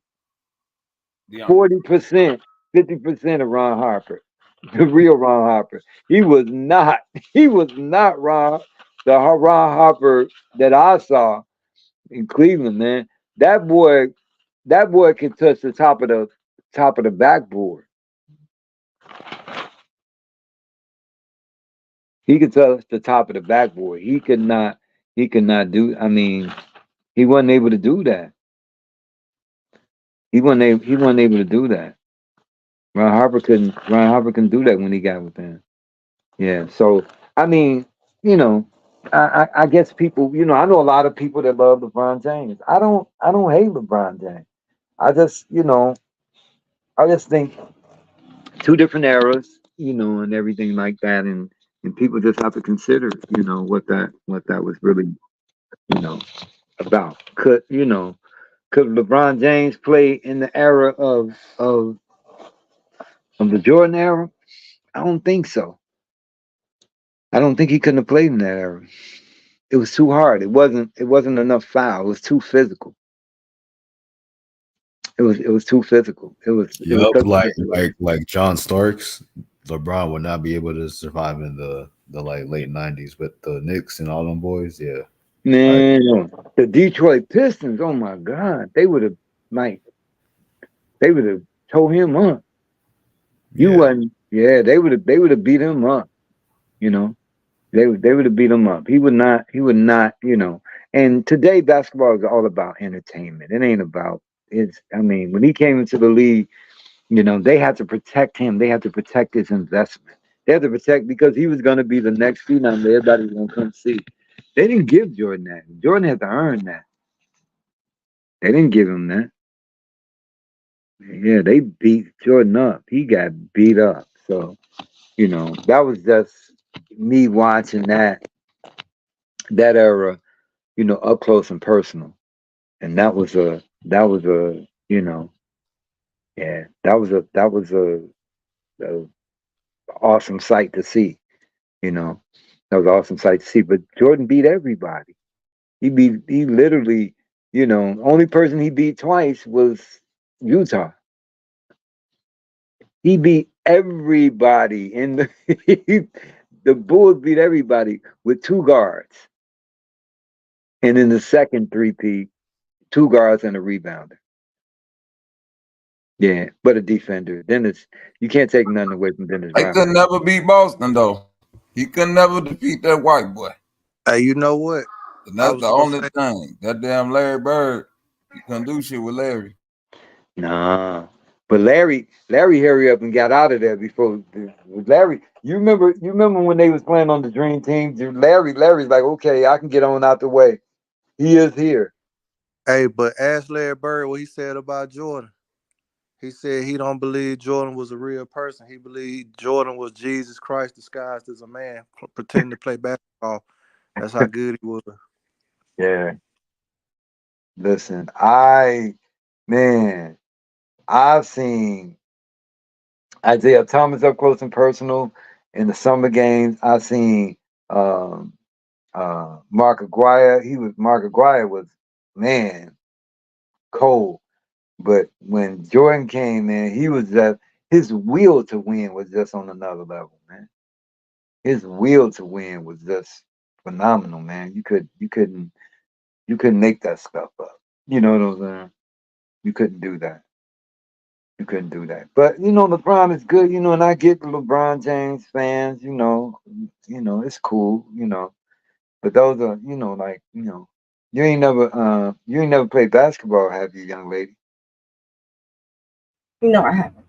40%, 50% of Ron Harper, the real Ron Harper. He was not Ron Harper that I saw in Cleveland, man. That boy can touch the top of the backboard. He could touch the top of the backboard. He could not do. I mean, He wasn't able to do that. He wasn't able to do that. Ron Harper couldn't do that when he got within. Yeah. So I mean, I guess people, I know a lot of people that love LeBron James. I don't hate LeBron James. I just think two different eras, and everything like that, and people just have to consider, what that was really, about. Could LeBron James play in the era of the Jordan era? I don't think so. I don't think he couldn't have played in that era. It was too hard. It wasn't enough foul. It was too physical. It was too physical. It was Yup, such like John Starks, LeBron would not be able to survive in the like late 90s with the Knicks and all them boys. Yeah. Man, the Detroit Pistons, oh my God. They would have tore him up. They would have beat him up, They would have beat him up. He would not, And today basketball is all about entertainment. It ain't about when he came into the league, they had to protect him. They had to protect his investment. They had to protect because he was gonna be the next phenom that everybody was gonna come see. They didn't give Jordan that. Jordan had to earn that. They didn't give him that. Yeah, they beat Jordan up. He got beat up. So, that was just me watching that era, up close and personal. And that was a awesome sight to see. That was an awesome sight to see. But Jordan beat everybody. He literally, only person he beat twice was Utah. He beat everybody in the Bulls beat everybody with two guards. And in the second three-peat, two guards and a rebounder. Yeah, but a defender. Dennis, you can't take nothing away from Dennis He Rodman. could never beat Boston though. He could never defeat that white boy. Hey, you know what? And that's the only thing. That damn Larry Bird, you couldn't do shit with Larry. Nah. But Larry hurry up and got out of there before Larry. You remember when they was playing on the Dream Team? Larry's like, okay, I can get on out the way. He is here. Hey, but ask Larry Bird what he said about Jordan. He said he don't believe Jordan was a real person. He believed Jordan was Jesus Christ disguised as a man, pretending to play basketball. That's how good he was. Yeah. Listen, I've seen Isaiah Thomas up close and personal in the summer games. I've seen Mark Aguirre. Mark Aguirre was, man, cold. But when Jordan came in, he was his will to win was just on another level, man. His will to win was just phenomenal, man. You couldn't make that stuff up. You know what I'm saying? You couldn't do that. You couldn't do that. But LeBron is good, and I get the LeBron James fans, it's cool, But those are, you ain't never played basketball, have you, young lady? No, I haven't.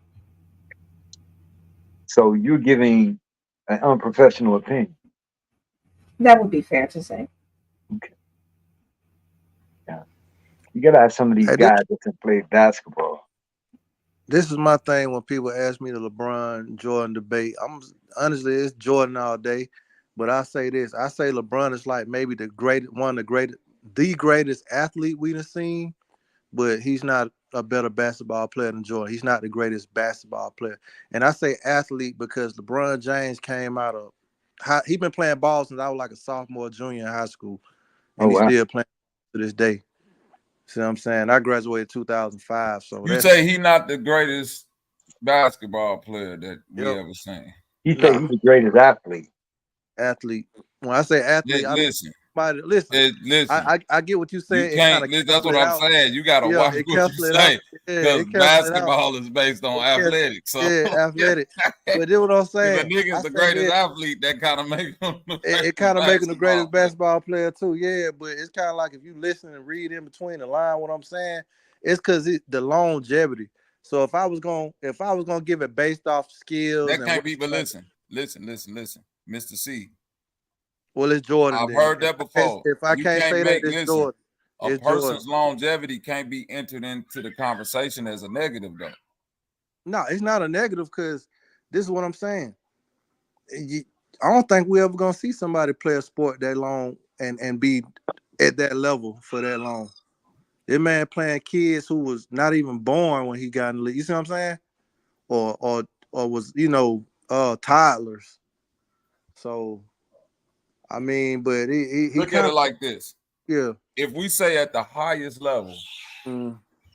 So you're giving an unprofessional opinion. That would be fair to say. Okay. Yeah. You gotta have some of these guys that can play basketball. This is my thing when people ask me the LeBron Jordan debate. Honestly, it's Jordan all day. But I say this. I say LeBron is like maybe the greatest athlete we've seen, but he's not a better basketball player than Jordan. He's not the greatest basketball player. And I say athlete because LeBron James came out of he been playing ball since I was like a sophomore, junior in high school. And he's still playing to this day. See what I'm saying? I graduated 2005. So you say he's not the greatest basketball player that we ever seen. You say he's the greatest athlete. Athlete. When I say athlete, listen. somebody. Listen, listen. I get what you're saying. You can't. That's what I'm saying. You gotta watch what you say, because basketball is based on athletics. So athletic. But then what I'm saying, if a nigga's the greatest athlete, that kind of make him. It kind of making the greatest basketball player too. Yeah, but it's kind of like if you listen and read in between the line, what I'm saying, it's because the longevity. So if I was gonna give it based off skills, that can't be. But listen, Mr. C. Well, it's Jordan. I've heard that before. If I can't say that, it's Jordan. A person's longevity can't be entered into the conversation as a negative, though. No, it's not a negative, because this is what I'm saying. I don't think we're ever gonna see somebody play a sport that long and be at that level for that long. This man playing kids who was not even born when he got in the league. You see what I'm saying? Or was, toddlers. So I mean, but he look at it like this. Yeah. If we say at the highest level,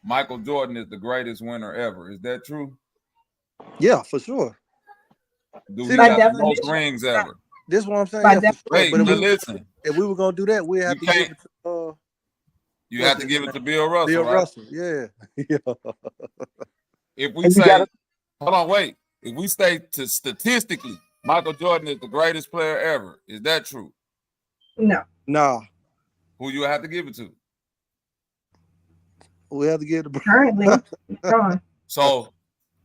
Michael Jordan is the greatest winner ever, is that true? Yeah, for sure. Do he have the most rings ever? This is what I'm saying. Yeah, for sure. Wait, but listen. If we were gonna do that, we have to give it to you have to give it to Bill Russell. Bill right? Russell, yeah. If we say, hold on, wait. If we say to statistically, Michael Jordan is the greatest player ever, is that true? No. Who you have to give it to? We have to give it to currently. So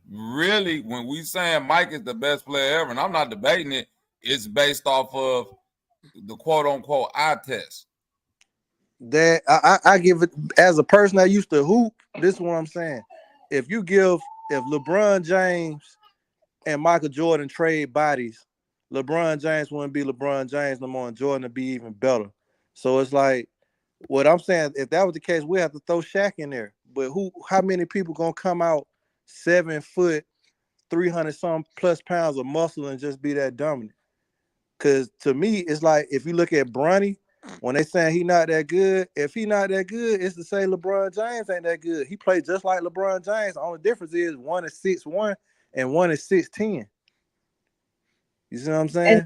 really, when we saying Mike is the best player ever, and I'm not debating it, it's based off of the quote unquote eye test. That I give it, as a person that used to hoop, this is what I'm saying. If LeBron James and Michael Jordan trade bodies, LeBron James wouldn't be LeBron James no more, and Jordan would be even better. So it's like, what I'm saying, if that was the case, we have to throw Shaq in there. But how many people gonna come out 7 foot, 300 some plus pounds of muscle and just be that dominant? Because to me, it's like, if you look at Bronny, when they saying he not that good, if he not that good, it's to say LeBron James ain't that good. He played just like LeBron James. The only difference is one is 6'1" and one is 6'10". You see what I'm saying?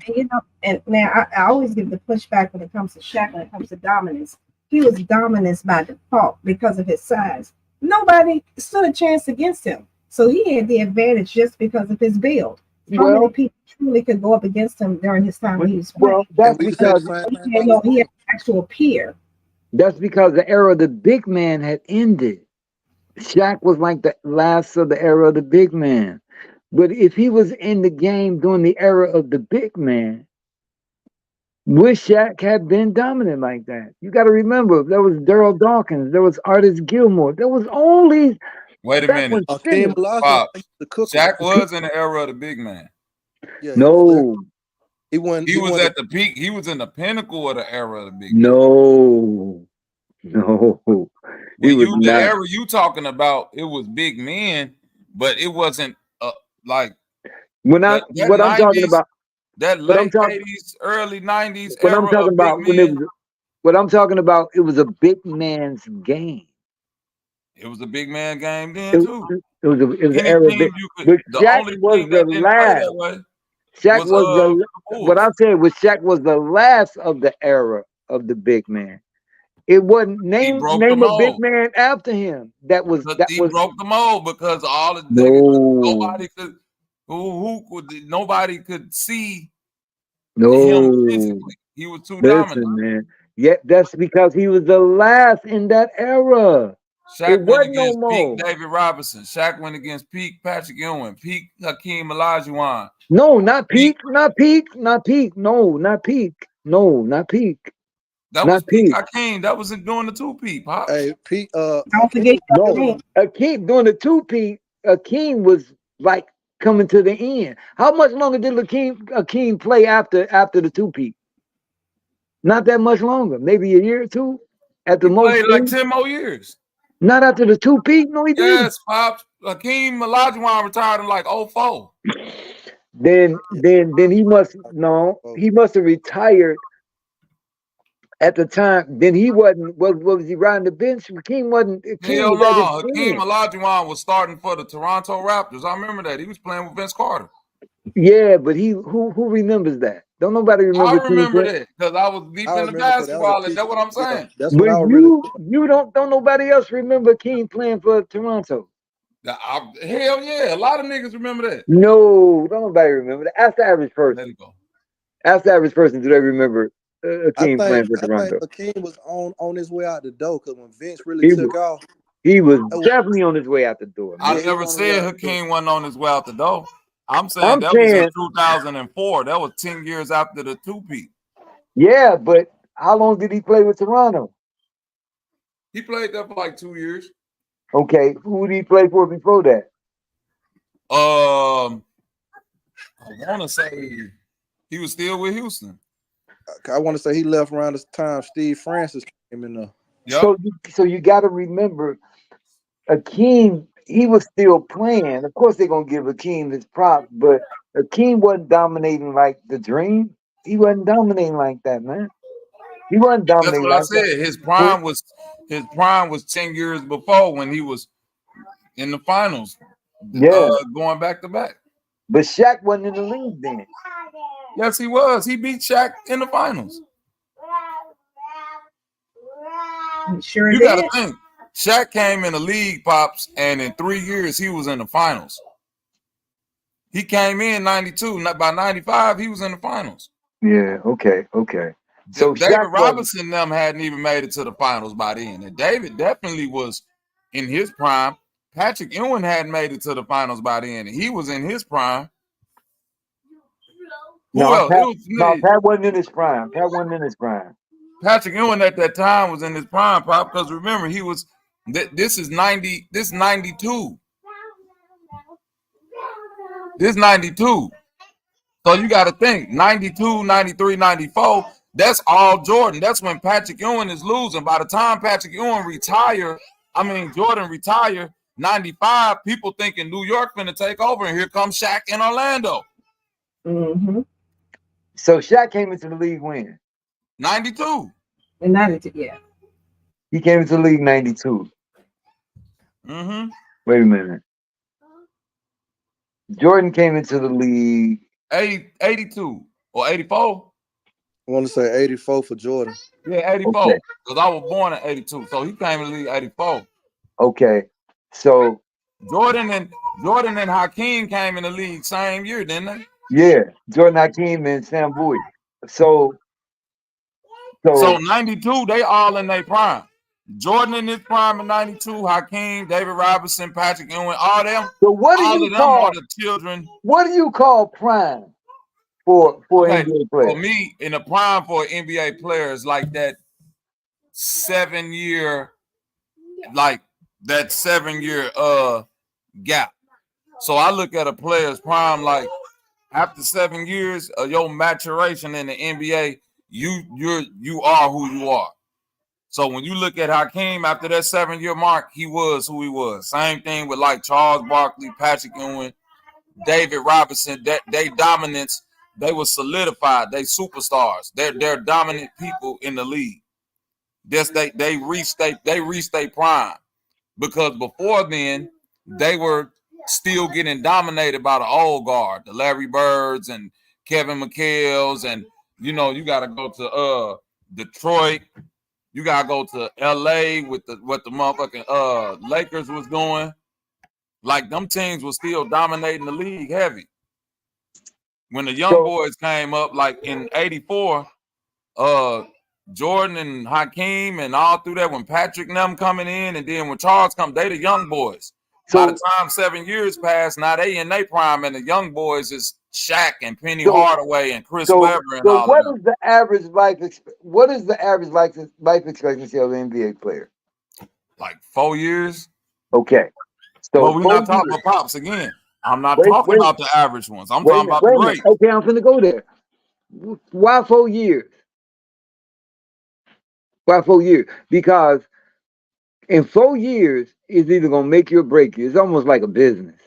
And now I always give the pushback when it comes to Shaq, when it comes to dominance. He was dominance by default because of his size. Nobody stood a chance against him. So he had the advantage just because of his build. How many people truly could go up against him during his time when he was playing? Well, that's because he had an actual peer. That's because the era of the big man had ended. Shaq was like the last of the era of the big man. But if he was in the game during the era of the big man, would Shaq have been dominant like that? You got to remember, there was Daryl Dawkins, there was Artis Gilmore, there was all these. Wait a minute. Shaq was in the era of the big man. Yeah, no. He was at the peak. He was in the pinnacle of the era of the big man. No. The era you talking about, it was big men, but it wasn't like what I'm talking about. That late 80s, early 90s what era I'm talking of about big when men. it was, what I'm talking about, it was a big man's game. It was a big man game then too. It was an era of big. But Shaq was the last. Shaq was what I'm saying was Shaq was the last of the era of the big man. It wasn't name a big man after him. He broke the mold because all the nobody could nobody could see him physically. He was too dominant. Man. Yeah, that's because he was the last in that era. Shaq went against peak David Robinson. Shaq went against peak Patrick Ewing, peak Hakeem Olajuwon. No, not peak. No, not peak. That was peak Hakeem. That wasn't doing the 2-peat, Pop. Hey, Pete. Don't forget. No, Hakeem doing the 2-peat. Hakeem was like coming to the end. How much longer did Hakeem play after the 2-peat? Not that much longer. Maybe a year or two. At the most, played like 10 more years. Not after the 2-peat. No, he didn't. Yes, Pop. Hakeem Olajuwon retired in like 04. Then he must have retired at the time. Then he wasn't. What was he riding the bench? Hakeem wasn't. Hell no. Hakeem Olajuwon was starting for the Toronto Raptors. I remember that. He was playing with Vince Carter. Yeah, but who remembers that? Don't nobody remember I King remember Prince. that because I was deep I in the remember because that was a basketball, and peak. that's what I'm Yeah, saying. that's when But I was really. you don't nobody else remember King playing for Toronto. Hell yeah, a lot of niggas remember that. No, don't nobody remember that. Ask the average person. Let it go. Ask the average person, do they remember King I playing for think Toronto? Hakeem was on his way out the door because when Vince really He took off, was definitely on his way out the door, I man. yeah, he never was on his way said out the door. Hakeem wasn't on his way out the door. I'm saying I'm that was in saying, 2004. That was 10 years after the two-peat. yeah, but how long did he play with Toronto? He played there for like 2 years. Okay, who did he play for before that? I want to say he was still with Houston. I want to say he left around the time Steve Francis came in there. Yep. So you got to remember, Hakeem, he was still playing. Of course, they're gonna give Hakeem his props, but Hakeem wasn't dominating like the Dream. He wasn't dominating like that, man. He wasn't That's dominating what I like that. said. His prime was 10 years before when he was in the finals, Yeah, going back to back. but Shaq wasn't in the league then. Yes, he was. He beat Shaq in the finals. Sure You did. got to think. Shaq came in the league, Pops, and in 3 years, he was in the finals. He came in 92. By 95, he was in the finals. Yeah, okay. So David Shaq Robinson and them hadn't even made it to the finals by then. And David definitely was in his prime. Patrick Ewing hadn't made it to the finals by then. He was in his prime. Who else? Pat wasn't in his prime. Pat wasn't in his prime. Patrick Ewing at that time was in his prime, Pop, because remember, he was this is 90, this 92. This 92. So you got to think 92, 93, 94. That's all Jordan. That's when Patrick Ewing is losing. By the time Patrick Ewing Jordan retired, 95, people thinking New York finna take over, and here comes Shaq in Orlando. Mm-hmm. So Shaq came into the league when? 92. In 92, yeah. He came into the league 92. Mm-hmm. Wait a minute. Jordan came into the league 82 or 84. I want to say 84 for Jordan. Yeah, 84. Because I was born in 82. So he came in the league 84. Okay. So Jordan and Hakeem came in the league same year, didn't they? Yeah, Jordan Hakeem and Sam Bowie. So 92, they all in their prime. Jordan in his prime in 92, Hakeem, David Robinson, Patrick Ewing, all them. So what do you call are the children? What do you call prime for NBA players? For me, in the prime for NBA players, like that 7 year, gap. So I look at a player's prime like after 7 years of your maturation in the NBA, you are who you are. So when you look at Hakeem after that 7 year mark, he was who he was. Same thing with like Charles Barkley, Patrick Ewing, David Robinson. They dominance, they were solidified. They superstars. They're dominant people in the league. They reached their prime, because before then they were still getting dominated by the old guard, the Larry Birds and Kevin McHale's, and you got to go to Detroit. You gotta go to LA with what the motherfucking Lakers was doing. Like them teams was still dominating the league heavy. When the young boys came up, like in '84, Jordan and Hakeem and all through that, when Patrick and them coming in, and then when Charles come, they the young boys. By the time 7 years passed, now they in their prime, and the young boys is Shaq and Penny Hardaway and Chris Webber and all of them. What is the average life expectancy of an NBA player? Like 4 years. Okay. So but we're not talking about Pops again. I'm not talking about the average ones. I'm talking about the great. Okay, I'm finna go there. Why 4 years? Why 4 years? Because in 4 years, it's either gonna make you or break you. It's almost like a business.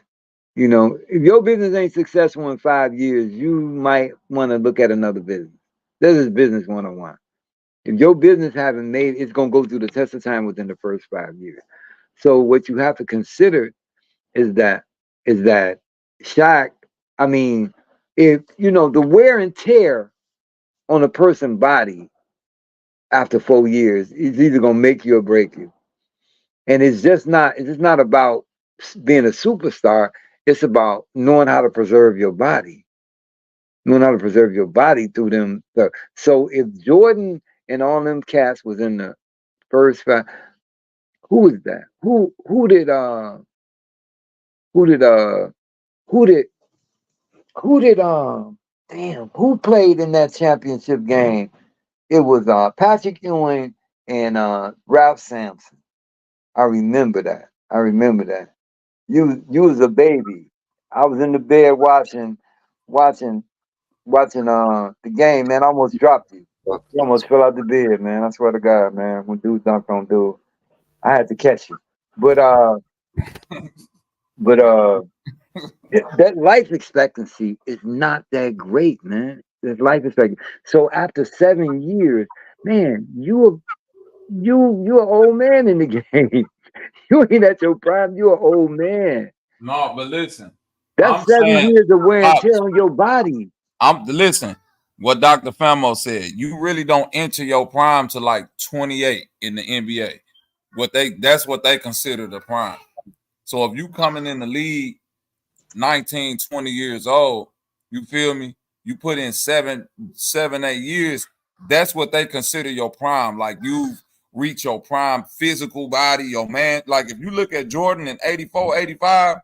If your business ain't successful in 5 years, you might want to look at another business. This is business 101. If your business haven't made, it's gonna go through the test of time within the first 5 years. So what you have to consider is that Shaq, if you know the wear and tear on a person's body after 4 years is either gonna make you or break you. And it's just not about being a superstar. It's about knowing how to preserve your body. Knowing how to preserve your body through them. So if Jordan and all them cats was in the first five, who was that? Who did damn, who played in that championship game? It was Patrick Ewing and Ralph Sampson. I remember that. You was a baby. I was in the bed watching the game, man. I almost dropped you. You almost fell out the bed, man. I swear to God, man. When dudes dunk on dude, I had to catch you. But that life expectancy is not that great, man. There's life expectancy. So after 7 years, man, you're an old man in the game. You ain't at your prime. You're an old man. No, but listen, That's I'm 7 saying, years of wear and tear on your body. listen. What Dr. Famo said, you really don't enter your prime to like 28 in the NBA. That's what they consider the prime. So if you coming in the league 19, 20 years old, you feel me? You put in 7, 8 years. That's what they consider your prime. Like you've reached your prime physical body, your man. Like if you look at Jordan in 84, 85,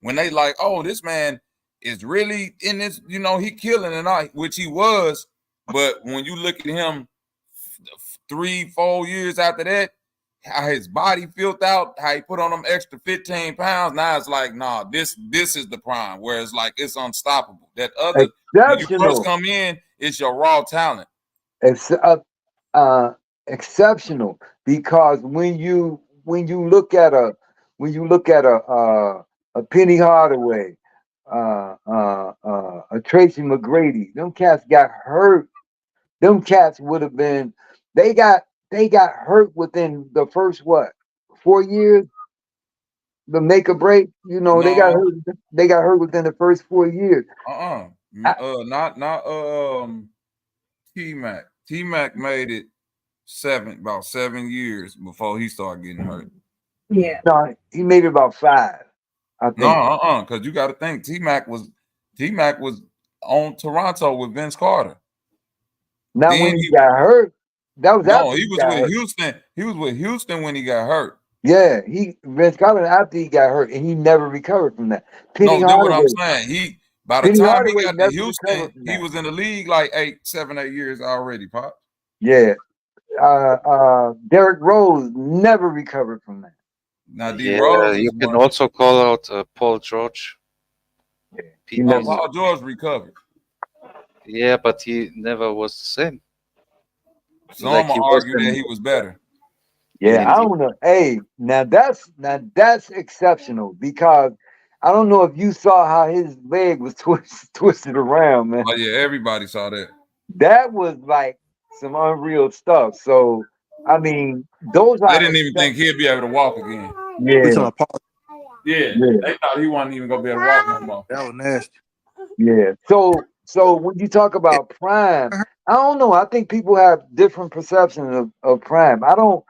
when they like, oh, this man is really in this, you know, he killing and all, which he was. But when you look at him 3, 4 years after that, how his body filled out, how he put on them extra 15 pounds. Now it's like, nah, this is the prime, where it's like it's unstoppable. That other, when you first come in, it's your raw talent. It's exceptional, because when you look at a Penny Hardaway, a Tracy McGrady, them cats got hurt. Them cats would have been. They got hurt within the first 4 years. The make or break, you know, they got hurt. They got hurt within the first 4 years. Not T-Mac. T-Mac made it about 7 years before he started getting hurt. Yeah. No, he made it about 5. I think. No, because you got to think T-Mac was on Toronto with Vince Carter. Not when he got hurt. That was after he was with Houston. He was with Houston when he got hurt. Yeah, Vince Carter after he got hurt, and he never recovered from that. That's what I'm saying. By the time he got to Houston, he was in the league like 7, 8 years already, Pop. Yeah. Derrick Rose never recovered from that. Now, you can also call out Paul George. Yeah. Paul George recovered. Yeah, but he never was the same. Some argue that he was better. Yeah, I don't know. Hey, now that's exceptional, because I don't know if you saw how his leg was twisted around, man. Oh yeah, everybody saw that. That was like some unreal stuff. So I mean, those they didn't even think he'd be able to walk again. Yeah. Yeah. They thought he wasn't even gonna be able to walk no more. That was nasty. Yeah. So when you talk about prime, I don't know. I think people have different perceptions of prime. I don't.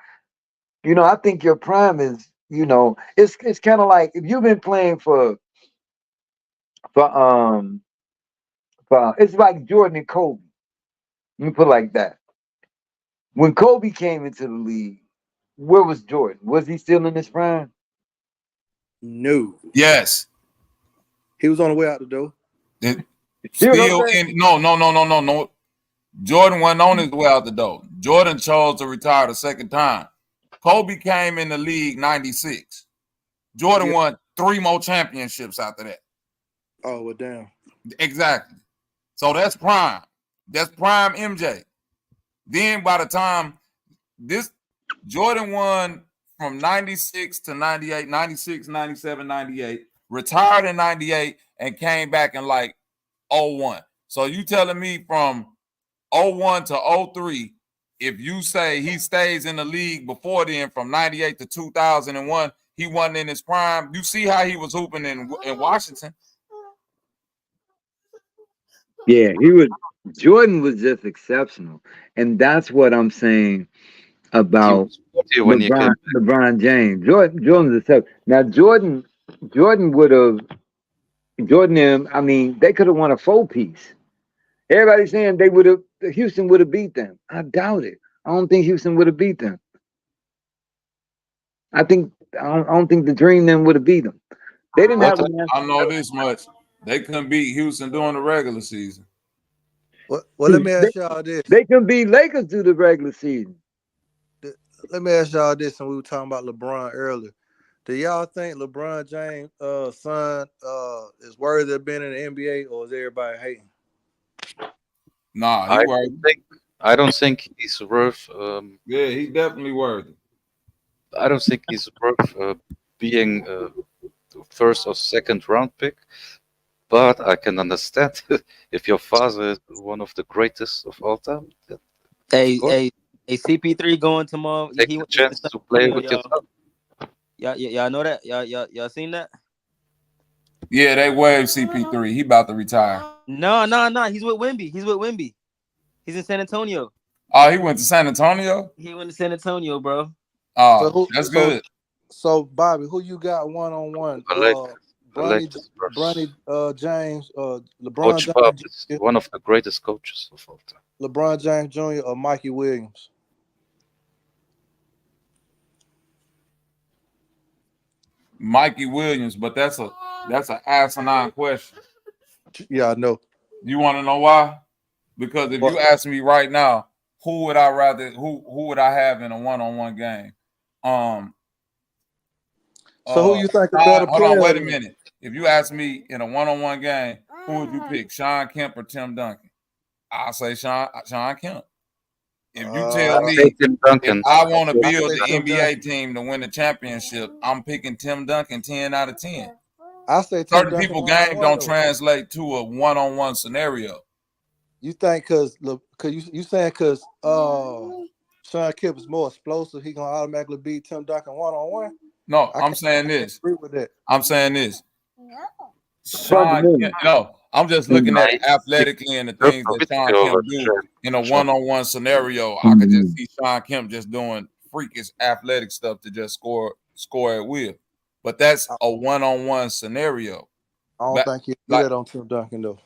You know, I think your prime is, you know, it's kind of like if you've been playing for it's like Jordan and Kobe. Let me put it like that. When Kobe came into the league, where was Jordan? Was he still in his prime? No. Yes. He was on the way out the door. No. Jordan wasn't on his way out the door. Jordan chose to retire the second time. Kobe came in the league 96. Jordan won 3 more championships after that. Oh, well, damn. Exactly. So that's prime. That's prime MJ. Then by the time Jordan won from 96 to 98, 96, 97, 98, retired in 98, and came back in like 01. So you telling me from 01 to 03, if you say he stays in the league before then, from 98 to 2001, he wasn't in his prime. You see how he was hooping in Washington. Yeah, he was. Jordan was just exceptional, and that's what I'm saying He about was 40 when he came. LeBron James. Jordan's exceptional. Now Jordan would have Jordan. I mean, they could have won a 4-piece. Everybody's saying they would have. Houston would have beat them. I doubt it. I don't think Houston would have beat them. I don't think the Dream then would have beat them. They didn't have But a I know this much: they couldn't beat Houston during the regular season. Well, let me ask y'all this. They can beat Lakers through the regular season. Let me ask y'all this, and we were talking about LeBron earlier. Do y'all think LeBron James' son is worthy of being in the NBA, or is everybody hating? Nah, he worthy. I don't think he's worth. Yeah, he's definitely worthy. I don't think he's worth being first or second round pick. But I can understand if your father is one of the greatest of all time. Hey, CP3 going tomorrow. Take the chance to play with your son. Y'all know that? Y'all seen that? Yeah, they waived CP3. He about to retire. No. He's with Wemby. He's in San Antonio. Oh, he went to San Antonio? He went to San Antonio, bro. Oh, that's good. So, Bobby, who you got one-on-one? Bronny James, LeBron Coach James Bob is one of the greatest coaches of all time. LeBron James Jr. or Mikey Williams? Mikey Williams, but that's an asinine question. Yeah, I know. You want to know why? Because if you ask me right now, who would I have in a one-on-one game? So who you think a better player? Hold on, wait a minute. If you ask me in a one-on-one game, who would you pick, Sean Kemp or Tim Duncan? I'll say Sean Kemp. If you tell me if I want to build the NBA team to win the championship, I'm picking Tim Duncan 10 out of 10. I say certain people games don't translate to a one-on-one scenario. You think because you saying because Sean Kemp is more explosive, he gonna automatically beat Tim Duncan one-on-one? No, I'm saying this. Agree with that. I'm saying this. Sean Kemp, no, I'm just looking at it athletically and the things that Sean Kemp do in a one-on-one scenario. I could just see Sean Kemp just doing freakish athletic stuff to just score at will. But that's a one-on-one scenario. I don't think you do that on Tim Duncan though.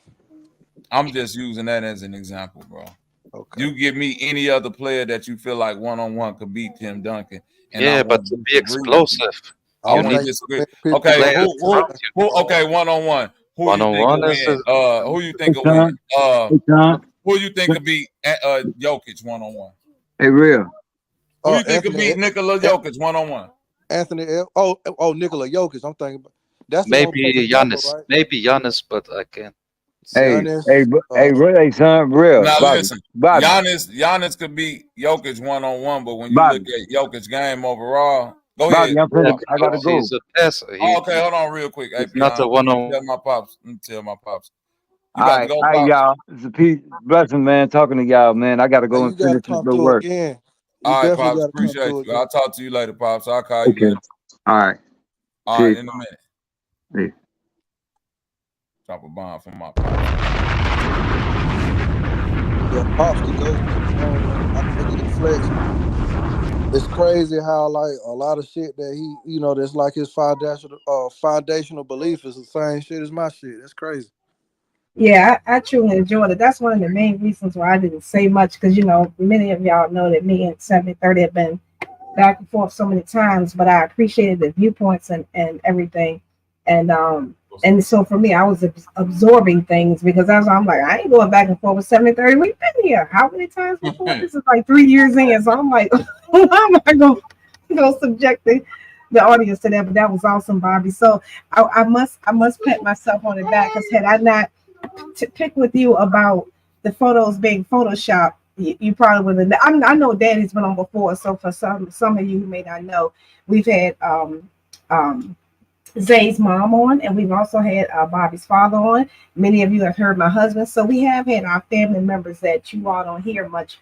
I'm just using that as an example, bro. Okay. You give me any other player that you feel like one-on-one could beat Tim Duncan. And but to be explosive. I want to disagree. Okay, okay, one-on-one. Who you think will win? Who you think could beat Jokic one-on-one? Hey, real. Who you think could beat Nikola Jokic one-on-one? Anthony. Nikola Jokic. I'm thinking that's maybe Giannis. Right? Maybe Giannis, but I can't. Hey, really, son, real. Now Bobby, listen, Bobby. Giannis could beat Jokic one-on-one, but when you look at Jokic game overall, go Bobby, ahead. I gotta go. He's a passer. Okay, hold on real quick. He's not a one-on-one. Tell my pops. Tell my pops. All right, y'all. It's a peace, blessing, man. Talking to y'all, man. I gotta go and finish the work. Again. All right, pops. Appreciate you. I'll talk to you later, pops. I'll call you later. All right. All right, in a minute. Yeah. Drop a bomb from my pops. Yeah, pops to go. I think he flex. It's crazy how like a lot of shit that he, that's like his foundational belief is the same shit as my shit. That's crazy. Yeah, I truly enjoyed it. That's one of the main reasons why I didn't say much because many of y'all know that me and 7030 have been back and forth so many times, but I appreciated the viewpoints and everything. And so for me, I was absorbing things because I'm like, I ain't going back and forth with 7030. We've been here how many times before? This is like 3 years in. So I'm like, how am I going to subject the audience to that? But that was awesome, Bobby. So I must pat myself on the back because had I not pick with you about the photos being photoshopped, you probably would have. I know Daddy's been on before, so for some of you who may not know, we've had Zay's mom on, and we've also had Bobby's father on. Many of you have heard my husband, so we have had our family members that you all don't hear much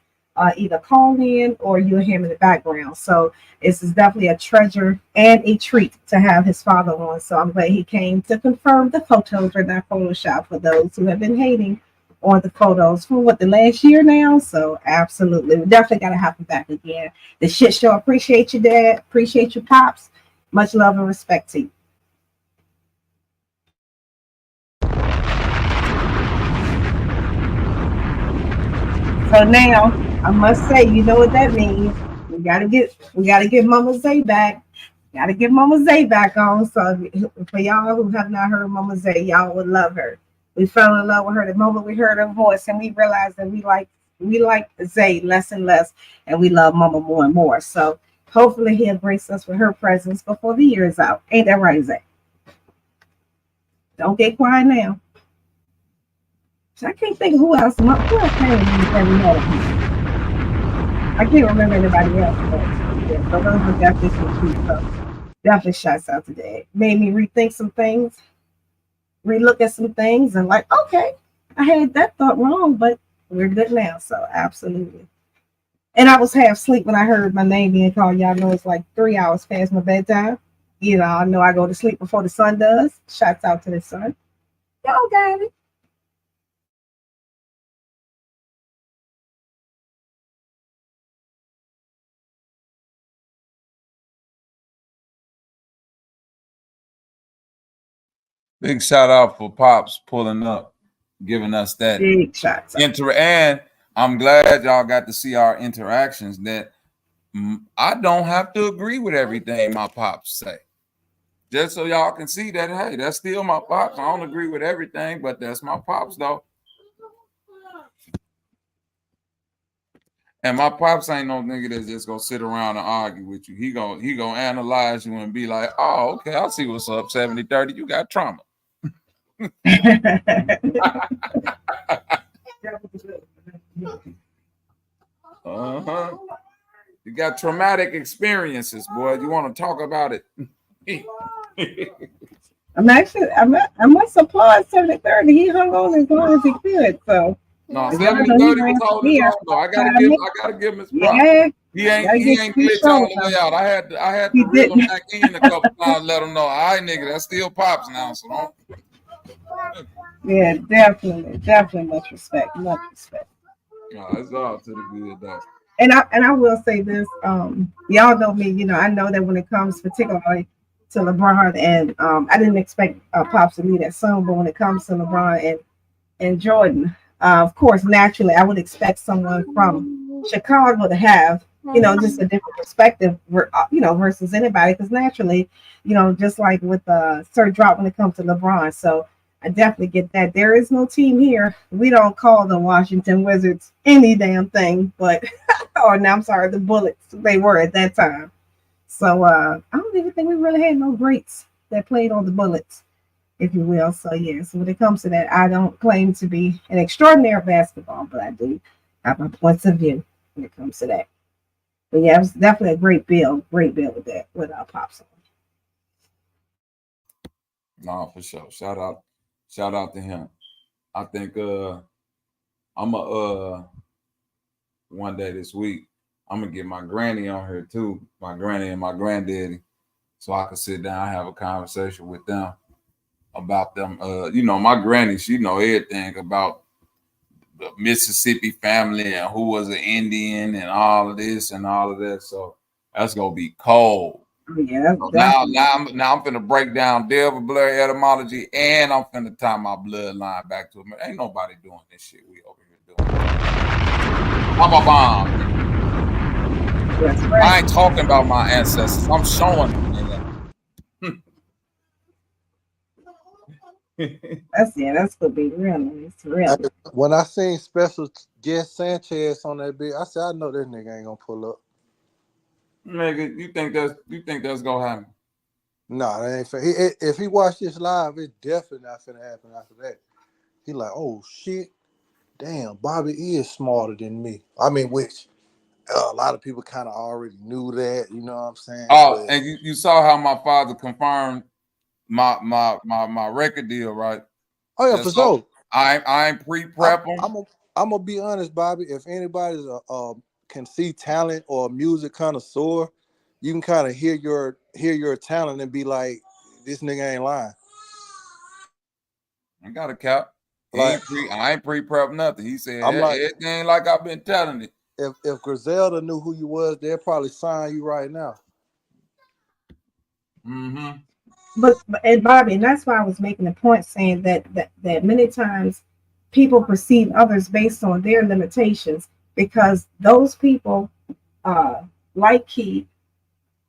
either call in or you'll hear him in the background. So this is definitely a treasure and a treat to have his father on. So I'm glad he came to confirm the photos were not Photoshop for those who have been hating on the photos for the last year now. So absolutely, we definitely gotta have him back again. The shit show. Appreciate you, Dad. Appreciate you, Pops. Much love and respect to you. So now I must say, you know what that means. We gotta get Mama Zay back. Gotta get Mama Zay back on. So for y'all who have not heard Mama Zay, y'all would love her. We fell in love with her the moment we heard her voice, and we realized that we like Zay less and less, and we love Mama more and more. So hopefully he'll grace us with her presence before the year is out. Ain't that right, Zay? Don't get quiet now. So I can't think of who else came with me every night. I can't remember anybody else, but yeah, so those were definitely some tweets. So definitely shouts out to that. Made me rethink some things, relook at some things, and like, okay, I had that thought wrong, but we're good now. So absolutely. And I was half asleep when I heard my name being called. Y'all know it's like 3 hours past my bedtime. You know, I know I go to sleep before the sun does. Shouts out to the sun. Y'all got it. Big shout out for Pops pulling up, giving us that big shots. And I'm glad y'all got to see our interactions. That I don't have to agree with everything my pops say. Just so y'all can see that, hey, that's still my pops. I don't agree with everything, but that's my pops though. And my pops ain't no nigga that's just gonna sit around and argue with you. He gonna analyze you and be like, oh, okay, I see what's up. 70-30, you got trauma. Uh-huh. You got traumatic experiences, boy. You want to talk about it? I must applaud 70-30. He hung on as long as he could. So no, 70-30 was holding on though. I gotta give him his props. Yeah, he ain't glitch all the way out. I had to reel him back in a couple times, let him know, all right, nigga, that's still Pops now. So don't. Yeah, definitely much respect. No, it's all to the good though. And I will say this, y'all know me, you know, I know that when it comes particularly to LeBron, and I didn't expect Pops to be that soon, but when it comes to LeBron and Jordan, of course, naturally, I would expect someone from Chicago to have, you know, just a different perspective, you know, versus anybody, because naturally, you know, just like with Sir Drop when it comes to LeBron. So I definitely get that. There is no team here. We don't call the Washington Wizards any damn thing, but, or no, I'm sorry, the Bullets, they were at that time. So I don't even think we really had no greats that played on the Bullets, if you will. So yeah, so when it comes to that, I don't claim to be an extraordinary basketball, but I do have my points of view when it comes to that. But yeah, it was definitely a great build with that, with our Pops on. No, for sure. Shout out to him. I think I'm one day this week, I'm gonna get my granny on here too, my granny and my granddaddy, so I can sit down and have a conversation with them about them. You know, my granny, she know everything about the Mississippi family and who was an Indian and all of this and all of that. So that's gonna be cold. Yeah, so now I'm finna break down Delver blood etymology, and I'm finna tie my bloodline back to it. Ain't nobody doing this shit we over here doing. I'm a bomb. That's right. I ain't talking about my ancestors. I'm showing them. That's gonna be real nice. Real. When I seen special guest Sanchez on that bit, I said, I know this nigga ain't gonna pull up. Nigga, you think that's gonna happen? No, that ain't fair. If he watched this live, it's definitely not finna happen after that. He like, oh shit, damn, Bobby is smarter than me. I mean, which a lot of people kind of already knew that, you know what I'm saying? Oh, but, and you saw how my father confirmed my record deal, right? Oh yeah, for sure. I ain't pre-prep them. I'm gonna be honest, Bobby. If anybody's can see talent or music connoisseur, you can kind of hear your talent and be like, this nigga ain't lying. I got a cap. Like I ain't pre-prep nothing. He said I'm like, everything like I've been telling it. if Griselda knew who you was, they'd probably sign you right now. Mm-hmm. But and Bobby, and that's why I was making the point saying that many times people perceive others based on their limitations because those people, like Keith,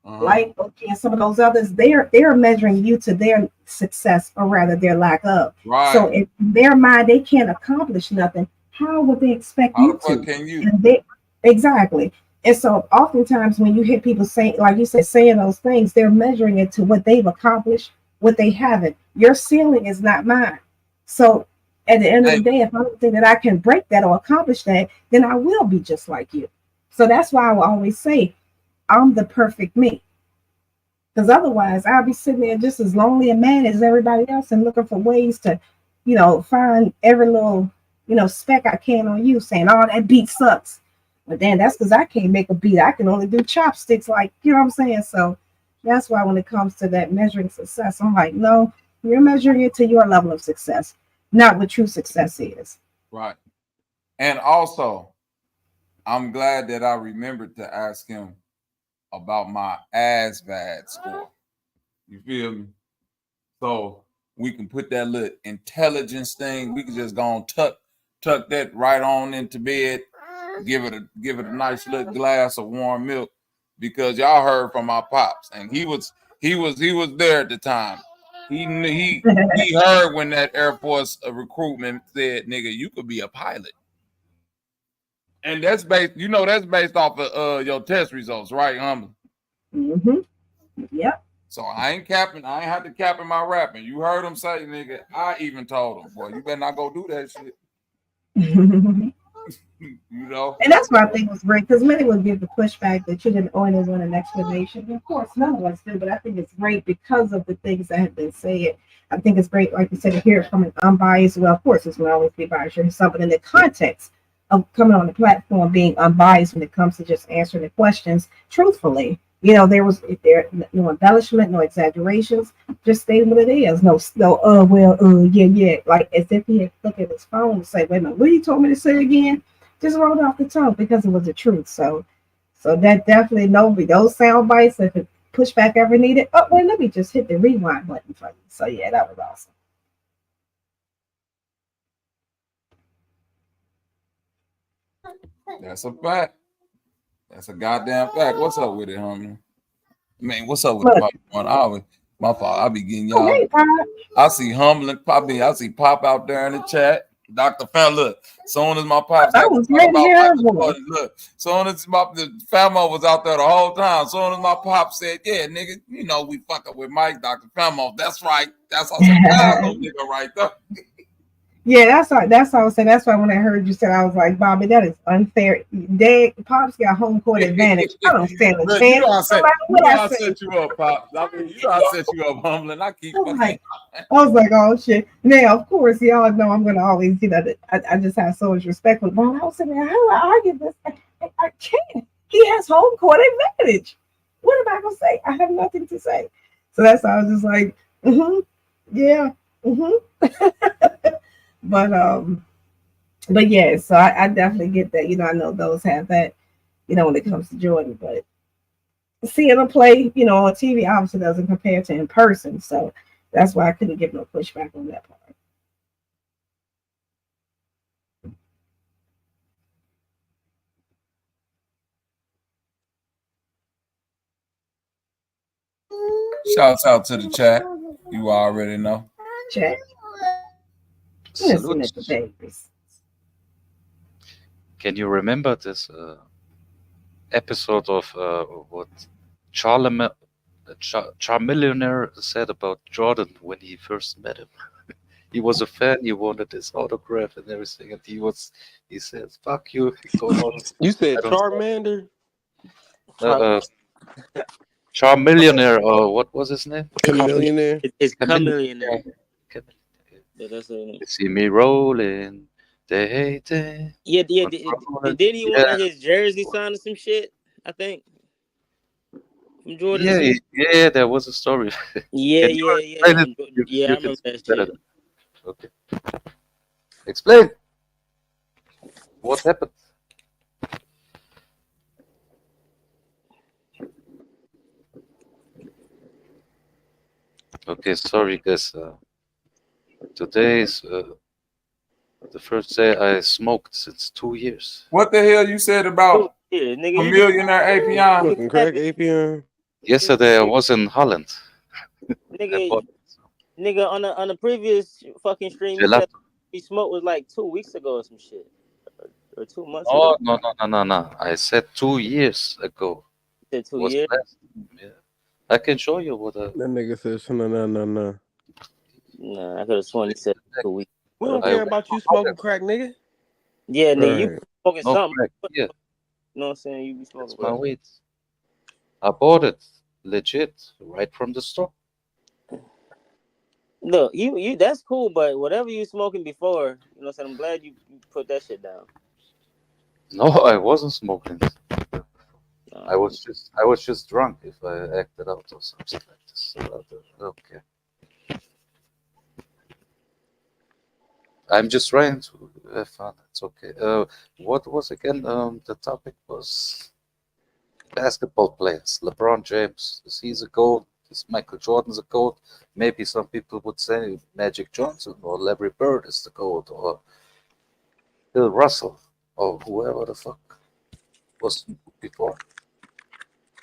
like okay, and some of those others, they're measuring you to their success or rather their lack of. Right. So if in their mind they can't accomplish nothing, how would they expect How you the fuck to? can you? And exactly. And so oftentimes when you hear people saying, like you said, saying those things, they're measuring it to what they've accomplished, what they haven't. Your ceiling is not mine. So at the end of the day, if I don't think that I can break that or accomplish that, then I will be just like you. So that's why I will always say, I'm the perfect me. Because otherwise I'll be sitting there just as lonely and mad as everybody else and looking for ways to, find every little, speck I can on you saying, oh, that beat sucks. But then that's because I can't make a beat. I can only do chopsticks, like, you know what I'm saying? So that's why when it comes to that measuring success, I'm like, no, you're measuring it to your level of success, not what true success is. Right. And also, I'm glad that I remembered to ask him about my ASVAB score. You feel me? So we can put that little intelligence thing. We can just go on tuck that right on into bed. Give it a nice little glass of warm milk, because y'all heard from my pops, and he was there at the time. He heard when that Air Force recruitment said, "Nigga, you could be a pilot." And that's based off of your test results, right, Mm-hmm. Yep. So I ain't capping. I ain't had to cap in my rapping. You heard him say, nigga. I even told him, boy, you better not go do that shit. And that's what I think was great, because many would give the pushback that you didn't always want an explanation. Of course, none of us do, but I think it's great because of the things that have been said. I think it's great, like you said, to hear it from an unbiased. Well, of course, it's going to always be biased. You're something in the context of coming on the platform being unbiased when it comes to just answering the questions truthfully. There was no embellishment, no exaggerations, just stating what it is. No, yeah. Like as if he had looked at his phone and say, wait a minute, what you told me to say again? Just rolled off the tongue because it was the truth. So that definitely those sound bites, if it pushback ever needed. Oh, well, let me just hit the rewind button for you. So yeah, that was awesome. That's a fact. That's a goddamn fact. What's up with it, homie? Man, what's up with the one? My fault. I be getting y'all. Hey, I see Humbling Poppy. I see Pop out there in the chat. Dr. Fan, look. Soon as my pops got to talk about Michael Jordan, look. Soon as the Famo was out there the whole time. Soon as my pop said, "Yeah, nigga, we fucking with Mike, Dr. Famo." That's right. That's our little nigga right there. Yeah, that's all I was saying. That's why when I heard you say, I was like, Bobby, that is unfair. Pops got home court advantage. I don't stand a chance. I set you up, Pops. I mean, I set you up, Humbling. I keep I was like, oh shit. Now, of course, y'all know I'm gonna always, I just have so much respect for him. But I was saying, how do I argue this? I can't. He has home court advantage. What am I gonna say? I have nothing to say. So that's why I was just like, yeah, But yeah, so I definitely get that. I know those have that, when it comes to Jordan, but seeing him play, on TV obviously doesn't compare to in person. So that's why I couldn't give no pushback on that part. Shouts out to the chat. You already know. Chat. Can you remember this episode of what Charmillionaire said about Jordan when he first met him? He was a fan. He wanted his autograph and everything, and he says, "Fuck you." You said Charmander? Charmillionaire, or what was his name? Chameleonaire. It's Chameleonaire. You see me rolling. They hate it. Yeah. Didn't he want his jersey signed or some shit? I think. From Jordan. Yeah, there was a story. Yeah. I remember that shit. Okay. Explain. What happened? Okay, sorry guys. Today is the first day I smoked since 2 years. What the hell you said about nigga, a millionaire Apion? Smoking crack, Apion. Yesterday I was in Holland. Nigga, nigga, on the previous fucking stream, you said we smoked was like 2 weeks ago or some shit, or 2 months ago. No. I said 2 years ago. You said 2 years. Yeah. I can show you what. That nigga says no. Nah, I could have sworn you said 2 weeks. We don't care about you smoking crack, nigga. Yeah, nigga, you smoking No something. crack, yeah. You know what I'm saying? You be smoking. That's my weed. I bought it legit right from the store. Look, you that's cool, but whatever you smoking before, you know what I'm saying? I'm glad you put that shit down. No, I wasn't smoking. I was just drunk if I acted out or something like this. Okay. I'm just trying to have fun. It's okay. What was again? The topic was basketball players. LeBron James, is he a GOAT? Is Michael Jordan the GOAT? Maybe some people would say Magic Johnson or Larry Bird is the GOAT, or Bill Russell, or whoever the fuck was before.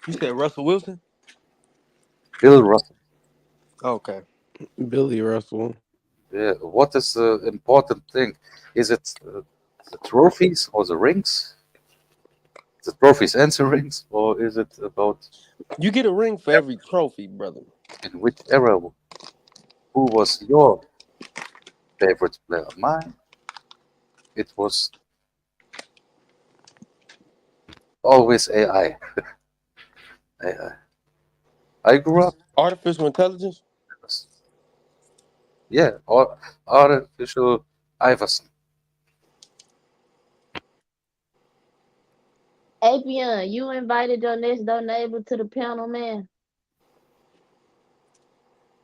You said Russell Wilson? Bill Russell. Okay. Billy Russell. Yeah. What is the important thing? Is it the trophies or the rings? The trophies and the rings, or is it about? You get a ring for every trophy, brother. In which era? Who was your favorite player? Mine. It was always AI. AI. I grew up. Artificial intelligence? Yeah, or artificial Iverson. Apion, you invited your next door neighbor to the panel, man.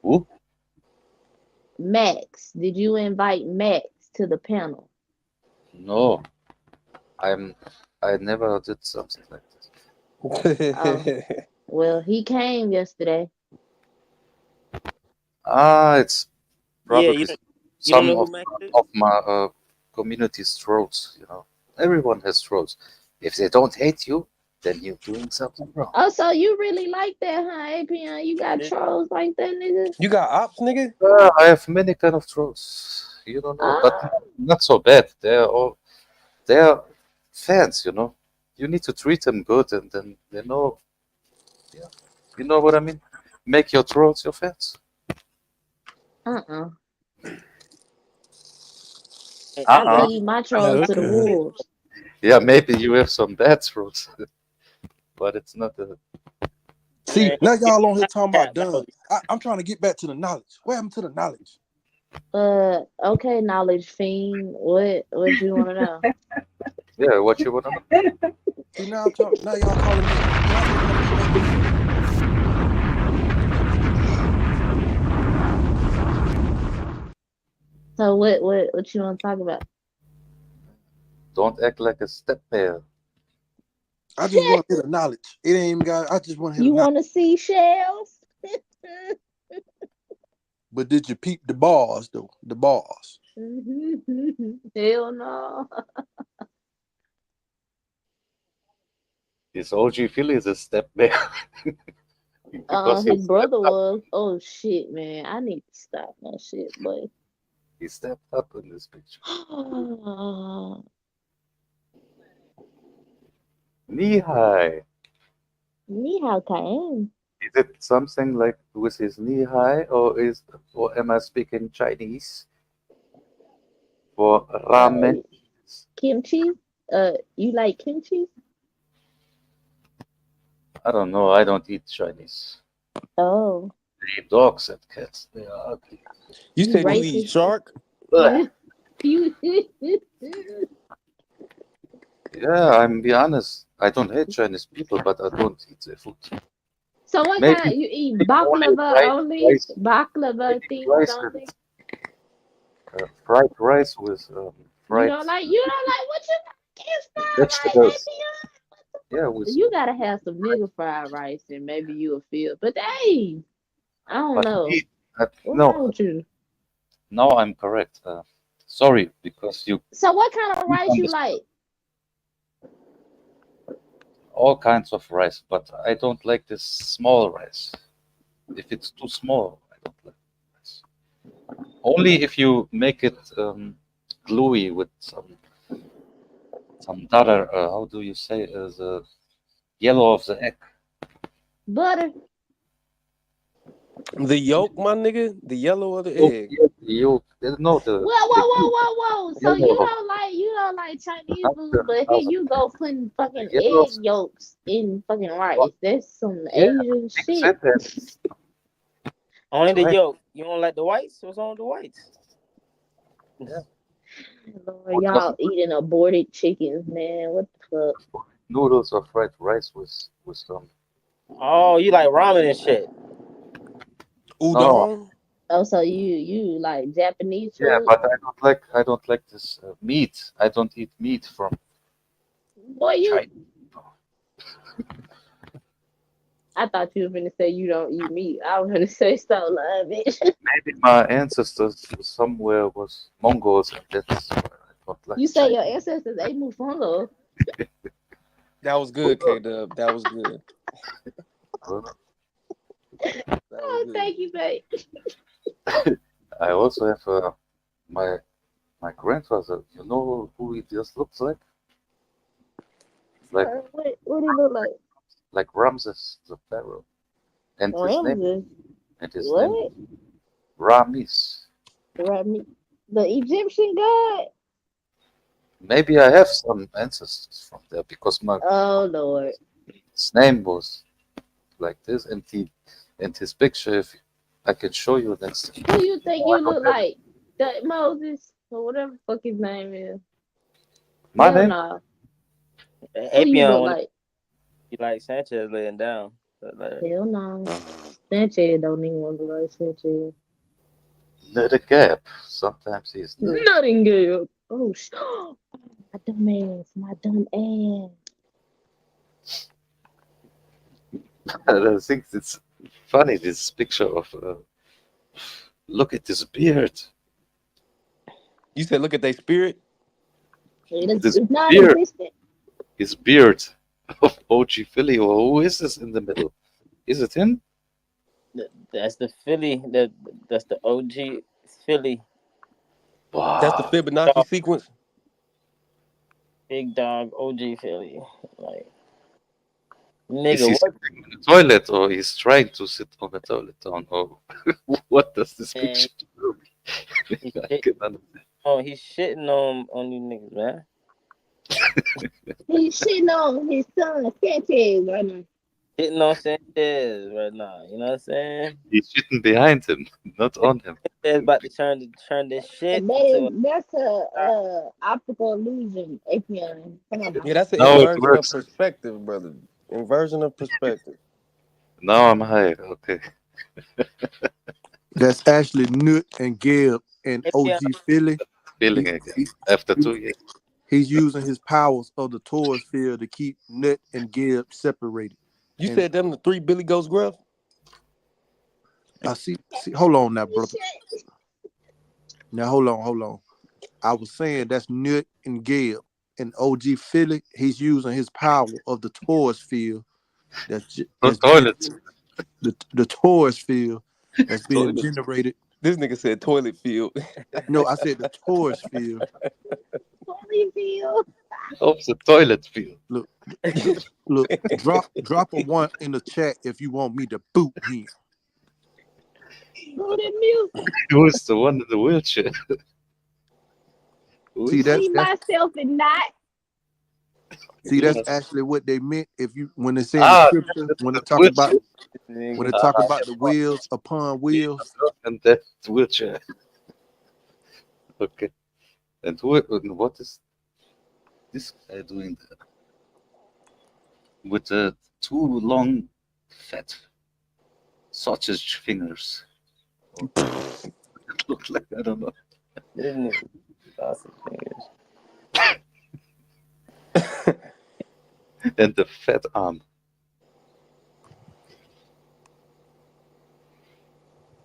Who? Max. Did you invite Max to the panel? No, I never did something like this. Oh, well, he came yesterday. It's probably you some don't know of, who Max is? of my community's throats. You know, everyone has throats. If they don't hate you, then you're doing something wrong. Oh, so you really like that, huh, Apion? You got trolls like that, nigga? You got ops, nigga? I have many kind of throats. You don't know, but not so bad. They're fans. You know, you need to treat them good, and then they know. Yeah, you know what I mean. Make your throats your fans. I leave my trolls to the wolves. Yeah, maybe you have some bad throats, but it's not a. See, now y'all on here talking about done. I'm trying to get back to the knowledge. What happened to the knowledge? Okay, knowledge fiend. What you want to know? Yeah, what you want to know? See, now y'all calling me. So what you want to talk about? Don't act like a stepdad. I just want to hear the knowledge. It ain't even got. I just want to hear. You want to see shells? But did you peep the bars though? The bars. Hell no. This OG Philly is a stepdad. His brother was. Oh shit, man! I need to stop my shit, boy. He stepped up in this picture. Knee high. Knee high, Kain. Is it something like with his knee high, or am I speaking Chinese? For ramen. Kimchi? You like kimchi? I don't know. I don't eat Chinese. Oh. They eat dogs and cats. They are ugly. You said you eat shark? Yeah, I'm be honest. I don't hate Chinese people, but I don't eat their food. So what kind? You eat baklava only? Baklava things only? fried rice with You fried don't like what you like? It's not right, vegetables. Yeah, with you gotta have some nigga fried rice and maybe you'll feel. But hey, I don't but know. meat. What's No, wrong with you? no, I'm correct. Sorry, because you So what kind of rice you misunderstood like? all kinds of rice, but I don't like this small rice. If it's too small, I don't like rice. Only if you make it gluey with some butter. How do you say the yellow of the egg? Butter. The yolk, my nigga, the yellow of the Yolk, egg. yolk. No, Whoa. So yellow of you don't like Chinese not food, but here the you go putting fucking yellow egg of yolks in fucking what? rice. That's some Yeah, Asian mix shit. it and Only the try. yolk. You don't like the whites? What's on the whites? Yeah. Lord, y'all eating aborted chickens, man. What the fuck? Noodles or fried rice with some. Oh, you like ramen and shit. No, Udon? Oh, so you like Japanese yeah, food? but I don't like this meat. I don't eat meat from Boy, you. China. I thought you were gonna say you don't eat meat. I was gonna say so, love it. Maybe my ancestors somewhere was Mongols, and that's why I don't like You say China. your ancestors ate mofongo. That was good, K-Dub. That was good. Oh, thank you, babe. I also have my my grandfather. You know who he just looks like? Like What do you look like? like Ramses the pharaoh, and his Ramses. name What? Ramis. The Egyptian god? Maybe I have some ancestors from there because my Oh Lord. his name was like this, and his picture. If I can show you next time. Who you think No, I you don't look have it. like? That Moses or whatever the fuck his name is. My Hell name? no. Who you Apion look when like? you like Sanchez laying down. Hell no. Sanchez don't even want to look like Sanchez. Not a gap. Sometimes he's not. Nottingham. Oh, my dumb ass. My dumb ass. I think it's funny this picture of. Look at this beard. You said look at their spirit? This It's not beard. existent. His beard of OG Philly. Or who is this in the middle? Is it him? That's the Philly. That's the OG Philly. Wow. That's the Fibonacci sequence. Big dog OG Philly. Like Is nigga, he what? sitting on the toilet or he's trying to sit on the toilet? Oh, what does this Man, picture do? He's shitting on you niggas, man. He's shitting on his son Sanchez right now. Hitting on Sanchez right now. You know what I'm saying? He's sitting behind him, not on him. Sanchez about to turn this shit That's a optical illusion, Apion. Come on now. Yeah, that's an No, it inversion of works. perspective, brother. Inversion of perspective. Now I'm high. Okay. That's actually Nut and Gib and OG Philly. Feeling again after 2 years. He's using his powers of the Taurus field to keep Nut and Gib separated. You said them the three Billy Ghost Gruff? I see. Hold on now, brother. Now hold on. I was saying that's Nut and Gib and OG Philly. He's using his power of the Taurus field. That's toilet. The Taurus field that's being generated. This nigga said toilet field. No, I said the Taurus field. Toilet field. Of the toilet field. Look, drop a 1 in the chat if you want me to boot him. Go to mute. Who's the one in the wheelchair? See, that's myself and not. See, that's actually what they meant. When they say in the scripture, when they talk about the wheels upon wheels, and that wheelchair. Okay, and what is this guy doing there? With the 2 long, fat sausage fingers. It looked like, I don't know. This nigga sausage niggas. And the fat arm.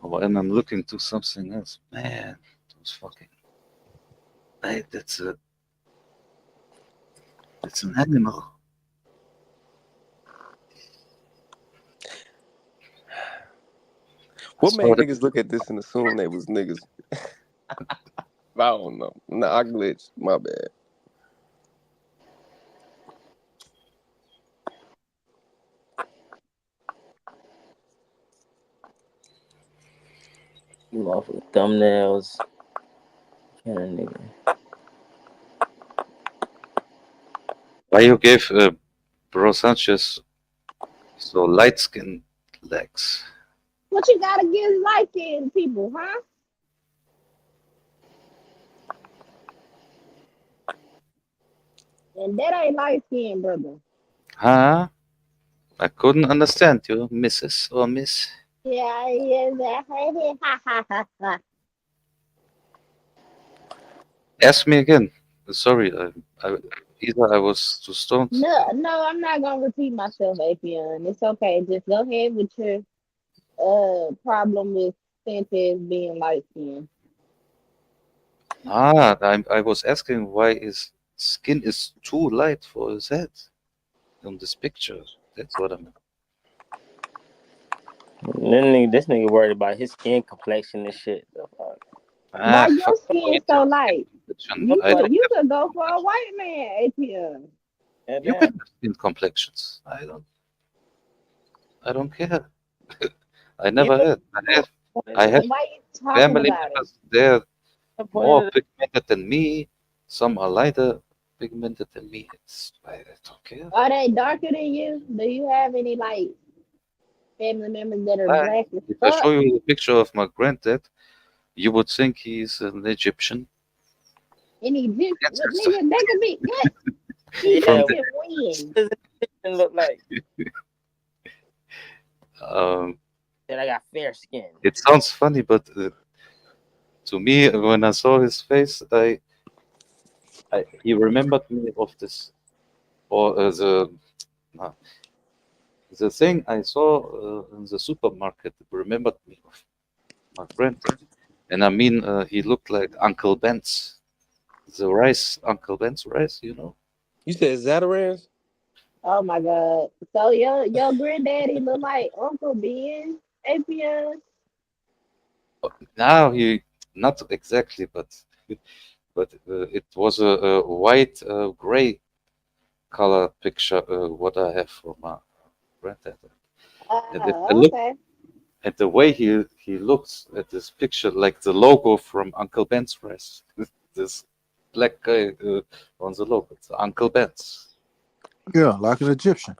Oh, and I'm looking to something else. Man, those fucking. Hey, that's an animal. What made niggas look at this and assume they was niggas? I don't know. Nah, I glitched. My bad. Motherfucking thumbnails. Kind of nigga. Why you gave Bro Sanchez so light-skinned legs? What you got against light-skinned people, huh? And that ain't light-skinned, brother. Huh? I couldn't understand you, Mrs. or Miss. Yeah, yeah, ha. Ask me again. Sorry, either I was too stoned. No, I'm not gonna repeat myself, Apion. It's okay. Just go ahead with your problem with Sanchez being light skinned. I was asking why his skin is too light for his head on this picture. That's what I meant. This nigga worried about his skin complexion and shit. Why your skin so light? You I don't could go for a white man, Apion. You can have skin complexions. I don't care. I never had. I have Why you talking family about members. They're more pigmented than me. Some are lighter pigmented than me. I don't care. Are they darker than you? Do you have any like family members that are black as If I fuck? show you a picture of my granddad, you would think he's an Egyptian. An Egyptian? Nigga, that could be what? Yeah, Egyptian when? It look like that I got fair skin. It sounds funny, but to me, when I saw his face, he remembered me of this, or the thing I saw in the supermarket remembered me of my granddad, and I mean, he looked like Uncle Ben's, the rice, Uncle Ben's rice, you know. You said Zatarans? Oh my god! So your granddaddy look like Uncle Ben, Apion. Now he not exactly, but it was a white gray color picture. What I have for my granddad. And if I look Okay. at the way he looks at this picture, like the logo from Uncle Ben's rice, this black guy on the logo, it's Uncle Ben's. Yeah, like an Egyptian.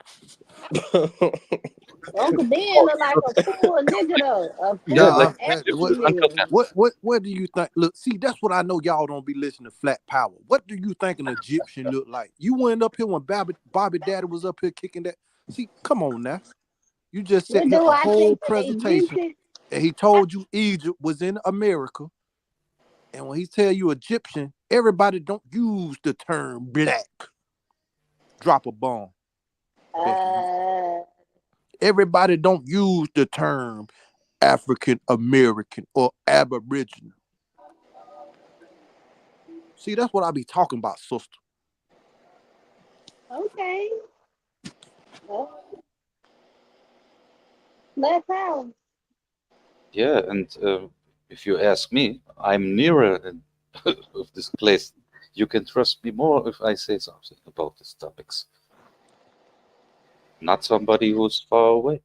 Uncle Ben look like a full nigga though. A Yeah, full African nigga. what do you think? Look, see, that's what I know y'all don't be listening to Flat Power. What do you think an Egyptian look like? You went up here when Bobby Daddy was up here kicking that. See, come on now. You just said here a whole presentation and he told you Egypt was in America. And when he tell you Egyptian, everybody don't use the term black. Drop a bomb. Everybody don't use the term African American or Aboriginal. See, that's what I be talking about, sister. Okay. Well, Flat Power. Yeah, and if you ask me, I'm nearer of this place. You can trust me more if I say something about these topics. Not somebody who's far away.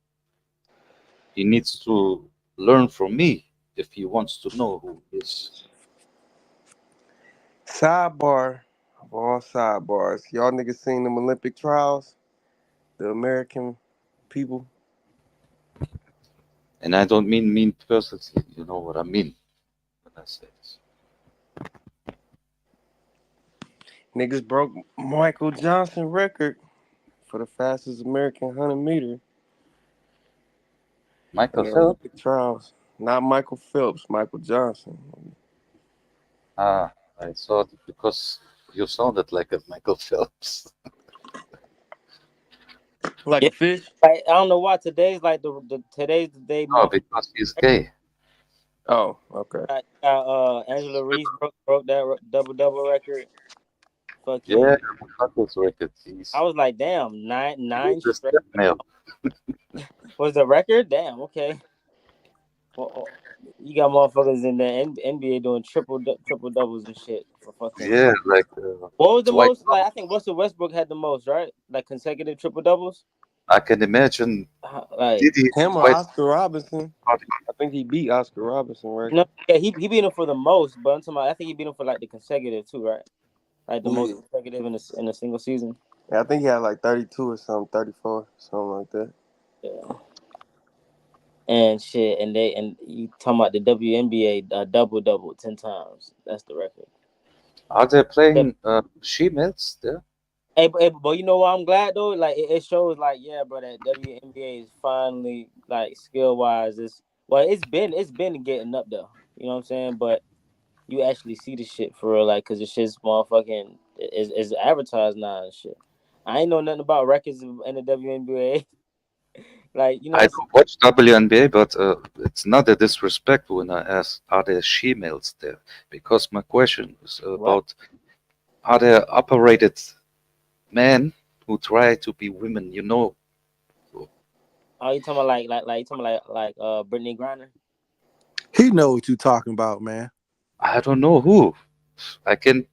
He needs to learn from me if he wants to know who he is. Sidebar of all sidebars. Y'all niggas seen them Olympic trials? The American people? And I don't mean personally. You know what I mean when I say this. Niggas broke Michael Johnson record for the fastest American 100 meter. Michael in the Phelps? Olympic trials. Not Michael Phelps, Michael Johnson. Ah, I thought because you sounded like a Michael Phelps. Like Yeah, a fish? I don't know why today's like today's the day. Oh, because he's gay. Oh, okay. Angela Reese broke that double record. Yeah, Fucking, Michael's record. I was like, damn, nine He's a straight. step male. Was the record? Damn, okay. Well, you got motherfuckers in the NBA doing triple doubles and shit for fucking. Yeah, like What was the Dwight. most? Like, I think Russell Westbrook had the most, right? Like consecutive triple doubles. I can imagine. Like Did he? Him or Dwight? Oscar Robinson? I think he beat Oscar Robinson, right? no, yeah, he beat him for the most, but I'm talking about, I think he beat him for like the consecutive too, right? Like the most Yeah. consecutive in a single season. Yeah, I think he had like 32 or something, 34, something like that. Yeah. And shit, and you talking about the WNBA double 10 times? That's the record. Are they playing she-males there? But you know what? I'm glad though. Like it shows, like, yeah, bro, that WNBA is finally, like, skill wise. It's been getting up there. You know what I'm saying? But you actually see the shit for real, like, cause the shit's motherfucking is advertised now and shit. I ain't know nothing about records in the WNBA. Like, you know, I don't watch WNBA, but it's not a disrespect when I ask, are there she-males there? Because my question is about, are there operated men who try to be women? You know, oh, you talking about like you talking about like Brittany Griner? He know what you talking about, man. I don't know who. I can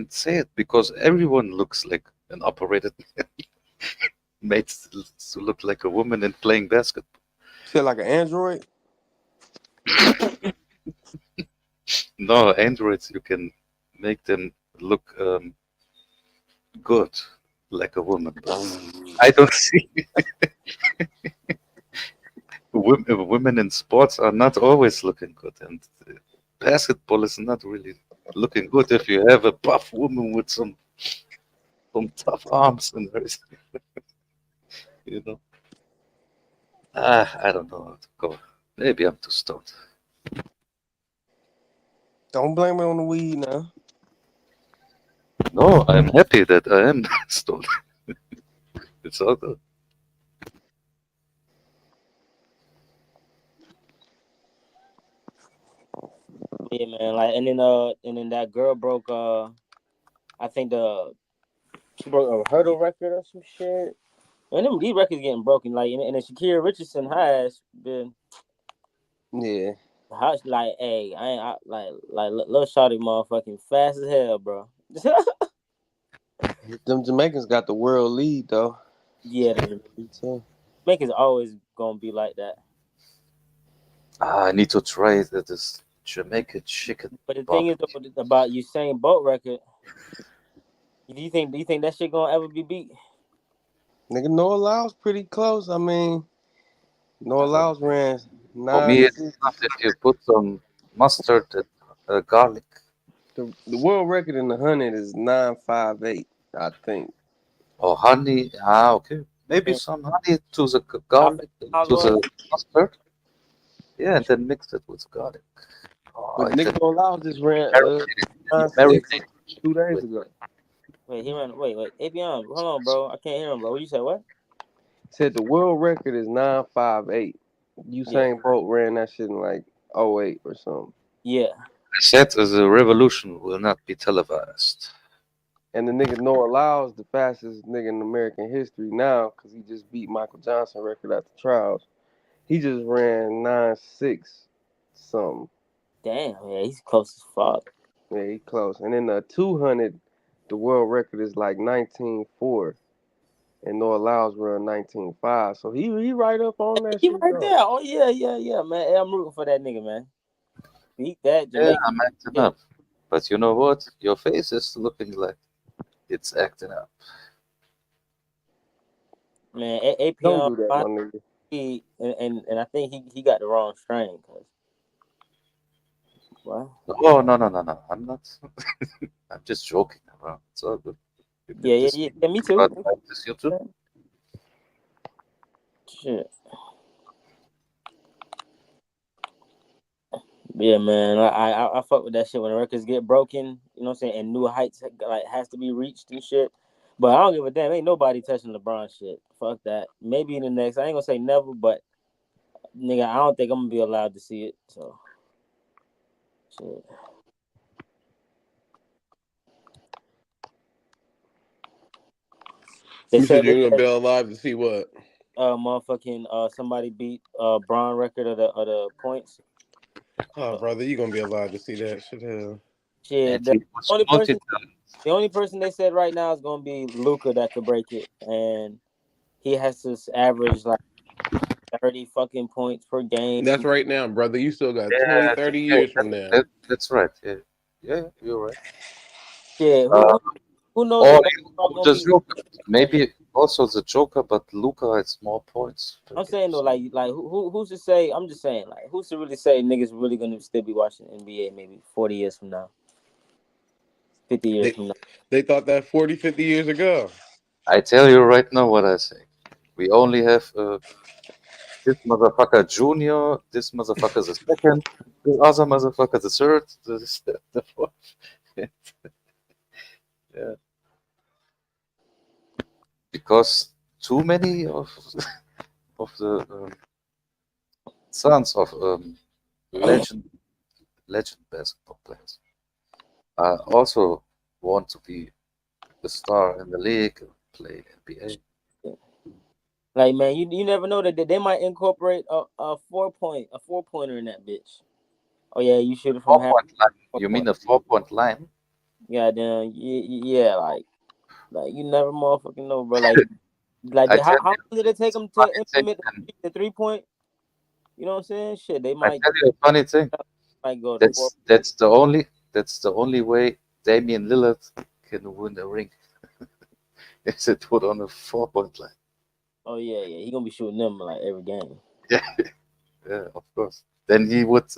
say it because everyone looks like an operated man. Made to look like a woman and playing basketball. Shit, like an android? No, androids, you can make them look good like a woman. But I don't see women in sports are not always looking good, and basketball is not really looking good if you have a buff woman with some tough arms and everything. You know. I don't know how to go. Maybe I'm too stoned. Don't blame it on the weed now. No, I'm happy that I am stoned. It's all good. Yeah, man. Like, and then that girl broke I think she broke a hurdle record or some shit. And these records getting broken. Like, and then Shakira Richardson has been. Yeah. How, like, hey, like little shawty motherfucking fast as hell, bro. Them Jamaicans got the world lead, though. Yeah, Jamaicans always gonna be like that. I need to try this Jamaican chicken. But the thing is about Usain Bolt record. Do you think that shit gonna ever be beat? Nigga, Noah Lyles pretty close. I mean, Noah Lyles ran For me, it's 9.6. not if you put some mustard and garlic. The world record in the 100 is 9.58, I think. Or honey. Okay. Maybe some honey to the garlic, to the mustard. Yeah, and then mix it with garlic. But Nick Noah Lyles just ran 9.6 2 days ago. Wait, he ran. Wait. Apion, hold on, bro. I can't hear him, bro. What you say? What? Said the world record is 9.58. Usain Bolt ran that shit in like 08 or something. Yeah. I said the revolution will not be televised. And the nigga Noah Lyles, the fastest nigga in American history now, because he just beat Michael Johnson record at the trials. He just ran 9.6 something. Damn, yeah, he's close as fuck. Yeah, he close. And in the 200, the world record is like 19.4. And Noah Lyles run 19.5. So he right up on that He shit. right though. there. Oh yeah, man. Hey, I'm rooting for that nigga, man. Beat that Yeah, Jamaican. I'm acting up. But you know what? Your face is looking like it's acting up. Man, Don't do APM, that, my nigga. and I think he got the wrong strain. What? Oh no! I'm not. I'm just joking around. It's all good. Yeah, me too. You too. Shit. Yeah, man. I fuck with that shit when the records get broken. You know what I'm saying? And new heights like has to be reached and shit. But I don't give a damn. Ain't nobody touching LeBron shit. Fuck that. Maybe in the next. I ain't gonna say never, but nigga, I don't think I'm gonna be allowed to see it. So, shit. They You said said you're gonna be alive to see what? motherfucking somebody beat Bron record of the points. Oh, brother, you gonna be alive to see that shit. Hell. Shit, the only person they said right now is gonna be Luca that could break it, and he has to average like 30 fucking points per game. That's right now, brother. You still got 20, Yeah, 30 years from now. that's right. Yeah, yeah, you're right. Yeah, who knows Or if Basketball gonna the be? Joker, maybe also the Joker, but Luca has more points. I'm saying though, like who's to say? I'm just saying, like, who's to really say niggas really gonna still be watching NBA maybe 40 years from now, 50 years from now? They thought that 40, 50 years ago. I tell you right now what I say. We only have this motherfucker junior, this motherfucker the second, the other motherfucker the third, the fourth. Yeah. Because too many of the sons of legend basketball players also want to be a star in the league, play NBA. Like, man, you never know that they might incorporate a 4-pointer in that bitch. Oh yeah, you shoot it from half. 4-point line. You mean a 4-point line? Yeah, then yeah, like you never motherfucking know, bro. Like how long did it take them to implement the 3-point? You know what I'm saying? Shit, they I might. tell you a funny thing. Might go to 4. That's the only way Damian Lillard can win a ring. Is it put on a 4-point line? Oh yeah, he gonna be shooting them like every game. Yeah, yeah, of course. Then he would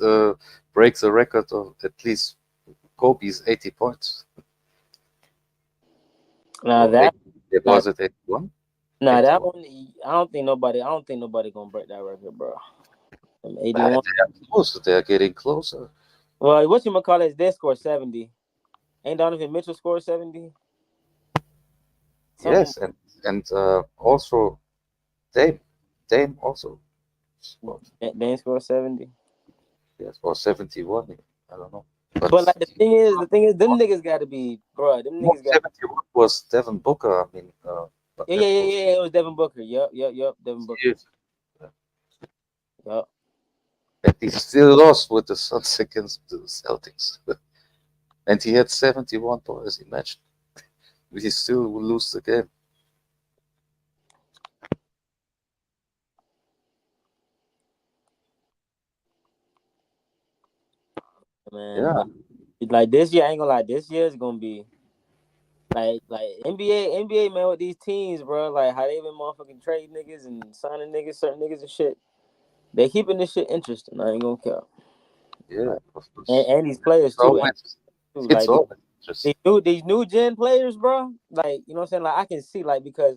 break the record of at least Kobe's 80 points. Now that was it 81? Nah, that one I don't think nobody gonna break that record, bro. 81. They're getting closer. Well, what you call it? They scored 70. Ain't Donovan Mitchell scored 70? Yes, and also Dame also scored. Dame scored 70. Yes, or 71. I don't know. But like the thing is, them niggas got to be, bro. Them niggas got. 71 was Devin Booker. I mean, Yeah. It was Devin Booker. Yep. Devin Booker. Yes. Yep. And he still lost with the Suns against the Celtics. And he had 71 points. Imagine. He still will lose the game. Man, Yeah. like this year, I ain't gonna lie. This year is gonna be like NBA man with these teams, bro. Like how they been motherfucking trade niggas and signing niggas, certain niggas and shit. They keeping this shit interesting. I ain't gonna care. Yeah, and these players too. Like these new gen players, bro. Like you know what I'm saying. Like I can see because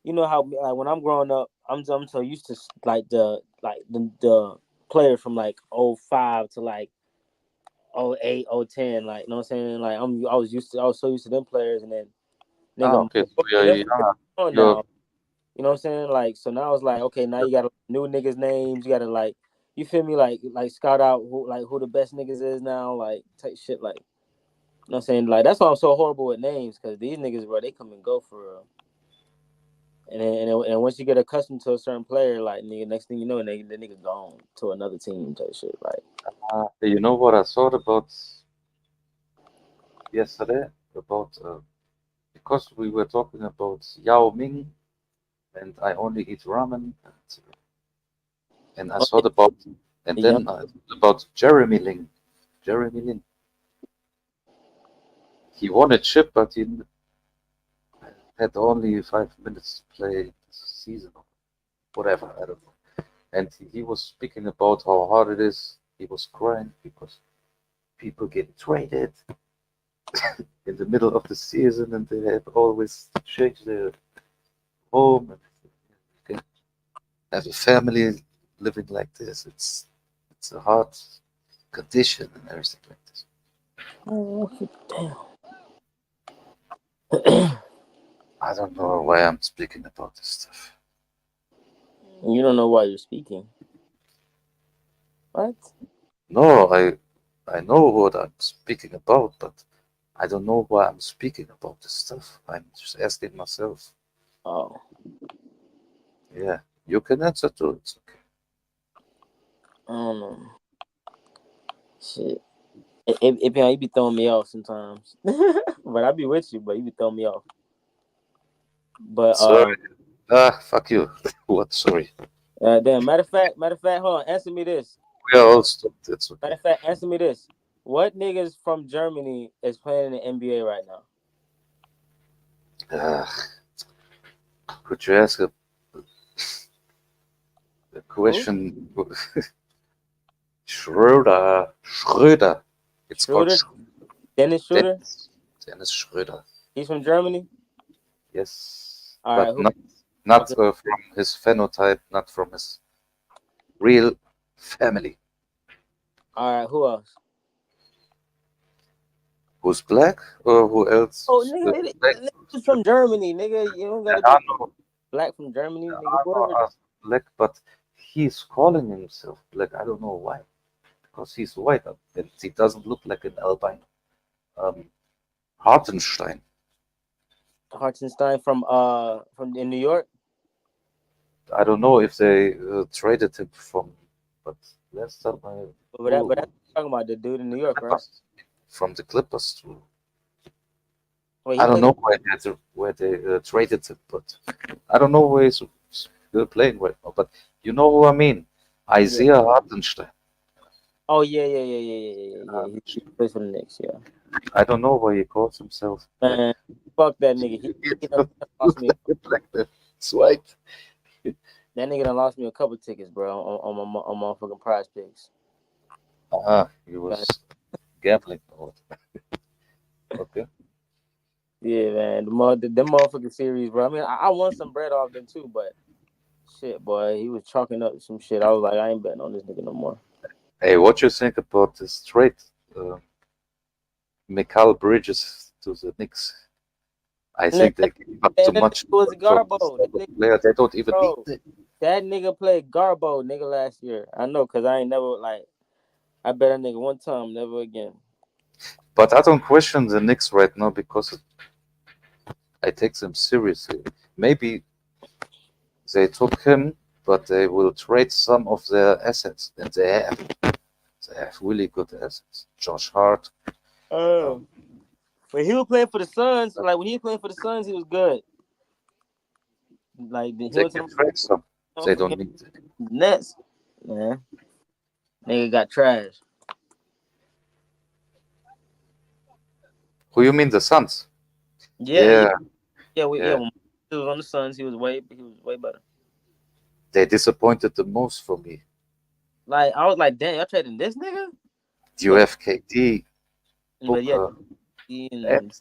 you know how like when I'm growing up, I'm so used to like the players from like 05 to like 08, 010. Like you know what I'm saying. Like I was so used to them players, and then nigga, okay. now. You know what I'm saying? Like so now it's like okay, now you got new niggas names. You gotta like you feel me like scout out who the best niggas is now. Like type shit like. You know what I'm saying? Like, that's why I'm so horrible with names, because these niggas, bro, they come and go for real. And once you get accustomed to a certain player, like, nigga, next thing you know, the nigga gone to another team type shit. Like, you know what I thought about yesterday? About, because we were talking about Yao Ming, and I only eat ramen, and I thought about, and then about Jeremy Lin. Jeremy Lin. He won a chip, but he had only 5 minutes to play this season, or whatever, I don't know. And he was speaking about how hard it is. He was crying because people get traded in the middle of the season, and they have always changed their home and have a family living like this. It's a hard condition and everything like this. Oh, damn. I don't know why I'm speaking about this stuff. You don't know why you're speaking. What? No, I know what I'm speaking about, but I don't know why I'm speaking about this stuff. I'm just asking myself. Oh. Yeah, you can answer to it. It's okay. I don't know. Shit. It you be throwing me off sometimes. But I be with you, but you be throwing me off. But Sorry. Fuck you. What? Sorry. damn. Matter of fact, hold on. Answer me this. We are all stopped. It's okay. Matter of fact, answer me this. What niggas from Germany is playing in the NBA right now? Could you ask a question? Schröder. It's called Dennis Schroeder? Dennis Schröder. He's from Germany? Yes. All but right, not from his phenotype, not from his real family. All right, who else? Who's black or who else? Oh, nigga, it's from Germany, nigga. You don't gotta be black from Germany, nigga. Black, but he's calling himself black. I don't know why. Because he's white and he doesn't look like an albino. Hartenstein. Hartenstein from in New York. I don't know if they traded him from, but last time But that's talking about the dude in New York, right? From the Clippers too. Wait, I don't know where they traded him, but I don't know where he's still playing right now. But you know who I mean? Isaiah Hartenstein. Oh yeah. He plays for the Knicks, yeah. I don't know why he calls himself. Man, fuck that nigga. He done lost me. It's white. That nigga done lost me a couple tickets, bro, on my fucking Prize Picks. He was gambling. Okay. Yeah, man. Them motherfucking series, bro. I mean, I won some bread off them too, but shit, boy, he was chalking up some shit. I was like, I ain't betting on this nigga no more. Hey, what you think about this trade? Mikal Bridges to the Knicks. I think they gave up too much. Was Garbo. They don't even need it. That nigga played Garbo, nigga, last year. I know, cause I ain't never I bet a nigga one time, never again. But I don't question the Knicks right now because I take them seriously. Maybe they took him, but they will trade some of their assets, and they have really good assets. Josh Hart. When he was playing for the Suns, like when he was playing for the Suns, he was good. Like he they can trade some. They don't need it. Nets, man. Nigga got trash. Who you mean, the Suns? Yeah. When he was on the Suns, he was way better. They disappointed the most for me. Like I was like, damn, y'all trading this nigga? You have KD, Booker, and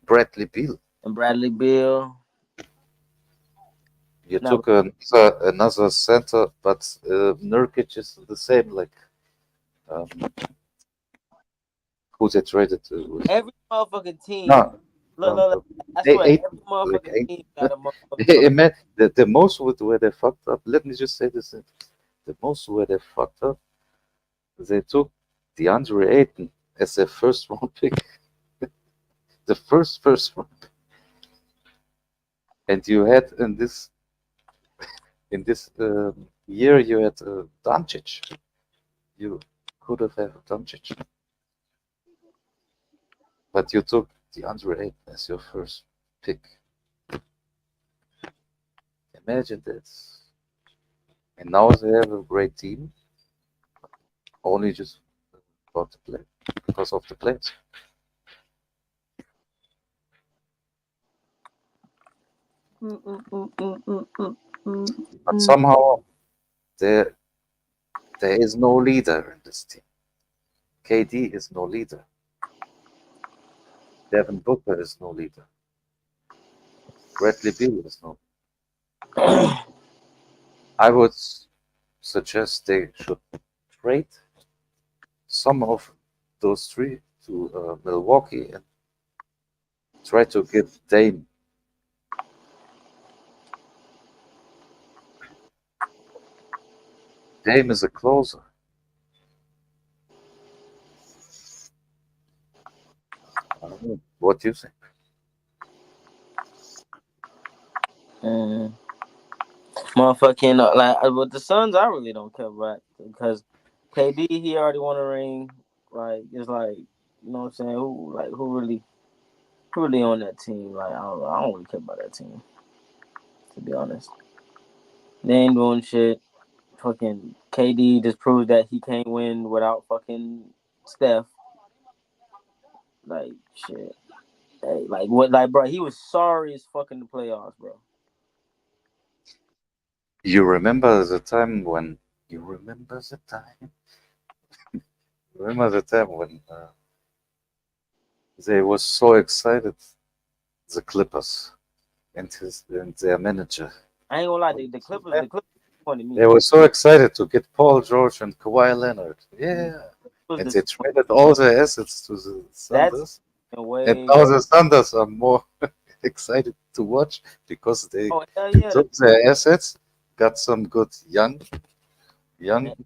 Bradley Beal. You took another center, but Nurkic is the same. Like who they traded to? Every motherfucking team. No. I swear, every motherfucking team got a motherfucking. The most where they fucked up. Let me just say this: the most where they fucked up, they took DeAndre Ayton as their first round pick. The first round. And you had in this year you had Doncic. You could have had Doncic, but you took DeAndre Ayton as your first pick. Imagine this. And now they have a great team. Only just about to play because of the players. But somehow there is no leader in this team. KD is no leader. Devin Booker is no leader. Bradley Beal is no. I would suggest they should trade some of those three to Milwaukee and try to get Dame. Dame is a closer. I don't know. What do you think? Motherfucking like with the Suns, I really don't care about because KD he already won a ring. Like it's like you know what I'm saying. Who really on that team? Like I don't really care about that team. To be honest, they ain't doing shit. Fucking KD just proves that he can't win without fucking Steph. Like shit. Hey, like what? Like bro, he was sorry as fucking the playoffs, bro. You remember the time when? You remember the time? Remember the time when they was so excited, the Clippers and their manager. I ain't gonna lie, the Clippers pointed me. They were so excited to get Paul George and Kawhi Leonard. Yeah. And they traded all their assets to the Thunders. And now the Thunders are more excited to watch because they took their assets, got some good young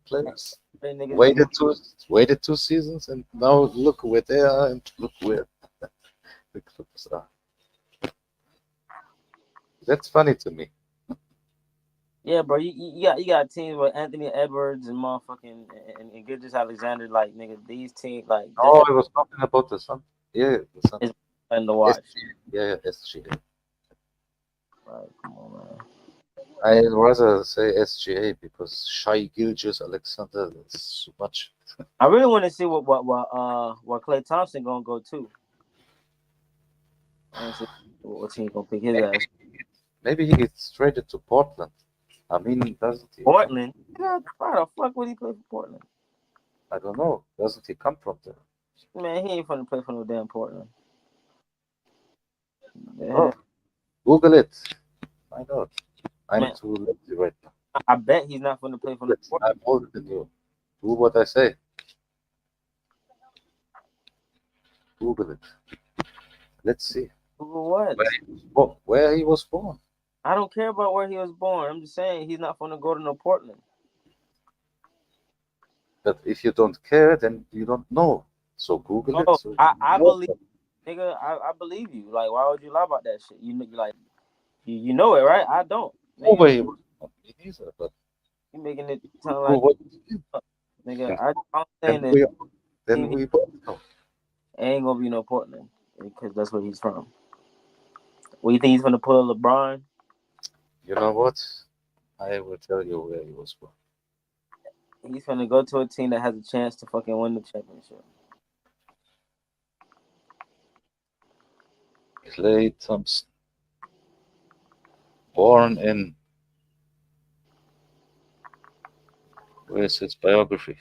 players. Waited 2 seasons, and now look where they are and look where the Clippers are. That's funny to me. Yeah, bro, you got teams with Anthony Edwards and motherfucking and Gilgeous Alexander, like nigga, these teams like. Oh, I was talking about the Sun. Yeah, the Sun. It's fun to watch. Yeah, SGA. Right, come on, man. I'd rather say SGA because Shai Gilgeous Alexander is too much. I really want to see what Klay Thompson gonna go to. I want to see what team gonna pick his ass. Maybe he gets traded to Portland. I mean, doesn't he? Portland? Why the fuck would he play for Portland? I don't know. Doesn't he come from there? Man, he ain't finna play for no damn Portland. Yeah. Oh, Google it. Find out. I'm too lazy right now. I bet he's not finna play for no Portland. I'm older than you. Do what I say. Google it. Let's see. Google what? Where he was born. I don't care about where he was born. I'm just saying he's not finna go to no Portland. But if you don't care, then you don't know. So Google it. So I believe, nigga. I believe you. Like, why would you lie about that shit? You know it, right? I don't. No way. Me neither. But you making it sound like nigga. I'm saying that. Then we both know. Ain't gonna be no Portland because that's where he's from. What you think he's gonna pull a LeBron? You know what? I will tell you where he was born. He's gonna go to a team that has a chance to fucking win the championship. Klay Thompson. Born in. Where's his biography?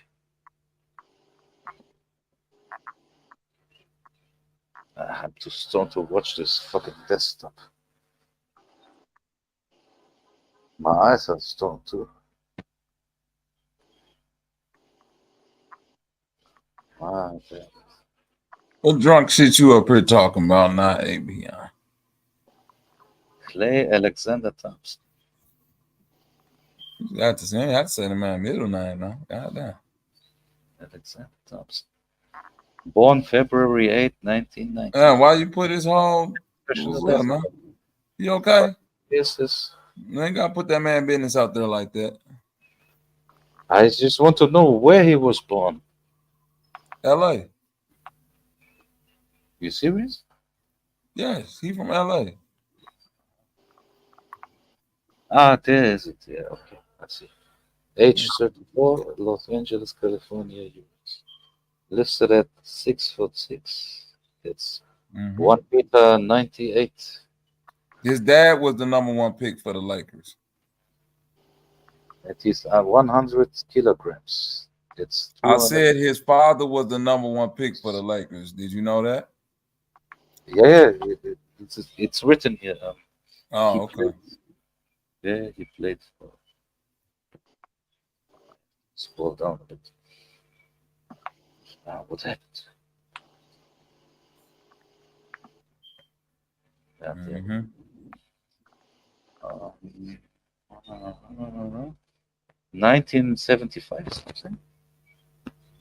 I'm too stoned to watch this fucking desktop. My eyes are stoned too. My God. What drunk shit you up here talking about now, ABI? Klay Alexander Thompson. You got to say, I say the man middle name now. Goddamn. Alexander Thompson. Born February 8, 1990. Why you put his whole letter, man? You okay? Yes. You ain't gotta put that man business out there like that. I just want to know where he was born. LA. You serious? Yes, he from LA. There is it. Yeah, okay. I see. Age 34, Los Angeles, California, US. Listed at 6'6". It's 1.98 meters. His dad was the #1 pick for the Lakers. It is 100 kilograms. It's. I said his father was the #1 pick for the Lakers. Did you know that? Yeah, it's written here. Okay. He played for. Scroll down a bit. What happened? Mm-hmm. 1975 something.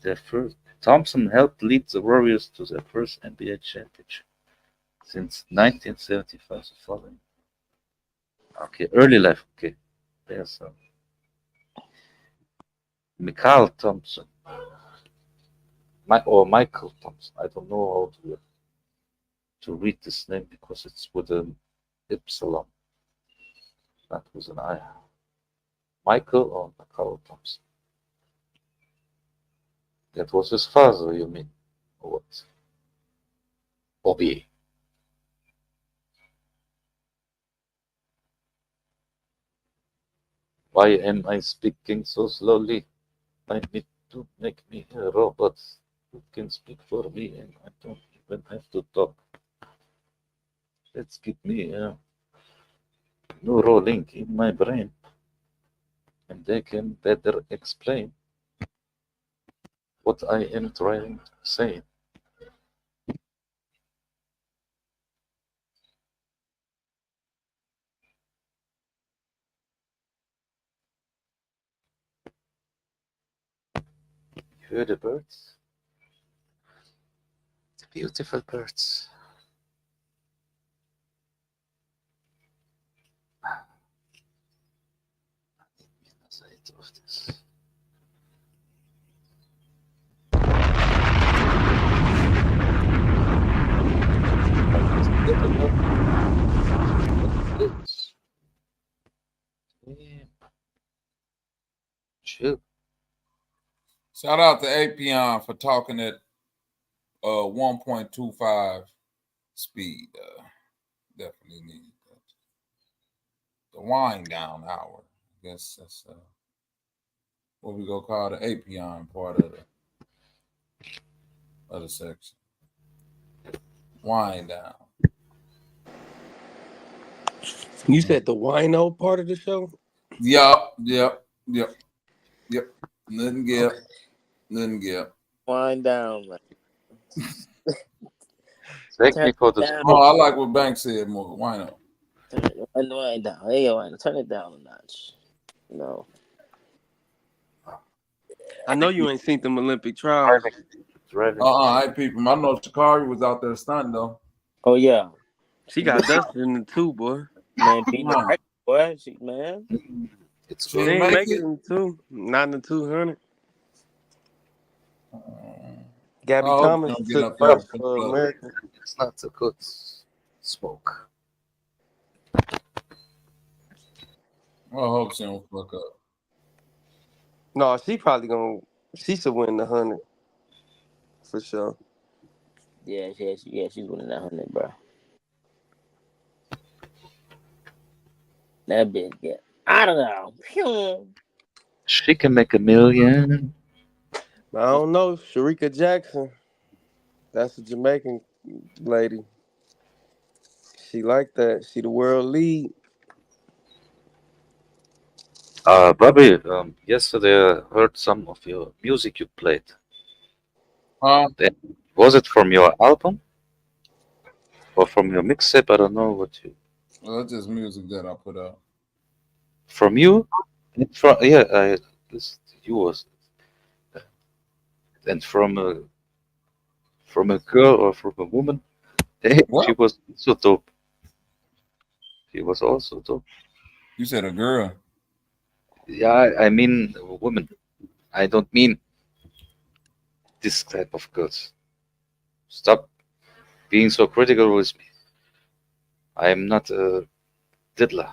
Their first Thompson helped lead the Warriors to their first NBA championship since 1975. The following. Okay, early life. Okay, there's Michael Thompson. Michael Thompson. I don't know how to read this name because it's with an epsilon, not with an I. Michael or Michael Thompson. That was his father, you mean? Or what? Bobby. Why am I speaking so slowly? I need to make me a robot who can speak for me and I don't even have to talk. Let's give me a neural link in my brain and they can better explain what I am trying to say. You hear the birds? The beautiful birds. Of this. Chill. Shout out to Apion for talking at 1.25 speed. Definitely need that. The wind down hour. I guess that's what we gonna call the Apion part of the section. Wind down. You said the wino part of the show? Yep. Nothing get. Wind down, man. Thank me for the Oh, I like what Bank said more. Why not? Wind down. Hey, turn it down a notch. No. I know you ain't seen them Olympic trials. I ain't peeping. I know Shakari was out there stunting though. Oh yeah. She got dusted in the two, boy. Man, beat the record, boy. Man. She ain't make it in the two. Not in the 200. Gabby Thomas took first for America. It's not a good smoke. I hope she don't fuck up. No, she probably she should win the 100 for sure. Yeah, she's winning that 100, bro. That bitch, yeah. I don't know. Pew. She can make $1 million. I don't know. Sharika Jackson. That's a Jamaican lady. She like that. She the world lead. Bobby, yesterday I heard some of your music you played. Was it from your album? Or from your mixtape? I don't know what you... Well, that's just music that I put out. From you? I listened to yours. And from a girl or from a woman. Hey, she was so dope. She was also dope. You said a girl. Yeah, I mean a woman. I don't mean this type of girls. Stop being so critical with me. I am not a diddler.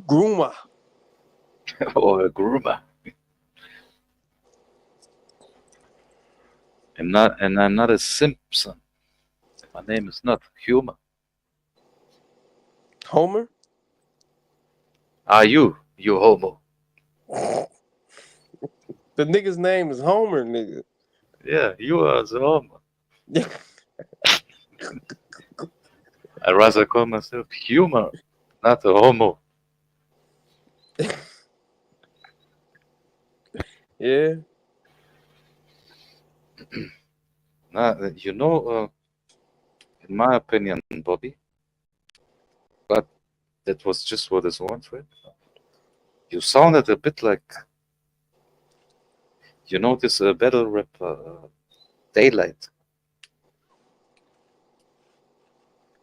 Groomer. Or a groomer. I'm not a Simpson. My name is not Homer. Homer? Are you homo? The nigga's name is Homer, nigga. Yeah, you are the homo. I'd rather call myself Humor, not a homo. Yeah. You know, in my opinion, Bobby, but that was just what is one right? You sounded a bit like, you know, this battle rap Daylight.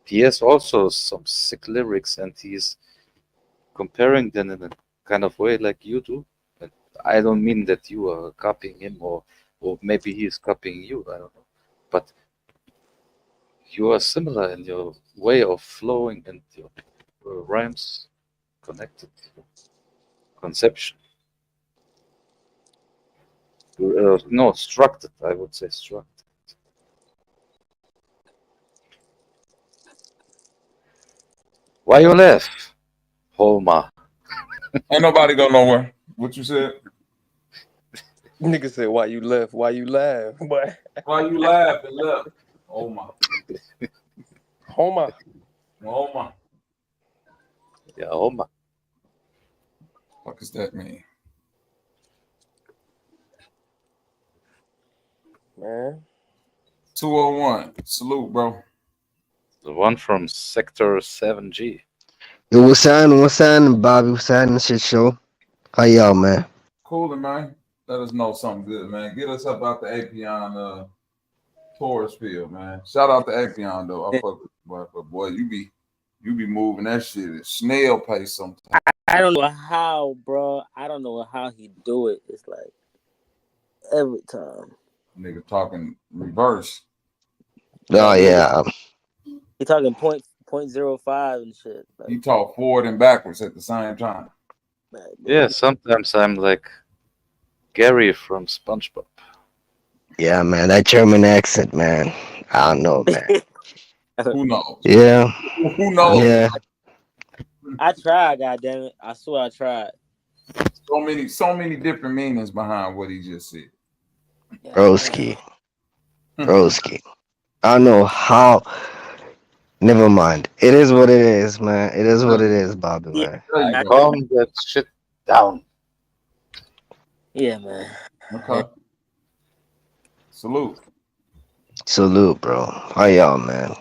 He has also some sick lyrics, and he's comparing them in a kind of way like you do. And I don't mean that you are copying him, or maybe he is copying you. I don't know, but you are similar in your way of flowing and your rhymes connected conception. No, structured. I would say structured. Why you laugh, Homa? Ain't nobody go nowhere. What you said? Nigga said, "Why you left? Why you laugh?" But Why you laugh and left? Oh my. Homa. Oh my. Yeah, Homa. What does that mean? Man. 201. Salute, bro. The one from Sector 7G. Yo, what's happening, Bobby? What's happening, shit show? How y'all, man? Coolin', man. Let us know something good, man. Get us up out the Apion Taurus field, man. Shout out to Apion though. I fuck with you, but boy, you be moving that shit at snail pace sometimes. I don't know how, bro. I don't know how he do it. It's like every time. Nigga talking reverse. Oh yeah. He talking .05 and shit. Like, he talk forward and backwards at the same time. Yeah, sometimes I'm like Gary from SpongeBob. Yeah, man, that German accent, man. I don't know, man. Who knows? Yeah. Who knows? Yeah. I tried, goddammit. I swear I tried. So many different meanings behind what he just said. Broski. Broski. I don't know how. Never mind. It is what it is, man. It is what it is, Bobby, man. Calm that shit down. Yeah, man. Okay. Salute. Salute, bro. How y'all, man?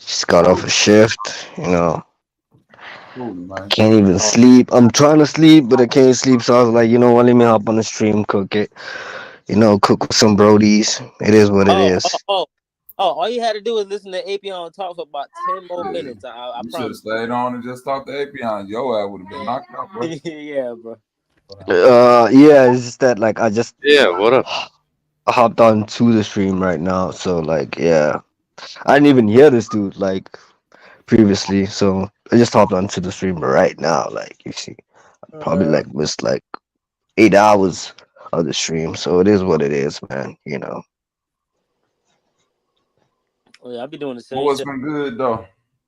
Just got off a shift, you know. Can't even sleep. I'm trying to sleep, but I can't sleep. So I was like, you know what? Let me hop on the stream, cook it. You know, cook with some brodies. It is what it is. All you had to do was listen to Apion talk for about 10 more minutes. I You should have promise. stayed on and just talked to Apion. Your ass would have been knocked out, bro. Yeah, bro. Yeah, it's just that like I just what up? I hopped on to the stream right now, so like yeah, I didn't even hear this dude like previously, so I just hopped onto the stream right now. Like you see, I probably like missed like 8 hours of the stream, so it is what it is, man. You know. Oh, yeah, I be doing the same. Well, what's shit. been good though?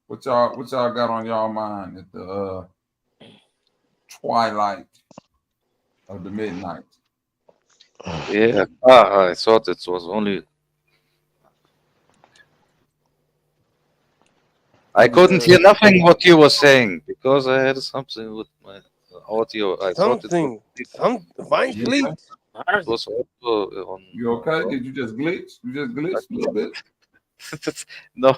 What y'all got on y'all mind at the twilight of the midnight? Yeah. I thought it was only. I couldn't hear nothing what you were saying because I had something with my audio. I thought it was. Fine sleep. It was also on. You okay? Did you just glitch? You just glitched a little bit. No,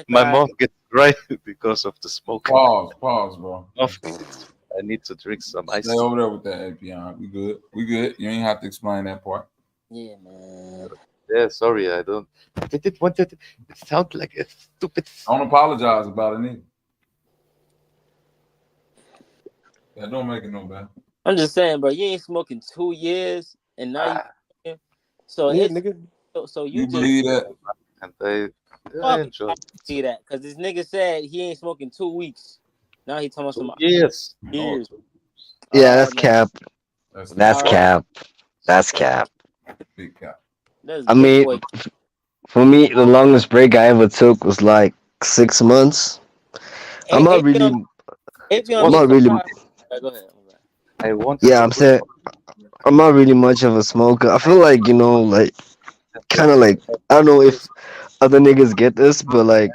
my mouth gets dry because of the smoke. Pause, bro. I need to drink some ice. Stay over there with that API. We good. You ain't have to explain that part. Yeah, man. Yeah, sorry, I don't. I didn't want it. It sounds like a stupid. Don't apologize about it either. That don't make it no better. I'm just saying, bro. You ain't smoking 2 years, and now you. So yeah, it's nigga. So you just believe that? And I enjoy. See that because this nigga said he ain't smoking 2 weeks. Now he talking about some years. years. Yeah, that's cap. That's cap. That's cap. Big cap. I mean, for me, the longest break I ever took was like 6 months. I'm not really. I'm not really. Go ahead. I want. Yeah, I'm saying I'm not really much of a smoker. I feel like, you know, like kind of like I don't know if other niggas get this, but like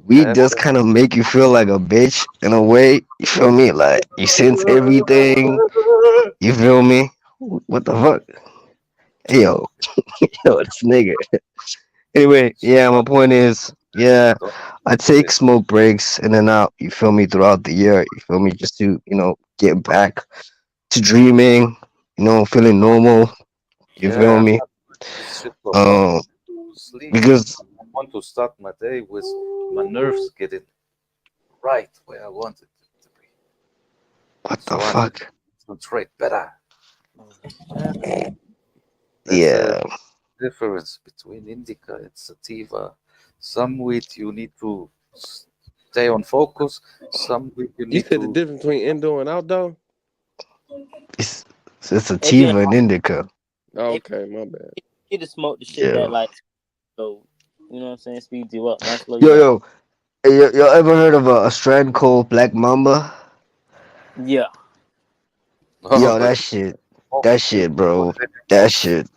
weed does kind of make you feel like a bitch in a way. You feel me? Like you sense everything. You feel me? What the fuck? Yo, yo, this nigga. Anyway, yeah, my point is, yeah, I take smoke breaks in and out, you feel me, throughout the year, you feel me, just to, get back to dreaming, feeling normal, you feel Yeah, me? this shit for fun. Um, To sleep. because, I want to start my day with my nerves getting right where I want it to be. what the So I fuck? concentrate better. That's the Yeah, difference between indica and sativa. Some weed you need to stay on focus. Some weed you You need said the to. difference between indoor and outdoor? it's Apion, sativa and indica. Oh, Apion, okay, my bad. you to smoke the shit Yeah. that like so you know what I'm saying, speeds you up, not slow you Yo, down. yo, hey, y'all ever heard of a strand called Black Mamba? Yeah. Oh, Yo, but that shit, bro. That shit,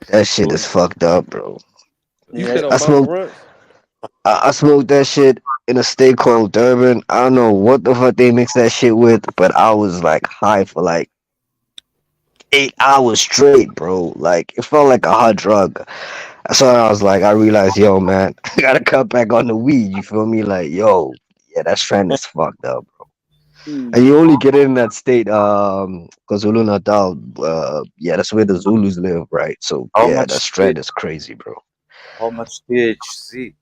that shit is fucked up, bro. You Yeah, said that's on I Mama smoked, Runts? I smoked that shit in a state called Durban. I don't know what the fuck they mix that shit with, but I was like high for like 8 hours straight, bro. Like it felt like a hard drug. So I was like, I realized, yo, man, I gotta cut back on the weed. You feel me? Like, yo, yeah, that strand is fucked up. And you only get in that state, KwaZulu Natal. Yeah, that's where the Zulus live, right? So how yeah, that much strand is crazy, bro. how much THC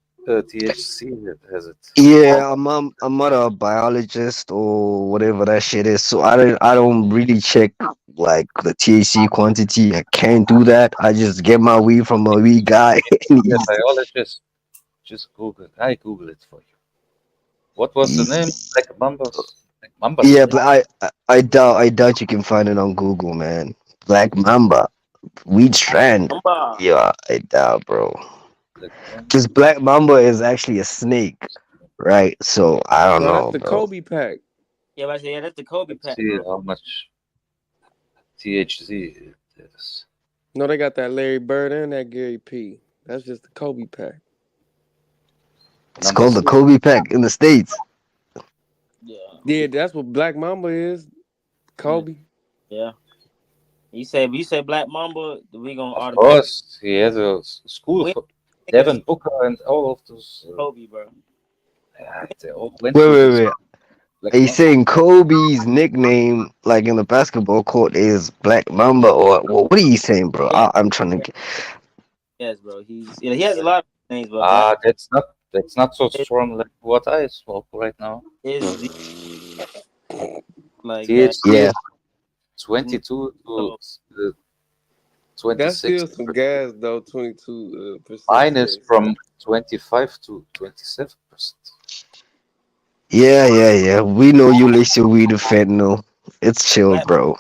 has it? Yeah, I'm not a biologist or whatever that shit is, so I don't really check like the THC quantity. I can't do that. I just get my weed from a weed guy, and Yeah, biologist. Just Google. I Google it for you. What was the name? Black Mambas. Black Mambas. yeah, but I doubt you can find it on Google, man. Black Mamba, weed strand. Mamba. Yeah, I doubt, bro. Black Mamba. Because Black Mamba is actually a snake, right? So I don't No, that's know, the bro. Kobe pack. Yeah, but I say yeah, that's the Kobe Let's pack, see bro. how much THC it is. No, they got that Larry Bird and that Gary P. That's just the Kobe pack. It's Number called the 6. Kobe Pack in the States. Yeah. Yeah, that's what Black Mamba is. Kobe. Yeah. You say Black Mamba, we gonna Of automatically course, he has a school we for think it's Devin Booker and all of those. Kobe, bro. They all went Wait, to wait, this wait. Black Are you Mamba. saying Kobe's nickname, like in the basketball court, is Black Mamba, or what are you saying, bro? Yeah, I'm trying to get. yes, bro. He has a lot of names, but Black That's not so is, strong like what I smoke right now. is the like that. THC Yeah, is 22 to That's still 26. some gas though. 22% Mine is THC. from 25 to 27%. yeah. We know you lace your weed with fentanyl. It's chill, Black Mamba, bro.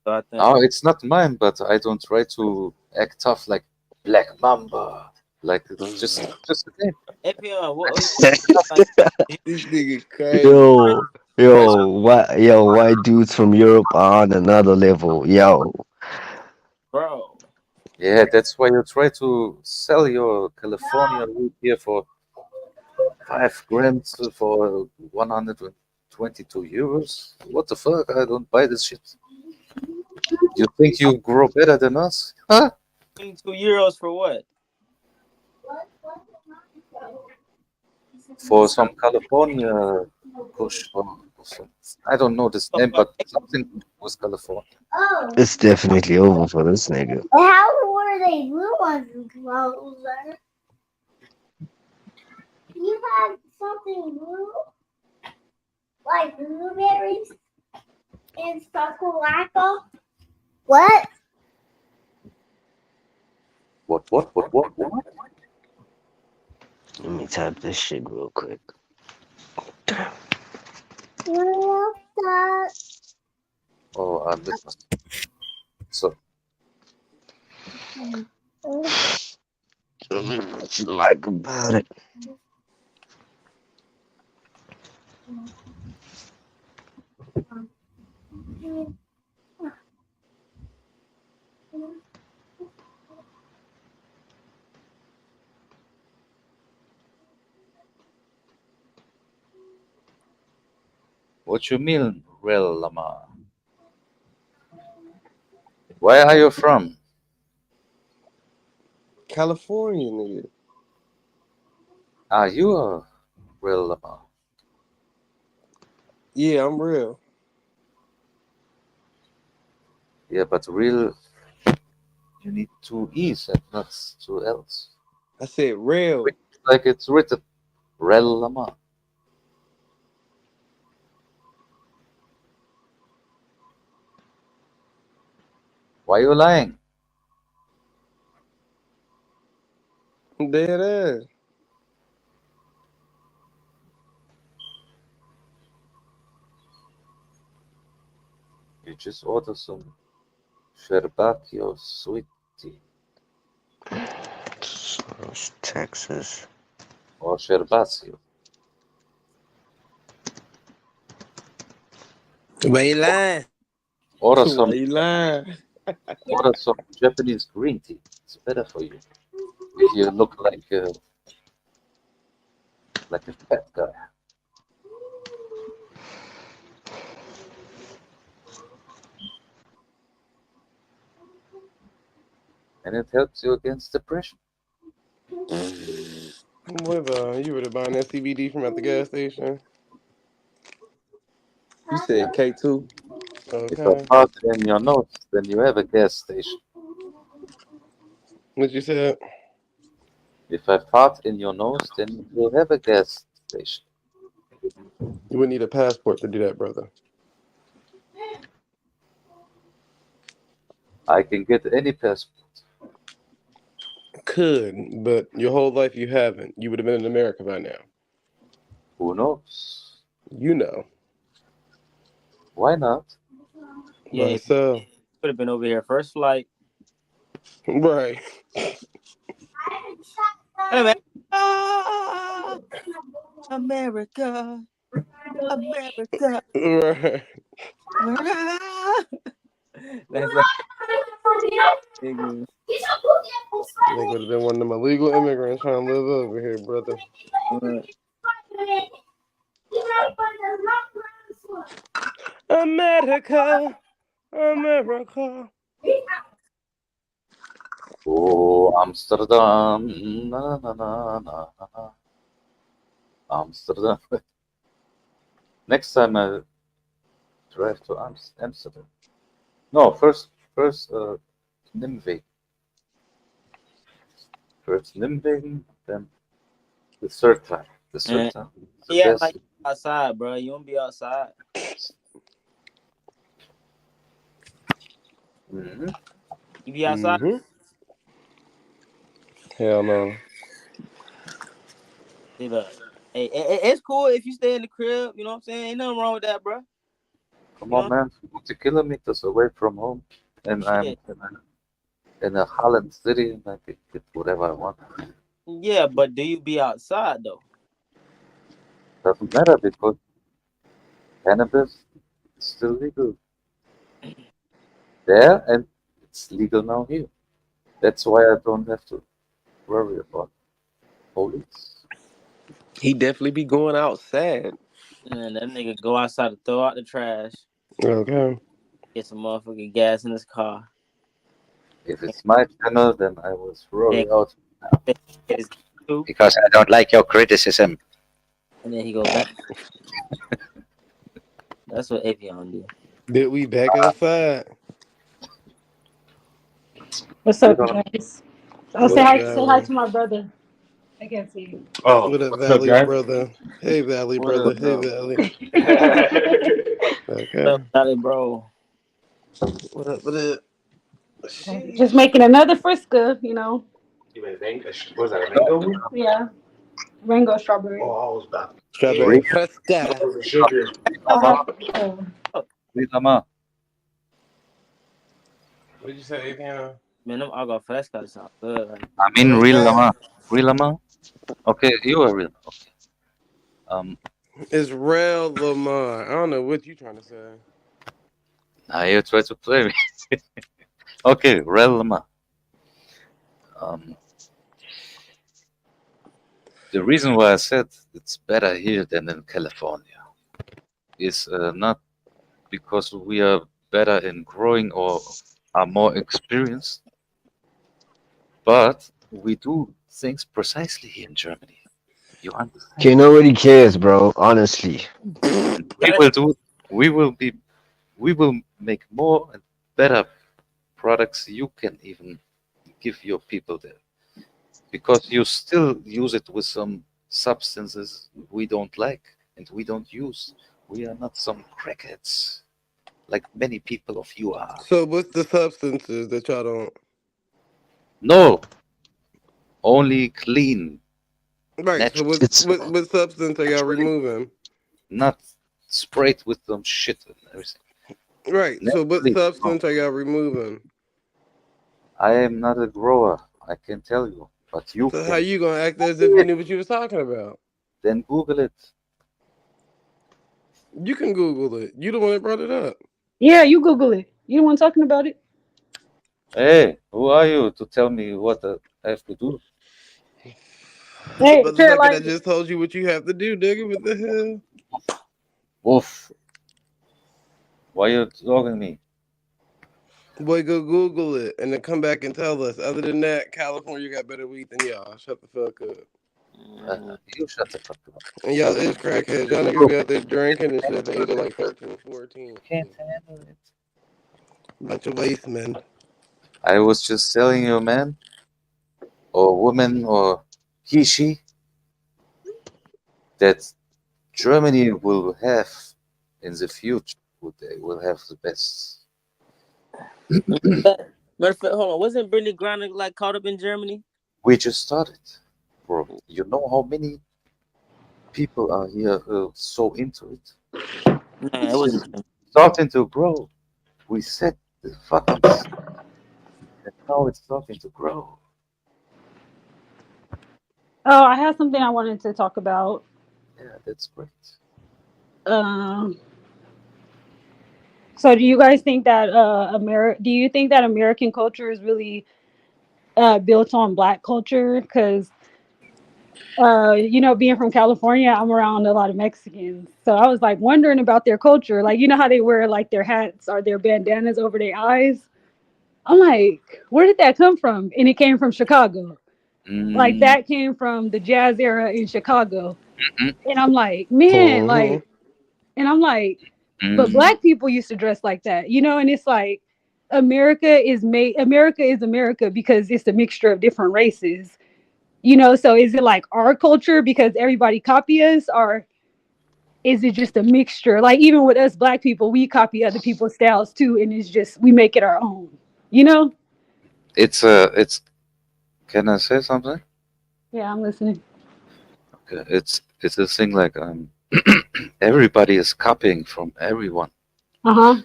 I think. No, it's not mine, but I don't try to act tough like Black Mamba. Like it's just a name. Apion, This nigga crazy. White dudes from Europe are on another level, yo. bro. Yeah, that's why you try to sell your California weed here for 5 grams for 122 euros. What the fuck? I don't buy this shit. You think you grow better than us? Huh? 22 euros for what? For some California push or some, I don't know this name, but something was California. It's definitely over for this nigga. How were they blue ones closer? You had something blue, like blueberries and chocolate. What? What? Let me type this shit real quick. What that? Oh, I missed my. So, What you like about it? what you mean, real Lama? Where are you from? California, nigga. Ah, you are real Lamar. Yeah, I'm real. Yeah, but real, you need two E's and not two L's. I said real. Like it's written, Rel Lamar. Why you lying? I'm dead ass. You just order some sherbet or sweet tea. Texas. Or sherbazio. Why you lying? Order Why some, you lying? order some Japanese green tea. It's better for you. If you look like a fat guy. And it helps you against depression. What you would have buying that CBD from at the gas station? You said K2. If I Okay. fart in your nose, then you have a gas station. What you said? If I fart in your nose, then you'll have a gas station. You would need a passport to do that, brother. I can get any passport. Could, but your whole life you haven't. You would have been in America by now. Who knows? You know. Why not? Yeah, Why so? could have been over here first flight. Right. America, America, America, Right. America. That's like nigga. Nigga would have been one of them illegal immigrants trying to live over here, brother. America, America. Oh, Amsterdam. Na, na, na, na, na. Amsterdam. Next time I drive to Amsterdam. No, first Nimwegen. First Nimwegen, then the third time. The third time. Yeah, like outside, bro. You don't be outside. Mm-hmm. You be outside. Mm-hmm. Hell no. See, look. Hey, it's cool if you stay in the crib. You know what I'm saying? Ain't nothing wrong with that, bro. Come on, man. 40 kilometers away from home, and I'm in a Holland city, and I can get whatever I want. Yeah, but do you be outside though? Doesn't matter because cannabis is still legal there, and it's legal now here. That's why I don't have to worry about police. He definitely be going outside. And that nigga go outside to throw out the trash. Okay. Get some motherfucking gas in his car. If it's my channel, then I will throw it out now. Because I don't like your criticism. And then he go back. That's what Avion do. Did we back outside? What's up, guys? Oh, say hi to my brother. I can't see you. Oh, what up, Valley brother? Hey, Valley brother. Hey, Valley. Okay. What up, Valley bro? What up with it? Just making another Frisca, you know. You made mango? Was that a mango? Yeah. Mango strawberry. Oh, I was about Strawberry Fresca. sugar. Lama. What did you say, Avion? Man, them agua fresca sound good. Like, I mean, real Lama. Real Lama? Okay, you are real. Okay. It's real Lamar. I don't know what you trying to say. Now you try to play me. Okay, real Lama. The reason why I said it's better here than in California is not because we are better in growing or are more experienced, but we do things precisely here in Germany. You understand? Okay, nobody cares, bro. Honestly. We will do. We will be. We will make more and better products you can even give your people there, because you still use it with some substances we don't like and we don't use. We are not some crackheads like many people of you are. So what's the substances that y'all don't? No, only clean, Right. So natural, what substance are y'all removing? not sprayed with some shit and everything. Right. So what Naturally, substance are y'all removing? I am not a grower, I can tell you, but you So how can. you gonna act as if you knew what you was talking about? Then Google it. You can Google it. You the one that brought it up. Yeah, you Google it. You the one talking about it. Hey, who are you to tell me what I have to do? The Hey, motherfucker Carolina. that just told you what you have to do, nigga. What the hell? Wolf, why you talking to me? Boy, go Google it and then come back and tell us. Other than that, California got better weed than y'all. Shut the fuck up. You shut the fuck up. And y'all is crackheads. Y'all niggas be out there drinking and shit. They go like 13, 14. Can't handle it. Bunch of waste men. I was just telling you, man, or woman, or he, she, that Germany will have in the future, they will have the best. Matter of fact, hold on. Wasn't Brittany Griner like caught up in Germany? We just started, bro. You know how many people are here so into it? Nah, it It's was. just starting to grow. We set the fucking and now it's starting to grow. Oh, I have something I wanted to talk about. Yeah, that's great. Um, so do you guys think that do you think that American culture is really built on Black culture? Because being from California, I'm around a lot of Mexicans, so I was like wondering about their culture. Like, you know how they wear like their hats or their bandanas over their eyes. I'm like, where did that come from? And it came from Chicago. Like that came from the jazz era in Chicago. And I'm like, man, Mm-hmm. like, and I'm like, but Black people used to dress like that, and it's like America is America because it's a mixture of different races. So is it like our culture because everybody copy us, or is it just a mixture? Like even with us Black people, we copy other people's styles too, and it's just we make it our own, you know? It's. Can I say something? Yeah, I'm listening. Okay, it's a thing like everybody is copying from everyone. Uh-huh.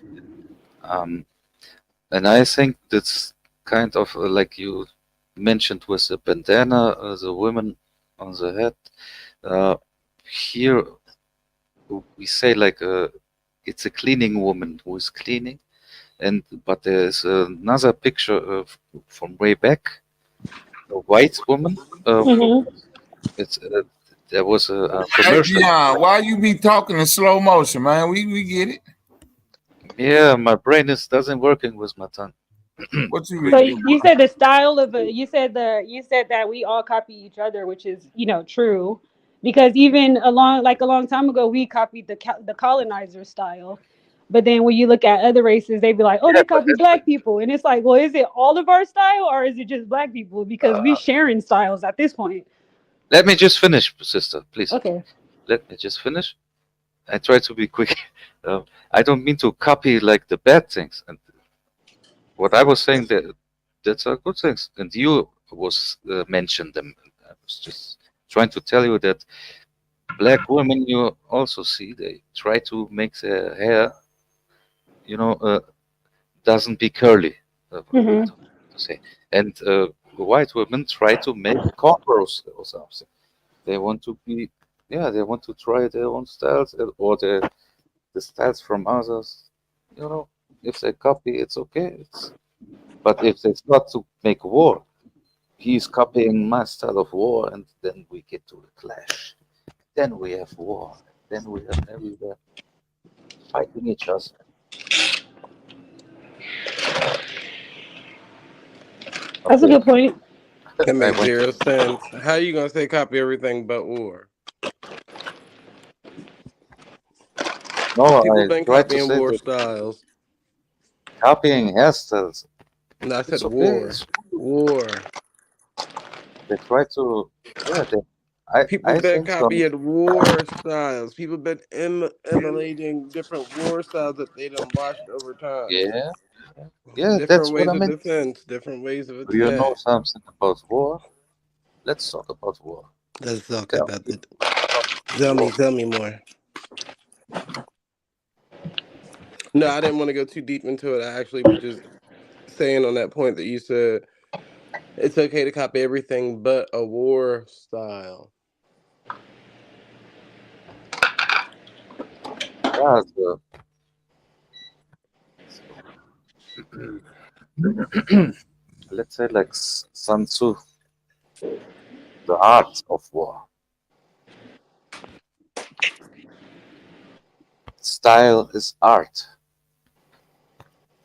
And I think that's kind of like you mentioned with the bandana, the women on the head. Here we say like it's a cleaning woman who is cleaning, but there's another picture from way back, a white woman. It's there was a Hey, commercial. Dion, why you be talking in slow motion, man? We get it. Yeah, my brain doesn't working with my tongue. What you So read? you said the style of you said that we all copy each other, which is true, because even a long time ago we copied the colonizer style, but then when you look at other races, they be like, oh, Yeah, they copy Black people, and it's like, well, is it all of our style or is it just Black people? Because we sharing styles at this point. let me just finish, sister, please. Okay. Let me just finish. I try to be quick. I don't mean to copy like the bad things. And what I was saying that's are good things. And you was mentioned them. I was just trying to tell you that Black women you also see they try to make their hair, doesn't be curly. Mm-hmm. To say, and white women try to make cornrows or something. They want to be, yeah, they want to try their own styles or the styles from others. If they copy, it's okay. But if they start to make war, he's copying my style of war, and then we get to a clash. Then we have war. Then we have everywhere fighting each other. That's a Okay. good point. That makes zero sense. How are you gonna say copy everything but war? No, People I been tried to copying say war that styles. copying hairstyles. No, I said It's okay. war. War. They try to, yeah. People I been think some, copying war styles. People been emulating different war styles that they done watched over time. yeah, yeah. Different That's what ways I of meant. defense, different ways of Do you know attack. something about war? Let's talk about war. Let's talk Tell about me it. war. Tell me more. No, I didn't want to go too deep into it. I actually was just saying on that point that you said it's okay to copy everything but a war style. Yeah, let's say like Sun Tzu, the art of war. Style is art.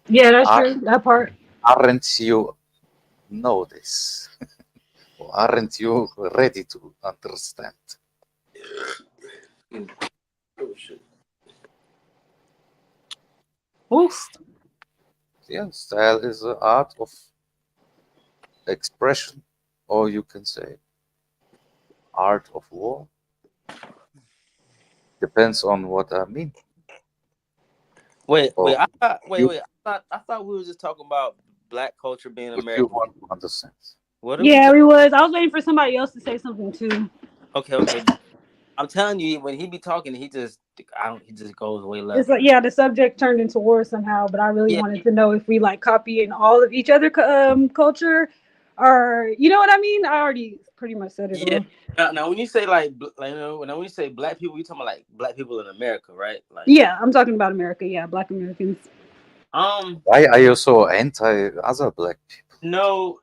Yeah, that's true. That part. Aren't you know this? Or aren't you ready to understand? Oof. Yeah, style is the art of expression, or you can say art of war. Depends on what I mean. Wait, Or wait. I thought we were just talking about black culture being if you American. want to understand. What are we Yeah, talking? we was. I was waiting for somebody else to say something too. Okay. I'm telling you, when he be talking, he just he just goes way It's left. like, yeah, the subject turned into war somehow, but I really Yeah, wanted to know if we like copying all of each other culture, or you know what I mean. I already pretty much said it yeah. all. Now when you say when you say black people, you talking about like black people in America, right? Like, Yeah, I'm talking about America. Yeah, Black Americans. Why are you so anti other black people? No,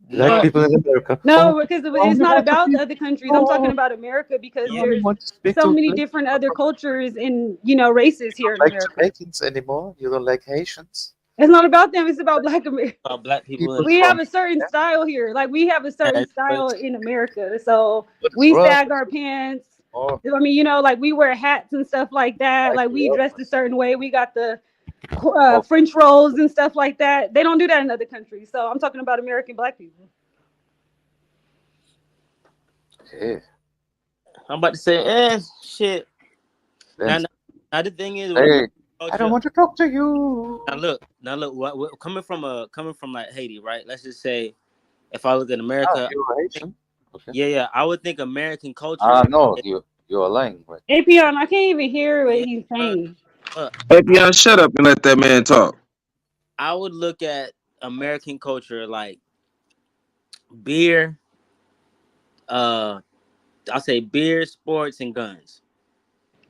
Black no. people in America. No, Oh, because I it's only not want to about be. the other countries. I'm talking Oh, about America because you only there's want to speak so to many black different other people. cultures and races You here in don't like America. Jamaicans anymore. You don't like Haitians. It's not about them. It's about Black America. About black people in People We have from a certain style here. Like we have a certain and style in America. So what is we wrong sag with our you? pants. Oh, I mean, like we wear hats and stuff like that. I Like we grew up dress a certain way. We got the of French rolls and stuff like that. They don't do that in other countries. So I'm talking about American Black people. okay. I'm about to say, shit. Then Now the thing is, when hey, American I don't culture. want to talk to you. Now look. What coming from like Haiti, right? Let's just say, if I look at Ah, America, you're Haitian. Okay. yeah, I would think American culture. Ah, no, you are lying, right? Apion, I can't even hear what Yeah, he's saying. Hey, Beyond, shut up and let that man talk. I would look at American culture like beer. I'll say beer, sports, and guns.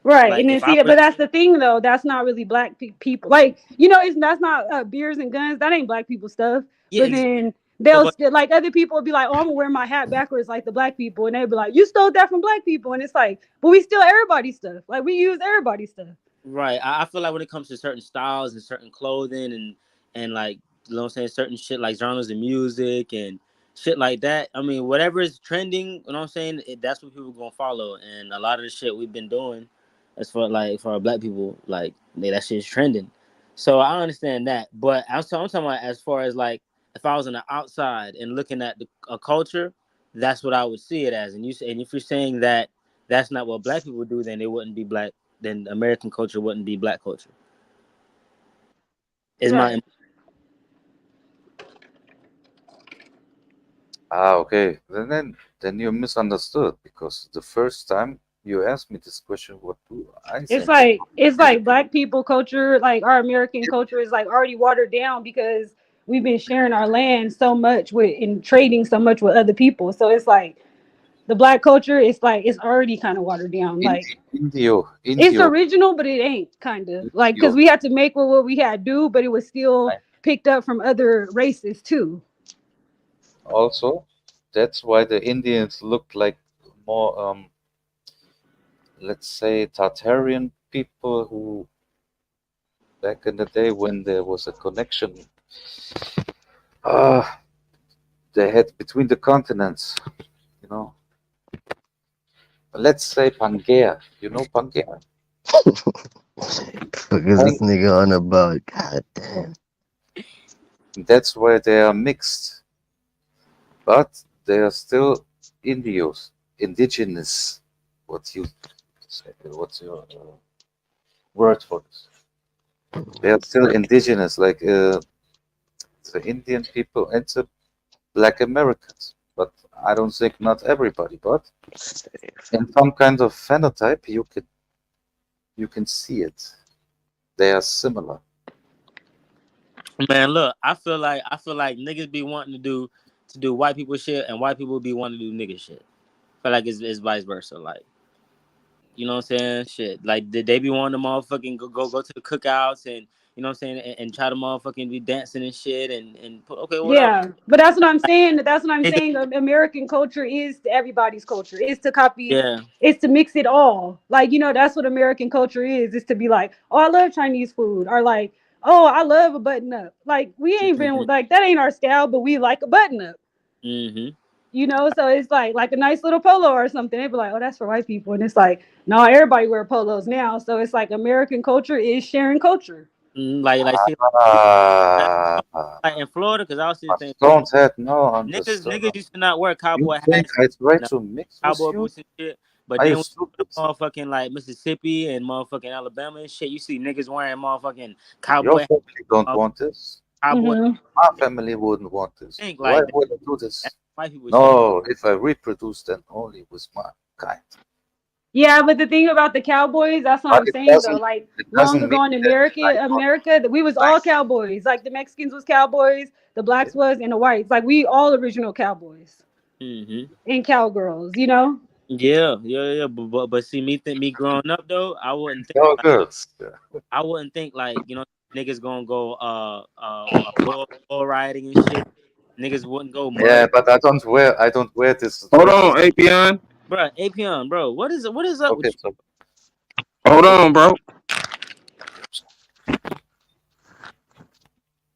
Right, and Like then if I see, were, but that's the thing though. That's not really black people. Like it's that's not beers and guns. That ain't black people stuff. yeah, But exactly. then But, they'll but still like other people will be like, "Oh, I'm gonna wear my hat backwards like the black people," and they'll be like, "You stole that from black people," and it's like, but we steal everybody's stuff. Like we use everybody's stuff. right, I feel like when it comes to certain styles and certain clothing and like what I'm saying, certain shit like genres of music and shit like that. I mean, whatever is trending, you know what I'm saying, that's what people gonna follow. And a lot of the shit we've been doing, as for our black people, like that shit's trending. So I understand that, but I'm talking about as far as like if I was on the outside and looking at a culture, that's what I would see it as. And if you're saying that that's not what black people do, then it wouldn't be black. Then American culture wouldn't be black culture. Is my Right. Ah, okay. Then you misunderstood because the first time you asked me this question, what do I think? It's like black people culture, like our American culture is like already watered down because we've been sharing our land so much with and trading so much with other people. So it's like the black culture is like it's already kind of watered down. Like it's Indio, original, but it ain't kind of like because Indio. we had to make what we had to do, but it was still picked up from other races too. Also, that's why the Indians looked like more, let's say, Tartarian people who, back in the day when there was a connection, uh, they had between the continents, you know. Let's say Pangea. You know Pangea? Fuck is this nigga on about? God damn. That's where they are mixed, but they are still indigenous. What you say? What's your word for this? They are still indigenous, like the Indian people and the Black Americans. But I don't think not everybody. But in some kind of phenotype, you can see it. They are similar. Man, look, I feel like niggas be wanting to do white people shit, and white people be wanting to do nigga shit. I feel like it's vice versa. Like, you know what I'm saying? Shit. Like, did they be wanting to motherfucking go to the cookouts and, you know what I'm saying, and try to motherfucking be dancing and shit and put, okay, whatever. Yeah, but that's what I'm saying. That's what I'm Nigga, saying. American culture is everybody's culture. It's to copy. yeah. It's to mix it all. Like, that's what American culture is. It's to be like, oh, I love Chinese food, or like, oh, I love a button up. Like, we ain't been like that. Ain't our style, but we like a button up. Mm-hmm. So it's like a nice little polo or something. They'd be like, oh, that's for white people, and it's like, no, everybody wear polos now. So it's like American culture is sharing culture. Like see, like in Florida, because I was sitting thinking, Don't have no niggas used to not wear You cowboy think hats, I try and, to mix with cowboy you? boots and shit. But Are then you when you go stupid? to motherfucking like Mississippi and motherfucking Alabama and shit, you see niggas wearing motherfucking Your cowboy family don't hats, want this. cowboy. My family wouldn't want this. Think Why like would I do that's this? white people shit. No, if I reproduce, then only with my kind. Yeah, but the thing about the cowboys, that's what But I'm saying though. Like it long doesn't mean ago in that America, that we was all cowboys. Like the Mexicans was cowboys, the blacks was, and the whites. Like we all original cowboys Mm-hmm. and cowgirls. Yeah. But see, me growing up though, I wouldn't think no like, girls. I wouldn't think like niggas gonna go bull riding and shit. Niggas wouldn't go Yeah, mud. but I don't wear this Hold dress. on, Apion. Bro, Apion, bro, what is up with Okay, you? so Hold on, bro.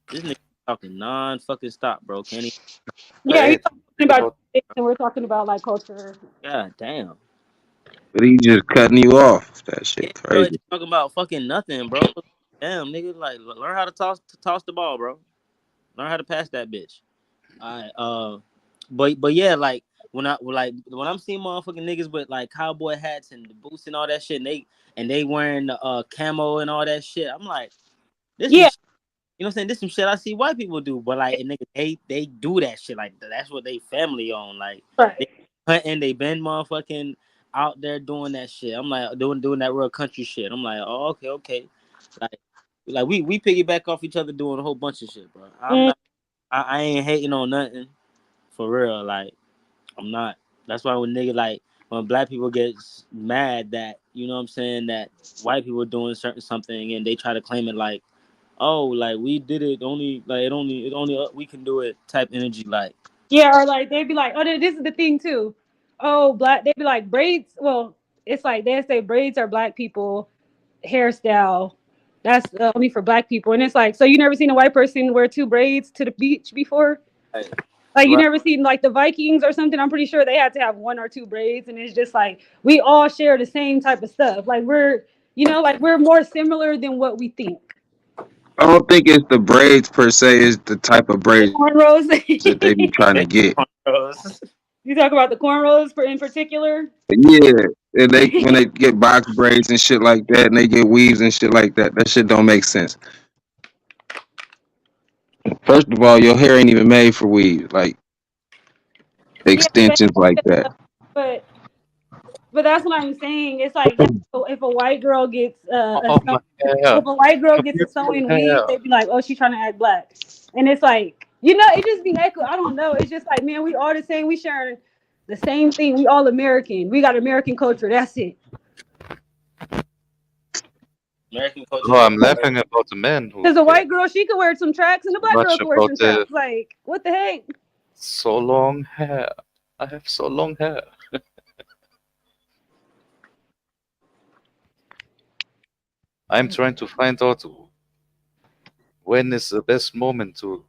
This nigga talking non fucking stop, bro. Can't he? Yeah, you're talking about about and we're talking about like culture. God damn. But he just cutting you off. That Yeah, shit bro, crazy. just talking about fucking nothing, bro. Damn, nigga, like learn how to toss the ball, bro. Learn how to pass that bitch. Alright, but yeah, like when I'm seeing motherfucking niggas with like cowboy hats and the boots and all that shit, and they wearing the camo and all that shit, I'm like, this some Yeah, shit, you know what I'm saying? This some shit I see white people do, but like nigga, they do that shit, like that's what they family on, like they right. hunting, they been motherfucking out there doing that shit. I'm like doing that real country shit. I'm like, oh okay, like we piggyback off each other doing a whole bunch of shit, bro. Mm, I ain't hating on nothing. For real, like I'm not. That's why when nigga like when black people get mad that you know what I'm saying that white people doing certain something and they try to claim it like oh like we did it only like it only we can do it type energy like yeah, or like they'd be like, oh, this is the thing too. Oh, black. They'd be like braids. Well, it's like they say braids are black people hairstyle. That's only for black people. And it's like, so you never seen a white person wear two braids to the beach before? right, Like you right. never seen like the Vikings or something? I'm pretty sure they had to have one or two braids, and it's just like we all share the same type of stuff. Like like we're more similar than what we think. I don't think it's the braids per se. It's the type of The braids cornrows. that they be trying to get. You talk about the cornrows in particular. Yeah, and they when they get box braids and shit like that, and they get weaves and shit like that, that shit don't make sense. First of all, your hair ain't even made for weaves, like Yeah, extensions like that. but But that's what I'm saying. It's like if a white girl gets oh my hair, if a white girl my gets a beautiful sewing hair. wig, they be like, "Oh, she's trying to act black," and it's like it just be echo. I don't know. It's just like man, we all the same. We sharing the same thing. We all American. We got American culture. That's it. American culture No, is I'm laughing about the men who Because a care white girl, she could wear some tracks, and a too black much girl could wear about some the tracks. Like what the heck? so long hair. I have so long hair. I'm trying to find out when is the best moment to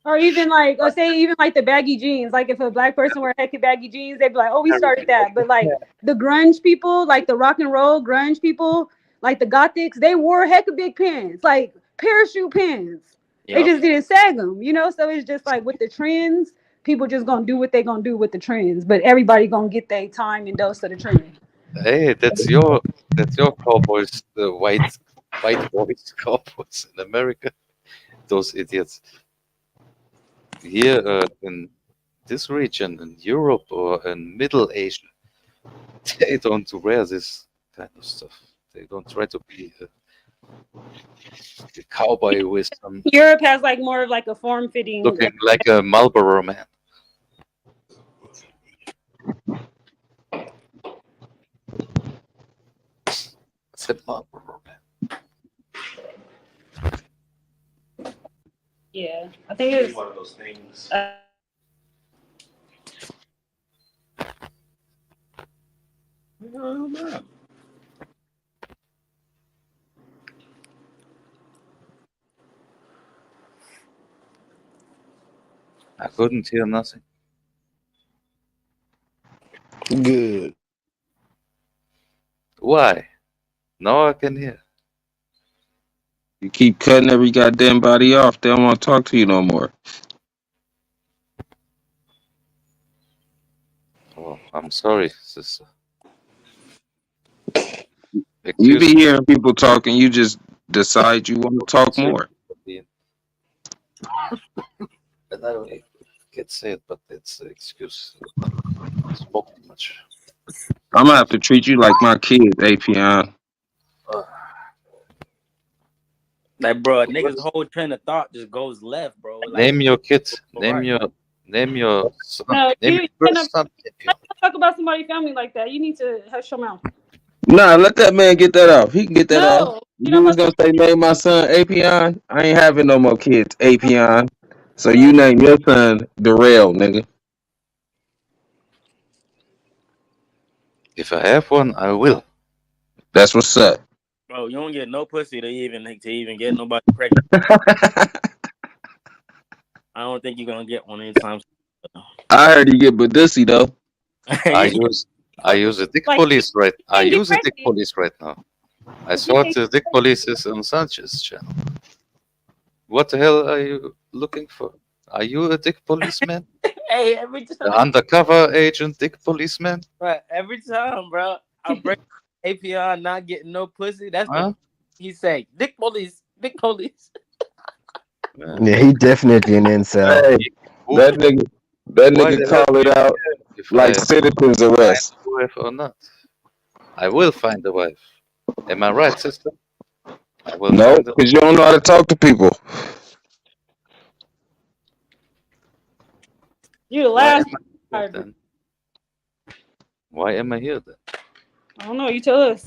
Or even like, or say even like the baggy jeans. Like if a black person wear hecka baggy jeans, they'd be like, "Oh, we started that." But like the grunge people, like the rock and roll grunge people, like the gothics, they wore hecka big pants, like parachute pants. They just didn't sag them, you know. So it's just like with the trends, people just gonna do what they gonna do with the trends, but everybody gonna get their time and dose of the trend. Hey, that's your cowboys, the white boys cowboys in America. Those idiots. Here in this region, in Europe or in Middle Asia, they don't wear this kind of stuff. They don't try to be a cowboy with some Europe has like more of like a form-fitting. looking like a Marlboro man. It's a Marlboro man. Yeah, I think it's one of those things. I couldn't hear nothing. Good. Why? Now I can hear. You keep cutting every goddamn body off. They don't want to talk to you no more. Oh, I'm sorry, sister. You be hearing people talking. You just decide you want to talk more. And I don't get say it, but it's an excuse. Spoke too much. I'm gonna have to treat you like my kids, Apion. Like, bro, niggas' whole train of thought just goes left, bro. Like, Name your kid. Name your son. No, Name you your cannot first son. talk about somebody's family like that. You need to hush your mouth. Nah, let that man get that off. He can get that off. No, You was gonna say name my son Apion? I ain't having no more kids, Apion. So you name your son Darrell, nigga. If I have one, I will. That's what's up. bro, you don't get no pussy to even get nobody pregnant. I don't think you're gonna get one anytime soon. I heard you get Badussy though. I use a dick police right. I use a dick police right now. I saw the dick police is on Sanchez's channel. What the hell are you looking for? Are you a dick policeman? Hey, every time. The undercover agent, dick policeman? Right, every time, bro. I break API not getting no pussy. That's Huh? what he say. Dick police. Dick police. Yeah, he definitely an incel. Hey, that nigga call it out like citizens arrest. Find a wife or not? I will find a wife. Am I right, sister? I will. No, because you don't know how to talk to people. You the last. Why am I here then? I don't know. You tell us.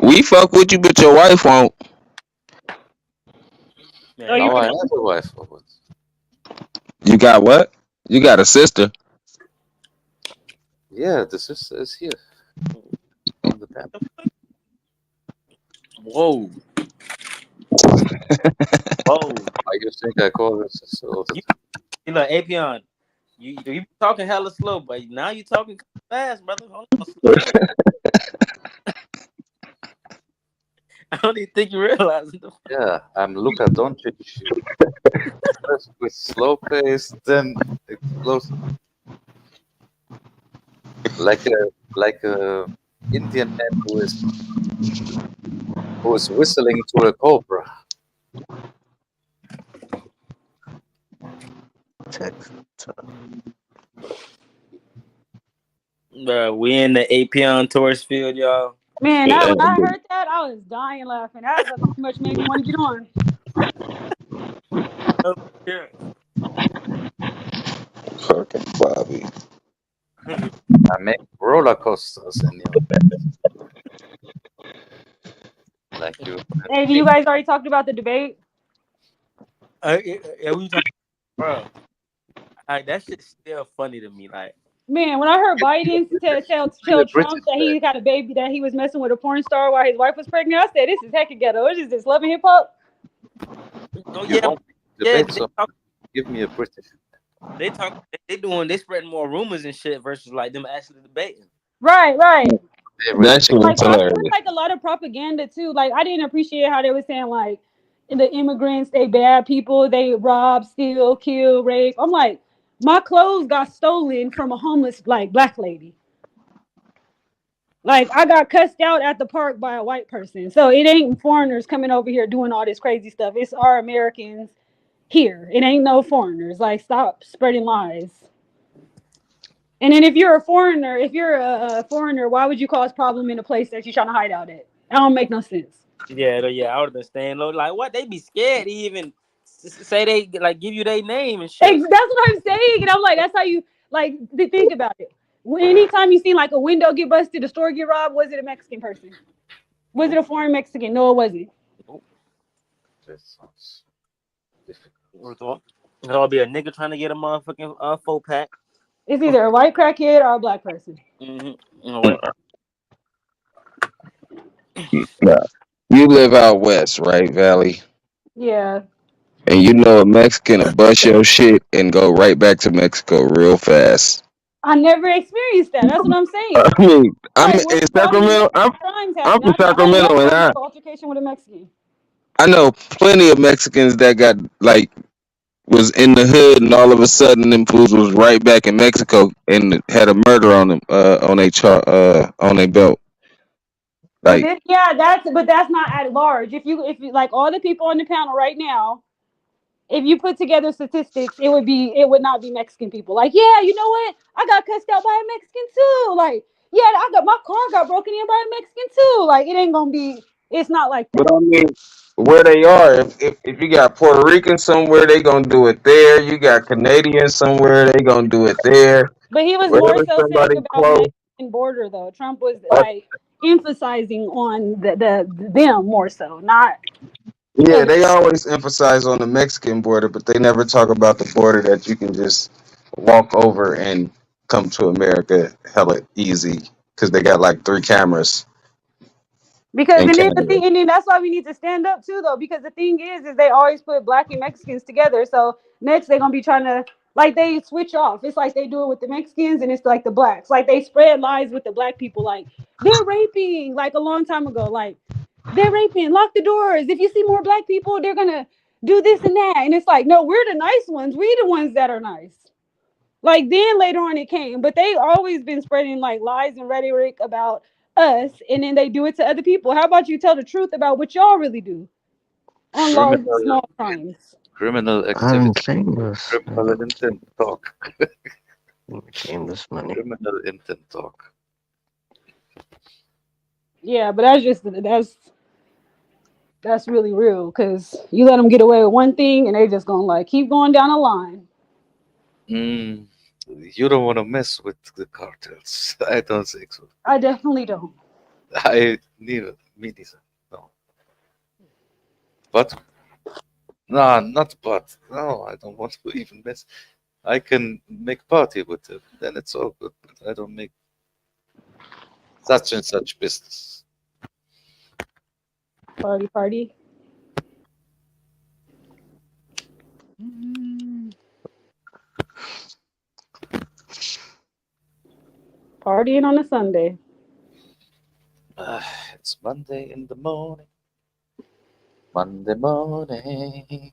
We fuck with you, but your wife won't. Now I have a wife. Or what? You got what? You got a sister. Yeah, the sister is here. On the panel. Whoa. Whoa. I just think I call her sister all the time. You look, Apion, you talking hella slow, but now you talking fast, brother. Hold on, slow. I don't even think you realize it. Yeah, I'm Luka Doncic. First with slow pace, then explosive. Like a Indian man who is whistling to a cobra. We in the Apion tourist field, y'all. Man, when I heard that, I was dying laughing. That was pretty much made me want to get on. Fucking Bobby. I make roller coasters in your bed. Like you. Hey, you guys already talked about the debate? Yeah, we talking, bro. That shit's still funny to me. Like, man, when I heard Biden tell Trump that he got a baby, that he was messing with a porn star while his wife was pregnant, I said, this is hecka ghetto. It's just this loving hip hop. Oh You yeah, want to yeah. debate something? Give me a British. They doing more rumors and shit versus like them actually debating. Right. That shit was Like that's hilarious. like a lot of propaganda too. Like I didn't appreciate how they were saying like the immigrants, they bad people, they rob, steal, kill, rape. I'm like, my clothes got stolen from a homeless like black lady. Like I got cussed out at the park by a white person. So it ain't foreigners coming over here doing all this crazy stuff. It's our Americans here. It ain't no foreigners. Like stop spreading lies. And then if you're a foreigner, why would you cause problem in a place that you're trying to hide out at? That don't make no sense. Yeah. I would have been staying low. Like what? They be scared to even say they like give you their name and shit. That's what I'm saying. And I'm like, that's how you like think about it. Anytime you see like a window get busted, a store get robbed, was it a Mexican person? Was it a foreign Mexican? No, it wasn't. That sounds difficult. It'll be a nigga trying to get a motherfucking 4-pack. It's either a white crackhead or a black person. Nah. You live out west, right, Valley? Yeah. And you know a Mexican will bust your shit and go right back to Mexico real fast. I never experienced that. That's what I'm saying. I'm Like, in all these Sacramento. crimes I'm happen. from I Sacramento, never and got into an altercation with a Mexican. I know plenty of Mexicans that got like was in the hood, and all of a sudden them fools was right back in Mexico and had a murder on them on their belt. But Like, this, but that's not at large. If you like all the people on the panel right now, if you put together statistics, it would not be Mexican people. Like, yeah, you know what? I got cussed out by a Mexican too. Like, yeah, my car got broken in by a Mexican too. Like, it ain't gonna be. It's not like that. but I mean, where they are, if you got Puerto Rican somewhere, they gonna do it there. You got Canadians somewhere, they gonna do it there. But he was more Wherever so saying somebody about close. Mexican border though. Trump was like emphasizing on the them more so, not. Yeah, they always emphasize on the Mexican border, but they never talk about the border that you can just walk over and come to America hella easy because they got like 3 cameras Because in and then the Canada. thing, and then that's why we need to stand up too, though. Because the thing is they always put black and Mexicans together. So next they're gonna be trying to like they switch off. It's like they do it with the Mexicans, and it's like the blacks. Like they spread lies with the black people. Like they're raping. Like a long time ago, like they're raping. Lock the doors. If you see more black people, they're gonna do this and that. And it's like, no, we're the nice ones. We're the ones that are nice. Like then later on it came, but they always been spreading like lies and rhetoric about us, and then they do it to other people. How about you tell the truth about what y'all really do on large and small crimes? Criminal I'm activity. shameless. Criminal intent talk. Shameless money. Criminal intent talk. Yeah, but that's really real because you let them get away with one thing, and they just gonna like keep going down the line. You don't want to mess with the cartels. I don't think so. I definitely don't. Me neither. No. But not but. No, I don't want to even mess. I can make party with them, then it's all good. But I don't make such and such business. Party. Partying on a Sunday. It's Monday in the morning. Monday morning.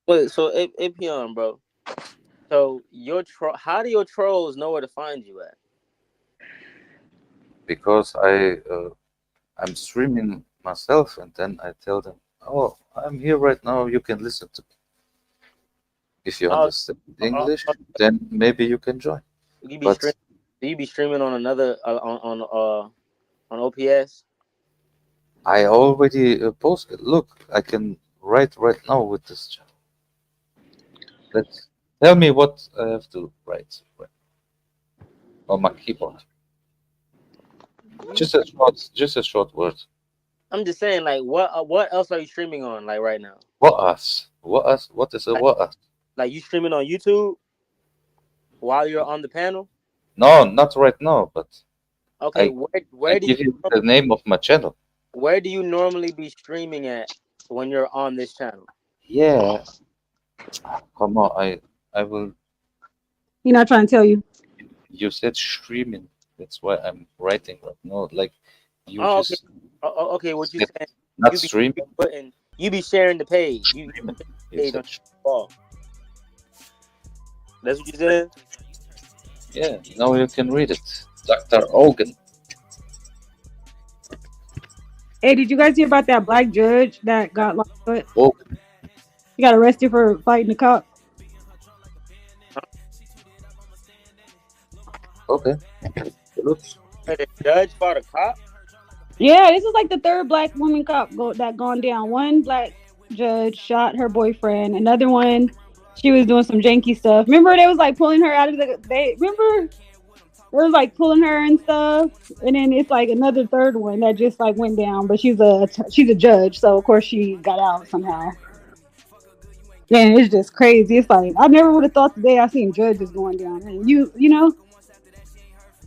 Wait, so Apion, bro. So how do your trolls know where to find you at? Because I'm streaming myself, and then I tell them, "Oh, I'm here right now. You can listen to me. If you understand English, then maybe you can join." Do you be streaming on another on OPS? I already posted. Look, I can write right now with this channel. Tell me what I have to write on my keyboard. Just a short word. I'm just saying, like, what else are you streaming on, like, right now? What is a what us? Like, you streaming on YouTube while you're on the panel? No, not right now, but okay. Where do give you the name of my channel? Where do you normally be streaming at when you're on this channel? Yeah. Come on, I will. He not trying to tell you. You said streaming. That's why I'm writing right now. Like you Oh, okay. just Okay, what you said, saying? not You be streaming. you be sharing the page. You Streaming. put You the page said on your wall. That's what you said? yeah. Now you can read it. Dr. Ogan. Hey, did you guys hear about that black judge that got locked up? Oh, He got arrested for fighting the cop. okay. Looks. The judge fought a cop? Yeah, this is like the third black woman cop that gone down. One black judge shot her boyfriend. Another one, she was doing some janky stuff. Remember, they was like pulling her out of the. Remember they was like pulling her and stuff. And then it's like another third one that just like went down. But she's a judge, so of course she got out somehow. Yeah, it's just crazy. It's like I never would have thought today I seen judges going down. And you know.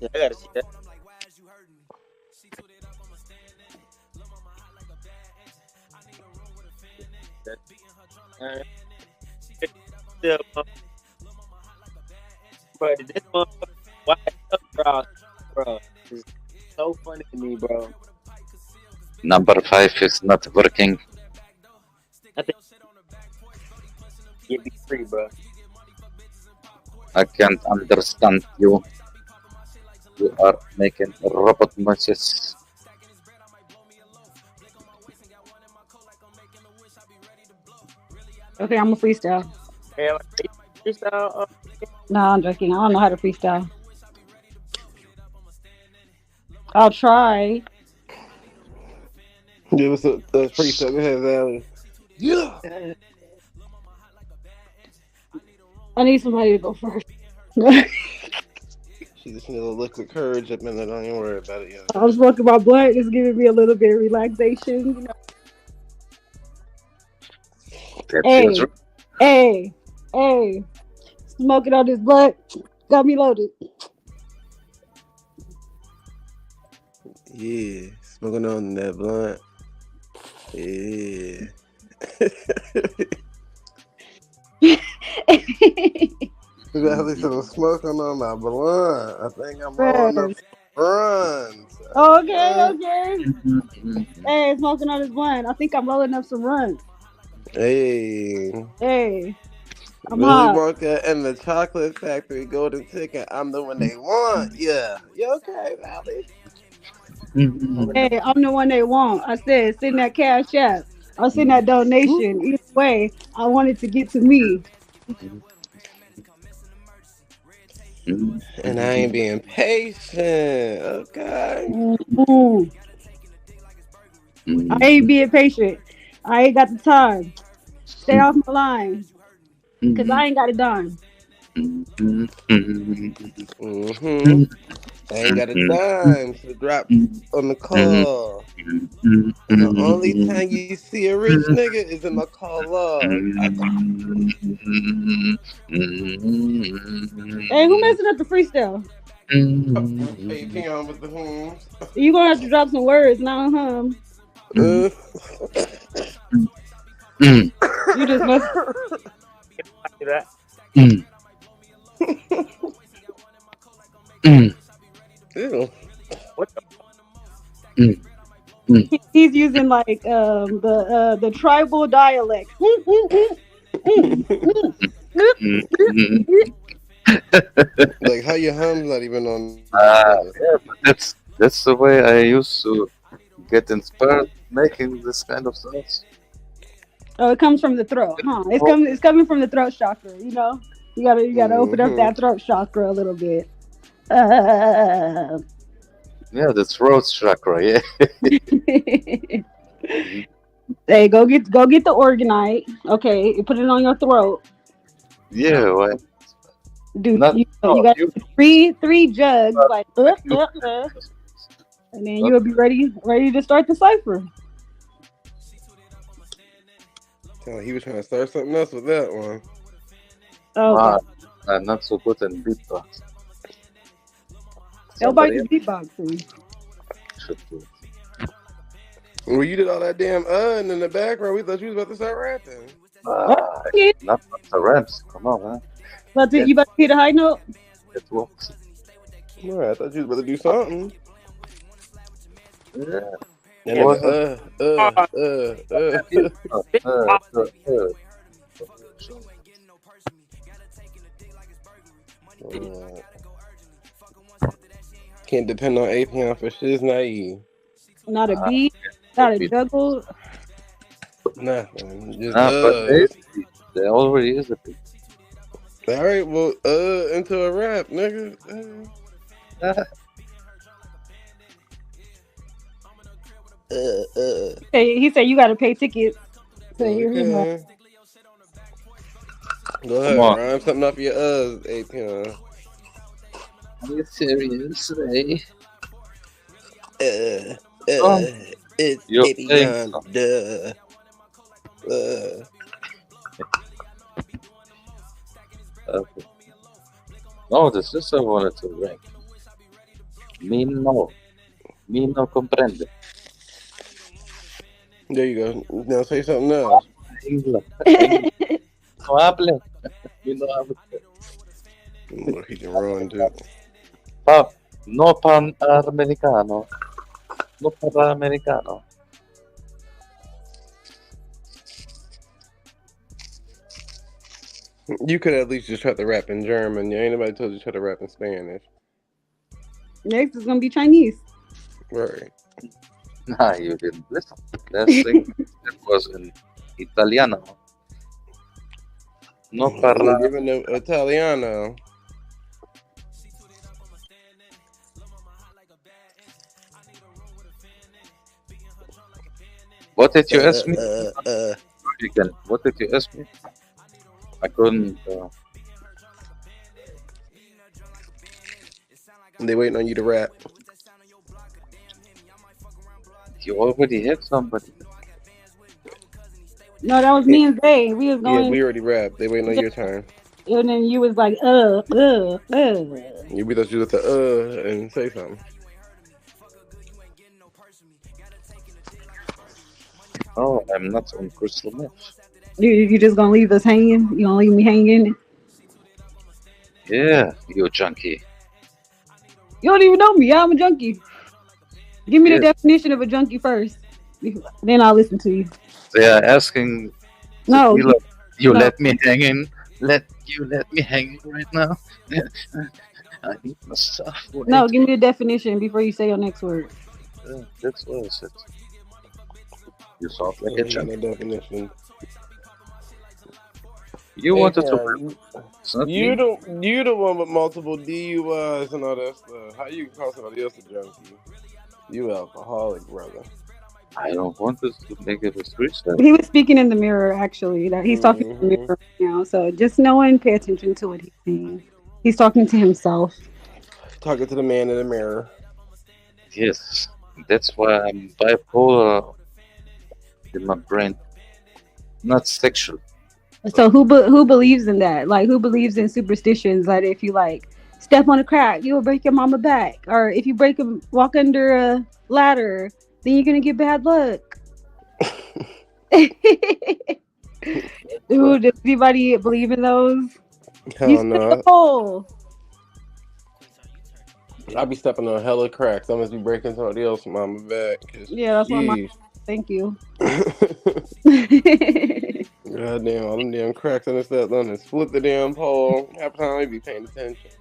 Yeah, I gotta see that. Still, but this motherfucker, why bro, is so funny to me, bro. Number 5 is not working. I think get me free, bro. I can't understand you. You are making robot noises. Okay, I'm a freestyle. Yeah, freestyle. No, I'm joking. I don't know how to freestyle. I'll try. Give us a freestyle. Go ahead, Valley. Yeah. I need somebody to go first. She just needs a look of courage up in there. Don't even worry about it yet. I was smoking my blunt. It's giving me a little bit of relaxation. You know? Hey, smoking on this blunt got me loaded. Yeah, smoking on that blunt. Yeah. I'm smoking on my blunt. I think I'm rolling up some runs. Okay. Hey, smoking on this blunt. I think I'm rolling up some runs. Hey. I'm Willy hot. Wonka and the Chocolate Factory Golden Ticket. I'm the one they want. Yeah. You okay, Valley? Hey, I'm the one they want. I said, send that cash app. I'll send that donation. Either way, I want it to get to me. And I ain't being patient. Okay. I ain't being patient. I ain't got the time. Stay off my line. Because I ain't got a dime. I ain't got a dime to drop on the call. And the only time you see a rich nigga is in my call log. Hey, who messing up the freestyle? AP on with the hums. You gonna have to drop some words now, You just messed. Ew. What the? He's using like the tribal dialect. Like how your hum's not even on. Yeah, but that's the way I used to get inspired making this kind of sounds. Oh, it comes from the throat, huh? It's coming from the throat chakra. You know, you gotta open up that throat chakra a little bit. Yeah, the throat chakra. Yeah. Hey, go get the organite. Okay, you put it on your throat. Yeah, why? Dude, you got three jugs, like, and then you'll be ready to start the cipher. He was trying to start something else with that one. Oh, I'm not so good in beatbox. Nobody's beatboxing. Should do. Well, you did all that damn in the background. We thought you was about to start rapping. Not the Rams. Come on, man. But you about to hit a high note? It works. All right, I thought you was about to do something. Yeah. And Was Can't depend on Atheon for shit's naive. Not a beat, not a juggle. Nothing. Just but there already is a beat. All right, well, into a rap, nigga. He said you got to pay tickets. So Okay. Go ahead, rhyme something off your Atheon. Are you serious today? It's Atheon. Okay. No, the sister wanted to rank. Me no comprende. There you go. Now say something else. No hable. Me no hable. He can ruin too. No pan americano. No para americano. You could at least just try to rap in German. Ain't nobody told you to try to rap in Spanish. Next is gonna be Chinese. Right. Nah, you didn't listen. Last thing it was in Italiano. No parla. Giving the Italiano. What did you ask me? What did you ask me? I couldn't. They waiting on you to rap. You already hit somebody. No, that was me and Zay. We was going. Yeah, we already rapped. They waiting on your turn. And then you was like, You be thought you with the and say something. Oh, I'm not on crystal meth. You just gonna leave us hanging? You gonna leave me hanging? Yeah, you junkie. You don't even know me. I'm a junkie. Give me the definition of a junkie first. Then I'll listen to you. They are asking. No. You let me hanging. Let me hanging right now. I need my stuff. Wait. No, give me the definition before you say your next word. Yeah, that's what I said. You sound like a junkie. Definition. You wanted to. You the one with multiple DUIs and all that stuff. How you call somebody else a junkie? You alcoholic, brother. I don't want this to make it a street. He was speaking in the mirror, actually. That he's talking in the mirror right now. So just knowing, pay attention to what he's saying. He's talking to himself. Talking to the man in the mirror. Yes, that's why I'm bipolar in my brain. Not sexual. So who believes in that? Like, who believes in superstitions? Like, if you like step on a crack, you will break your mama back, or if you walk under a ladder, then you're gonna get bad luck. Dude, does anybody believe in those? Hell no. I be stepping on hella cracks. I must be breaking somebody else's mama back. Yeah, that's what my. Thank you. Goddamn, all them damn cracks in the step London. Split the damn pole. Half the time I be paying attention.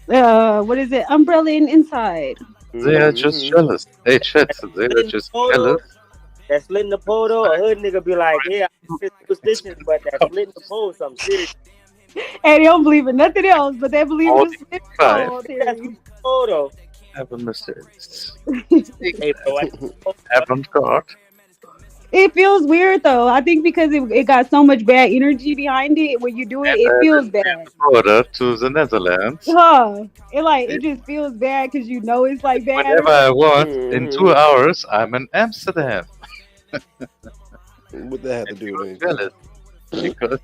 What is it? Umbrella and inside. They are just jealous. Hey, chat. They are just jealous. That splitting the pole though, a hood nigga be like, yeah, I'm superstitious, but that splitting the pole some serious. And they don't believe in nothing else, but they believe in the splitting pole. That's pole though. Have a mistakes. Hey, bro, Haven't got. It feels weird though. I think because it got so much bad energy behind it. When you do it, it feels bad. Border to the Netherlands. It just feels bad because you know it's like bad. Whenever I want, in 2 hours, I'm in Amsterdam. What that have to do with it? Because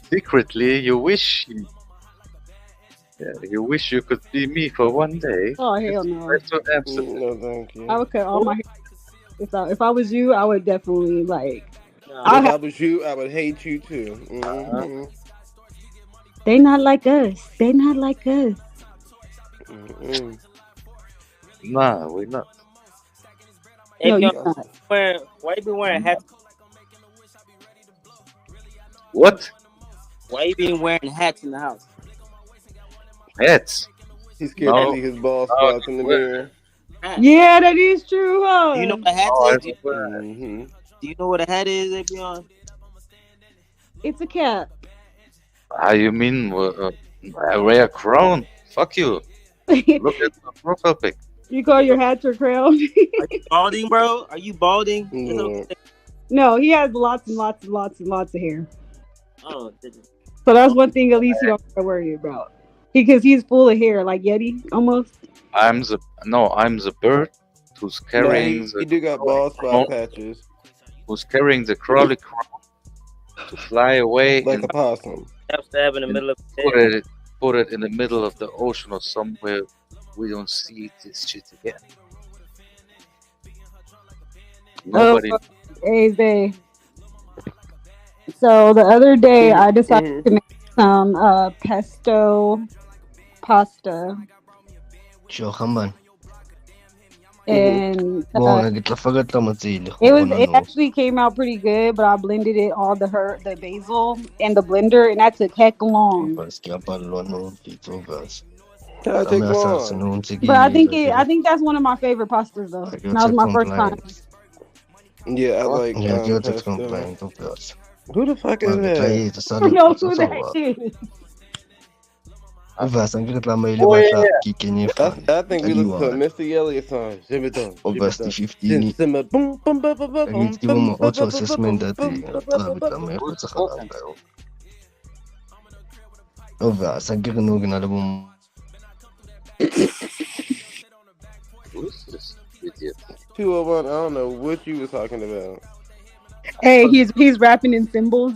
secretly you wish. You wish you could be me for one day. Oh hell no! To Amsterdam. No, thank you. I would cut all my hair. If I was you, I would definitely If I was you, I would hate you too. Mm-hmm. They not like us. They not like us. Mm-hmm. Nah, we're not. No, Apion, you're not. why you be wearing hats? What? Why you been wearing hats in the house? Hats? He's scared to No, see his bald no, I spots in don't the wear. mirror. Hats. Yeah, that is true, Do you know huh? what a hat No, I is? don't wear. Mm-hmm. Do you know what a hat is, Apion? It's a cap. Ah, you mean I wear a crown? Fuck you. Look at my profile pic. You call your hat your crown? Are you balding, bro? Are you balding? It's Yeah. okay. No, he has lots and lots and lots and lots of hair. Oh, So that's one thing at least you don't have to worry about. Because he's full of hair, like Yeti almost. I'm the bird who's No, carrying he the do got crawly bald crown, spot patches who's carrying the crawly crown to fly away like and a possum. stab in the and middle of the put head. it in the middle of the ocean or somewhere we don't see this shit again. Oh, Nobody. babe. So the other day I decided to make some pesto pasta. Sure, come on. And it it actually came out pretty good, but I blended it all the basil in the blender, and that took heck long. That takes long. But I think that's one of my favorite pastas though. That was my first time. Yeah, I like pesto. Who the fuck is that? I don't know who that is. I think we listen to a Missy Elliott song. Obviously 15. Auto assessment that Who's this idiot? 201, I don't know what you was talking about. Hey, he's rapping in symbols.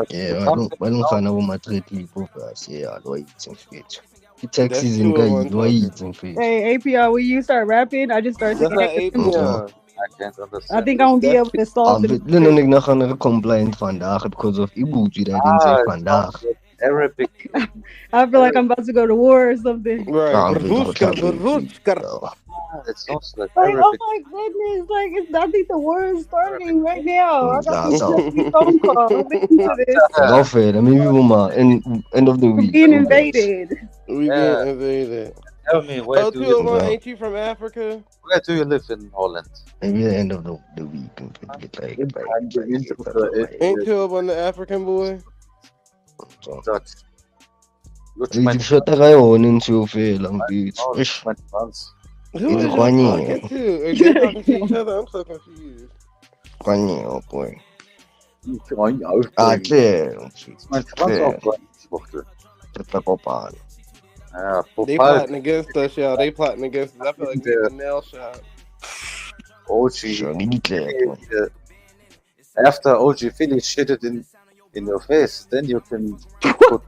Yeah, I don't find out what my trade people first. Yeah, I know it's in fit. The text is in guy, why it's in fit. Hey, APR, when you start rapping, I just start That's singing. not APR. I can't understand. I think I won't be able to solve the. Ik nog een compliant vandaag because of Ibuji that didn't say vandaag. Arabic. I feel like I'm about to go to war or something. Right. It sounds like Like, Arabic. oh my goodness, like I think the war is starting right now. I got this phone call. Listen to this. Go for maybe end of the week. We're being invaded. We getting invaded. Tell me, where do you live? Ain't you from Africa? Where do you live in Holland? Maybe the end of the week. Ain't you on the African boy? Dutch. Ik zat er gewoon in zoveel lang duurt. Who is you talking to? Are they talking to each other? I'm so confused. Kwanyo, boy. Kwanyo. Clear. Mijn Frans opgevochten. They plotting against us, y'all. They plotting against us. I feel like we're a nail shot. OG. After OG finish shit it in your face, then you can put.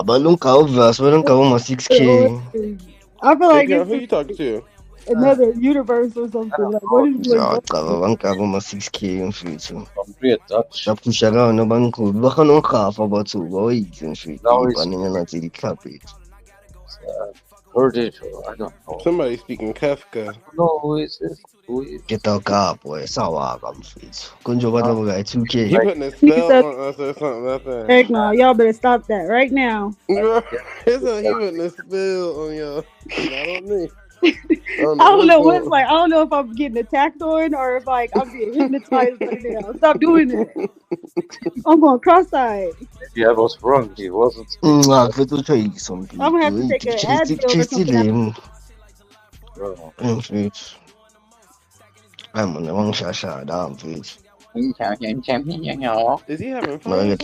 Balloon cow verse, balloon cow my 6K. I feel like who you talking to? Another universe or something. Like, what is going on? My 6K in future. Stop push around no banco. Look on half about 2 boys and shit. Running on the carpet. Heard it, I don't know. Somebody speaking Kafka. No, who is this? Get out car, boy. Sour gum feet. Kunjo Bata guy 2K. He putting a spell on us or something like that. Heck no, y'all better stop that right now. It's like he putting a spell on y'all. Not on me. I don't know what's like. I don't know if I'm getting attacked on or if like I'm being hypnotized right now. Stop doing that. I'm going cross-eyed. Yeah, I was wrong. He wasn't. I'm gonna have to take an Advil or something. I'm on the wrong shasha down, please. Is he having fun?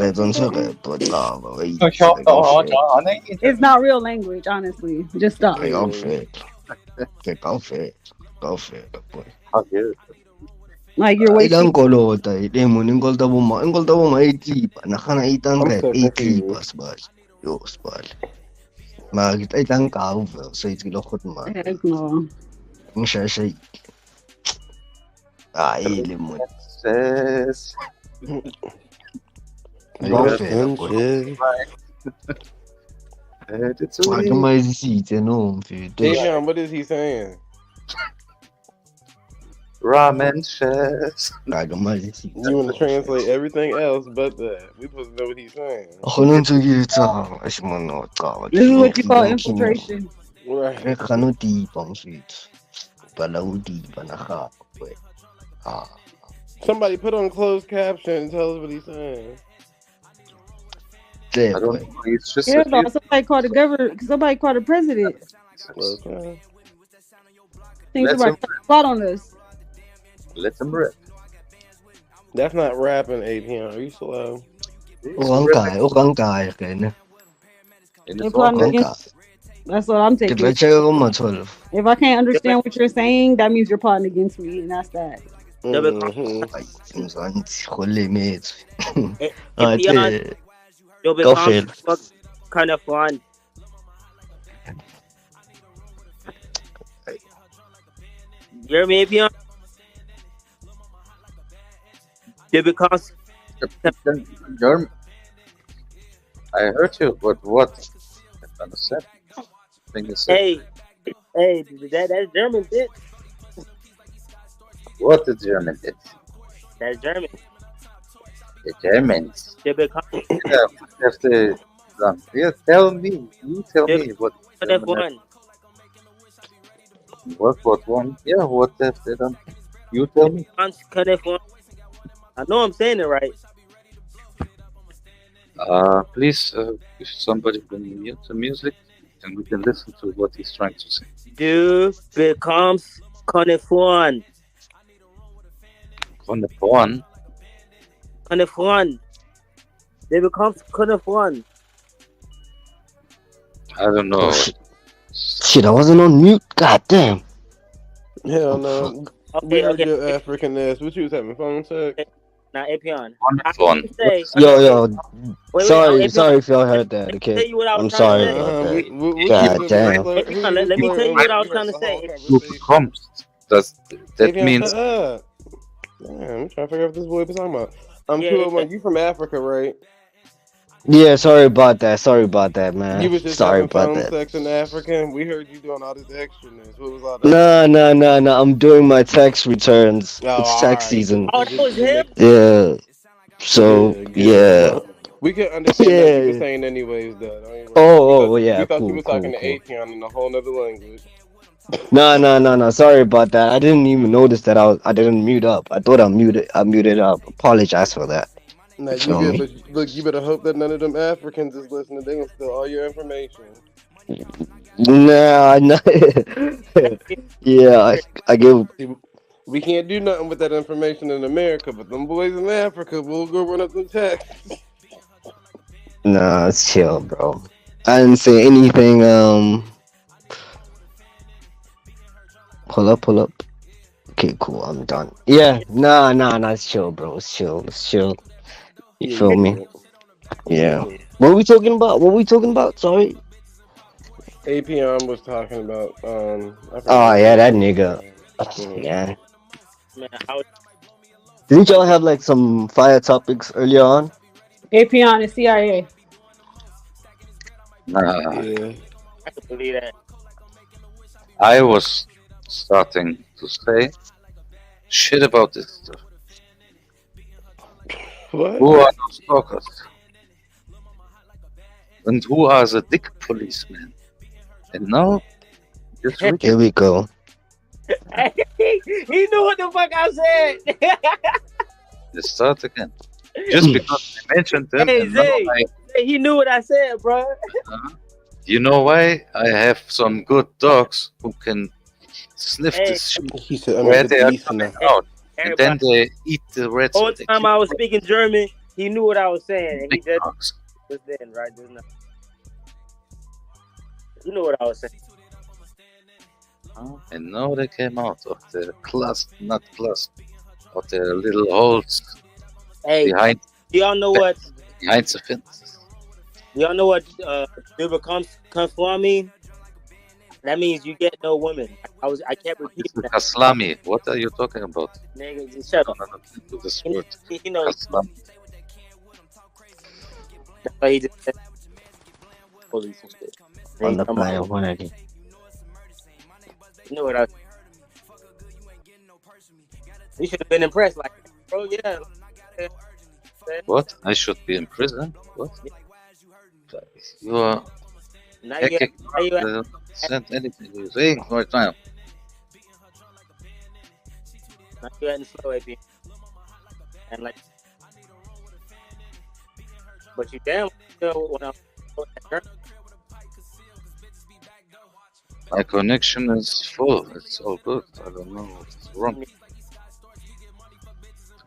It's not real language, honestly. Just stop. Go for it. Like you're wasting. Ilang kolota, demon, ingolta buma, 8 nakana 800, 8 clippers, but yo, spal. Magit ilang cover, so it's kilokot man. Heck no. Ang shashay. Lemon. says. Nonsense. Avion, what is he saying? Ramen chest. You want to translate everything else but that. We supposed to know what he's saying. This is what you call infiltration. Right. Somebody put on closed caption and tell us what he's saying. I don't know. It's just Yeah, no, somebody called the governor. Somebody called the president. Okay. Think Let somebody him- put a plot on us. Let them rip. That's not rapping, Avion. Are you slow? They plotting against. That's what I'm taking. If I can't understand what you're saying, that means you're plotting against me, and that's that. You'll become kind of fun. You're maybe on. You become. I heard you, but what? I don't understand. Thing you said. Hey, that's German, bitch. What the German did? That's German. The Germans. You become. Yeah, have to. Yeah, tell me. You tell me what. Kind of fun. What one? Yeah, what have they done? You tell me. Kind of fun. I know I'm saying it right. Please, if somebody can mute the music, and we can listen to what he's trying to say. Du bekommst keine Frauen. Von der Porn. Keine Frauen. Du bekommst keine Frauen. I don't know. Shit, I wasn't on mute. God damn. Hell no. We heard your African ass. What you was having phone sex? Now, Epion. Yo. Sorry if y'all heard that. Okay. I'm sorry about that. God damn. Let me tell you what I was trying to say. That means. Damn, I'm trying to figure out what this boy was talking about. I'm 201. You from Africa, right? Yeah, sorry about that, man. You was just sorry having about phone that. sex in Africa. We heard you doing all this extraness. What was all that? No. I'm doing my tax returns. Oh, It's tax season. Oh, that was him? Yeah. So, yeah. We could understand what you were saying anyways, though. Oh, yeah. We thought Cool, you were cool, talking to cool. Atheon in a whole nother language. No. Sorry about that. I didn't even notice that I didn't mute up. I thought I muted up. Apologize for that. Nah, you good, but look, you better hope that none of them Africans is listening. They gonna steal all your information. Nah, yeah, I give. We can't do nothing with that information in America, but them boys in Africa will go run up them texts. Nah, it's chill, bro. I didn't say anything. Pull up. Okay, cool. I'm done. Yeah, nah. It's chill, bro. It's chill. You feel me? Yeah. What were we talking about? Sorry. Apion was talking about. Oh yeah, that nigga. Yeah. Didn't y'all have like some fire topics earlier on? Apion and CIA. Nah. Yeah. I can believe that. I was starting to say shit about this stuff. What? Who are those stalkers? And who are the dick policemen? And now, Here we go. He knew what the fuck I said. Let's start again. Just because I mentioned them. Hey, and now Zay, he knew what I said, bro. you know why? I have some good dogs who can sniff this shit He said, where they are coming out. And then they eat the rats. Whole time I was speaking German, he knew what I was saying. And he just then, right? Just now. You know what I was saying. And now they came out of the not cluster, of the little holes behind. Y'all know what? Behind the fence. Y'all know what conforming? That means you get no women. I kept This repeating is that. Kaslami. What are you talking about? Nigga, just shut I up. don't know this You word. know, Kaslami. that's why he just said police and shit. And On he the talking about, planet one again. you know what I? You should have been impressed, like, bro, yeah. What? I should be in prison? What? You are Now you, hectic. now you, I don't understand anything you're saying right now. now you acting slow, AP. And like, but you damn well when I'm My connection is full. It's all good. I don't know what's wrong.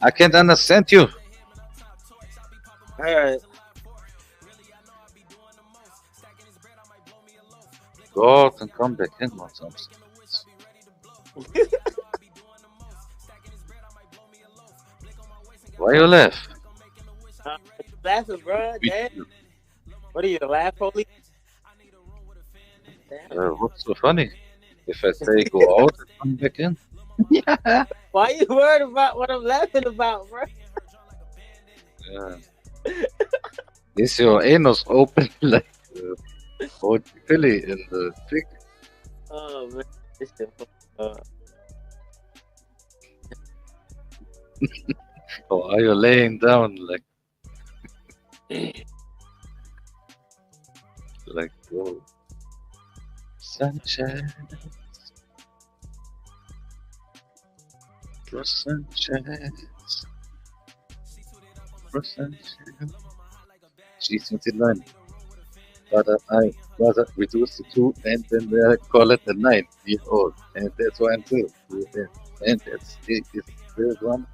I can't understand you. Alright. Go out and come back in or something. Why you laugh? Laughing, bro. Damn. What are you, the laugh police? What's so funny? If I say go out and come back in? Yeah. Why you worried about what I'm laughing about, bro? Yeah. Is your anus open like old Philly in the pig? Oh man, this shit. Or are you laying down like whoa. Sunshine. For sunshine. For sunshine. She's 29. But I rather reduce the 2 and then call it a 9-year-old. And that's why I'm 2. And that's it. It's the one.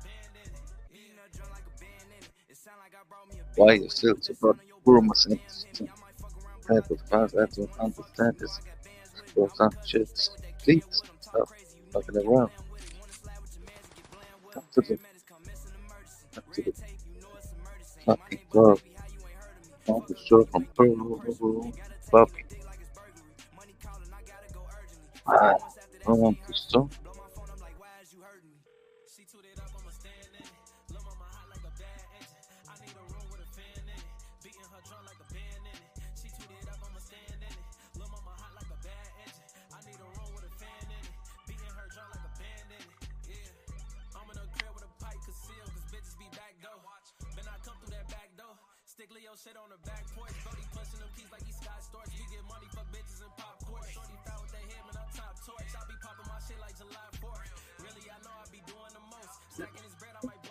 Why you still support rumors and type of cars I don't understand this. For some shit, please stop fucking around. Up to the fucking club. On the show from Pearl, Buffy. I want to stop.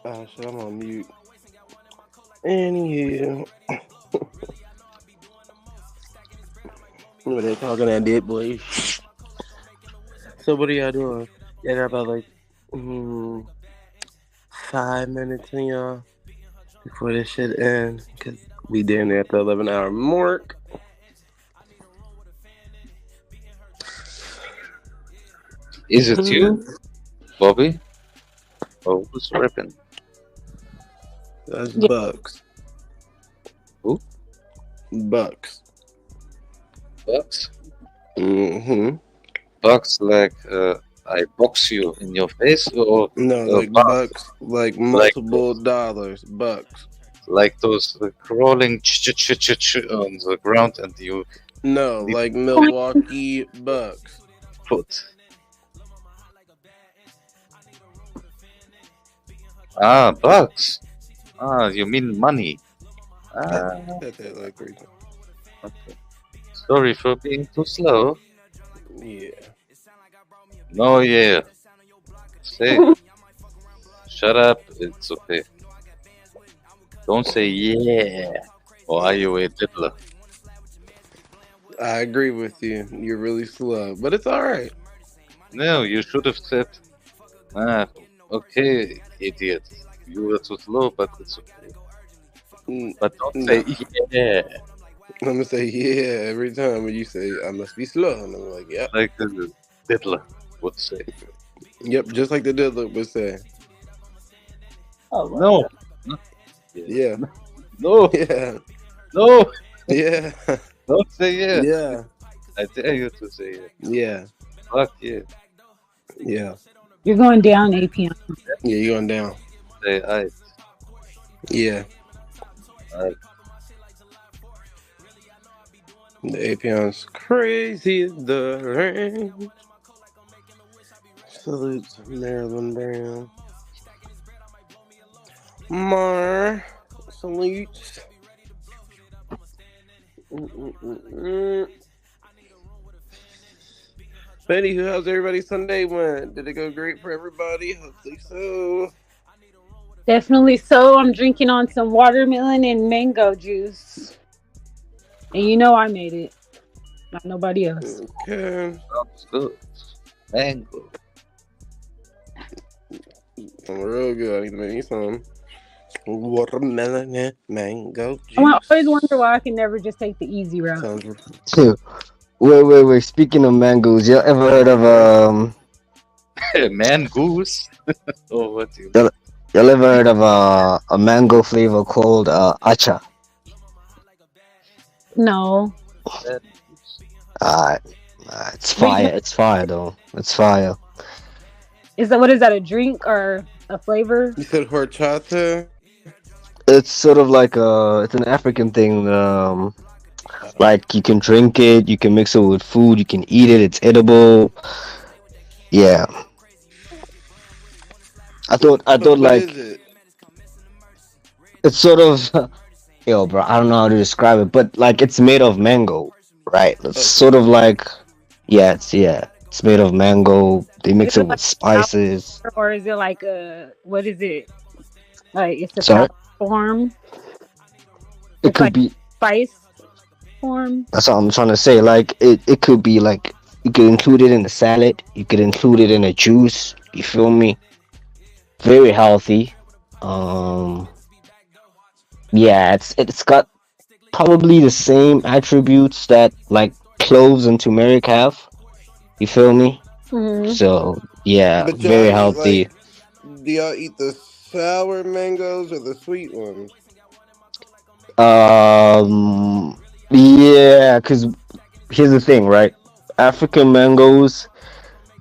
Oh shit, I'm on mute. Anywho. What they talking at that boy? So what are y'all doing? Y'all got about like 5 minutes in y'all before this shit ends, because we down there at the 11-hour mark. Is it you, Bobby? Or who's rapping? That's Bucks. Who? Bucks. Bucks? Mm-hmm. Bucks like I box you in your face, or no, like bucks, like multiple dollars, bucks. Like those crawling on the ground, and you. No, like Milwaukee Bucks. Foot. Ah, bucks. Ah, you mean money? Ah. Like 3 times. Okay. Sorry for being too slow. Yeah. No, yeah. Say. Shut up. It's okay. Don't say yeah. Or are you a diddler? I agree with you. You're really slow, but it's all right. No, you should have said, okay, idiot. You were too slow, but it's okay. But don't say yeah. I'm gonna say yeah every time when you say I must be slow, and I'm like, yeah. Like the diddler would say. Yep, just like the diddler would say. Oh no. Yeah. No. Yeah. No. Yeah. Don't say yeah. Yeah. I dare you to say it. Yeah. Fuck yeah. Yeah. You're going down, APM. Yeah, you're going down. Say I. Yeah. The APM's crazy as the rain. Salute to Marilyn Brown. Mar. Salute. Betty, how's everybody's Sunday went? Did it go great for everybody? Hopefully so. Definitely so. I'm drinking on some watermelon and mango juice. And you know I made it. Not nobody else. Okay. Sounds good. Mango. Real good. I need to make me some watermelon and mango juice. I always wonder why I can never just take the easy route. Wait. Speaking of mangoes, y'all ever heard of Mangoose? Oh, what you? Y'all ever heard of a mango flavor called acha? No. It's fire. It's fire though. It's fire. What is that, a drink or a flavor? You said horchata? It's sort of like it's an African thing. Like you can drink it, you can mix it with food, you can eat it. It's edible. Yeah. I thought What like is it? it's sort of yo, bro. I don't know how to describe it, but like it's made of mango, right? It's sort of like it's made of mango. They mix it with spices. Or is it like what is it? Like it's a Sorry? form. It could be Spice form. That's what I'm trying to say. Like it could be like you could include it in a salad. You could include it in a juice. You feel me? Very healthy. Yeah, it's got probably the same attributes that like cloves and turmeric have. You feel me? Mm-hmm. So yeah, But very y'all healthy. eat, do y'all eat the sour mangoes or the sweet ones? Yeah, because here's the thing, right? African mangoes,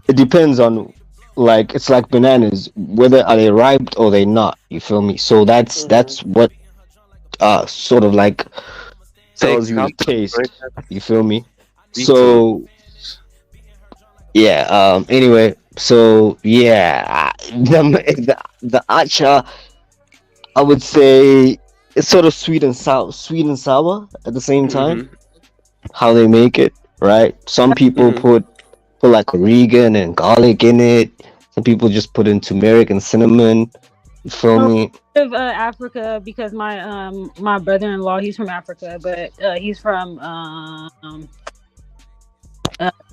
it depends on, like, it's like bananas, whether are they ripe or they not. You feel me? So that's what sort of like tells you the taste. You feel me? So yeah. Anyway, so yeah, the acha, I would say it's sort of sweet and sour at the same time. How they make it, right? Some people put like oregano and garlic in it. Some people just put in turmeric and cinnamon. You feel me? Of Africa, because my brother-in-law, he's from Africa, but he's from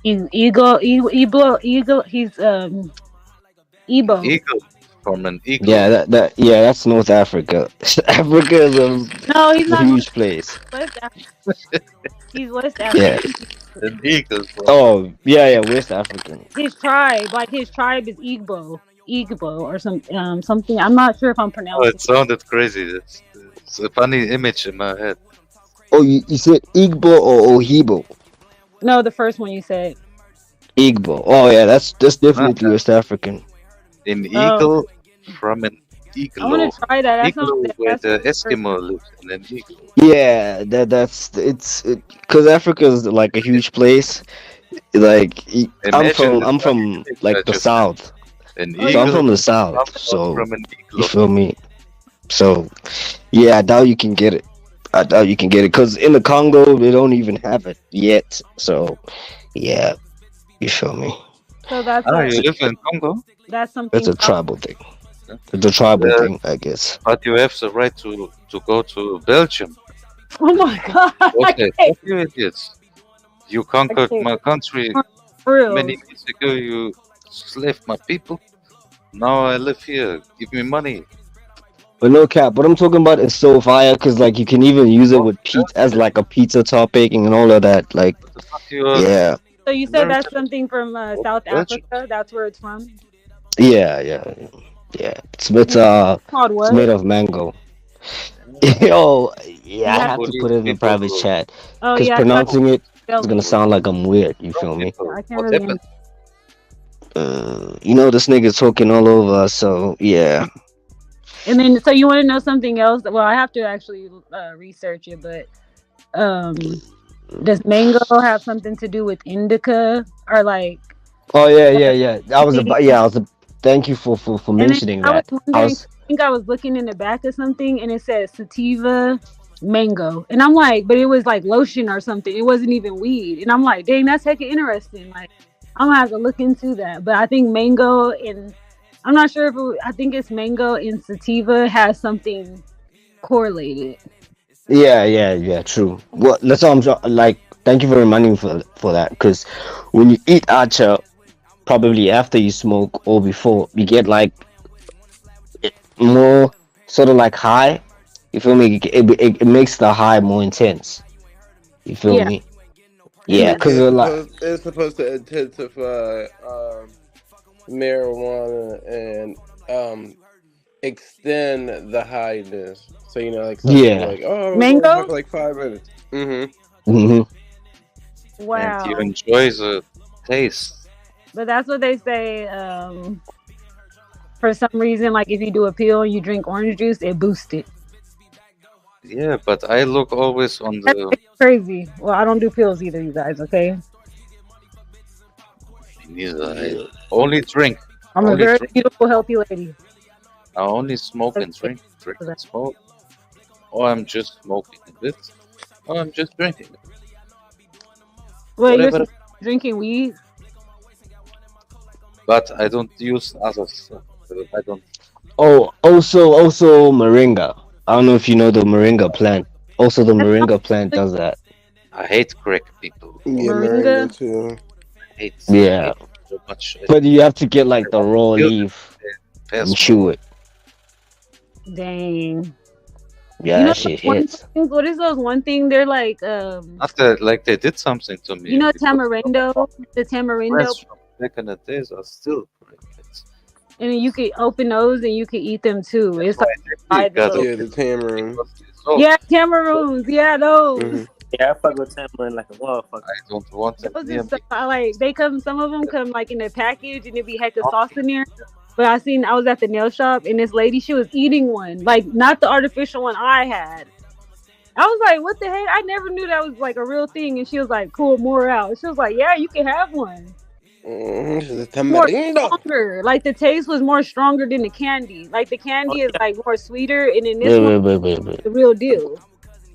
he's Igbo. Eagle from an eagle. Yeah, that's North Africa. Africa is No, he's not huge place. West Africa. He's West African. Yeah. An eagle. Oh, yeah, West African. His tribe is Igbo or something. I'm not sure if I'm pronouncing. Oh, it sounded crazy. It's a funny image in my head. Oh, you said Igbo or Ohibo? No, the first one you said. Igbo. Oh yeah, that's definitely West African. An eagle from an igloo. I want to try that. That's Igloo not where the Eskimo lives in an igloo. Yeah, that's because Africa is like a huge place. Like I'm from like the south. So I'm from the south. So you feel me? So yeah, I doubt you can get it. Because in the Congo they don't even have it yet. So yeah, you feel me? So that's you live in Congo? That's something. That's a tribal thing. It's a tribal thing, I guess. But you have the right to go to Belgium. Oh my god! Okay, fuck you idiots. You conquered my country many years ago. You slaved my people. Now I live here. Give me money. But no cap, what I'm talking about is so fire because like you can even use it with pizza as like a pizza topping and all of that. Like, yeah. So you said that's something from South Africa? That's where it's from? Yeah. It's made of mango. Yo, yeah, I have to put it in the private chat because pronouncing it It's gonna sound like I'm weird. You feel me? I can't What really. happened? You know this nigga talking all over. So yeah. And then, so you want to know something else? Well, I have to actually research it, but does mango have something to do with indica or like? Oh yeah. I was about. Yeah, I was. Thank you for And then mentioning I was that. I wondering, was. I think I was looking in the back of something and it said sativa mango. And I'm like, but it was like lotion or something. It wasn't even weed. And I'm like, dang, that's heckin' interesting. Like, I'm gonna have to look into that. But I think mango and I'm not sure if I think it's mango and sativa has something correlated. Yeah. True. Well, that's all like. Thank you for reminding me for that. Because when you eat acha, probably after you smoke or before, you get like more sort of like high. You feel me? It makes the high more intense. You feel Yeah. me? Yeah, because a lot. It's supposed to intensify marijuana and extend the highness. So like some people Yeah. like, oh, I was only high Mango? for like 5 minutes. And you Wow. enjoy the taste. But that's what they say. For some reason, like if you do a pill and you drink orange juice, it boosts it. Yeah, but I look always on That's the. crazy. Well, I don't do pills either, you guys. Okay. Neither. I only drink. I'm a Only very drink. beautiful, healthy lady. I only smoke and drink. Drink and smoke. Or I'm just smoking a bit. Or I'm just drinking. Well, you're Whatever. drinking weed. But I don't use other stuff. I don't. Oh, also moringa. I don't know if you know the moringa plant. Also, the moringa plant does that. I hate crack people. Yeah, Moringa too. I Yeah, hate so much. but you have to get like the raw leaf and chew it. Dang. Yeah, that shit hits. What is those one thing? They're like After like they did something to me. you know because tamarindo, the tamarindo, friends from back in the days are still crack. and then you could open those and you could eat them too. It's like the tamarind. yeah, tamaroons. Yeah, those. Mm-hmm. Yeah, I fuck with tamarind like a motherfucker. I don't want them Those near are me. so, I like they come. Some of them come like in a package and it be heck of sauce in there. But I was at the nail shop and this lady, she was eating one, like not the artificial one I had. I was like, what the heck? I never knew that was like a real thing. And she was like, cool, more out. She was like, yeah, you can have one. More stronger. Like the taste was more stronger than the candy. Like the candy is like more sweeter, and in this one, Wait. the real deal.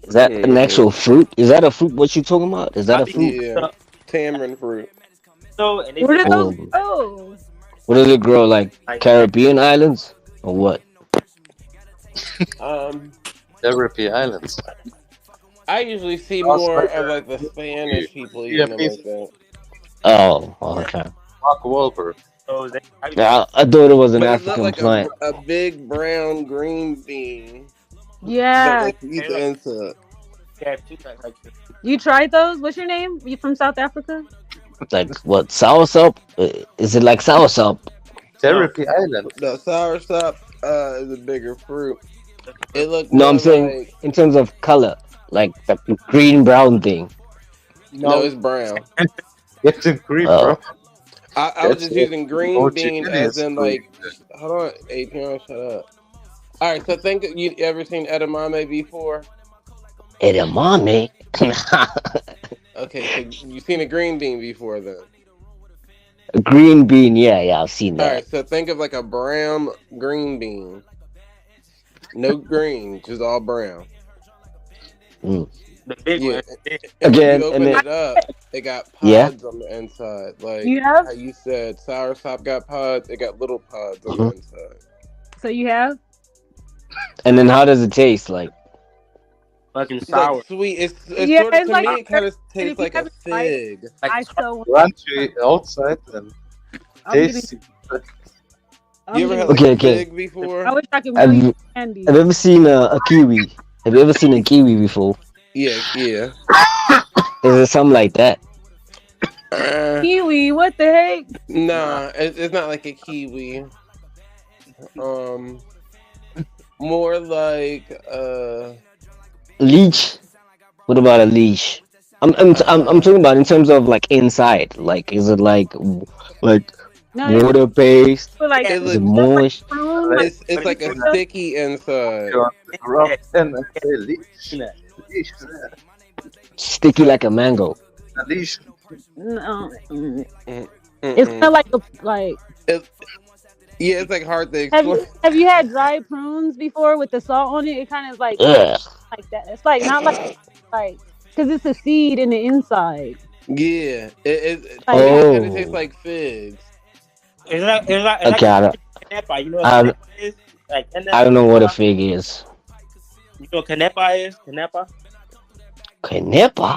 Is that an actual fruit? Is that a fruit? What you talking about? Is that a fruit? Yeah, tamarind fruit. So, and Where did those go? What does it grow? Like Caribbean islands or what? Therapy Islands. I usually see more of like the Spanish people eating them like that. Oh, okay. Mark Wahlberg. Yeah, I thought it was an But it's not African like plant. a big brown green bean. Yeah. That eat the inside. You tried those? What's your name? You from South Africa? Like what? Soursop? Is it like soursop? Therapy Island. The soursop is a bigger fruit. It looks. No, I'm saying in terms of color, like the green brown thing. No, it's brown. It's in green, bro. I was just using green bean as in like. Hold on, APN, shut up. All right, so think you ever seen edamame before? Edamame. Okay, so you've seen a green bean before then. A green bean, yeah, I've seen All that. right, so think of like a brown green bean. No green, just all brown. Mm. The big one. And Again, when you open and then- it up, it got pods Yeah. on the inside. Like You have? how you said soursop got pods, it got little pods on Mhm. the inside. So you have? And then how does it taste? Like Fucking It's sour. like sweet. It's Yeah, sort of, it's to like me, it kind of if tastes you like a haven't tried it, fig. I so Crunchy outside and I'm getting, tasty. I'm You ever getting, had like Okay, a okay. fig before? I wish I could Have really you, candy. have you ever seen a kiwi? Have you ever seen a kiwi before? Yeah. Is it something like that? Kiwi, what the heck? Nah, it's not like a kiwi. More like Leech? What about a leash? I'm talking about in terms of like inside. Like, is it like No, it's water based? like It Is it looks. just like moist? prune, like It's like a stuff. sticky inside. You grab and say leash. Peanut. Leash. Sticky like a mango. Leash. No, Mm, it's kind mm-mm. of like like. It, yeah, it's like hard to explain. Have you had dried prunes before with the salt on it? It kind of like Ugh. like that. It's like not like because it's a seed in the inside. Yeah, to Like me it kind of tastes Oh, like figs. It's like okay. canepa. You know what I, canepa is? Like I don't know what a canepa. fig is. You know what canepa is? Canepa. Canepa?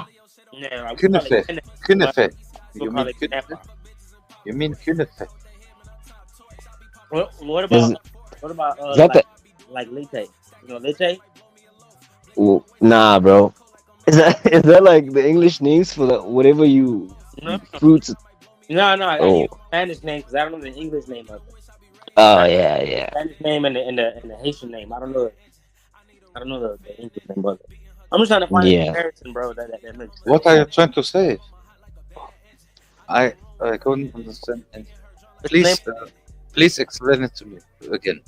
Yeah, like we call it Kunefe. canepa. Kunefe. We You call mean it kunefe? canepa. You mean kunefe? What Is, about is that the? like lite? You know lite? Well, nah, bro. Is that like the English names for the whatever you No, fruits? no. I Oh, use Spanish name because I don't know the English name of it. oh yeah, yeah. Spanish name and the Haitian name. I don't know the English name of it. I'm just trying to find a Yeah. comparison, bro. That makes sense. What are you trying to say? I couldn't understand. And What's the name? please explain it to me again.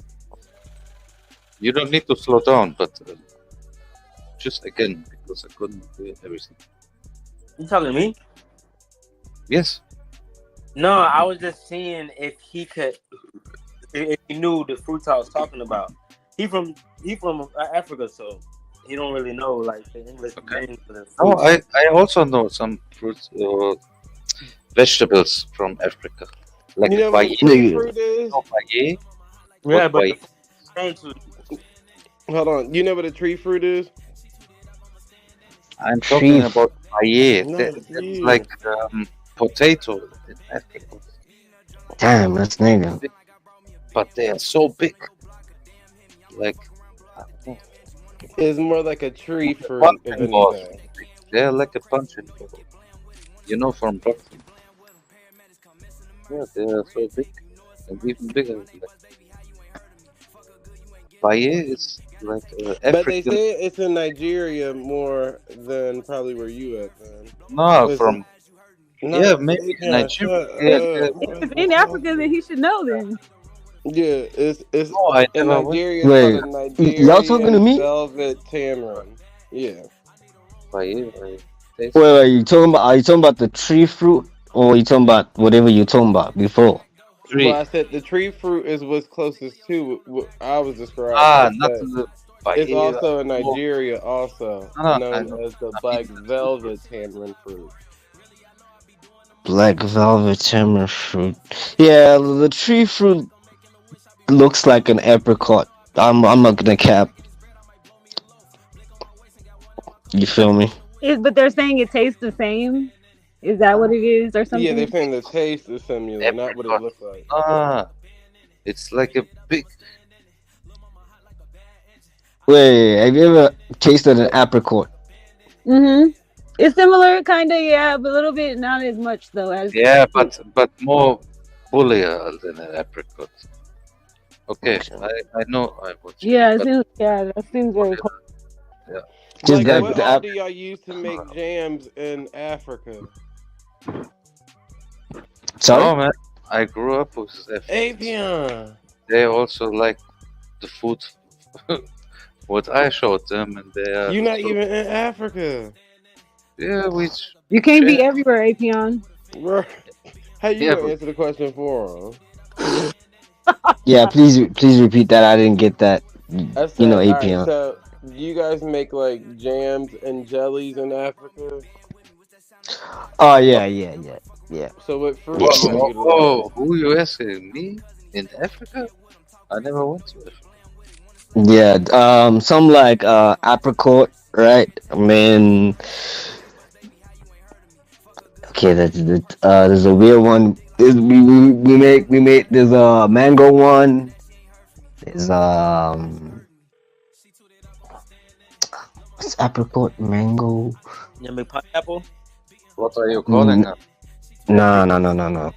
You don't need to slow down, but just again because I couldn't hear everything. You talking to me? Yes. No, I was just seeing if if he knew the fruits I was talking about. He from Africa, so he don't really know like the English name for the Oh, fruits. I also know some fruits or vegetables from Africa, like You know what a tree paillé. fruit is? No, paillé. Yeah, What but paillé? Hold on. You know what a tree fruit is? I'm Tree. talking about paillé. Not That's you. like potato in Africa. Damn, that's nigga. But they are so big. Like, I don't know. It's more like a tree fruit, if Punching balls. anything. They're like a punching ball. You know, from boxing. Yeah, they are so big. And even bigger. Paillé is like But they African. say it's in Nigeria more than probably where you at, then. No, Is it? from No, yeah, maybe yeah, Nigeria. shut Yeah, up. if it's in Africa, then he should know. Then Yeah, it's no, I in never went. Nigeria. It's called Wait, a y'all talking to Nigerian me? velvet tamarind. Yeah. Paillé, Wait, you talking about? Are you talking about the tree fruit, or are you talking about whatever you talking about before? Well, tree. I said the tree fruit is what's closest to what I was describing. Ah, not the It's paillé. also in Oh, Nigeria, also no, I known know. as the I black mean, velvet tamarind fruit. Black velvet tamarind fruit. Yeah, the tree fruit looks like an apricot. I'm not gonna cap. You feel me? but they're saying it tastes the same. Is that what it is, or Yeah, something? they're saying the taste is similar, not what it apricot. looks like. Ah, it's like a big. Wait, have you ever tasted an apricot? It's similar, kind of, yeah, but a little bit, not as much though as. Yeah, but more bullier than an apricot. Okay, I know I watch it, Yeah, but that seems very cool. yeah. Just Like, that what all do y'all use to make jams in Africa? Sorry? No, man, I grew up with Apian. They also like the food what I showed them, and they are You're not so, even in Africa. yeah, we You can't be share. everywhere, Apion. Bro, how you Yeah, gonna but answer the question for him? Yeah, please repeat that. I didn't get that. I You know, said, all right. APM. So, do you guys make like jams and jellies in Africa? Oh yeah. So, what fruit What? do y'all utilize? Oh, who you asking me? In Africa? I never went to Africa. Yeah, some like apricot, right? I mean, okay, there's a weird one. We make there's a mango one. There's what's apricot mango? You make pineapple? What are you calling Mm, them? no.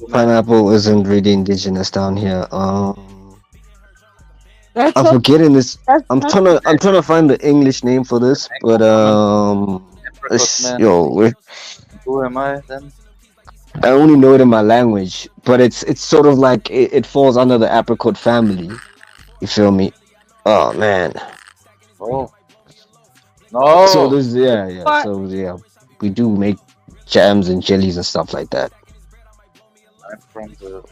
Pineapple isn't really indigenous down here. That's I'm so. forgetting this. That's I'm trying to find the English name for this, but Yo, Who am I then? I only know it in my language, but it's sort of like it falls under the apricot family. You feel me? Oh man. Oh. So No. there's yeah. What? So yeah, we do make jams and jellies and stuff like that. I'm from the.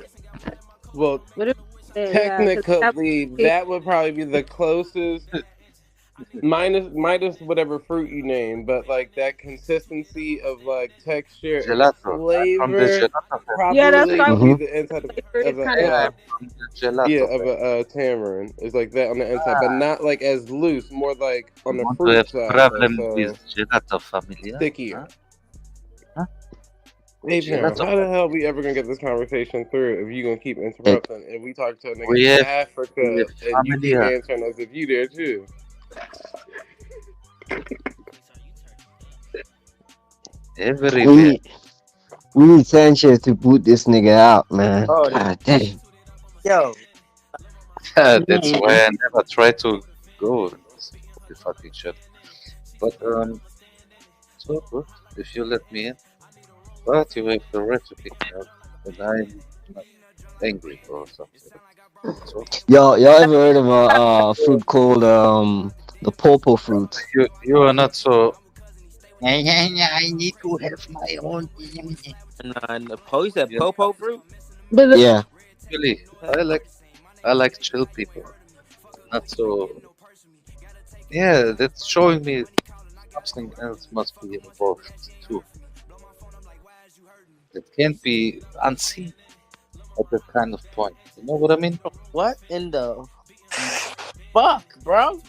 Well, What if they, technically, that would probably be the closest. Minus whatever fruit you name, but like that consistency of like texture and Gelato. I'm from the flavor gelato. Yeah, that's what I probably was. be the inside of It's a kind of. I'm from the gelato. yeah, of a tamarind. It's like that on the inside, but not like as loose, more like on the Want to fruit have side. problem So with gelato familia? stickier. Huh? Avion, Gelato. how the hell we ever gonna get this conversation through if you gonna keep interrupting and we talk to a nigga We in have Africa and you keep familia. answering as if you there too? Everywhere. We need Sanchez to boot this nigga out, man. Oh, God damn. yo. That's why I never try to go with fucking shit. But so good if you let me in. But you have the right to kick me out, and I'm not angry or something. So Y'all ever heard of a fruit called the pawpaw fruit? you are not so. I need to have my own. And the you said popo fruit? But Yeah. Really, I like chill people. Not so. Yeah, that's showing me something else must be involved too. It can't be unseen at that kind of point. You know what I mean? What in the fuck, bro?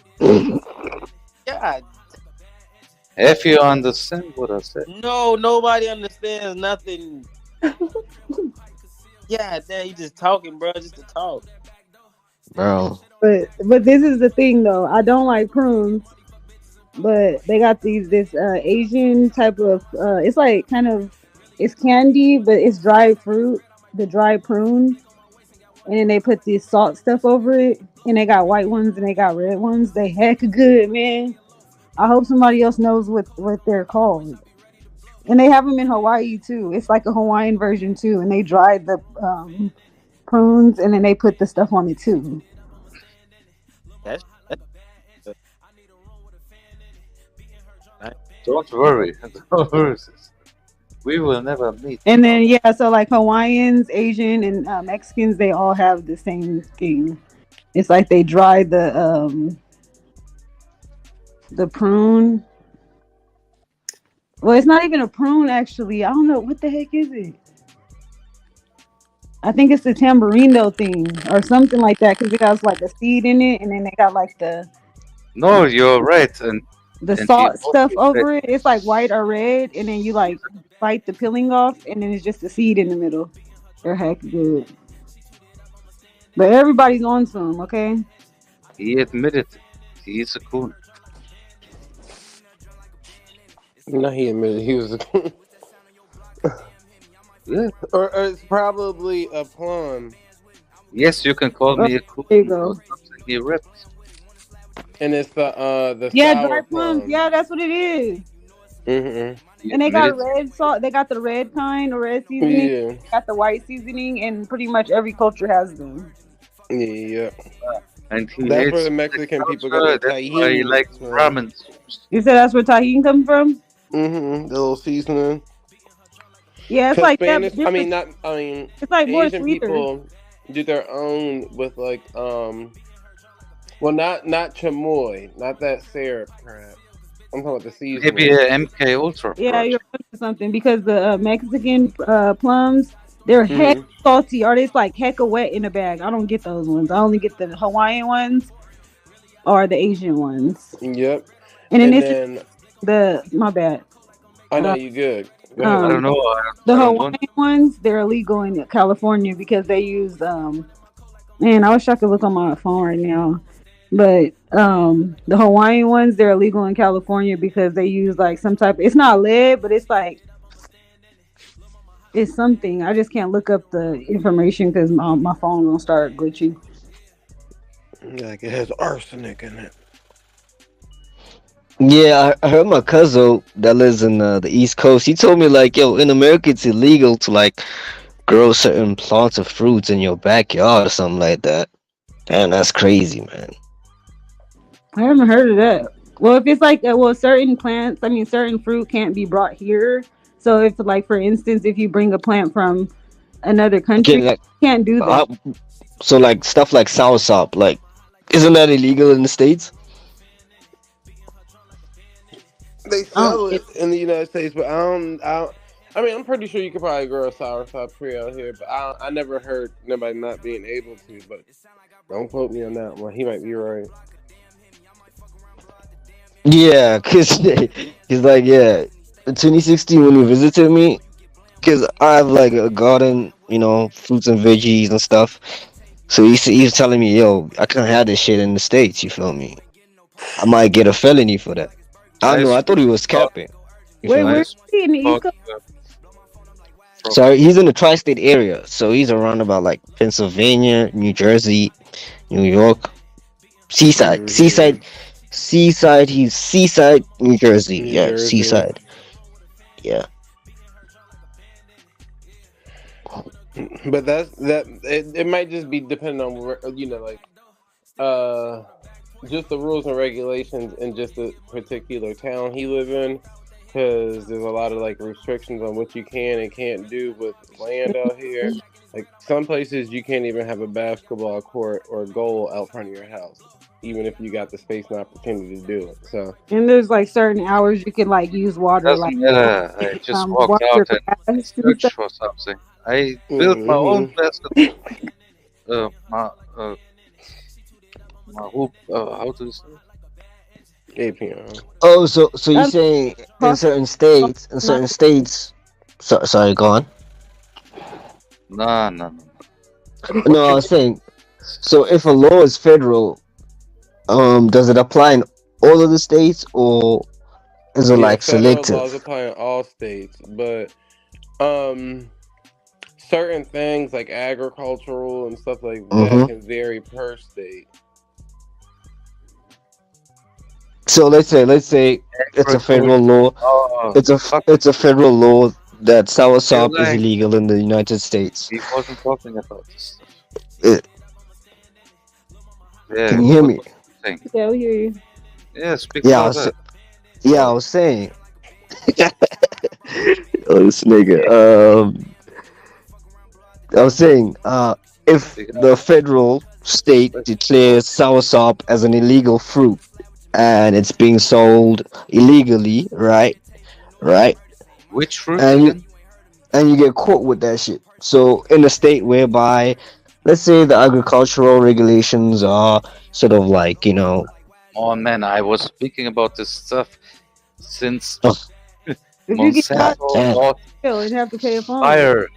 God. If you understand what I said. No, nobody understands nothing. Yeah, damn, you just talking, bro, just to talk. Bro. But this is the thing though. I don't like prunes, but they got this Asian type of it's like kind of it's candy, but it's dried fruit, the dried prune, and then they put this salt stuff over it, and they got white ones and they got red ones. They heck good, man. I hope somebody else knows what they're called. And they have them in Hawaii too. It's like a Hawaiian version too, and they dried the prunes and then they put the stuff on it too. That's Don't worry. Don't worry. We will never meet. And then yeah, so like Hawaiians, Asian, and Mexicans, they all have the same thing. It's like they dry the prune. Well, it's not even a prune actually. I don't know what the heck is it. I think it's the tamarindo thing or something like that because it has like a seed in it, and then they got like the. No, you're right, and the salt stuff over it. It's like white or red, and then you like bite the peeling off, and then it's just a seed in the middle. They're heck good. But everybody's on some, okay? He admitted he's a coon. No, he admitted he was a coon. Yeah. Or it's probably a plum. Yes, you can call me a coon. There you go. He ripped. And it's the yeah, sour dry plums. Yeah, that's what it is. Mm-hmm. And they got red salt. They got the red kind, or red seasoning. Yeah. They got the white seasoning, and pretty much every culture has them. Yeah. And that's where the Mexican people get the tahini. He likes ramen. You said that's where tahini comes from? Mm-hmm. The little seasoning. Yeah, it's like Spanish, that. It's like more Asian sweeter. people do their own with like well, not chamoy, not that syrup crap. I'm talking about the seasoning. Maybe a MK Ultra. Yeah, you're onto something because the Mexican plums, they're heck salty, or it's like hecka wet in a bag. I don't get those ones. I only get the Hawaiian ones or the Asian ones. Yep. And then my bad. I know you good. Go I don't know. The Hawaiian ones, they're illegal in California because they use man, I wish I could look on my phone right now. But the Hawaiian ones, they're illegal in California because they use like some type. It's not lead, but it's like it's something. I just can't look up the information because my phone gonna start glitching. Like it has arsenic in it. Yeah, I heard my cousin that lives in the East Coast. He told me like, yo, in America it's illegal to like grow certain plants or fruits in your backyard or something like that. Damn, that's crazy, man. I haven't heard of that. Well, if it's like, well, certain plants, I mean, certain fruit can't be brought here. So if, like, for instance, if you bring a plant from another Okay, country, like, you can't do that. so like stuff like soursop, like, isn't that illegal in the States? They Oh, sell it in the United States, but I mean, I'm pretty sure you could probably grow a soursop tree out here, but I never heard nobody not being able to. But don't quote me on that one. He might be right. Yeah, cause he's like, yeah, in 2016 when he visited me, cause I have like a garden, fruits and veggies and stuff. So he's telling me, yo, I can't have this shit in the States. You feel me? I might get a felony for that. I don't I know. I thought he speak was about, capping. You wait, feel I me? where's speak he in the East about Coast? from So he's in the tri-state area. So he's around about like Pennsylvania, New Jersey, New York, Seaside, Hmm. Seaside. He's Seaside, New Jersey. New Yeah, Jersey, Seaside. Yeah. but that. It might just be depending on like uh just the rules and regulations in just the particular town he live in, because there's a lot of like restrictions on what you can and can't do with land out here. Like some places you can't even have a basketball court or a goal out front of your house, even if you got the space and opportunity to do it. So And there's like certain hours you can like use water, like doesn't matter. I just walked water out and grass and searched stuff. for something. I built my own hmm basketball. My my hoop. How do you say? APM. Oh, so you're Um, saying cost- in not certain states. Sorry, go on. No, no, no. No, What I you was saying. So if a law is federal, does it apply in all of the states or is it Yeah, like federal laws selective? apply in all states, but um certain things like agricultural and stuff like that Mm-hmm. can vary per state. So let's say it's a federal agriculture? law. Oh, fuck It's a federal law that you soursop is lying. illegal in the United States. We wasn't talking about this stuff. Uh, Yeah, can you hear what me? was you saying? yeah, we hear you. Yeah, speak Yeah, about that. yeah, I was saying. Oh, this nigga. I was saying, if Speak the federal state up. declares soursop as an illegal fruit and it's being sold illegally, right? Right? Which fruit And you again? and you get caught with that shit. So in a state whereby, let's say the agricultural regulations are sort of like, Oh man, I was speaking about this stuff since oh, If you get caught, Monsanto damn. bought jail and have to pay a fine. fire.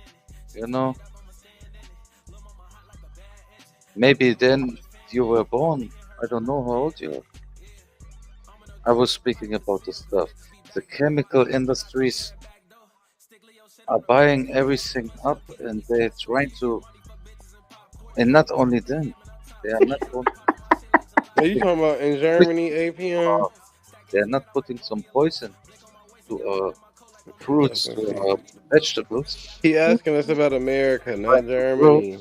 You know, maybe then you were born. I don't know how old you are. I was speaking about this stuff. The chemical industries are buying everything up, and they're trying to. And not only them, they are not only Are you talking about in Germany, APM? they're not putting some poison to Yes, fruits, I to see. vegetables. He asking us about America, Trying not to grow. Germany.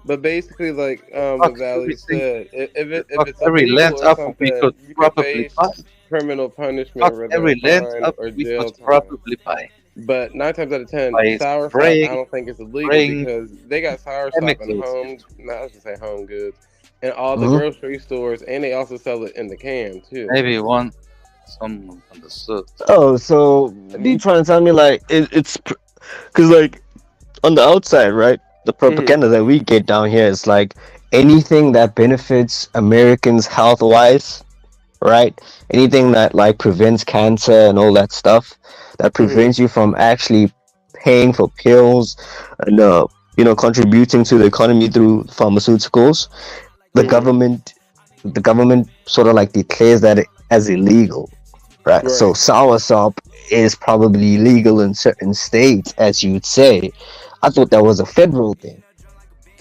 But basically, like Fuck what Valley everything. said, if Fuck it's every illegal land or up we something, could you could probably face buy. criminal punishment, Fuck whether a every land fine up or we could jail time. probably buy. But 9 times out of 10, By soursop I spraying, don't think it's illegal spraying because they got soursop in chemicals home. into. Not I was gonna say home goods, and all the Mhm. grocery stores, and they also sell it in the can too. Maybe one someone understood. Oh, so you Did trying to tell me like it's because like on the outside, right? The Hmm. propaganda that we get down here is like anything that benefits Americans health wise, right? Anything that like prevents cancer and all that stuff, that Hmm. prevents you from actually paying for pills and contributing to the economy through pharmaceuticals. The Hmm. government, the government sort of like declares that as illegal, right? So Right. soursop is probably illegal in certain states, as you'd say. I thought that was a federal thing,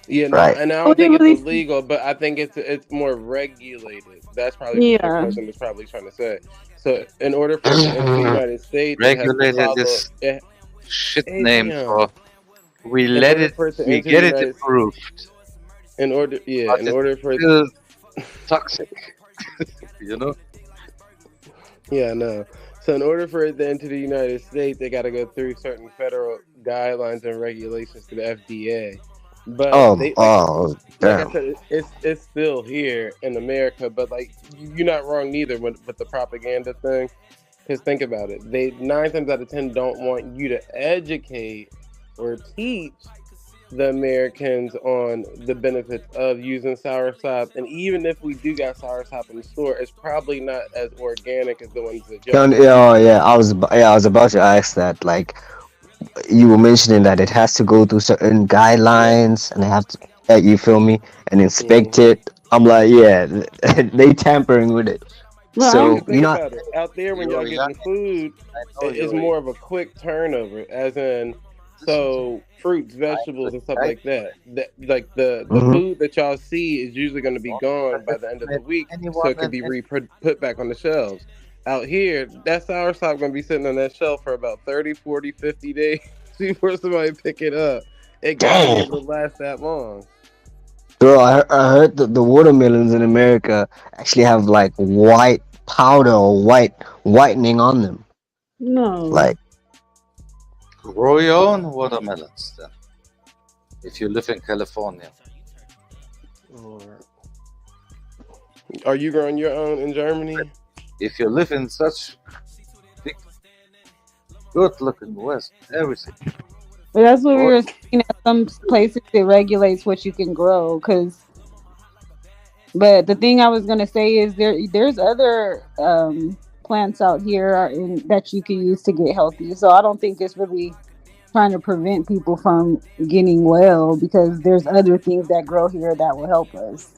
Yeah, no, right? and I what don't would it think it's really? illegal, but I think it's more regulated That's probably what your Yeah. cousin is probably trying to say. So in order for it to enter the United States, it has to Regulated follow. is shit name APM. for we In let order it, for it to we enter the get it United, approved, in order but it's for it, still toxic. You know? yeah, no. So in order for it to enter the United States, they got to go through certain federal guidelines and regulations to the FDA. But they like I damn. said, it's still here in America. But like you're not wrong neither with the propaganda thing. Because think about it, they 9 times out of 10 don't want you to educate or teach the Americans on the benefits of using soursop. And even if we do got soursop in the store, it's probably not as organic as the ones that y'all get. Yeah, I was about to ask that. Like you were mentioning that it has to go through certain Yep. guidelines, and they have to, you feel me, and inspect Mm-hmm. it. I'm like, yeah, they tampering with it. Because So think you're not. about it, out there when You're y'all young. getting food, I know it's you're more of a quick turnover, as in listen to me. so fruits, I'm the vegetables, and stuff type like that. That like the Mhm. food that y'all see is usually going to be don't gone by the end of the underestimate week, so anyone it can and be anything. put back on the shelves. Out here, that soursop going to be sitting on that shelf for about 30, 40, 50 days before somebody pick it up. It got to be Damn, able to last that long. bro, I heard that the watermelons in America actually have like white powder or whitening on them. No. Like, Grow your own watermelons then. If you live in California. Lord. Are you growing your own in Germany? If you live in such big, good looking West, everything. But that's what we Grow were saying. At some places, it regulates what you can grow. But the thing I was gonna say is there's other plants out here that you can use to get healthy. So I don't think it's really trying to prevent people from getting well because there's other things that grow here that will help us.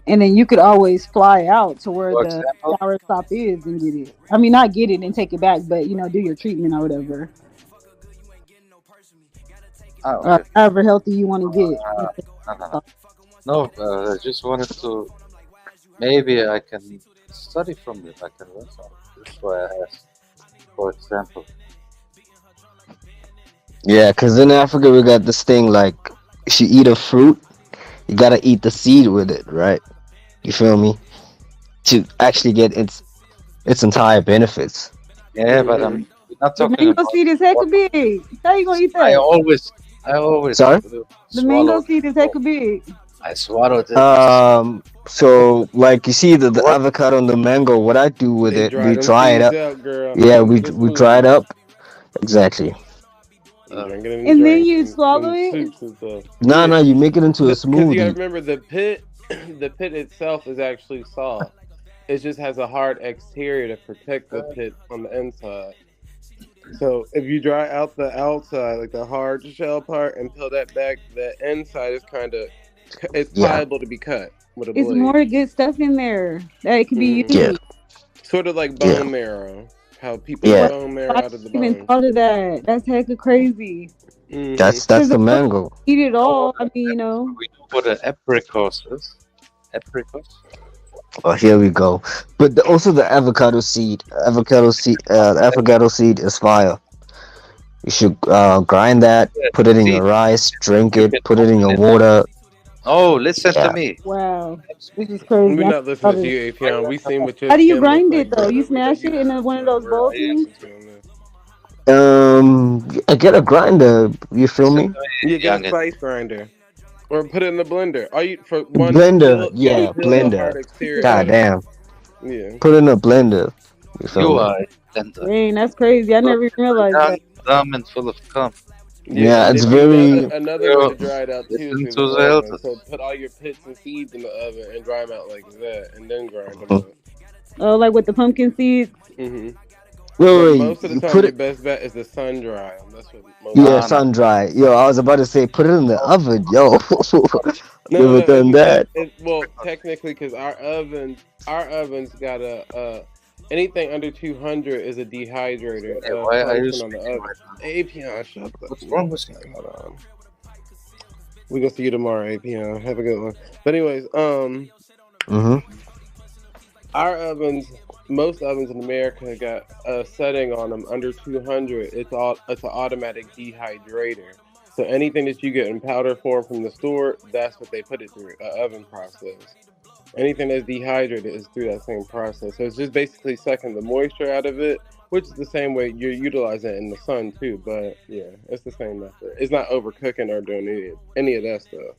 And then you could always fly out to where For the example, sour stop is and get it. I mean, not get it and take it back, but do your treatment or whatever, or okay. however healthy you want to get. No, I just wanted to. Maybe I can study from it. I can learn something. That's why I asked. For example, yeah, because in Africa we got this thing like, if you eat a fruit, you gotta eat the seed with it, right? You feel me? To actually get its entire benefits. yeah, but I'm not The talking mango about seed is hecka what big. How you gonna eat I that? always Sorry. The mango swallowed seed is it. hecka big. I swallowed it. So like you see the What? avocado and the mango, what I do with They it, dry we them dry it seeds up. out, girl. Yeah, Put them in a we dry it smoothie. up. Exactly. And drink it in And then drinks you and swallow it. soups and stuff. No, Yeah, no, you make it into a because you gotta smoothie. remember the pit. The pit itself is actually soft. It just has a hard exterior to protect the pit on the inside. So if you dry out the outside, like the hard shell part, and peel that back, the inside is it's Yeah, pliable to be cut with a It's blade. more good stuff in there that it can be Hmm. yeah, used. Sort of like yeah, bone marrow. How people get yeah. What? bone marrow I out of the even bones. thought of that. That's hecka crazy. Hmm. That's Because the of course, mango. eat it know what all. I mean, we know what an apricot is? Apricot? Oh, here we go. But also the avocado seed is fire. You should grind that, Yeah, put it in see, your rice, drink you it, can put it in open your it. water. Oh, listen to Yeah. me. wow, I'm this is speaking from crazy. We're I never not thought listening to of it. you, Apion. We seen what your How do you skin looks grind like, it though? You brother. We know smash it you. in one of Nah, those we're bowl not gonna things? listen to you on this. I get a grinder. You feel listen me? to You me, get a youngin. spice grinder, or put it in the blender. All you for one Blender. peel. You gotta Yeah, peel the blender. hard exterior God out of it. damn. Yeah. Put it in a blender. You feel You me? are a blender. Dang, that's crazy. I Look, never even you're realized young, that. dumb, and full of cum. Yeah, Yeah, and it's if you want very. another way Girl, to dry it out too is listen through the to the oven. elders. So put all your pits and seeds in the oven and dry them out like that, and then grind them Wait, up. Oh, like with the pumpkin seeds. Hmm. But wait. most of the You time, put your it. best bet is to sun dry 'em. That's what most Yeah, Nah, people nah. do. sun dry. Yo, I was about to say, put it in the oven. Yo, No, no, never no. done that. Well, technically, because our ovens got anything under 200 is a dehydrator Hey, why are you function on the speaking oven. right now? API, shut up. What's wrong with you? Okay, hold on. We gonna see you tomorrow, API. Have a good one. But anyways, Mm-hmm. Our ovens, most ovens in America got a setting on them under 200. It's an automatic dehydrator. So anything that you get in powder form from the store, that's what they put it through, an oven process. Anything that's dehydrated is through that same process. So it's just basically sucking the moisture out of it, which is the same way you're utilizing it in the sun too. But yeah, it's the same method. It's not overcooking or doing any of that stuff.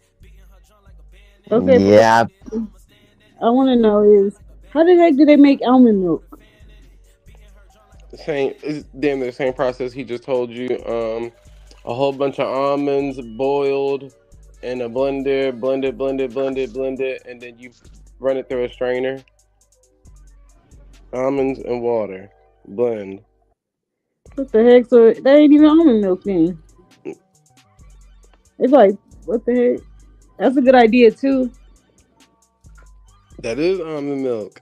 Okay, but Yeah, I want to know is how the heck do they make almond milk? Same, it's damn near the same process he just told you. A whole bunch of almonds boiled in a blender, blend it, and then you run it through a strainer. Almonds and water, blend. What the heck? So that ain't even almond milk then. It's like, what the heck? That's a good idea too. That is almond milk.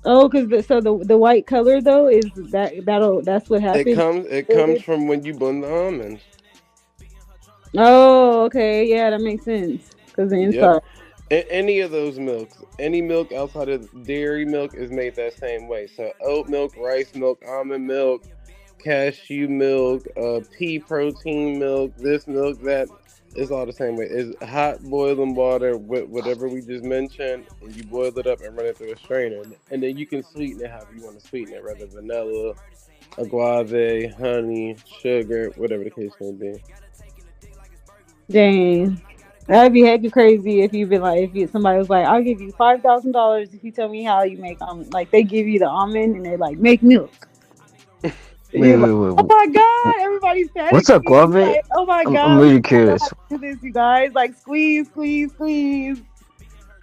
Oh, because the white color though is that's what It happens. comes from when you blend the almonds. Oh, okay, yeah, that makes sense. Because the Yep. inside. Any of those milks, any milk outside of dairy milk is made that same way. So oat milk, rice milk, almond milk, cashew milk, pea protein milk, this milk, that. It's all the same way. It's hot boiling water with whatever we just mentioned, and you boil it up and run it through a strainer. And then you can sweeten it however you want to sweeten it, whether vanilla, agave, honey, sugar, whatever the case may be. Dang. That'd be hecka crazy if you've been like somebody was like, I'll give you $5,000 if you tell me how you make almond. Like they give you the almond and they like make milk. And wait, you're like, wait, wait, oh wait. my god, everybody's What's a panicking. guave? Like, oh my I'm god, we really don't know how curious. to do this, you guys. Like squeeze, squeeze, squeeze.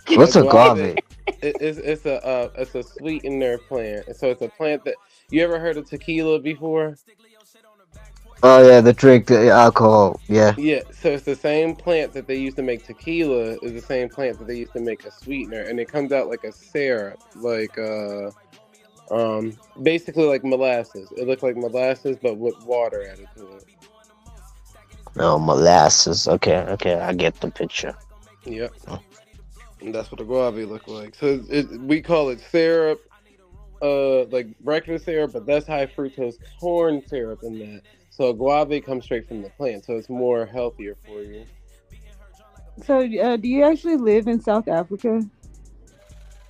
A What's a guave, guave? it's a sweetener plant. So it's a plant that you ever heard of tequila before? Oh yeah, the drink, the alcohol. Yeah. Yeah, so it's the same plant that they used to make tequila is the same plant that they used to make a sweetener, and it comes out like a syrup, like basically like molasses. It looks like molasses, but with water added to it. Oh, molasses. Okay, okay, I get the picture. Yep, and that's what a guava look like. So we call it syrup, like breakfast syrup, but that's high fructose corn syrup in that. So guava comes straight from the plant, so it's more healthier for you. So, do you actually live in South Africa?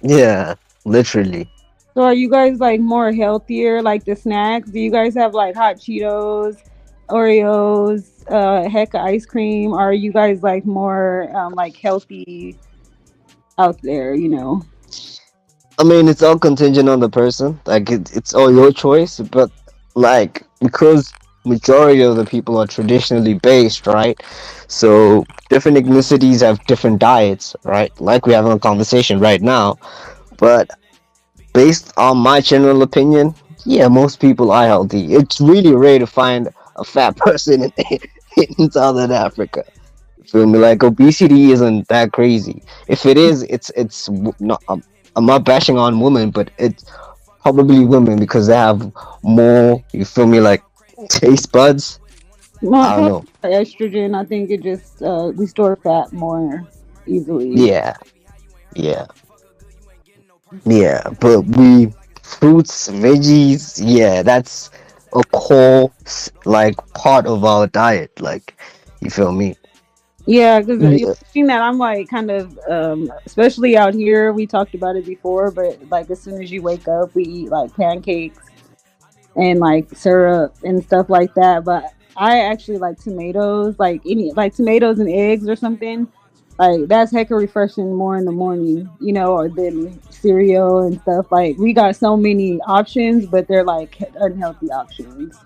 Yeah, literally. So, are you guys like more healthier? Like the snacks? Do you guys have like hot Cheetos, Oreos, Hecka ice cream? Or are you guys like more like healthy out there? You know? I mean, it's all contingent on the person. Like it's all your choice, but like because majority of the people are traditionally based, right? So different ethnicities have different diets, right? Like we're having a conversation right now. But based on my general opinion, yeah, most people are healthy. It's really rare to find a fat person in Southern Africa. Feel me? Like obesity isn't that crazy. If it is, it's not. I'm not bashing on women, but it's probably women because they have more. You feel me? Like taste buds. Well, I don't know. estrogen, I think it just we store fat more easily. Yeah, yeah, yeah. But we fruits, veggies. Yeah, that's a core like part of our diet. Like, you feel me? Yeah, because Yeah. you've seen that I'm like kind of, especially out here. We talked about it before, but like as soon as you wake up, we eat like pancakes and like syrup and stuff like that. But I actually like tomatoes, like any like tomatoes and eggs or something. Like that's hecka refreshing more in the morning, you know, or than cereal and stuff. Like we got so many options, but they're like unhealthy options.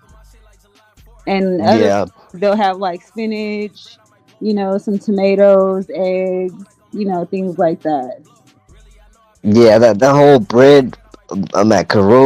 And other Yeah, they'll have like spinach, you know, some tomatoes, eggs, you know, things like that. yeah. That whole bread, macaroni.